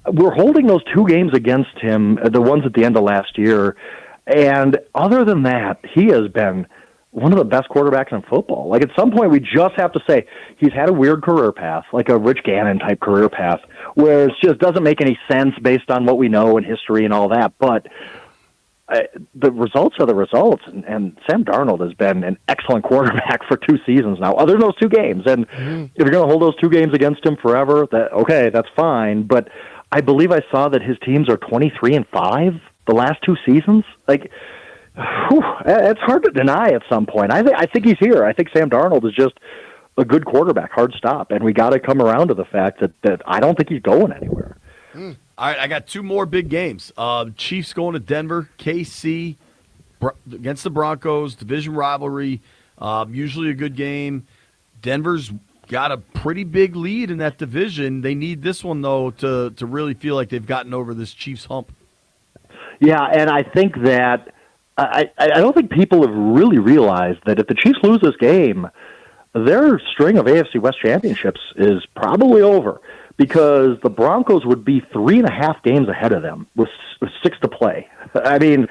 we're holding those 2 games against him, the ones at the end of last year, and other than that, he has been one of the best quarterbacks in football. Like, at some point, we just have to say he's had a weird career path, like a Rich Gannon-type career path, where it just doesn't make any sense based on what we know in history and all that, but the results are the results, and Sam Darnold has been an excellent quarterback for 2 seasons now, other than those 2 games. And if you're going to hold those 2 games against him forever, that's fine. But I believe I saw that his teams are 23-5 the last 2 seasons, like, it's hard to deny at some point. I think he's here. I think Sam Darnold is just a good quarterback, hard stop, and we got to come around to the fact that I don't think he's going anywhere. All right, I got 2 more big games. Chiefs going to Denver, KC against the Broncos, division rivalry, usually a good game. Denver's got a pretty big lead in that division. They need this one, though, to really feel like they've gotten over this Chiefs hump. Yeah, and I think that I don't think people have really realized that if the Chiefs lose this game, their string of AFC West championships is probably over, because the Broncos would be 3.5 games ahead of them with 6 to play. I mean,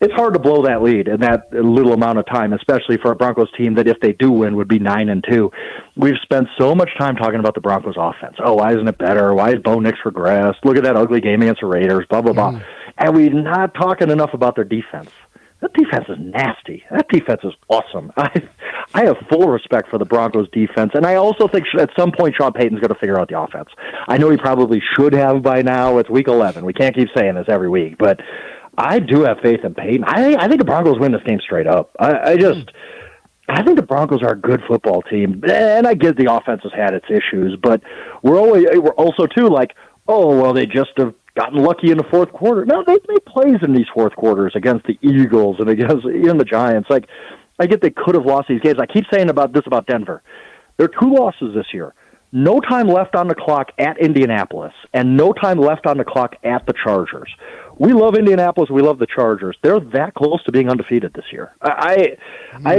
it's hard to blow that lead in that little amount of time, especially for a Broncos team that, if they do win, would be 9-2. We've spent so much time talking about the Broncos offense. Oh, why isn't it better? Why is Bo Nix regressed? Look at that ugly game against the Raiders, blah, blah, blah. And we're not talking enough about their defense. That defense is nasty. That defense is awesome. I have full respect for the Broncos defense, and I also think at some point Sean Payton's going to figure out the offense. I know he probably should have by now. It's week 11. We can't keep saying this every week, but I do have faith in Payton. I think the Broncos win this game straight up. I think the Broncos are a good football team, and I get the offense has had its issues, but we're also too like, oh, well, they just have gotten lucky in the fourth quarter. No, they made plays in these fourth quarters against the Eagles and against even the Giants. Like, I get they could have lost these games. I keep saying about Denver. There are 2 losses this year. No time left on the clock at Indianapolis, and no time left on the clock at the Chargers. We love Indianapolis. We love the Chargers. They're that close to being undefeated this year. I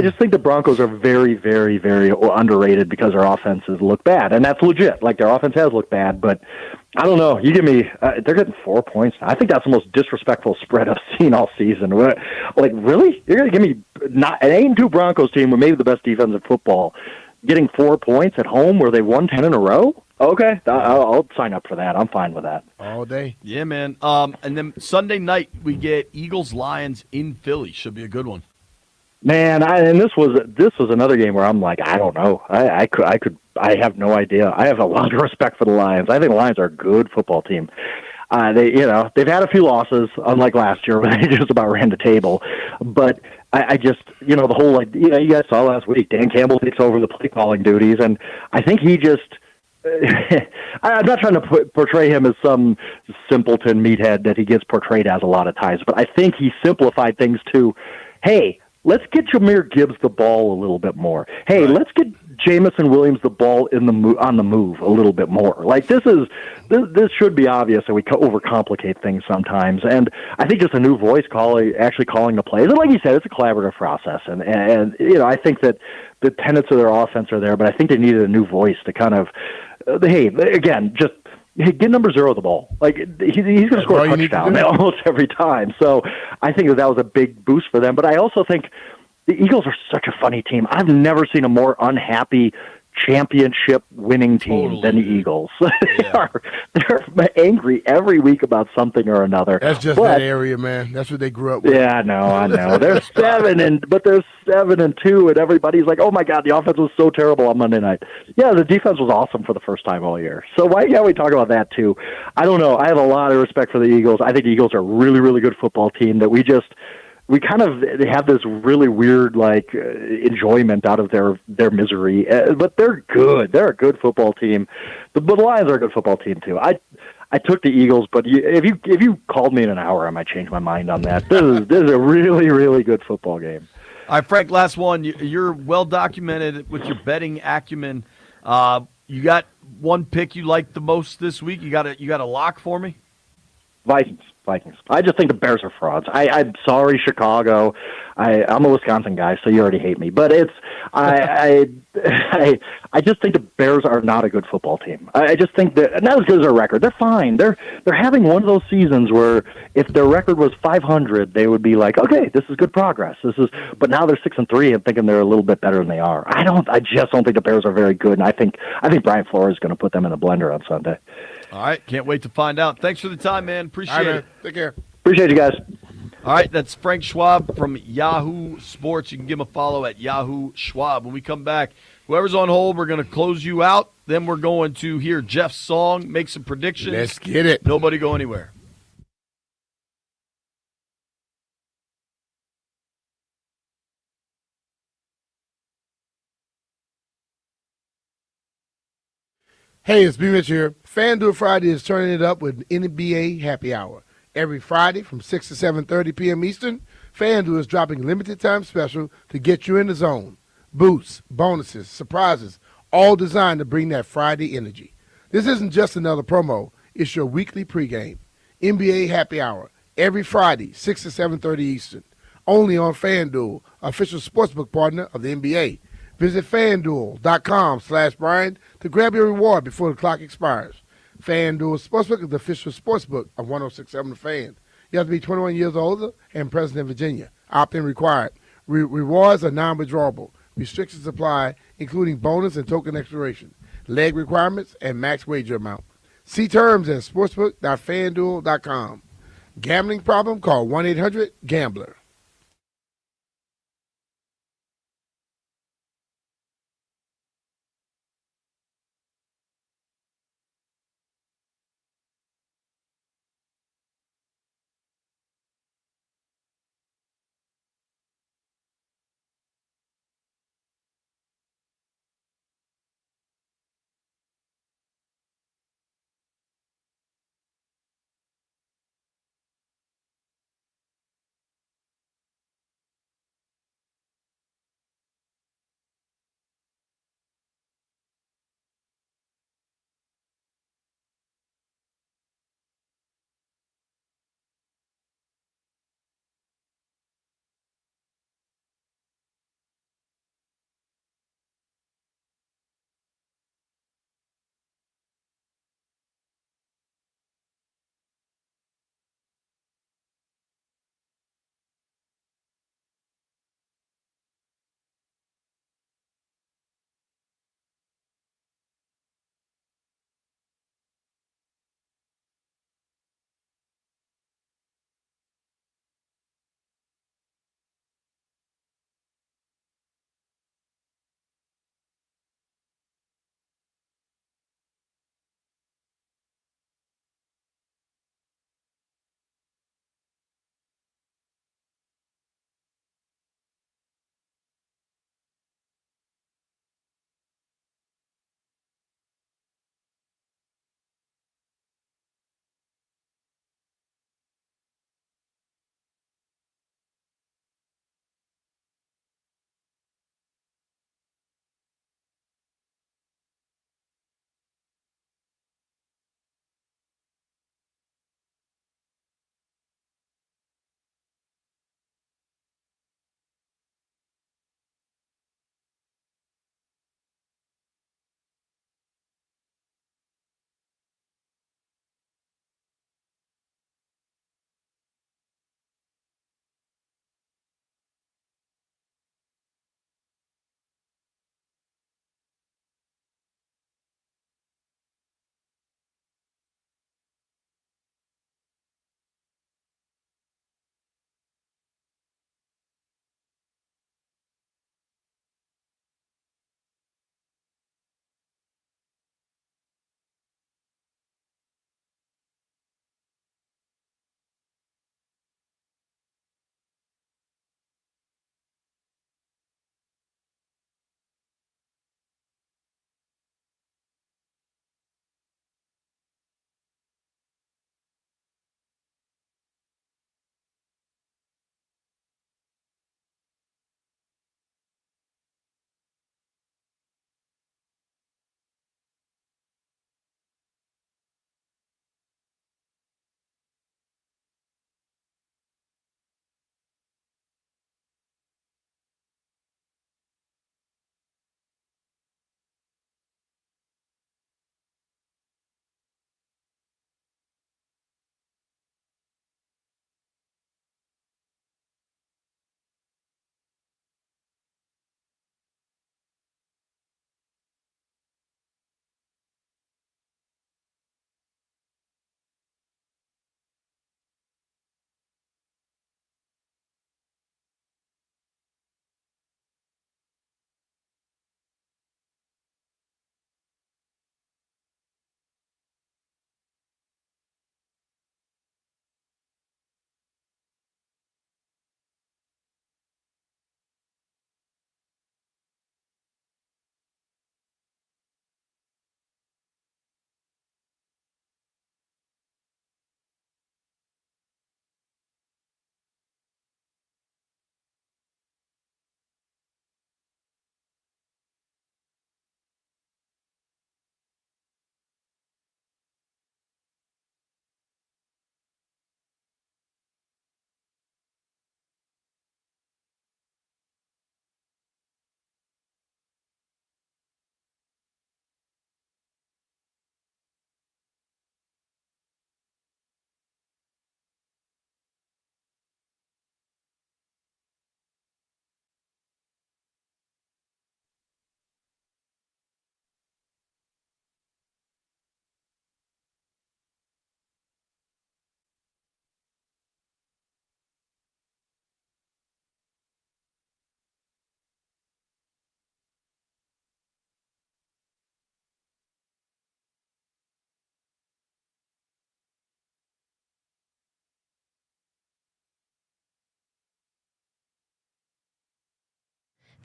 just think the Broncos are very, very, very underrated because their offenses look bad, and that's legit. Like, their offense has looked bad, but I don't know. You give me they're getting 4 points. I think that's the most disrespectful spread I've seen all season. Like, really? You're going to give me not an 8-2 Broncos team with maybe the best defense in football getting 4 points at home where they won 10 in a row? Okay, I'll sign up for that. I'm fine with that. All day. Yeah, man. And then Sunday night we get Eagles-Lions in Philly. Should be a good one. Man, this was another game where I'm like, I don't know. I have no idea. I have a lot of respect for the Lions. I think the Lions are a good football team. They've had a few losses, unlike last year when they just about ran the table. But I just, the whole, you guys saw last week, Dan Campbell takes over the play calling duties, and I think he just, I'm not trying to portray him as some simpleton meathead that he gets portrayed as a lot of times, but I think he simplified things to, hey, let's get Jahmyr Gibbs the ball a little bit more. Hey, let's get Jamison Williams the ball on the move a little bit more. Like, this should be obvious, and we overcomplicate things sometimes. And I think just a new voice actually calling the plays. And like you said, it's a collaborative process. And I think that the tenets of their offense are there, but I think they needed a new voice to kind of, get number 0 the ball. Like, he's going to score a touchdown almost every time. So I think that was a big boost for them. But I also think the Eagles are such a funny team. I've never seen a more unhappy championship-winning team than the Eagles. They're angry every week about something or another. That's just that area, man. That's what they grew up with. Yeah, I know. They're 7-2, and everybody's like, "Oh my God, the offense was so terrible on Monday night." Yeah, the defense was awesome for the first time all year. So why can't we talk about that too? I don't know. I have a lot of respect for the Eagles. I think the Eagles are a really, really good football team that we kind of have this really weird enjoyment out of their misery, but they're good. They're a good football team. But the Lions are a good football team too. I took the Eagles, but if you called me in an hour, I might change my mind on that. This is a really, really good football game. All right, Frank. Last one. You're well documented with your betting acumen. You got one pick you like the most this week. You got a lock for me? Vikings. I just think the Bears are frauds. I'm sorry, Chicago. I'm a Wisconsin guy, so you already hate me. But I just think the Bears are not a good football team. I just think that not as good as their record. They're fine. They're having one of those seasons where if their record was 500, they would be like, okay, this is good progress. But now they're 6-3 and thinking they're a little bit better than they are. I just don't think the Bears are very good, and I think Brian Flores is going to put them in the blender on Sunday. All right, can't wait to find out. Thanks for the time, man. Appreciate it. Take care. Appreciate you guys. All right, that's Frank Schwab from Yahoo Sports. You can give him a follow at Yahoo Schwab. When we come back, whoever's on hold, we're going to close you out. Then we're going to hear Jeff's song, make some predictions. Let's get it. Nobody go anywhere. Hey, it's B. Mitch here. FanDuel Friday is turning it up with NBA Happy Hour. Every Friday from 6 to 7:30 p.m. Eastern, FanDuel is dropping limited time special to get you in the zone. Boosts, bonuses, surprises, all designed to bring that Friday energy. This isn't just another promo. It's your weekly pregame. NBA Happy Hour, every Friday, 6 to 7:30 Eastern. Only on FanDuel, official sportsbook partner of the NBA. Visit FanDuel.com/Brian to grab your reward before the clock expires. FanDuel Sportsbook is the official sportsbook of 106.7 The Fan. You have to be 21 years or older and present in Virginia. Opt-in required. Rewards are non-withdrawable. Restrictions apply, including bonus and token expiration, leg requirements, and max wager amount. See terms at sportsbook.fanduel.com. Gambling problem? Call 1-800-GAMBLER.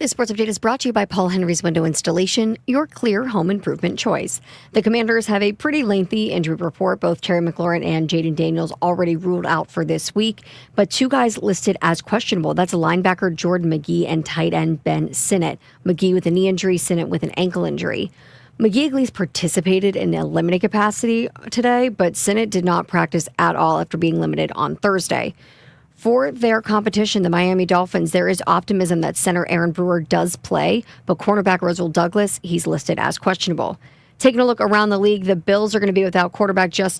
This sports update is brought to you by Paul Henry's Window Installation, your clear home improvement choice. The Commanders have a pretty lengthy injury report. Both Terry McLaurin and Jaden Daniels already ruled out for this week, but two guys listed as questionable. That's linebacker Jordan McGee and tight end Ben Sinnott. McGee with a knee injury, Sinnott with an ankle injury. McGee at least participated in a limited capacity today, but Sinnott did not practice at all after being limited on Thursday. For their competition, the Miami Dolphins, there is optimism that center Aaron Brewer does play, but cornerback Rosal Douglas, he's listed as questionable. Taking a look around the league, the Bills are going to be without quarterback Josh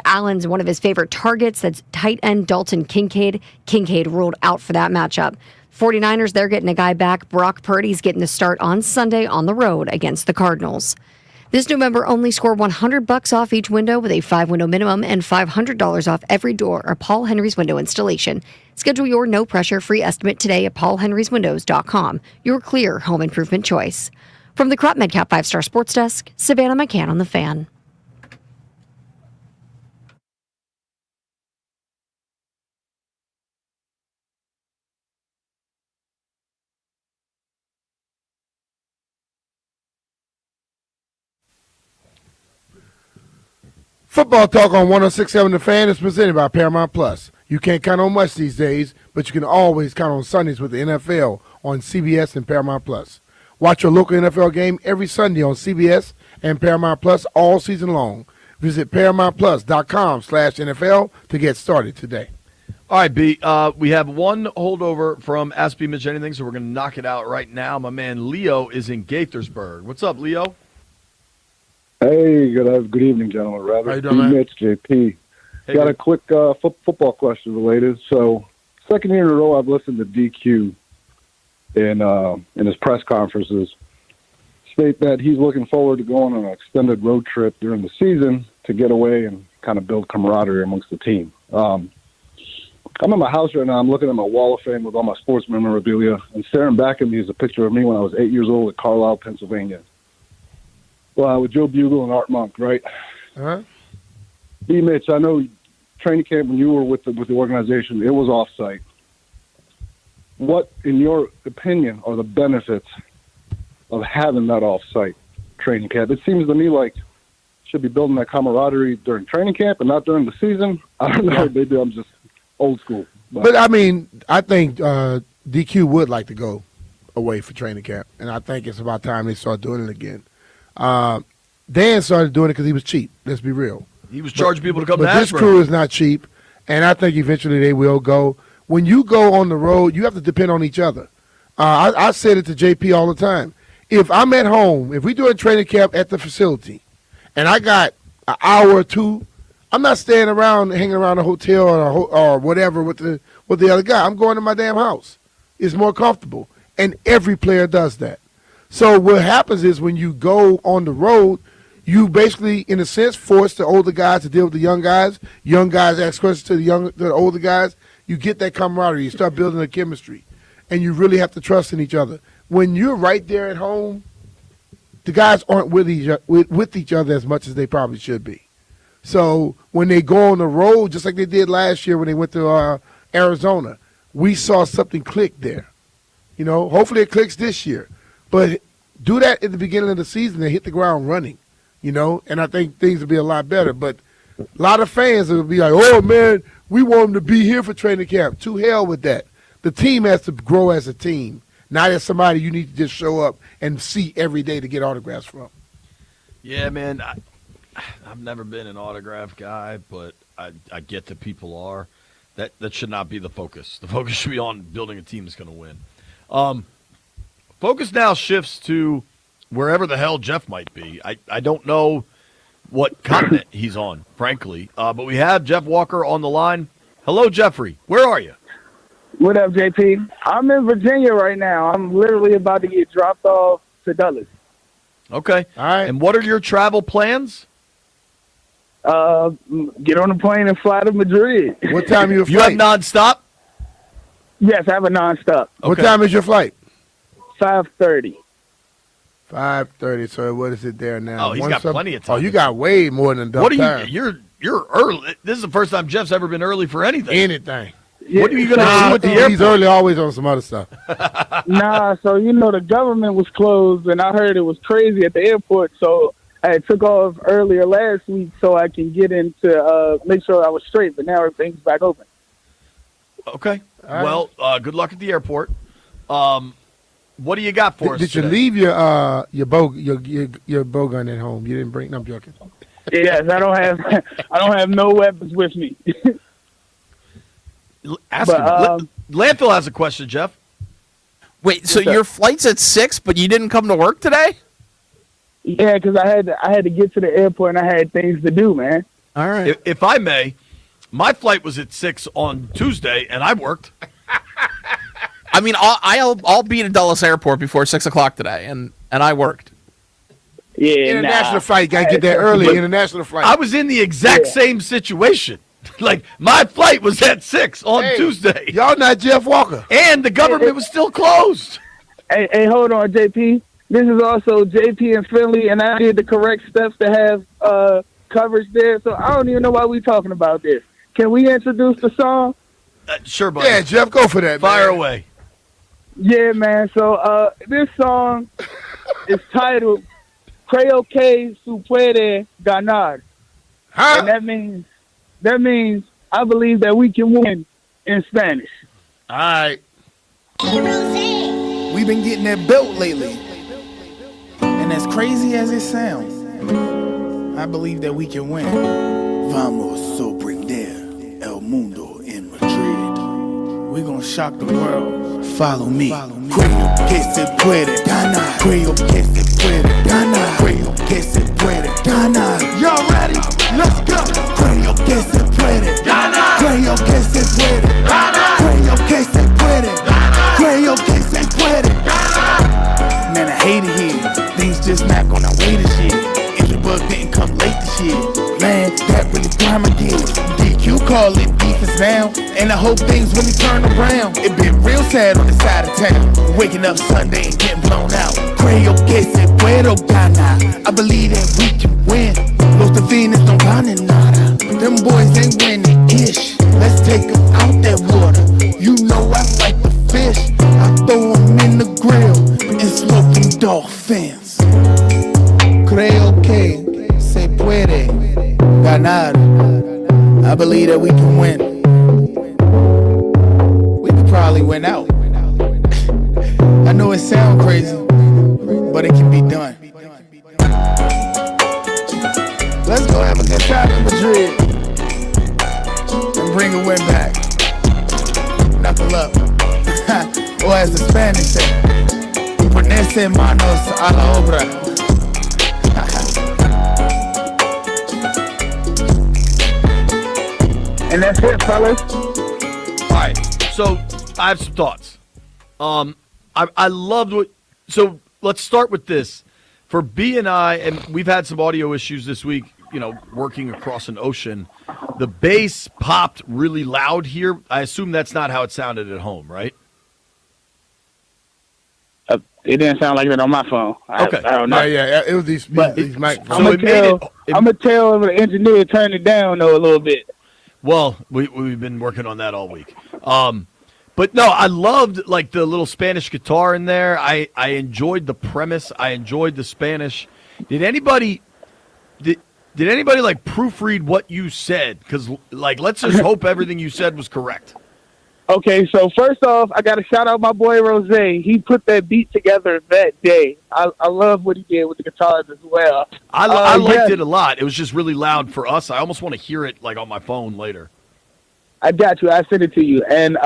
Allen's one of his favorite targets. That's tight end Dalton Kincaid. Kincaid ruled out for that matchup. 49ers, they're getting a guy back. Brock Purdy's getting the start on Sunday on the road against the Cardinals. This November, only score $100 off each window with a 5-window minimum and $500 off every door or Paul Henry's Window installation. Schedule your no-pressure free estimate today at paulhenryswindows.com, your clear home improvement choice. From the Crop MedCap 5-Star Sports Desk, Savannah McCann on the Fan. Football Talk on 106.7 The Fan is presented by Paramount Plus. You can't count on much these days, but you can always count on Sundays with the NFL on CBS and Paramount Plus. Watch your local NFL game every Sunday on CBS and Paramount Plus all season long. Visit ParamountPlus.com/NFL to get started today. All right, B. We have one holdover from Ask B Mitch Anything, so we're going to knock it out right now. My man Leo is in Gaithersburg. What's up, Leo? Hey, good evening, gentlemen. How you doing, man? Mitch, JP. Got a quick football question related. So, second year in a row, I've listened to DQ in his press conferences state that he's looking forward to going on an extended road trip during the season to get away and kind of build camaraderie amongst the team. I'm in my house right now. I'm looking at my wall of fame with all my sports memorabilia, and staring back at me is a picture of me when I was 8 years old at Carlisle, Pennsylvania. Well, with Joe Bugle and Art Monk, right? Uh-huh. B. Mitch, I know training camp when you were with the organization, it was off-site. What, in your opinion, are the benefits of having that off-site training camp? It seems to me like should be building that camaraderie during training camp and not during the season. I don't know. Maybe I'm just old school. But I mean, I think DQ would like to go away for training camp, and I think it's about time they start doing it again. Dan started doing it because he was cheap. Let's be real. He was charging people to come to But this Ashburn. crew is not cheap, and I think eventually they will go. When you go on the road, you have to depend on each other. I said it to JP all the time. If I'm at home, if we do a training camp at the facility, and I got an hour or two, I'm not staying around, hanging around a hotel or whatever with the other guy. I'm going to my damn house. It's more comfortable, and every player does that. So what happens is when you go on the road, you basically, in a sense, force the older guys to deal with the young guys. Young guys ask questions to the older guys. You get that camaraderie. You start building a chemistry, and you really have to trust in each other. When you're right there at home, the guys aren't with each other as much as they probably should be. So when they go on the road, just like they did last year when they went to Arizona, we saw something click there. You know, hopefully it clicks this year. But do that at the beginning of the season and hit the ground running, you know, and I think things will be a lot better. But a lot of fans will be like, oh, man, we want them to be here for training camp. To hell with that. The team has to grow as a team, not as somebody you need to just show up and see every day to get autographs from. Yeah, man, I've never been an autograph guy, but I get that people are. That should not be the focus. The focus should be on building a team that's going to win. Focus now shifts to wherever the hell Jeff might be. I don't know what continent he's on, frankly. But we have Jeff Walker on the line. Hello, Jeffrey. Where are you? What up, JP? I'm in Virginia right now. I'm literally about to get dropped off to Dulles. Okay. All right. And what are your travel plans? Get on a plane and fly to Madrid. What time are your You have nonstop? Yes, I have a nonstop. What time is your flight? 5:30. 5:30. So what is it there now? Oh, he's got plenty of time. Oh, you got way more than enough What are time. you? You're early. This is the first time Jeff's ever been early for anything. Anything. What are you going to do with the airport? He's early always on some other stuff. Nah, so the government was closed, and I heard it was crazy at the airport. So I took off earlier last week so I can get into make sure I was straight. But now everything's back open. Okay. Well, good luck at the airport. What do you got for us? Did you today? leave your bow gun at home? You didn't bring. No, I'm joking. Yes, I don't have no weapons with me. Ask him. Landfill has a question, Jeff. Wait, so your flight's at 6, but you didn't come to work today? Yeah, because I had to get to the airport and I had things to do, man. All right. If I may, my flight was at 6 on Tuesday, and I worked. I mean, I'll be at Dulles Airport before 6 o'clock today, and I worked. Yeah, international flight. Got to get there early. International flight. I was in the exact same situation. Like, my flight was at 6 on Tuesday. Y'all not Jeff Walker. And the government was still closed. Hey, hold on, JP. This is also JP and Finley, and I did the correct steps to have coverage there, so I don't even know why we talking about this. Can we introduce the song? Sure, buddy. Yeah, Jeff, go for that. Fire man. away. Yeah, man. So this song is titled Creo que se puede ganar. Huh? And that means I believe that we can win in Spanish. All right. We've been getting that belt lately. And as crazy as it sounds, I believe that we can win. Vamos sorprender el mundo en Madrid. We're gonna shock the world. Follow me. Creo que se puede ganar. Creo que se puede ganar. Creo que se puede ganar. Y'all ready? Let's go. Creo que se puede ganar. Creo que se puede ganar. Creo que se puede ganar. Creo que se puede ganar. Man, I hate it here. Things just not gonna wait this year. Ingeborg didn't come late this year. Man, that really grind my gears. DQ call it defense now, and I hope things really turn around. It been real sad on the side of town, waking up Sunday and getting blown out. Creo que se puede ganar. I believe that we can win. Los Divinos don't ganan nada. Them boys ain't winning ish. Let's take them out that water. You know I like the fish. I throw them in the grill and smoke them dolphins. Creo que se puede ganar. I believe that we can win. We could probably win out. I know it sounds crazy, but it can be done. Let's go have a good time in Madrid and bring a win back. Knuckle up. Or as the Spanish say, ponerse manos a la obra. And that's it, fellas. All right. So I have some thoughts. I loved what. So let's start with this. For B and I, and we've had some audio issues this week. You know, working across an ocean, the bass popped really loud here. I assume that's not how it sounded at home, right? It didn't sound like that on my phone. Okay. I don't know. Yeah. It was these microphones. I'm gonna tell the engineer to turn it down though a little bit. Well, we've been working on that all week. But no, I loved like the little Spanish guitar in there. I enjoyed the premise. I enjoyed the Spanish. Did anybody like proofread what you said? Because like, let's just hope everything you said was correct. Okay, so first off, I got to shout out my boy Rose. He put that beat together that day. I love what he did with the guitars as well. I liked it a lot. It was just really loud for us. I almost want to hear it like on my phone later. I got you. I sent it to you. And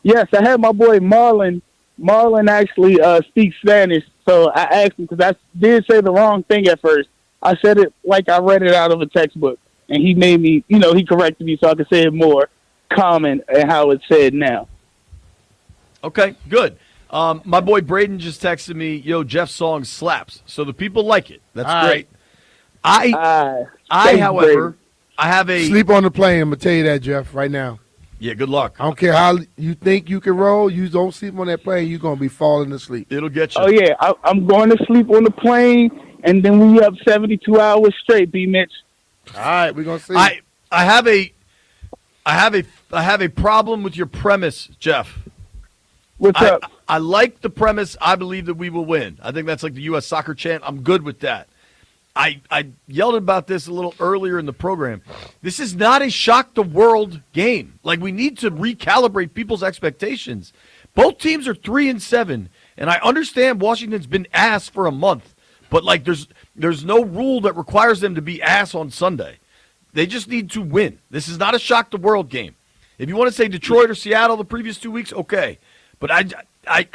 yes, I had my boy Marlon. Marlon actually speaks Spanish, so I asked him because I did say the wrong thing at first. I said it like I read it out of a textbook, and he made me, he corrected me so I could say it more common and how it's said now. Okay, good. My boy Braden just texted me, yo, Jeff's song slaps. So the people like it. That's All great. right. However, I have a... Sleep on the plane. I'm going to tell you that, Jeff, right now. Yeah, good luck. I don't care how you think you can roll. You don't sleep on that plane, you're going to be falling asleep. It'll get you. Oh, yeah. I'm going to sleep on the plane, and then we up 72 hours straight, B. Mitch. All right, we're going to see. I have a have a problem with your premise, Jeff. What's up? I like the premise. I believe that we will win. I think that's like the U.S. soccer chant. I'm good with that. I yelled about this a little earlier in the program. This is not a shock the world game. Like, we need to recalibrate people's expectations. Both teams are 3-7, and I understand Washington's been ass for a month, but like there's no rule that requires them to be ass on Sunday. They just need to win. This is not a shock the world game. If you want to say Detroit or Seattle the previous 2 weeks, okay. But I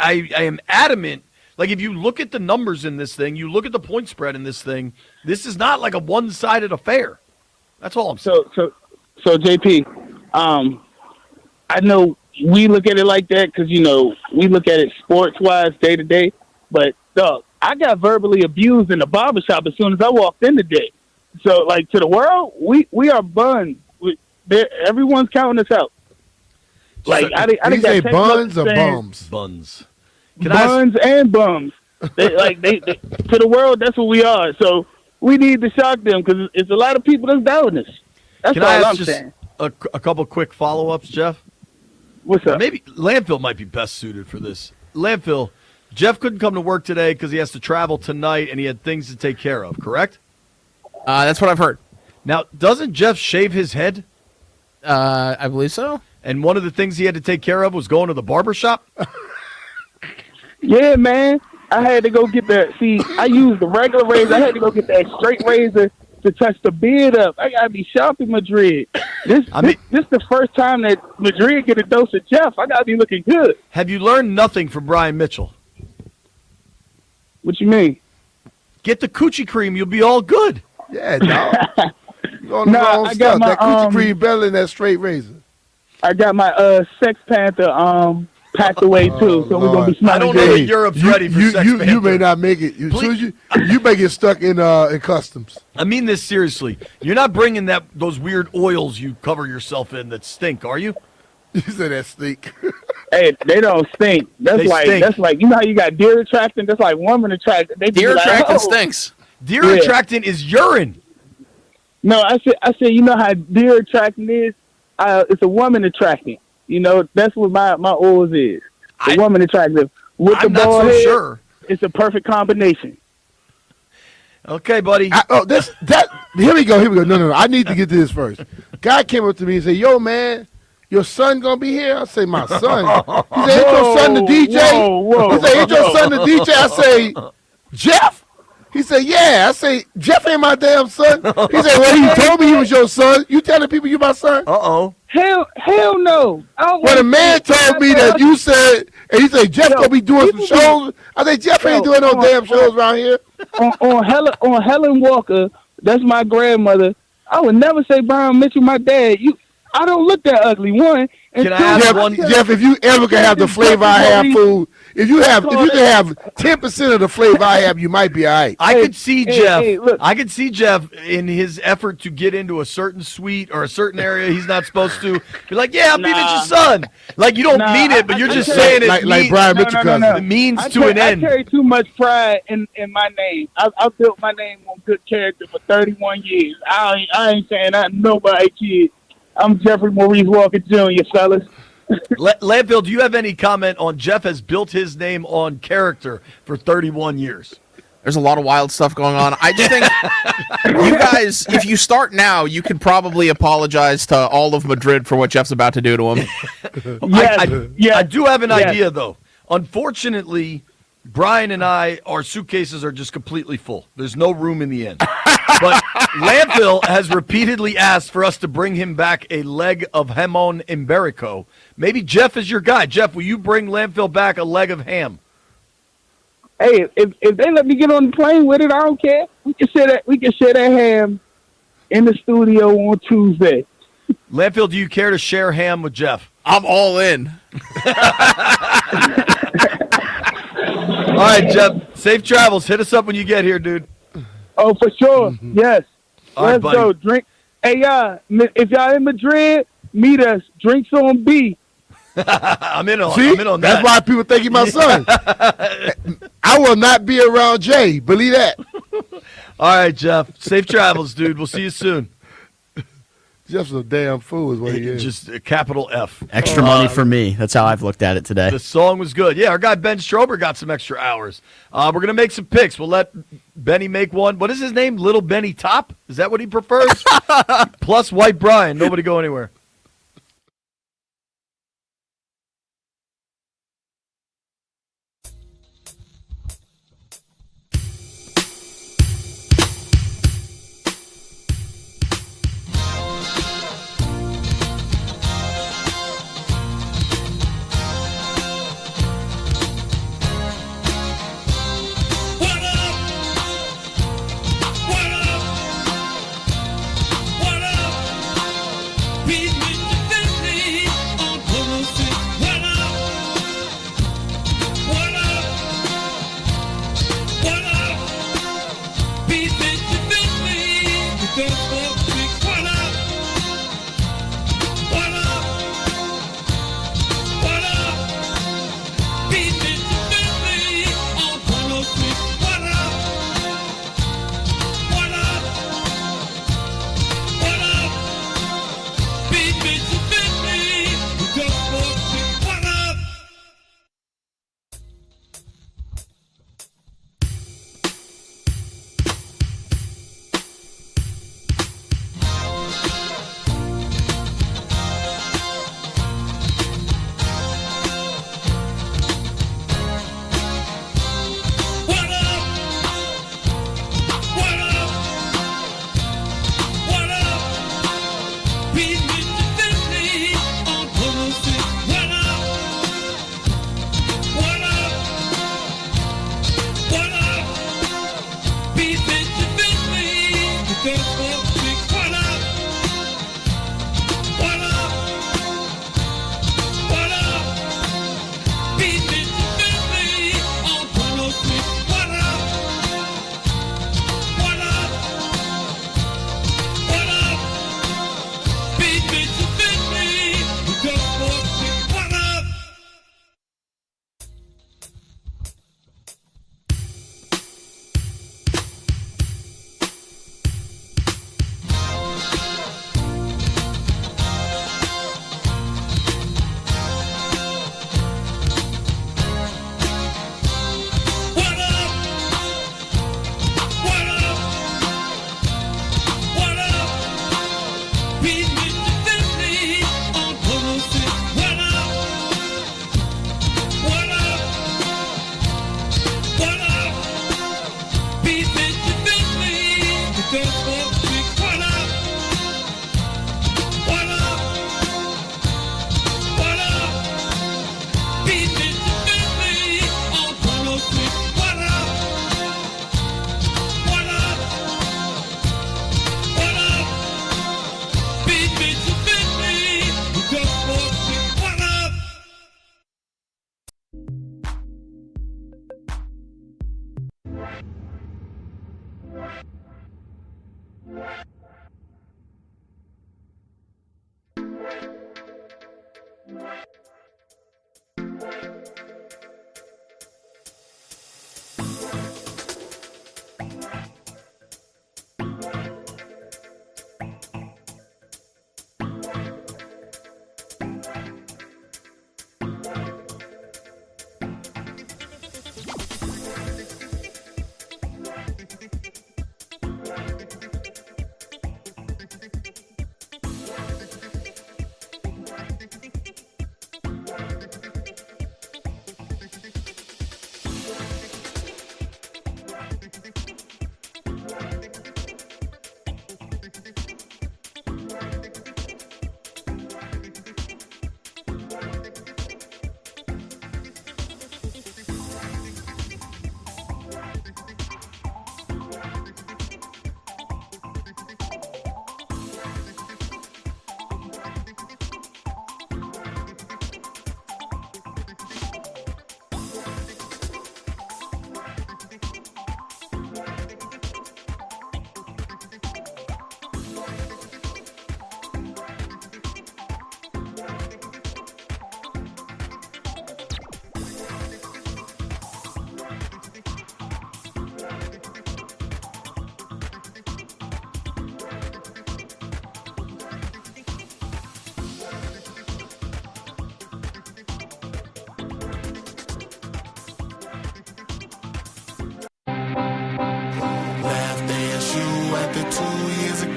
am adamant. Like, if you look at the numbers in this thing, you look at the point spread in this thing, this is not like a one-sided affair. That's all I'm saying. So JP, I know we look at it like that because, you know, we look at it sports-wise day to day. But, dog, I got verbally abused in the barbershop as soon as I walked in today. So, like, to the world, we are buns. Everyone's counting us out. Like, I didn't say buns or bums? Buns. Buns and bums. They to the world, that's what we are. So we need to shock them because it's a lot of people that's doubting us. That's Can all I ask I'm just saying. a couple quick follow-ups, Jeff? What's up? Maybe Landfill might be best suited for this. Landfill, Jeff couldn't come to work today because he has to travel tonight and he had things to take care of, correct? That's what I've heard. Now, doesn't Jeff shave his head? I believe so. And one of the things he had to take care of was going to the barber shop? Yeah, man. I had to go get that. See, I used the regular razor. I had to go get that straight razor to touch the beard up. I gotta be sharp in Madrid. This the first time that Madrid get a dose of Jeff. I gotta be looking good. Have you learned nothing from Brian Mitchell? What you mean? Get the coochie cream. You'll be all good. Yeah, dog. You on the wrong I stuff. got my, That coochie cream better than that straight razor. I got my Sex Panther packed away too, so we're gonna be smelling I don't know good. that Europe's ready for Sex You Panther. may not make it. You may get stuck in customs. I mean this seriously. You're not bringing those weird oils you cover yourself in that stink, are you? You said that stink. Hey, they don't stink. That's like you know how you got deer attractant. That's like woman attractant. Deer attractant stinks. Deer attractant is urine. No, I said you know how deer attractant is. It's a woman attractant. You know, that's what my oils is. A woman attractive. With I'm the not bald so head, sure. It's a perfect combination. Okay, buddy. Here we go. No. I need to get to this first. Guy came up to me and said, "Yo, man, your son gonna be here?" I say, "My son." He said, "Ain't your son the DJ?" He said, "Ain't your son the DJ?" I say, "Jeff." He said, "Yeah." I say, "Jeff ain't my damn son." He said, "Well, he told me he was your son. You telling people you my son?" Uh-oh. Hell no. When a man told me that you said, and he said, "Jeff gonna be doing some shows," I said, "Jeff ain't doing no damn shows around here." On Helen Walker, that's my grandmother. I would never say Brian Mitchell, my dad. I don't look that ugly. One. Can I ask one? Jeff, if you ever can have the flavor I have food, if you can have 10% of the flavor I have, you might be all right. I could see Jeff. I could see Jeff in his effort to get into a certain suite or a certain area he's not supposed to. Be like, "Yeah, I'm being your son." Like you don't mean it, but you're just saying it. Like Brian Mitchell. It means to an end. I carry too much pride in my name. I built my name on good character for 31 years. I ain't saying that nobody kid. I'm Jeffrey Maurice Walker Jr., fellas. Landfill, do you have any comment on Jeff has built his name on character for 31 years? There's a lot of wild stuff going on. I just think you guys, if you start now, you could probably apologize to all of Madrid for what Jeff's about to do to him. I do have an idea, though. Unfortunately, Brian and our suitcases are just completely full. There's no room in the end. But Landfill has repeatedly asked for us to bring him back a leg of jamon iberico. Maybe Jeff is your guy. Jeff, will you bring Landfill back a leg of ham? Hey, if they let me get on the plane with it, I don't care. We can share that ham in the studio on Tuesday. Landfill, do you care to share ham with Jeff? I'm all in. All right, Jeff. Safe travels. Hit us up when you get here, dude. Oh, for sure. Yes. All right, Let's buddy. go. Drink. Hey, if y'all in Madrid, meet us. Drinks on B. I'm in on that. That's why people think he's my son. I will not be around Jay. Believe that. All right, Jeff. Safe travels, dude. We'll see you soon. Jeff's a damn fool is what he is. Just a capital F. Extra money for me. That's how I've looked at it today. The song was good. Yeah, our guy Ben Strober got some extra hours. We're going to make some picks. We'll let Benny make one. What is his name? Little Benny Top? Is that what he prefers? Plus White Brian. Nobody go anywhere.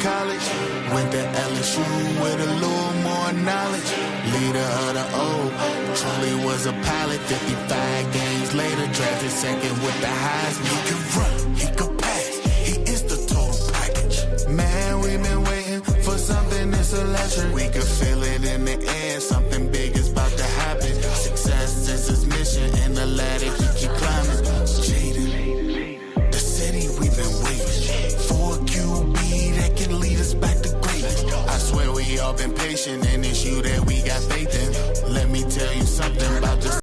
college. Went to LSU with a little more knowledge. Leader of the O, truly was a pilot. 55 games later, drafted second with the Heisman. He can run, he can pass, he is the total package. Man, we've been waiting for something that's electric. We can feel it in the air, something big is about to happen. Success is his mission, and the ladder he keep climbing. Jaden, the city we've been waiting for a QB that can lead us back to greatness. I swear we all been patient, and it's you that we got faith in. Let me tell you something about this.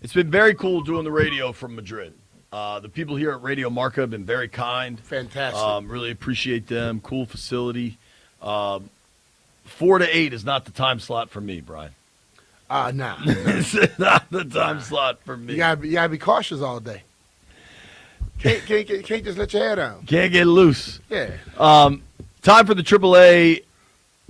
It's been very cool doing the radio from Madrid. The people here at Radio Marca have been very kind. Fantastic. Really appreciate them. Cool facility. 4 to 8 is not the time slot for me, Brian. Nah. It's not the time slot for me. You gotta be cautious all day. Can't just let your hair down. Can't get loose. Yeah. Time for the AAA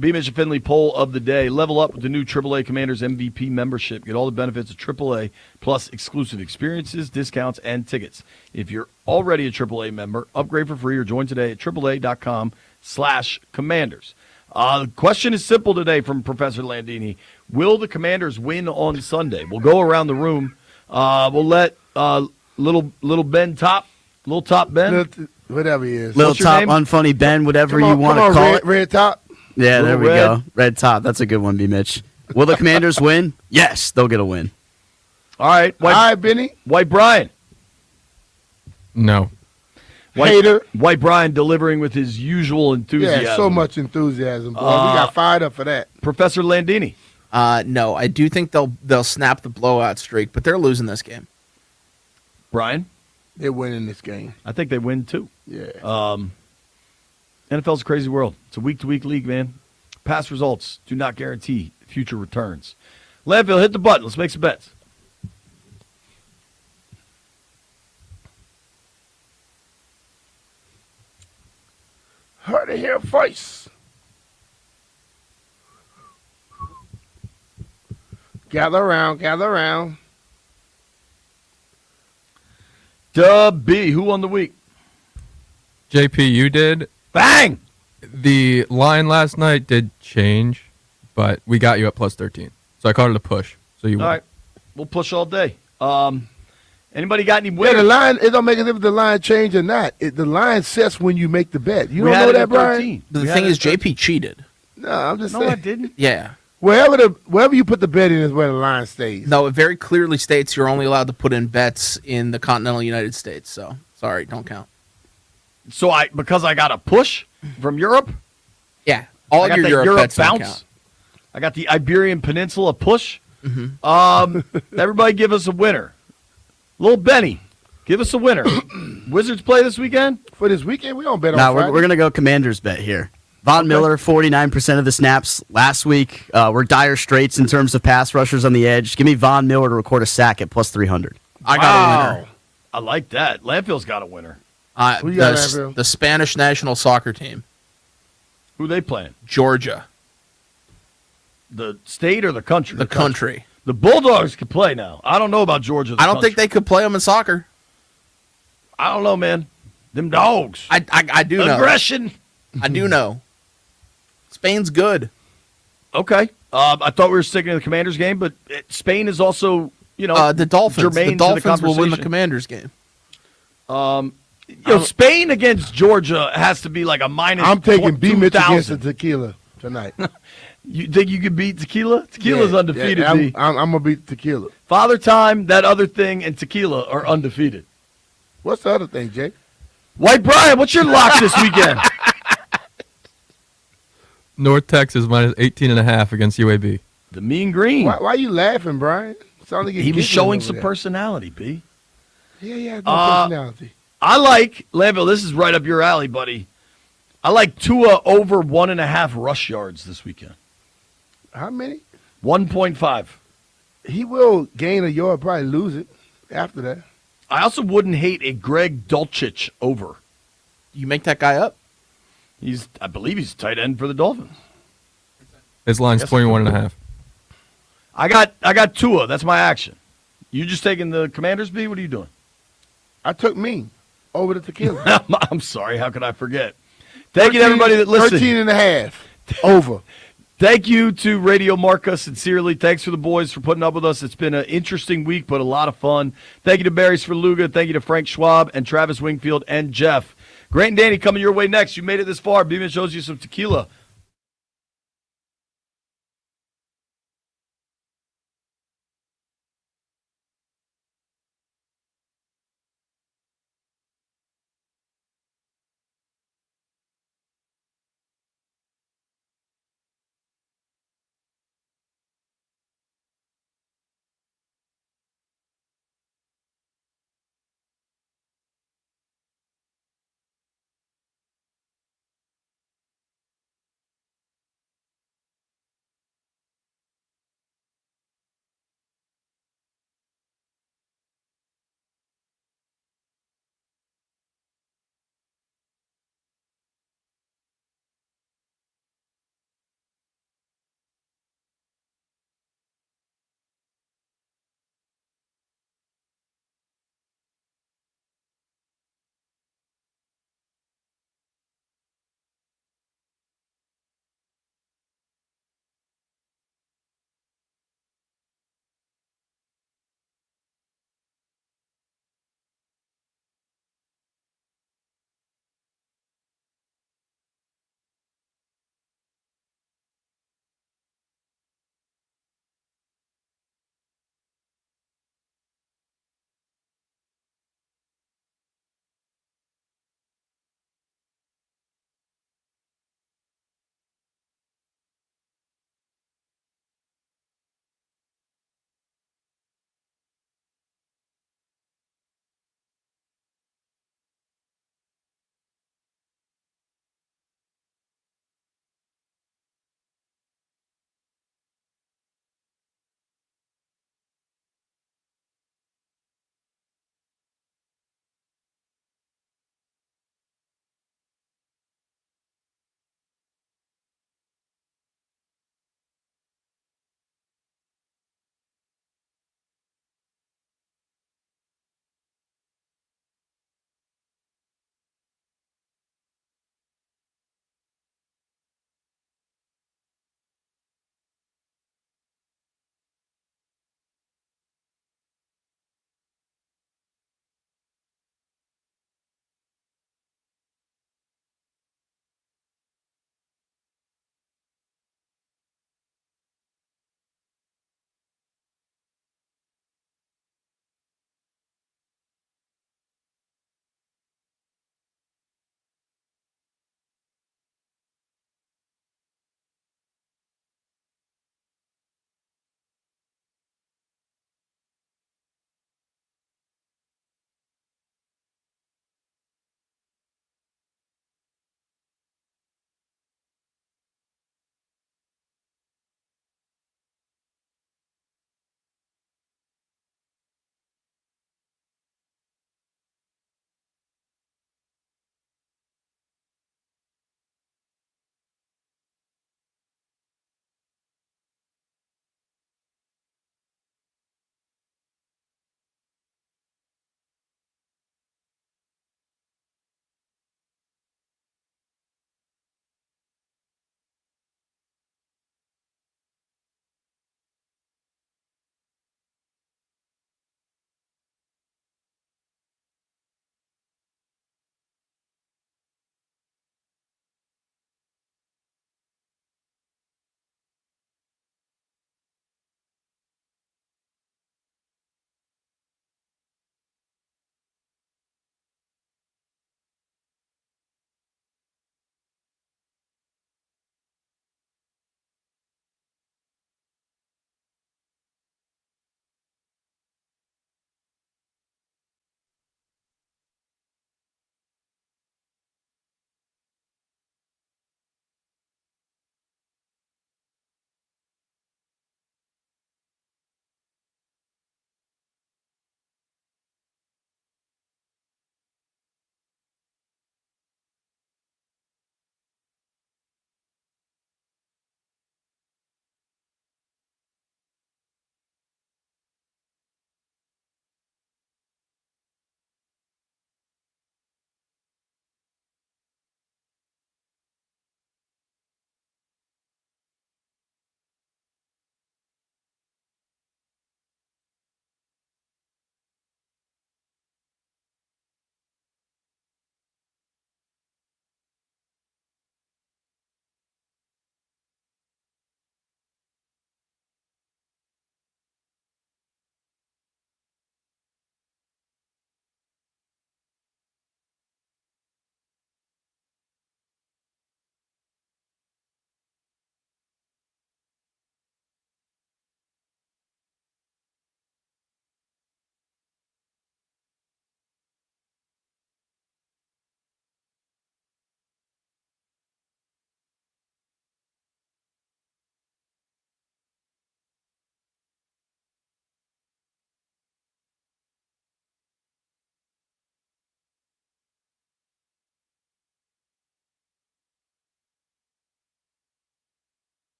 B. Mitch and Finley poll of the day. Level up with the new AAA Commanders MVP membership. Get all the benefits of AAA plus exclusive experiences, discounts, and tickets. If you're already a AAA member, upgrade for free or join today at AAA.com/Commanders. The question is simple today from Professor Landini. Will the Commanders win on Sunday? We'll go around the room. We'll let little Ben Top, little Top Ben. Whatever he is. Little Top, unfunny Ben, whatever you want to call it. Red Top. Yeah, there we Red. go. Red Top. That's a good one, B. Mitch. Will the Commanders win? Yes, they'll get a win. All right. All right, Benny. White Brian. No. Hater. White Brian delivering with his usual enthusiasm. Yeah, so much enthusiasm, boy. We got fired up for that. Professor Landini. No, I do think they'll snap the blowout streak, but they're losing this game. Brian? They're winning this game. I think they win too. Yeah. NFL's a crazy world. It's a week-to-week league, man. Past results do not guarantee future returns. Landfill, hit the button. Let's make some bets. Heard it here first. Gather around, gather around. Dub B, who won the week? JP, you did. Bang! The line last night did change, but we got you at plus 13. So I called it a push. So you won. All right. We'll push all day. Anybody got any winners? Yeah, the line, it don't make a difference if the line change or not. The line sets when you make the bet. You We don't had know it that, at Brian? 13. The We thing had it is, at JP cheated. No, I'm just No, saying. I didn't. Yeah. Wherever you put the bet in is where the line stays. No, it very clearly states you're only allowed to put in bets in the continental United States. So, sorry, don't count. So because I got a push from Europe? Yeah. All I got your the Europe bets don't bounce. count. I got the Iberian Peninsula push. Mm-hmm. Everybody give us a winner. Little Benny, give us a winner. Wizards play this weekend? For this weekend, we don't bet on No, Friday. we're going to go Commanders bet here. Von Miller, 49% of the snaps last week. We're dire straits in terms of pass rushers on the edge. Give me Von Miller to record a sack at plus 300. I got a winner. I like that. Landfill's got a winner. Who you got, Landfill? The Spanish national soccer team. Who they playing? Georgia. The state or the country? The country. The Bulldogs can play now. I don't know about Georgia. I don't think they could play them in soccer. I don't know, man. Them dogs. I do know. Aggression. I do know. Spain's good. Okay. I thought we were sticking to the Commanders game, but Spain is also, the Dolphins. germane The to the Dolphins will win the conversation. Commanders game. Spain against Georgia has to be like a minus. I'm taking B. Mitch 2,000. against the tequila tonight. You think you can beat tequila? Tequila's Yeah, undefeated. yeah, B. I'm going to beat tequila. Father Time, that other thing, and tequila are undefeated. What's the other thing, Jake? White Brian, what's your lock this weekend? North Texas minus 18.5 against UAB. The Mean Green. Why are you laughing, Brian? Sound like you're He was giggling showing over some there. personality, B. Yeah, no personality. I like Lambeau. This is right up your alley, buddy. I like Tua over 1.5 rush yards this weekend. How many? 1.5. He will gain a yard, probably lose it after that. I also wouldn't hate a Greg Dulcich over. You make that guy up? I believe he's tight end for the Dolphins. His line's Yes, 21.5. I got Tua. That's my action. You just taking the Commanders, B? What are you doing? I took me over the tequila. I'm sorry. How could I forget? Thank you to everybody that listened. 13.5 over. Thank you to Radio Marca, sincerely. Thanks for the boys for putting up with us. It's been an interesting week, but a lot of fun. Thank you to Barry Svrluga. Thank you to Frank Schwab and Travis Wingfield and Jeff. Grant and Danny coming your way next. You made it this far. Beeman shows you some tequila.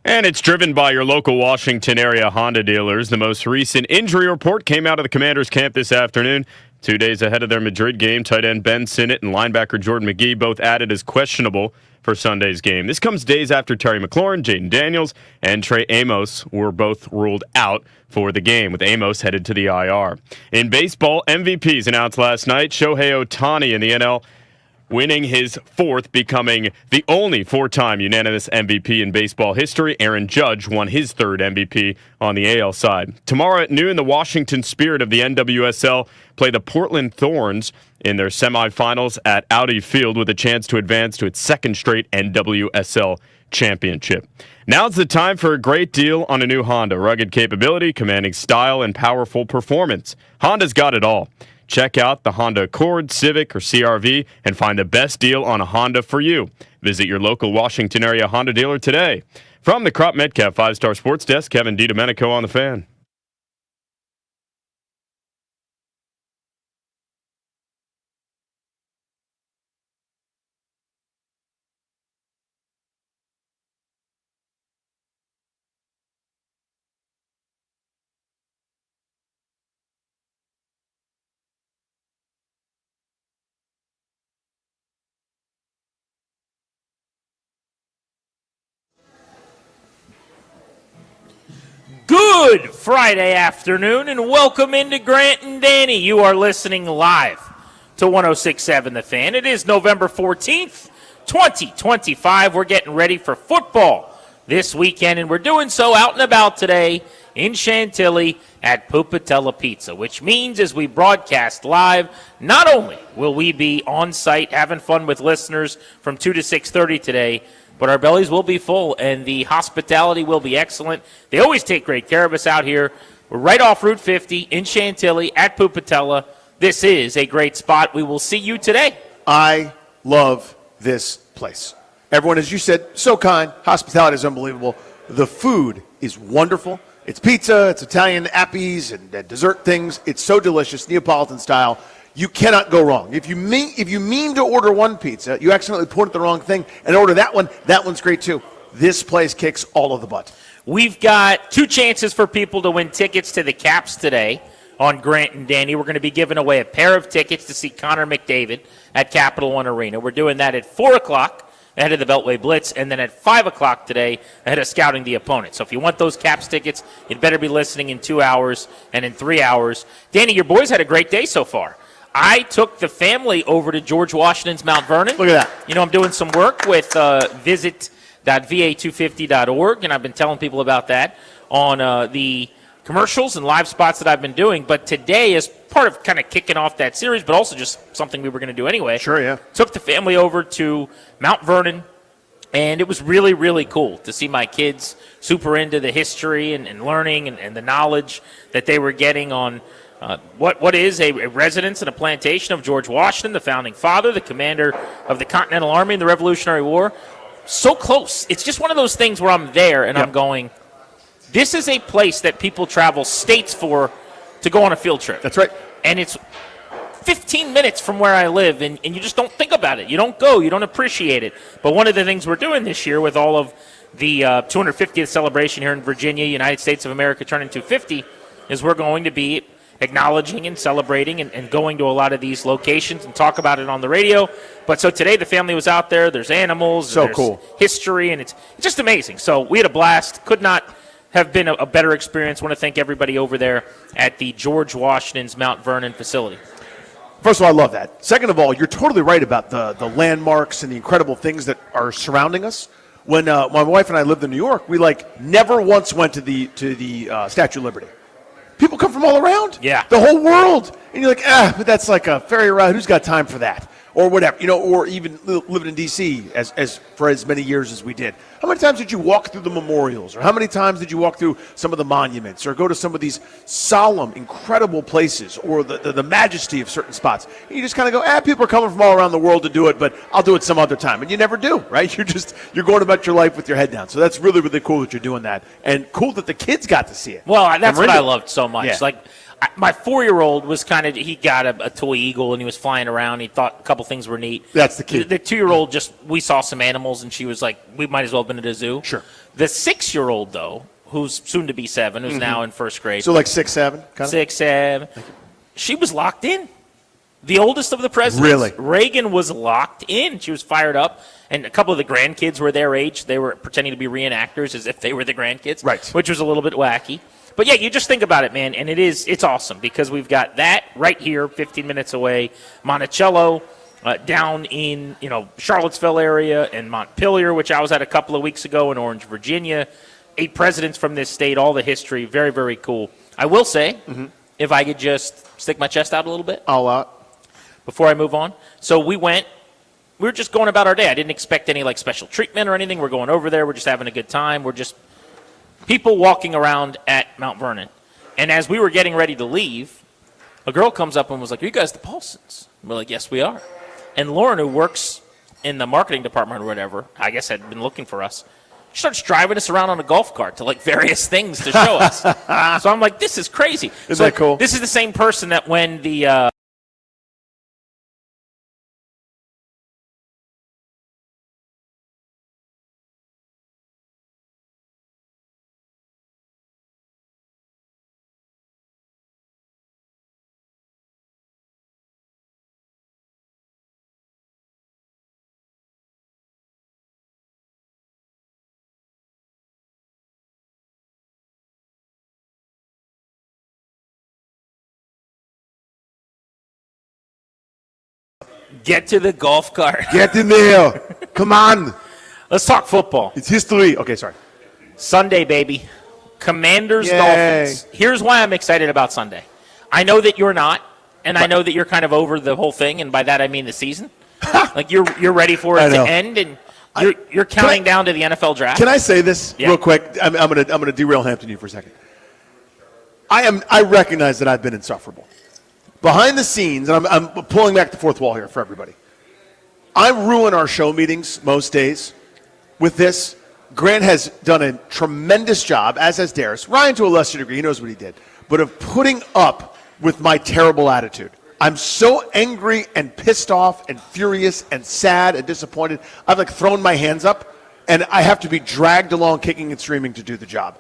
And it's driven by your local Washington area Honda dealers. The most recent injury report came out of the Commanders camp this afternoon. 2 days ahead of their Madrid game, tight end Ben Sinnott and linebacker Jordan McGee both added as questionable for Sunday's game. This comes days after Terry McLaurin, Jaden Daniels, and Trey Amos were both ruled out for the game, with Amos headed to the IR. In baseball, MVPs announced last night. Shohei Ohtani in the NL winning his fourth, becoming the only four-time unanimous MVP in baseball history. Aaron Judge won his third MVP on the AL side. Tomorrow at noon, the Washington Spirit of the NWSL play the Portland Thorns in their semifinals at Audi Field with a chance to advance to its second straight NWSL championship. Now's the time for a great deal on a new Honda. Rugged capability, commanding style, and powerful performance. Honda's got it all. Check out the Honda Accord, Civic, or CR-V and find the best deal on a Honda for you. Visit your local Washington area Honda dealer today. From the Crop Metcalf 5-Star Sports Desk, Kevin DiDomenico on the Fan. Good Friday afternoon and welcome into Grant and Danny. You are listening live to 106.7 The Fan. It is November 14th, 2025. We're getting ready for football this weekend, and we're doing so out and about today in Chantilly at Pupatella Pizza, which means as we broadcast live, not only will we be on site having fun with listeners from 2 to 6:30 today, but our bellies will be full, and the hospitality will be excellent. They always take great care of us out here. We're right off Route 50 in Chantilly at Pupatella. This is a great spot. We will see you today. I love this place. Everyone, as you said, so kind. Hospitality is unbelievable. The food is wonderful. It's pizza, it's Italian appies and dessert things. It's so delicious, Neapolitan style. You cannot go wrong. If you mean to order one pizza, you accidentally put the wrong thing and order that one. That one's great too. This place kicks all of the butt. We've got two chances for people to win tickets to the Caps today on Grant and Danny. We're going to be giving away a pair of tickets to see Connor McDavid at Capital One Arena. We're doing that at 4 o'clock ahead of the Beltway Blitz, and then at 5 o'clock today ahead of scouting the opponent. So if you want those Caps tickets, you'd better be listening in 2 hours and in 3 hours. Danny, your boys had a great day so far. I took the family over to George Washington's Mount Vernon. Look at that. You know, I'm doing some work with visit.va250.org, and I've been telling people about that on the commercials and live spots that I've been doing. But today, as part of kind of kicking off that series, but also just something we were going to do anyway. Sure, yeah. Took the family over to Mount Vernon, and it was really, really cool to see my kids super into the history and learning and the knowledge that they were getting on what is a residence and a plantation of George Washington, the founding father, the commander of the Continental Army in the Revolutionary War. So close. It's just one of those things where I'm there and I'm going, this is a place that people travel states for to go on a field trip. That's right. And it's 15 minutes from where I live, and you just don't think about it. You don't go. You don't appreciate it. But one of the things we're doing this year with all of the 250th celebration here in Virginia, United States of America turning 250, is we're going to be acknowledging and celebrating and going to a lot of these locations and talk about it on the radio. But so today the family was out there. There's animals. So there's cool. History, and it's just amazing. So we had a blast. Could not have been a better experience. Want to thank everybody over there at the George Washington's Mount Vernon facility. First of all, I love that. Second of all, you're totally right about the landmarks and the incredible things that are surrounding us. When my wife and I lived in New York, we never once went to the Statue of Liberty. People come from all around. Yeah. The whole world. And you're like, but that's like a ferry ride. Who's got time for that? Or whatever, or even living in D.C. as for as many years as we did. How many times did you walk through the memorials? Or how many times did you walk through some of the monuments? Or go to some of these solemn, incredible places? Or the majesty of certain spots? And you just kind of go, people are coming from all around the world to do it, but I'll do it some other time. And you never do, right? You're going about your life with your head down. So that's really, really cool that you're doing that. And cool that the kids got to see it. Well, that's what I loved so much. Yeah. Like, My 4-year-old was he got a toy eagle and he was flying around. He thought a couple things were neat. That's the key. The 2-year-old we saw some animals and she was like, we might as well have been at a zoo. Sure. The 6-year-old, though, who's soon to be 7, who's now in first grade. So like 6, 7? 6, 7. She was locked in. The oldest of the presidents. Really? Reagan was locked in. She was fired up. And a couple of the grandkids were their age. They were pretending to be reenactors as if they were the grandkids. Right. Which was a little bit wacky. But yeah, you just think about it, man, and it's awesome because we've got that right here, 15 minutes away. Monticello down in Charlottesville area and Montpelier, which I was at a couple of weeks ago in Orange, Virginia. 8 presidents from this state, all the history, very, very cool. I will say, if I could just stick my chest out a little bit. All out. Before I move on. So we were just going about our day. I didn't expect any special treatment or anything. We're going over there. We're just having a good time. We're just people walking around at Mount Vernon. And as we were getting ready to leave, a girl comes up and was like, "Are you guys the Paulsons?" And we're like, "Yes, we are." And Lauren, who works in the marketing department or whatever, I guess had been looking for us, she starts driving us around on a golf cart to various things to show us. So I'm like, this is crazy. Isn't that cool? This is the same person that when the get to the golf cart. Get in there. Come on. Let's talk football. It's history. Okay, sorry. Sunday, baby. Commanders, Yay. Dolphins. Here's why I'm excited about Sunday. I know that you're not, and I know that you're kind of over the whole thing, and by that I mean the season. You're ready for it to end, and you're counting down to the NFL draft. Can I say this real quick? I'm gonna derail Hampton you for a second. I recognize that I've been insufferable. Behind the scenes, and I'm pulling back the fourth wall here for everybody. I ruin our show meetings most days with this. Grant has done a tremendous job, as has Darius. Ryan, to a lesser degree, he knows what he did, but of putting up with my terrible attitude. I'm so angry and pissed off and furious and sad and disappointed. I've thrown my hands up, and I have to be dragged along kicking and screaming to do the job.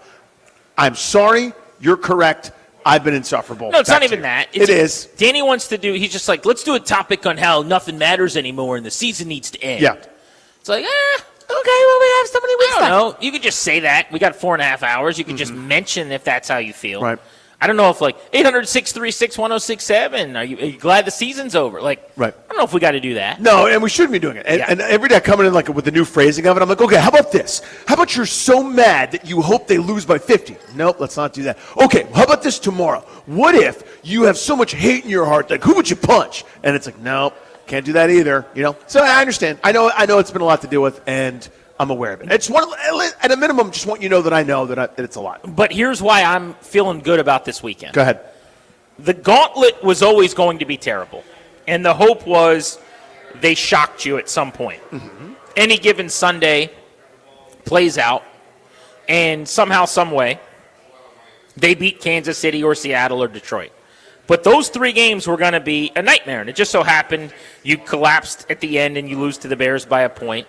I'm sorry. You're correct. I've been insufferable. No, it's not even that. It is. Danny wants to do, he's just let's do a topic on how nothing matters anymore and the season needs to end. Yeah. It's okay, well, we have so many weeks. I don't know. You could just say that. We got 4.5 hours. You could just mention if that's how you feel. Right. I don't know if 800-636-1067. Are you glad the season's over? Right. I don't know if we got to do that. No, and we shouldn't be doing it. And every day I come in with the new phrasing of it, I'm like, okay, how about this? How about you're so mad that you hope they lose by 50? Nope, let's not do that. Okay, how about this tomorrow? What if you have so much hate in your heart, who would you punch? And it's like, nope, can't do that either. So I understand. I know it's been a lot to deal with, and I'm aware of it. It's at a minimum, just want you to know that I know that it's a lot. But here's why I'm feeling good about this weekend. Go ahead. The gauntlet was always going to be terrible, and the hope was they shocked you at some point. Mm-hmm. Any given Sunday plays out, and somehow, some way, they beat Kansas City or Seattle or Detroit. But those 3 games were going to be a nightmare, and it just so happened you collapsed at the end and you lose to the Bears by a point.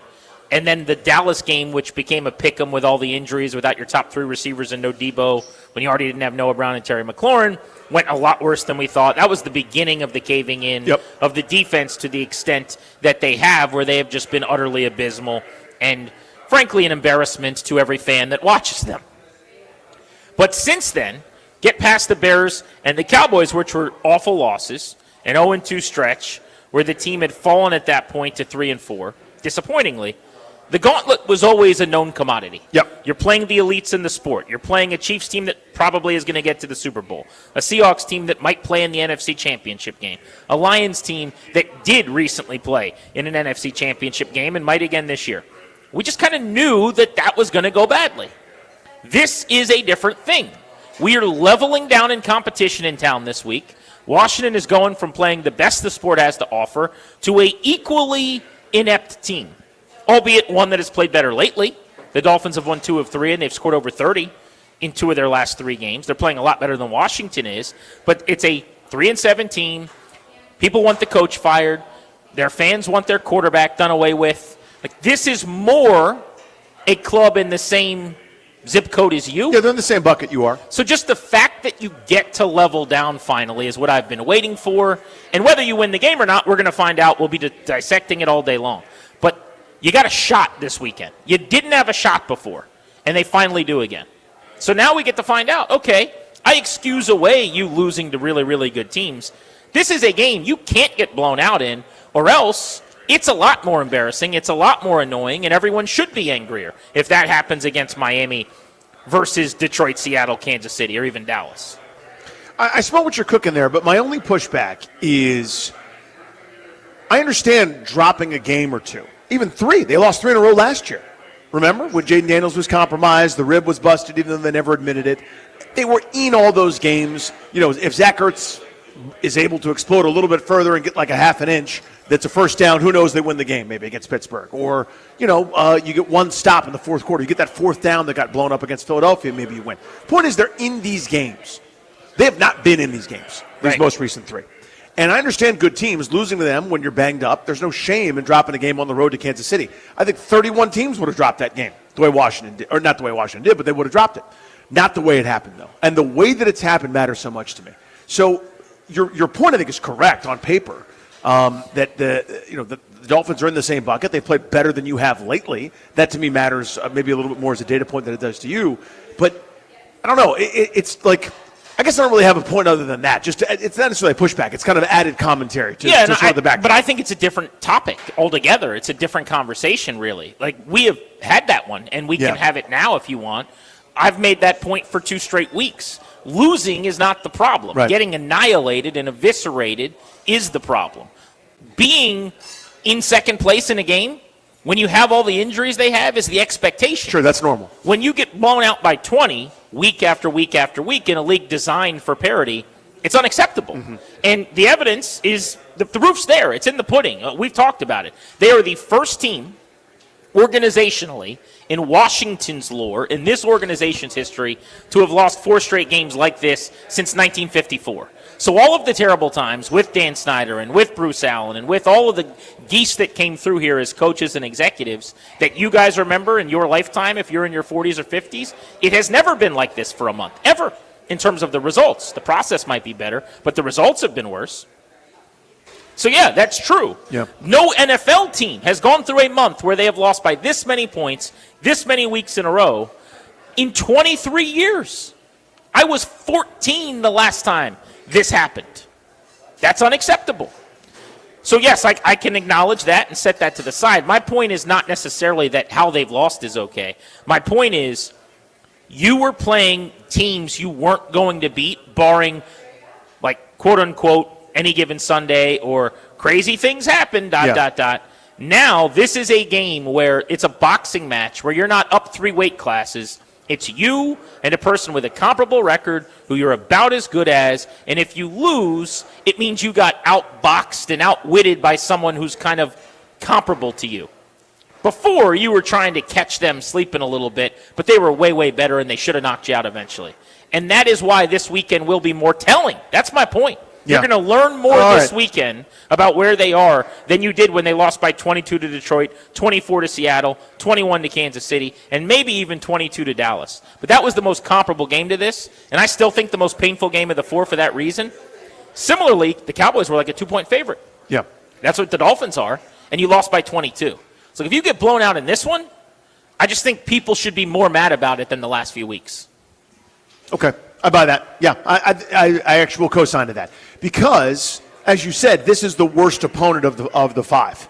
And then the Dallas game, which became a pick'em with all the injuries, without your top 3 receivers and no Debo, when you already didn't have Noah Brown and Terry McLaurin, went a lot worse than we thought. That was the beginning of the caving in of the defense to the extent that they have, where they have just been utterly abysmal and, frankly, an embarrassment to every fan that watches them. But since then, get past the Bears and the Cowboys, which were awful losses, an 0-2 stretch, where the team had fallen at that point to 3-4, disappointingly. The gauntlet was always a known commodity. Yep. You're playing the elites in the sport. You're playing a Chiefs team that probably is going to get to the Super Bowl, a Seahawks team that might play in the NFC Championship game, a Lions team that did recently play in an NFC Championship game and might again this year. We just kind of knew that was going to go badly. This is a different thing. We are leveling down in competition in town this week. Washington is going from playing the best the sport has to offer to a equally inept team, albeit one that has played better lately. The Dolphins have won 2 of 3, and they've scored over 30. in 2 of their last 3 games. They're playing a lot better than Washington is, but it's a 3-17. People want the coach fired. Their fans want their quarterback done away with. Like, this is more a club in the same zip code as you. Yeah, they're in the same bucket you are. So just the fact that you get to level down finally is what I've been waiting for. And whether you win the game or not, we're going to find out. We'll be dissecting it all day long. But you got a shot this weekend. You didn't have a shot before, and they finally do again. So now we get to find out, okay, I excuse away you losing to really, really good teams. This is a game you can't get blown out in, or else it's a lot more embarrassing, it's a lot more annoying, and everyone should be angrier if that happens against Miami versus Detroit, Seattle, Kansas City, or even Dallas. I smell what you're cooking there, but my only pushback is I understand dropping a game or 2. Even 3. They lost 3 in a row last year. Remember? When Jaden Daniels was compromised, the rib was busted, even though they never admitted it. They were in all those games. You know, if Zach Ertz is able to explode a little bit further and get like a half an inch, that's a first down, who knows, they win the game maybe against Pittsburgh. Or, you get one stop in the fourth quarter. You get that 4th down that got blown up against Philadelphia, maybe you win. Point is, they're in these games. They have not been in these games, these most recent 3. And I understand good teams losing to them when you're banged up. There's no shame in dropping a game on the road to Kansas City. I think 31 teams would have dropped that game the way Washington did. Or not the way Washington did, but they would have dropped it. Not the way it happened, though. And the way that it's happened matters so much to me. So your point, I think, is correct on paper. That the Dolphins are in the same bucket. They played better than you have lately. That to me matters maybe a little bit more as a data point than it does to you. But I don't know. It's like, I guess I don't really have a point other than that. It's not necessarily a pushback. It's kind of added commentary to sort of the back. But I think it's a different topic altogether. It's a different conversation, really. Like, we have had that one, and we can have it now if you want. I've made that point for 2 straight weeks. Losing is not the problem. Right. Getting annihilated and eviscerated is the problem. Being in second place in a game, when you have all the injuries they have, is the expectation. Sure, that's normal. When you get blown out by 20 week after week after week in a league designed for parity, it's unacceptable. Mm-hmm. And the evidence is, the roof's there. It's in the pudding. We've talked about it. They are the first team organizationally in Washington's lore, in this organization's history, to have lost 4 straight games like this since 1954. So all of the terrible times with Dan Snyder and with Bruce Allen and with all of the geese that came through here as coaches and executives that you guys remember in your lifetime, if you're in your 40s or 50s, it has never been like this for a month, ever, in terms of the results. The process might be better, but the results have been worse. So, yeah, that's true. Yeah. No NFL team has gone through a month where they have lost by this many points, this many weeks in a row, in 23 years. I was 14 the last time this happened. That's unacceptable. So, yes, I can acknowledge that and set that to the side. My point is not necessarily that how they've lost is okay. My point is you were playing teams you weren't going to beat, barring, like, quote-unquote, any given Sunday or crazy things happen, ... Now, this is a game where it's a boxing match where you're not up 3 weight classes. It's you and a person with a comparable record who you're about as good as, and if you lose, it means you got outboxed and outwitted by someone who's kind of comparable to you. Before, you were trying to catch them sleeping a little bit, but they were way, way better, and they should have knocked you out eventually. And that is why this weekend will be more telling. That's my point. You're going to learn more this weekend about where they are than you did when they lost by 22 to Detroit, 24 to Seattle, 21 to Kansas City, and maybe even 22 to Dallas. But that was the most comparable game to this, and I still think the most painful game of the 4 for that reason. Similarly, the Cowboys were like a 2-point favorite. Yeah. That's what the Dolphins are, and you lost by 22. So if you get blown out in this one, I just think people should be more mad about it than the last few weeks. Okay. I buy that. Yeah, I actually will co-sign to that. Because, as you said, this is the worst opponent of the 5,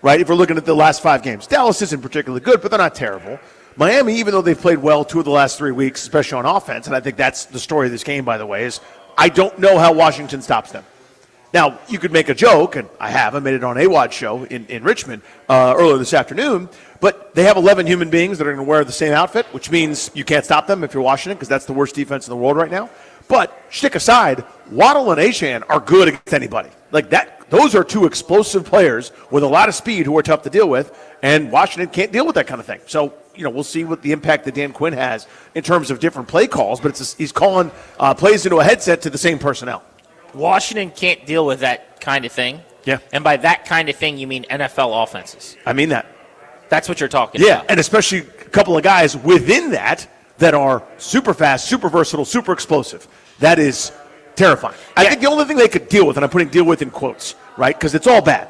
right? If we're looking at the last 5 games. Dallas isn't particularly good, but they're not terrible. Miami, even though they've played well 2 of the last 3 weeks, especially on offense, and I think that's the story of this game, by the way, is I don't know how Washington stops them. Now, you could make a joke, and I made it on AWOD's show in Richmond earlier this afternoon, but they have 11 human beings that are going to wear the same outfit, which means you can't stop them if you're Washington, because that's the worst defense in the world right now. But shtick aside, Waddle and Achane are good against anybody. Like that, those are two explosive players with a lot of speed who are tough to deal with, and Washington can't deal with that kind of thing. So, we'll see what the impact that Dan Quinn has in terms of different play calls, but he's calling plays into a headset to the same personnel. Washington can't deal with that kind of thing. Yeah. And by that kind of thing, you mean NFL offenses. I mean that. That's what you're talking Yeah, about. and especially a couple of guys within that are super fast, super versatile, super explosive. That is terrifying. I think the only thing they could deal with, and I'm putting deal with in quotes, right, because it's all bad.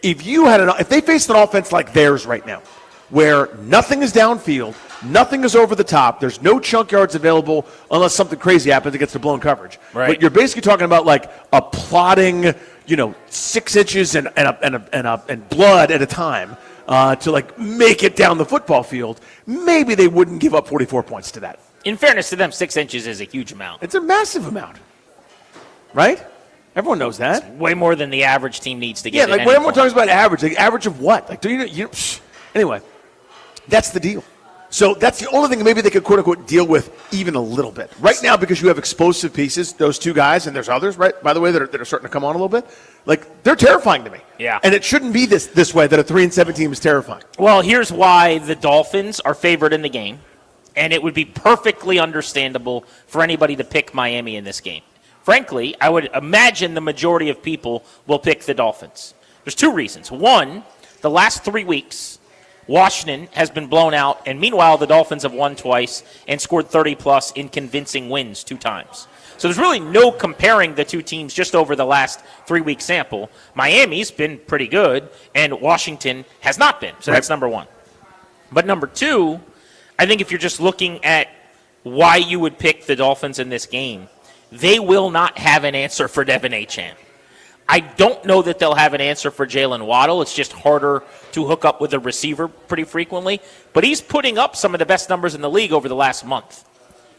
If they faced an offense like theirs right now, where nothing is downfield, nothing is over the top, there's no chunk yards available unless something crazy happens against the blown coverage. Right. But you're basically talking about like a plodding, 6 inches and blood at a time to like make it down the football field. Maybe they wouldn't give up 44 points to that. In fairness to them, 6 inches is a huge amount. It's a massive amount, right? Everyone knows that. It's way more than the average team needs to get. Yeah, at like any when everyone point. talks about average, like average of what? Like, anyway, that's the deal. So that's the only thing maybe they could, quote unquote, deal with even a little bit. Right now, because you have explosive pieces, those two guys, and there's others, right, by the way, that are starting to come on a little bit, like, they're terrifying to me. Yeah. And it shouldn't be this way, that a 3-7 team is terrifying. Well, here's why the Dolphins are favored in the game, and it would be perfectly understandable for anybody to pick Miami in this game. Frankly, I would imagine the majority of people will pick the Dolphins. There's two reasons. One, the last 3 weeks, Washington has been blown out, and meanwhile, the Dolphins have won twice and scored 30-plus in convincing wins 2 times. So there's really no comparing the two teams just over the last 3-week sample. Miami's been pretty good, and Washington has not been. So that's number one. But number two, I think if you're just looking at why you would pick the Dolphins in this game, they will not have an answer for Devin Achane. I don't know that they'll have an answer for Jalen Waddle. It's just harder to hook up with a receiver pretty frequently. But he's putting up some of the best numbers in the league over the last month.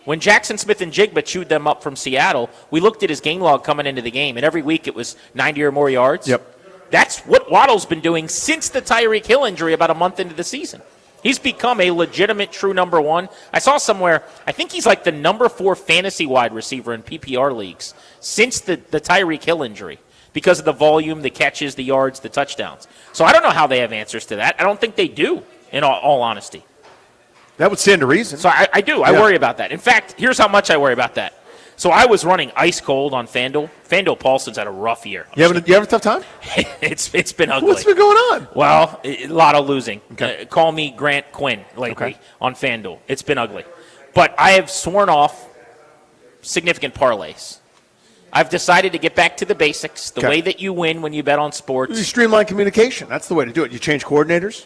When Jackson Smith and Jigba chewed them up from Seattle, we looked at his game log coming into the game, and every week it was 90 or more yards. Yep. That's what Waddle's been doing since the Tyreek Hill injury about a month into the season. He's become a legitimate true number one. I saw somewhere, I think he's like the number 4 fantasy wide receiver in PPR leagues since the Tyreek Hill injury because of the volume, the catches, the yards, the touchdowns. So I don't know how they have answers to that. I don't think they do, in all honesty. That would stand to reason. So I do. I worry about that. In fact, here's how much I worry about that. So I was running ice cold on FanDuel. FanDuel Paulson's had a rough year. You have a tough time? It's been ugly. What's been going on? Well, a lot of losing. Okay. Call me Grant Quinn lately on FanDuel. It's been ugly. But I have sworn off significant parlays. I've decided to get back to the basics, the way that you win when you bet on sports. You streamline communication. That's the way to do it. You change coordinators?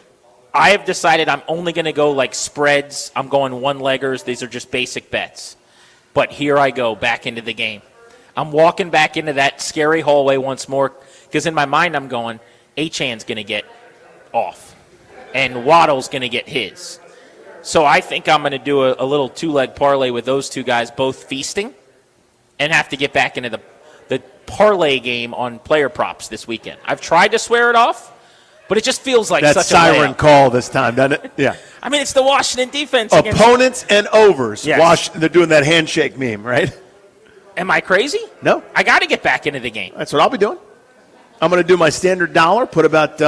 I have decided I'm only going to go like spreads. I'm going one-leggers. These are just basic bets. But here I go back into the game. I'm walking back into that scary hallway once more because in my mind I'm going, Achane's going to get off and Waddle's going to get his. So I think I'm going to do a little 2-leg parlay with those two guys both feasting and have to get back into the parlay game on player props this weekend. I've tried to swear it off, but it just feels like That's such a siren layup. call this time, doesn't it? Yeah. I mean, it's the Washington defense. against- Opponents and overs. Yes. They're doing that handshake meme, right? Am I crazy? No. I got to get back into the game. That's what I'll be doing. I'm going to do my standard dollar, put about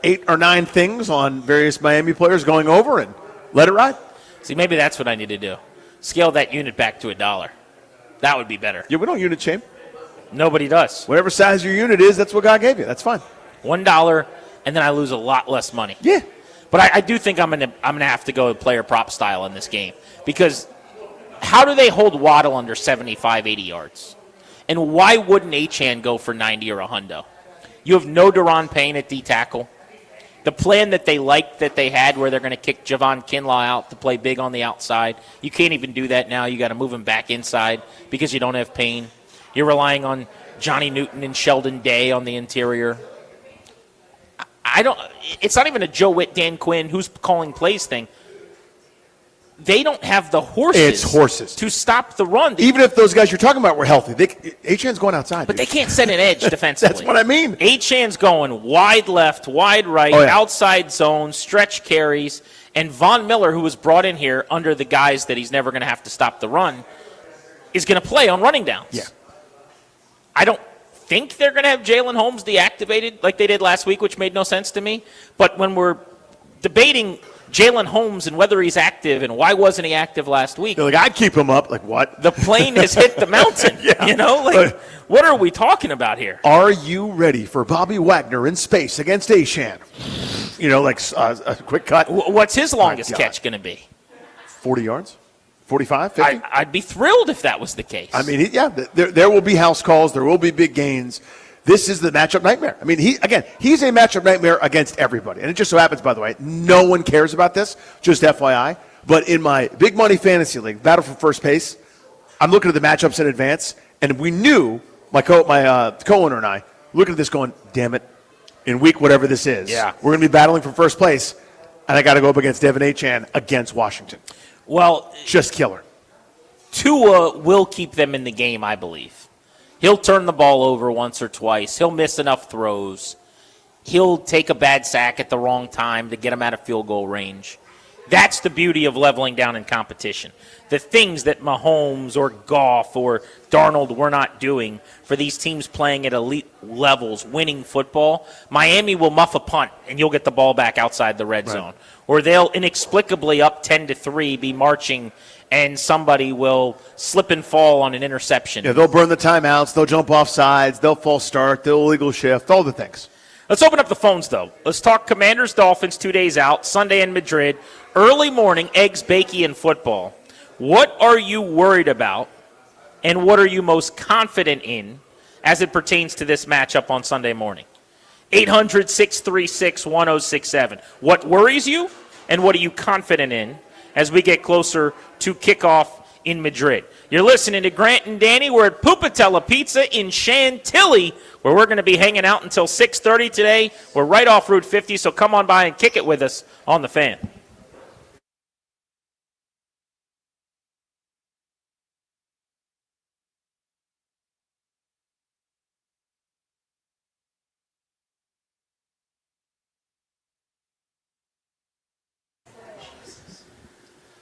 8 or 9 things on various Miami players going over and let it ride. See, maybe that's what I need to do. Scale that unit back to $1. That would be better. Yeah, we don't unit shame. Nobody does. Whatever size your unit is, that's what God gave you. That's fine. $1, and then I lose a lot less money. Yeah. But I do think I'm gonna have to go player prop style in this game because how do they hold Waddle under 75, 80 yards? And why wouldn't Achane go for 90 or 100? You have no Deron Payne at D tackle. The plan that they liked that they had where they're going to kick Javon Kinlaw out to play big on the outside, you can't even do that now. You got to move him back inside because you don't have Payne. You're relying on Johnny Newton and Sheldon Day on the interior. It's not even a Joe Witt, Dan Quinn, who's calling plays thing. They don't have the horses. It's horses to stop the run. Even if those guys you're talking about were healthy, Achane's going outside. But they can't set an edge defensively. That's what I mean. Achane's going wide left, wide right, outside zone, stretch carries, and Von Miller, who was brought in here under the guise that he's never going to have to stop the run, is going to play on running downs. Yeah. I don't think they're going to have Jalen Holmes deactivated like they did last week, which made no sense to me. But when we're debating Jalen Holmes and whether he's active and why wasn't he active last week, They're like, I'd keep him up. Like, what? the plane has hit the mountain. You know, like, what are we talking about here? Are you ready for Bobby Wagner in space against Ashan? You know, like a quick cut. What's his longest catch going to be? 40 yards? 45? 50? I'd be thrilled if that was the case. I mean, there will be house calls. There will be big gains. This is the matchup nightmare. I mean, he's a matchup nightmare against everybody. And it just so happens, by the way, no one cares about this, just FYI. But in my big money fantasy league, Battle for First Pace, I'm looking at the matchups in advance, and we knew, my co-owner and I, looking at this going, damn it, in week whatever this is, we're going to be battling for first place, and I got to go up against Devin Achane against Washington. Well, just killer. Tua will keep them in the game, I believe. He'll turn the ball over once or twice. He'll miss enough throws. He'll take a bad sack at the wrong time to get him out of field goal range. That's the beauty of leveling down in competition. The things that Mahomes or Goff or Darnold were not doing for these teams playing at elite levels, winning football, Miami will muff a punt and you'll get the ball back outside the red zone. Or they'll inexplicably up 10-3 be marching and somebody will slip and fall on an interception. Yeah, they'll burn the timeouts. They'll jump off sides. They'll false start. They'll illegal shift. All the things. Let's open up the phones, though. Let's talk Commanders-Dolphins 2 days out, Sunday in Madrid. Early morning, eggs, bakey, and football. What are you worried about, and what are you most confident in as it pertains to this matchup on Sunday morning? 800-636-1067. What worries you, and what are you confident in as we get closer to kickoff in Madrid? You're listening to Grant and Danny. We're at Pupatella Pizza in Chantilly, where we're going to be hanging out until 6:30 today. We're right off Route 50, so come on by and kick it with us on The Fan.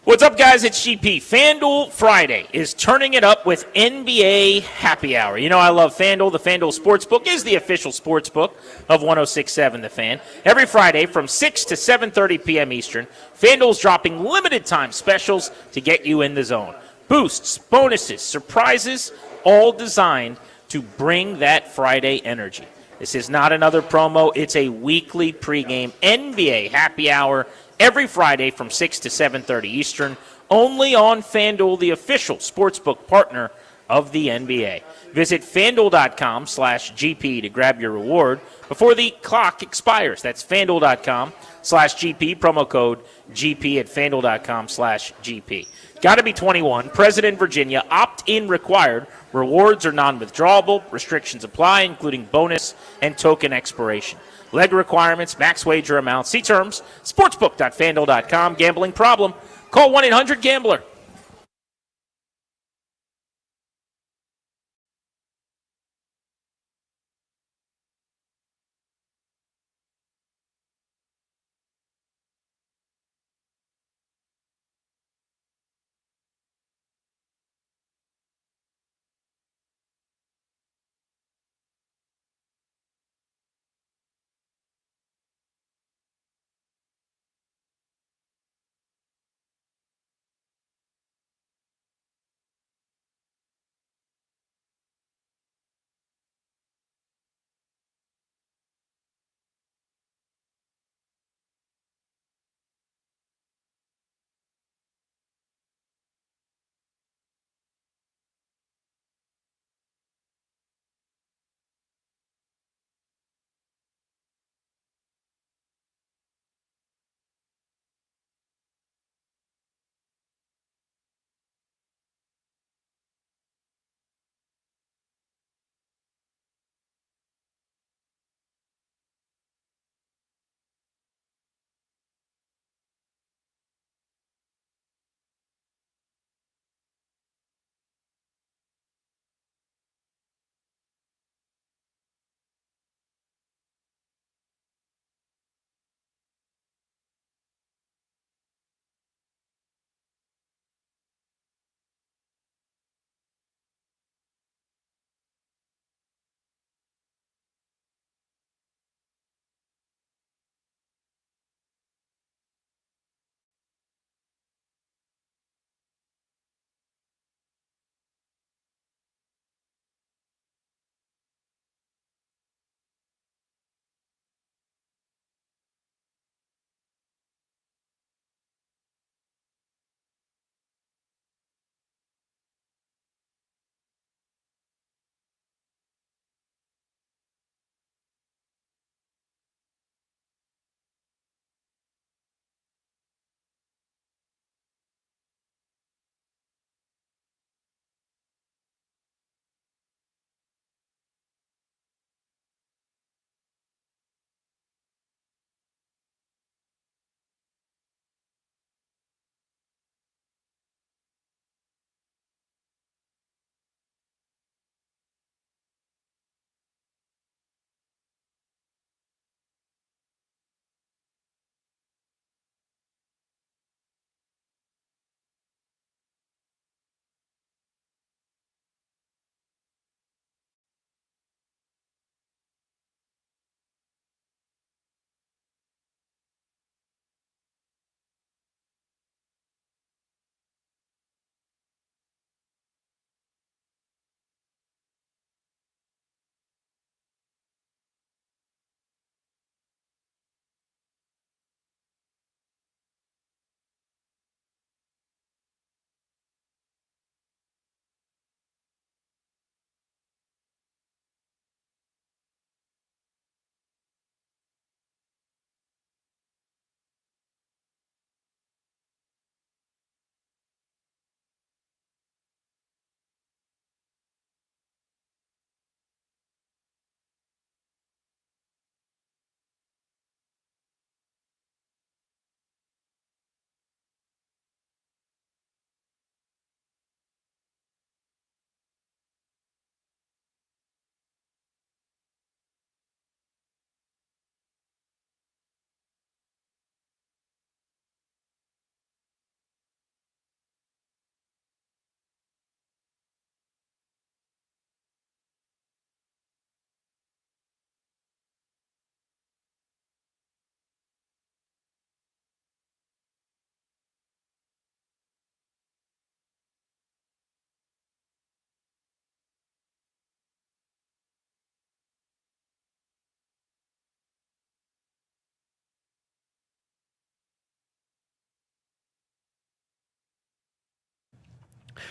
What's up, guys? It's GP. FanDuel Friday is turning it up with NBA Happy Hour. You know I love FanDuel. The FanDuel Sportsbook is the official sportsbook of 106.7 The Fan. Every Friday from 6 to 7:30 p.m. Eastern, FanDuel's dropping limited-time specials to get you in the zone. Boosts, bonuses, surprises, all designed to bring that Friday energy. This is not another promo. It's a weekly pregame NBA Happy Hour every Friday from 6 to 7:30 Eastern, only on FanDuel, the official sportsbook partner of the NBA. Visit FanDuel.com/GP to grab your reward before the clock expires. That's FanDuel.com/GP, promo code GP at FanDuel.com/GP. Got to be 21. President, Virginia. Opt-in required. Rewards are non-withdrawable. Restrictions apply, including bonus and token expiration. Leg requirements, max wager amounts. See terms. Sportsbook.fanduel.com. Gambling problem? Call 1-800-GAMBLER.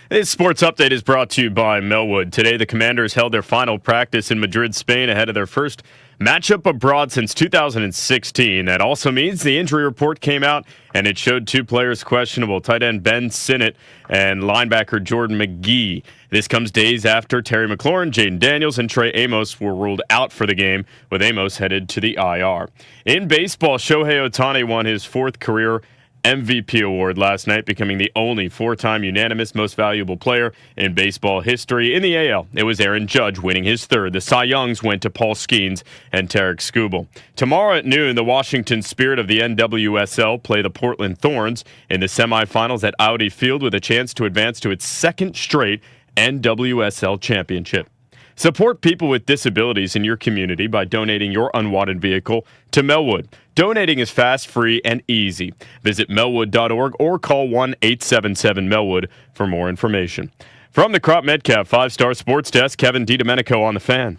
This sports update is brought to you by Melwood. Today, the Commanders held their final practice in Madrid, Spain, ahead of their first matchup abroad since 2016. That also means the injury report came out, and it showed 2 players questionable, tight end Ben Sinnott and linebacker Jordan McGee. This comes days after Terry McLaurin, Jaden Daniels, and Trey Amos were ruled out for the game, with Amos headed to the IR. In baseball, Shohei Ohtani won his 4th career MVP award last night, becoming the only 4-time unanimous most valuable player in baseball history. In the AL, it was Aaron Judge winning his 3rd. The Cy Youngs went to Paul Skeens and Tarek Skubal. Tomorrow at noon, the Washington Spirit of the NWSL play the Portland Thorns in the semifinals at Audi Field with a chance to advance to its 2nd straight NWSL championship. Support people with disabilities in your community by donating your unwanted vehicle to Melwood. Donating is fast, free, and easy. Visit melwood.org or call 1-877-MELWOOD for more information. From the Crop Metcalf 5-Star Sports Desk, Kevin DiDomenico on the Fan.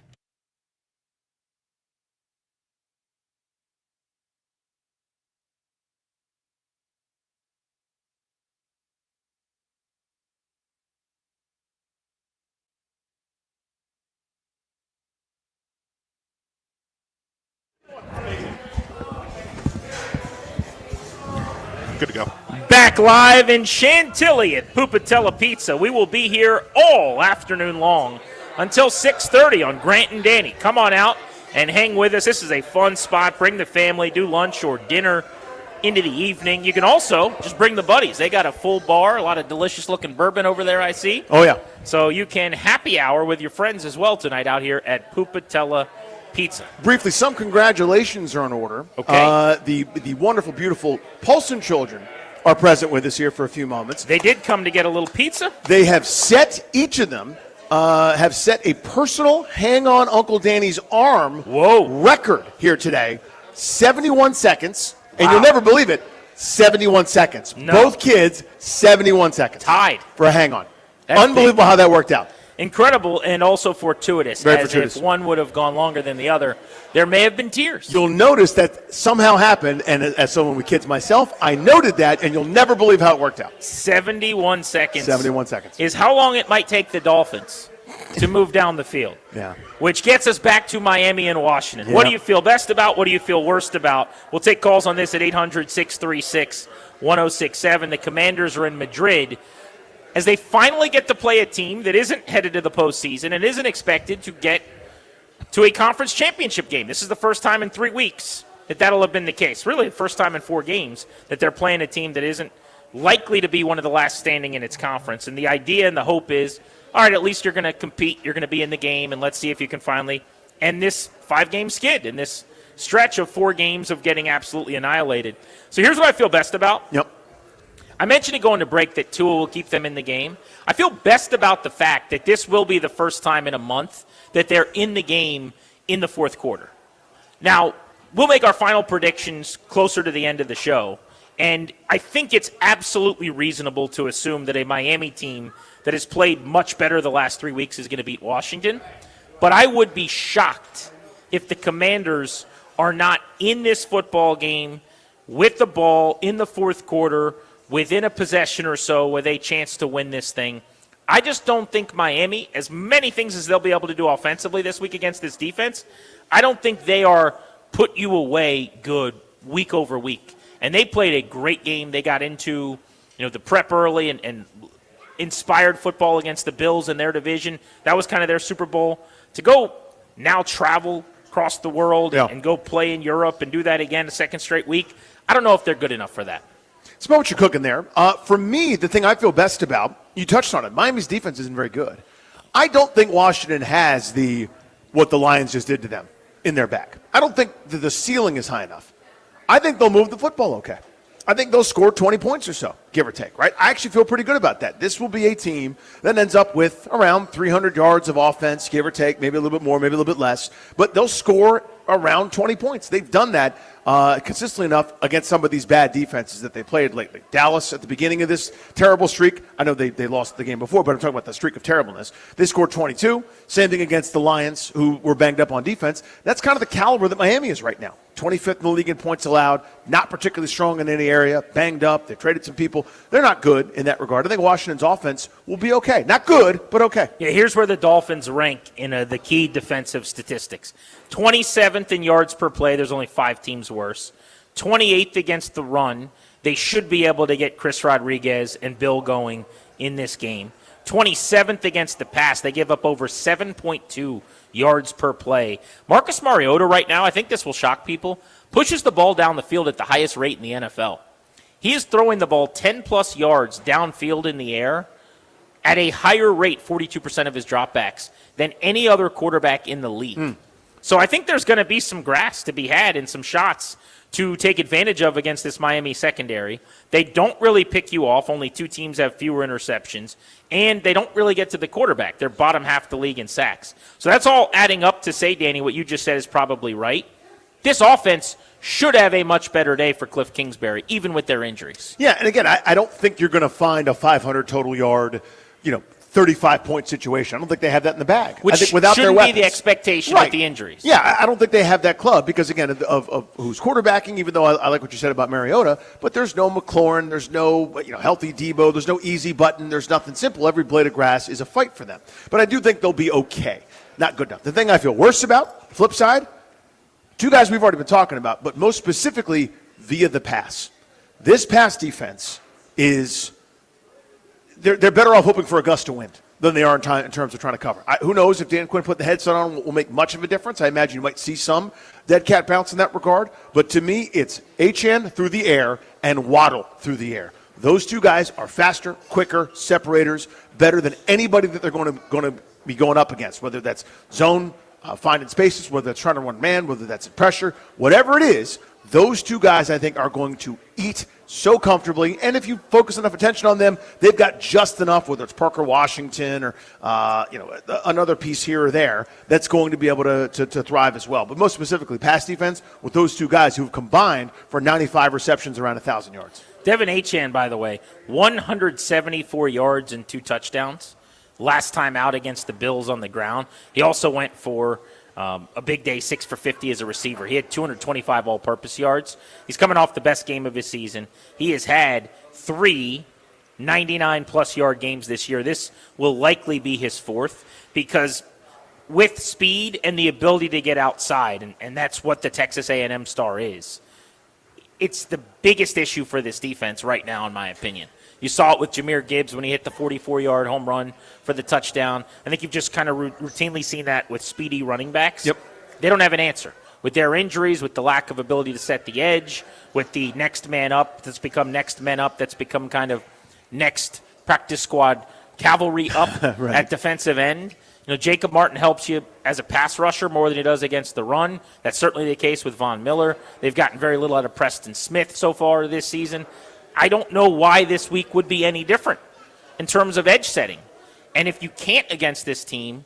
Good to go. Back live in Chantilly at Pupatella Pizza. We will be here all afternoon long until 6:30 on Grant and Danny. Come on out and hang with us. This is a fun spot. Bring the family, do lunch or dinner into the evening. You can also just bring the buddies. They got a full bar, a lot of delicious-looking bourbon over there, I see. Oh, yeah. So you can happy hour with your friends as well tonight out here at Pupatella Pizza. Briefly, some congratulations are in order. Okay. The wonderful, beautiful Paulson children are present with us here for a few moments. They did come to get a little pizza. They have set, each of them, have set a personal hang on Uncle Danny's arm record here today. 71 seconds. And you'll never believe it, 71 seconds. No. Both kids, 71 seconds. Tied. For a hang on. That's Unbelievable big. how that worked out. Incredible and also fortuitous. Very as fortuitous. if one would have gone longer than the other, there may have been tears. You'll notice that somehow happened, and as someone with kids myself, I noted that, and you'll never believe how it worked out. 71 seconds. 71 seconds. Is how long it might take the Dolphins to move down the field. Yeah. Which gets us back to Miami and Washington. Yeah. What do you feel best about? What do you feel worst about? We'll take calls on this at 800-636-1067. The Commanders are in Madrid as they finally get to play a team that isn't headed to the postseason and isn't expected to get to a conference championship game. This is the first time in 3 weeks that that'll have been the case. Really, the first time in 4 games that they're playing a team that isn't likely to be one of the last standing in its conference. And the idea and the hope is, all right, at least you're going to compete, you're going to be in the game, and let's see if you can finally end this 5-game skid in this stretch of 4 games of getting absolutely annihilated. So here's what I feel best about. Yep. I mentioned it going to break that Tua will keep them in the game. I feel best about the fact that this will be the first time in a month that they're in the game in the fourth quarter. Now, we'll make our final predictions closer to the end of the show, and I think it's absolutely reasonable to assume that a Miami team that has played much better the last 3 weeks is going to beat Washington. But I would be shocked if the Commanders are not in this football game with the ball in the fourth quarter within a possession or so with a chance to win this thing. I just don't think Miami, as many things as they'll be able to do offensively this week against this defense, I don't think they are put you away good week over week. And they played a great game. They got into the prep early and inspired football against the Bills in their division. That was kind of their Super Bowl. To go now travel across the world and go play in Europe and do that again a second straight week, I don't know if they're good enough for that. It's about what you're cooking there. For me, the thing I feel best about, you touched on it, Miami's defense isn't very good. I don't think Washington has what the Lions just did to them in their back. I don't think that the ceiling is high enough. I think they'll move the football okay. I think they'll score 20 points or so, give or take, right? I actually feel pretty good about that. This will be a team that ends up with around 300 yards of offense, give or take, maybe a little bit more, maybe a little bit less. But they'll score around 20 points. They've done that consistently enough against some of these bad defenses that they played lately. Dallas, at the beginning of this terrible streak, I know they lost the game before, but I'm talking about the streak of terribleness. They scored 22. Same thing against the Lions, who were banged up on defense. That's kind of the caliber that Miami is right now. 25th in the league in points allowed, not particularly strong in any area, banged up. They traded some people. They're not good in that regard. I think Washington's offense will be okay. Not good, but okay. Yeah, here's where the Dolphins rank in the key defensive statistics. 27th in yards per play. There's only 5 teams worse. 28th against the run. They should be able to get Chris Rodriguez and Bill going in this game. 27th against the pass. They give up over 7.2 yards per play. Marcus Mariota right now, I think this will shock people, pushes the ball down the field at the highest rate in the NFL. He is throwing the ball 10-plus yards downfield in the air at a higher rate, 42% of his dropbacks, than any other quarterback in the league. So I think there's going to be some grass to be had and some shots to take advantage of against this Miami secondary. They don't really pick you off. Only 2 teams have fewer interceptions. And they don't really get to the quarterback. They're bottom half the league in sacks. So that's all adding up to say, Danny, what you just said is probably right. This offense should have a much better day for Cliff Kingsbury, even with their injuries. Yeah, and again, I don't think you're going to find a 500 total yard, 35-point situation. I don't think they have that in the bag. Which I think without shouldn't their weapons, be the expectation right. with the injuries. Yeah, I don't think they have that club because, again, of who's quarterbacking, even though I like what you said about Mariota, but there's no McLaurin, there's no healthy Debo, there's no easy button, there's nothing simple. Every blade of grass is a fight for them. But I do think they'll be okay. Not good enough. The thing I feel worse about, flip side, 2 guys we've already been talking about, but most specifically via the pass. This pass defense is they're better off hoping for a gust of wind than they are in terms of trying to cover. Who knows if Dan Quinn put the headset on will make much of a difference. I imagine you might see some dead cat bounce in that regard. But to me, it's Achane through the air and Waddle through the air. Those 2 guys are faster, quicker, separators, better than anybody that they're going to be going up against, whether that's zone, finding spaces, whether that's trying to run man, whether that's pressure, whatever it is, those 2 guys I think are going to eat so comfortably, and if you focus enough attention on them, they've got just enough, whether it's Parker Washington or another piece here or there, that's going to be able to thrive as well. But most specifically, pass defense with those 2 guys who've combined for 95 receptions around 1,000 yards. Devin Achane, by the way, 174 yards and 2 touchdowns. Last time out against the Bills on the ground. He also went for a big day, 6 for 50 as a receiver. He had 225 all-purpose yards. He's coming off the best game of his season. He has had 3 99-plus yard games this year. This will likely be his 4th because with speed and the ability to get outside, and that's what the Texas A&M star is, it's the biggest issue for this defense right now, in my opinion. You saw it with Jahmyr Gibbs when he hit the 44-yard home run for the touchdown. I think you've just kind of routinely seen that with speedy running backs. Yep. They don't have an answer. With their injuries, with the lack of ability to set the edge, with the next man up that's become next men up, that's become kind of next practice squad cavalry up Right. at defensive end. Jacob Martin helps you as a pass rusher more than he does against the run. That's certainly the case with Von Miller. They've gotten very little out of Preston Smith so far this season. I don't know why this week would be any different in terms of edge setting. And if you can't against this team,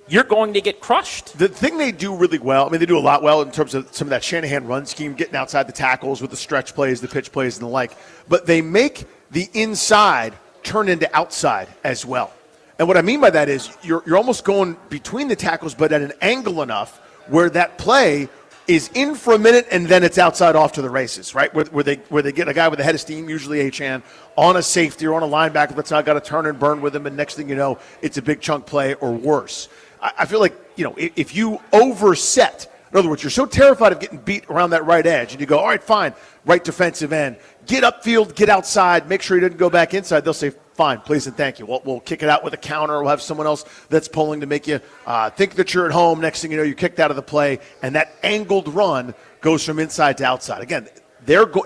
you're going to get crushed. The thing they do really well, they do a lot well in terms of some of that Shanahan run scheme, getting outside the tackles with the stretch plays, the pitch plays, and the like. But they make the inside turn into outside as well. And what I mean by that is you're almost going between the tackles, but at an angle enough where that play is in for a minute and then it's outside off to the races, right? Where they get a guy with a head of steam, usually Achane, on a safety or on a linebacker that's not got to turn and burn with him, and next thing you know, it's a big chunk play or worse. I feel like, if you overset, in other words, you're so terrified of getting beat around that right edge, and you go, all right, fine, right defensive end, get upfield, get outside, make sure he doesn't go back inside, they'll say, fine, please and thank you. We'll kick it out with a counter. We'll have someone else that's pulling to make you think that you're at home. Next thing you know, you're kicked out of the play, and that angled run goes from inside to outside. Again,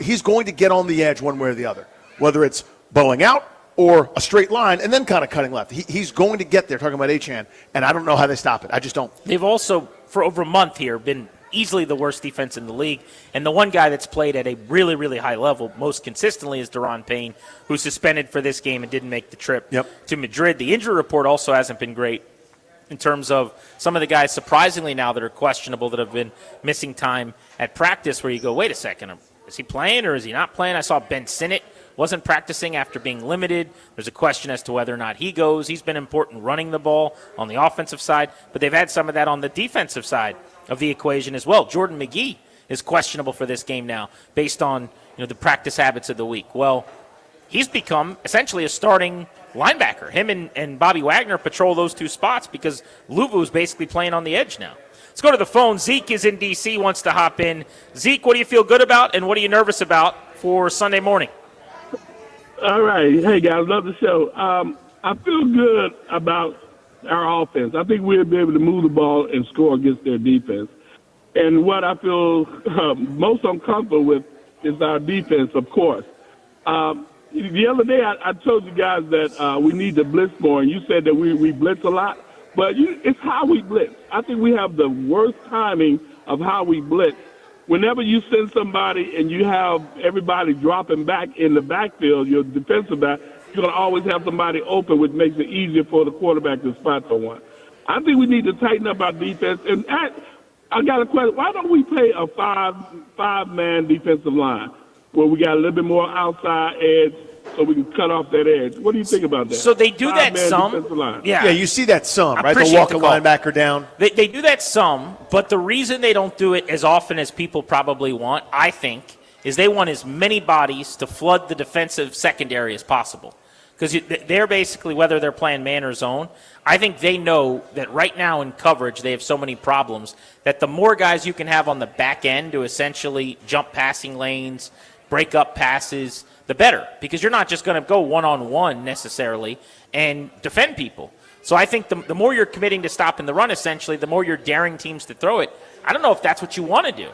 he's going to get on the edge one way or the other, whether it's bowing out or a straight line and then kind of cutting left. He's going to get there, talking about Achane, and I don't know how they stop it. I just don't. They've also, for over a month here, been easily the worst defense in the league. And the one guy that's played at a really, really high level most consistently is Daron Payne, who's suspended for this game and didn't make the trip to Madrid. The injury report also hasn't been great in terms of some of the guys, surprisingly now, that are questionable, that have been missing time at practice, where you go, wait a second, is he playing or is he not playing? I saw Ben Sinnott wasn't practicing after being limited. There's a question as to whether or not he goes. He's been important running the ball on the offensive side, but they've had some of that on the defensive side of the equation as well. Jordan McGee is questionable for this game now based on the practice habits of the week. Well, he's become essentially a starting linebacker. Him and Bobby Wagner patrol those two spots because Luvu's basically playing on the edge now. Let's go to the phone. Zeke is in D.C., wants to hop in. Zeke, what do you feel good about and what are you nervous about for Sunday morning? All right. Hey, guys, love the show. I feel good about our offense. I think we'll be able to move the ball and score against their defense. And what I feel most uncomfortable with is our defense, of course. The other day, I told you guys that we need to blitz more, and you said that we blitz a lot. But it's how we blitz. I think we have the worst timing of how we blitz. Whenever you send somebody and you have everybody dropping back in the backfield, your defensive back, you're going to always have somebody open, which makes it easier for the quarterback to spot someone. I think we need to tighten up our defense. And I got a question. Why don't we play a five-man defensive line where we got a little bit more outside edge so we can cut off that edge? What do you think about that? So they do that some. Yeah, you see that some, I right? They'll appreciate walk the a call. linebacker down. They do that some, but the reason they don't do it as often as people probably want, I think, is they want as many bodies to flood the defensive secondary as possible. Because they're basically, whether they're playing man or zone, I think they know that right now in coverage they have so many problems that the more guys you can have on the back end to essentially jump passing lanes, break up passes, the better. Because you're not just going to go one-on-one necessarily and defend people. So I think the more you're committing to stopping the run, essentially, the more you're daring teams to throw it. I don't know if that's what you want to do.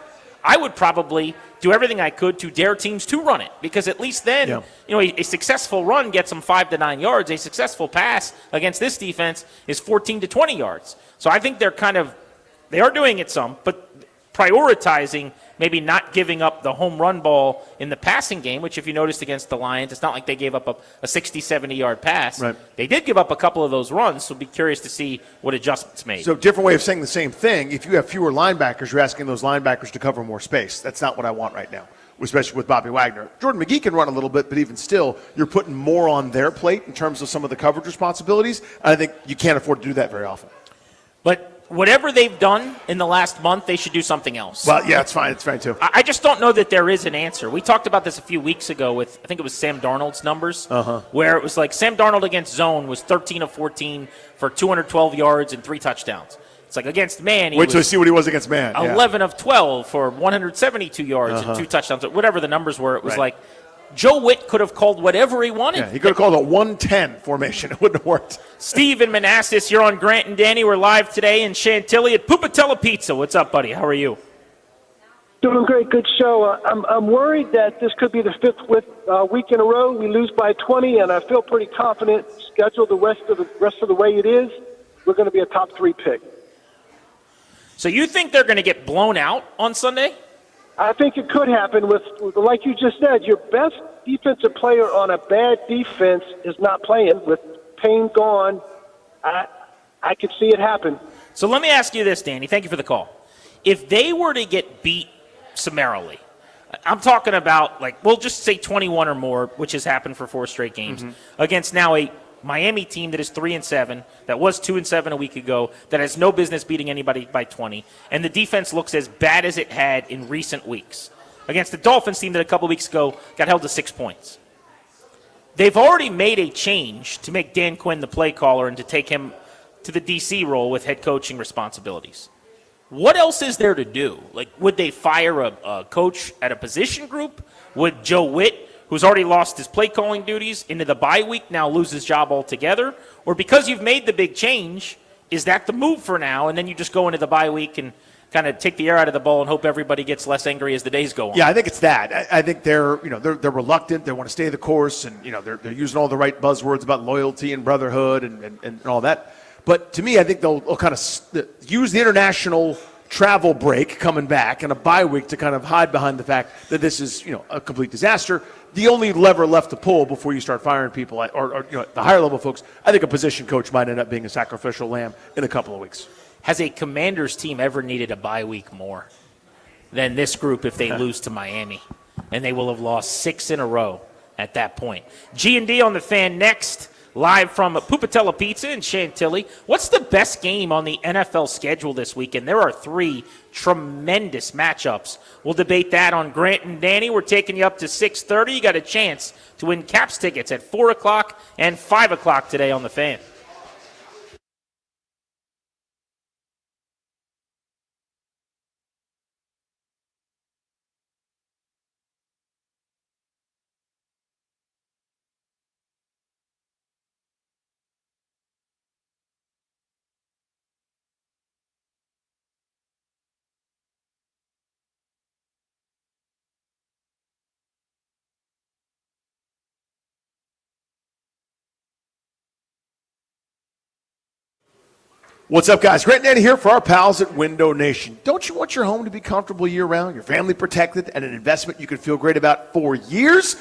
I would probably do everything I could to dare teams to run it, because at least then, a successful run gets them 5 to 9 yards. A successful pass against this defense is 14 to 20 yards. So I think they are doing it some, but prioritizing maybe not giving up the home run ball in the passing game, which if you noticed against the Lions, it's not like they gave up a 60, 70-yard pass. Right. They did give up a couple of those runs, so be curious to see what adjustments made. So different way of saying the same thing. If you have fewer linebackers, you're asking those linebackers to cover more space. That's not what I want right now, especially with Bobby Wagner. Jordan McGee can run a little bit, but even still, you're putting more on their plate in terms of some of the coverage responsibilities. And I think you can't afford to do that very often. But whatever they've done in the last month, they should do something else. Well, yeah, it's fine. It's fine, too. I just don't know that there is an answer. We talked about this a few weeks ago with, I think it was Sam Darnold's numbers, where it was like Sam Darnold against zone was 13 of 14 for 212 yards and 3 touchdowns. It's like against man, Wait till you see what he was against man. 11 of 12 for 172 yards and 2 touchdowns. Whatever the numbers were, it was like Joe Witt could have called whatever he wanted. Yeah, he could have called a 110 formation. It wouldn't have worked. Steve in Manassas, you're on Grant and Danny. We're live today in Chantilly at Pupatella Pizza. What's up, buddy? How are you? Doing great. Good show. I'm worried that this could be the 5th week in a row we lose by 20, and I feel pretty confident, scheduled the rest of the way it is, we're going to be a top 3 pick. So you think they're going to get blown out on Sunday? I think it could happen with, like you just said, your best defensive player on a bad defense is not playing. With Payne gone, I could see it happen. So let me ask you this, Danny. Thank you for the call. If they were to get beat summarily, I'm talking about, we'll just say 21 or more, which has happened for 4 straight games, against now a Miami team that is 3-7, that was 2-7 a week ago, that has no business beating anybody by 20, and the defense looks as bad as it had in recent weeks. Against the Dolphins team that a couple weeks ago got held to 6 points. They've already made a change to make Dan Quinn the play caller and to take him to the DC role with head coaching responsibilities. What else is there to do? Would they fire a coach at a position group? Would Joe Witt, who's already lost his play calling duties into the bye week, now lose his job altogether? Or because you've made the big change, is that the move for now, and then you just go into the bye week and kind of take the air out of the ball and hope everybody gets less angry as the days go on? Yeah, I think it's that. I think they're reluctant. They want to stay the course, and they're using all the right buzzwords about loyalty and brotherhood and all that. But to me, I think they'll kind of use the international travel break coming back and a bye week to kind of hide behind the fact that this is a complete disaster. The only lever left to pull before you start firing people, or the higher level folks, I think a position coach might end up being a sacrificial lamb in a couple of weeks. Has a Commanders team ever needed a bye week more than this group if they lose to Miami? And they will have lost 6 in a row at that point. G&D on the Fan next. live from Pupatella Pizza in Chantilly. What's the best game on the NFL schedule this weekend? There are 3 tremendous matchups. We'll debate that on Grant and Danny. We're taking you up to 6:30. You got a chance to win Caps tickets at 4 o'clock and 5 o'clock today on The Fan. What's up, guys? Grant and Danny here for our pals at Window Nation. Don't you want your home to be comfortable year-round, your family protected, and an investment you can feel great about for years?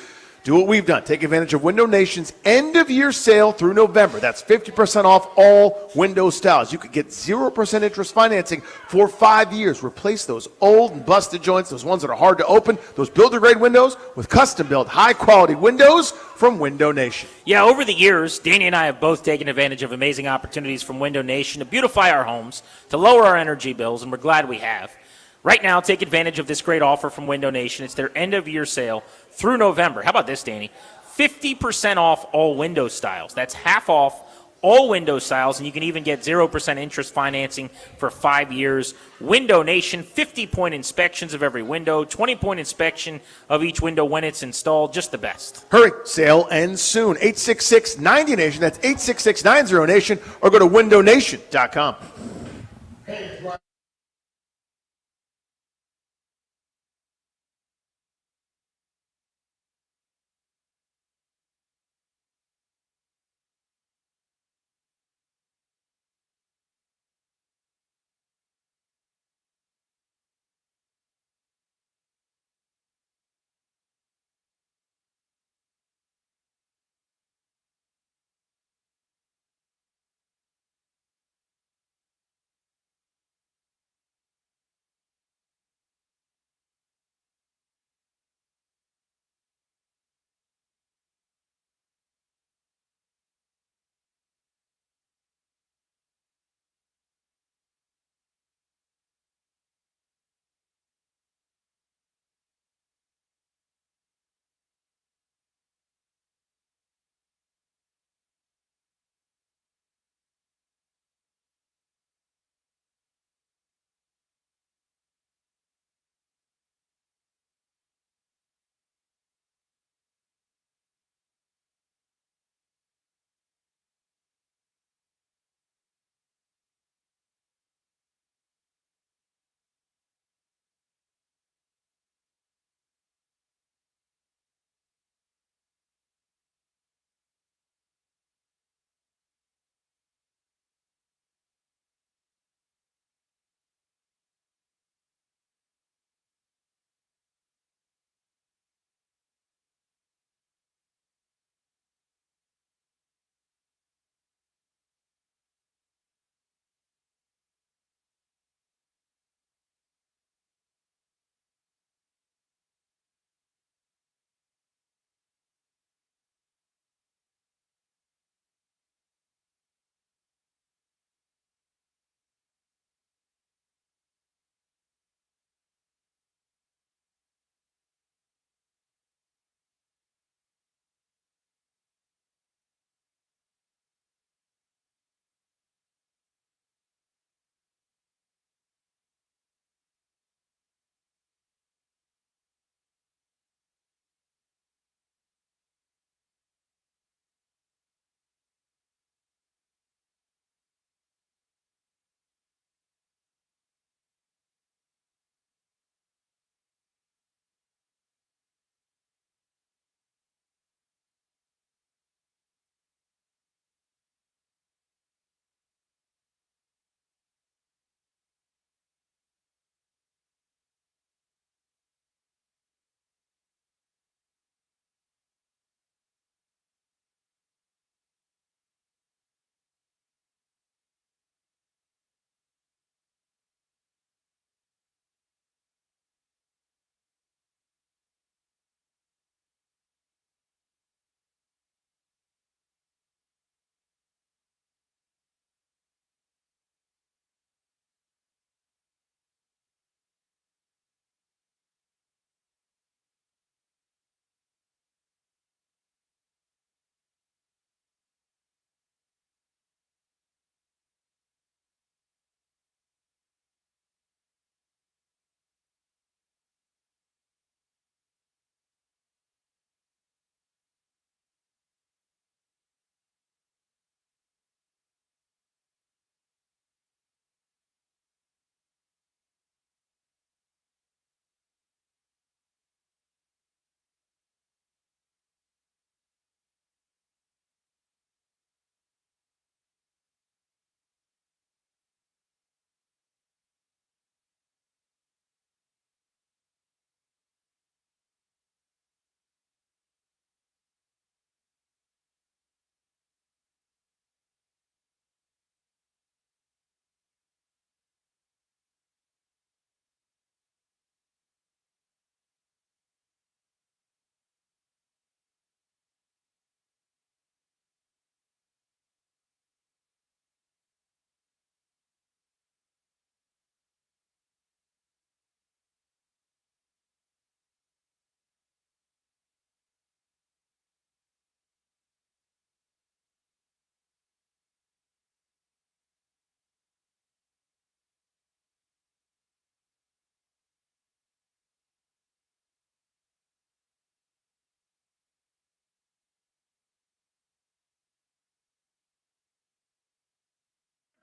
Do what we've done. Take advantage of Window Nation's end-of-year sale through November. That's 50% off all window styles. You could get 0% interest financing for 5 years. Replace those old and busted joints, those ones that are hard to open, those builder-grade windows with custom-built, high-quality windows from Window Nation. Yeah, over the years, Danny and I have both taken advantage of amazing opportunities from Window Nation to beautify our homes, to lower our energy bills, and we're glad we have. Right now, take advantage of this great offer from Window Nation. It's their end-of-year sale through November. How about this, Danny? 50% off all window styles. That's half off all window styles, and you can even get 0% interest financing for 5 years. Window Nation, 50-point inspections of every window, 20-point inspection of each window when it's installed. Just the best. Hurry, sale ends soon. 866-90-NATION. That's 866-90-NATION, or go to windownation.com.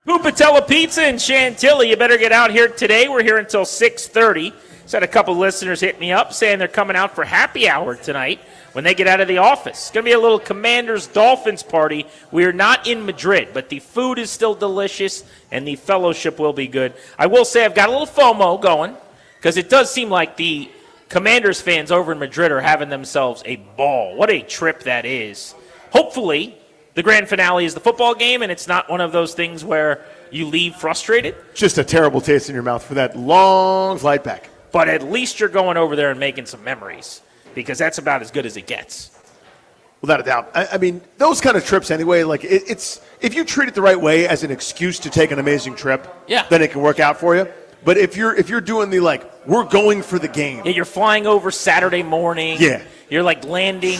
Pupatella Pizza in Chantilly. You better get out here today. We're here until 6:30. Just had a couple listeners hit me up saying they're coming out for happy hour tonight when they get out of the office. It's going to be a little Commanders-Dolphins party. We are not in Madrid, but the food is still delicious, and the fellowship will be good. I will say I've got a little FOMO going because it does seem like the Commanders fans over in Madrid are having themselves a ball. What a trip that is. Hopefully, the grand finale is the football game, and it's not one of those things where you leave frustrated. Just a terrible taste in your mouth for that long flight back. But at least you're going over there and making some memories, because that's about as good as it gets. Without a doubt. I mean, those kind of trips anyway, like it's if you treat it the right way as an excuse to take an amazing trip, then it can work out for you. But if you're doing the we're going for the game. Yeah, you're flying over Saturday morning. Yeah. You're landing,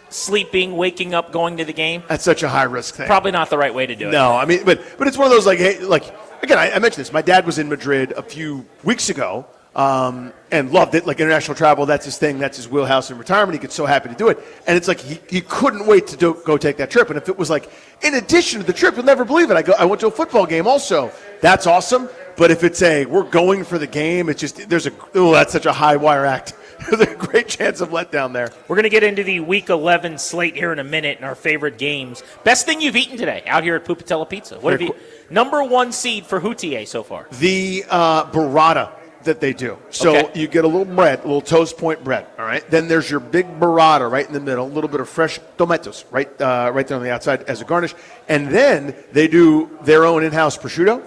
sleeping, waking up, going to the game. That's such a high risk thing. Probably not the right way to do it. No, I mean, but it's one of those again, I mentioned this. My dad was in Madrid a few weeks ago. And loved it, international travel. That's his thing. That's his wheelhouse in retirement. He gets so happy to do it. And it's he couldn't wait to go take that trip. And if it was in addition to the trip, you'll never believe it. I went to a football game also. That's awesome. But if it's we're going for the game, it's just, that's such a high wire act. There's a great chance of letdown there. We're going to get into the Week 11 slate here in a minute and our favorite games. Best thing you've eaten today out here at Pupatella Pizza. What have you, number one seed for Houtier so far? The burrata that they do. So you get a little bread, a little toast point bread, all right? Then there's your big burrata right in the middle, a little bit of fresh tomatoes right there on the outside as a garnish. And then they do their own in-house prosciutto,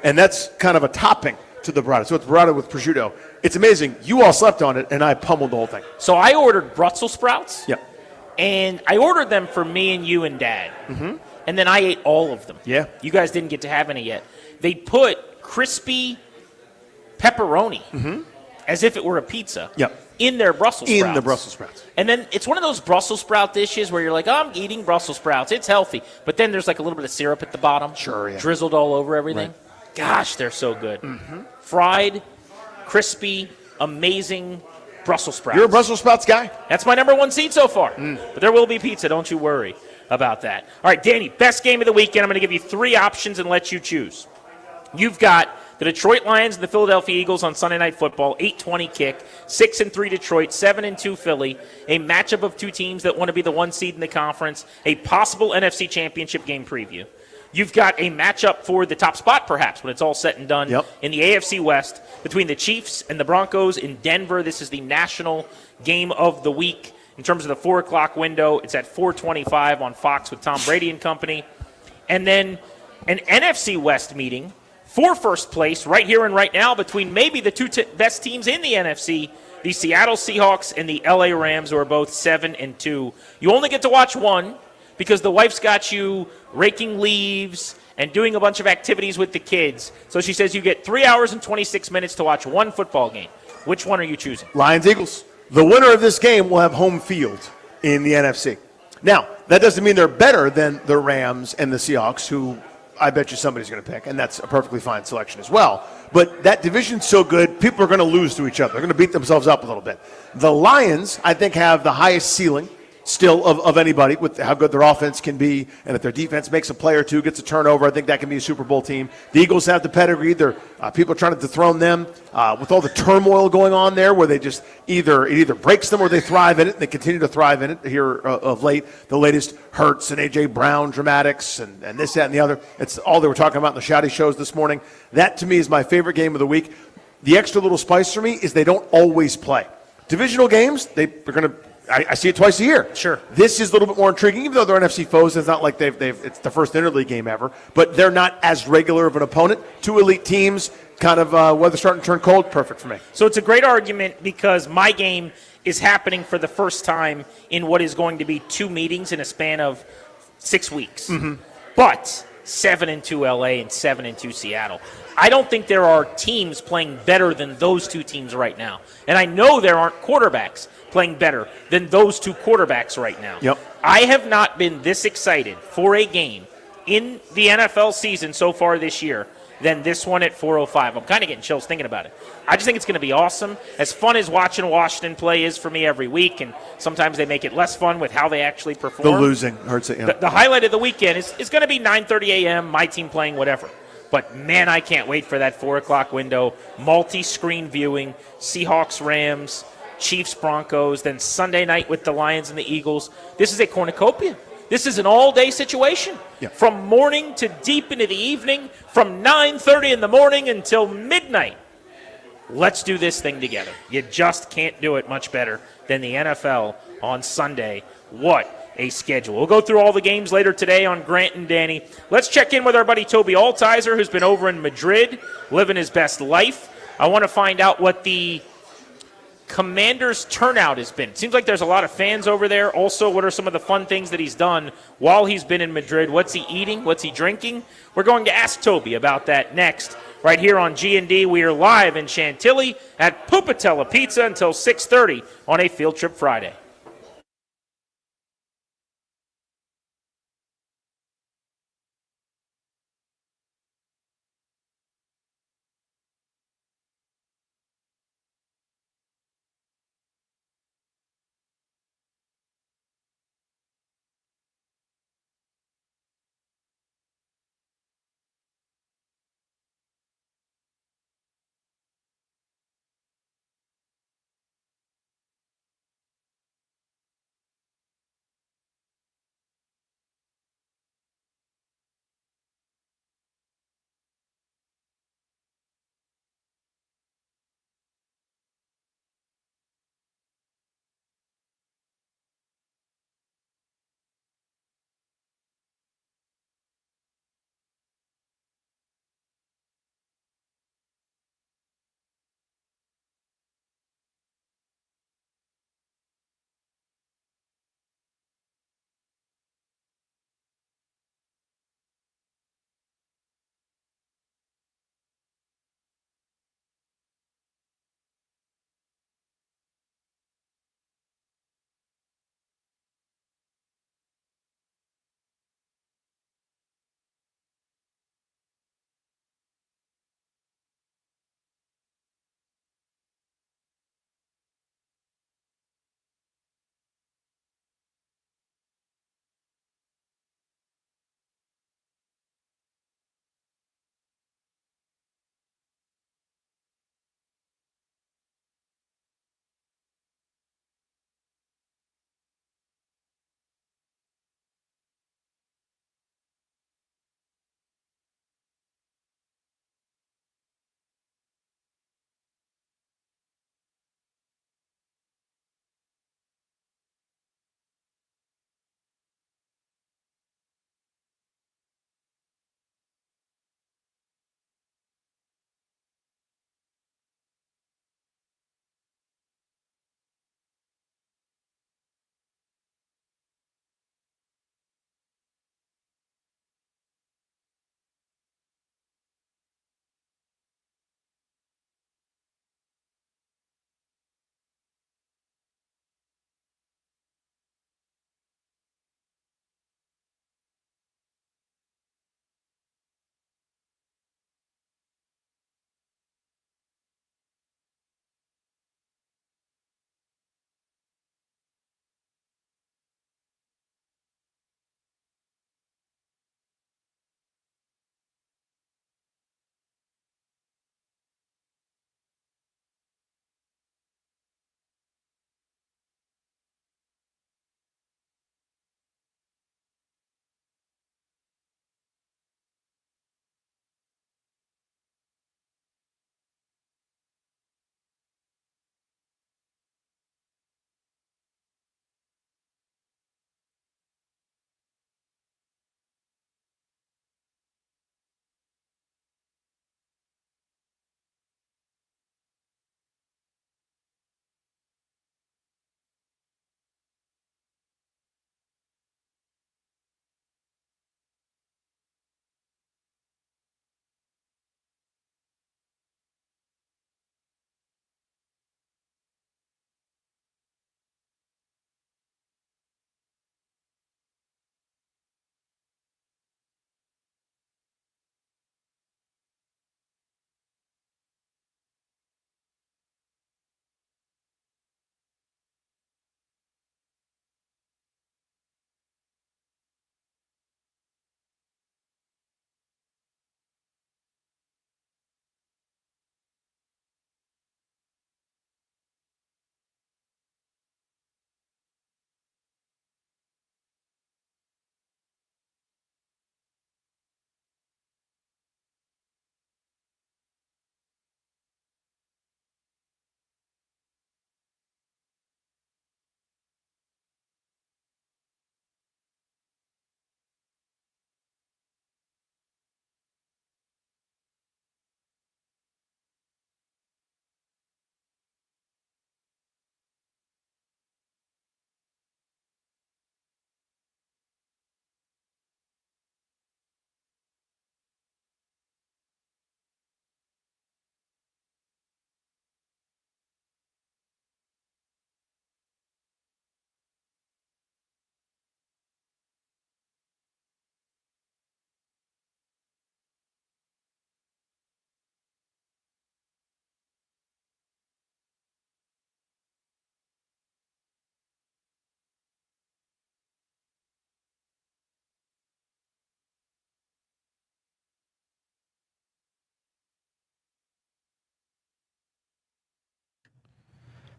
and that's kind of a topping to the burrata. So it's burrata with prosciutto. It's amazing. You all slept on it, and I pummeled the whole thing. So I ordered Brussels sprouts. Yeah. And I ordered them for me and you and Dad. Mm-hmm. And then I ate all of them. Yeah. You guys didn't get to have any yet. They put crispy pepperoni, as if it were a pizza, in their Brussels sprouts. In the Brussels sprouts. And then it's one of those Brussels sprout dishes where you're like, I'm eating Brussels sprouts. It's healthy. But then there's a little bit of syrup at the bottom. Sure, yeah. Drizzled all over everything. Right. Gosh, they're so good. Fried, crispy, amazing Brussels sprouts. You're a Brussels sprouts guy? That's my number one seed so far. But there will be pizza. Don't you worry about that. All right, Danny, best game of the weekend. I'm going to give you three options and let you choose. You've got the Detroit Lions and the Philadelphia Eagles on Sunday Night Football, 8:20 kick, 6-3 Detroit, 7-2 Philly, a matchup of two teams that want to be the one seed in the conference, a possible NFC Championship game preview. You've got a matchup for the top spot, perhaps, when it's all said and done, in the AFC West between the Chiefs and the Broncos in Denver. This is the national game of the week in terms of the 4 o'clock window. It's at 4:25 on Fox with Tom Brady and company. And then an NFC West meeting for first place right here and right now between maybe the two best teams in the NFC, the Seattle Seahawks and the LA Rams, who are both 7-2. You only get to watch one because the wife's got you raking leaves and doing a bunch of activities with the kids. So she says you get 3 hours and 26 minutes to watch one football game. Which one are you choosing? Lions-Eagles. The winner of this game will have home field in the NFC. Now, that doesn't mean they're better than the Rams and the Seahawks, who I bet you somebody's going to pick, and that's a perfectly fine selection as well. But that division's so good, people are going to lose to each other. They're going to beat themselves up a little bit. The Lions, I think, have the highest ceiling still of anybody with how good their offense can be, and if their defense makes a play or two, gets a turnover, I think that can be a Super Bowl team. The Eagles have the pedigree. People are trying to dethrone them with all the turmoil going on there, where they just it either breaks them or they thrive in it. And they continue to thrive in it here of late. The latest Hurts and A.J. Brown dramatics and this, that, and the other. It's all they were talking about in the Shouty shows this morning. That, to me, is my favorite game of the week. The extra little spice for me is they don't always play. Divisional games, they're going to I see it twice a year. Sure. This is a little bit more intriguing, even though they're NFC foes. It's not like it's the first interleague game ever, but they're not as regular of an opponent. Two elite teams, kind of weather starting to turn cold. Perfect for me. So it's a great argument because my game is happening for the first time in what is going to be two meetings in a span of 6 weeks. But 7-2 LA and 7-2 Seattle. I don't think there are teams playing better than those two teams right now. And I know there aren't quarterbacks playing better than those two quarterbacks right now. Yep. I have not been this excited for a game in the NFL season so far this year than this one at 4:05. I'm kind of getting chills thinking about it. I just think it's going to be awesome. As fun as watching Washington play is for me every week, and sometimes they make it less fun with how they actually perform. The losing hurts it. Yeah. The highlight of the weekend is going to be 9:30 a.m., my team playing whatever. But, man, I can't wait for that 4 o'clock window. Multi-screen viewing, Seahawks, Rams, Chiefs, Broncos, then Sunday night with the Lions and the Eagles. This is a cornucopia. This is an all-day situation. Yeah. From morning to deep into the evening, from 9:30 in the morning until midnight. Let's do this thing together. You just can't do it much better than the NFL on Sunday. What a schedule. We'll go through all the games later today on Grant and Danny. Let's check in with our buddy Toby Altizer, who's been over in Madrid, living his best life. I want to find out what the Commanders' turnout has been. Seems like there's a lot of fans over there. Also, what are some of the fun things that he's done while he's been in Madrid? What's he eating? What's he drinking? We're going to ask Toby about that next. Right here on G&D, we are live in Chantilly at Pupatella Pizza until 6:30 on a Field Trip Friday.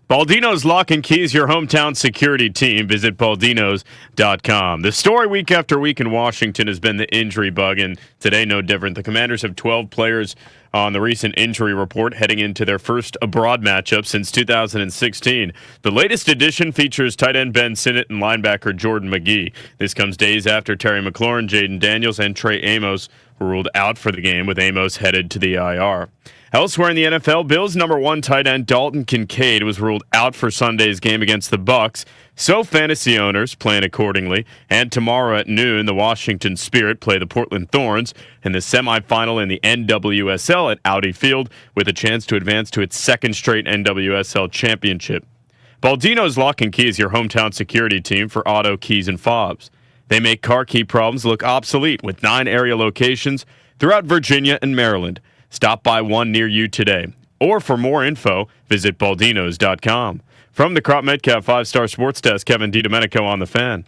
Baldino's Lock and Key is your hometown security team. Visit baldinos.com. The story week after week in Washington has been the injury bug, and today no different. The Commanders have 12 players on the recent injury report heading into their first abroad matchup since 2016. The latest edition features tight end Ben Sinnott and linebacker Jordan McGee. This comes days after Terry McLaurin, Jaden Daniels, and Trey Amos were ruled out for the game, with Amos headed to the IR. Elsewhere in the NFL, Bills' number 1 tight end Dalton Kincaid was ruled out for Sunday's game against the Bucs. So fantasy owners plan accordingly. And tomorrow at noon, the Washington Spirit play the Portland Thorns in the semifinal in the NWSL at Audi Field, with a chance to advance to its second straight NWSL championship. Baldino's Lock and Key is your hometown security team for auto keys and fobs. They make car key problems look obsolete with 9 area locations throughout Virginia and Maryland. Stop by one near you today. Or for more info, visit baldinos.com. From the Crop Metcalf 5-Star Sports Desk, Kevin DiDomenico on The Fan.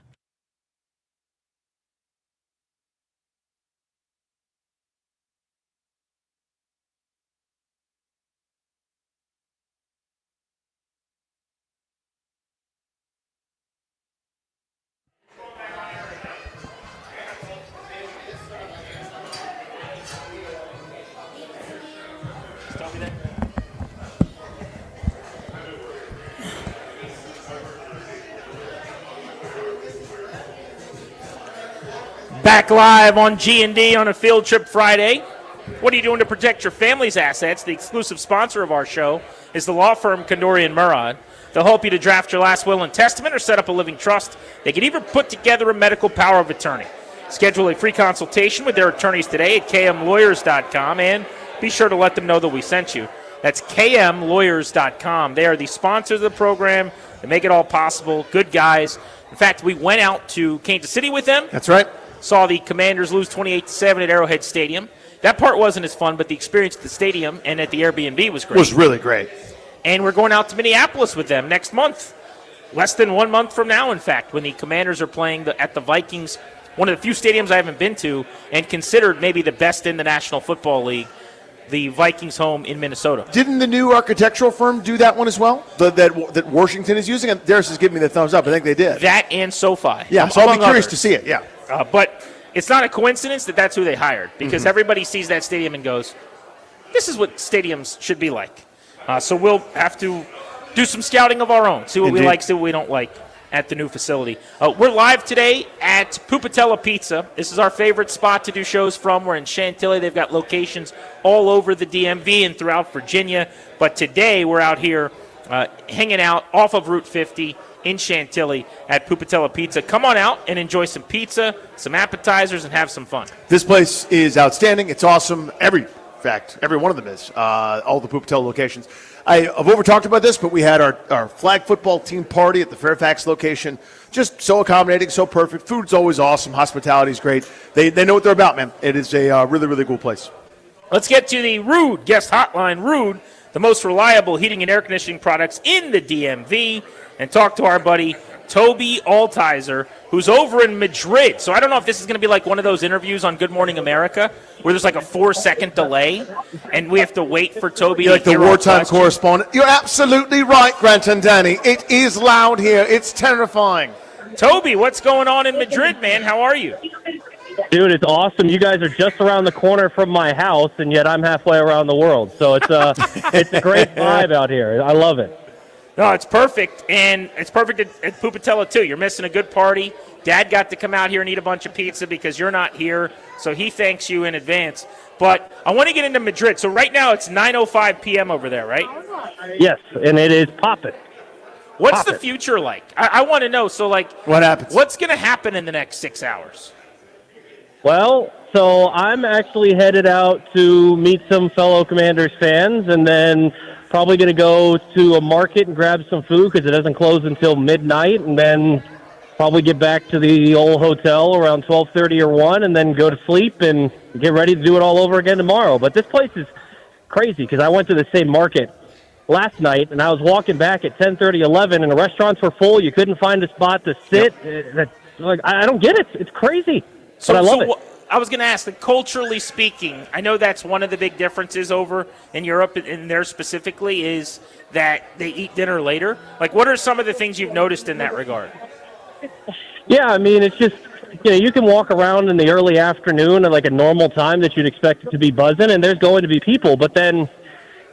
Back live on G&D on a Field Trip Friday. What are you doing to protect your family's assets? The exclusive sponsor of our show is the law firm Kandori & Murad. They'll help you to draft your last will and testament or set up a living trust. They can even put together a medical power of attorney. Schedule a free consultation with their attorneys today at kmlawyers.com, and be sure to let them know that we sent you. That's kmlawyers.com. They are the sponsors of the program. They make it all possible. Good guys. In fact, we went out to Kansas City with them. That's right. Saw the Commanders lose 28-7 at Arrowhead Stadium. That part wasn't as fun, but the experience at the stadium and at the Airbnb was great. It was really great. And we're going out to Minneapolis with them next month. Less than 1 month from now, in fact, when the Commanders are playing at the Vikings, one of the few stadiums I haven't been to, and considered maybe the best in the National Football League, the Vikings home in Minnesota. Didn't the new architectural firm do that one as well? That Washington is using? And Darius is giving me the thumbs up. I think they did. That and SoFi. Yeah, so I'll be curious others. to see it, yeah. But it's not a coincidence that that's who they hired, because everybody sees that stadium and goes, this is what stadiums should be like. So we'll have to do some scouting of our own, see what we like, see what we don't like at the new facility. We're live today at Pupatella Pizza. This is our favorite spot to do shows from. We're in Chantilly. They've got locations all over the DMV and throughout Virginia. But today we're out here hanging out off of Route 50 in Chantilly at Pupatella Pizza. Come on out and enjoy some pizza, some appetizers, and have some fun. This place is outstanding. It's awesome. Every one of them is. All the Pupatella locations. I've over-talked about this, but we had our flag football team party at the Fairfax location. Just so accommodating, so perfect. Food's always awesome. Hospitality's great. They know what they're about, man. It is a really, really cool place. Let's get to the Ruud guest hotline. Ruud, the most reliable heating and air conditioning products in the DMV, and talk to our buddy Toby Altizer, who's over in Madrid. So I don't know if this is going to be like one of those interviews on Good Morning America where there's like a 4-second delay and we have to wait for Toby You're to like the hear our wartime question. correspondent. You're absolutely right, Grant and Danny. It is loud here. It's terrifying. Toby, what's going on in Madrid, man? How are you? Dude, it's awesome. You guys are just around the corner from my house, and yet I'm halfway around the world. So it's a great vibe out here. I love it. No, it's perfect, and it's perfect at Pupatella, too. You're missing a good party. Dad got to come out here and eat a bunch of pizza because you're not here, so he thanks you in advance. But I want to get into Madrid. So right now it's 9:05 p.m. over there, right? Yes, and it is popping. What's the future like? I want to know. So, like, what happens? What's going to happen in the next 6 hours? Well, so I'm actually headed out to meet some fellow Commanders fans, and then probably going to go to a market and grab some food because it doesn't close until midnight, and then probably get back to the old hotel around 12:30 or 1, and then go to sleep and get ready to do it all over again tomorrow. But this place is crazy because I went to the same market last night, and I was walking back at 10:30, 11, and the restaurants were full. You couldn't find a spot to sit. Like, I don't get it. It's crazy, but I love it. I was going to ask, culturally speaking, I know that's one of the big differences over in Europe and there specifically is that they eat dinner later. Like, what are some of the things you've noticed in that regard? Yeah, I mean, it's just, you can walk around in the early afternoon at like a normal time that you'd expect it to be buzzing, and there's going to be people. But then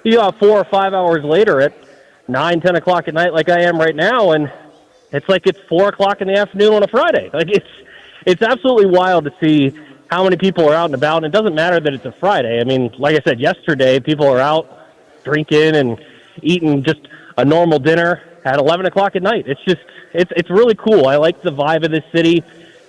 you got 4 or 5 hours later at 9, 10 o'clock at night like I am right now, and it's like it's 4 o'clock in the afternoon on a Friday. Like, it's absolutely wild to see how many people are out and about, and it doesn't matter that it's a Friday. I mean, like I said, yesterday, people are out drinking and eating just a normal dinner at 11 o'clock at night. It's just, it's really cool. I like the vibe of this city.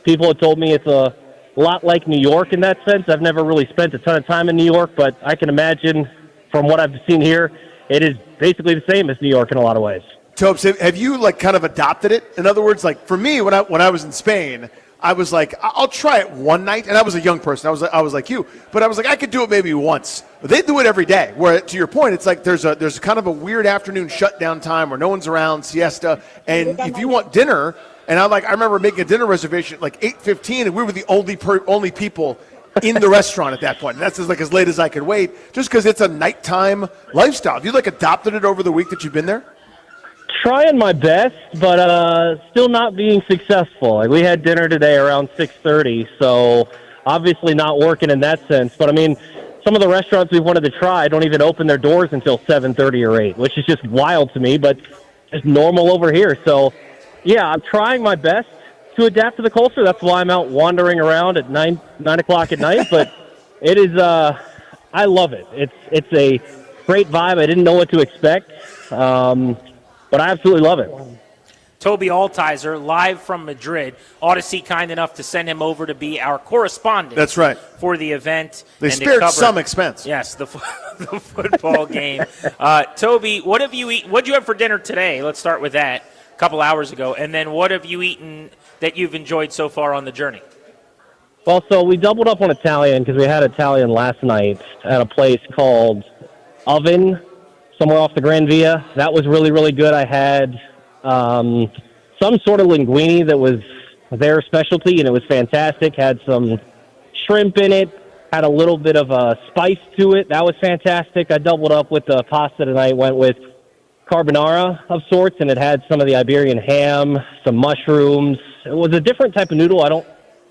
People have told me it's a lot like New York in that sense. I've never really spent a ton of time in New York, but I can imagine from what I've seen here, it is basically the same as New York in a lot of ways. Tobes, have you like kind of adopted it? In other words, like for me, when I was in Spain, I was like, I'll try it one night, and I was a young person. I was like you, but I was like, I could do it maybe once. But they do it every day. Where to your point, it's like there's kind of a weird afternoon shutdown time where no one's around, siesta, and if you want dinner, and I remember making a dinner reservation at like 8:15, and we were the only people in the restaurant at that point. And that's just like as late as I could wait, just because it's a nighttime lifestyle. Have you like adopted it over the week that you've been there? Trying my best, but still not being successful. Like, we had dinner today around 6:30, so obviously not working in that sense. But I mean, some of the restaurants we've wanted to try don't even open their doors until 7:30 or 8, which is just wild to me, but it's normal over here. So, yeah, I'm trying my best to adapt to the culture. That's why I'm out wandering around at 9 o'clock at night. But it is, I love it. It's a great vibe. I didn't know what to expect. But I absolutely love it. Toby Altizer, live from Madrid. Odyssey kind enough to send him over to be our correspondent. That's right. For the event. They spared some expense. Yes, the football game. Toby, what have you eaten? What did you have for dinner today? Let's start with that. A couple hours ago. And then what have you eaten that you've enjoyed so far on the journey? Well, so we doubled up on Italian because we had Italian last night at a place called Oven, somewhere off the Grand Via. That was really, really good. I had some sort of linguine that was their specialty, and it was fantastic. Had some shrimp in it, had a little bit of a spice to it. That was fantastic. I doubled up with the pasta tonight, went with carbonara of sorts, and it had some of the Iberian ham, some mushrooms. It was a different type of noodle. I don't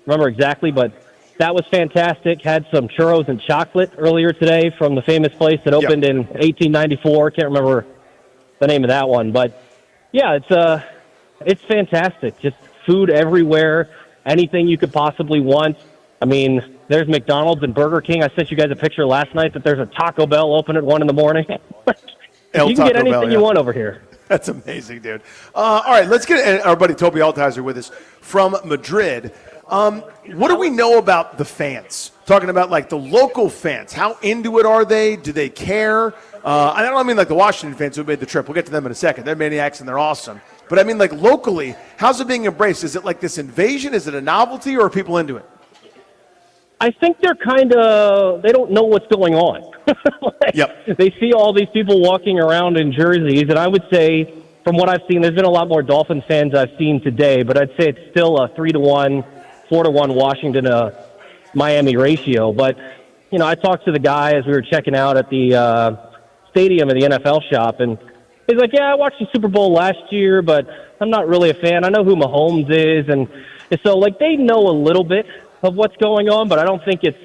remember exactly, but that was fantastic. Had some churros and chocolate earlier today from the famous place that opened in 1894. Can't remember the name of that one, but yeah, it's fantastic. Just food everywhere, anything you could possibly want. I mean, there's McDonald's and Burger King. I sent you guys a picture last night that there's a Taco Bell open at 1 a.m. You can get anything you want over here. That's amazing, dude. All right, let's get our buddy Toby Altizer with us from Madrid. What do we know about the fans? Talking about like the local fans. How into it are they? Do they care? I don't mean like the Washington fans who made the trip. We'll get to them in a second. They're maniacs and they're awesome. But I mean like locally, how's it being embraced? Is it like this invasion? Is it a novelty, or are people into it? I think they're they don't know what's going on. They see all these people walking around in jerseys, and I would say, from what I've seen, there's been a lot more Dolphins fans I've seen today, but I'd say it's still a 3-1, 4-1 Washington Miami ratio. But, I talked to the guy as we were checking out at the stadium at the NFL shop, and he's like, yeah, I watched the Super Bowl last year, but I'm not really a fan. I know who Mahomes is, and so, like, they know a little bit of what's going on, but I don't think it's,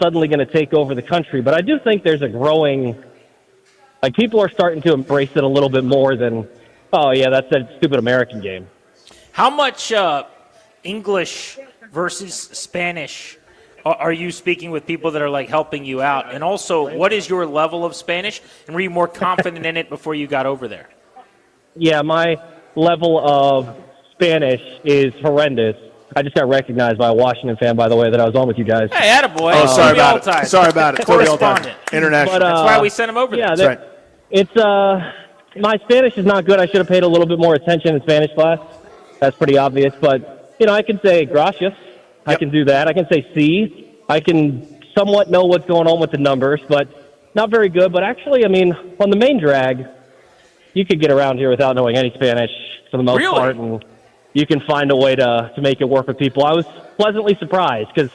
suddenly going to take over the country. But I do think there's a growing, like, people are starting to embrace it a little bit more than, oh, yeah, that's that stupid American game. How much English versus Spanish are you speaking with people that are, like, helping you out? And also, what is your level of Spanish? And were you more confident in it before you got over there? Yeah, my level of Spanish is horrendous. I just got recognized by a Washington fan, by the way, that I was on with you guys. Hey, attaboy. Oh, sorry about it. Sorry about it. Correspondent. International. That's why we sent him over there. Yeah, That's right. It's, my Spanish is not good. I should have paid a little bit more attention in Spanish class. That's pretty obvious. But, I can say gracias. I can do that. I can say sí. I can somewhat know what's going on with the numbers, but not very good. But actually, on the main drag, you could get around here without knowing any Spanish for the most part. And you can find a way to make it work with people. I was pleasantly surprised because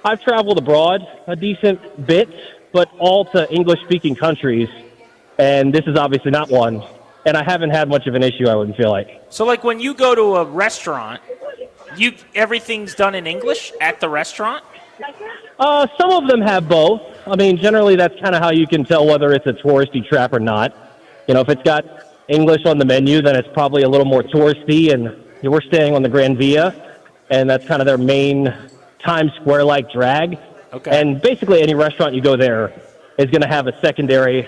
I've traveled abroad a decent bit, but all to English-speaking countries, and this is obviously not one. And I haven't had much of an issue, I wouldn't feel like. So, like when you go to a restaurant, everything's done in English at the restaurant? Some of them have both. I mean, generally that's kind of how you can tell whether it's a touristy trap or not. You know, if it's got English on the menu, then it's probably a little more touristy, and we're staying on the Grand Via, and that's kind of their main Times Square-like drag. Okay. And basically any restaurant you go there is going to have a secondary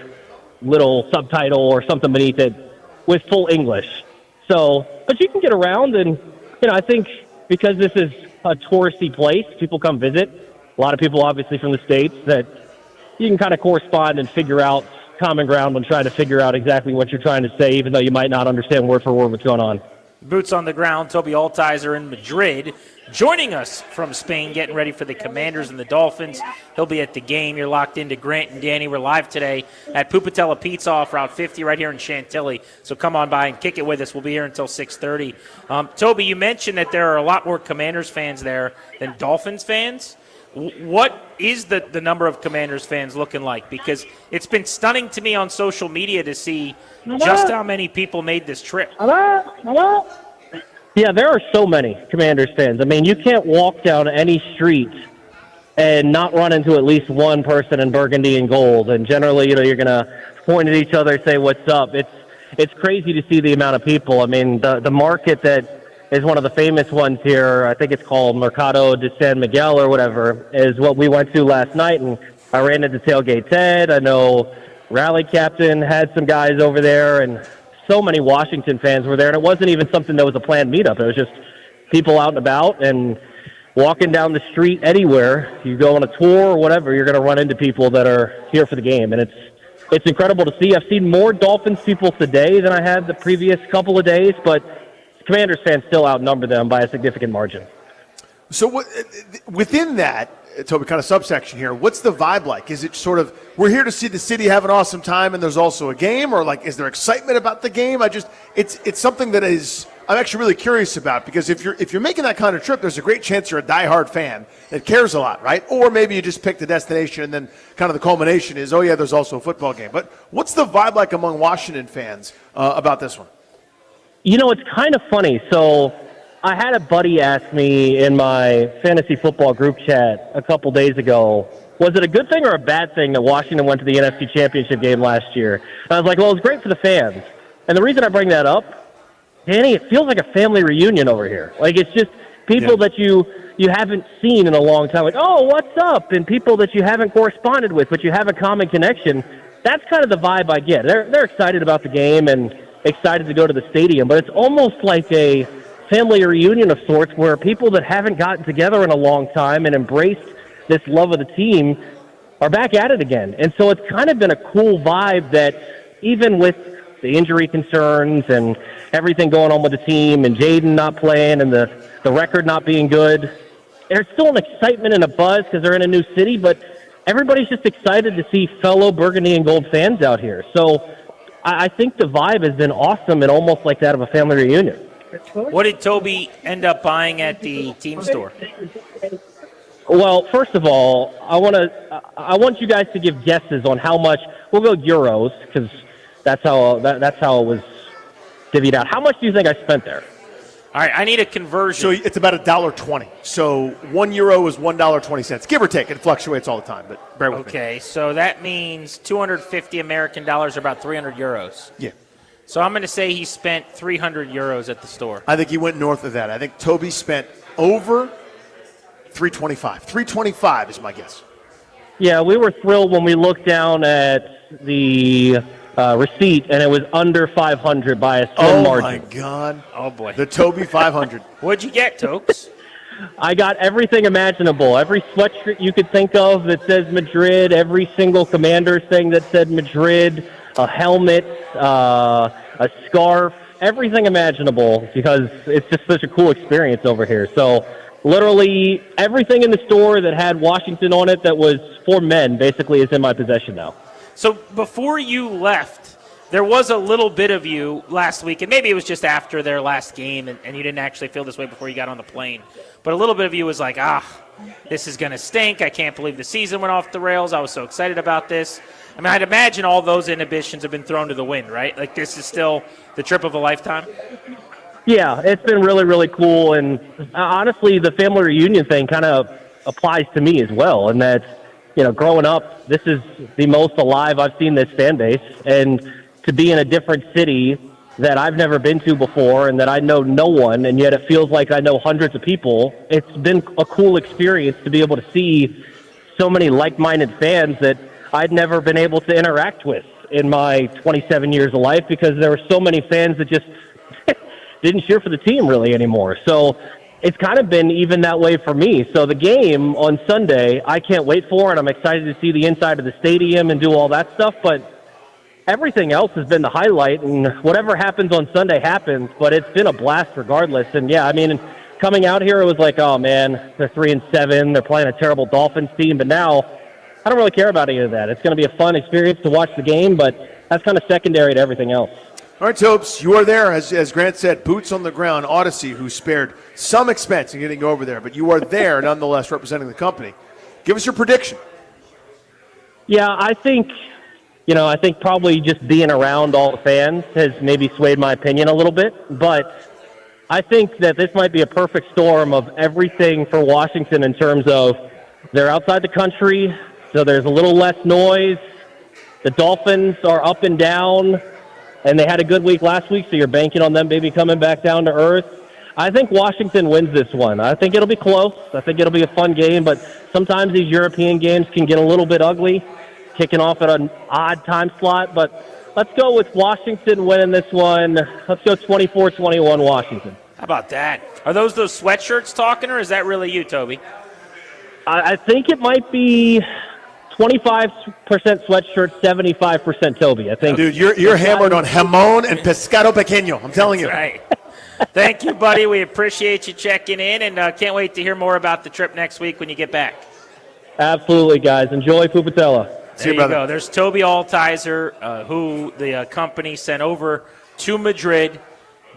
little subtitle or something beneath it with full English. So, but you can get around, and, you know, I think because this is a touristy place, people come visit. A lot of people, obviously, from the States, that you can kind of correspond and figure out common ground when trying to figure out exactly what you're trying to say, even though you might not understand word for word what's going on. Boots on the ground, Toby Altizer in Madrid, joining us from Spain, getting ready for the Commanders and the Dolphins. He'll be at the game. You're locked into Grant and Danny. We're live today at Pupatella Pizza off Route 50 right here in Chantilly. So come on by and kick it with us. We'll be here until 6:30. Toby, you mentioned that there are a lot more Commanders fans there than Dolphins fans. What is the number of Commanders fans looking like? Because it's been stunning to me on social media to see just how many people made this trip. Yeah, there are so many Commanders fans. I mean, you can't walk down any street and not run into at least one person in burgundy and gold. And generally, you know, you're going to point at each other, say, what's up. It's crazy to see the amount of people. I mean, the market that is one of the famous ones here, I think it's called Mercado de San Miguel or whatever, is what we went to last night. And I ran into Tailgate Ted. I know Rally Captain had some guys over there, and so many Washington fans were there. And it wasn't even something that was a planned meetup. It was just people out and about and walking down the street anywhere. You go on a tour or whatever, you're going to run into people that are here for the game. And it's incredible to see. I've seen more Dolphins people today than I had the previous couple of days, but Commanders fans still outnumber them by a significant margin. So within that, Toby, kind of subsection here, what's the vibe like? Is it sort of, we're here to see the city have an awesome time and there's also a game, or like, is there excitement about the game? It's something that I'm actually really curious about, because if you're making that kind of trip, there's a great chance you're a diehard fan that cares a lot, right? Or maybe you just picked a destination and then kind of the culmination is, oh yeah, there's also a football game. But what's the vibe like among Washington fans about this one? You know, it's kind of funny. So I had a buddy ask me in my fantasy football group chat a couple days ago, was it a good thing or a bad thing that Washington went to the NFC Championship game last year? And I was like, well, it was great for the fans. And the reason I bring that up, Danny, it feels like a family reunion over here. Like, it's just people that you haven't seen in a long time. Like, oh, what's up? And people that you haven't corresponded with, but you have a common connection. That's kind of the vibe I get. They're excited about the game and excited to go to the stadium, but it's almost like a family reunion of sorts where people that haven't gotten together in a long time and embraced this love of the team are back at it again. And so it's kind of been a cool vibe that even with the injury concerns and everything going on with the team and Jaden not playing and the record not being good, there's still an excitement and a buzz because they're in a new city, but everybody's just excited to see fellow burgundy and gold fans out here. So I think the vibe has been awesome and almost like that of a family reunion. What did Toby end up buying at the team store? Well, first of all, I want you guys to give guesses on how much. We'll go euros because that's how it was divvied out. How much do you think I spent there? All right, I need a conversion. So it's about $1.20. So €1 is $1.20, give or take. It fluctuates all the time, but bear with me. Okay, so that means 250 American dollars, or about 300 euros. Yeah. So I'm going to say he spent 300 euros at the store. I think he went north of that. I think Toby spent over 325. 325 is my guess. Yeah, we were thrilled when we looked down at the receipt, and it was under 500 by a slim margin. Oh, my God. Oh, boy. The Toby 500. What'd you get, Tokes? I got everything imaginable. Every sweatshirt you could think of that says Madrid, every single Commanders thing that said Madrid, a helmet, a scarf, everything imaginable, because it's just such a cool experience over here. So literally everything in the store that had Washington on it that was for men basically is in my possession now. So before you left, there was a little bit of you last week, and maybe it was just after their last game, and you didn't actually feel this way before you got on the plane. But a little bit of you was like, this is going to stink. I can't believe the season went off the rails. I was so excited about this. I mean, I'd imagine all those inhibitions have been thrown to the wind, right? Like, this is still the trip of a lifetime? Yeah, it's been really, really cool. And honestly, the family reunion thing kind of applies to me as well. And that's, growing up, this is the most alive I've seen this fan base. And to be in a different city that I've never been to before and that I know no one, and yet it feels like I know hundreds of people, it's been a cool experience to be able to see so many like-minded fans that I'd never been able to interact with in my 27 years of life because there were so many fans that just didn't cheer for the team really anymore. So it's kind of been even that way for me. So the game on Sunday, I can't wait for, and I'm excited to see the inside of the stadium and do all that stuff, but everything else has been the highlight, and whatever happens on Sunday happens, but it's been a blast regardless. And yeah, I mean, coming out here, it was like, oh man, they're 3-7, they're playing a terrible Dolphins team, but now I don't really care about any of that. It's going to be a fun experience to watch the game, but that's kind of secondary to everything else. All right, Tobes, you are there, as Grant said, boots on the ground, Odyssey, who spared some expense in getting over there, but you are there nonetheless representing the company. Give us your prediction. Yeah, I think probably just being around all the fans has maybe swayed my opinion a little bit, but I think that this might be a perfect storm of everything for Washington in terms of they're outside the country, so there's a little less noise. The Dolphins are up and down, and they had a good week last week, so you're banking on them maybe coming back down to earth. I think Washington wins this one. I think it'll be close. I think it'll be a fun game, but sometimes these European games can get a little bit ugly, kicking off at an odd time slot. But let's go with Washington winning this one. Let's go 24-21 Washington. How about that? Are those sweatshirts talking, or is that really you, Toby? I think it might be 25% sweatshirt, 75% Toby. I think. Dude, you're hammered on jamón and pescado pequeño. I'm telling you. That's right. Thank you, buddy. We appreciate you checking in, and can't wait to hear more about the trip next week when you get back. Absolutely, guys. Enjoy Pupatella. There you go. There's Toby Altizer, who the company sent over to Madrid,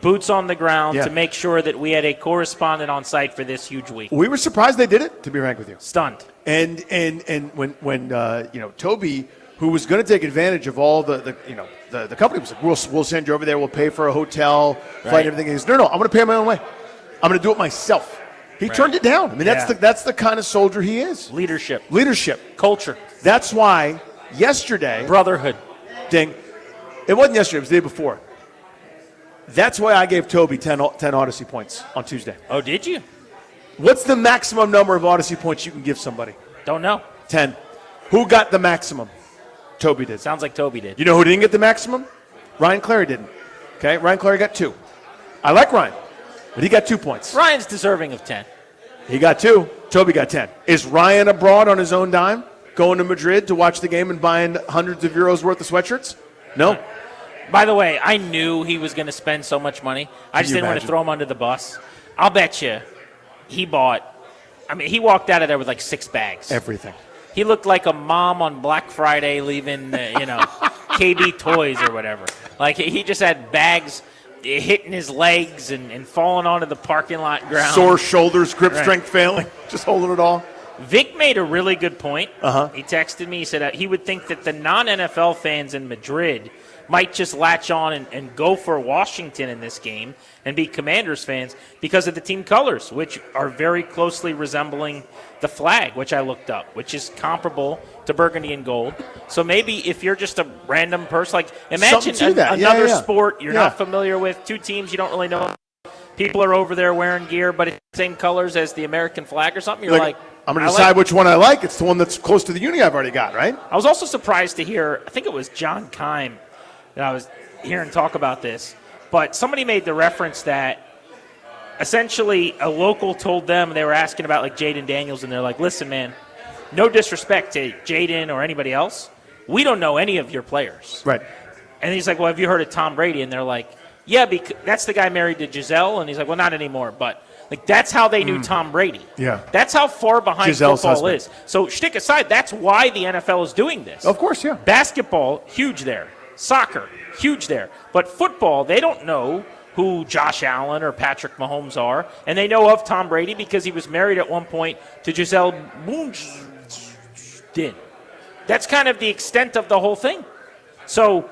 boots on the ground, to make sure that we had a correspondent on site for this huge week. We were surprised they did it, to be frank with you. Stunned. And when Toby, who was going to take advantage of all the company was like, we'll send you over there, we'll pay for a hotel, flight, and everything. He goes, no, I'm going to pay my own way. I'm going to do it myself. He turned it down. I mean, that's the kind of soldier he is. Leadership. Culture. That's why yesterday. Brotherhood. Ding. It wasn't yesterday, it was the day before. That's why I gave Toby 10 Odyssey points on Tuesday. Oh, did you? What's the maximum number of Odyssey points you can give somebody? Don't know. 10. Who got the maximum? Toby did. Sounds like Toby did. You know who didn't get the maximum? Ryan Clary didn't. Okay, Ryan Clary got 2. I like Ryan, but he got 2 points. Ryan's deserving of 10. He got 2. Toby got 10. Is Ryan abroad on his own dime, going to Madrid to watch the game and buying hundreds of euros worth of sweatshirts? No. By the way, I knew he was going to spend so much money. I just didn't want to throw him under the bus. I'll bet you he walked out of there with like 6 bags. Everything. He looked like a mom on Black Friday leaving, KB Toys or whatever. Like, he just had bags hitting his legs and falling onto the parking lot ground. Sore shoulders, grip strength failing, just holding it all. Vic made a really good point. He texted me. He said he would think that the non-NFL fans in Madrid might just latch on and go for Washington in this game and be Commanders fans because of the team colors, which are very closely resembling the flag, which I looked up, which is comparable to burgundy and gold. So maybe if you're just a random person, like imagine another sport you're not familiar with, 2 teams you don't really know. People are over there wearing gear, but it's the same colors as the American flag or something. You're like I'm going to decide which one I like. It's the one that's close to the uni I've already got, right? I was also surprised to hear, I think it was John Keim that I was hearing talk about this, but somebody made the reference that essentially a local told them, they were asking about like Jaden Daniels, and they're like, listen, man, no disrespect to Jaden or anybody else. We don't know any of your players. Right. And he's like, well, have you heard of Tom Brady? And they're like, yeah, because that's the guy married to Giselle. And he's like, well, not anymore, but like that's how they knew Tom Brady. Yeah. That's how far behind Giselle's football husband. is. So shtick aside, that's why the NFL is doing this. Of course, yeah. Basketball, huge there. Soccer, huge there. But football, they don't know who Josh Allen or Patrick Mahomes are, and they know of Tom Brady because he was married at one point to Giselle Bundchen. That's kind of the extent of the whole thing. So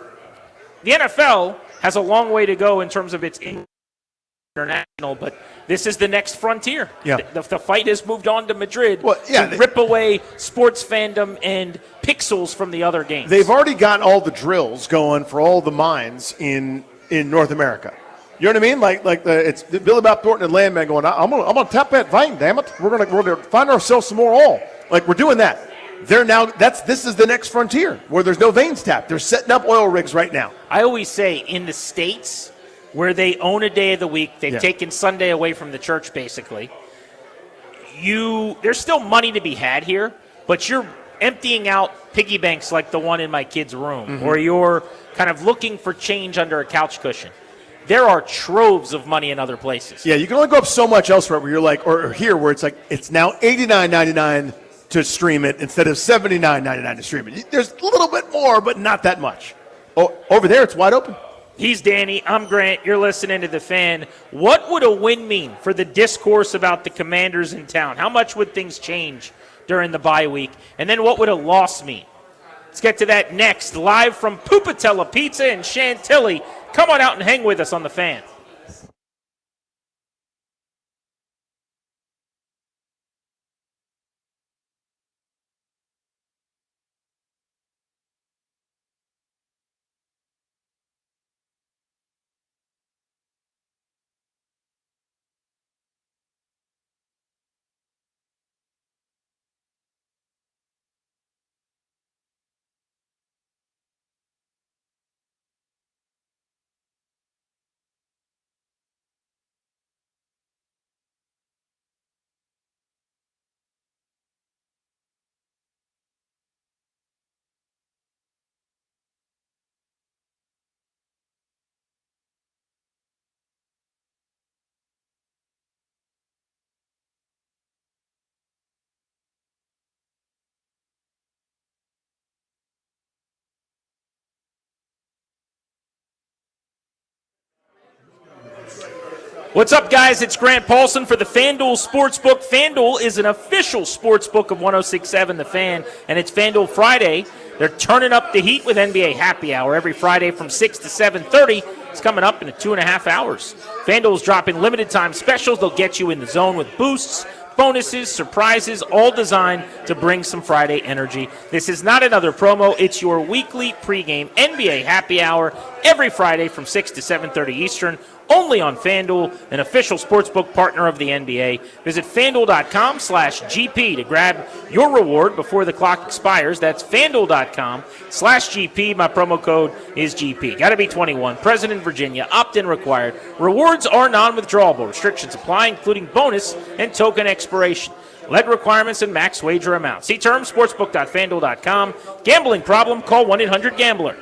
the NFL has a long way to go in terms of its international, but this is the next frontier. Yeah. The fight has moved on to Madrid yeah, to rip away sports fandom and pixels from the other games. They've already got all the drills going for all the mines in North America. You know what I mean? It's Billy Bob Thornton and Landman going, I'm gonna tap that vein, damn it. We're gonna find ourselves some more oil. Like, we're doing that. This is the next frontier where there's no veins tapped. They're setting up oil rigs right now. I always say in the States where they own a day of the week, they've taken Sunday away from the church basically. There's still money to be had here, but you're emptying out piggy banks like the one in my kid's room, or you're kind of looking for change under a couch cushion. There are troves of money in other places. Yeah, you can only go up so much elsewhere where you're like, or here where it's like, it's now $89.99 to stream it instead of $79.99 to stream it. There's a little bit more, but not that much. Oh, over there, it's wide open. He's Danny. I'm Grant. You're listening to The Fan. What would a win mean for the discourse about the Commanders in town? How much would things change during the bye week? And then what would a loss mean? Let's get to that next. Live from Pupatella Pizza in Chantilly. Come on out and hang with us on The Fan. What's up, guys? It's Grant Paulson for the FanDuel Sportsbook. FanDuel is an official sportsbook of 106.7 The Fan, and it's FanDuel Friday. They're turning up the heat with NBA Happy Hour every Friday from 6 to 7:30. It's coming up in 2.5 hours. FanDuel's dropping limited-time specials. They'll get you in the zone with boosts, bonuses, surprises, all designed to bring some Friday energy. This is not another promo. It's your weekly pregame NBA Happy Hour every Friday from 6 to 7:30 Eastern, only on FanDuel, an official sportsbook partner of the NBA. Visit FanDuel.com/GP to grab your reward before the clock expires. That's FanDuel.com/GP. My promo code is GP. Got to be 21. Present in Virginia. Opt-in required. Rewards are non-withdrawable. Restrictions apply, including bonus and token expiration. Lead requirements and max wager amount. See terms, sportsbook.fanduel.com. Gambling problem? Call 1-800-GAMBLER.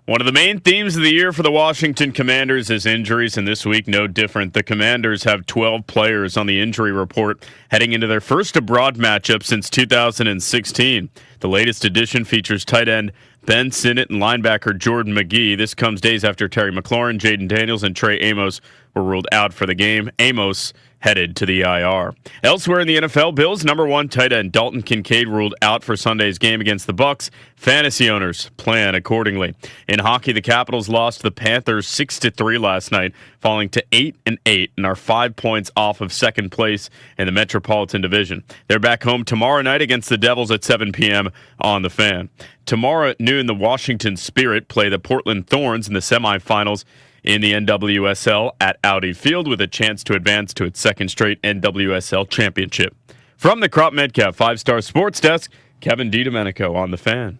One of the main themes of the year for the Washington Commanders is injuries, and this week no different. The Commanders have 12 players on the injury report heading into their first abroad matchup since 2016. The latest addition features tight end Ben Sinnott and linebacker Jordan McGee. This comes days after Terry McLaurin, Jaden Daniels, and Trey Amos were ruled out for the game. Amos headed to the IR. Elsewhere in the NFL, Bills #1 tight end Dalton Kincaid ruled out for Sunday's game against the Bucs. Fantasy owners plan accordingly. In hockey, the Capitals lost the Panthers 6-3 last night, falling to 8-8 and are 5 points off of second place in the Metropolitan Division. They're back home tomorrow night against the Devils at 7 p.m. on The Fan. Tomorrow at noon, the Washington Spirit play the Portland Thorns in the semifinals in the NWSL at Audi Field with a chance to advance to its second straight NWSL championship. From the Crop Metcalf 5-Star Sports Desk, Kevin DiDomenico on The Fan.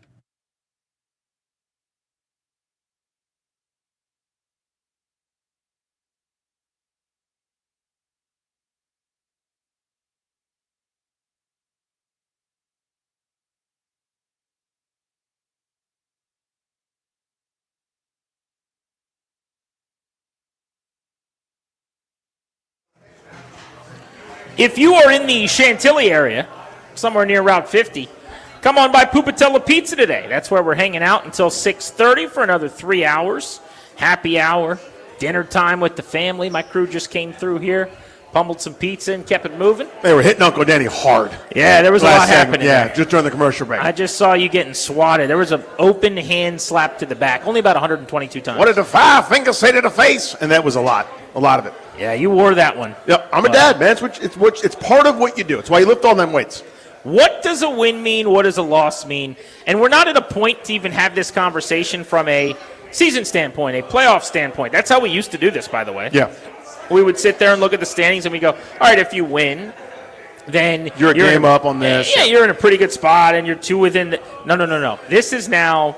If you are in the Chantilly area, somewhere near Route 50, come on by Pupatella Pizza today. That's where we're hanging out until 6:30 for another 3 hours. Happy hour, dinner time with the family. My crew just came through here, pummeled some pizza and kept it moving. They were hitting Uncle Danny hard. Yeah, there was a lot happening. Yeah, there. just during the commercial break. I just saw you getting swatted. There was an open hand slap to the back, only about 122 times. What did the 5 fingers say to the face? And that was a lot of it. Yeah, you wore that one. Yep, I'm a dad, man. It's part of what you do. It's why you lift all them weights. What does a win mean? What does a loss mean? And we're not at a point to even have this conversation from a season standpoint, a playoff standpoint. That's how we used to do this, by the way. Yeah. We would sit there and look at the standings and we go, all right, if you win, then you're a game up on this. Yeah, you're in a pretty good spot and you're 2 within the. No. This is now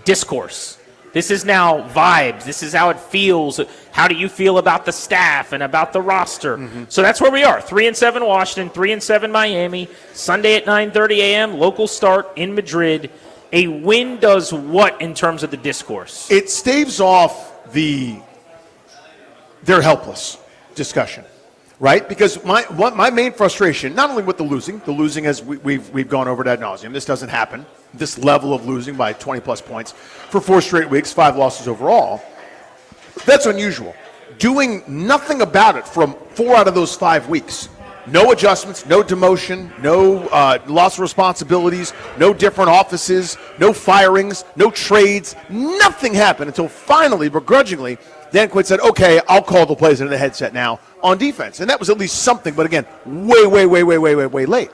discourse. This is now vibes. This is how it feels. How do you feel about the staff and about the roster? Mm-hmm. So that's where we are. 3-7 Washington, 3-7 Miami. Sunday at 9:30 a.m. Local start in Madrid. A win does what in terms of the discourse? It staves off they're helpless discussion, right? Because my main frustration, not only with the losing as we've gone over ad nauseum. This doesn't happen. This level of losing by 20-plus points for 4 straight weeks, 5 losses overall. That's unusual. Doing nothing about it from 4 out of those 5 weeks. No adjustments, no demotion, no loss of responsibilities, no different offices, no firings, no trades. Nothing happened until finally, begrudgingly, Dan Quinn said, okay, I'll call the plays into the headset now on defense. And that was at least something, but again, way late.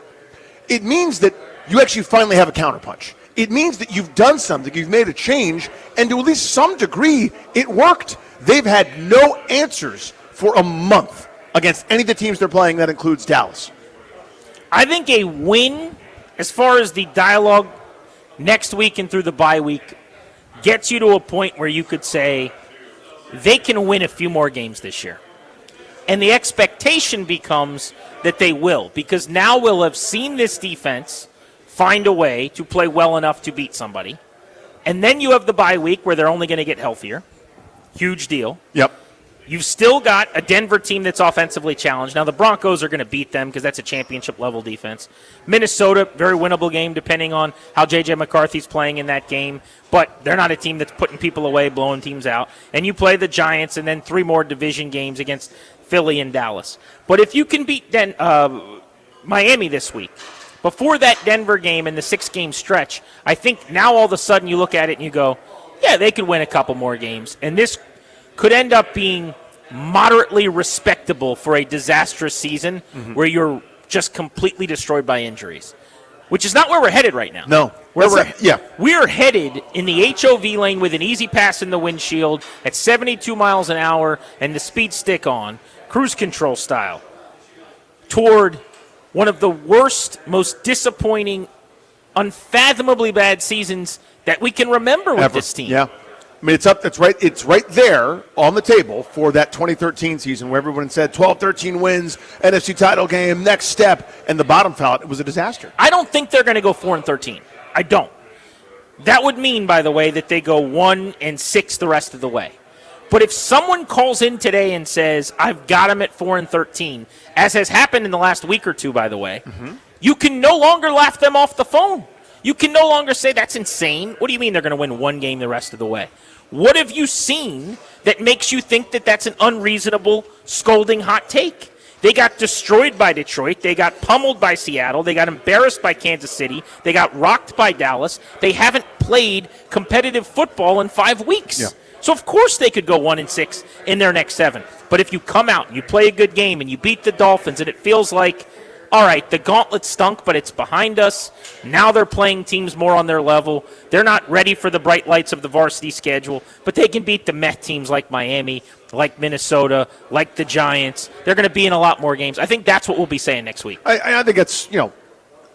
It means that you actually finally have a counterpunch. It means that you've done something, you've made a change, and to at least some degree, it worked. They've had no answers for a month against any of the teams they're playing. That includes Dallas. I think a win, as far as the dialogue next week and through the bye week, gets you to a point where you could say they can win a few more games this year. And the expectation becomes that they will, because now we'll have seen this defense find a way to play well enough to beat somebody. And then you have the bye week where they're only going to get healthier. Huge deal. Yep. You've still got a Denver team that's offensively challenged. Now, the Broncos are going to beat them because that's a championship-level defense. Minnesota, very winnable game depending on how J.J. McCarthy's playing in that game. But they're not a team that's putting people away, blowing teams out. And you play the Giants and then 3 more division games against Philly and Dallas. But if you can beat Miami this week, before that Denver game and the 6-game stretch, I think now all of a sudden you look at it and you go, yeah, they could win a couple more games. And this could end up being moderately respectable for a disastrous season where you're just completely destroyed by injuries, which is not where we're headed right now. No. We're headed in the HOV lane with an easy pass in the windshield at 72 miles an hour and the speed stick on, cruise control style, toward one of the worst, most disappointing, unfathomably bad seasons that we can remember with this team. Yeah. I mean, it's right there on the table for that 2013 season where everyone said 12-13 wins, NFC title game, next step, and the bottom fell out. It was a disaster. I don't think they're going to go 4-13. I don't. That would mean, by the way, that they go 1-6 the rest of the way. But if someone calls in today and says, I've got them at 4-13, as has happened in the last week or two, by the way, you can no longer laugh them off the phone. You can no longer say, that's insane. What do you mean they're going to win one game the rest of the way? What have you seen that makes you think that that's an unreasonable, scolding hot take? They got destroyed by Detroit. They got pummeled by Seattle. They got embarrassed by Kansas City. They got rocked by Dallas. They haven't played competitive football in 5 weeks. Yeah. So, of course, they could go 1-6 in their next 7. But if you come out and you play a good game and you beat the Dolphins and it feels like, all right, the gauntlet stunk, but it's behind us. Now they're playing teams more on their level. They're not ready for the bright lights of the varsity schedule, but they can beat the meth teams like Miami, like Minnesota, like the Giants. They're going to be in a lot more games. I think that's what we'll be saying next week. I think that's,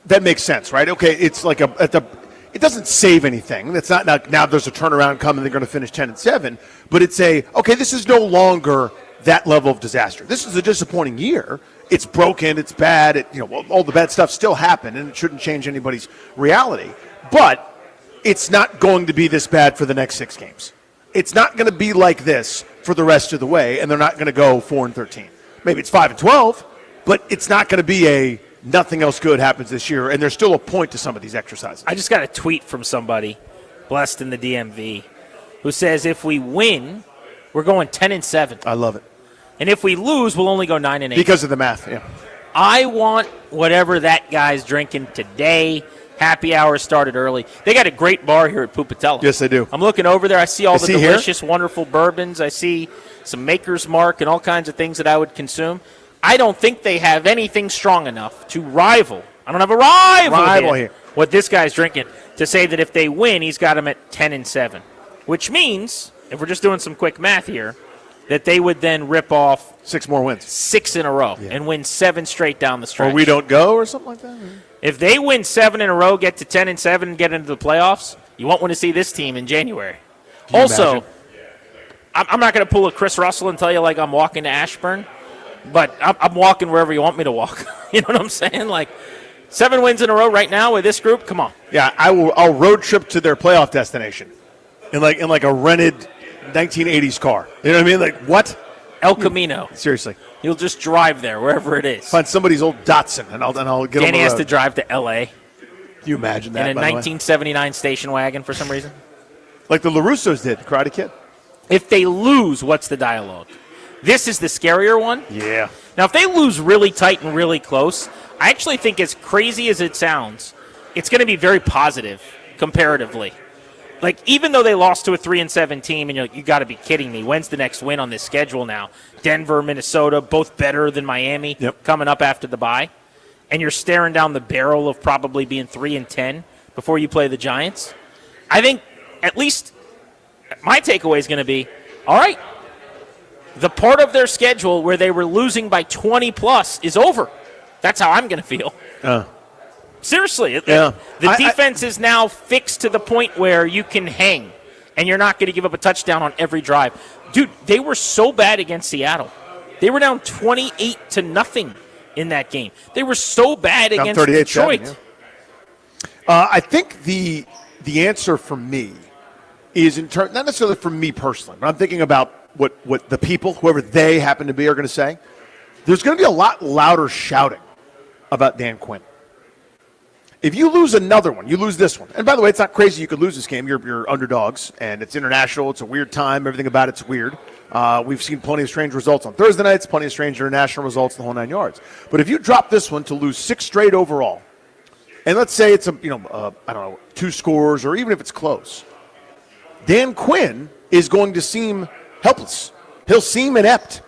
that makes sense, right? Okay, it's like it doesn't save anything. It's not now there's a turnaround coming, they're going to finish 10-7, but it's okay, this is no longer that level of disaster. This is a disappointing year. It's broken, it's bad, all the bad stuff still happened, and it shouldn't change anybody's reality. But it's not going to be this bad for the next 6 games. It's not going to be like this for the rest of the way, and they're not going to go 4-13. Maybe it's 5-12, but it's not going to be nothing else good happens this year, and there's still a point to some of these exercises. I just got a tweet from somebody, blessed in the DMV, who says if we win, we're going 10-7. I love it. And if we lose, we'll only go 9-8. Because of the math, yeah. I want whatever that guy's drinking today. Happy hour started early. They got a great bar here at Pupatello. Yes, they do. I'm looking over there. I see all the delicious, here? wonderful bourbons. I see some Maker's Mark and all kinds of things that I would consume. I don't think they have anything strong enough to rival. I don't have a rival here. What this guy's drinking to say that if they win, he's got them at 10-7. Which means, if we're just doing some quick math here, that they would then rip off 6 more wins. 6 in a row and win 7 straight down the stretch. Or we don't go or something like that? If they win 7 in a row, get to 10-7, and get into the playoffs, you won't want to see this team in January. Also, I'm not going to pull a Chris Russell and tell you like I'm walking to Ashburn, but I'm walking wherever you want me to walk. You know what I'm saying? Like 7 wins in a row right now with this group. Come on. Yeah, I'll road trip to their playoff destination in like a rented 1980s car. You know what I mean? Like what? El Camino. Seriously. You'll just drive there wherever it is. Find somebody's old Datsun and I'll get on the road. Danny has to drive to L.A. Can you imagine that? In a 1979 station wagon for some reason. Like the LaRussos did, Karate Kid. If they lose, what's the dialogue? This is the scarier one. Yeah. Now, if they lose really tight and really close, I actually think as crazy as it sounds, it's going to be very positive comparatively. Like, even though they lost to a 3-7 team, and you're like, you got to be kidding me. When's the next win on this schedule now? Denver, Minnesota, both better than Miami coming up after the bye. And you're staring down the barrel of probably being 3-10 before you play the Giants. I think at least my takeaway is going to be, all right, the part of their schedule where they were losing by 20-plus is over. That's how I'm going to feel. Seriously. The defense is now fixed to the point where you can hang, and you're not going to give up a touchdown on every drive. Dude, they were so bad against Seattle. They were down 28-0 in that game. They were so bad against Detroit. I think the answer for me is not necessarily for me personally, but I'm thinking about what the people, whoever they happen to be, are going to say. There's going to be a lot louder shouting about Dan Quinn. If you lose another one, you lose this one. And by the way, it's not crazy you could lose this game. You're underdogs, and it's international. It's a weird time. Everything about it's weird. We've seen plenty of strange results on Thursday nights, plenty of strange international results, the whole 9 yards. But if you drop this one to lose 6 straight overall, and let's say it's I don't know, 2 scores, or even if it's close, Dan Quinn is going to seem helpless. He'll seem inept.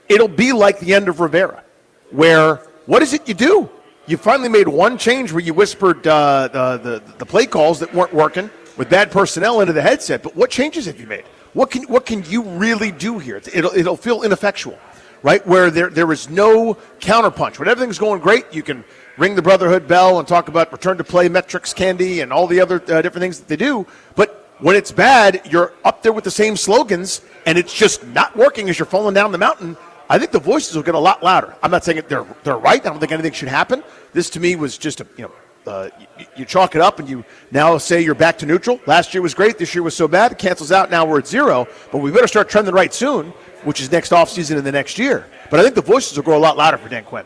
It'll be like the end of Rivera, where what is it you do? You finally made one change where you whispered the play calls that weren't working with bad personnel into the headset. But what changes have you made? What can you really do here? It'll feel ineffectual, right? Where there is no counterpunch. When everything's going great, you can ring the Brotherhood bell and talk about return to play metrics candy and all the other different things that they do. But when it's bad, you're up there with the same slogans, and it's just not working as you're falling down the mountain. I think the voices will get a lot louder. I'm not saying they're right. I don't think anything should happen. This, to me, was just you chalk it up and you now say you're back to neutral. Last year was great. This year was so bad. It cancels out. Now we're at 0. But we better start trending right soon, which is next offseason and the next year. But I think the voices will grow a lot louder for Dan Quinn.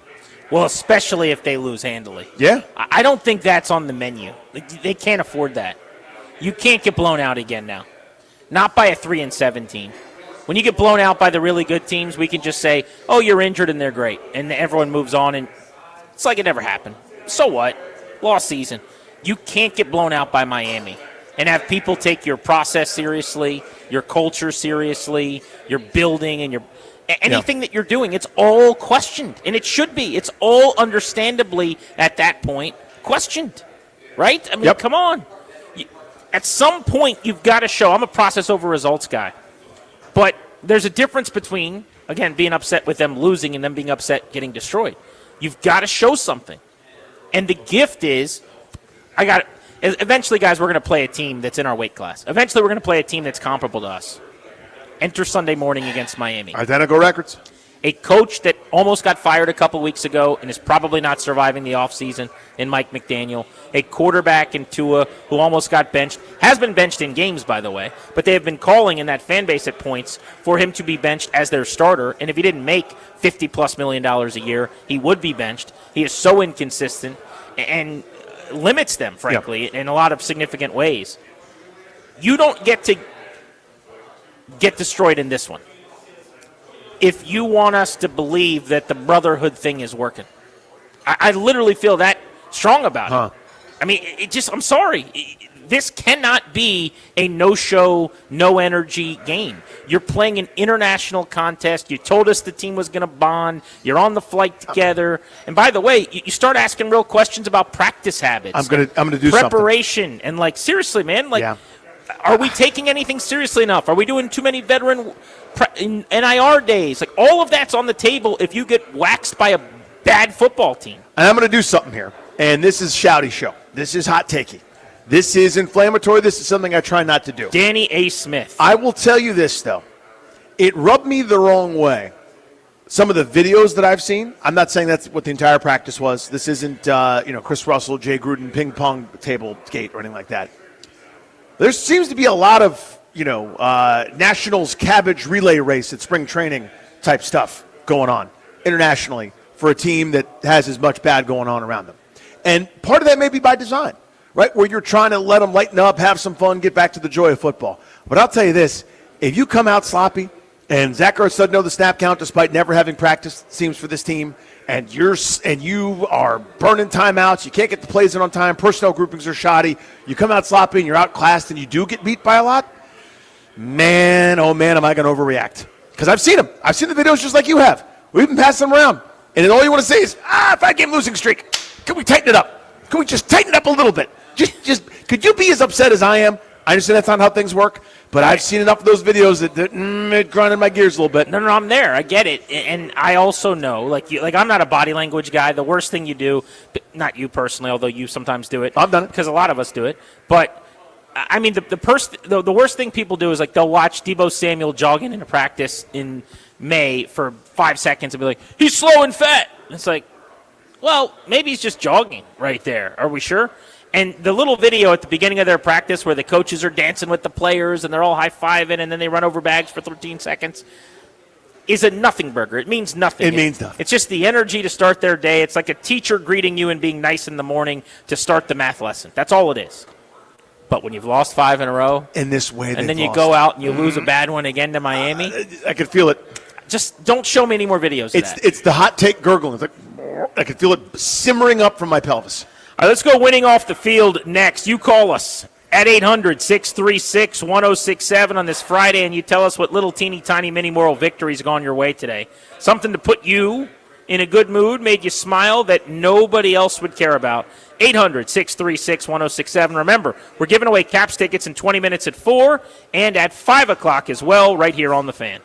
Well, especially if they lose handily. Yeah. I don't think that's on the menu. They can't afford that. You can't get blown out again now. Not by a 3-7 team. When you get blown out by the really good teams, we can just say, oh, you're injured and they're great. And everyone moves on, and it's like it never happened. So what? Lost season. You can't get blown out by Miami and have people take your process seriously, your culture seriously, your building, and anything that you're doing. It's all questioned, and it should be. It's all understandably, at that point, questioned. Right? I mean, come on. At some point, you've got to show. I'm a process over results guy. But there's a difference between, again, being upset with them losing and them being upset getting destroyed. You've got to show something. And the gift is, eventually, guys, we're going to play a team that's in our weight class. Eventually, we're going to play a team that's comparable to us. Enter Sunday morning against Miami. Identical records. A coach that almost got fired a couple weeks ago and is probably not surviving the offseason in Mike McDaniel. A quarterback in Tua who almost got benched. Has been benched in games, by the way. But they have been calling in that fan base at points for him to be benched as their starter. And if he didn't make $50+ million a year, he would be benched. He is so inconsistent and limits them, frankly, in a lot of significant ways. You don't get to get destroyed in this one if you want us to believe that the brotherhood thing is working. I literally feel that strong about it. I mean, I'm sorry. This cannot be a no-show, no-energy game. You're playing an international contest. You told us the team was going to bond. You're on the flight together. And by the way, you start asking real questions about practice habits. I'm gonna do preparation. And, seriously, man, are we taking anything seriously enough? Are we doing too many veteran NIR days? All of that's on the table if you get waxed by a bad football team. And I'm going to do something here. And this is Shouty Show. This is hot takey. This is inflammatory. This is something I try not to do. Danny A. Smith. I will tell you this, though. It rubbed me the wrong way. Some of the videos that I've seen, I'm not saying that's what the entire practice was. This isn't, Chris Russell, Jay Gruden, ping pong table skate or anything like that. There seems to be a lot of, Nationals cabbage relay race at spring training type stuff going on internationally for a team that has as much bad going on around them. And part of that may be by design, right? Where you're trying to let them lighten up, have some fun, get back to the joy of football. But I'll tell you this, if you come out sloppy and Zach Ertz doesn't know the snap count despite never having practiced, it seems, for this team, and you are burning timeouts, you can't get the plays in on time, personnel groupings are shoddy, you come out sloppy and you're outclassed and you do get beat by a lot, man, oh man, am I going to overreact. Because I've seen them. I've seen the videos just like you have. We've been passing them around. And then all you want to say is, 5-game losing streak. Can we tighten it up? Can we just tighten it up a little bit? Just could you be as upset as I am? I understand that's not how things work, but I've seen enough of those videos that it grinded my gears a little bit. No, I'm there. I get it. And I also know, I'm not a body language guy. The worst thing you do, not you personally, although you sometimes do it. I've done it. Because a lot of us do it. But, I mean, the worst thing people do is, they'll watch Deebo Samuel jogging into practice in May for 5 seconds and be like, he's slow and fat. And it's like, well, maybe he's just jogging right there. Are we sure? And the little video at the beginning of their practice where the coaches are dancing with the players and they're all high-fiving and then they run over bags for 13 seconds is a nothing burger. It means nothing. It means nothing. It's just the energy to start their day. It's like a teacher greeting you and being nice in the morning to start the math lesson. That's all it is. But when you've lost 5 in a row, in this way, and then you go out and you lose a bad one again to Miami, I could feel it. Just don't show me any more videos of that. It's the hot take gurgling. It's like, I could feel it simmering up from my pelvis. All right, let's go winning off the field next. You call us at 800-636-1067 on this Friday, and you tell us what little teeny tiny mini moral victories gone your way today. Something to put you in a good mood, made you smile that nobody else would care about. 800-636-1067. Remember, we're giving away Caps tickets in 20 minutes at 4 and at 5 o'clock as well, right here on The Fan.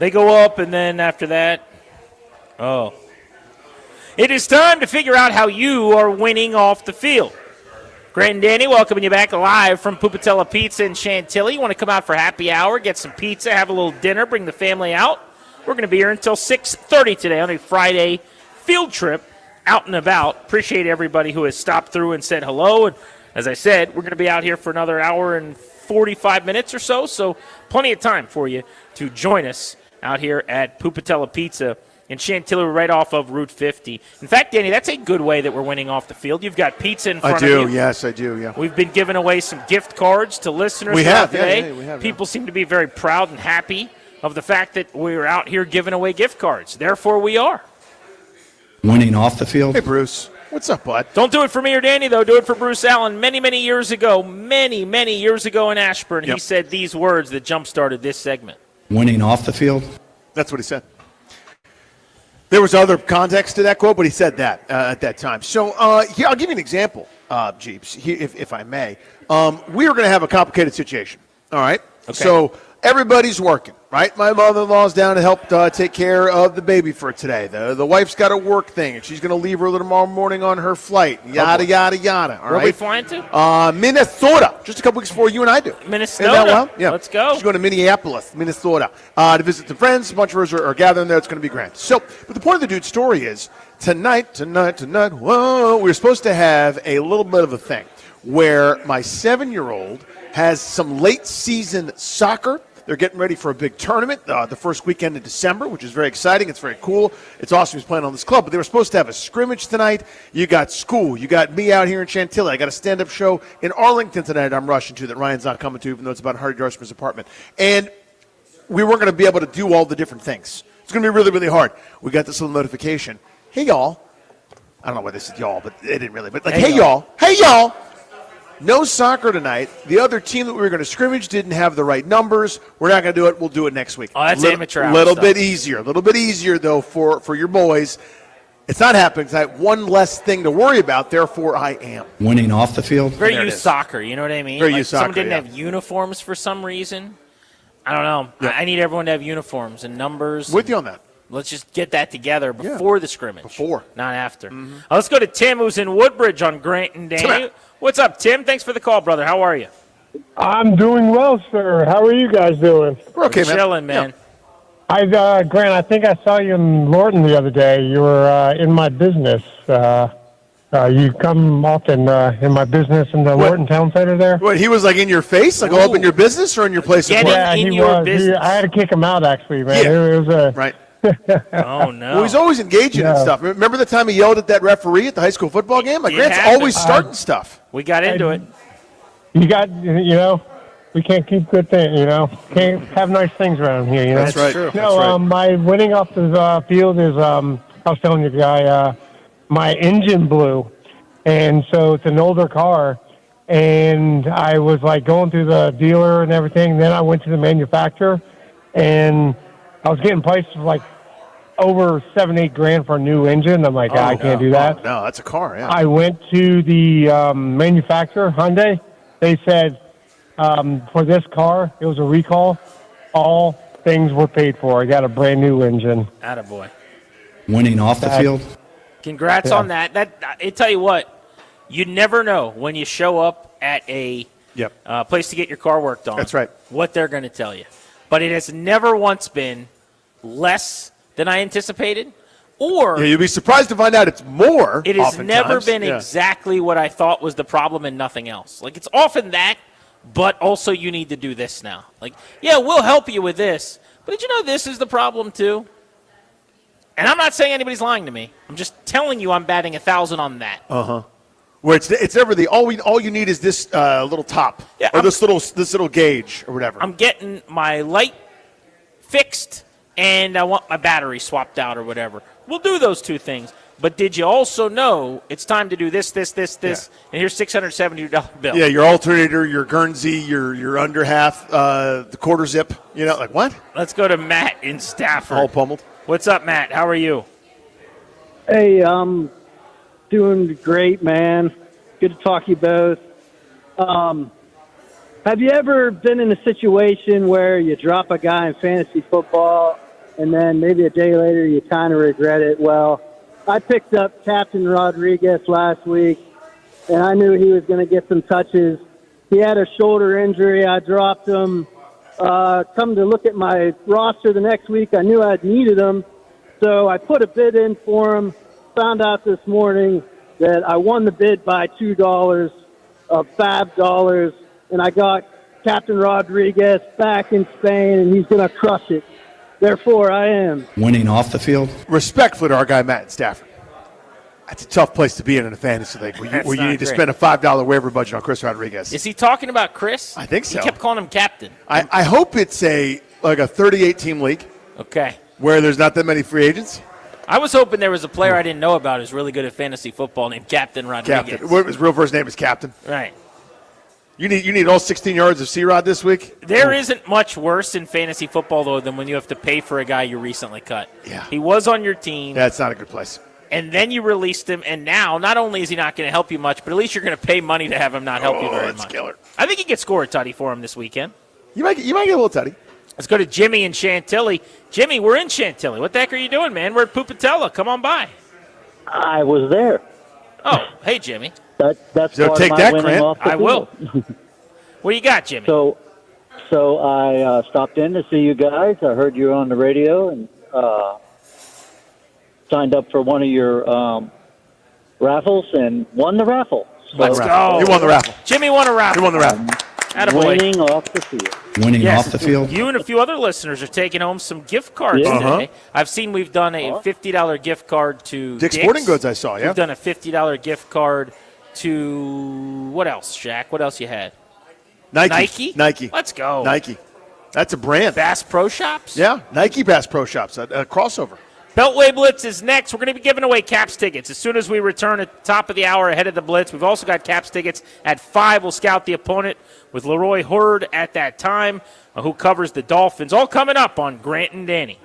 They go up, and then after that, oh. It is time to figure out how you are winning off the field. Grant and Danny welcoming you back live from Pupatella Pizza in Chantilly. You want to come out for happy hour, get some pizza, have a little dinner, bring the family out. We're going to be here until 6:30 today on a Friday field trip out and about. Appreciate everybody who has stopped through and said hello. And as I said, we're going to be out here for another hour and 45 minutes or so plenty of time for you to join us out here at Pupatella Pizza in Chantilly, right off of Route 50. In fact, Danny, that's a good way that we're winning off the field. You've got pizza in front of you. Yes, I do, yeah. We've been giving away some gift cards to listeners today. We have. People seem to be very proud and happy of the fact that we're out here giving away gift cards. Therefore, we are. Winning off the field. Hey, Bruce. What's up, bud? Don't do it for me or Danny, though. Do it for Bruce Allen. Many years ago in Ashburn, he said these words that jump-started this segment. Winning off the field. That's what he said. There was other context to that quote, but he said that at that time. So here, I'll give you an example, Jeeps, if I may. We are going to have a complicated situation, all right? Okay. So everybody's working, right? My mother-in-law's down to help take care of the baby for today. The wife's got a work thing, and she's going to leave early tomorrow morning on her flight, yada, yada, yada, all right? Where are we flying to? Minnesota, just a couple weeks before you and I do. Minnesota? Isn't that well? Yeah. Let's go. She's going to Minneapolis, Minnesota, to visit some friends. A bunch of us are gathering there. It's going to be grand. So, but the point of the dude's story is, tonight, whoa, we're supposed to have a little bit of a thing where my 7-year-old has some late-season soccer. They're getting ready for a big tournament the first weekend in December, which is very exciting. It's very cool. It's awesome he's playing on this club. But they were supposed to have a scrimmage tonight. You got school. You got me out here in Chantilly. I got a stand-up show in Arlington tonight I'm rushing to that Ryan's not coming to, even though it's about 100 yards from his apartment. And we weren't going to be able to do all the different things. It's going to be really, really hard. We got this little notification. Hey, y'all. I don't know why this is y'all, but they didn't really. But like, hey y'all. Hey, y'all. No soccer tonight. The other team that we were going to scrimmage didn't have the right numbers. We're not going to do it. We'll do it next week. Oh, that's amateur A little bit easier. A little bit easier, though, for your boys. It's not happening because I have one less thing to worry about. Therefore, I am. Winning off the field. Very youth soccer, you know what I mean? Very like youth soccer, someone didn't have uniforms for some reason. I don't know. Yeah. I need everyone to have uniforms and numbers. With you on that. Let's just get that together before the scrimmage. Before. Not after. Let's go to Tim, who's in Woodbridge on Grant and Danny. What's up, Tim? Thanks for the call, brother. How are you? I'm doing well, sir. How are you guys doing? We're okay, man. Chilling, man. Yeah. Grant, I think I saw you in Lorton the other day. You were in my business. You come often in my business in the Lorton Town Center there. What, he was like in your face? Like all up in your business or in your place of work? Yeah, he was. I had to kick him out, actually, man. Yeah. It was a... Right. Oh, no. Well, he's always engaging in stuff. Remember the time he yelled at that referee at the high school football game? Like, Grant's always starting stuff. We got into it. You got, we can't keep good things, Can't have nice things around here, That's right. True. No, That's right. my winning off the field is, I was telling you, guy, my engine blew. And so it's an older car. And I was, like, going through the dealer and everything. Then I went to the manufacturer. And I was getting prices like over $7-8 grand for a new engine. I'm like, I can't do that. Oh, no, that's a car, yeah. I went to the manufacturer, Hyundai. They said for this car, it was a recall. All things were paid for. I got a brand new engine. Attaboy. Winning off the field. Congrats on that. I tell you what, you never know when you show up at a place to get your car worked on. That's right. What they're going to tell you. But it has never once been less than I anticipated, or you'll be surprised to find out it's more. It has never been exactly what I thought was the problem and nothing else. Like, it's often that, but also you need to do this now. Like, yeah, we'll help you with this, but did you know this is the problem too? And I'm not saying anybody's lying to me. I'm just telling you I'm batting 1,000 on that. Where it's never all you need is this little top or this little gauge or whatever. I'm getting my light fixed and I want my battery swapped out or whatever. We'll do those two things. But did you also know it's time to do this, and here's $670 bill? Yeah, your alternator, your Guernsey, your under half, the quarter zip. Like what? Let's go to Matt in Stafford. All pummeled. What's up, Matt? How are you? Hey, doing great, man. Good to talk to you both. Have you ever been in a situation where you drop a guy in fantasy football and then maybe a day later you kind of regret it. Well, I picked up Captain Rodriguez last week, and I knew he was going to get some touches. He had a shoulder injury. I dropped him. Come to look at my roster the next week, I knew I'd needed him, so I put a bid in for him. Found out this morning that I won the bid by $2 of Fab dollars, and I got Captain Rodriguez back in Spain, and he's going to crush it. Therefore, I am Winning off the field. Respectfully to our guy Matt in Stafford. That's a tough place to be in a fantasy league where That's you not need to great. spend a $5 waiver budget on Chris Rodriguez. Is he talking about Chris? I think so. He kept calling him captain. I hope it's a 38-team league. Okay. Where there's not that many free agents. I was hoping there was a player I didn't know about who's really good at fantasy football named Captain Rodriguez. Captain. What his real first name is Captain. Right. You need all 16 yards of C-Rod this week? There isn't much worse in fantasy football, though, than when you have to pay for a guy you recently cut. Yeah. He was on your team. Yeah, it's not a good place. And then you released him, and now not only is he not going to help you much, but at least you're going to pay money to have him not help you very that's much. killer. I think he could score a tutty for him this weekend. You might get a little tutty. Let's go to Jimmy in Chantilly. Jimmy, we're in Chantilly. What the heck are you doing, man? We're at Pupatella. Come on by. I was there. Oh, hey, Jimmy. That's So part take of my that, winning Grant. off the I will. field. What do you got, Jimmy? So I stopped in to see you guys. I heard you on the radio and signed up for one of your raffles and won the raffle. So Let's go. You won the raffle. Jimmy won a raffle. You won the raffle. Attaboy. winning off the field. Winning Yes. off the field. You and a few other listeners are taking home some gift cards Yeah. today. I've seen we've done a $50 gift card to Dick's Sporting Goods, I saw, yeah. We've done a $50 gift card to what else, Shaq? What else you had? Nike. Let's go. Nike. That's a brand. Bass Pro Shops? Yeah, Nike Bass Pro Shops, a crossover. Beltway Blitz is next. We're going to be giving away Caps tickets as soon as we return at the top of the hour ahead of the Blitz. We've also got Caps tickets at 5. We'll scout the opponent with Leroy Hurd at that time, who covers the Dolphins. All coming up on Grant and Danny.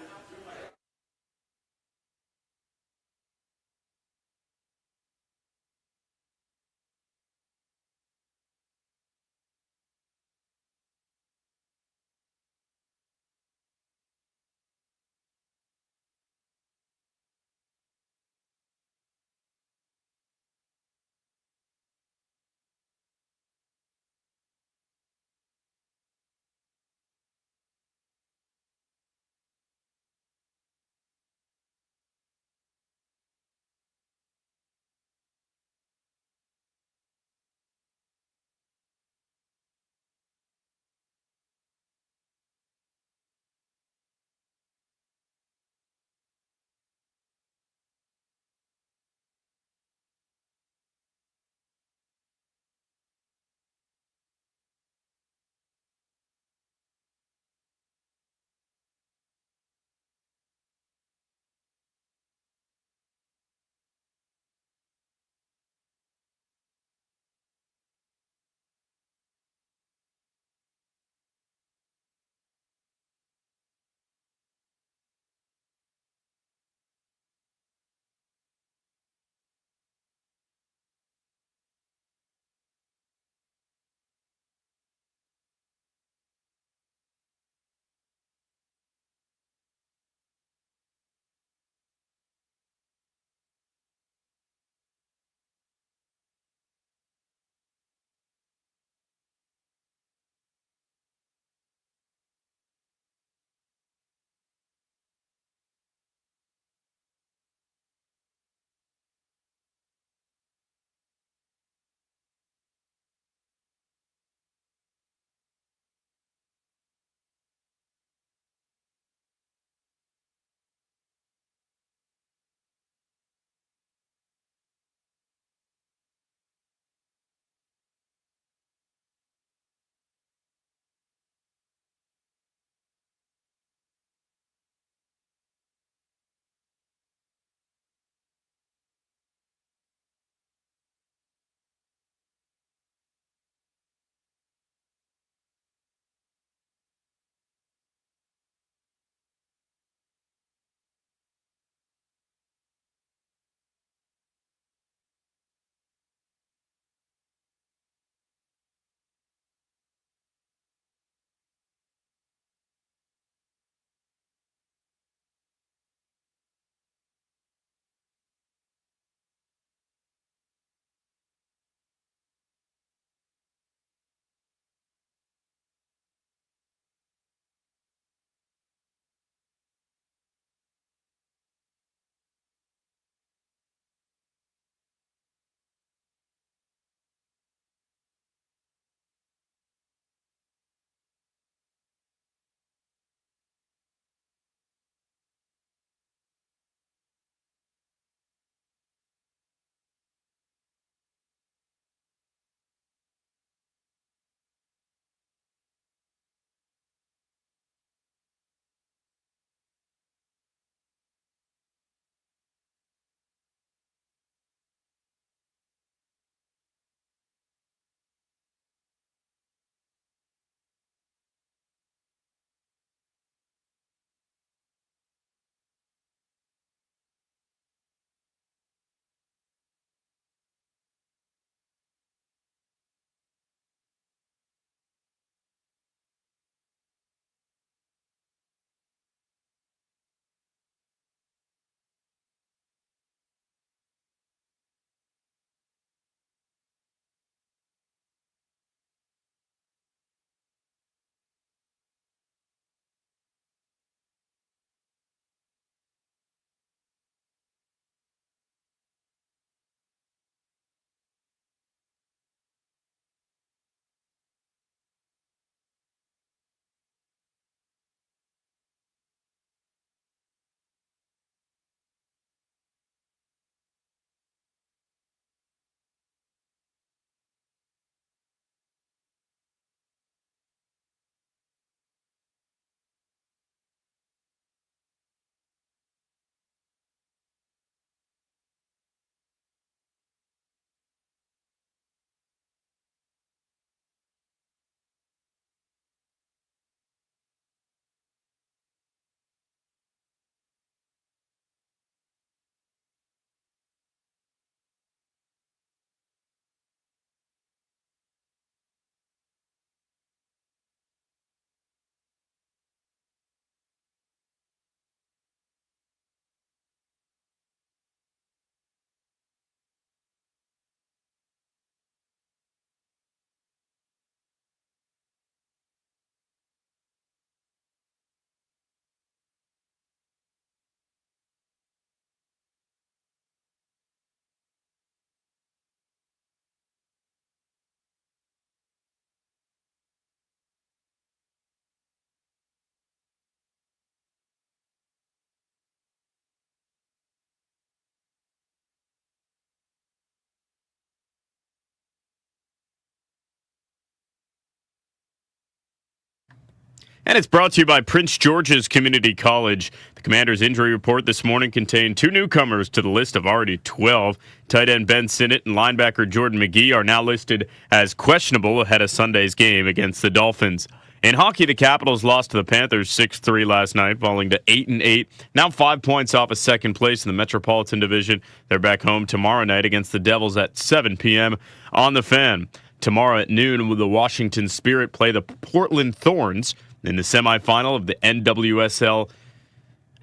And it's brought to you by Prince George's Community College. The Commanders' injury report this morning contained 2 newcomers to the list of already 12. Tight end Ben Sinnott and linebacker Jordan McGee are now listed as questionable ahead of Sunday's game against the Dolphins. In hockey, the Capitals lost to the Panthers 6-3 last night, falling to 8-8. Now 5 points off of second place in the Metropolitan Division. They're back home tomorrow night against the Devils at 7 p.m. on The Fan. Tomorrow at noon, will the Washington Spirit play the Portland Thorns in the semifinal of the NWSL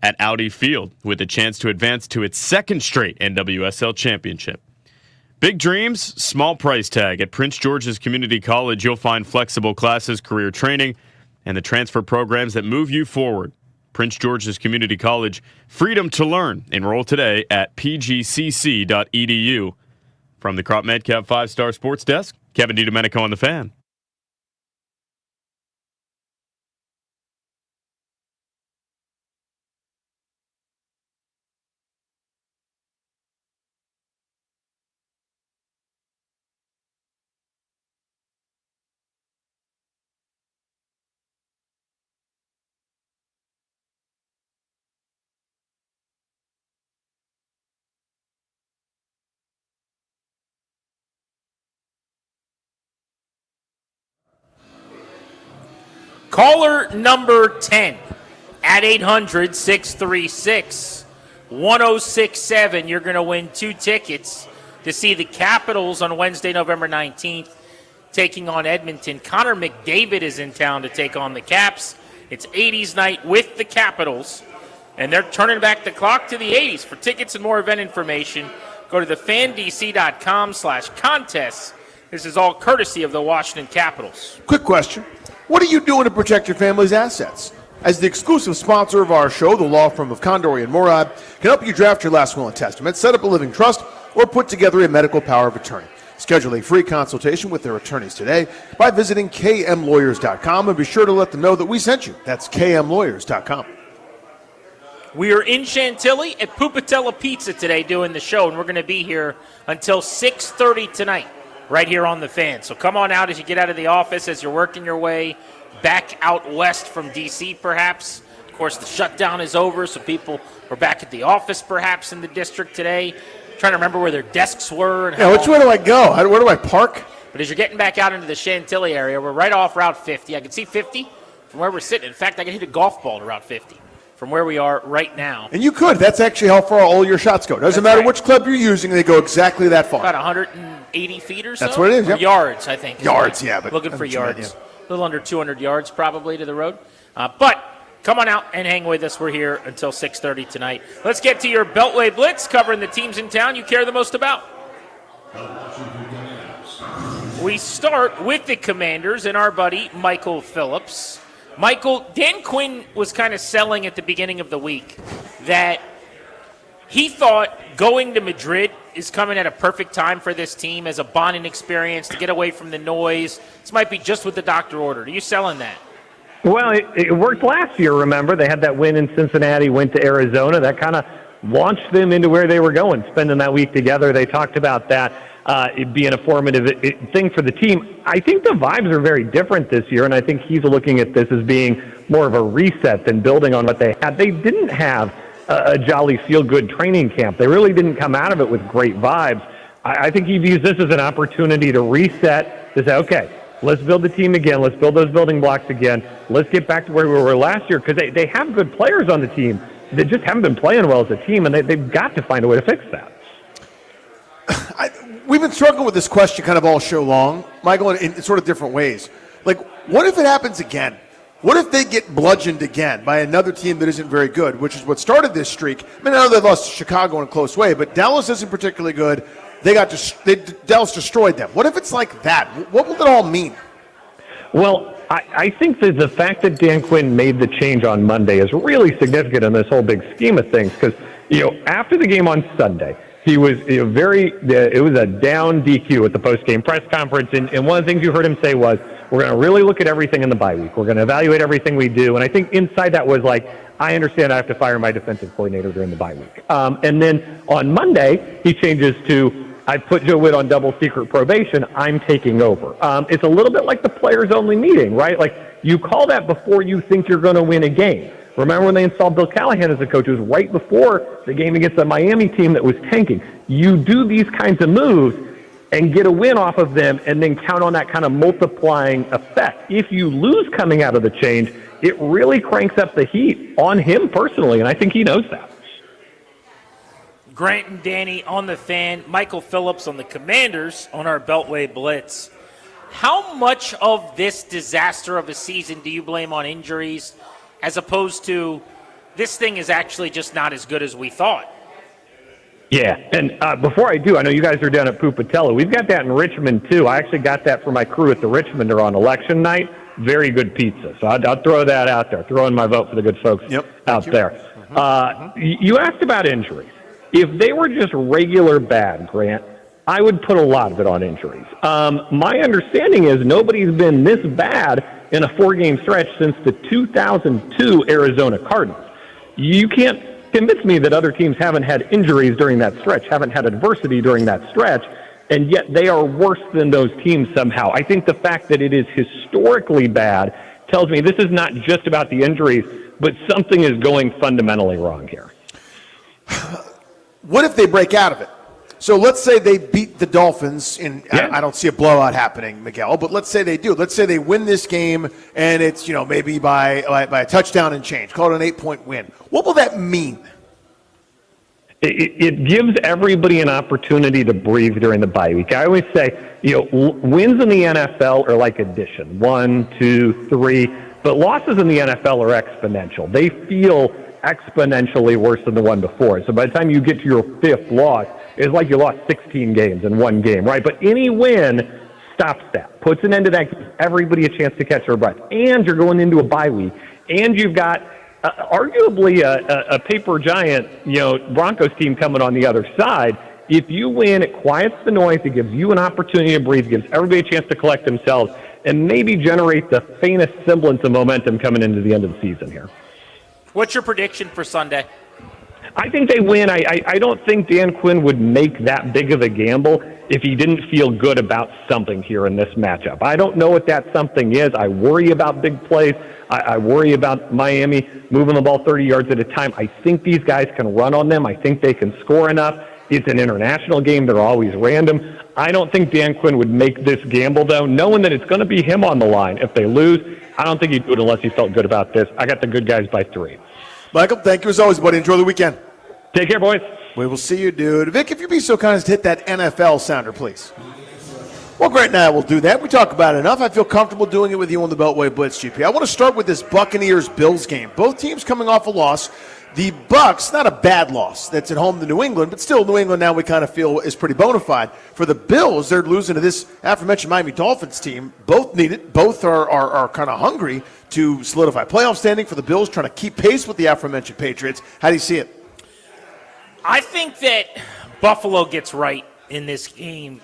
at Audi Field, with a chance to advance to its second straight NWSL championship. Big dreams, small price tag. At Prince George's Community College, you'll find flexible classes, career training, and the transfer programs that move you forward. Prince George's Community College, freedom to learn. Enroll today at pgcc.edu. From the Crop Medcap 5-Star Sports Desk, Kevin DiDomenico on The Fan. Caller number 10 at 800-636-1067. You're going to win 2 tickets to see the Capitals on Wednesday, November 19th, taking on Edmonton. Connor McDavid is in town to take on the Caps. It's 80s night with the Capitals, and they're turning back the clock to the 80s. For tickets and more event information, go to thefandc.com/contests. This is all courtesy of the Washington Capitals. Quick question. What are you doing to protect your family's assets? As the exclusive sponsor of our show, the law firm of Condori and Morad can help you draft your last will and testament, set up a living trust, or put together a medical power of attorney. Schedule a free consultation with their attorneys today by visiting kmlawyers.com, and be sure to let them know that we sent you. That's kmlawyers.com. We are in Chantilly at Pupatella Pizza today doing the show, and we're going to be here until 6:30 tonight, right here on The Fan. So come on out as you get out of the office, as you're working your way back out west from D.C. perhaps. Of course, the shutdown is over, so people are back at the office perhaps in the district today, trying to remember where their desks were. And Which way do I go? Where do I park? But as you're getting back out into the Chantilly area, we're right off Route 50. I can see 50 from where we're sitting. In fact, I can hit a golf ball to Route 50 from where we are right now. And you could. That's actually how far all your shots go. Doesn't matter which club you're using, they go exactly that far. About 180 feet or so. That's what it is, yep. Yards, I think. Yards, yeah. But looking for yards. A little under 200 yards probably to the road. But come on out and hang with us. We're here until 6:30 tonight. Let's get to your Beltway Blitz, covering the teams in town you care the most about. We start with the Commanders and our buddy Michael Phillips. Michael, Dan Quinn was kind of selling at the beginning of the week that he thought going to Madrid is coming at a perfect time for this team as a bonding experience to get away from the noise. This might be just what the doctor ordered. Are you selling that? Well, it worked last year, remember? They had that win in Cincinnati, went to Arizona. That kind of launched them into where they were going, spending that week together. They talked about that it being a formative thing for the team. I think the vibes are very different this year, and I think he's looking at this as being more of a reset than building on what they had. They didn't have a jolly feel-good training camp. They really didn't come out of it with great vibes. I think he views this as an opportunity to reset, to say, okay, let's build the team again. Let's build those building blocks again. Let's get back to where we were last year, because they have good players on the team. They just haven't been playing well as a team, and they've got to find a way to fix that. We've been struggling with this question kind of all show long, Michael, in sort of different ways. Like, what if it happens again? What if they get bludgeoned again by another team that isn't very good, which is what started this streak? I mean, I know they lost to Chicago in a close way, but Dallas isn't particularly good. Dallas destroyed them. What if it's like that? What will it all mean? Well, I think that the fact that Dan Quinn made the change on Monday is really significant in this whole big scheme of things, because after the game on Sunday, he was it was a down DQ at the post-game press conference, and one of the things you heard him say was, we're going to really look at everything in the bye week. We're going to evaluate everything we do. And I think inside that was like, I understand I have to fire my defensive coordinator during the bye week. And then on Monday, he changes to, I put Joe Witt on double secret probation. I'm taking over. It's a little bit like the players-only meeting, right? Like, You call that before you think you're going to win a game. Remember when they installed Bill Callahan as a coach? It was right before the game against the Miami team that was tanking. You do these kinds of moves and get a win off of them and then count on that kind of multiplying effect. If you lose coming out of the change, it really cranks up the heat on him personally, and I think he knows that. Grant and Danny on the Fan, Michael Phillips on the Commanders on our Beltway Blitz. How much of this disaster of a season do you blame on injuries as opposed to this thing is actually just not as good as we thought? Yeah, and before I do, I know you guys are down at Pupatello. We've got that in Richmond, too. I actually got that for my crew at the Richmonder on election night. Very good pizza. So I'll throw that out there. Throw in my vote for the good folks out there. You asked about injuries. If they were just regular bad, Grant, I would put a lot of it on injuries. My understanding is nobody's been this bad in a 4-game stretch since the 2002 Arizona Cardinals. You can't convince me that other teams haven't had injuries during that stretch, haven't had adversity during that stretch, and yet they are worse than those teams somehow. I think the fact that it is historically bad tells me this is not just about the injuries, but something is going fundamentally wrong here. What if they break out of it? So let's say they beat the Dolphins, I don't see a blowout happening, Miguel, but let's say they do. Let's say they win this game, and it's maybe by a touchdown and change. Call it an 8-point win. What will that mean? It gives everybody an opportunity to breathe during the bye week. I always say, wins in the NFL are like addition, 1, 2, 3, but losses in the NFL are exponential. They feel exponentially worse than the one before. So by the time you get to your 5th loss, it's like you lost 16 games in one game, right? But any win stops that, puts an end to that, gives everybody a chance to catch their breath. And you're going into a bye week, and you've got arguably a paper giant, Broncos team coming on the other side. If you win, it quiets the noise, it gives you an opportunity to breathe, gives everybody a chance to collect themselves, and maybe generate the faintest semblance of momentum coming into the end of the season here. What's your prediction for Sunday? I think they win. I don't think Dan Quinn would make that big of a gamble if he didn't feel good about something here in this matchup. I don't know what that something is. I worry about big plays. I worry about Miami moving the ball 30 yards at a time. I think these guys can run on them. I think they can score enough. It's an international game. They're always random. I don't think Dan Quinn would make this gamble, though, knowing that it's going to be him on the line. If they lose, I don't think he'd do it unless he felt good about this. I got the good guys by 3. Michael, thank you as always, buddy. Enjoy the weekend. Take care, boys. We will see you, dude. Vic, if you'd be so kind as to hit that NFL sounder, please. Well, Grant and I will do that. We talk about it enough. I feel comfortable doing it with you on the Beltway Blitz, GP. I want to start with this Buccaneers-Bills game. Both teams coming off a loss. The Bucs, not a bad loss. That's at home to New England, but still New England now we kind of feel is pretty bona fide. For the Bills, they're losing to this aforementioned Miami Dolphins team. Both need it. Both are kind of hungry to solidify playoff standing. For the Bills, trying to keep pace with the aforementioned Patriots. How do you see it? I think that Buffalo gets right in this game.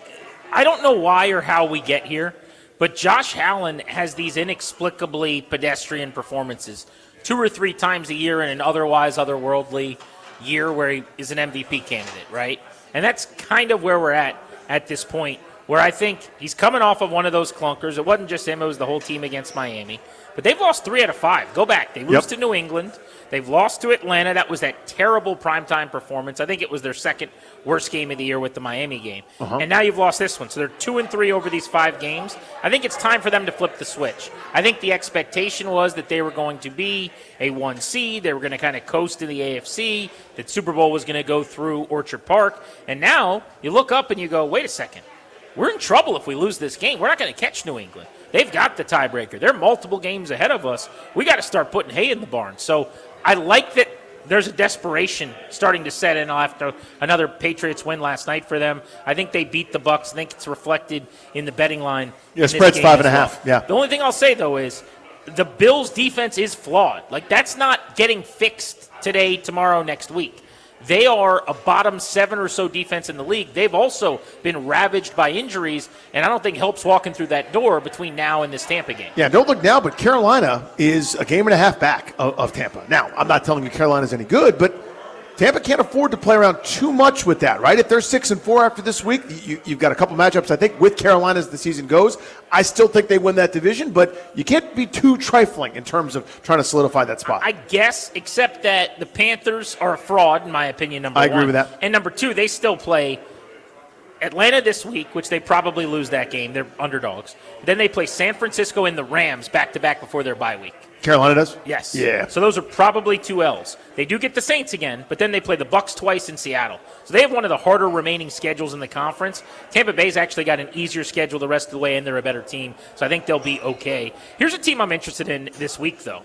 I don't know why or how we get here, but Josh Allen has these inexplicably pedestrian performances 2 or 3 times a year in an otherwise otherworldly year where he is an MVP candidate, right? And that's kind of where we're at this point, where I think he's coming off of one of those clunkers. It wasn't just him, it was the whole team against Miami. But they've lost 3 out of 5. Go back. They lose to New England. They've lost to Atlanta. That was that terrible primetime performance. I think it was their second worst game of the year with the Miami game. And now you've lost this one. So they're 2-3 over these 5 games. I think it's time for them to flip the switch. I think the expectation was that they were going to be a 1 seed. They were going to kind of coast to the AFC. That Super Bowl was going to go through Orchard Park. And now you look up and you go, wait a second. We're in trouble if we lose this game. We're not going to catch New England. They've got the tiebreaker. They're multiple games ahead of us. We got to start putting hay in the barn. So I like that there's a desperation starting to set in after another Patriots win last night for them. I think they beat the Bucs. I think it's reflected in the betting line. Yeah, spread's 5.5. Yeah. The only thing I'll say, though, is the Bills' defense is flawed. Like, that's not getting fixed today, tomorrow, next week. They are a bottom 7 or so defense in the league. They've also been ravaged by injuries, and I don't think helps walking through that door between now and this Tampa game. Yeah, don't look now, but Carolina is a game and a half back of Tampa. Now, I'm not telling you Carolina's any good, but Tampa can't afford to play around too much with that, right? If they're 6-4 after this week, you've got a couple matchups, I think, with Carolina as the season goes. I still think they win that division, but you can't be too trifling in terms of trying to solidify that spot. I guess, except that the Panthers are a fraud, in my opinion, number one. I agree with that. And number two, they still play Atlanta this week, which they probably lose that game. They're underdogs. Then they play San Francisco and the Rams back-to-back before their bye week. Carolina does? Yes. Yeah. So those are probably 2 L's. They do get the Saints again, but then they play the Bucs twice in Seattle. So they have one of the harder remaining schedules in the conference. Tampa Bay's actually got an easier schedule the rest of the way, and they're a better team. So I think they'll be okay. Here's a team I'm interested in this week, though.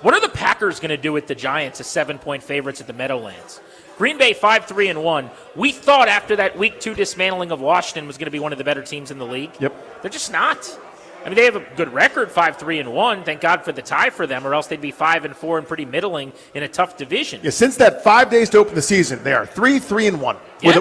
What are the Packers going to do with the Giants as 7-point favorites at the Meadowlands? Green Bay 5-3-1. We thought after that Week 2 dismantling of Washington was going to be one of the better teams in the league. Yep. They're just not. I mean, they have a good record, 5-3-1. Thank God for the tie for them, or else they'd be 5-4 and pretty middling in a tough division. Yeah, since that 5 days to open the season, they are 3-3-1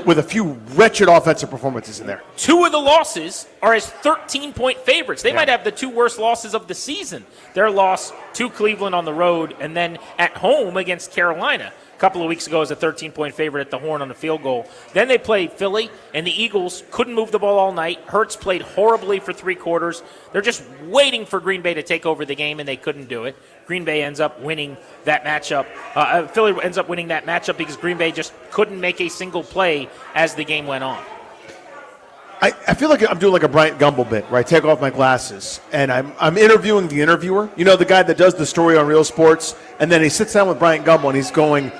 with a few wretched offensive performances in there. 2 of the losses are as 13-point favorites. They might have the 2 worst losses of the season. Their loss to Cleveland on the road and then at home against Carolina. A couple of weeks ago as a 13-point favorite at the Horn on a field goal. Then they played Philly, and the Eagles couldn't move the ball all night. Hurts played horribly for 3 quarters. They're just waiting for Green Bay to take over the game, and they couldn't do it. Green Bay ends up winning that matchup. Philly ends up winning that matchup because Green Bay just couldn't make a single play as the game went on. I feel like I'm doing like a Bryant Gumbel bit, where I take off my glasses and I'm interviewing the interviewer. You know, the guy that does the story on Real Sports, and then he sits down with Bryant Gumbel and he's going,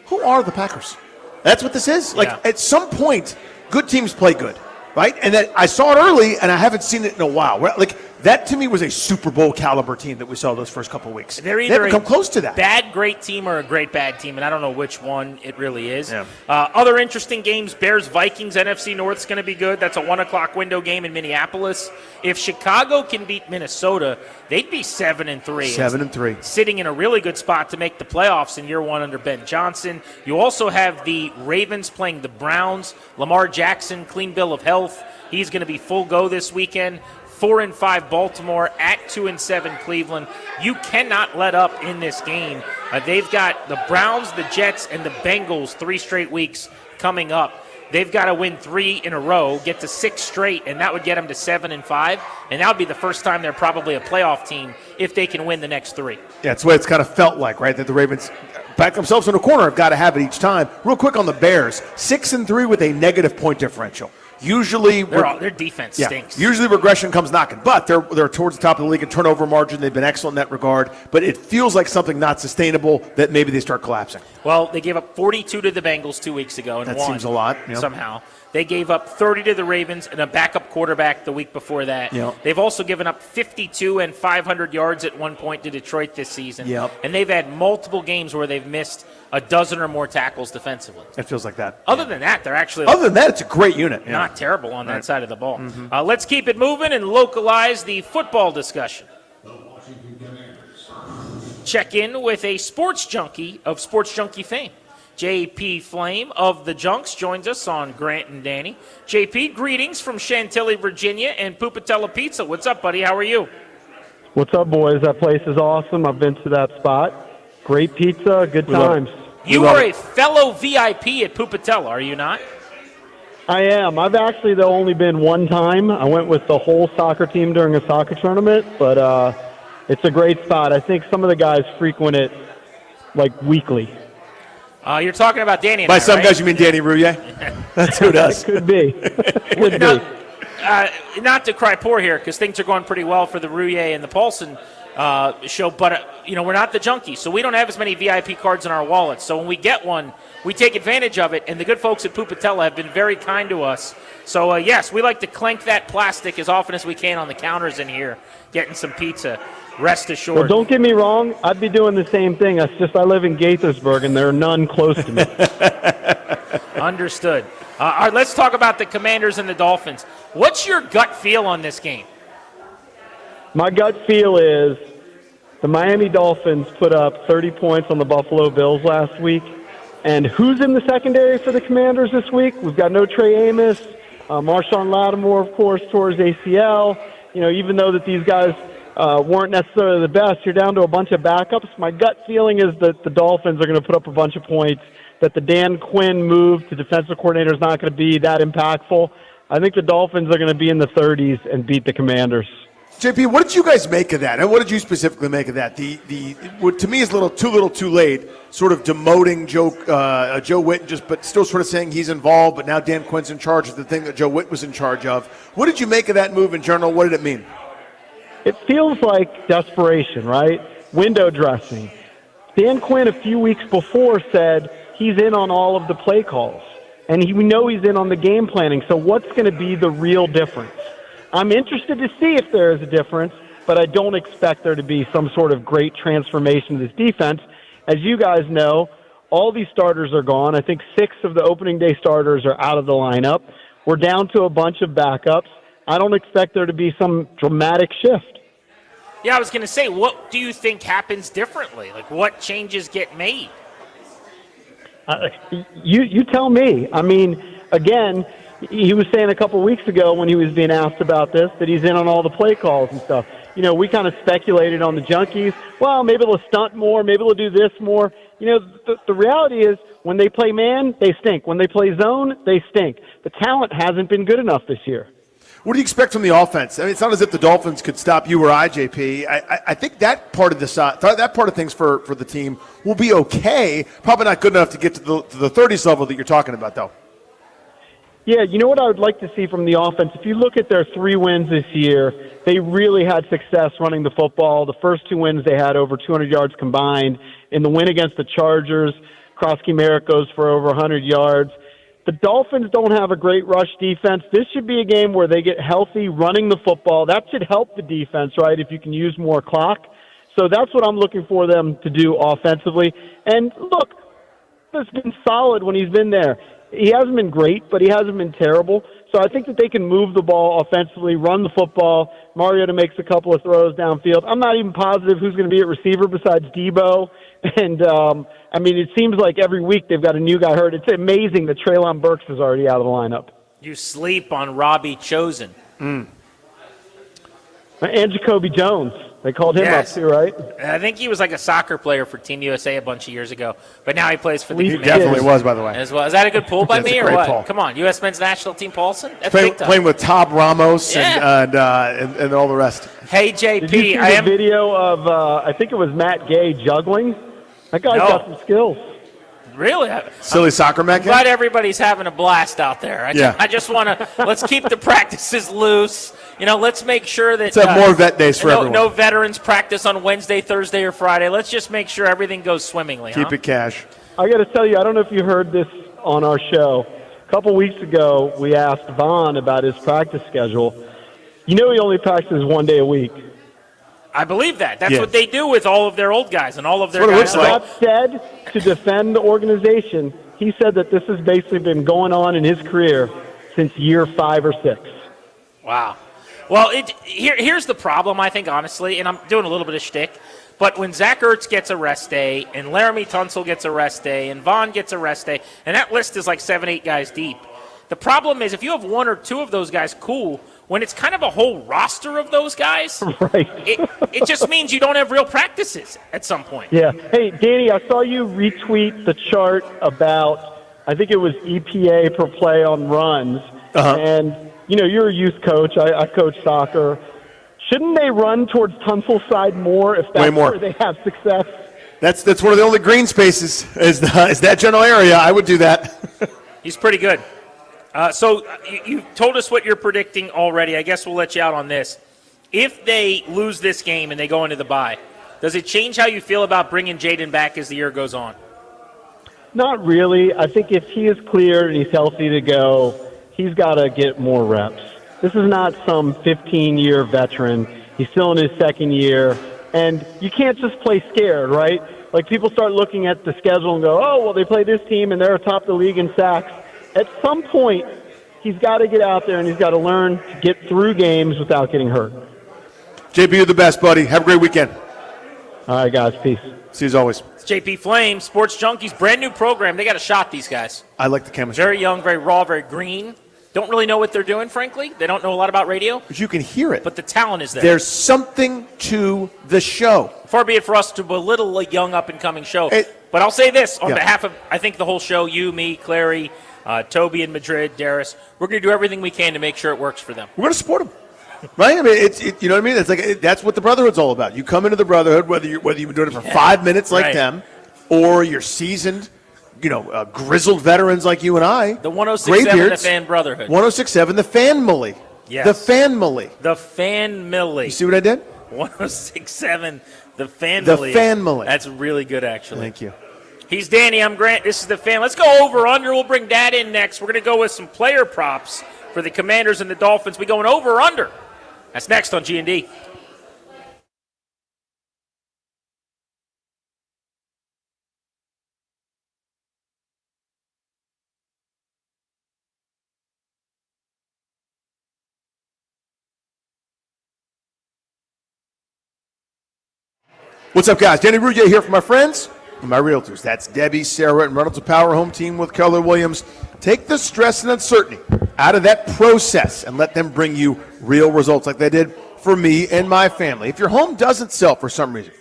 who are the Packers? That's what this is. Like at some point, good teams play good, right? And that I saw it early, and I haven't seen it in a while. Like that to me was a Super Bowl caliber team that we saw those first couple of weeks. They're either they haven't come close to that. Bad great team or a great bad team, and I don't know which one it really is. Yeah. Other interesting games: Bears Vikings. NFC North's going to be good. That's a 1:00 window game in Minneapolis. If Chicago can beat Minnesota, they'd be 7-3. 7-3, sitting in a really good spot to make the playoffs in year 1 under Ben Johnson. You also have the Ravens playing the Browns. Lamar Jackson, clean bill of health. He's going to be full go this weekend. 4-5 Baltimore at 2-7 Cleveland. You cannot let up in this game. They've got the Browns, the Jets, and the Bengals 3 straight weeks coming up. They've got to win 3 in a row, get to 6 straight, and that would get them to 7-5. And that would be the first time they're probably a playoff team if they can win the next 3. Yeah, that's what it's kind of felt like, right? That the Ravens back themselves in a corner have got to have it each time. Real quick on the Bears, 6-3 with a negative point differential. Usually, their defense stinks. Usually regression comes knocking, but they're towards the top of the league in turnover margin. They've been excellent in that regard, but it feels like something not sustainable that maybe they start collapsing. Well, they gave up 42 to the Bengals 2 weeks ago and that won seems a lot somehow. They gave up 30 to the Ravens and a backup quarterback the week before that. Yep. They've also given up 52 and 500 yards at one point to Detroit this season. Yep. And they've had multiple games where they've missed a dozen or more tackles defensively. It feels like that. Other than that, they're actually it's a great unit. Not terrible on that side of the ball. Mm-hmm. Let's keep it moving and localize the football discussion. Check in with a sports junkie of Sports Junkie fame. JP Flame of the Junks joins us on Grant and Danny. JP, greetings from Chantilly, Virginia, and Pupatella Pizza. What's up, buddy? How are you? What's up, boys? That place is awesome. I've been to that spot. Great pizza, good times. You are a fellow VIP at Pupatella, are you not? I am. I've actually, though, only been one time. I went with the whole soccer team during a soccer tournament, but it's a great spot. I think some of the guys frequent it, like, weekly. You're talking about Danny and By I, some right? guys, you mean Danny Rouillet? That's who does. Could be. Could be. Not to cry poor here, because things are going pretty well for the Rouillet and the Paulson show, but we're not the junkies, so we don't have as many VIP cards in our wallets. So when we get one, we take advantage of it, and the good folks at Pupatella have been very kind to us. So yes, we like to clank that plastic as often as we can on the counters in here, getting some pizza. Rest assured. Well, don't get me wrong. I'd be doing the same thing. It's just I live in Gaithersburg, and there are none close to me. Understood. All right, let's talk about the Commanders and the Dolphins. What's your gut feel on this game? My gut feel is the Miami Dolphins put up 30 points on the Buffalo Bills last week. And who's in the secondary for the Commanders this week? We've got no Trey Amos. Marshawn Lattimore, of course, tore his ACL. Even though that these guys weren't necessarily the best. You're down to a bunch of backups. My gut feeling is that the Dolphins are going to put up a bunch of points, that the Dan Quinn move to defensive coordinator is not going to be that impactful. I think the Dolphins are going to be in the 30s and beat the Commanders. JP, what did you guys make of that? And what did you specifically make of that? What to me is too little too late, sort of demoting Joe Witt, but still sort of saying he's involved, but now Dan Quinn's in charge of the thing that Joe Witt was in charge of. What did you make of that move in general? What did it mean? It feels like desperation, right? Window dressing. Dan Quinn a few weeks before said he's in on all of the play calls, and we know he's in on the game planning. So what's going to be the real difference? I'm interested to see if there is a difference, but I don't expect there to be some sort of great transformation of this defense. As you guys know, all these starters are gone. I think 6 of the opening day starters are out of the lineup. We're down to a bunch of backups. I don't expect there to be some dramatic shift. Yeah, I was going to say, what do you think happens differently? Like, what changes get made? You tell me. I mean, again, he was saying a couple weeks ago when he was being asked about this that he's in on all the play calls and stuff. You know, we kind of speculated on the Junkies. Well, maybe they'll stunt more. Maybe they'll do this more. You know, the reality is when they play man, they stink. When they play zone, they stink. The talent hasn't been good enough this year. What do you expect from the offense? I mean, it's not as if the Dolphins could stop you or I, JP. I think that part of that part of things for the team will be okay. Probably not good enough to get to the 30s level that you're talking about, though. Yeah, you know what I would like to see from the offense? If you look at their 3 wins this year, they really had success running the football. The first 2 wins, they had over 200 yards combined. In the win against the Chargers, Krosky Merrick goes for over 100 yards. The Dolphins don't have a great rush defense. This should be a game where they get healthy running the football. That should help the defense, right, if you can use more clock. So that's what I'm looking for them to do offensively. And look, it's been solid when he's been there. He hasn't been great, but he hasn't been terrible. So I think that they can move the ball offensively, run the football. Mariota makes a couple of throws downfield. I'm not even positive who's going to be at receiver besides Debo. And, I mean, it seems like every week they've got a new guy hurt. It's amazing that Treylon Burks is already out of the lineup. You sleep on Robbie Chosen. And Jacoby Jones. They called him up too, right? I think he was like a soccer player for Team USA a bunch of years ago, but now he plays for the He Commanders. definitely was, by the way. As well. Is that a good pull by That's me a or great what? pull. Come on, U.S. men's national team Paulson? That's big time. Playing with Tom Ramos and all the rest. Hey, JP, Did you see the video of, I think it was Matt Gay juggling? That guy's got some skills. Really? Silly soccer Matt I'm Gay? glad everybody's having a blast out there. I just want to, let's keep the practices loose. You know, let's make sure that Let's have more vet days for everyone. No veterans practice on Wednesday, Thursday, or Friday. Let's just make sure everything goes swimmingly. Keep it cash. I got to tell you, I don't know if you heard this on our show. A couple weeks ago, we asked Vaughn about his practice schedule. You know he only practices 1 day a week. I believe that. That's what they do with all of their old guys and all of their That's guys. what it looks like. That said, to defend the organization, he said that this has basically been going on in his career since year 5 or 6. Wow. Well, here's the problem, I think, honestly, and I'm doing a little bit of shtick, but when Zach Ertz gets a rest day, and Laramie Tunsil gets a rest day, and Vaughn gets a rest day, and that list is like 7, 8 guys deep. The problem is if you have 1 or 2 of those guys, cool. When it's kind of a whole roster of those guys, it just means you don't have real practices at some point. Yeah. Hey, Danny, I saw you retweet the chart about, I think it was EPA per play on runs, and you know, you're a youth coach. I coach soccer. Shouldn't they run towards Tunsil's side more if that's where they have success? That's one of the only green spaces is that general area. I would do that. He's pretty good. So you told us what you're predicting already. I guess we'll let you out on this. If they lose this game and they go into the bye, does it change how you feel about bringing Jaden back as the year goes on? Not really. I think if he is cleared and he's healthy to go, he's got to get more reps. This is not some 15-year veteran. He's still in his 2nd year. And you can't just play scared, right? Like, people start looking at the schedule and go, oh, well, they play this team and they're atop the league in sacks. At some point, he's got to get out there and he's got to learn to get through games without getting hurt. JP, you're the best, buddy. Have a great weekend. All right, guys. Peace. See you as always. It's JP Flame, Sports Junkies, brand new program. They got a shot, these guys. I like the chemistry. Very young, very raw, very green. don't really know what they're doing, frankly. They don't know a lot about radio. But you can hear it. But the talent is there. There's something to the show. Far be it for us to belittle a young up-and-coming show. But I'll say this on behalf of, I think, the whole show, you, me, Clary, Toby in Madrid, Darius, we're going to do everything we can to make sure it works for them. We're going to support them. Right? I mean, you know what I mean? It's like that's what the Brotherhood's all about. You come into the Brotherhood, whether you've been doing it for 5 minutes like them, or you're seasoned, grizzled veterans like you and I. The 106.7 The Fan Brotherhood. 106.7 The Family. Yes. The Family. The Family. You see what I did? 106.7 The Family. The Family. That's really good, actually. Thank you. He's Danny. I'm Grant. This is the Fan. Let's go over under. We'll bring Dad in next. We're going to go with some player props for the Commanders and the Dolphins. We going over under. That's next on G&D. What's up, guys? Danny Ruggier here for my friends and my realtors. That's Debbie, Sarah, and Reynolds of Power Home Team with Keller Williams. Take the stress and uncertainty out of that process and let them bring you real results like they did for me and my family. If your home doesn't sell for some reason,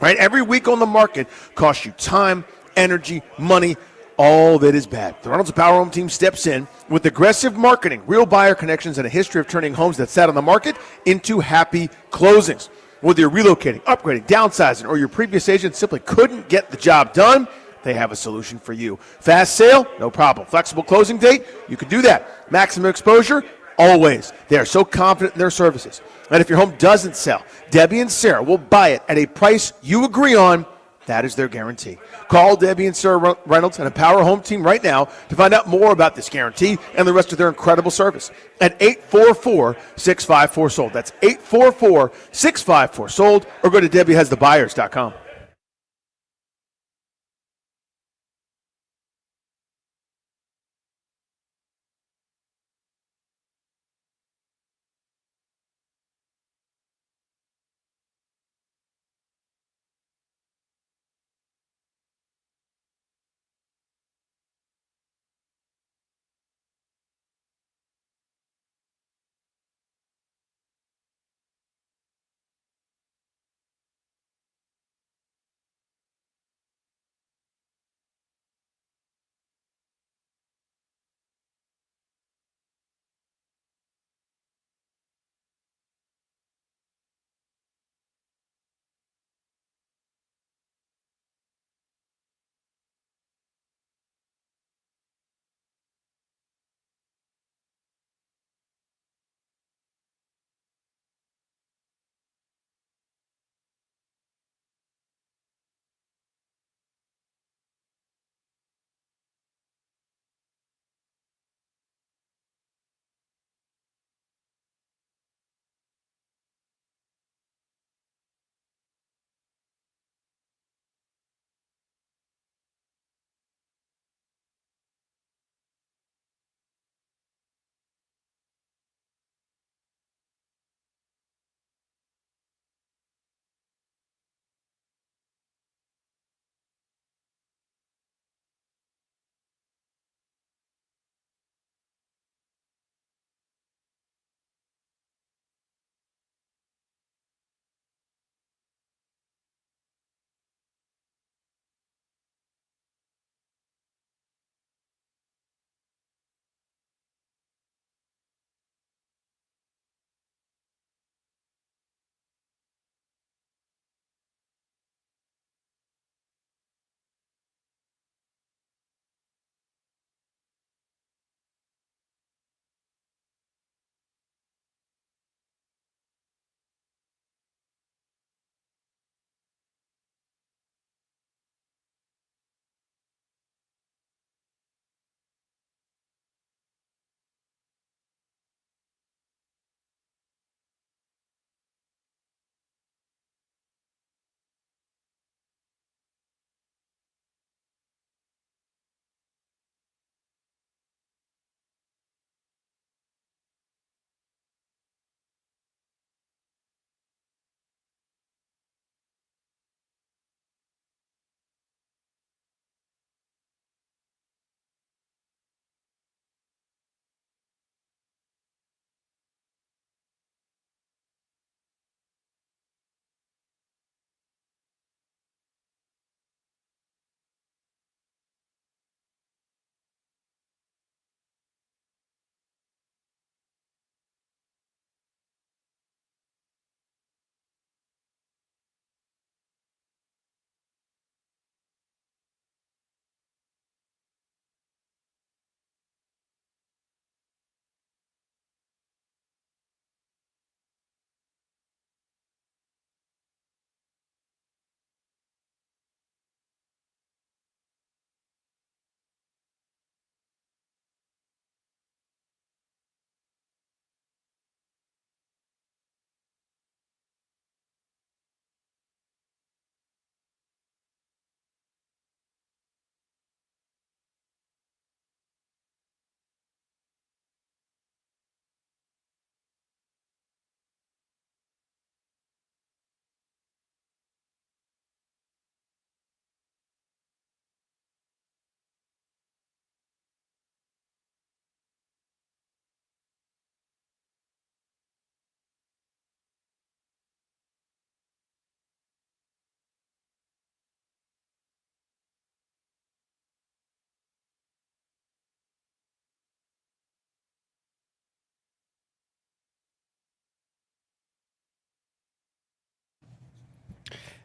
right, every week on the market costs you time, energy, money, all that is bad. The Reynolds of Power Home Team steps in with aggressive marketing, real buyer connections, and a history of turning homes that sat on the market into happy closings. Whether you're relocating, upgrading, downsizing, or your previous agent simply couldn't get the job done, they have a solution for you. Fast sale? No problem. Flexible closing date? You can do that. Maximum exposure? Always. They are so confident in their services. And if your home doesn't sell, Debbie and Sarah will buy it at a price you agree on. That is their guarantee. Call Debbie and Sarah Reynolds and a Power Home Team right now to find out more about this guarantee and the rest of their incredible service at 844-654-SOLD. That's 844-654-SOLD, or go to DebbieHasTheBuyers.com.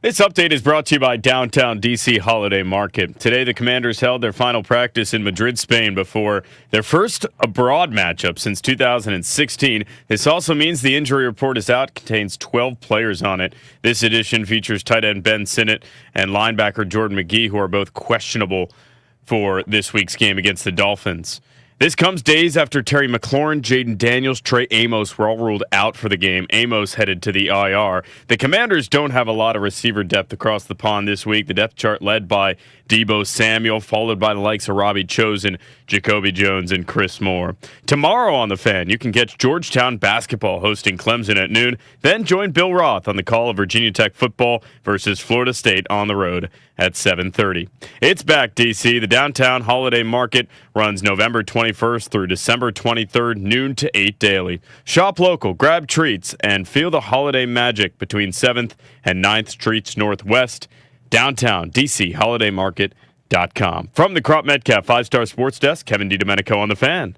This update is brought to you by Downtown DC Holiday Market. Today, the Commanders held their final practice in Madrid, Spain, before their first abroad matchup since 2016. This also means the injury report is out, contains 12 players on it. This edition features tight end Ben Sinnott and linebacker Jordan McGee, who are both questionable for this week's game against the Dolphins. This comes days after Terry McLaurin, Jaden Daniels, Trey Amos were all ruled out for the game. Amos headed to the IR. The Commanders don't have a lot of receiver depth across the pond this week. The depth chart led by Deebo Samuel, followed by the likes of Robbie Chosen, Jacoby Jones, and Chris Moore. Tomorrow on The Fan, you can catch Georgetown basketball hosting Clemson at noon. Then join Bill Roth on the call of Virginia Tech football versus Florida State on the road at 7:30. It's back, DC. The Downtown Holiday Market runs November 21st through December 23rd, noon to 8 daily. Shop local, grab treats, and feel the holiday magic between 7th and 9th Streets Northwest. Downtown DC HolidayMarket.com. From the Crop Metcalf 5-Star Sports Desk, Kevin DiDomenico on The Fan.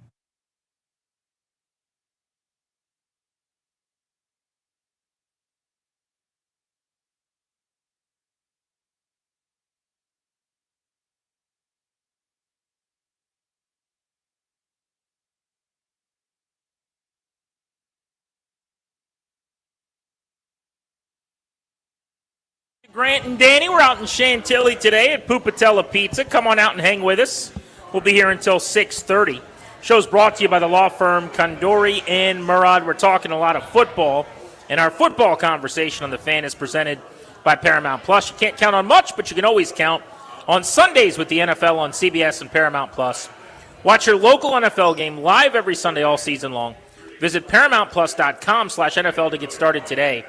Grant and Danny, we're out in Chantilly today at Pupatella Pizza. Come on out and hang with us. We'll be here until 6:30. Show's brought to you by the law firm Condori and Murad. We're talking a lot of football, and our football conversation on The Fan is presented by Paramount Plus. You can't count on much, but you can always count on Sundays with the NFL on CBS and Paramount Plus. Watch your local NFL game live every Sunday all season long. Visit ParamountPlus.com/NFL to get started today.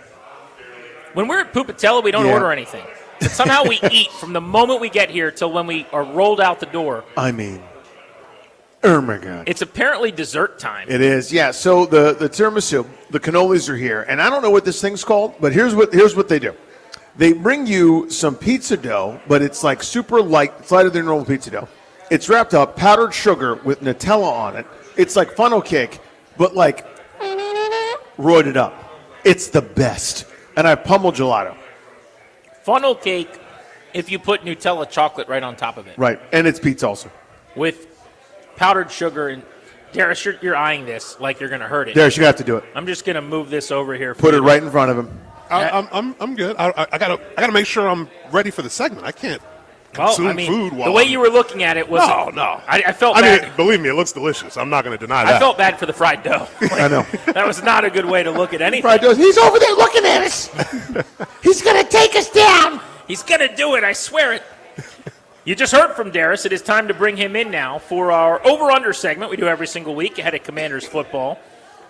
When we're at Pupatella, we don't order anything. But somehow we eat from the moment we get here till when we are rolled out the door. I mean, oh my God. It's apparently dessert time. It is, yeah. So the tiramisu, the cannolis are here. And I don't know what this thing's called, but here's what they do. They bring you some pizza dough, but it's like super light. It's lighter than normal pizza dough. It's wrapped up, powdered sugar with Nutella on it. It's like funnel cake, but like roided up. It's the best. And I pummel gelato. Funnel cake if you put Nutella chocolate right on top of it. Right, and it's pizza also. With powdered sugar. And Darius, you're eyeing this like you're going to hurt it. Darius, you have to do it. I'm just going to move this over here. Put it right in front of him. I'm good. I gotta make sure I'm ready for the segment. I can't consume food while the way you were looking at it was no. I felt bad. I mean, believe me, it looks delicious. I'm not going to deny that. I felt bad for the fried dough. I know. That was not a good way to look at anything. Fried dough. He's over there looking at us. He's going to take us down. He's going to do it. I swear it. You just heard from Darius. It is time to bring him in now for our over-under segment we do every single week ahead of Commanders football.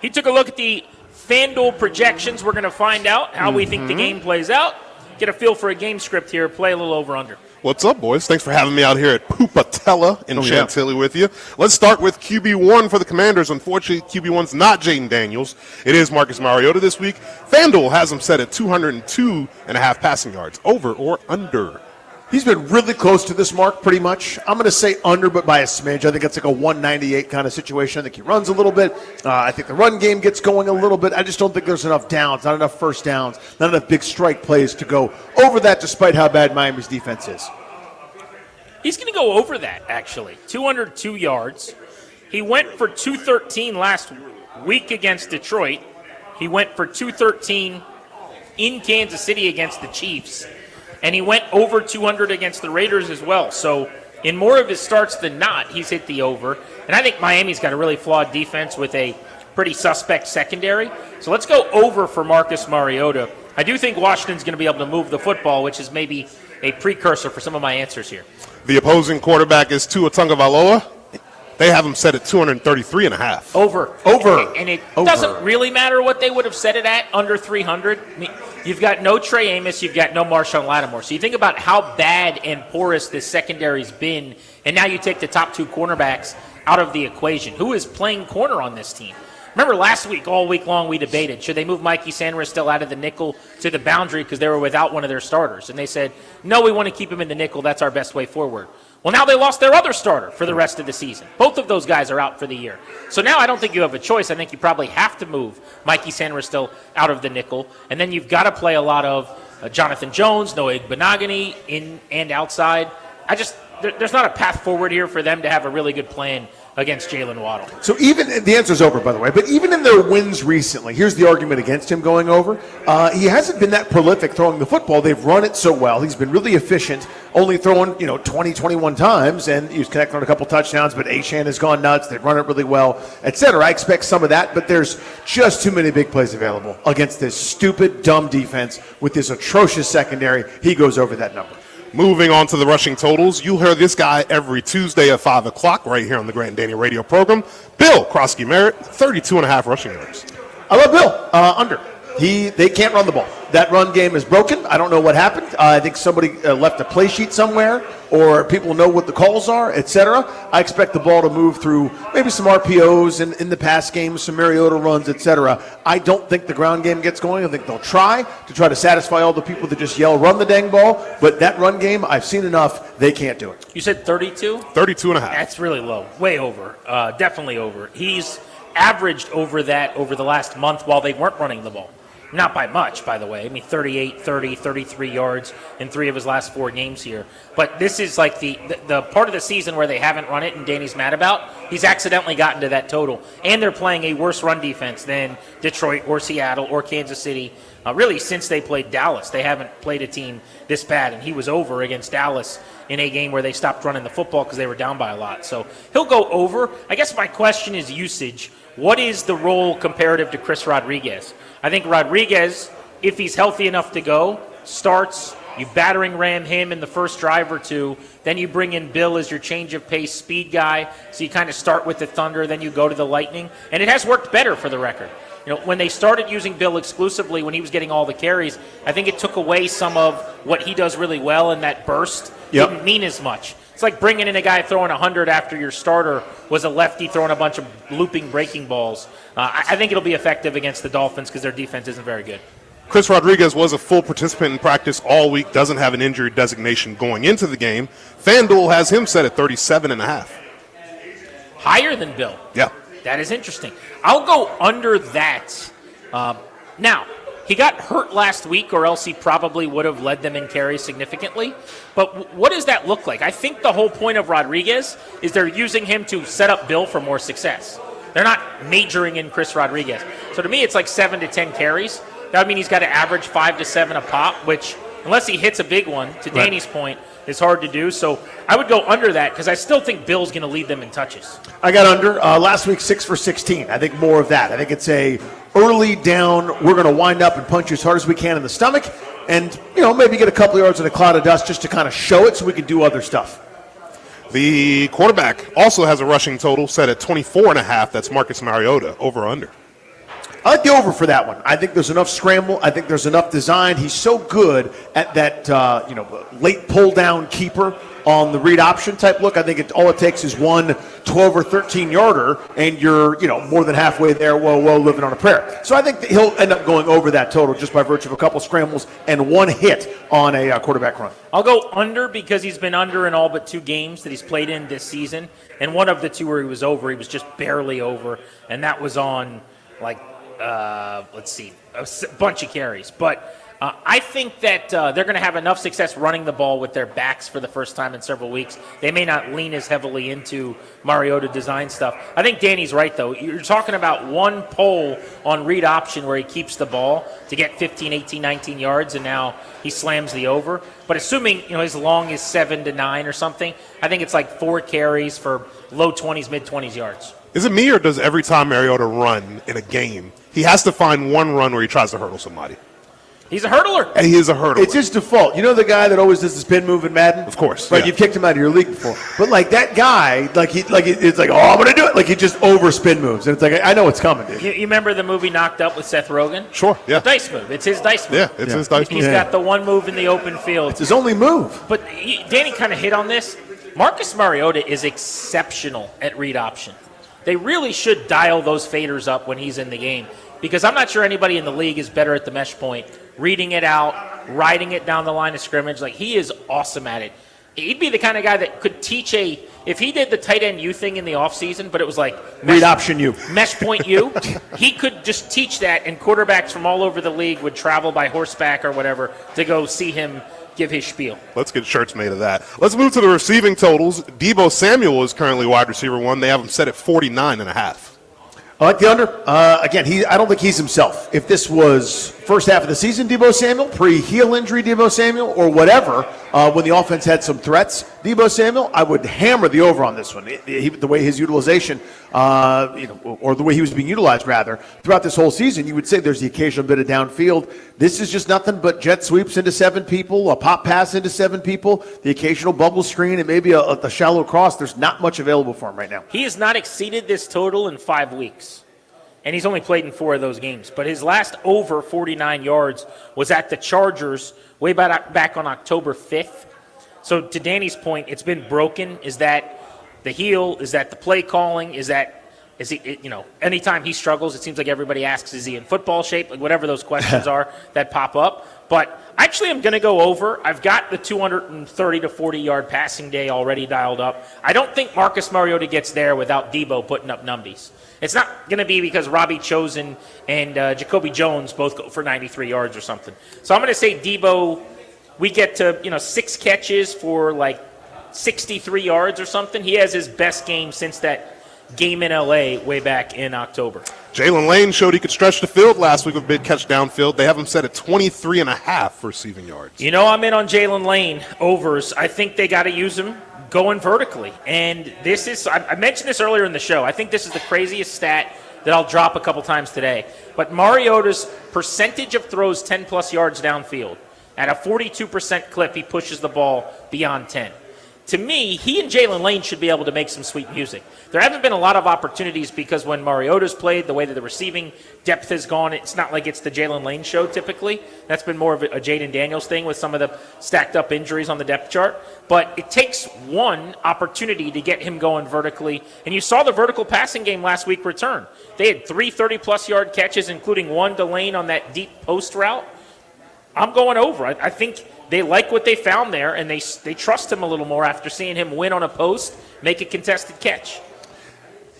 He took a look at the FanDuel projections. We're going to find out how we think the game plays out, get a feel for a game script here, play a little over-under. What's up, boys? Thanks for having me out here at Pupatella in Chantilly with you. Let's start with QB1 for the Commanders. Unfortunately, QB1's not Jaden Daniels. It is Marcus Mariota this week. FanDuel has him set at 202.5 passing yards. Over or under? He's been really close to this mark pretty much. I'm going to say under, but by a smidge. I think it's like a 198 kind of situation. I think he runs a little bit. I think the run game gets going a little bit. I just don't think there's enough downs, not enough first downs, not enough big strike plays to go over that despite how bad Miami's defense is. He's going to go over that, actually. 202 yards. He went for 213 last week against Detroit. He went for 213 in Kansas City against the Chiefs. And he went over 200 against the Raiders as well. So in more of his starts than not, he's hit the over. And I think Miami's got a really flawed defense with a pretty suspect secondary. So let's go over for Marcus Mariota. I do think Washington's going to be able to move the football, which is maybe a precursor for some of my answers here. The opposing quarterback is Tua Tagovailoa. They have him set at 233.5. Over. And it Over. doesn't really matter what they would have set it at, under 300. I mean, you've got no Trey Amos, you've got no Marshawn Lattimore. So you think about how bad and porous this secondary's been, and now you take the top two cornerbacks out of the equation. Who is playing corner on this team? Remember last week, all week long, we debated, should they move Mikey Sanders still out of the nickel to the boundary because they were without one of their starters? And they said, no, we want to keep him in the nickel. That's our best way forward. Well, now they lost their other starter for the rest of the season. Both of those guys are out for the year. So now I don't think you have a choice. I think you probably have to move Mikey Sanders still out of the nickel. And then you've got to play a lot of Jonathan Jones, Noah Igbenogany in and outside. There's not a path forward here for them to have a really good plan against Jalen Waddle. So even the answer's over, by the way. But even in their wins recently, here's the argument against him going over. He hasn't been that prolific throwing the football. They've run it so well. He's been really efficient, only throwing 20, 21 times, and he was connected on a couple touchdowns. But Achane has gone nuts. They've run it really well, etc. I expect some of that, but there's just too many big plays available against this stupid, dumb defense with this atrocious secondary. He goes over that number. Moving on to the rushing totals, you'll hear this guy every Tuesday at 5 o'clock right here on the Grant and Danny radio program. Bill Krosky-Merritt, 32.5 rushing yards. I love Bill. Under. They can't run the ball. That run game is broken. I don't know what happened. I think somebody left a play sheet somewhere, or people know what the calls are, etc. I expect the ball to move through maybe some RPOs in the pass game, some Mariota runs, etc. I don't think the ground game gets going. I think they'll try to satisfy all the people that just yell, run the dang ball. But that run game, I've seen enough. They can't do it. You said 32? 32.5. That's really low. Way over. Definitely over. He's averaged over that over the last month while they weren't running the ball. Not by much, by the way. I mean, 38, 30, 33 yards in 3 of his last 4 games here. But this is like the part of the season where they haven't run it and Danny's mad about. He's accidentally gotten to that total. And they're playing a worse run defense than Detroit or Seattle or Kansas City. Really, since they played Dallas, they haven't played a team this bad. And he was over against Dallas in a game where they stopped running the football because they were down by a lot. So he'll go over. I guess my question is usage. What is the role comparative to Chris Rodriguez? I think Rodriguez, if he's healthy enough to go, starts. You battering ram him in the first drive or two. Then you bring in Bill as your change of pace speed guy. So you kind of start with the Thunder, then you go to the Lightning. And it has worked better for the record. When they started using Bill exclusively when he was getting all the carries, I think it took away some of what he does really well, and that burst didn't mean as much. It's like bringing in a guy throwing 100 after your starter was a lefty throwing a bunch of looping breaking balls. I think it'll be effective against the Dolphins because their defense isn't very good. Chris Rodriguez was a full participant in practice all week, doesn't have an injury designation going into the game. FanDuel has him set at 37.5. Higher than Bill. Yeah. That is interesting. I'll go under that. Now, he got hurt last week, or else he probably would have led them in carries significantly. But what does that look like? I think the whole point of Rodriguez is they're using him to set up Bill for more success. They're not majoring in Chris Rodriguez. So to me, it's like 7 to 10 carries. That would mean he's got to average 5 to 7 a pop, which, unless he hits a big one, to Danny's point, is hard to do. So I would go under that because I still think Bill's going to lead them in touches. I got under. Last week, 6 for 16. I think more of that. I think it's a early down, we're going to wind up and punch you as hard as we can in the stomach, and maybe get a couple yards in a cloud of dust just to kind of show it so we can do other stuff. The quarterback also has a rushing total set at 24.5. That's Marcus Mariota, over or under. I like the over for that one. I think there's enough scramble. I think there's enough design. He's so good at that, late pull down keeper on the read option type look. I think all it takes is one 12 or 13 yarder, and you're more than halfway there. Whoa, living on a prayer. So I think that he'll end up going over that total just by virtue of a couple scrambles and one hit on a quarterback run. I'll go under because he's been under in all but 2 games that he's played in this season, and one of the 2 where he was over, he was just barely over, and that was on a bunch of carries. But I think that they're going to have enough success running the ball with their backs for the first time in several weeks. They may not lean as heavily into Mariota design stuff. I think Danny's right, though. You're talking about one pull on read option where he keeps the ball to get 15, 18, 19 yards, and now he slams the over. But assuming his long is 7 to 9 or something, I think it's like 4 carries for low 20s, mid 20s yards. Is it me, or does every time Mariota run in a game, he has to find one run where he tries to hurdle somebody? He's a hurdler. And he is a hurdler. It's his default. You know the guy that always does the spin move in Madden? Of course. Right, yeah. You've kicked him out of your league before. But that guy, it's like, oh, I'm going to do it. Like he just over spin moves. And it's like, I know it's coming, dude. You remember the movie Knocked Up with Seth Rogen? Sure, yeah. The dice move. It's his dice move. Yeah, it's his dice move. He's got the one move in the open field. It's his only move. But Danny kind of hit on this. Marcus Mariota is exceptional at read option. They really should dial those faders up when he's in the game, because I'm not sure anybody in the league is better at the mesh point, reading it out, riding it down the line of scrimmage. He is awesome at it. he'd be the kind of guy that could teach if he did the tight end U thing in the offseason, but it was like read option U, mesh point U, he could just teach that, and quarterbacks from all over the league would travel by horseback or whatever to go see him give his spiel. Let's get shirts made of that. Let's move to the receiving totals. Deebo Samuel is currently wide receiver 1. They have him set at 49.5. I like the under. Again, I don't think he's himself. If this was first half of the season, Deebo Samuel, pre-heel injury Deebo Samuel, or whatever, when the offense had some threats, Deebo Samuel, I would hammer the over on this one. The way his utilization, or the way he was being utilized, rather, throughout this whole season, you would say there's the occasional bit of downfield. This is just nothing but jet sweeps into 7 people, a pop pass into 7 people, the occasional bubble screen, and maybe a shallow cross. There's not much available for him right now. He has not exceeded this total in 5 weeks. And he's only played in 4 of those games. But his last over 49 yards was at the Chargers way back on October 5th. So to Danny's point, it's been broken. Is that the heel? Is that the play calling? Is he, anytime he struggles, it seems like everybody asks, is he in football shape? Like whatever those questions are that pop up. But actually, I'm going to go over. I've got the 230 to 40-yard passing day already dialed up. I don't think Marcus Mariota gets there without Deebo putting up numbies. It's not going to be because Robbie Chosen and Jacoby Jones both go for 93 yards or something. So I'm going to say Deebo, we get to 6 catches for like 63 yards or something. He has his best game since that game in L.A. way back in October. Jalen Lane showed he could stretch the field last week with a big catch downfield. They have him set at 23.5 for receiving yards. I'm in on Jalen Lane overs. I think they got to use him going vertically. And this is, I mentioned this earlier in the show, I think this is the craziest stat that I'll drop a couple times today. But Mariota's percentage of throws 10-plus yards downfield, at a 42% clip, he pushes the ball beyond 10. To me, he and Jalen Lane should be able to make some sweet music. There haven't been a lot of opportunities because when Mariota's played, the way that the receiving depth has gone, it's not like it's the Jalen Lane show typically. That's been more of a Jaden Daniels thing with some of the stacked up injuries on the depth chart. But it takes one opportunity to get him going vertically. And you saw the vertical passing game last week return. They had 3 30-plus yard catches, including one to Lane on that deep post route. I'm going over. I think they like what they found there, and they trust him a little more after seeing him win on a post, make a contested catch.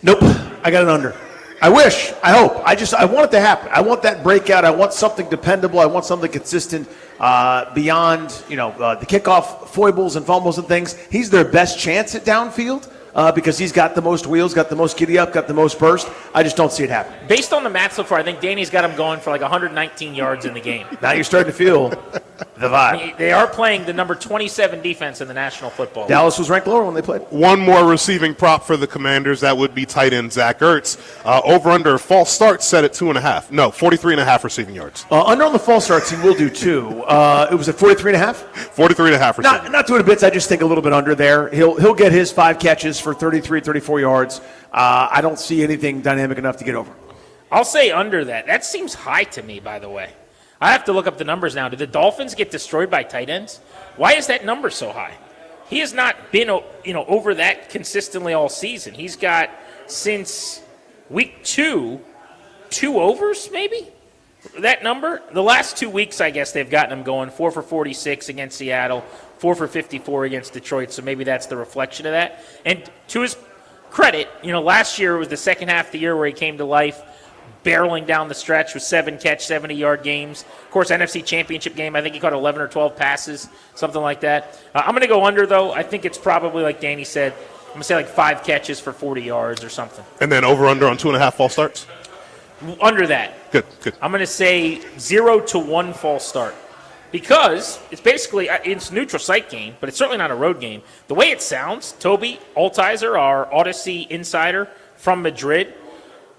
Nope. I got an under. I wish. I hope. I want it to happen. I want that breakout. I want something dependable. I want something consistent beyond, the kickoff foibles and fumbles and things. He's their best chance at downfield because he's got the most wheels, got the most giddy up, got the most burst. I just don't see it happen. Based on the math so far, I think Danny's got him going for like 119 yards in the game. Now you're starting to feel the vibe. They are playing the number 27 defense in the National Football League. Dallas was ranked lower when they played. One more receiving prop for the Commanders. That would be tight end Zach Ertz. Over under false starts set at 2.5. No, 43.5 receiving yards. Under on the false starts, he will do 2. It was at 43.5? 43.5 receiving. Not doing a bits. I just think a little bit under there. He'll get his 5 catches for 33, 34 yards. I don't see anything dynamic enough to get over. I'll say under that. That seems high to me, by the way. I have to look up the numbers now. Did the Dolphins get destroyed by tight ends? Why is that number so high? He has not been, over that consistently all season. He's got, since week 2 overs, maybe? That number? The last 2 weeks, I guess, they've gotten him going. 4 for 46 against Seattle, 4 for 54 against Detroit, so maybe that's the reflection of that. And to his credit, last year was the second half of the year where he came to life, barreling down the stretch with 7-catch, 70-yard games. Of course, NFC Championship game, I think he caught 11 or 12 passes, something like that. I'm going to go under, though. I think it's probably, like Danny said, I'm going to say like 5 catches for 40 yards or something. And then over under on 2.5 false starts? Under that. Good. I'm going to say 0 to 1 false start. Because it's basically, it's a neutral site game, but it's certainly not a road game. The way it sounds, Toby Altizer, our Odyssey insider from Madrid,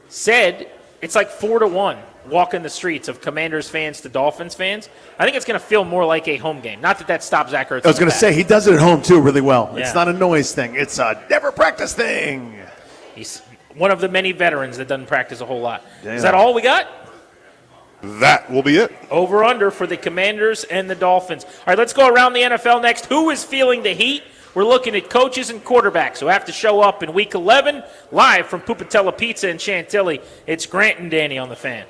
said it's like 4 to 1 walking the streets of Commanders fans to Dolphins fans. I think it's going to feel more like a home game. Not that stops Zach Ertz. I was going to say, he does it at home, too, really well. Yeah. It's not a noise thing. It's a never practice thing. He's one of the many veterans that doesn't practice a whole lot. Yeah. Is that all we got? That will be it. Over under for the Commanders and the Dolphins. All right, let's go around the NFL next. Who is feeling the heat? We're looking at coaches and quarterbacks who have to show up in Week 11. Live from Pupatella Pizza in Chantilly, it's Grant and Danny on the Fan.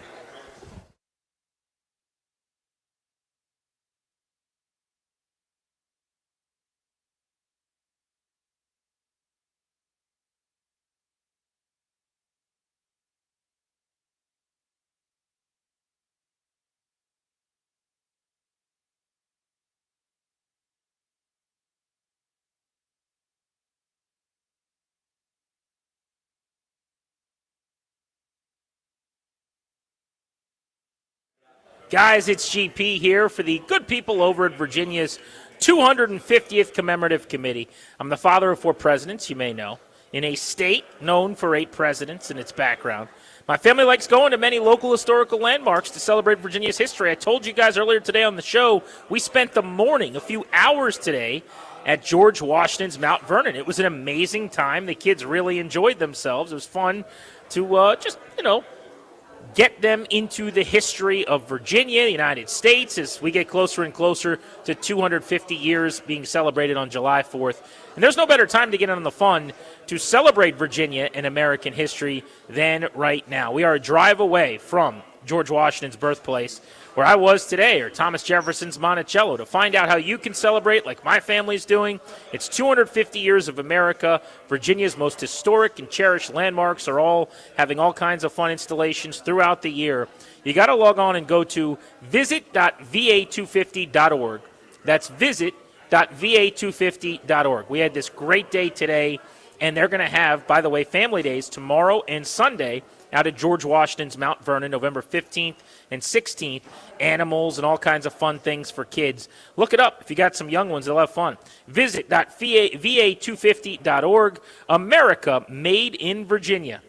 Guys, it's GP here for the good people over at Virginia's 250th Commemorative Committee. I'm the father of 4 presidents, you may know, in a state known for 8 presidents in its background. My family likes going to many local historical landmarks to celebrate Virginia's history. I told you guys earlier today on the show, we spent the morning, a few hours today, at George Washington's Mount Vernon. It was an amazing time. The kids really enjoyed themselves. It was fun to get them into the history of Virginia, the United States, as we get closer and closer to 250 years being celebrated on July 4th. And there's no better time to get in on the fun to celebrate Virginia and American history than right now. We are a drive away from George Washington's birthplace, where I was today, or Thomas Jefferson's Monticello, to find out how you can celebrate like my family's doing. It's 250 years of America. Virginia's most historic and cherished landmarks are all having all kinds of fun installations throughout the year. You got to log on and go to visit.va250.org. That's visit.va250.org. We had this great day today, and they're going to have, by the way, family days tomorrow and Sunday out at George Washington's Mount Vernon, November 15th and 16th. Animals and all kinds of fun things for kids. Look it up. If you got some young ones, they'll have fun. Visit.va250.org. America made in Virginia.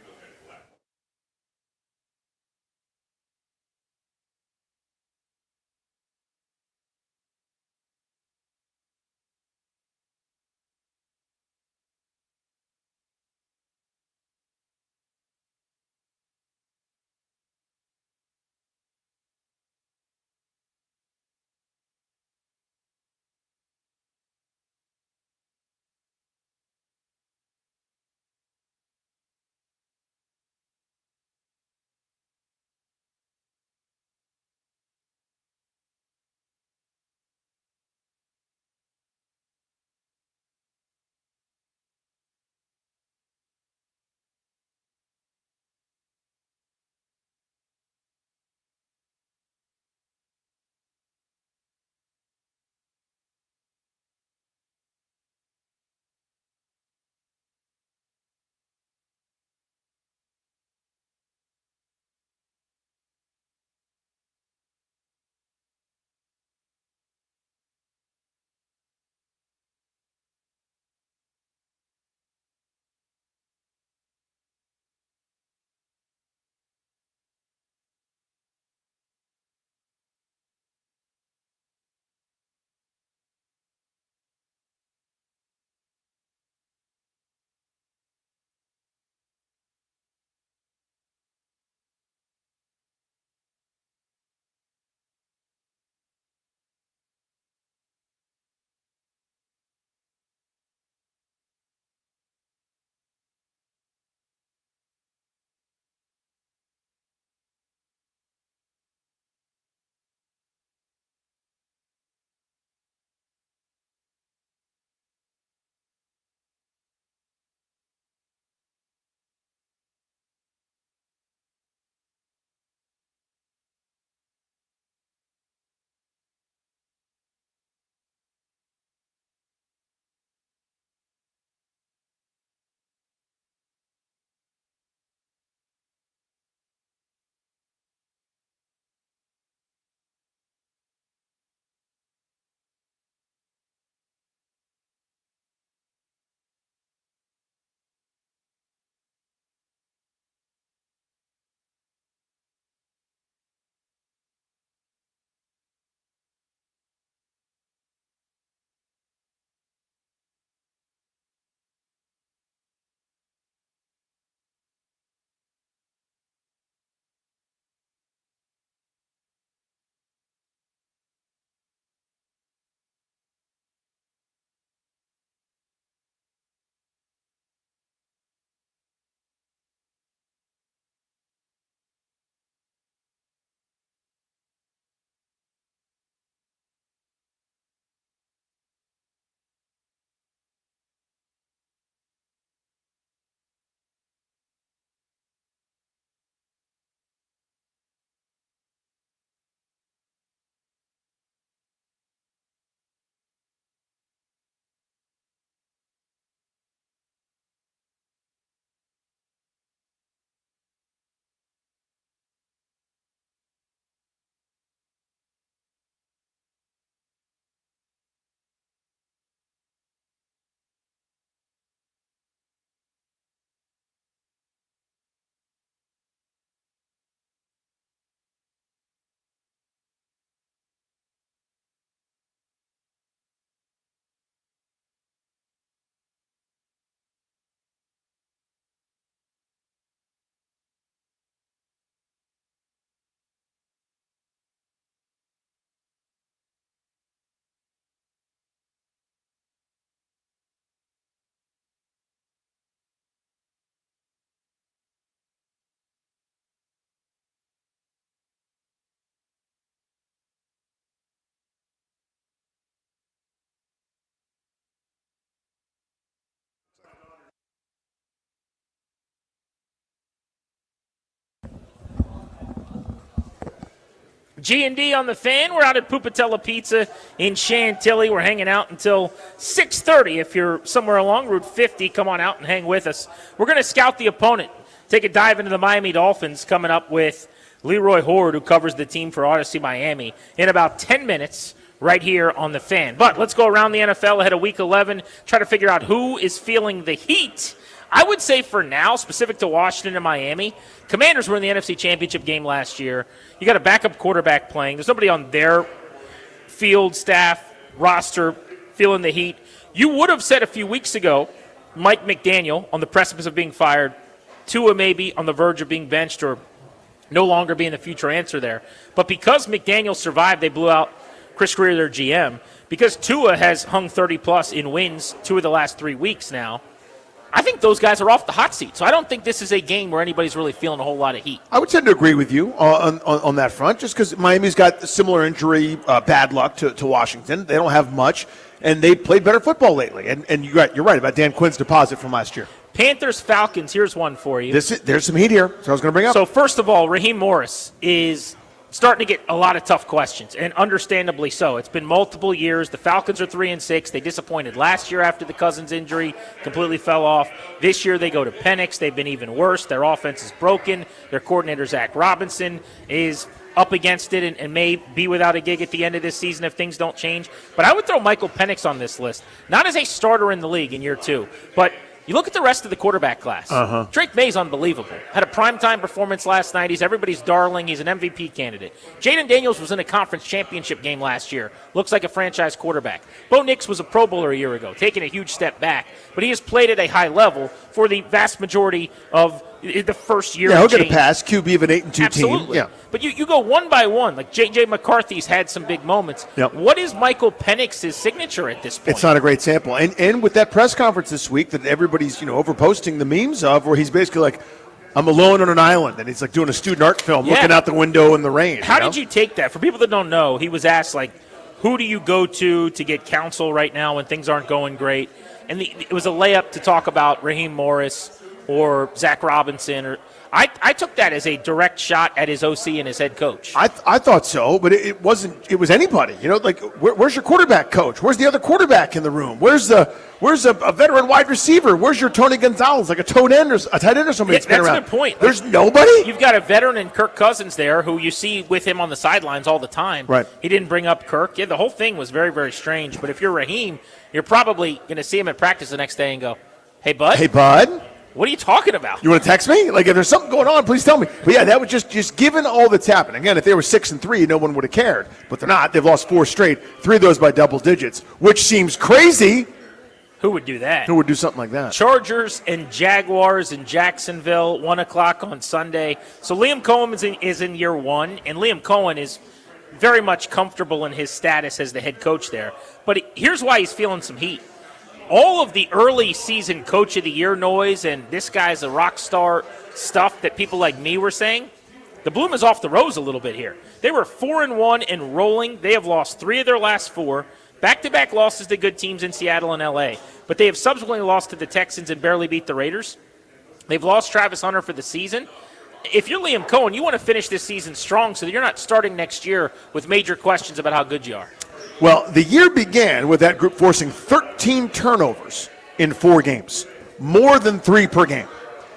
G&D on the Fan. We're out at Pupatella Pizza in Chantilly. We're hanging out until 6:30. If you're somewhere along Route 50, come on out and hang with us. We're going to scout the opponent, take a dive into the Miami Dolphins, coming up with Leroy Horde, who covers the team for Odyssey Miami, in about 10 minutes right here on the Fan. But let's go around the NFL ahead of Week 11, try to figure out who is feeling the heat. I would say for now, specific to Washington and Miami, Commanders were in the NFC Championship game last year. You got a backup quarterback playing. There's nobody on their field, staff, roster feeling the heat. You would have said a few weeks ago, Mike McDaniel on the precipice of being fired, Tua maybe on the verge of being benched or no longer being the future answer there. But because McDaniel survived, they blew out Chris Greer, their GM. Because Tua has hung 30-plus in wins 2 of the last 3 weeks now, I think those guys are off the hot seat. So I don't think this is a game where anybody's really feeling a whole lot of heat. I would tend to agree with you on that front, just because Miami's got similar injury, bad luck to Washington. They don't have much, and they played better football lately. And you're right about Dan Quinn's deposit from last year. Panthers-Falcons, here's one for you. There's some heat here, so I was going to bring up. So first of all, Raheem Morris is starting to get a lot of tough questions, and understandably so. It's been multiple years. The Falcons are 3-6. They disappointed last year after the Cousins injury, completely fell off. This year they go to Penix. They've been even worse. Their offense is broken. Their coordinator, Zach Robinson, is up against it and may be without a gig at the end of this season if things don't change. But I would throw Michael Penix on this list, not as a starter in the league in year 2, but you look at the rest of the quarterback class. Drake May's unbelievable. Had a primetime performance last night. He's everybody's darling. He's an MVP candidate. Jaden Daniels was in a conference championship game last year. Looks like a franchise quarterback. Bo Nix was a Pro Bowler a year ago, taking a huge step back. But he has played at a high level for the vast majority of the first year. Yeah, he'll get a pass. QB of an 8-2 team. Absolutely. Yeah. But you go one by one. Like J.J. McCarthy's had some big moments. Yep. What is Michael Penix's signature at this point? It's not a great sample. And with that press conference this week that everybody's, overposting the memes of, where he's basically like, I'm alone on an island, and he's like doing a student art film, looking out the window in the rain. How did you take that? For people that don't know, he was asked, who do you go to get counsel right now when things aren't going great? And it was a layup to talk about Raheem Morris or Zach Robinson. I took that as a direct shot at his OC and his head coach. I thought so, but it wasn't. It was anybody. Where's your quarterback coach? Where's the other quarterback in the room? Where's a veteran wide receiver? Where's your Tony Gonzalez, like a tight end or somebody that's been around? That's a good point. There's nobody. You've got a veteran in Kirk Cousins there who you see with him on the sidelines all the time. Right. He didn't bring up Kirk. Yeah, the whole thing was very, very strange. But if you're Raheem, you're probably going to see him at practice the next day and go, "Hey, bud. Hey, bud. What are you talking about? You want to text me? Like, if there's something going on, please tell me." But yeah, that was just given all that's happening. Again, if they were 6-3, no one would have cared. But they're not. They've lost 4 straight, 3 of those by double digits, which seems crazy. Who would do that? Who would do something like that? Chargers and Jaguars in Jacksonville, 1 o'clock on Sunday. So Liam Cohen is in year 1, and Liam Cohen is very much comfortable in his status as the head coach there. But here's why he's feeling some heat. All of the early season coach of the year noise and this guy's a rock star stuff that people like me were saying, the bloom is off the rose a little bit here. They were 4-1 and rolling. They have lost 3 of their last 4. Back-to-back losses to good teams in Seattle and L.A. But they have subsequently lost to the Texans and barely beat the Raiders. They've lost Travis Hunter for the season. If you're Liam Cohen, you want to finish this season strong so that you're not starting next year with major questions about how good you are. Well, the year began with that group forcing 13 turnovers in 4 games, more than 3 per game.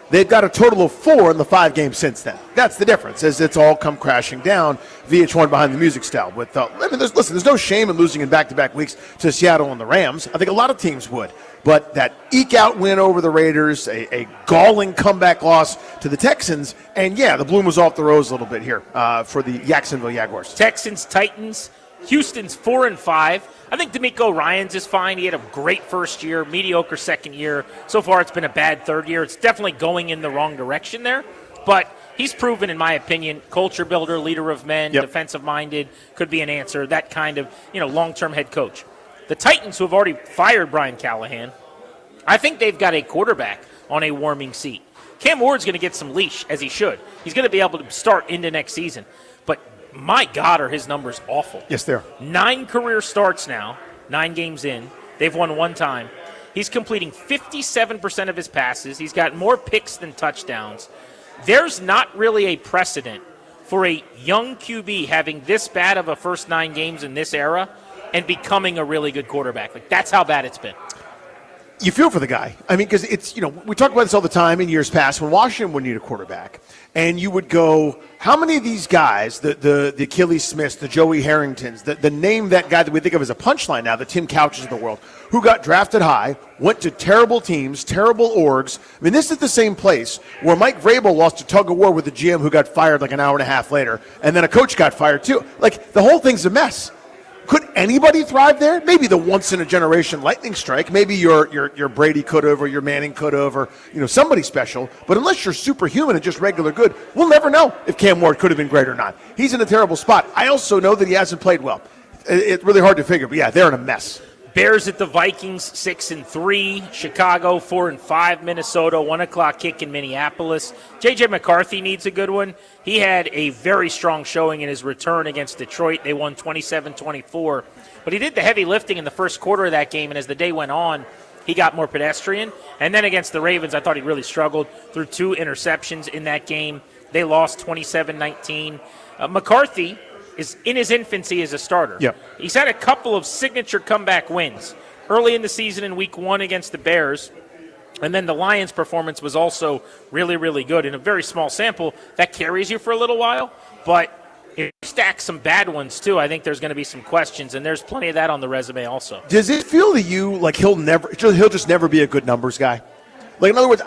They've got a total of 4 in the 5 games since then. That's the difference, as it's all come crashing down. VH1 behind the music style. There's no shame in losing in back-to-back weeks to Seattle and the Rams. I think a lot of teams would. But that eke-out win over the Raiders, a galling comeback loss to the Texans, and yeah, the bloom was off the rose a little bit here for the Jacksonville Jaguars. Texans, Titans, Houston's 4-5. I think D'Amico Ryans is fine. He had a great first year, mediocre second year. So far, it's been a bad third year. It's definitely going in the wrong direction there. But he's proven, in my opinion, culture builder, leader of men, defensive-minded, could be an answer, that kind of long-term head coach. The Titans, who have already fired Brian Callahan, I think they've got a quarterback on a warming seat. Cam Ward's going to get some leash, as he should. He's going to be able to start into next season. But my God, are his numbers awful. Yes, they are. 9 career starts now, 9 games in. They've won 1 time. He's completing 57% of his passes. He's got more picks than touchdowns. There's not really a precedent for a young QB having this bad of a first 9 games in this era and becoming a really good quarterback. Like, that's how bad it's been. You feel for the guy. I mean, because it's, we talk about this all the time in years past when Washington would need a quarterback. And you would go, how many of these guys, the Achilles Smiths, the Joey Harringtons, the name that guy that we think of as a punchline now, the Tim Couches of the world, who got drafted high, went to terrible teams, terrible orgs. I mean, this is the same place where Mike Vrabel lost a tug of war with the GM who got fired like an hour and a half later, and then a coach got fired too. Like, the whole thing's a mess. Could anybody thrive there? Maybe the once-in-a-generation lightning strike. Maybe your Brady could have, or your Manning could have, or somebody special. But unless you're superhuman and just regular good, we'll never know if Cam Ward could have been great or not. He's in a terrible spot. I also know that he hasn't played well. It's really hard to figure, but yeah, they're in a mess. Bears at the Vikings, 6-3. Chicago, 4-5. Minnesota, 1:00 kick in Minneapolis. J.J. McCarthy needs a good one. He had a very strong showing in his return against Detroit. They won 27-24. But he did the heavy lifting in the first quarter of that game, and as the day went on, he got more pedestrian. And then against the Ravens, I thought he really struggled through 2 interceptions in that game. They lost 27-19. McCarthy is in his infancy as a starter. Yep. He's had a couple of signature comeback wins early in the season in week 1 against the Bears. And then the Lions' performance was also really, really good. In a very small sample, that carries you for a little while. But if you stack some bad ones, too, I think there's going to be some questions. And there's plenty of that on the resume also. Does it feel to you like he'll just never be a good numbers guy? Like, in other words,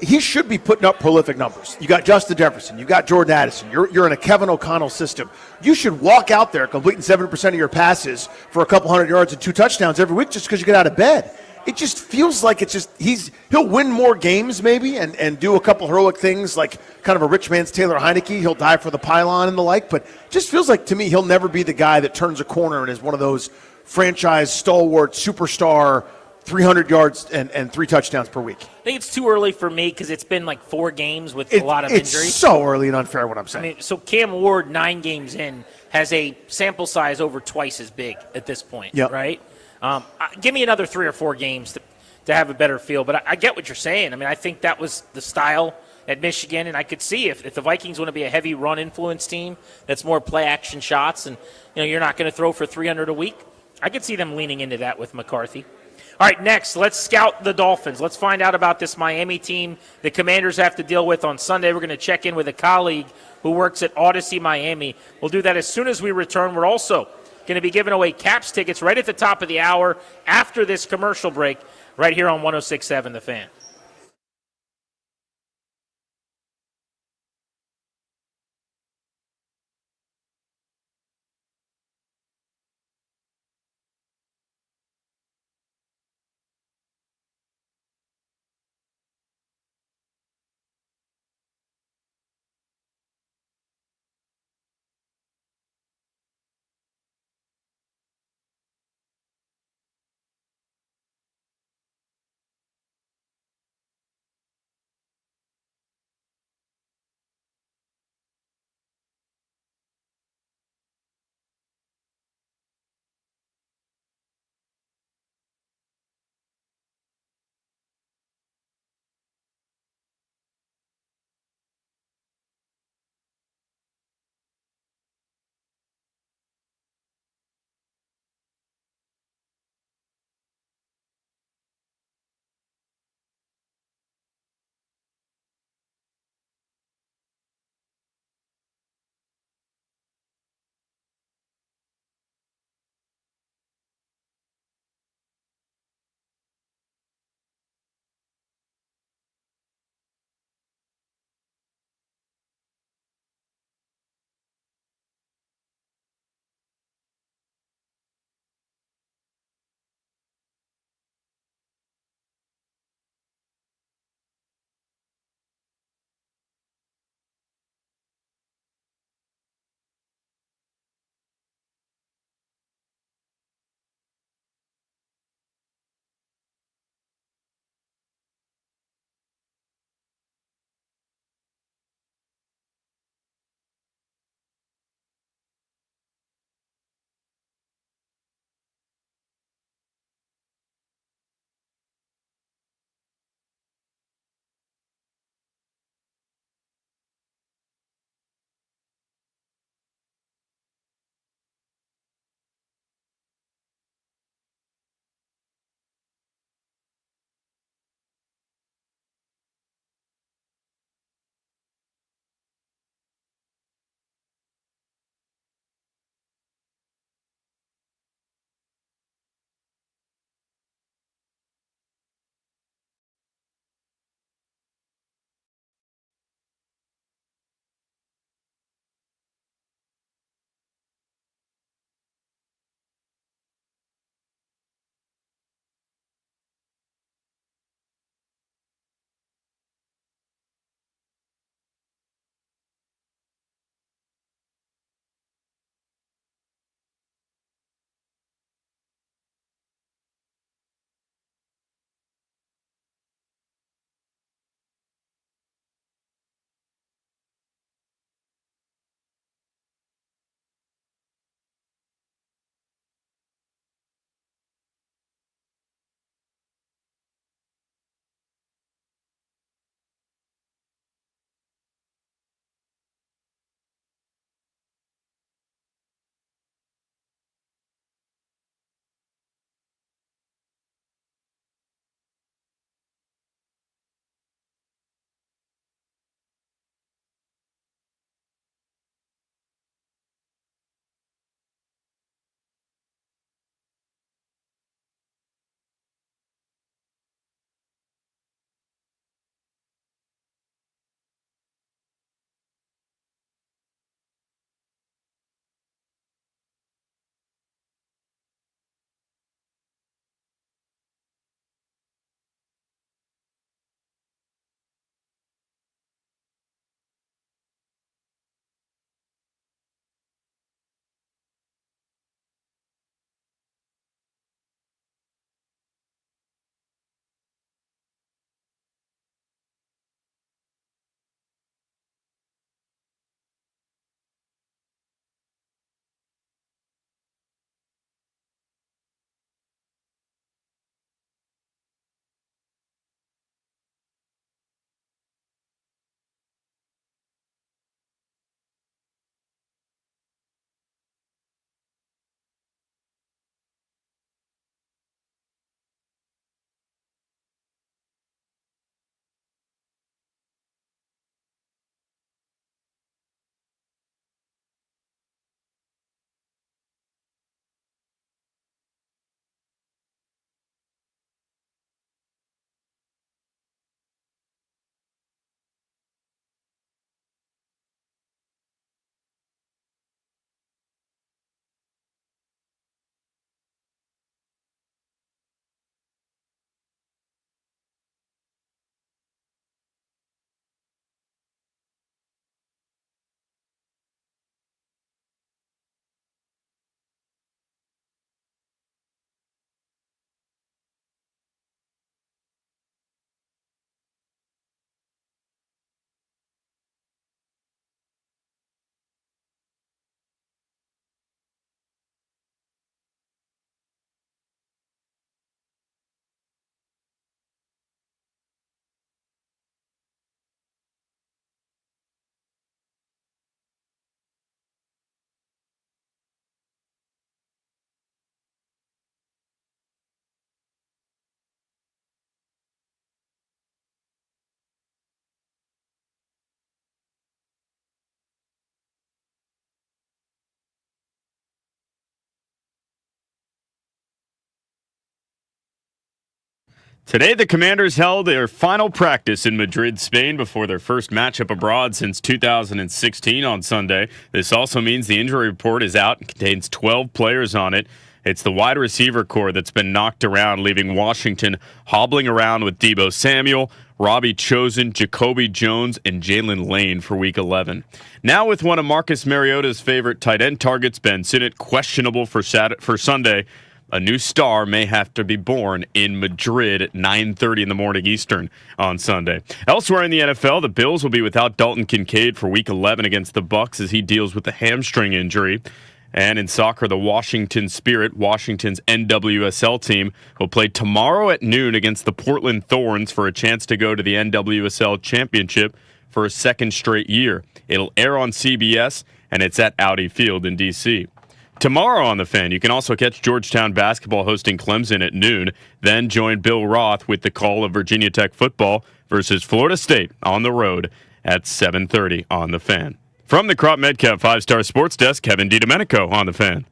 he should be putting up prolific numbers. You got Justin Jefferson. You got Jordan Addison. You're in a Kevin O'Connell system. You should walk out there completing 7% of your passes for a couple hundred yards and 2 touchdowns every week just because you get out of bed. It just feels like he'll win more games maybe and do a couple heroic things like kind of a rich man's Taylor Heineke. He'll die for the pylon and the like. But it just feels like to me he'll never be the guy that turns a corner and is one of those franchise stalwart superstar 300 yards and 3 touchdowns per week. I think it's too early for me because it's been like 4 games with a lot of it's injuries. It's so early and unfair what I'm saying. I mean, so Cam Ward, 9 games in, has a sample size over twice as big at this point, right? Give me another 3 or 4 games to have a better feel. But I get what you're saying. I mean, I think that was the style at Michigan, and I could see if the Vikings want to be a heavy run-influence team that's more play-action shots and you're not going to throw for 300 a week, I could see them leaning into that with McCarthy. All right, next, let's scout the Dolphins. Let's find out about this Miami team the Commanders have to deal with on Sunday. We're going to check in with a colleague who works at Odyssey Miami. We'll do that as soon as we return. We're also going to be giving away Caps tickets right at the top of the hour after this commercial break right here on 106.7 The Fan. Today, the Commanders held their final practice in Madrid, Spain, before their first matchup abroad since 2016 on Sunday. This also means the injury report is out and contains 12 players on it. It's the wide receiver core that's been knocked around, leaving Washington hobbling around with Deebo Samuel, Robbie Chosen, Jacoby Jones, and Jalen Lane for Week 11. Now with one of Marcus Mariota's favorite tight end targets, Ben Sinnott, questionable for Sunday, a new star may have to be born in Madrid at 9:30 in the morning Eastern on Sunday. Elsewhere in the NFL, the Bills will be without Dalton Kincaid for Week 11 against the Bucs as he deals with a hamstring injury. And in soccer, the Washington Spirit, Washington's NWSL team, will play tomorrow at noon against the Portland Thorns for a chance to go to the NWSL Championship for a second straight year. It'll air on CBS, and it's at Audi Field in D.C. Tomorrow on The Fan, you can also catch Georgetown basketball hosting Clemson at noon, then join Bill Roth with the call of Virginia Tech football versus Florida State on the road at 7:30 on The Fan. From the Crop Medcap 5-Star Sports Desk, Kevin DiDomenico on The Fan.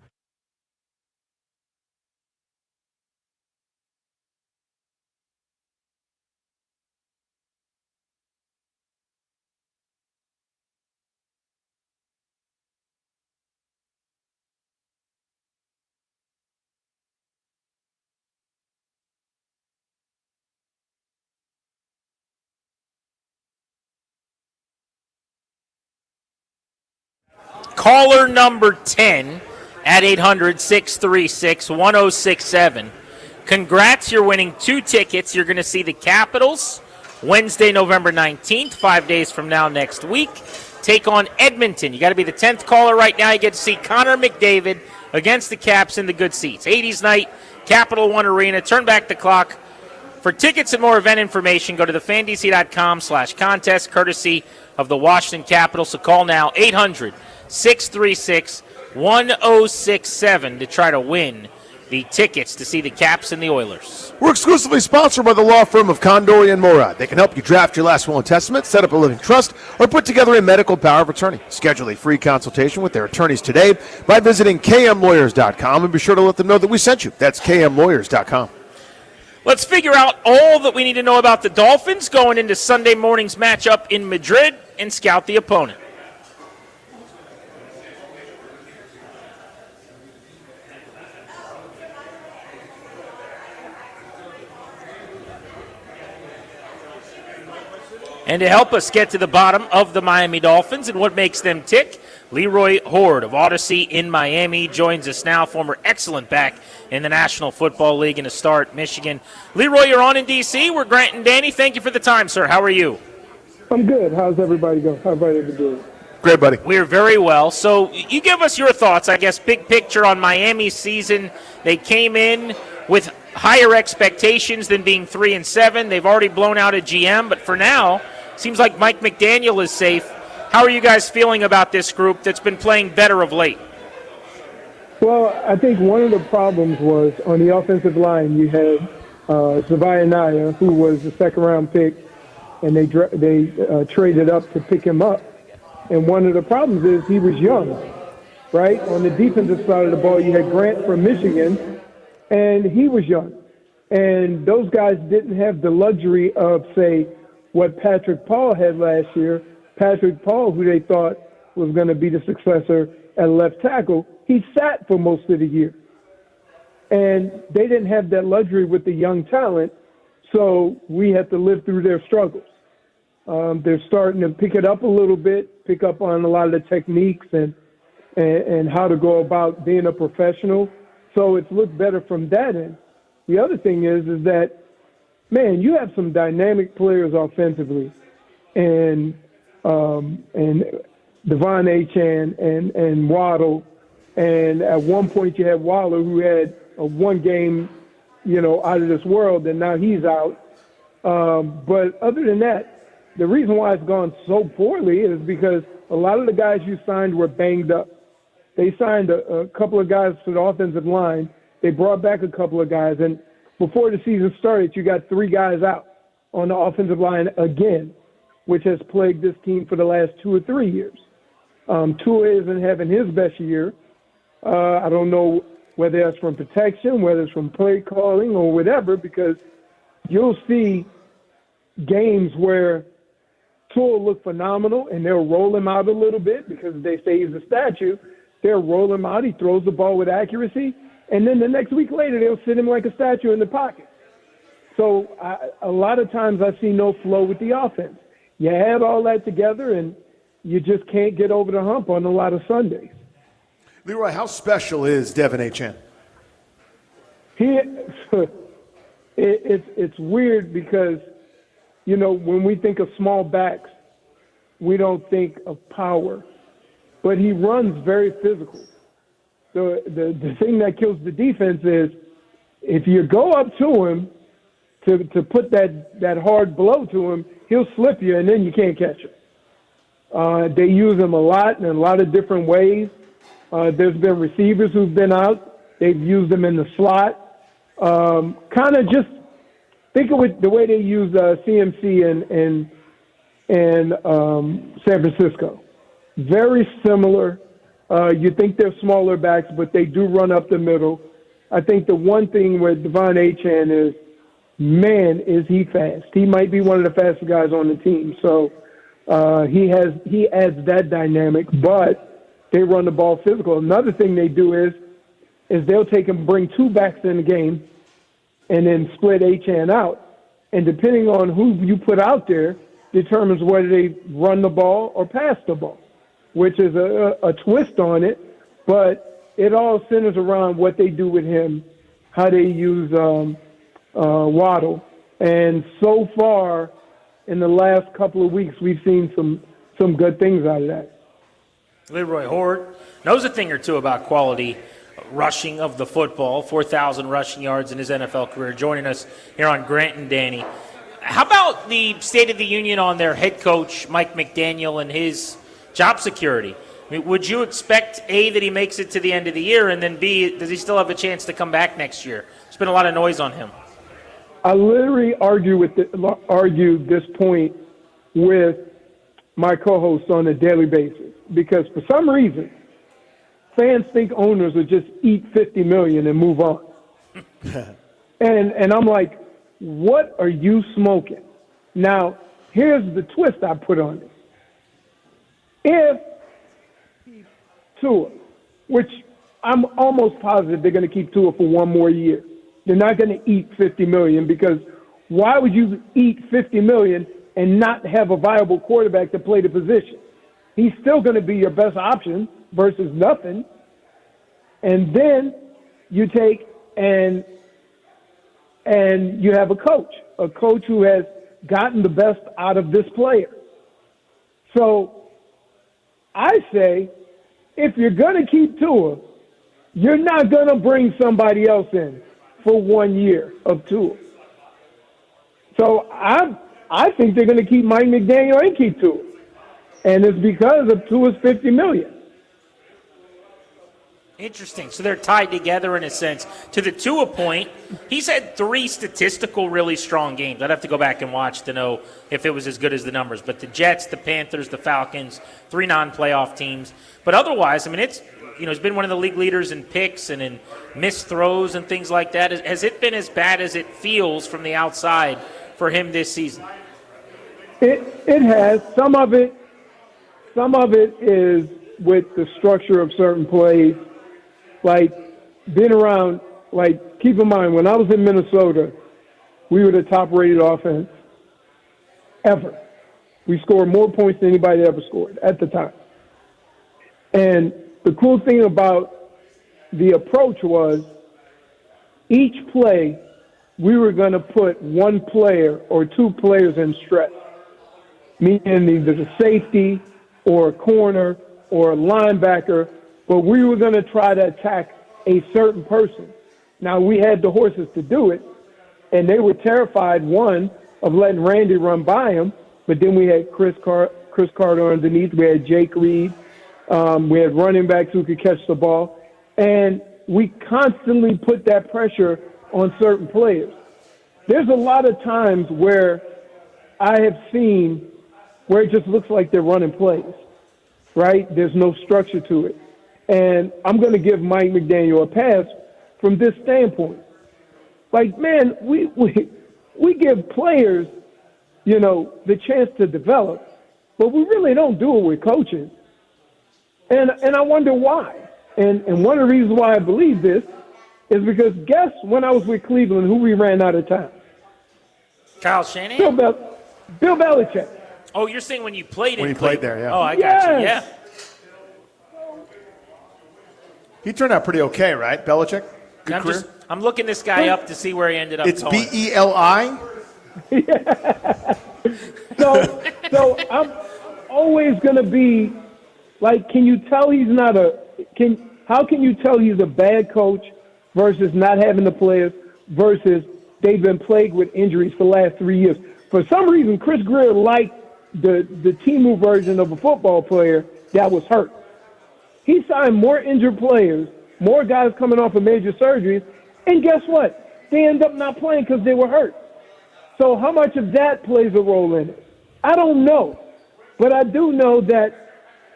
Caller number 10 at 800-636-1067. Congrats, you're winning 2 tickets. You're going to see the Capitals Wednesday, November 19th, 5 days from now next week. Take on Edmonton. You got to be the 10th caller right now. You get to see Connor McDavid against the Caps in the good seats. 80s night, Capital One Arena. Turn back the clock. For tickets and more event information, go to thefandc.com/contest, courtesy of the Washington Capitals. So call now, 800-636-1067 to try to win the tickets to see the Caps and the Oilers. We're exclusively sponsored by the law firm of Condori and Morad. They can help you draft your last will and testament, set up a living trust, or put together a medical power of attorney. Schedule a free consultation with their attorneys today by visiting kmlawyers.com and be sure to let them know that we sent you. That's kmlawyers.com. Let's figure out all that we need to know about the Dolphins going into Sunday morning's matchup in Madrid and scout the opponent. And to help us get to the bottom of the Miami Dolphins and what makes them tick, Leroy Horde of Odyssey in Miami joins us now, former excellent back in the National Football League and a star at Michigan. Leroy, you're on in D.C. We're Grant and Danny. Thank you for the time, sir. How are you? I'm good. How's everybody going? How's everybody doing? Great, buddy. We're very well. So you give us your thoughts, I guess, big picture on Miami's season. They came in with higher expectations than being 3-7. They've already blown out a GM, but for now, seems like Mike McDaniel is safe. How are you guys feeling about this group that's been playing better of late? Well, I think one of the problems was on the offensive line, you had Zavia Naya, who was the second-round pick, and they traded up to pick him up. And one of the problems is he was young, right? On the defensive side of the ball, you had Grant from Michigan, and he was young. And those guys didn't have the luxury of, say, what Patrick Paul had last year. Patrick Paul, who they thought was going to be the successor at left tackle, he sat for most of the year. And they didn't have that luxury with the young talent, so we had to live through their struggles. They're starting to pick it up a little bit, pick up on a lot of the techniques and how to go about being a professional. So it's looked better from that end. The other thing is that, man, you have some dynamic players offensively, and Devon Achane and Waddle, and at one point you had Waller, who had a one game, out of this world, and now he's out. But other than that, the reason why it's gone so poorly is because a lot of the guys you signed were banged up. They signed a couple of guys for the offensive line. They brought back a couple of guys, and before the season started, you got 3 guys out on the offensive line again, which has plagued this team for the last 2 or 3 years. Tua isn't having his best year. I don't know whether that's from protection, whether it's from play calling or whatever, because you'll see games where Tua look phenomenal and they'll roll him out a little bit because they say he's a statue. They'll roll him out. He throws the ball with accuracy. And then the next week later, they'll sit him like a statue in the pocket. So a lot of times I see no flow with the offense. You add all that together and you just can't get over the hump on a lot of Sundays. Leroy, how special is Devin Achane? It's weird because, you know, when we think of small backs, we don't think of power. But he runs very physical. The thing that kills the defense is if you go up to him to put that hard blow to him, he'll slip you and then you can't catch him. They use him a lot in a lot of different ways. There's been receivers who've been out. They've used him in the slot. Kind of just think of it the way they use CMC in San Francisco. Very similar. You think they're smaller backs, but they do run up the middle. I think the one thing with Devon Achane is, man, is he fast. He might be one of the fastest guys on the team. So he adds that dynamic, but they run the ball physical. Another thing they do is they'll take and bring two backs in the game and then split Achane out. And depending on who you put out there determines whether they run the ball or pass the ball, which is a twist on it, but it all centers around what they do with him, how they use Waddle. And so far, in the last couple of weeks, we've seen some good things out of that. Leroy Horde knows a thing or two about quality rushing of the football, 4,000 rushing yards in his NFL career, joining us here on Grant and Danny. How about the State of the Union on their head coach, Mike McDaniel, and his job security? I mean, would you expect, A, that he makes it to the end of the year, and then B, does he still have a chance to come back next year? There's been a lot of noise on him. I literally argue this point with my co-hosts on a daily basis because for some reason, fans think owners would just eat $50 million and move on. and I'm like, what are you smoking? Now, here's the twist I put on it. If Tua, which I'm almost positive they're going to keep Tua for one more year. They're not going to eat $50 million because why would you eat $50 million and not have a viable quarterback to play the position? He's still going to be your best option versus nothing. And then you take and you have a coach who has gotten the best out of this player. So I say, if you're going to keep Tua, you're not going to bring somebody else in for 1 year of Tua. So I think they're going to keep Mike McDaniel and keep Tua. And it's because of Tua's $50 million. Interesting. So they're tied together in a sense. To the Tua point, he's had 3 statistical really strong games. I'd have to go back and watch to know if it was as good as the numbers. But the Jets, the Panthers, the Falcons, 3 non-playoff teams. But otherwise, I mean, he's been one of the league leaders in picks and in missed throws and things like that. Has it been as bad as it feels from the outside for him this season? It has. Some of it is with the structure of certain plays. Like, being around, like, keep in mind, when I was in Minnesota, we were the top-rated offense ever. We scored more points than anybody ever scored at the time. And the cool thing about the approach was each play, we were going to put one player or 2 players in stress, meaning either a safety or a corner or a linebacker, but we were going to try to attack a certain person. Now, we had the horses to do it, and they were terrified, one, of letting Randy run by him, but then we had Chris Carter underneath. We had Jake Reed. We had running backs who could catch the ball. And we constantly put that pressure on certain players. There's a lot of times where I have seen where it just looks like they're running plays, right? There's no structure to it. And I'm going to give Mike McDaniel a pass from this standpoint. Like, man, we we give players, the chance to develop, but we really don't do it with coaches. And I wonder why. And one of the reasons why I believe this is because guess when I was with Cleveland, who we ran out of time? Kyle Shanahan? Bill Belichick. Oh, you're saying when you played When in you played Cleveland. there, yeah. Oh, I got you. Yes. Yeah. He turned out pretty okay, right, Belichick? Good career. I'm looking this guy up to see where he ended up. It's going. Beli. So I'm always going to be like, can you tell he's not how can you tell he's a bad coach versus not having the players versus they've been plagued with injuries for the last 3 years? For some reason, Chris Greer liked the Timu version of a football player that was hurt. He signed more injured players, more guys coming off of major surgeries, and guess what? They end up not playing because they were hurt. So how much of that plays a role in it? I don't know. But I do know that,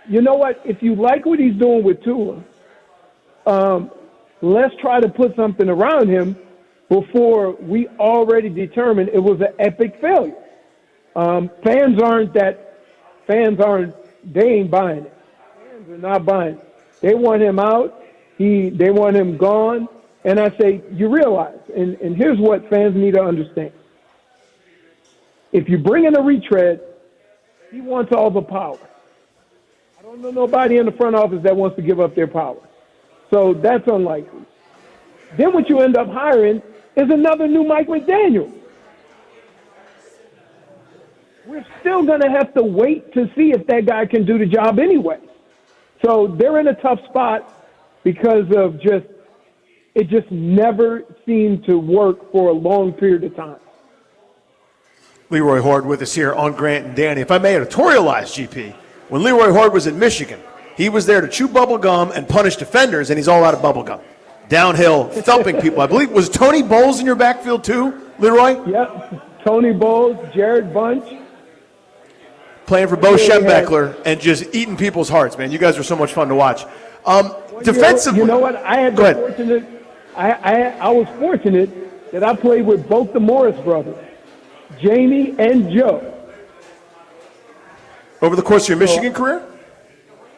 you know what, if you like what he's doing with Tua, let's try to put something around him before we already determined it was an epic failure. Fans ain't buying it. Fans are not buying it. They want him out. They want him gone. And I say, you realize, and here's what fans need to understand. If you bring in a retread, he wants all the power. I don't know nobody in the front office that wants to give up their power. So that's unlikely. Then what you end up hiring is another new Mike McDaniel. We're still going to have to wait to see if that guy can do the job anyway. So they're in a tough spot because of it just never seemed to work for a long period of time. Leroy Horde with us here on Grant and Danny. If I may editorialize, GP, when Leroy Horde was in Michigan, he was there to chew bubble gum and punish defenders, and he's all out of bubble gum. Downhill, thumping people. I believe, was Tony Bowles in your backfield too, Leroy? Yep, Tony Bowles, Jared Bunch. Playing for Bo Schembechler and just eating people's hearts, man. You guys are so much fun to watch. Defensively. You know what? I had the fortunate. I was fortunate that I played with both the Morris brothers, Jamie and Joe. Over the course of your Michigan career?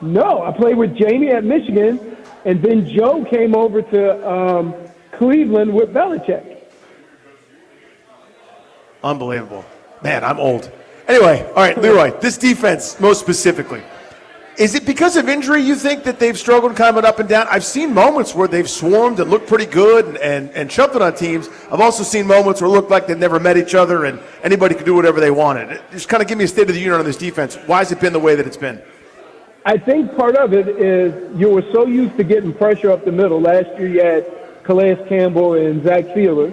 No, I played with Jamie at Michigan, and then Joe came over to Cleveland with Belichick. Unbelievable. Man, I'm old. Anyway, all right, Leroy, this defense, most specifically, is it because of injury you think that they've struggled coming up and down? I've seen moments where they've swarmed and looked pretty good and shoved it on teams. I've also seen moments where it looked like they've never met each other and anybody could do whatever they wanted. Just kind of give me a state of the union on this defense. Why has it been the way that it's been? I think part of it is you were so used to getting pressure up the middle. Last year you had Calais Campbell and Zach Sealer.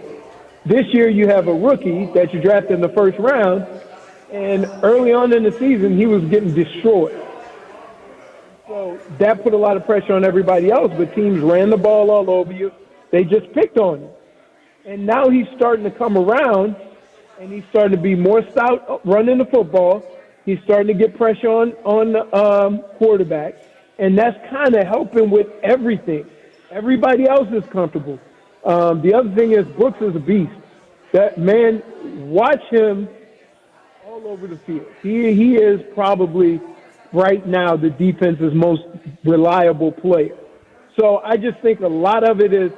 This year you have a rookie that you drafted in the first round, and early on in the season he was getting destroyed. So that put a lot of pressure on everybody else, but teams ran the ball all over you. They just picked on him. And now he's starting to come around, and he's starting to be more stout running the football. He's starting to get pressure on the quarterback, and that's kind of helping with everything. Everybody else is comfortable. The other thing is Brooks is a beast. That man, watch him all over the field. He is probably right now the defense's most reliable player. So I just think a lot of it is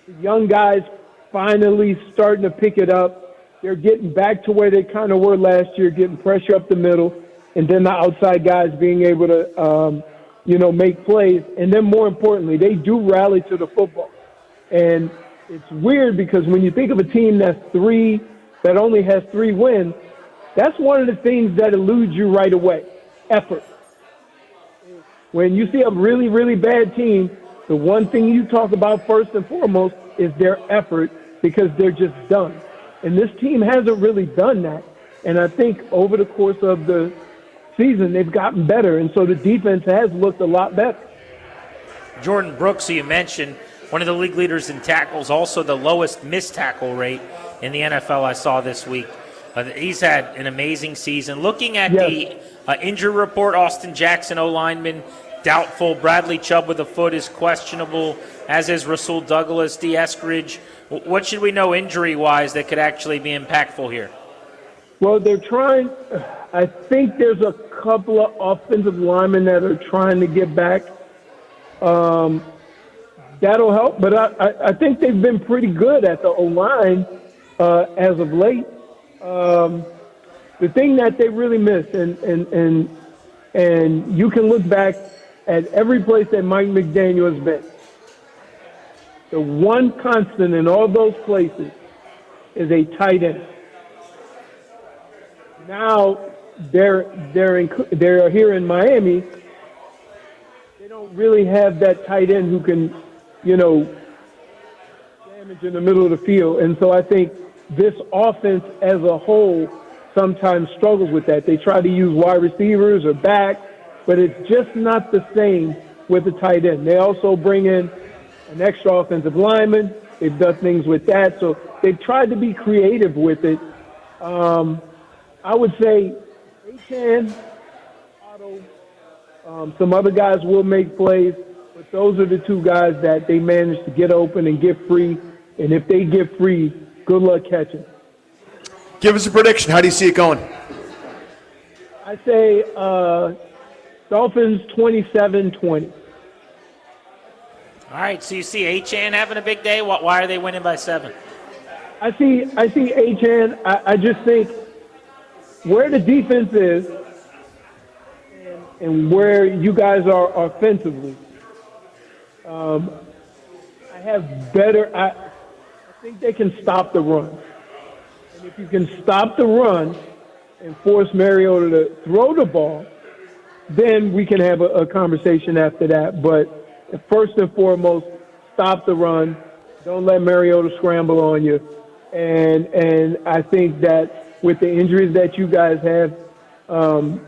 the young guys finally starting to pick it up. They're getting back to where they kind of were last year, getting pressure up the middle, and then the outside guys being able to, make plays. And then more importantly, they do rally to the football. And it's weird because when you think of a team that only has 3 wins, that's one of the things that eludes you right away. Effort. When you see a really, really bad team, the one thing you talk about first and foremost is their effort because they're just done. And this team hasn't really done that. And I think over the course of the season, they've gotten better. And so the defense has looked a lot better. Jordan Brooks, who you mentioned, one of the league leaders in tackles, also the lowest missed tackle rate in the NFL I saw this week. He's had an amazing season. Looking at the injury report, Austin Jackson, O-lineman, doubtful. Bradley Chubb with a foot is questionable, as is Rasul Douglas, D. Eskridge. What should we know injury-wise that could actually be impactful here? Well, they're trying. I think there's a couple of offensive linemen that are trying to get back. That'll help, but I think they've been pretty good at the O-line as of late. The thing that they really miss, and you can look back at every place that Mike McDaniel has been. The one constant in all those places is a tight end. Now they're here in Miami. They don't really have that tight end who can, damage in the middle of the field. And so I think this offense as a whole sometimes struggles with that. They try to use wide receivers or back, but it's just not the same with the tight end. They also bring in an extra offensive lineman. They've done things with that. So they've tried to be creative with it. I would say Achane, Otto, some other guys will make plays, but those are the two guys that they manage to get open and get free. And if they get free, good luck catching. Give us a prediction. How do you see it going? I say Dolphins 27-20. All right, so you see Achane having a big day. Why are they winning by 7? I see Achane. I just think where the defense is and where you guys are offensively, I think they can stop the run. And if you can stop the run and force Mariota to throw the ball, then we can have a conversation after that. But first and foremost, stop the run. Don't let Mariota scramble on you. And I think that with the injuries that you guys have, Dolphins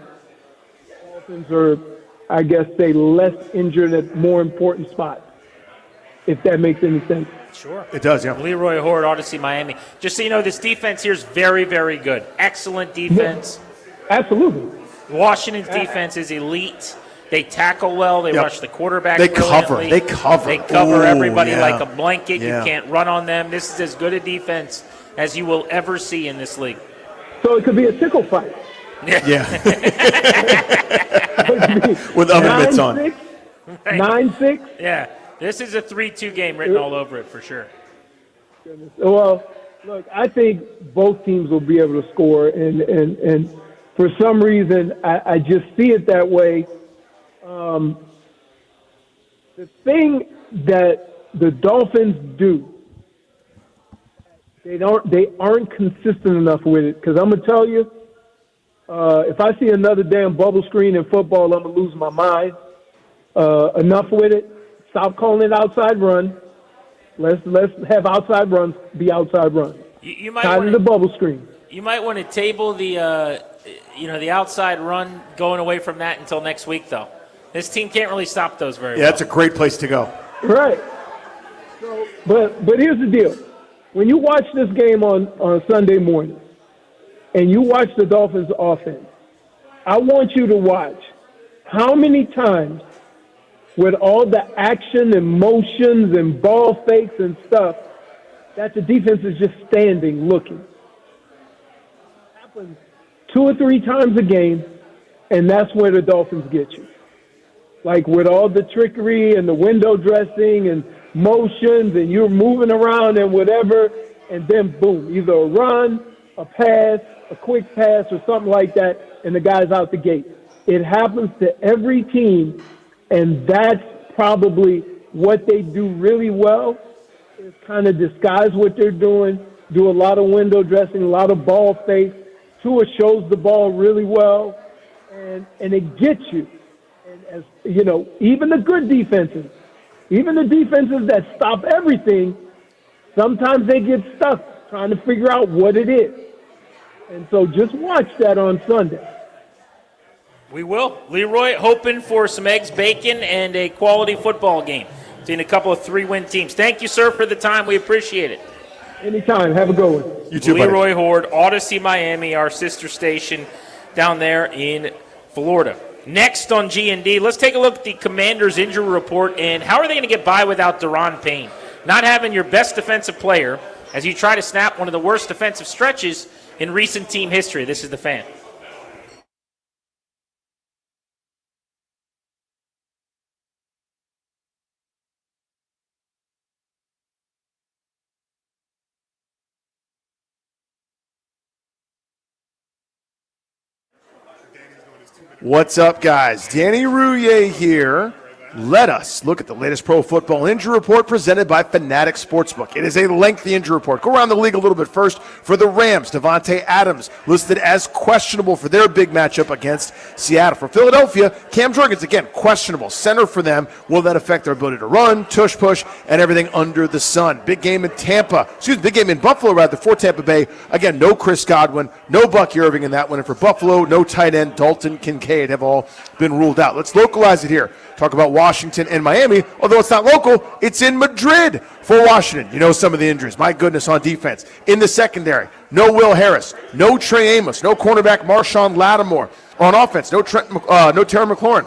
are, I guess, say less injured at more important spots, if that makes any sense. Sure. It does, yeah. Leroy Horde, Odyssey, Miami. Just so you know, this defense here is very, very good. Excellent defense. Yeah, absolutely. Washington's defense is elite. They tackle well. They rush the quarterback. They cover. brilliantly. They cover. They cover Ooh, everybody yeah. like a blanket. Yeah. You can't run on them. This is as good a defense as you will ever see in this league. So it could be a sickle fight. Yeah. With oven mitts on. 9-6. Yeah. This is a 3-2 game written all over it for sure. Well, look, I think both teams will be able to score, and for some reason, I just see it that way. The thing that the Dolphins do, they aren't consistent enough with it. Because I'm gonna tell you, if I see another damn bubble screen in football, I'm gonna lose my mind. Enough with it. Stop calling it outside run. Let's have outside runs be outside runs. You might Tired want of the bubble screen. You might want to table the the outside run going away from that until next week, though. This team can't really stop those very well. Yeah, that's a great place to go. Right. So, but here's the deal. When you watch this game on Sunday morning and you watch the Dolphins offense, I want you to watch how many times with all the action and motions and ball fakes and stuff that the defense is just standing looking. It happens 2 or 3 times a game, and that's where the Dolphins get you. Like with all the trickery and the window dressing and motions and you're moving around and whatever, and then boom, either a run, a pass, a quick pass or something like that, and the guy's out the gate. It happens to every team, and that's probably what they do really well is kind of disguise what they're doing, do a lot of window dressing, a lot of ball fakes. Tua shows the ball really well, and it gets you. And as you know, even the good defenses, even the defenses that stop everything, sometimes they get stuck trying to figure out what it is. And so just watch that on Sunday. We will. Leroy, hoping for some eggs, bacon, and a quality football game between a couple of 3-win teams. Thank you, sir, for the time. We appreciate it. Anytime. Have a good one. You too, Leroy Horde, Odyssey, Miami, our sister station down there in Florida. Next on G&D, let's take a look at the Commanders' injury report and how are they going to get by without Deron Payne? Not having your best defensive player as you try to snap one of the worst defensive stretches in recent team history. This is the Fan. What's up, guys? Danny Rouillet here. Let us look at the latest pro football injury report presented by Fanatic Sportsbook. It is a lengthy injury report. Go around the league a little bit first. For the Rams, Devontae Adams listed as questionable for their big matchup against Seattle. For Philadelphia, Cam Jurgens, again, questionable. Center for them. Will that affect their ability to run, tush push, and everything under the sun? Big game in big game in Buffalo, rather, for Tampa Bay. Again, no Chris Godwin, no Buck Irving in that one. And for Buffalo, no tight end, Dalton Kincaid have all been ruled out. Let's localize it here. Talk about Washington and Miami. Although it's not local, it's in Madrid for Washington. You know some of the injuries. My goodness, on defense. In the secondary, no Will Harris, no Trey Amos, no cornerback Marshawn Lattimore. On offense, no Terry McLaurin,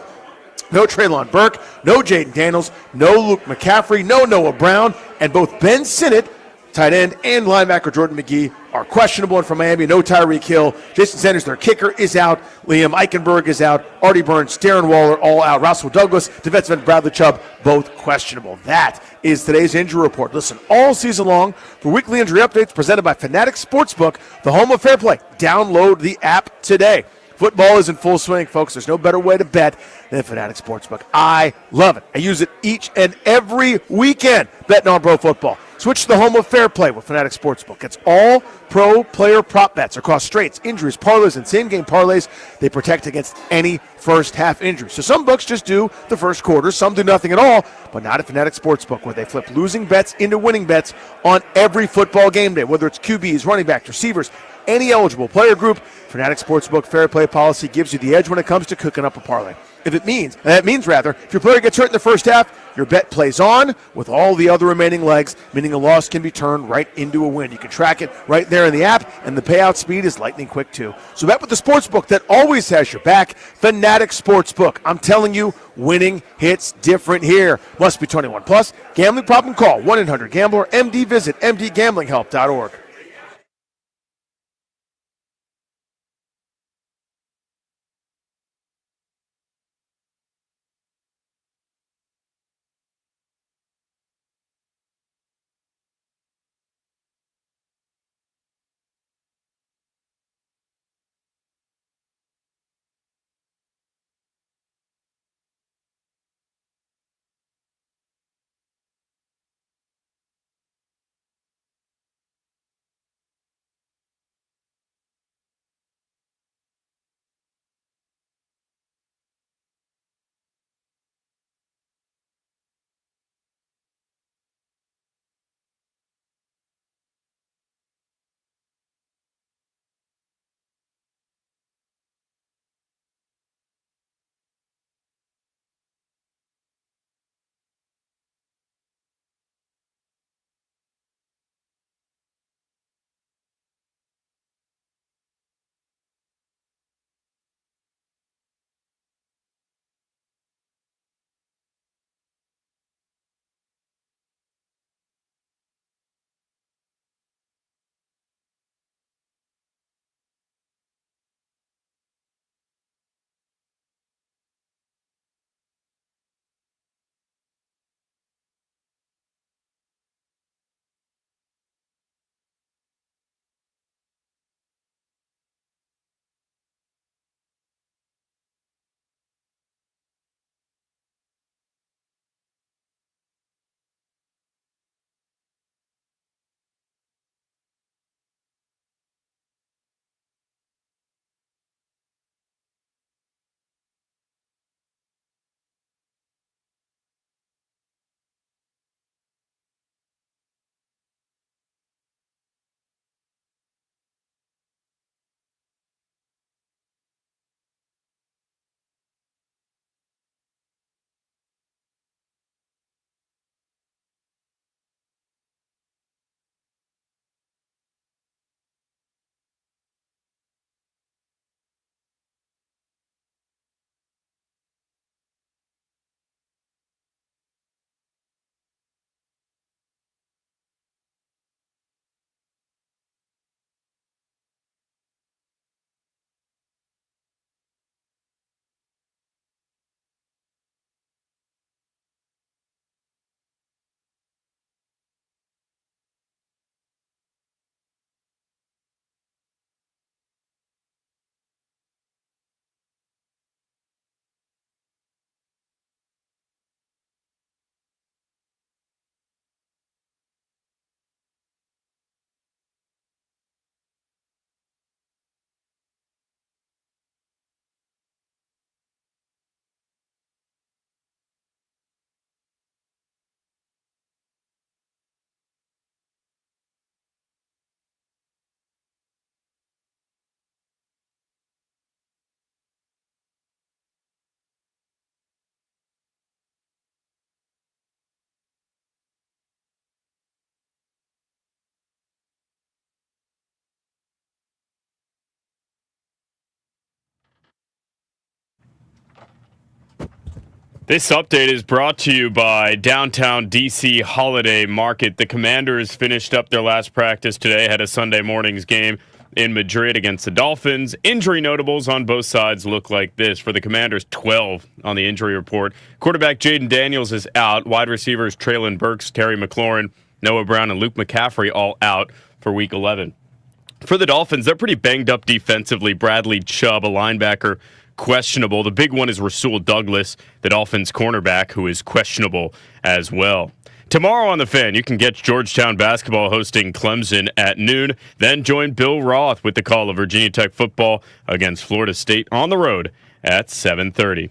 no Treylon Burke, no Jaden Daniels, no Luke McCaffrey, no Noah Brown, and both Ben Sinnott, tight end, and linebacker Jordan McGee are questionable. And from Miami, no Tyreek Hill. Jason Sanders, their kicker, is out. Liam Eichenberg is out. Artie Burns, Darren Waller, all out. Russell Douglas, defensive end Bradley Chubb, both questionable. That is today's injury report. Listen all season long for weekly injury updates presented by Fanatic Sportsbook, the home of fair play. Download the app today. Football is in full swing, folks. There's no better way to bet than Fanatic Sportsbook. I love it. I use it each and every weekend betting on pro football. Switch to the home of fair play with Fanatic Sportsbook. It's all pro player prop bets across straights, injuries, parlays, and same-game parlays. They protect against any first-half injury. So some books just do the first quarter. Some do nothing at all, but not at Fanatic Sportsbook, where they flip losing bets into winning bets on every football game day, whether it's QBs, running backs, receivers, any eligible player group. Fanatic Sportsbook fair play policy gives you the edge when it comes to cooking up a parlay. If your player gets hurt in the first half, your bet plays on with all the other remaining legs, meaning a loss can be turned right into a win. You can track it right there in the app, and the payout speed is lightning quick too. So bet with the sportsbook that always has your back, Fanatic Sportsbook. I'm telling you, winning hits different here. Must be 21 plus. Gambling problem? Call 1-800-GAMBLER. MD. Visit mdgamblinghelp.org. This update is brought to you by Downtown DC Holiday Market. The Commanders finished up their last practice today, had a Sunday morning's game in Madrid against the Dolphins. Injury notables on both sides look like this. For the Commanders, 12 on the injury report. Quarterback Jaden Daniels is out. Wide receivers Traylon Burks, Terry McLaurin, Noah Brown, and Luke McCaffrey all out for Week 11. For the Dolphins, they're pretty banged up defensively. Bradley Chubb, a linebacker, questionable. The big one is Rasul Douglas, the Dolphins cornerback, who is questionable as well. Tomorrow on The Fan, you can get Georgetown basketball hosting Clemson at noon. Then join Bill Roth with the call of Virginia Tech football against Florida State on the road at 7:30.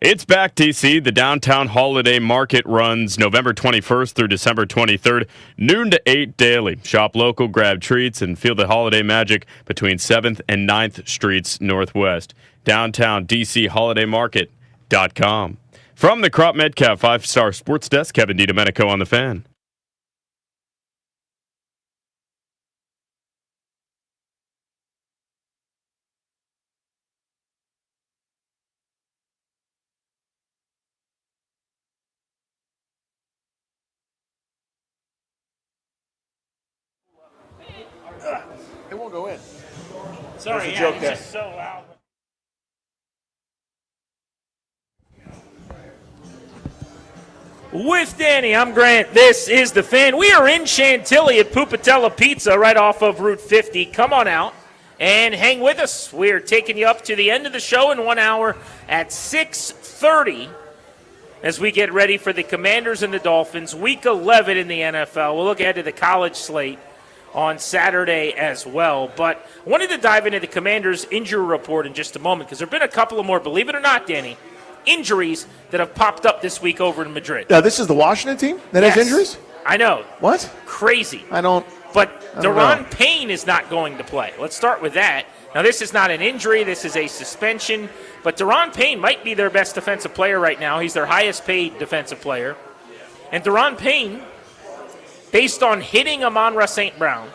It's back, DC. The Downtown Holiday Market runs November 21st through December 23rd, noon to 8 daily. Shop local, grab treats, and feel the holiday magic between 7th and 9th Streets Northwest. Downtown DC Holiday Market.com. From the Crop Metcalf 5-Star Sports Desk, Kevin DiDomenico on The Fan. It won't go in. Sorry, There's a joke it's there. just so loud. With Danny, I'm Grant. This is The Fan. We are in Chantilly at Pupatella Pizza right off of Route 50. Come on out and hang with us. We're taking you up to the end of the show in 1 hour at 6:30 as we get ready for the Commanders and the Dolphins, Week 11 in the NFL. We'll look ahead to the college slate on Saturday as well. But I wanted to dive into the Commanders' injury report in just a moment because there have been a couple of more, believe it or not, Danny, injuries that have popped up this week over in Madrid. Now, this is the Washington team that has injuries? I know. What? Crazy. But Deron know. Payne is not going to play. Let's start with that. Now, this is not an injury. This is a suspension. But Deron Payne might be their best defensive player right now. He's their highest paid defensive player. And Deron Payne, based on hitting Amon-Ra St. Brown,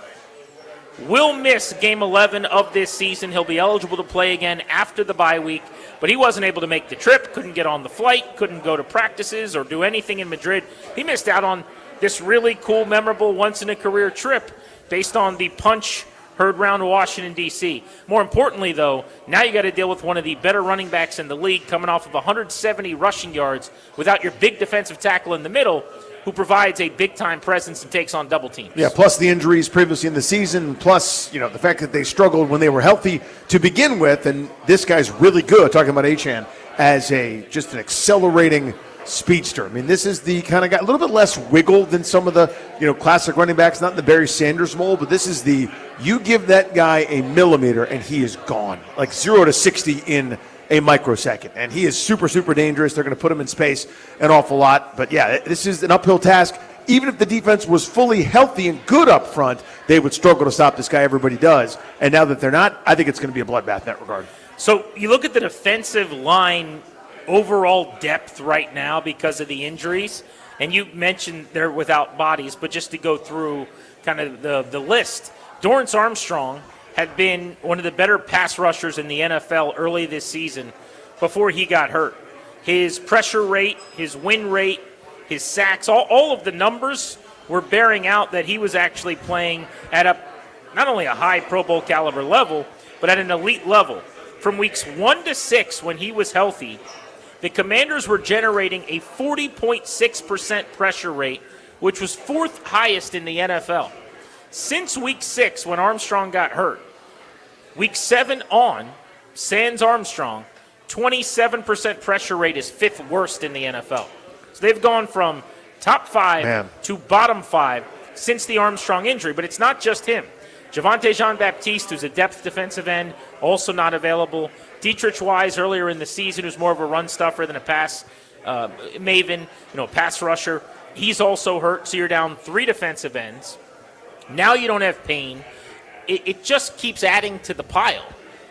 will miss Game 11 of this season. He'll be eligible to play again after the bye week, but he wasn't able to make the trip, couldn't get on the flight, couldn't go to practices or do anything in Madrid. He missed out on this really cool, memorable, once-in-a-career trip based on the punch heard round Washington, D.C. More importantly, though, now you got to deal with one of the better running backs in the league coming off of 170 rushing yards without your big defensive tackle in the middle, who provides a big-time presence and takes on double teams. Yeah, plus the injuries previously in the season, plus, the fact that they struggled when they were healthy to begin with, and this guy's really good, talking about Achane, as just an accelerating speedster. I mean, this is the kind of guy, a little bit less wiggle than some of the, classic running backs, not in the Barry Sanders mold, but this is you give that guy a millimeter and he is gone. Like 0 to 60 in a microsecond. And he is super, super dangerous. They're going to put him in space an awful lot. But yeah, this is an uphill task. Even if the defense was fully healthy and good up front, they would struggle to stop this guy. Everybody does. And now that they're not, I think it's going to be a bloodbath in that regard. So you look at the defensive line overall depth right now because of the injuries. And you mentioned they're without bodies, but just to go through kind of the list, Dorrance Armstrong had been one of the better pass rushers in the NFL early this season before he got hurt. His pressure rate, his win rate, his sacks, all of the numbers were bearing out that he was actually playing at not only a high Pro Bowl caliber level, but at an elite level. From weeks 1 to 6, when he was healthy, the Commanders were generating a 40.6% pressure rate, which was 4th highest in the NFL. Since week 6, when Armstrong got hurt, week 7 on, sans Armstrong, 27% pressure rate is 5th worst in the NFL. So they've gone from top 5 to bottom 5 since the Armstrong injury. But it's not just him. Javonte Jean-Baptiste, who's a depth defensive end, also not available. Dietrich Wise earlier in the season, who's more of a run stuffer than a pass maven, pass rusher. He's also hurt, so you're down 3 defensive ends. Now you don't have Payne. It just keeps adding to the pile.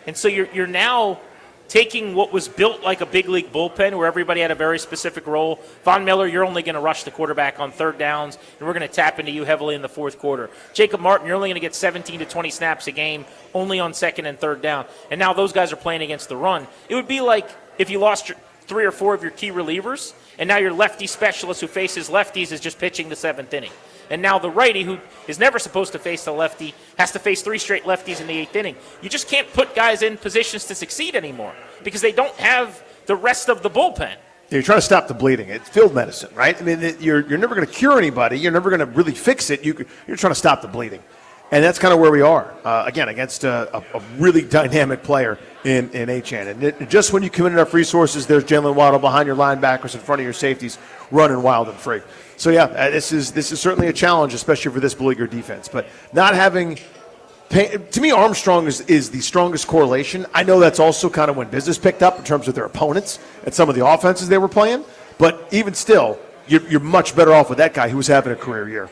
And so you're now taking what was built like a big league bullpen where everybody had a very specific role. Von Miller, you're only going to rush the quarterback on 3rd downs, and we're going to tap into you heavily in the 4th quarter. Jacob Martin, you're only going to get 17 to 20 snaps a game, only on 2nd and 3rd down. And now those guys are playing against the run. It would be like if you lost 3 or 4 of your key relievers, and now your lefty specialist who faces lefties is just pitching the 7th inning. And now the righty, who is never supposed to face the lefty, has to face 3 straight lefties in the 8th inning. You just can't put guys in positions to succeed anymore because they don't have the rest of the bullpen. You're trying to stop the bleeding. It's field medicine, right? I mean, you're never going to cure anybody. You're never going to really fix it. You're trying to stop the bleeding. And that's kind of where we are, again, against a really dynamic player in Achane. And just when you commit enough resources, there's Jalen Waddle behind your linebackers in front of your safeties running wild and free. So, yeah, this is certainly a challenge, especially for this Beleaguer defense. But not having – to me, Armstrong is the strongest correlation. I know that's also kind of when business picked up in terms of their opponents and some of the offenses they were playing. But even still, you're much better off with that guy who was having a career year.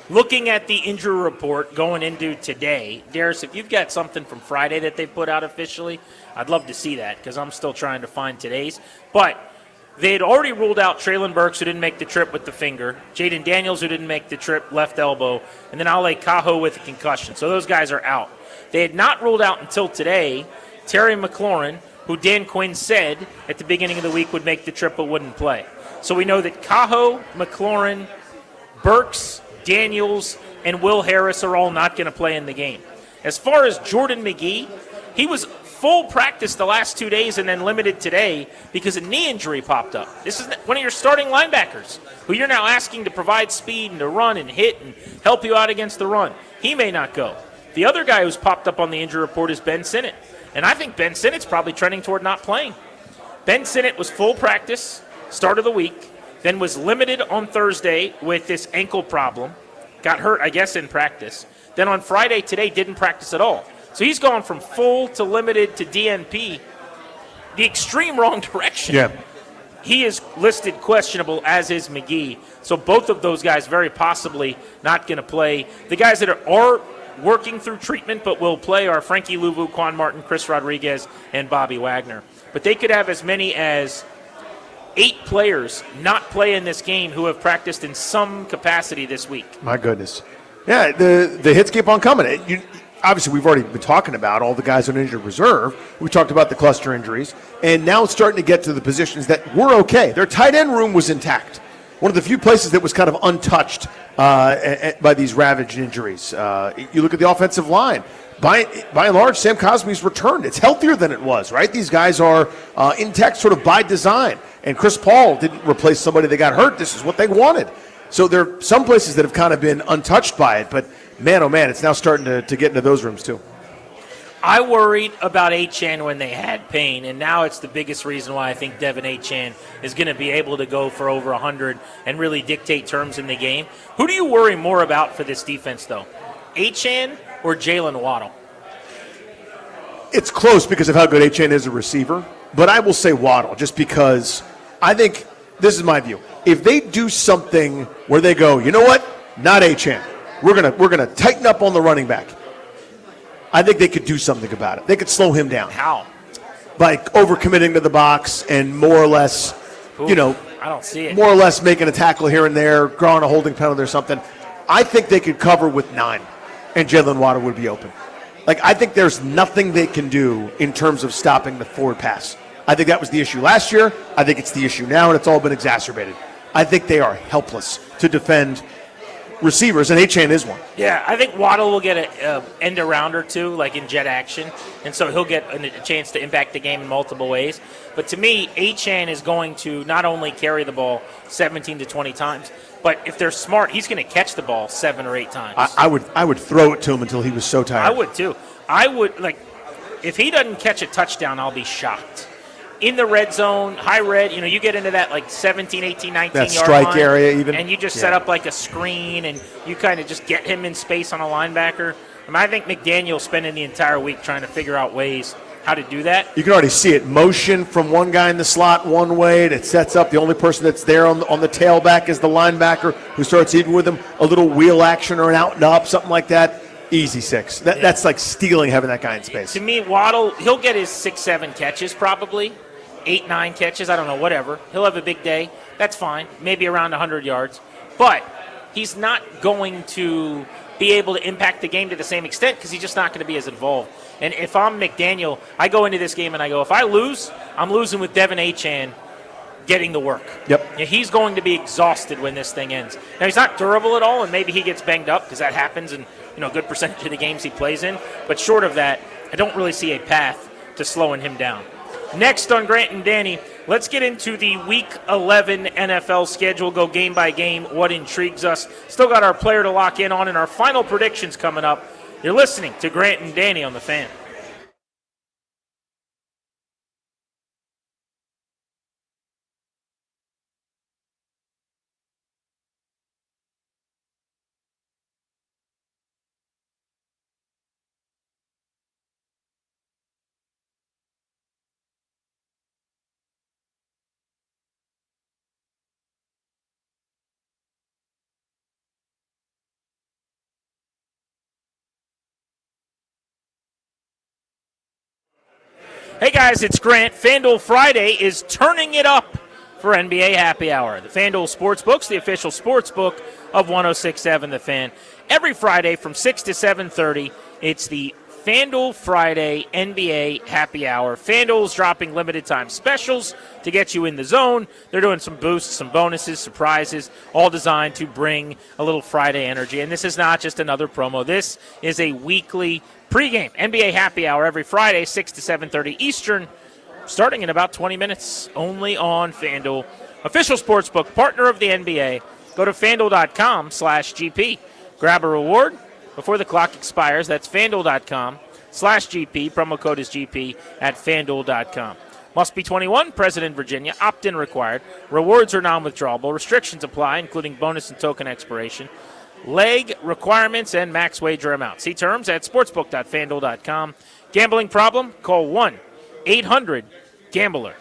Looking at the injury report going into today, Darius, if you've got something from Friday that they put out officially, I'd love to see that because I'm still trying to find today's. But they had already ruled out Traylon Burks, who didn't make the trip with the finger, Jaden Daniels, who didn't make the trip, left elbow, and then Ale Cajo with a concussion. So those guys are out. They had not ruled out until today Terry McLaurin, who Dan Quinn said at the beginning of the week would make the trip but wouldn't play. So we know that Cajo, McLaurin, Burks, Daniels, and Will Harris are all not going to play in the game. As far as Jordan McGee, he was full practice the last 2 days and then limited today because a knee injury popped up. This is one of your starting linebackers who you're now asking to provide speed and to run and hit and help you out against the run. He may not go. The other guy who's popped up on the injury report is Ben Sinnott, and I think Ben Sinnott's probably trending toward not playing. Ben Sinnott was full practice, start of the week, then was limited on Thursday with this ankle problem. Got hurt, I guess, in practice. Then on Friday today, didn't practice at all. So he's gone from full to limited to DNP, the extreme wrong direction. Yeah. He is listed questionable, as is McGee. So both of those guys very possibly not going to play. The guys that are working through treatment but will play are Frankie Louvu, Quan Martin, Chris Rodriguez, and Bobby Wagner. But they could have as many as 8 players not play in this game who have practiced in some capacity this week. My goodness. Yeah, the hits keep on coming. Obviously, we've already been talking about all the guys on injured reserve. We talked about the cluster injuries. And now it's starting to get to the positions that were okay. Their tight end room was intact. One of the few places that was kind of untouched by these ravaged injuries. You look at the offensive line. By and large, Sam Cosmi's returned. It's healthier than it was, right? These guys are intact sort of by design. And Chris Paul didn't replace somebody that got hurt. This is what they wanted. So there are some places that have kind of been untouched by it. But, man, oh, man, it's now starting to get into those rooms, too. I worried about Achane when they had Payne, and now it's the biggest reason why I think Devin Achane is going to be able to go for over 100 and really dictate terms in the game. Who do you worry more about for this defense, though? Achane or Jalen Waddle? It's close because of how good Achane is a receiver, but I will say Waddle just because I think this is my view. If they do something where they go, you know what, not Achane, we're gonna tighten up on the running back. I think they could do something about it. They could slow him down. How? By overcommitting to the box and more or less, I don't see it. More or less making a tackle here and there, drawing a holding penalty or something. I think they could cover with 9, and Jalen Waddle would be open. I think there's nothing they can do in terms of stopping the forward pass. I think that was the issue last year. I think it's the issue now, and it's all been exacerbated. I think they are helpless to defend receivers, and Achane is one. Yeah, I think Waddle will get an end around or two, like in jet action, and so he'll get a chance to impact the game in multiple ways. But to me, Achane is going to not only carry the ball 17 to 20 times, but if they're smart, he's going to catch the ball 7 or 8 times. I would throw it to him until he was so tired. I would too. I would, if he doesn't catch a touchdown, I'll be shocked. In the red zone, high red, you get into that 17, 18, 19 that yard strike line, area even. and you just set up a screen, and you kind of just get him in space on a linebacker. I think McDaniel's spending the entire week trying to figure out ways how to do that. You can already see it. Motion from one guy in the slot one way. It sets up the only person that's there on the tailback is the linebacker who starts even with him. A little wheel action or an out and up, something like that. Easy 6. That's like stealing having that guy in space. To me, Waddle, he'll get his 6, 7 catches probably. 8, 9 catches, I don't know, whatever. He'll have a big day. That's fine. Maybe around 100 yards. But he's not going to be able to impact the game to the same extent because he's just not going to be as involved. And if I'm McDaniel, I go into this game and I go, if I lose, I'm losing with Devin Achane getting the work. Yep. Yeah, he's going to be exhausted when this thing ends. Now, he's not durable at all, and maybe he gets banged up because that happens in a good percentage of the games he plays in. But short of that, I don't really see a path to slowing him down. Next on Grant and Danny, let's get into the Week 11 NFL schedule, go game by game, what intrigues us. Still got our player to lock in on and our final predictions coming up. You're listening to Grant and Danny on The Fan. Hey guys, it's Grant. FanDuel Friday is turning it up for NBA Happy Hour. The FanDuel Sportsbook's the official sportsbook of 106.7 The Fan. Every Friday from 6 to 7:30, it's the FanDuel Friday NBA Happy Hour. FanDuel's dropping limited time specials to get you in the zone. They're doing some boosts, some bonuses, surprises, all designed to bring a little Friday energy. And this is not just another promo. This is a weekly pregame NBA Happy Hour every Friday, 6 to 7:30 Eastern, starting in about 20 minutes, only on FanDuel. Official sportsbook, partner of the NBA. Go to FanDuel.com/GP. Grab a reward before the clock expires. That's FanDuel.com/GP. Promo code is GP at FanDuel.com. Must be 21, present in Virginia. Opt-in required. Rewards are non-withdrawable. Restrictions apply, including bonus and token expiration. Leg requirements and max wager amount. See terms at sportsbook.fanduel.com. Gambling problem? Call 1-800-GAMBLER.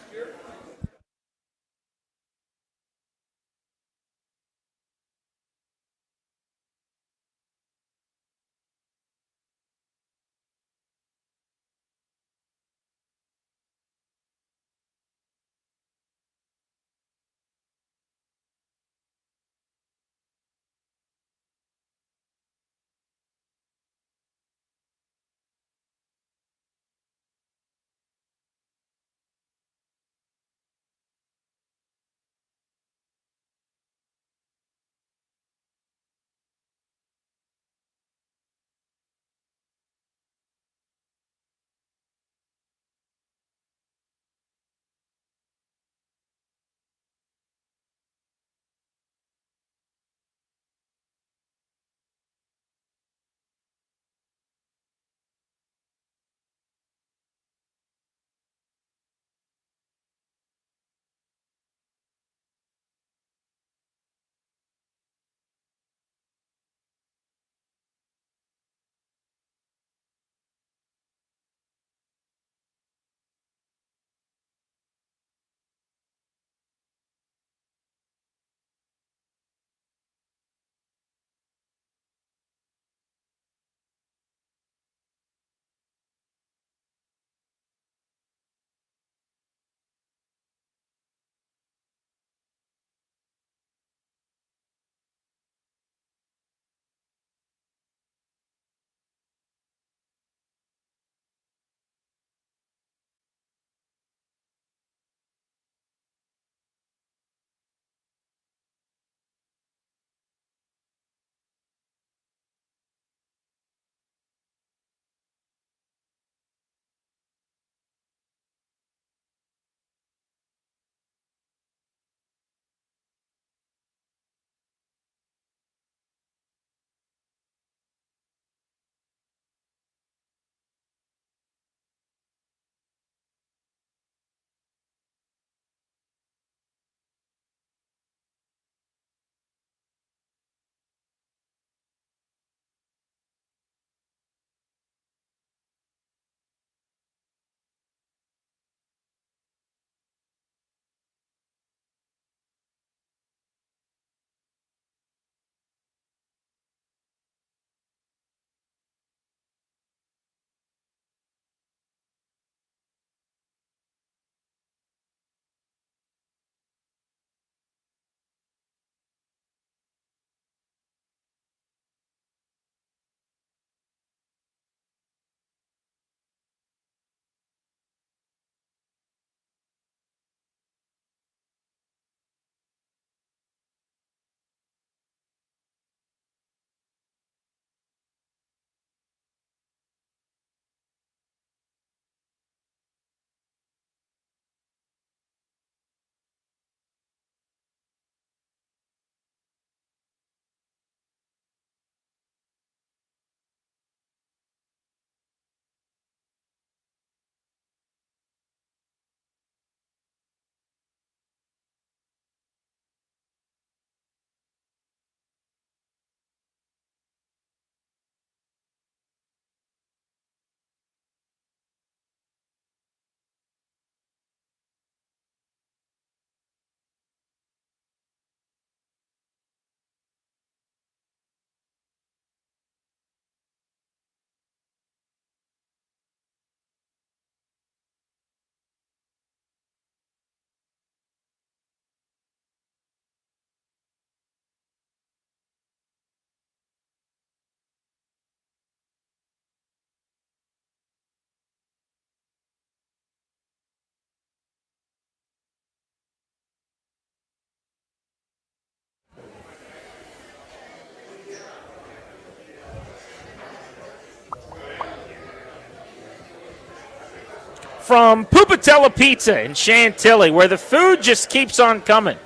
from Pupatella Pizza in Chantilly, where the food just keeps on coming.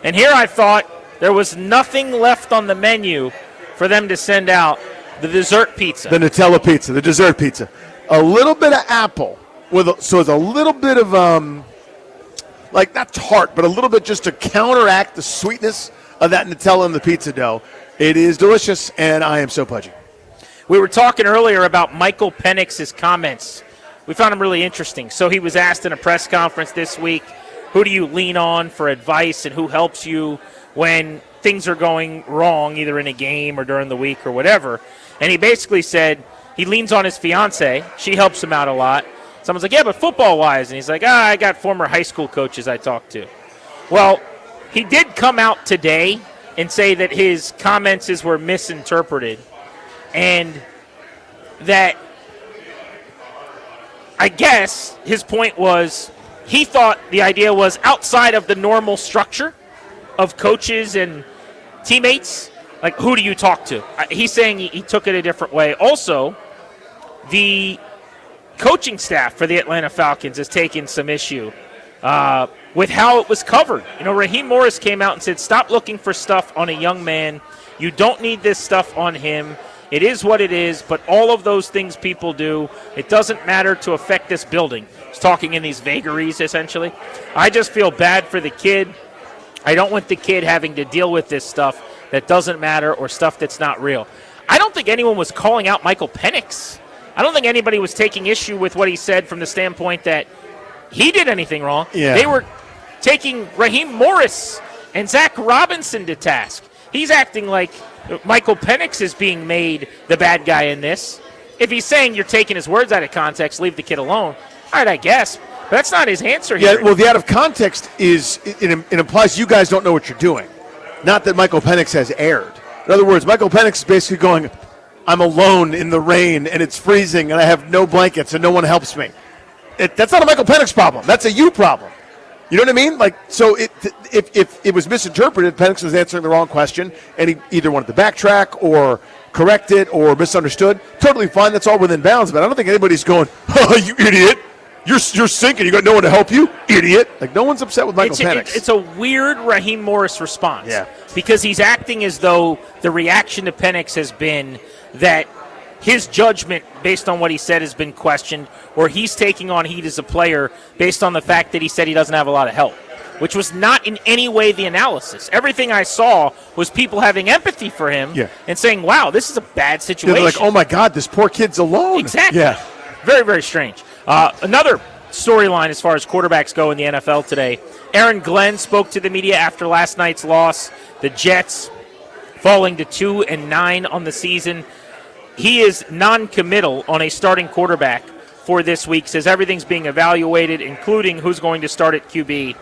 And here I thought there was nothing left on the menu for them to send out the dessert pizza. The Nutella pizza, the dessert pizza. A little bit of apple, so it's a little bit of, like not tart, but a little bit just to counteract the sweetness of that Nutella in the pizza dough. It is delicious, and I am so pudgy. We were talking earlier about Michael Penix's comments. We found them really interesting. So he was asked in a press conference this week, who do you lean on for advice and who helps you when things are going wrong, either in a game or during the week or whatever. And he basically said he leans on his fiance. She helps him out a lot. Someone's like, yeah, but football-wise. And he's like, I got former high school coaches I talked to. Well, he did come out today and say that his comments were misinterpreted and that I guess his point was he thought the idea was outside of the normal structure of coaches and teammates. Like, who do you talk to? He's saying he took it a different way. Also, the coaching staff for the Atlanta Falcons has taken some issue with how it was covered. You know, Raheem Morris came out and said, stop looking for stuff on a young man. You don't need this stuff on him. It is what it is, but all of those things people do, it doesn't matter to affect this building. He's talking in these vagaries, essentially. I just feel bad for the kid. I don't want the kid having to deal with this stuff that doesn't matter or stuff that's not real. I don't think anyone was calling out Michael Penix. I don't think anybody was taking issue with what he said from the standpoint that he did anything wrong. Yeah. They were taking Raheem Morris and Zach Robinson to task. He's acting like Michael Penix is being made the bad guy in this. If he's saying you're taking his words out of context, leave the kid alone, all right, I guess. But that's not his answer here. Yeah, well, the out of context is it implies you guys don't know what you're doing, not that Michael Penix has erred. In other words, Michael Penix is basically going, I'm alone in the rain and it's freezing and I have no blankets and no one helps me. That's not a Michael Penix problem. That's a you problem. You know what I mean? Like, so if it was misinterpreted, Penix was answering the wrong question, and he either wanted to backtrack or correct it or misunderstood. Totally fine. That's all within bounds. But I don't think anybody's going, "Oh, you idiot! You're sinking. You got no one to help you, idiot!" Like, no one's upset with Michael Penix. It's a weird Raheem Morris response. Yeah. Because he's acting as though the reaction to Penix has been that his judgment based on what he said has been questioned, or he's taking on heat as a player based on the fact that he said he doesn't have a lot of help, which was not in any way the analysis. Everything I saw was people having empathy for him and saying, wow, this is a bad situation. They're like, oh, my God, this poor kid's alone. Exactly. Yeah. Very, very strange. Another storyline as far as quarterbacks go in the NFL today. Aaron Glenn spoke to the media after last night's loss. The Jets falling to 2-9 on the season. He is non-committal on a starting quarterback for this week. Says everything's being evaluated, including who's going to start at QB.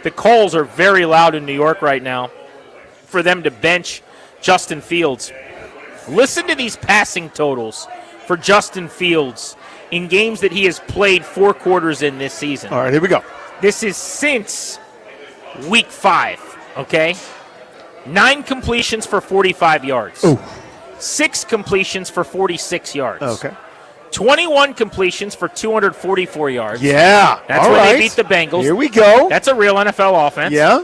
The calls are very loud in New York right now for them to bench Justin Fields. Listen to these passing totals for Justin Fields in games that he has played 4 quarters in this season. All right, here we go. This is since week 5, okay? 9 completions for 45 yards. Ooh. 6 completions for 46 yards. Okay. 21 completions for 244 yards. Yeah. That's all where right. they beat the Bengals. Here we go. That's a real NFL offense. Yeah.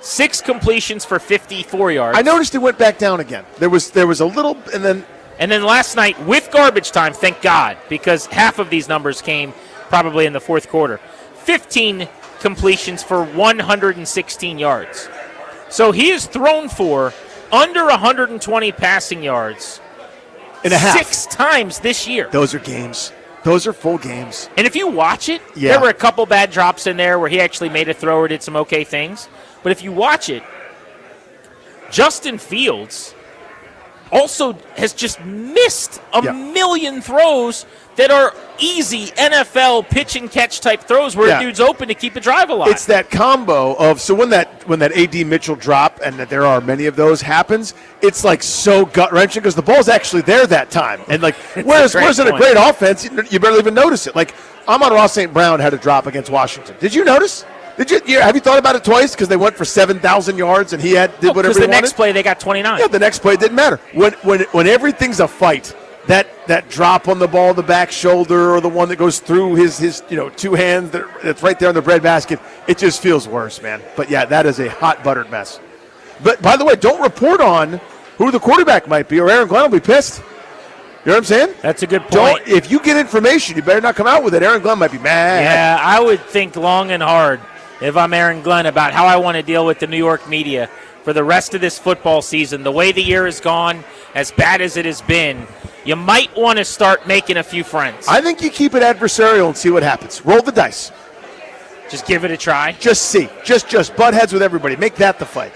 6 completions for 54 yards. I noticed it went back down again. There was a little, and then last night with garbage time, thank God, because half of these numbers came probably in the fourth quarter. 15 completions for 116 yards. So he is thrown for under 120 passing yards in a half 6 times this year. Those are games. Those are full games. And if you watch it, Yeah. there were a couple bad drops in there where he actually made a throw or did some okay things. But if you watch it, Justin Fields also has just missed a million throws that are easy NFL pitch and catch type throws where a dude's open to keep a drive alive. It's that combo of, so when that AD Mitchell drop, and that there are many of those, happens, it's like so gut wrenching because the ball's actually there that time. And like, whereas in a great offense, you barely even notice it. Like, Amon-Ra St. Brown had a drop against Washington. Did you notice? Have you thought about it twice? Because they went for 7,000 yards and he did whatever he wanted. Because the next play they got 29. Yeah, the next play didn't matter. When everything's a fight, that drop on the ball, the back shoulder, or the one that goes through his two hands that's right there in the breadbasket. It just feels worse, man. But yeah, that is a hot buttered mess. But by the way, don't report on who the quarterback might be, or Aaron Glenn will be pissed. You know what I'm saying? That's a good point. If you get information, you better not come out with it. Aaron Glenn might be mad. Yeah, I would think long and hard if I'm Aaron Glenn about how I want to deal with the New York media for the rest of this football season. The way the year has gone, as bad as it has been, you might want to start making a few friends. I think you keep it adversarial and see what happens. Roll the dice. Just give it a try. Just see. Just butt heads with everybody. Make that the fight.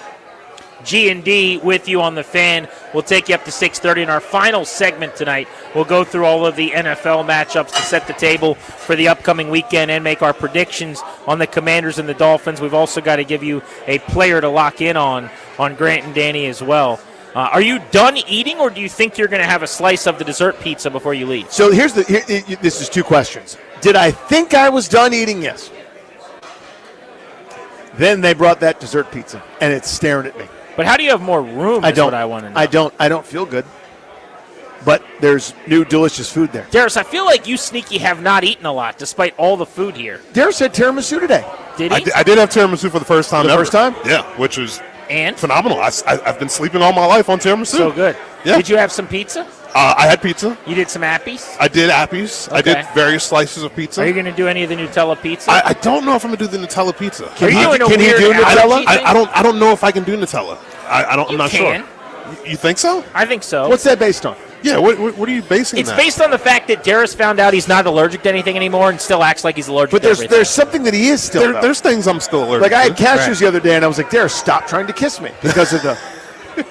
G&D with you on the Fan. We'll take you up to 6:30 in our final segment tonight. We'll go through all of the NFL matchups to set the table for the upcoming weekend and make our predictions on the Commanders and the Dolphins. We've also got to give you a player to lock in on Grant and Danny as well. Are you done eating, or do you think you're going to have a slice of the dessert pizza before you leave? So this is two questions. Did I think I was done eating? Yes. Then they brought that dessert pizza, and it's staring at me. But how do you have more room? Is what I want to know. I don't feel good. But there's new delicious food there. Darius, I feel like you sneaky have not eaten a lot despite all the food here. Darius had tiramisu today. Did he? I did have tiramisu for the first time. For the first time? Yeah, which was and phenomenal. I've been sleeping all my life on tiramisu. So good. Yeah. Did you have some pizza? I had pizza. You did some Appies? I did Appies. Okay. I did various slices of pizza. Are you going to do any of the Nutella pizza? I don't know if I'm going to do the Nutella pizza. Can you do Nutella? I don't know if I can do Nutella. I'm not can. sure. You think so? I think so. What's that based on? Yeah, what are you basing It's that? based on the fact that Darius found out he's not allergic to anything anymore and still acts like he's allergic But to everything. there's something that he is still. There's things I'm still allergic Like I had to. cashews the other day, and I was like, Darius, stop trying to kiss me because of the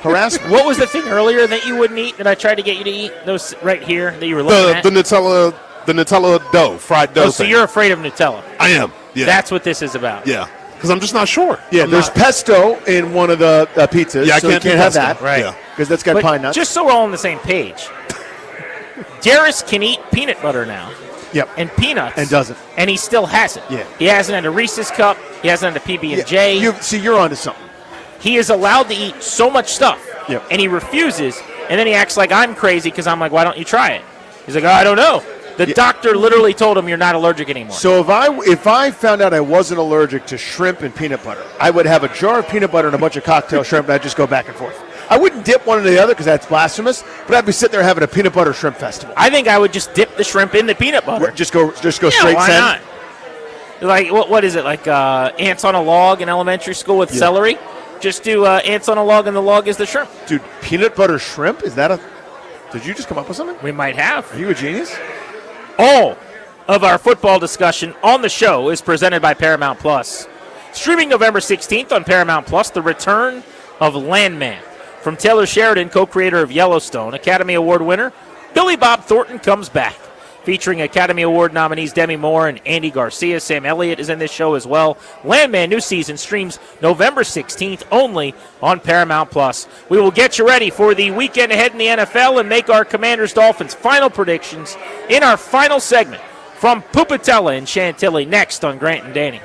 harassment. What was the thing earlier that you wouldn't eat that I tried to get you to eat? Those right here that you were looking at? The Nutella dough, fried dough. Oh, so you're afraid of Nutella. I am. Yeah. That's what this is about. Yeah. Because I'm just not sure. Yeah, there's pesto in one of the pizzas. Yeah, I so can't you do can't have pesto. that. Right. Yeah. Because that's got But pine nuts. just so we're all on the same page, Darius can eat peanut butter now. Yep. And peanuts. And doesn't. And he still hasn't. Yeah. He hasn't had a Reese's Cup. He hasn't had a PB&J. You're onto something. He is allowed to eat so much stuff. Yep. And he refuses. And then he acts like I'm crazy because I'm like, why don't you try it? He's like, I don't know. The doctor literally told him you're not allergic anymore. So if I found out I wasn't allergic to shrimp and peanut butter, I would have a jar of peanut butter and a bunch of cocktail shrimp, and I'd just go back and forth. I wouldn't dip one into the other because that's blasphemous, but I'd be sitting there having a peanut butter shrimp festival. I think I would just dip the shrimp in the peanut butter. Just go Yeah, straight why send. not? Like what is it? Like ants on a log in elementary school with celery? Just do ants on a log, and the log is the shrimp. Dude, peanut butter shrimp? Is that a... Did you just come up with something? We might have. Are you a genius? All of our football discussion on the show is presented by Paramount Plus. Streaming November 16th on Paramount Plus, the return of Landman. From Taylor Sheridan, co-creator of Yellowstone, Academy Award winner, Billy Bob Thornton comes back. Featuring Academy Award nominees Demi Moore and Andy Garcia. Sam Elliott is in this show as well. Landman new season streams November 16th only on Paramount Plus. We will get you ready for the weekend ahead in the NFL and make our Commanders-Dolphins final predictions in our final segment from Pupatella and Chantilly next on Grant and Danny.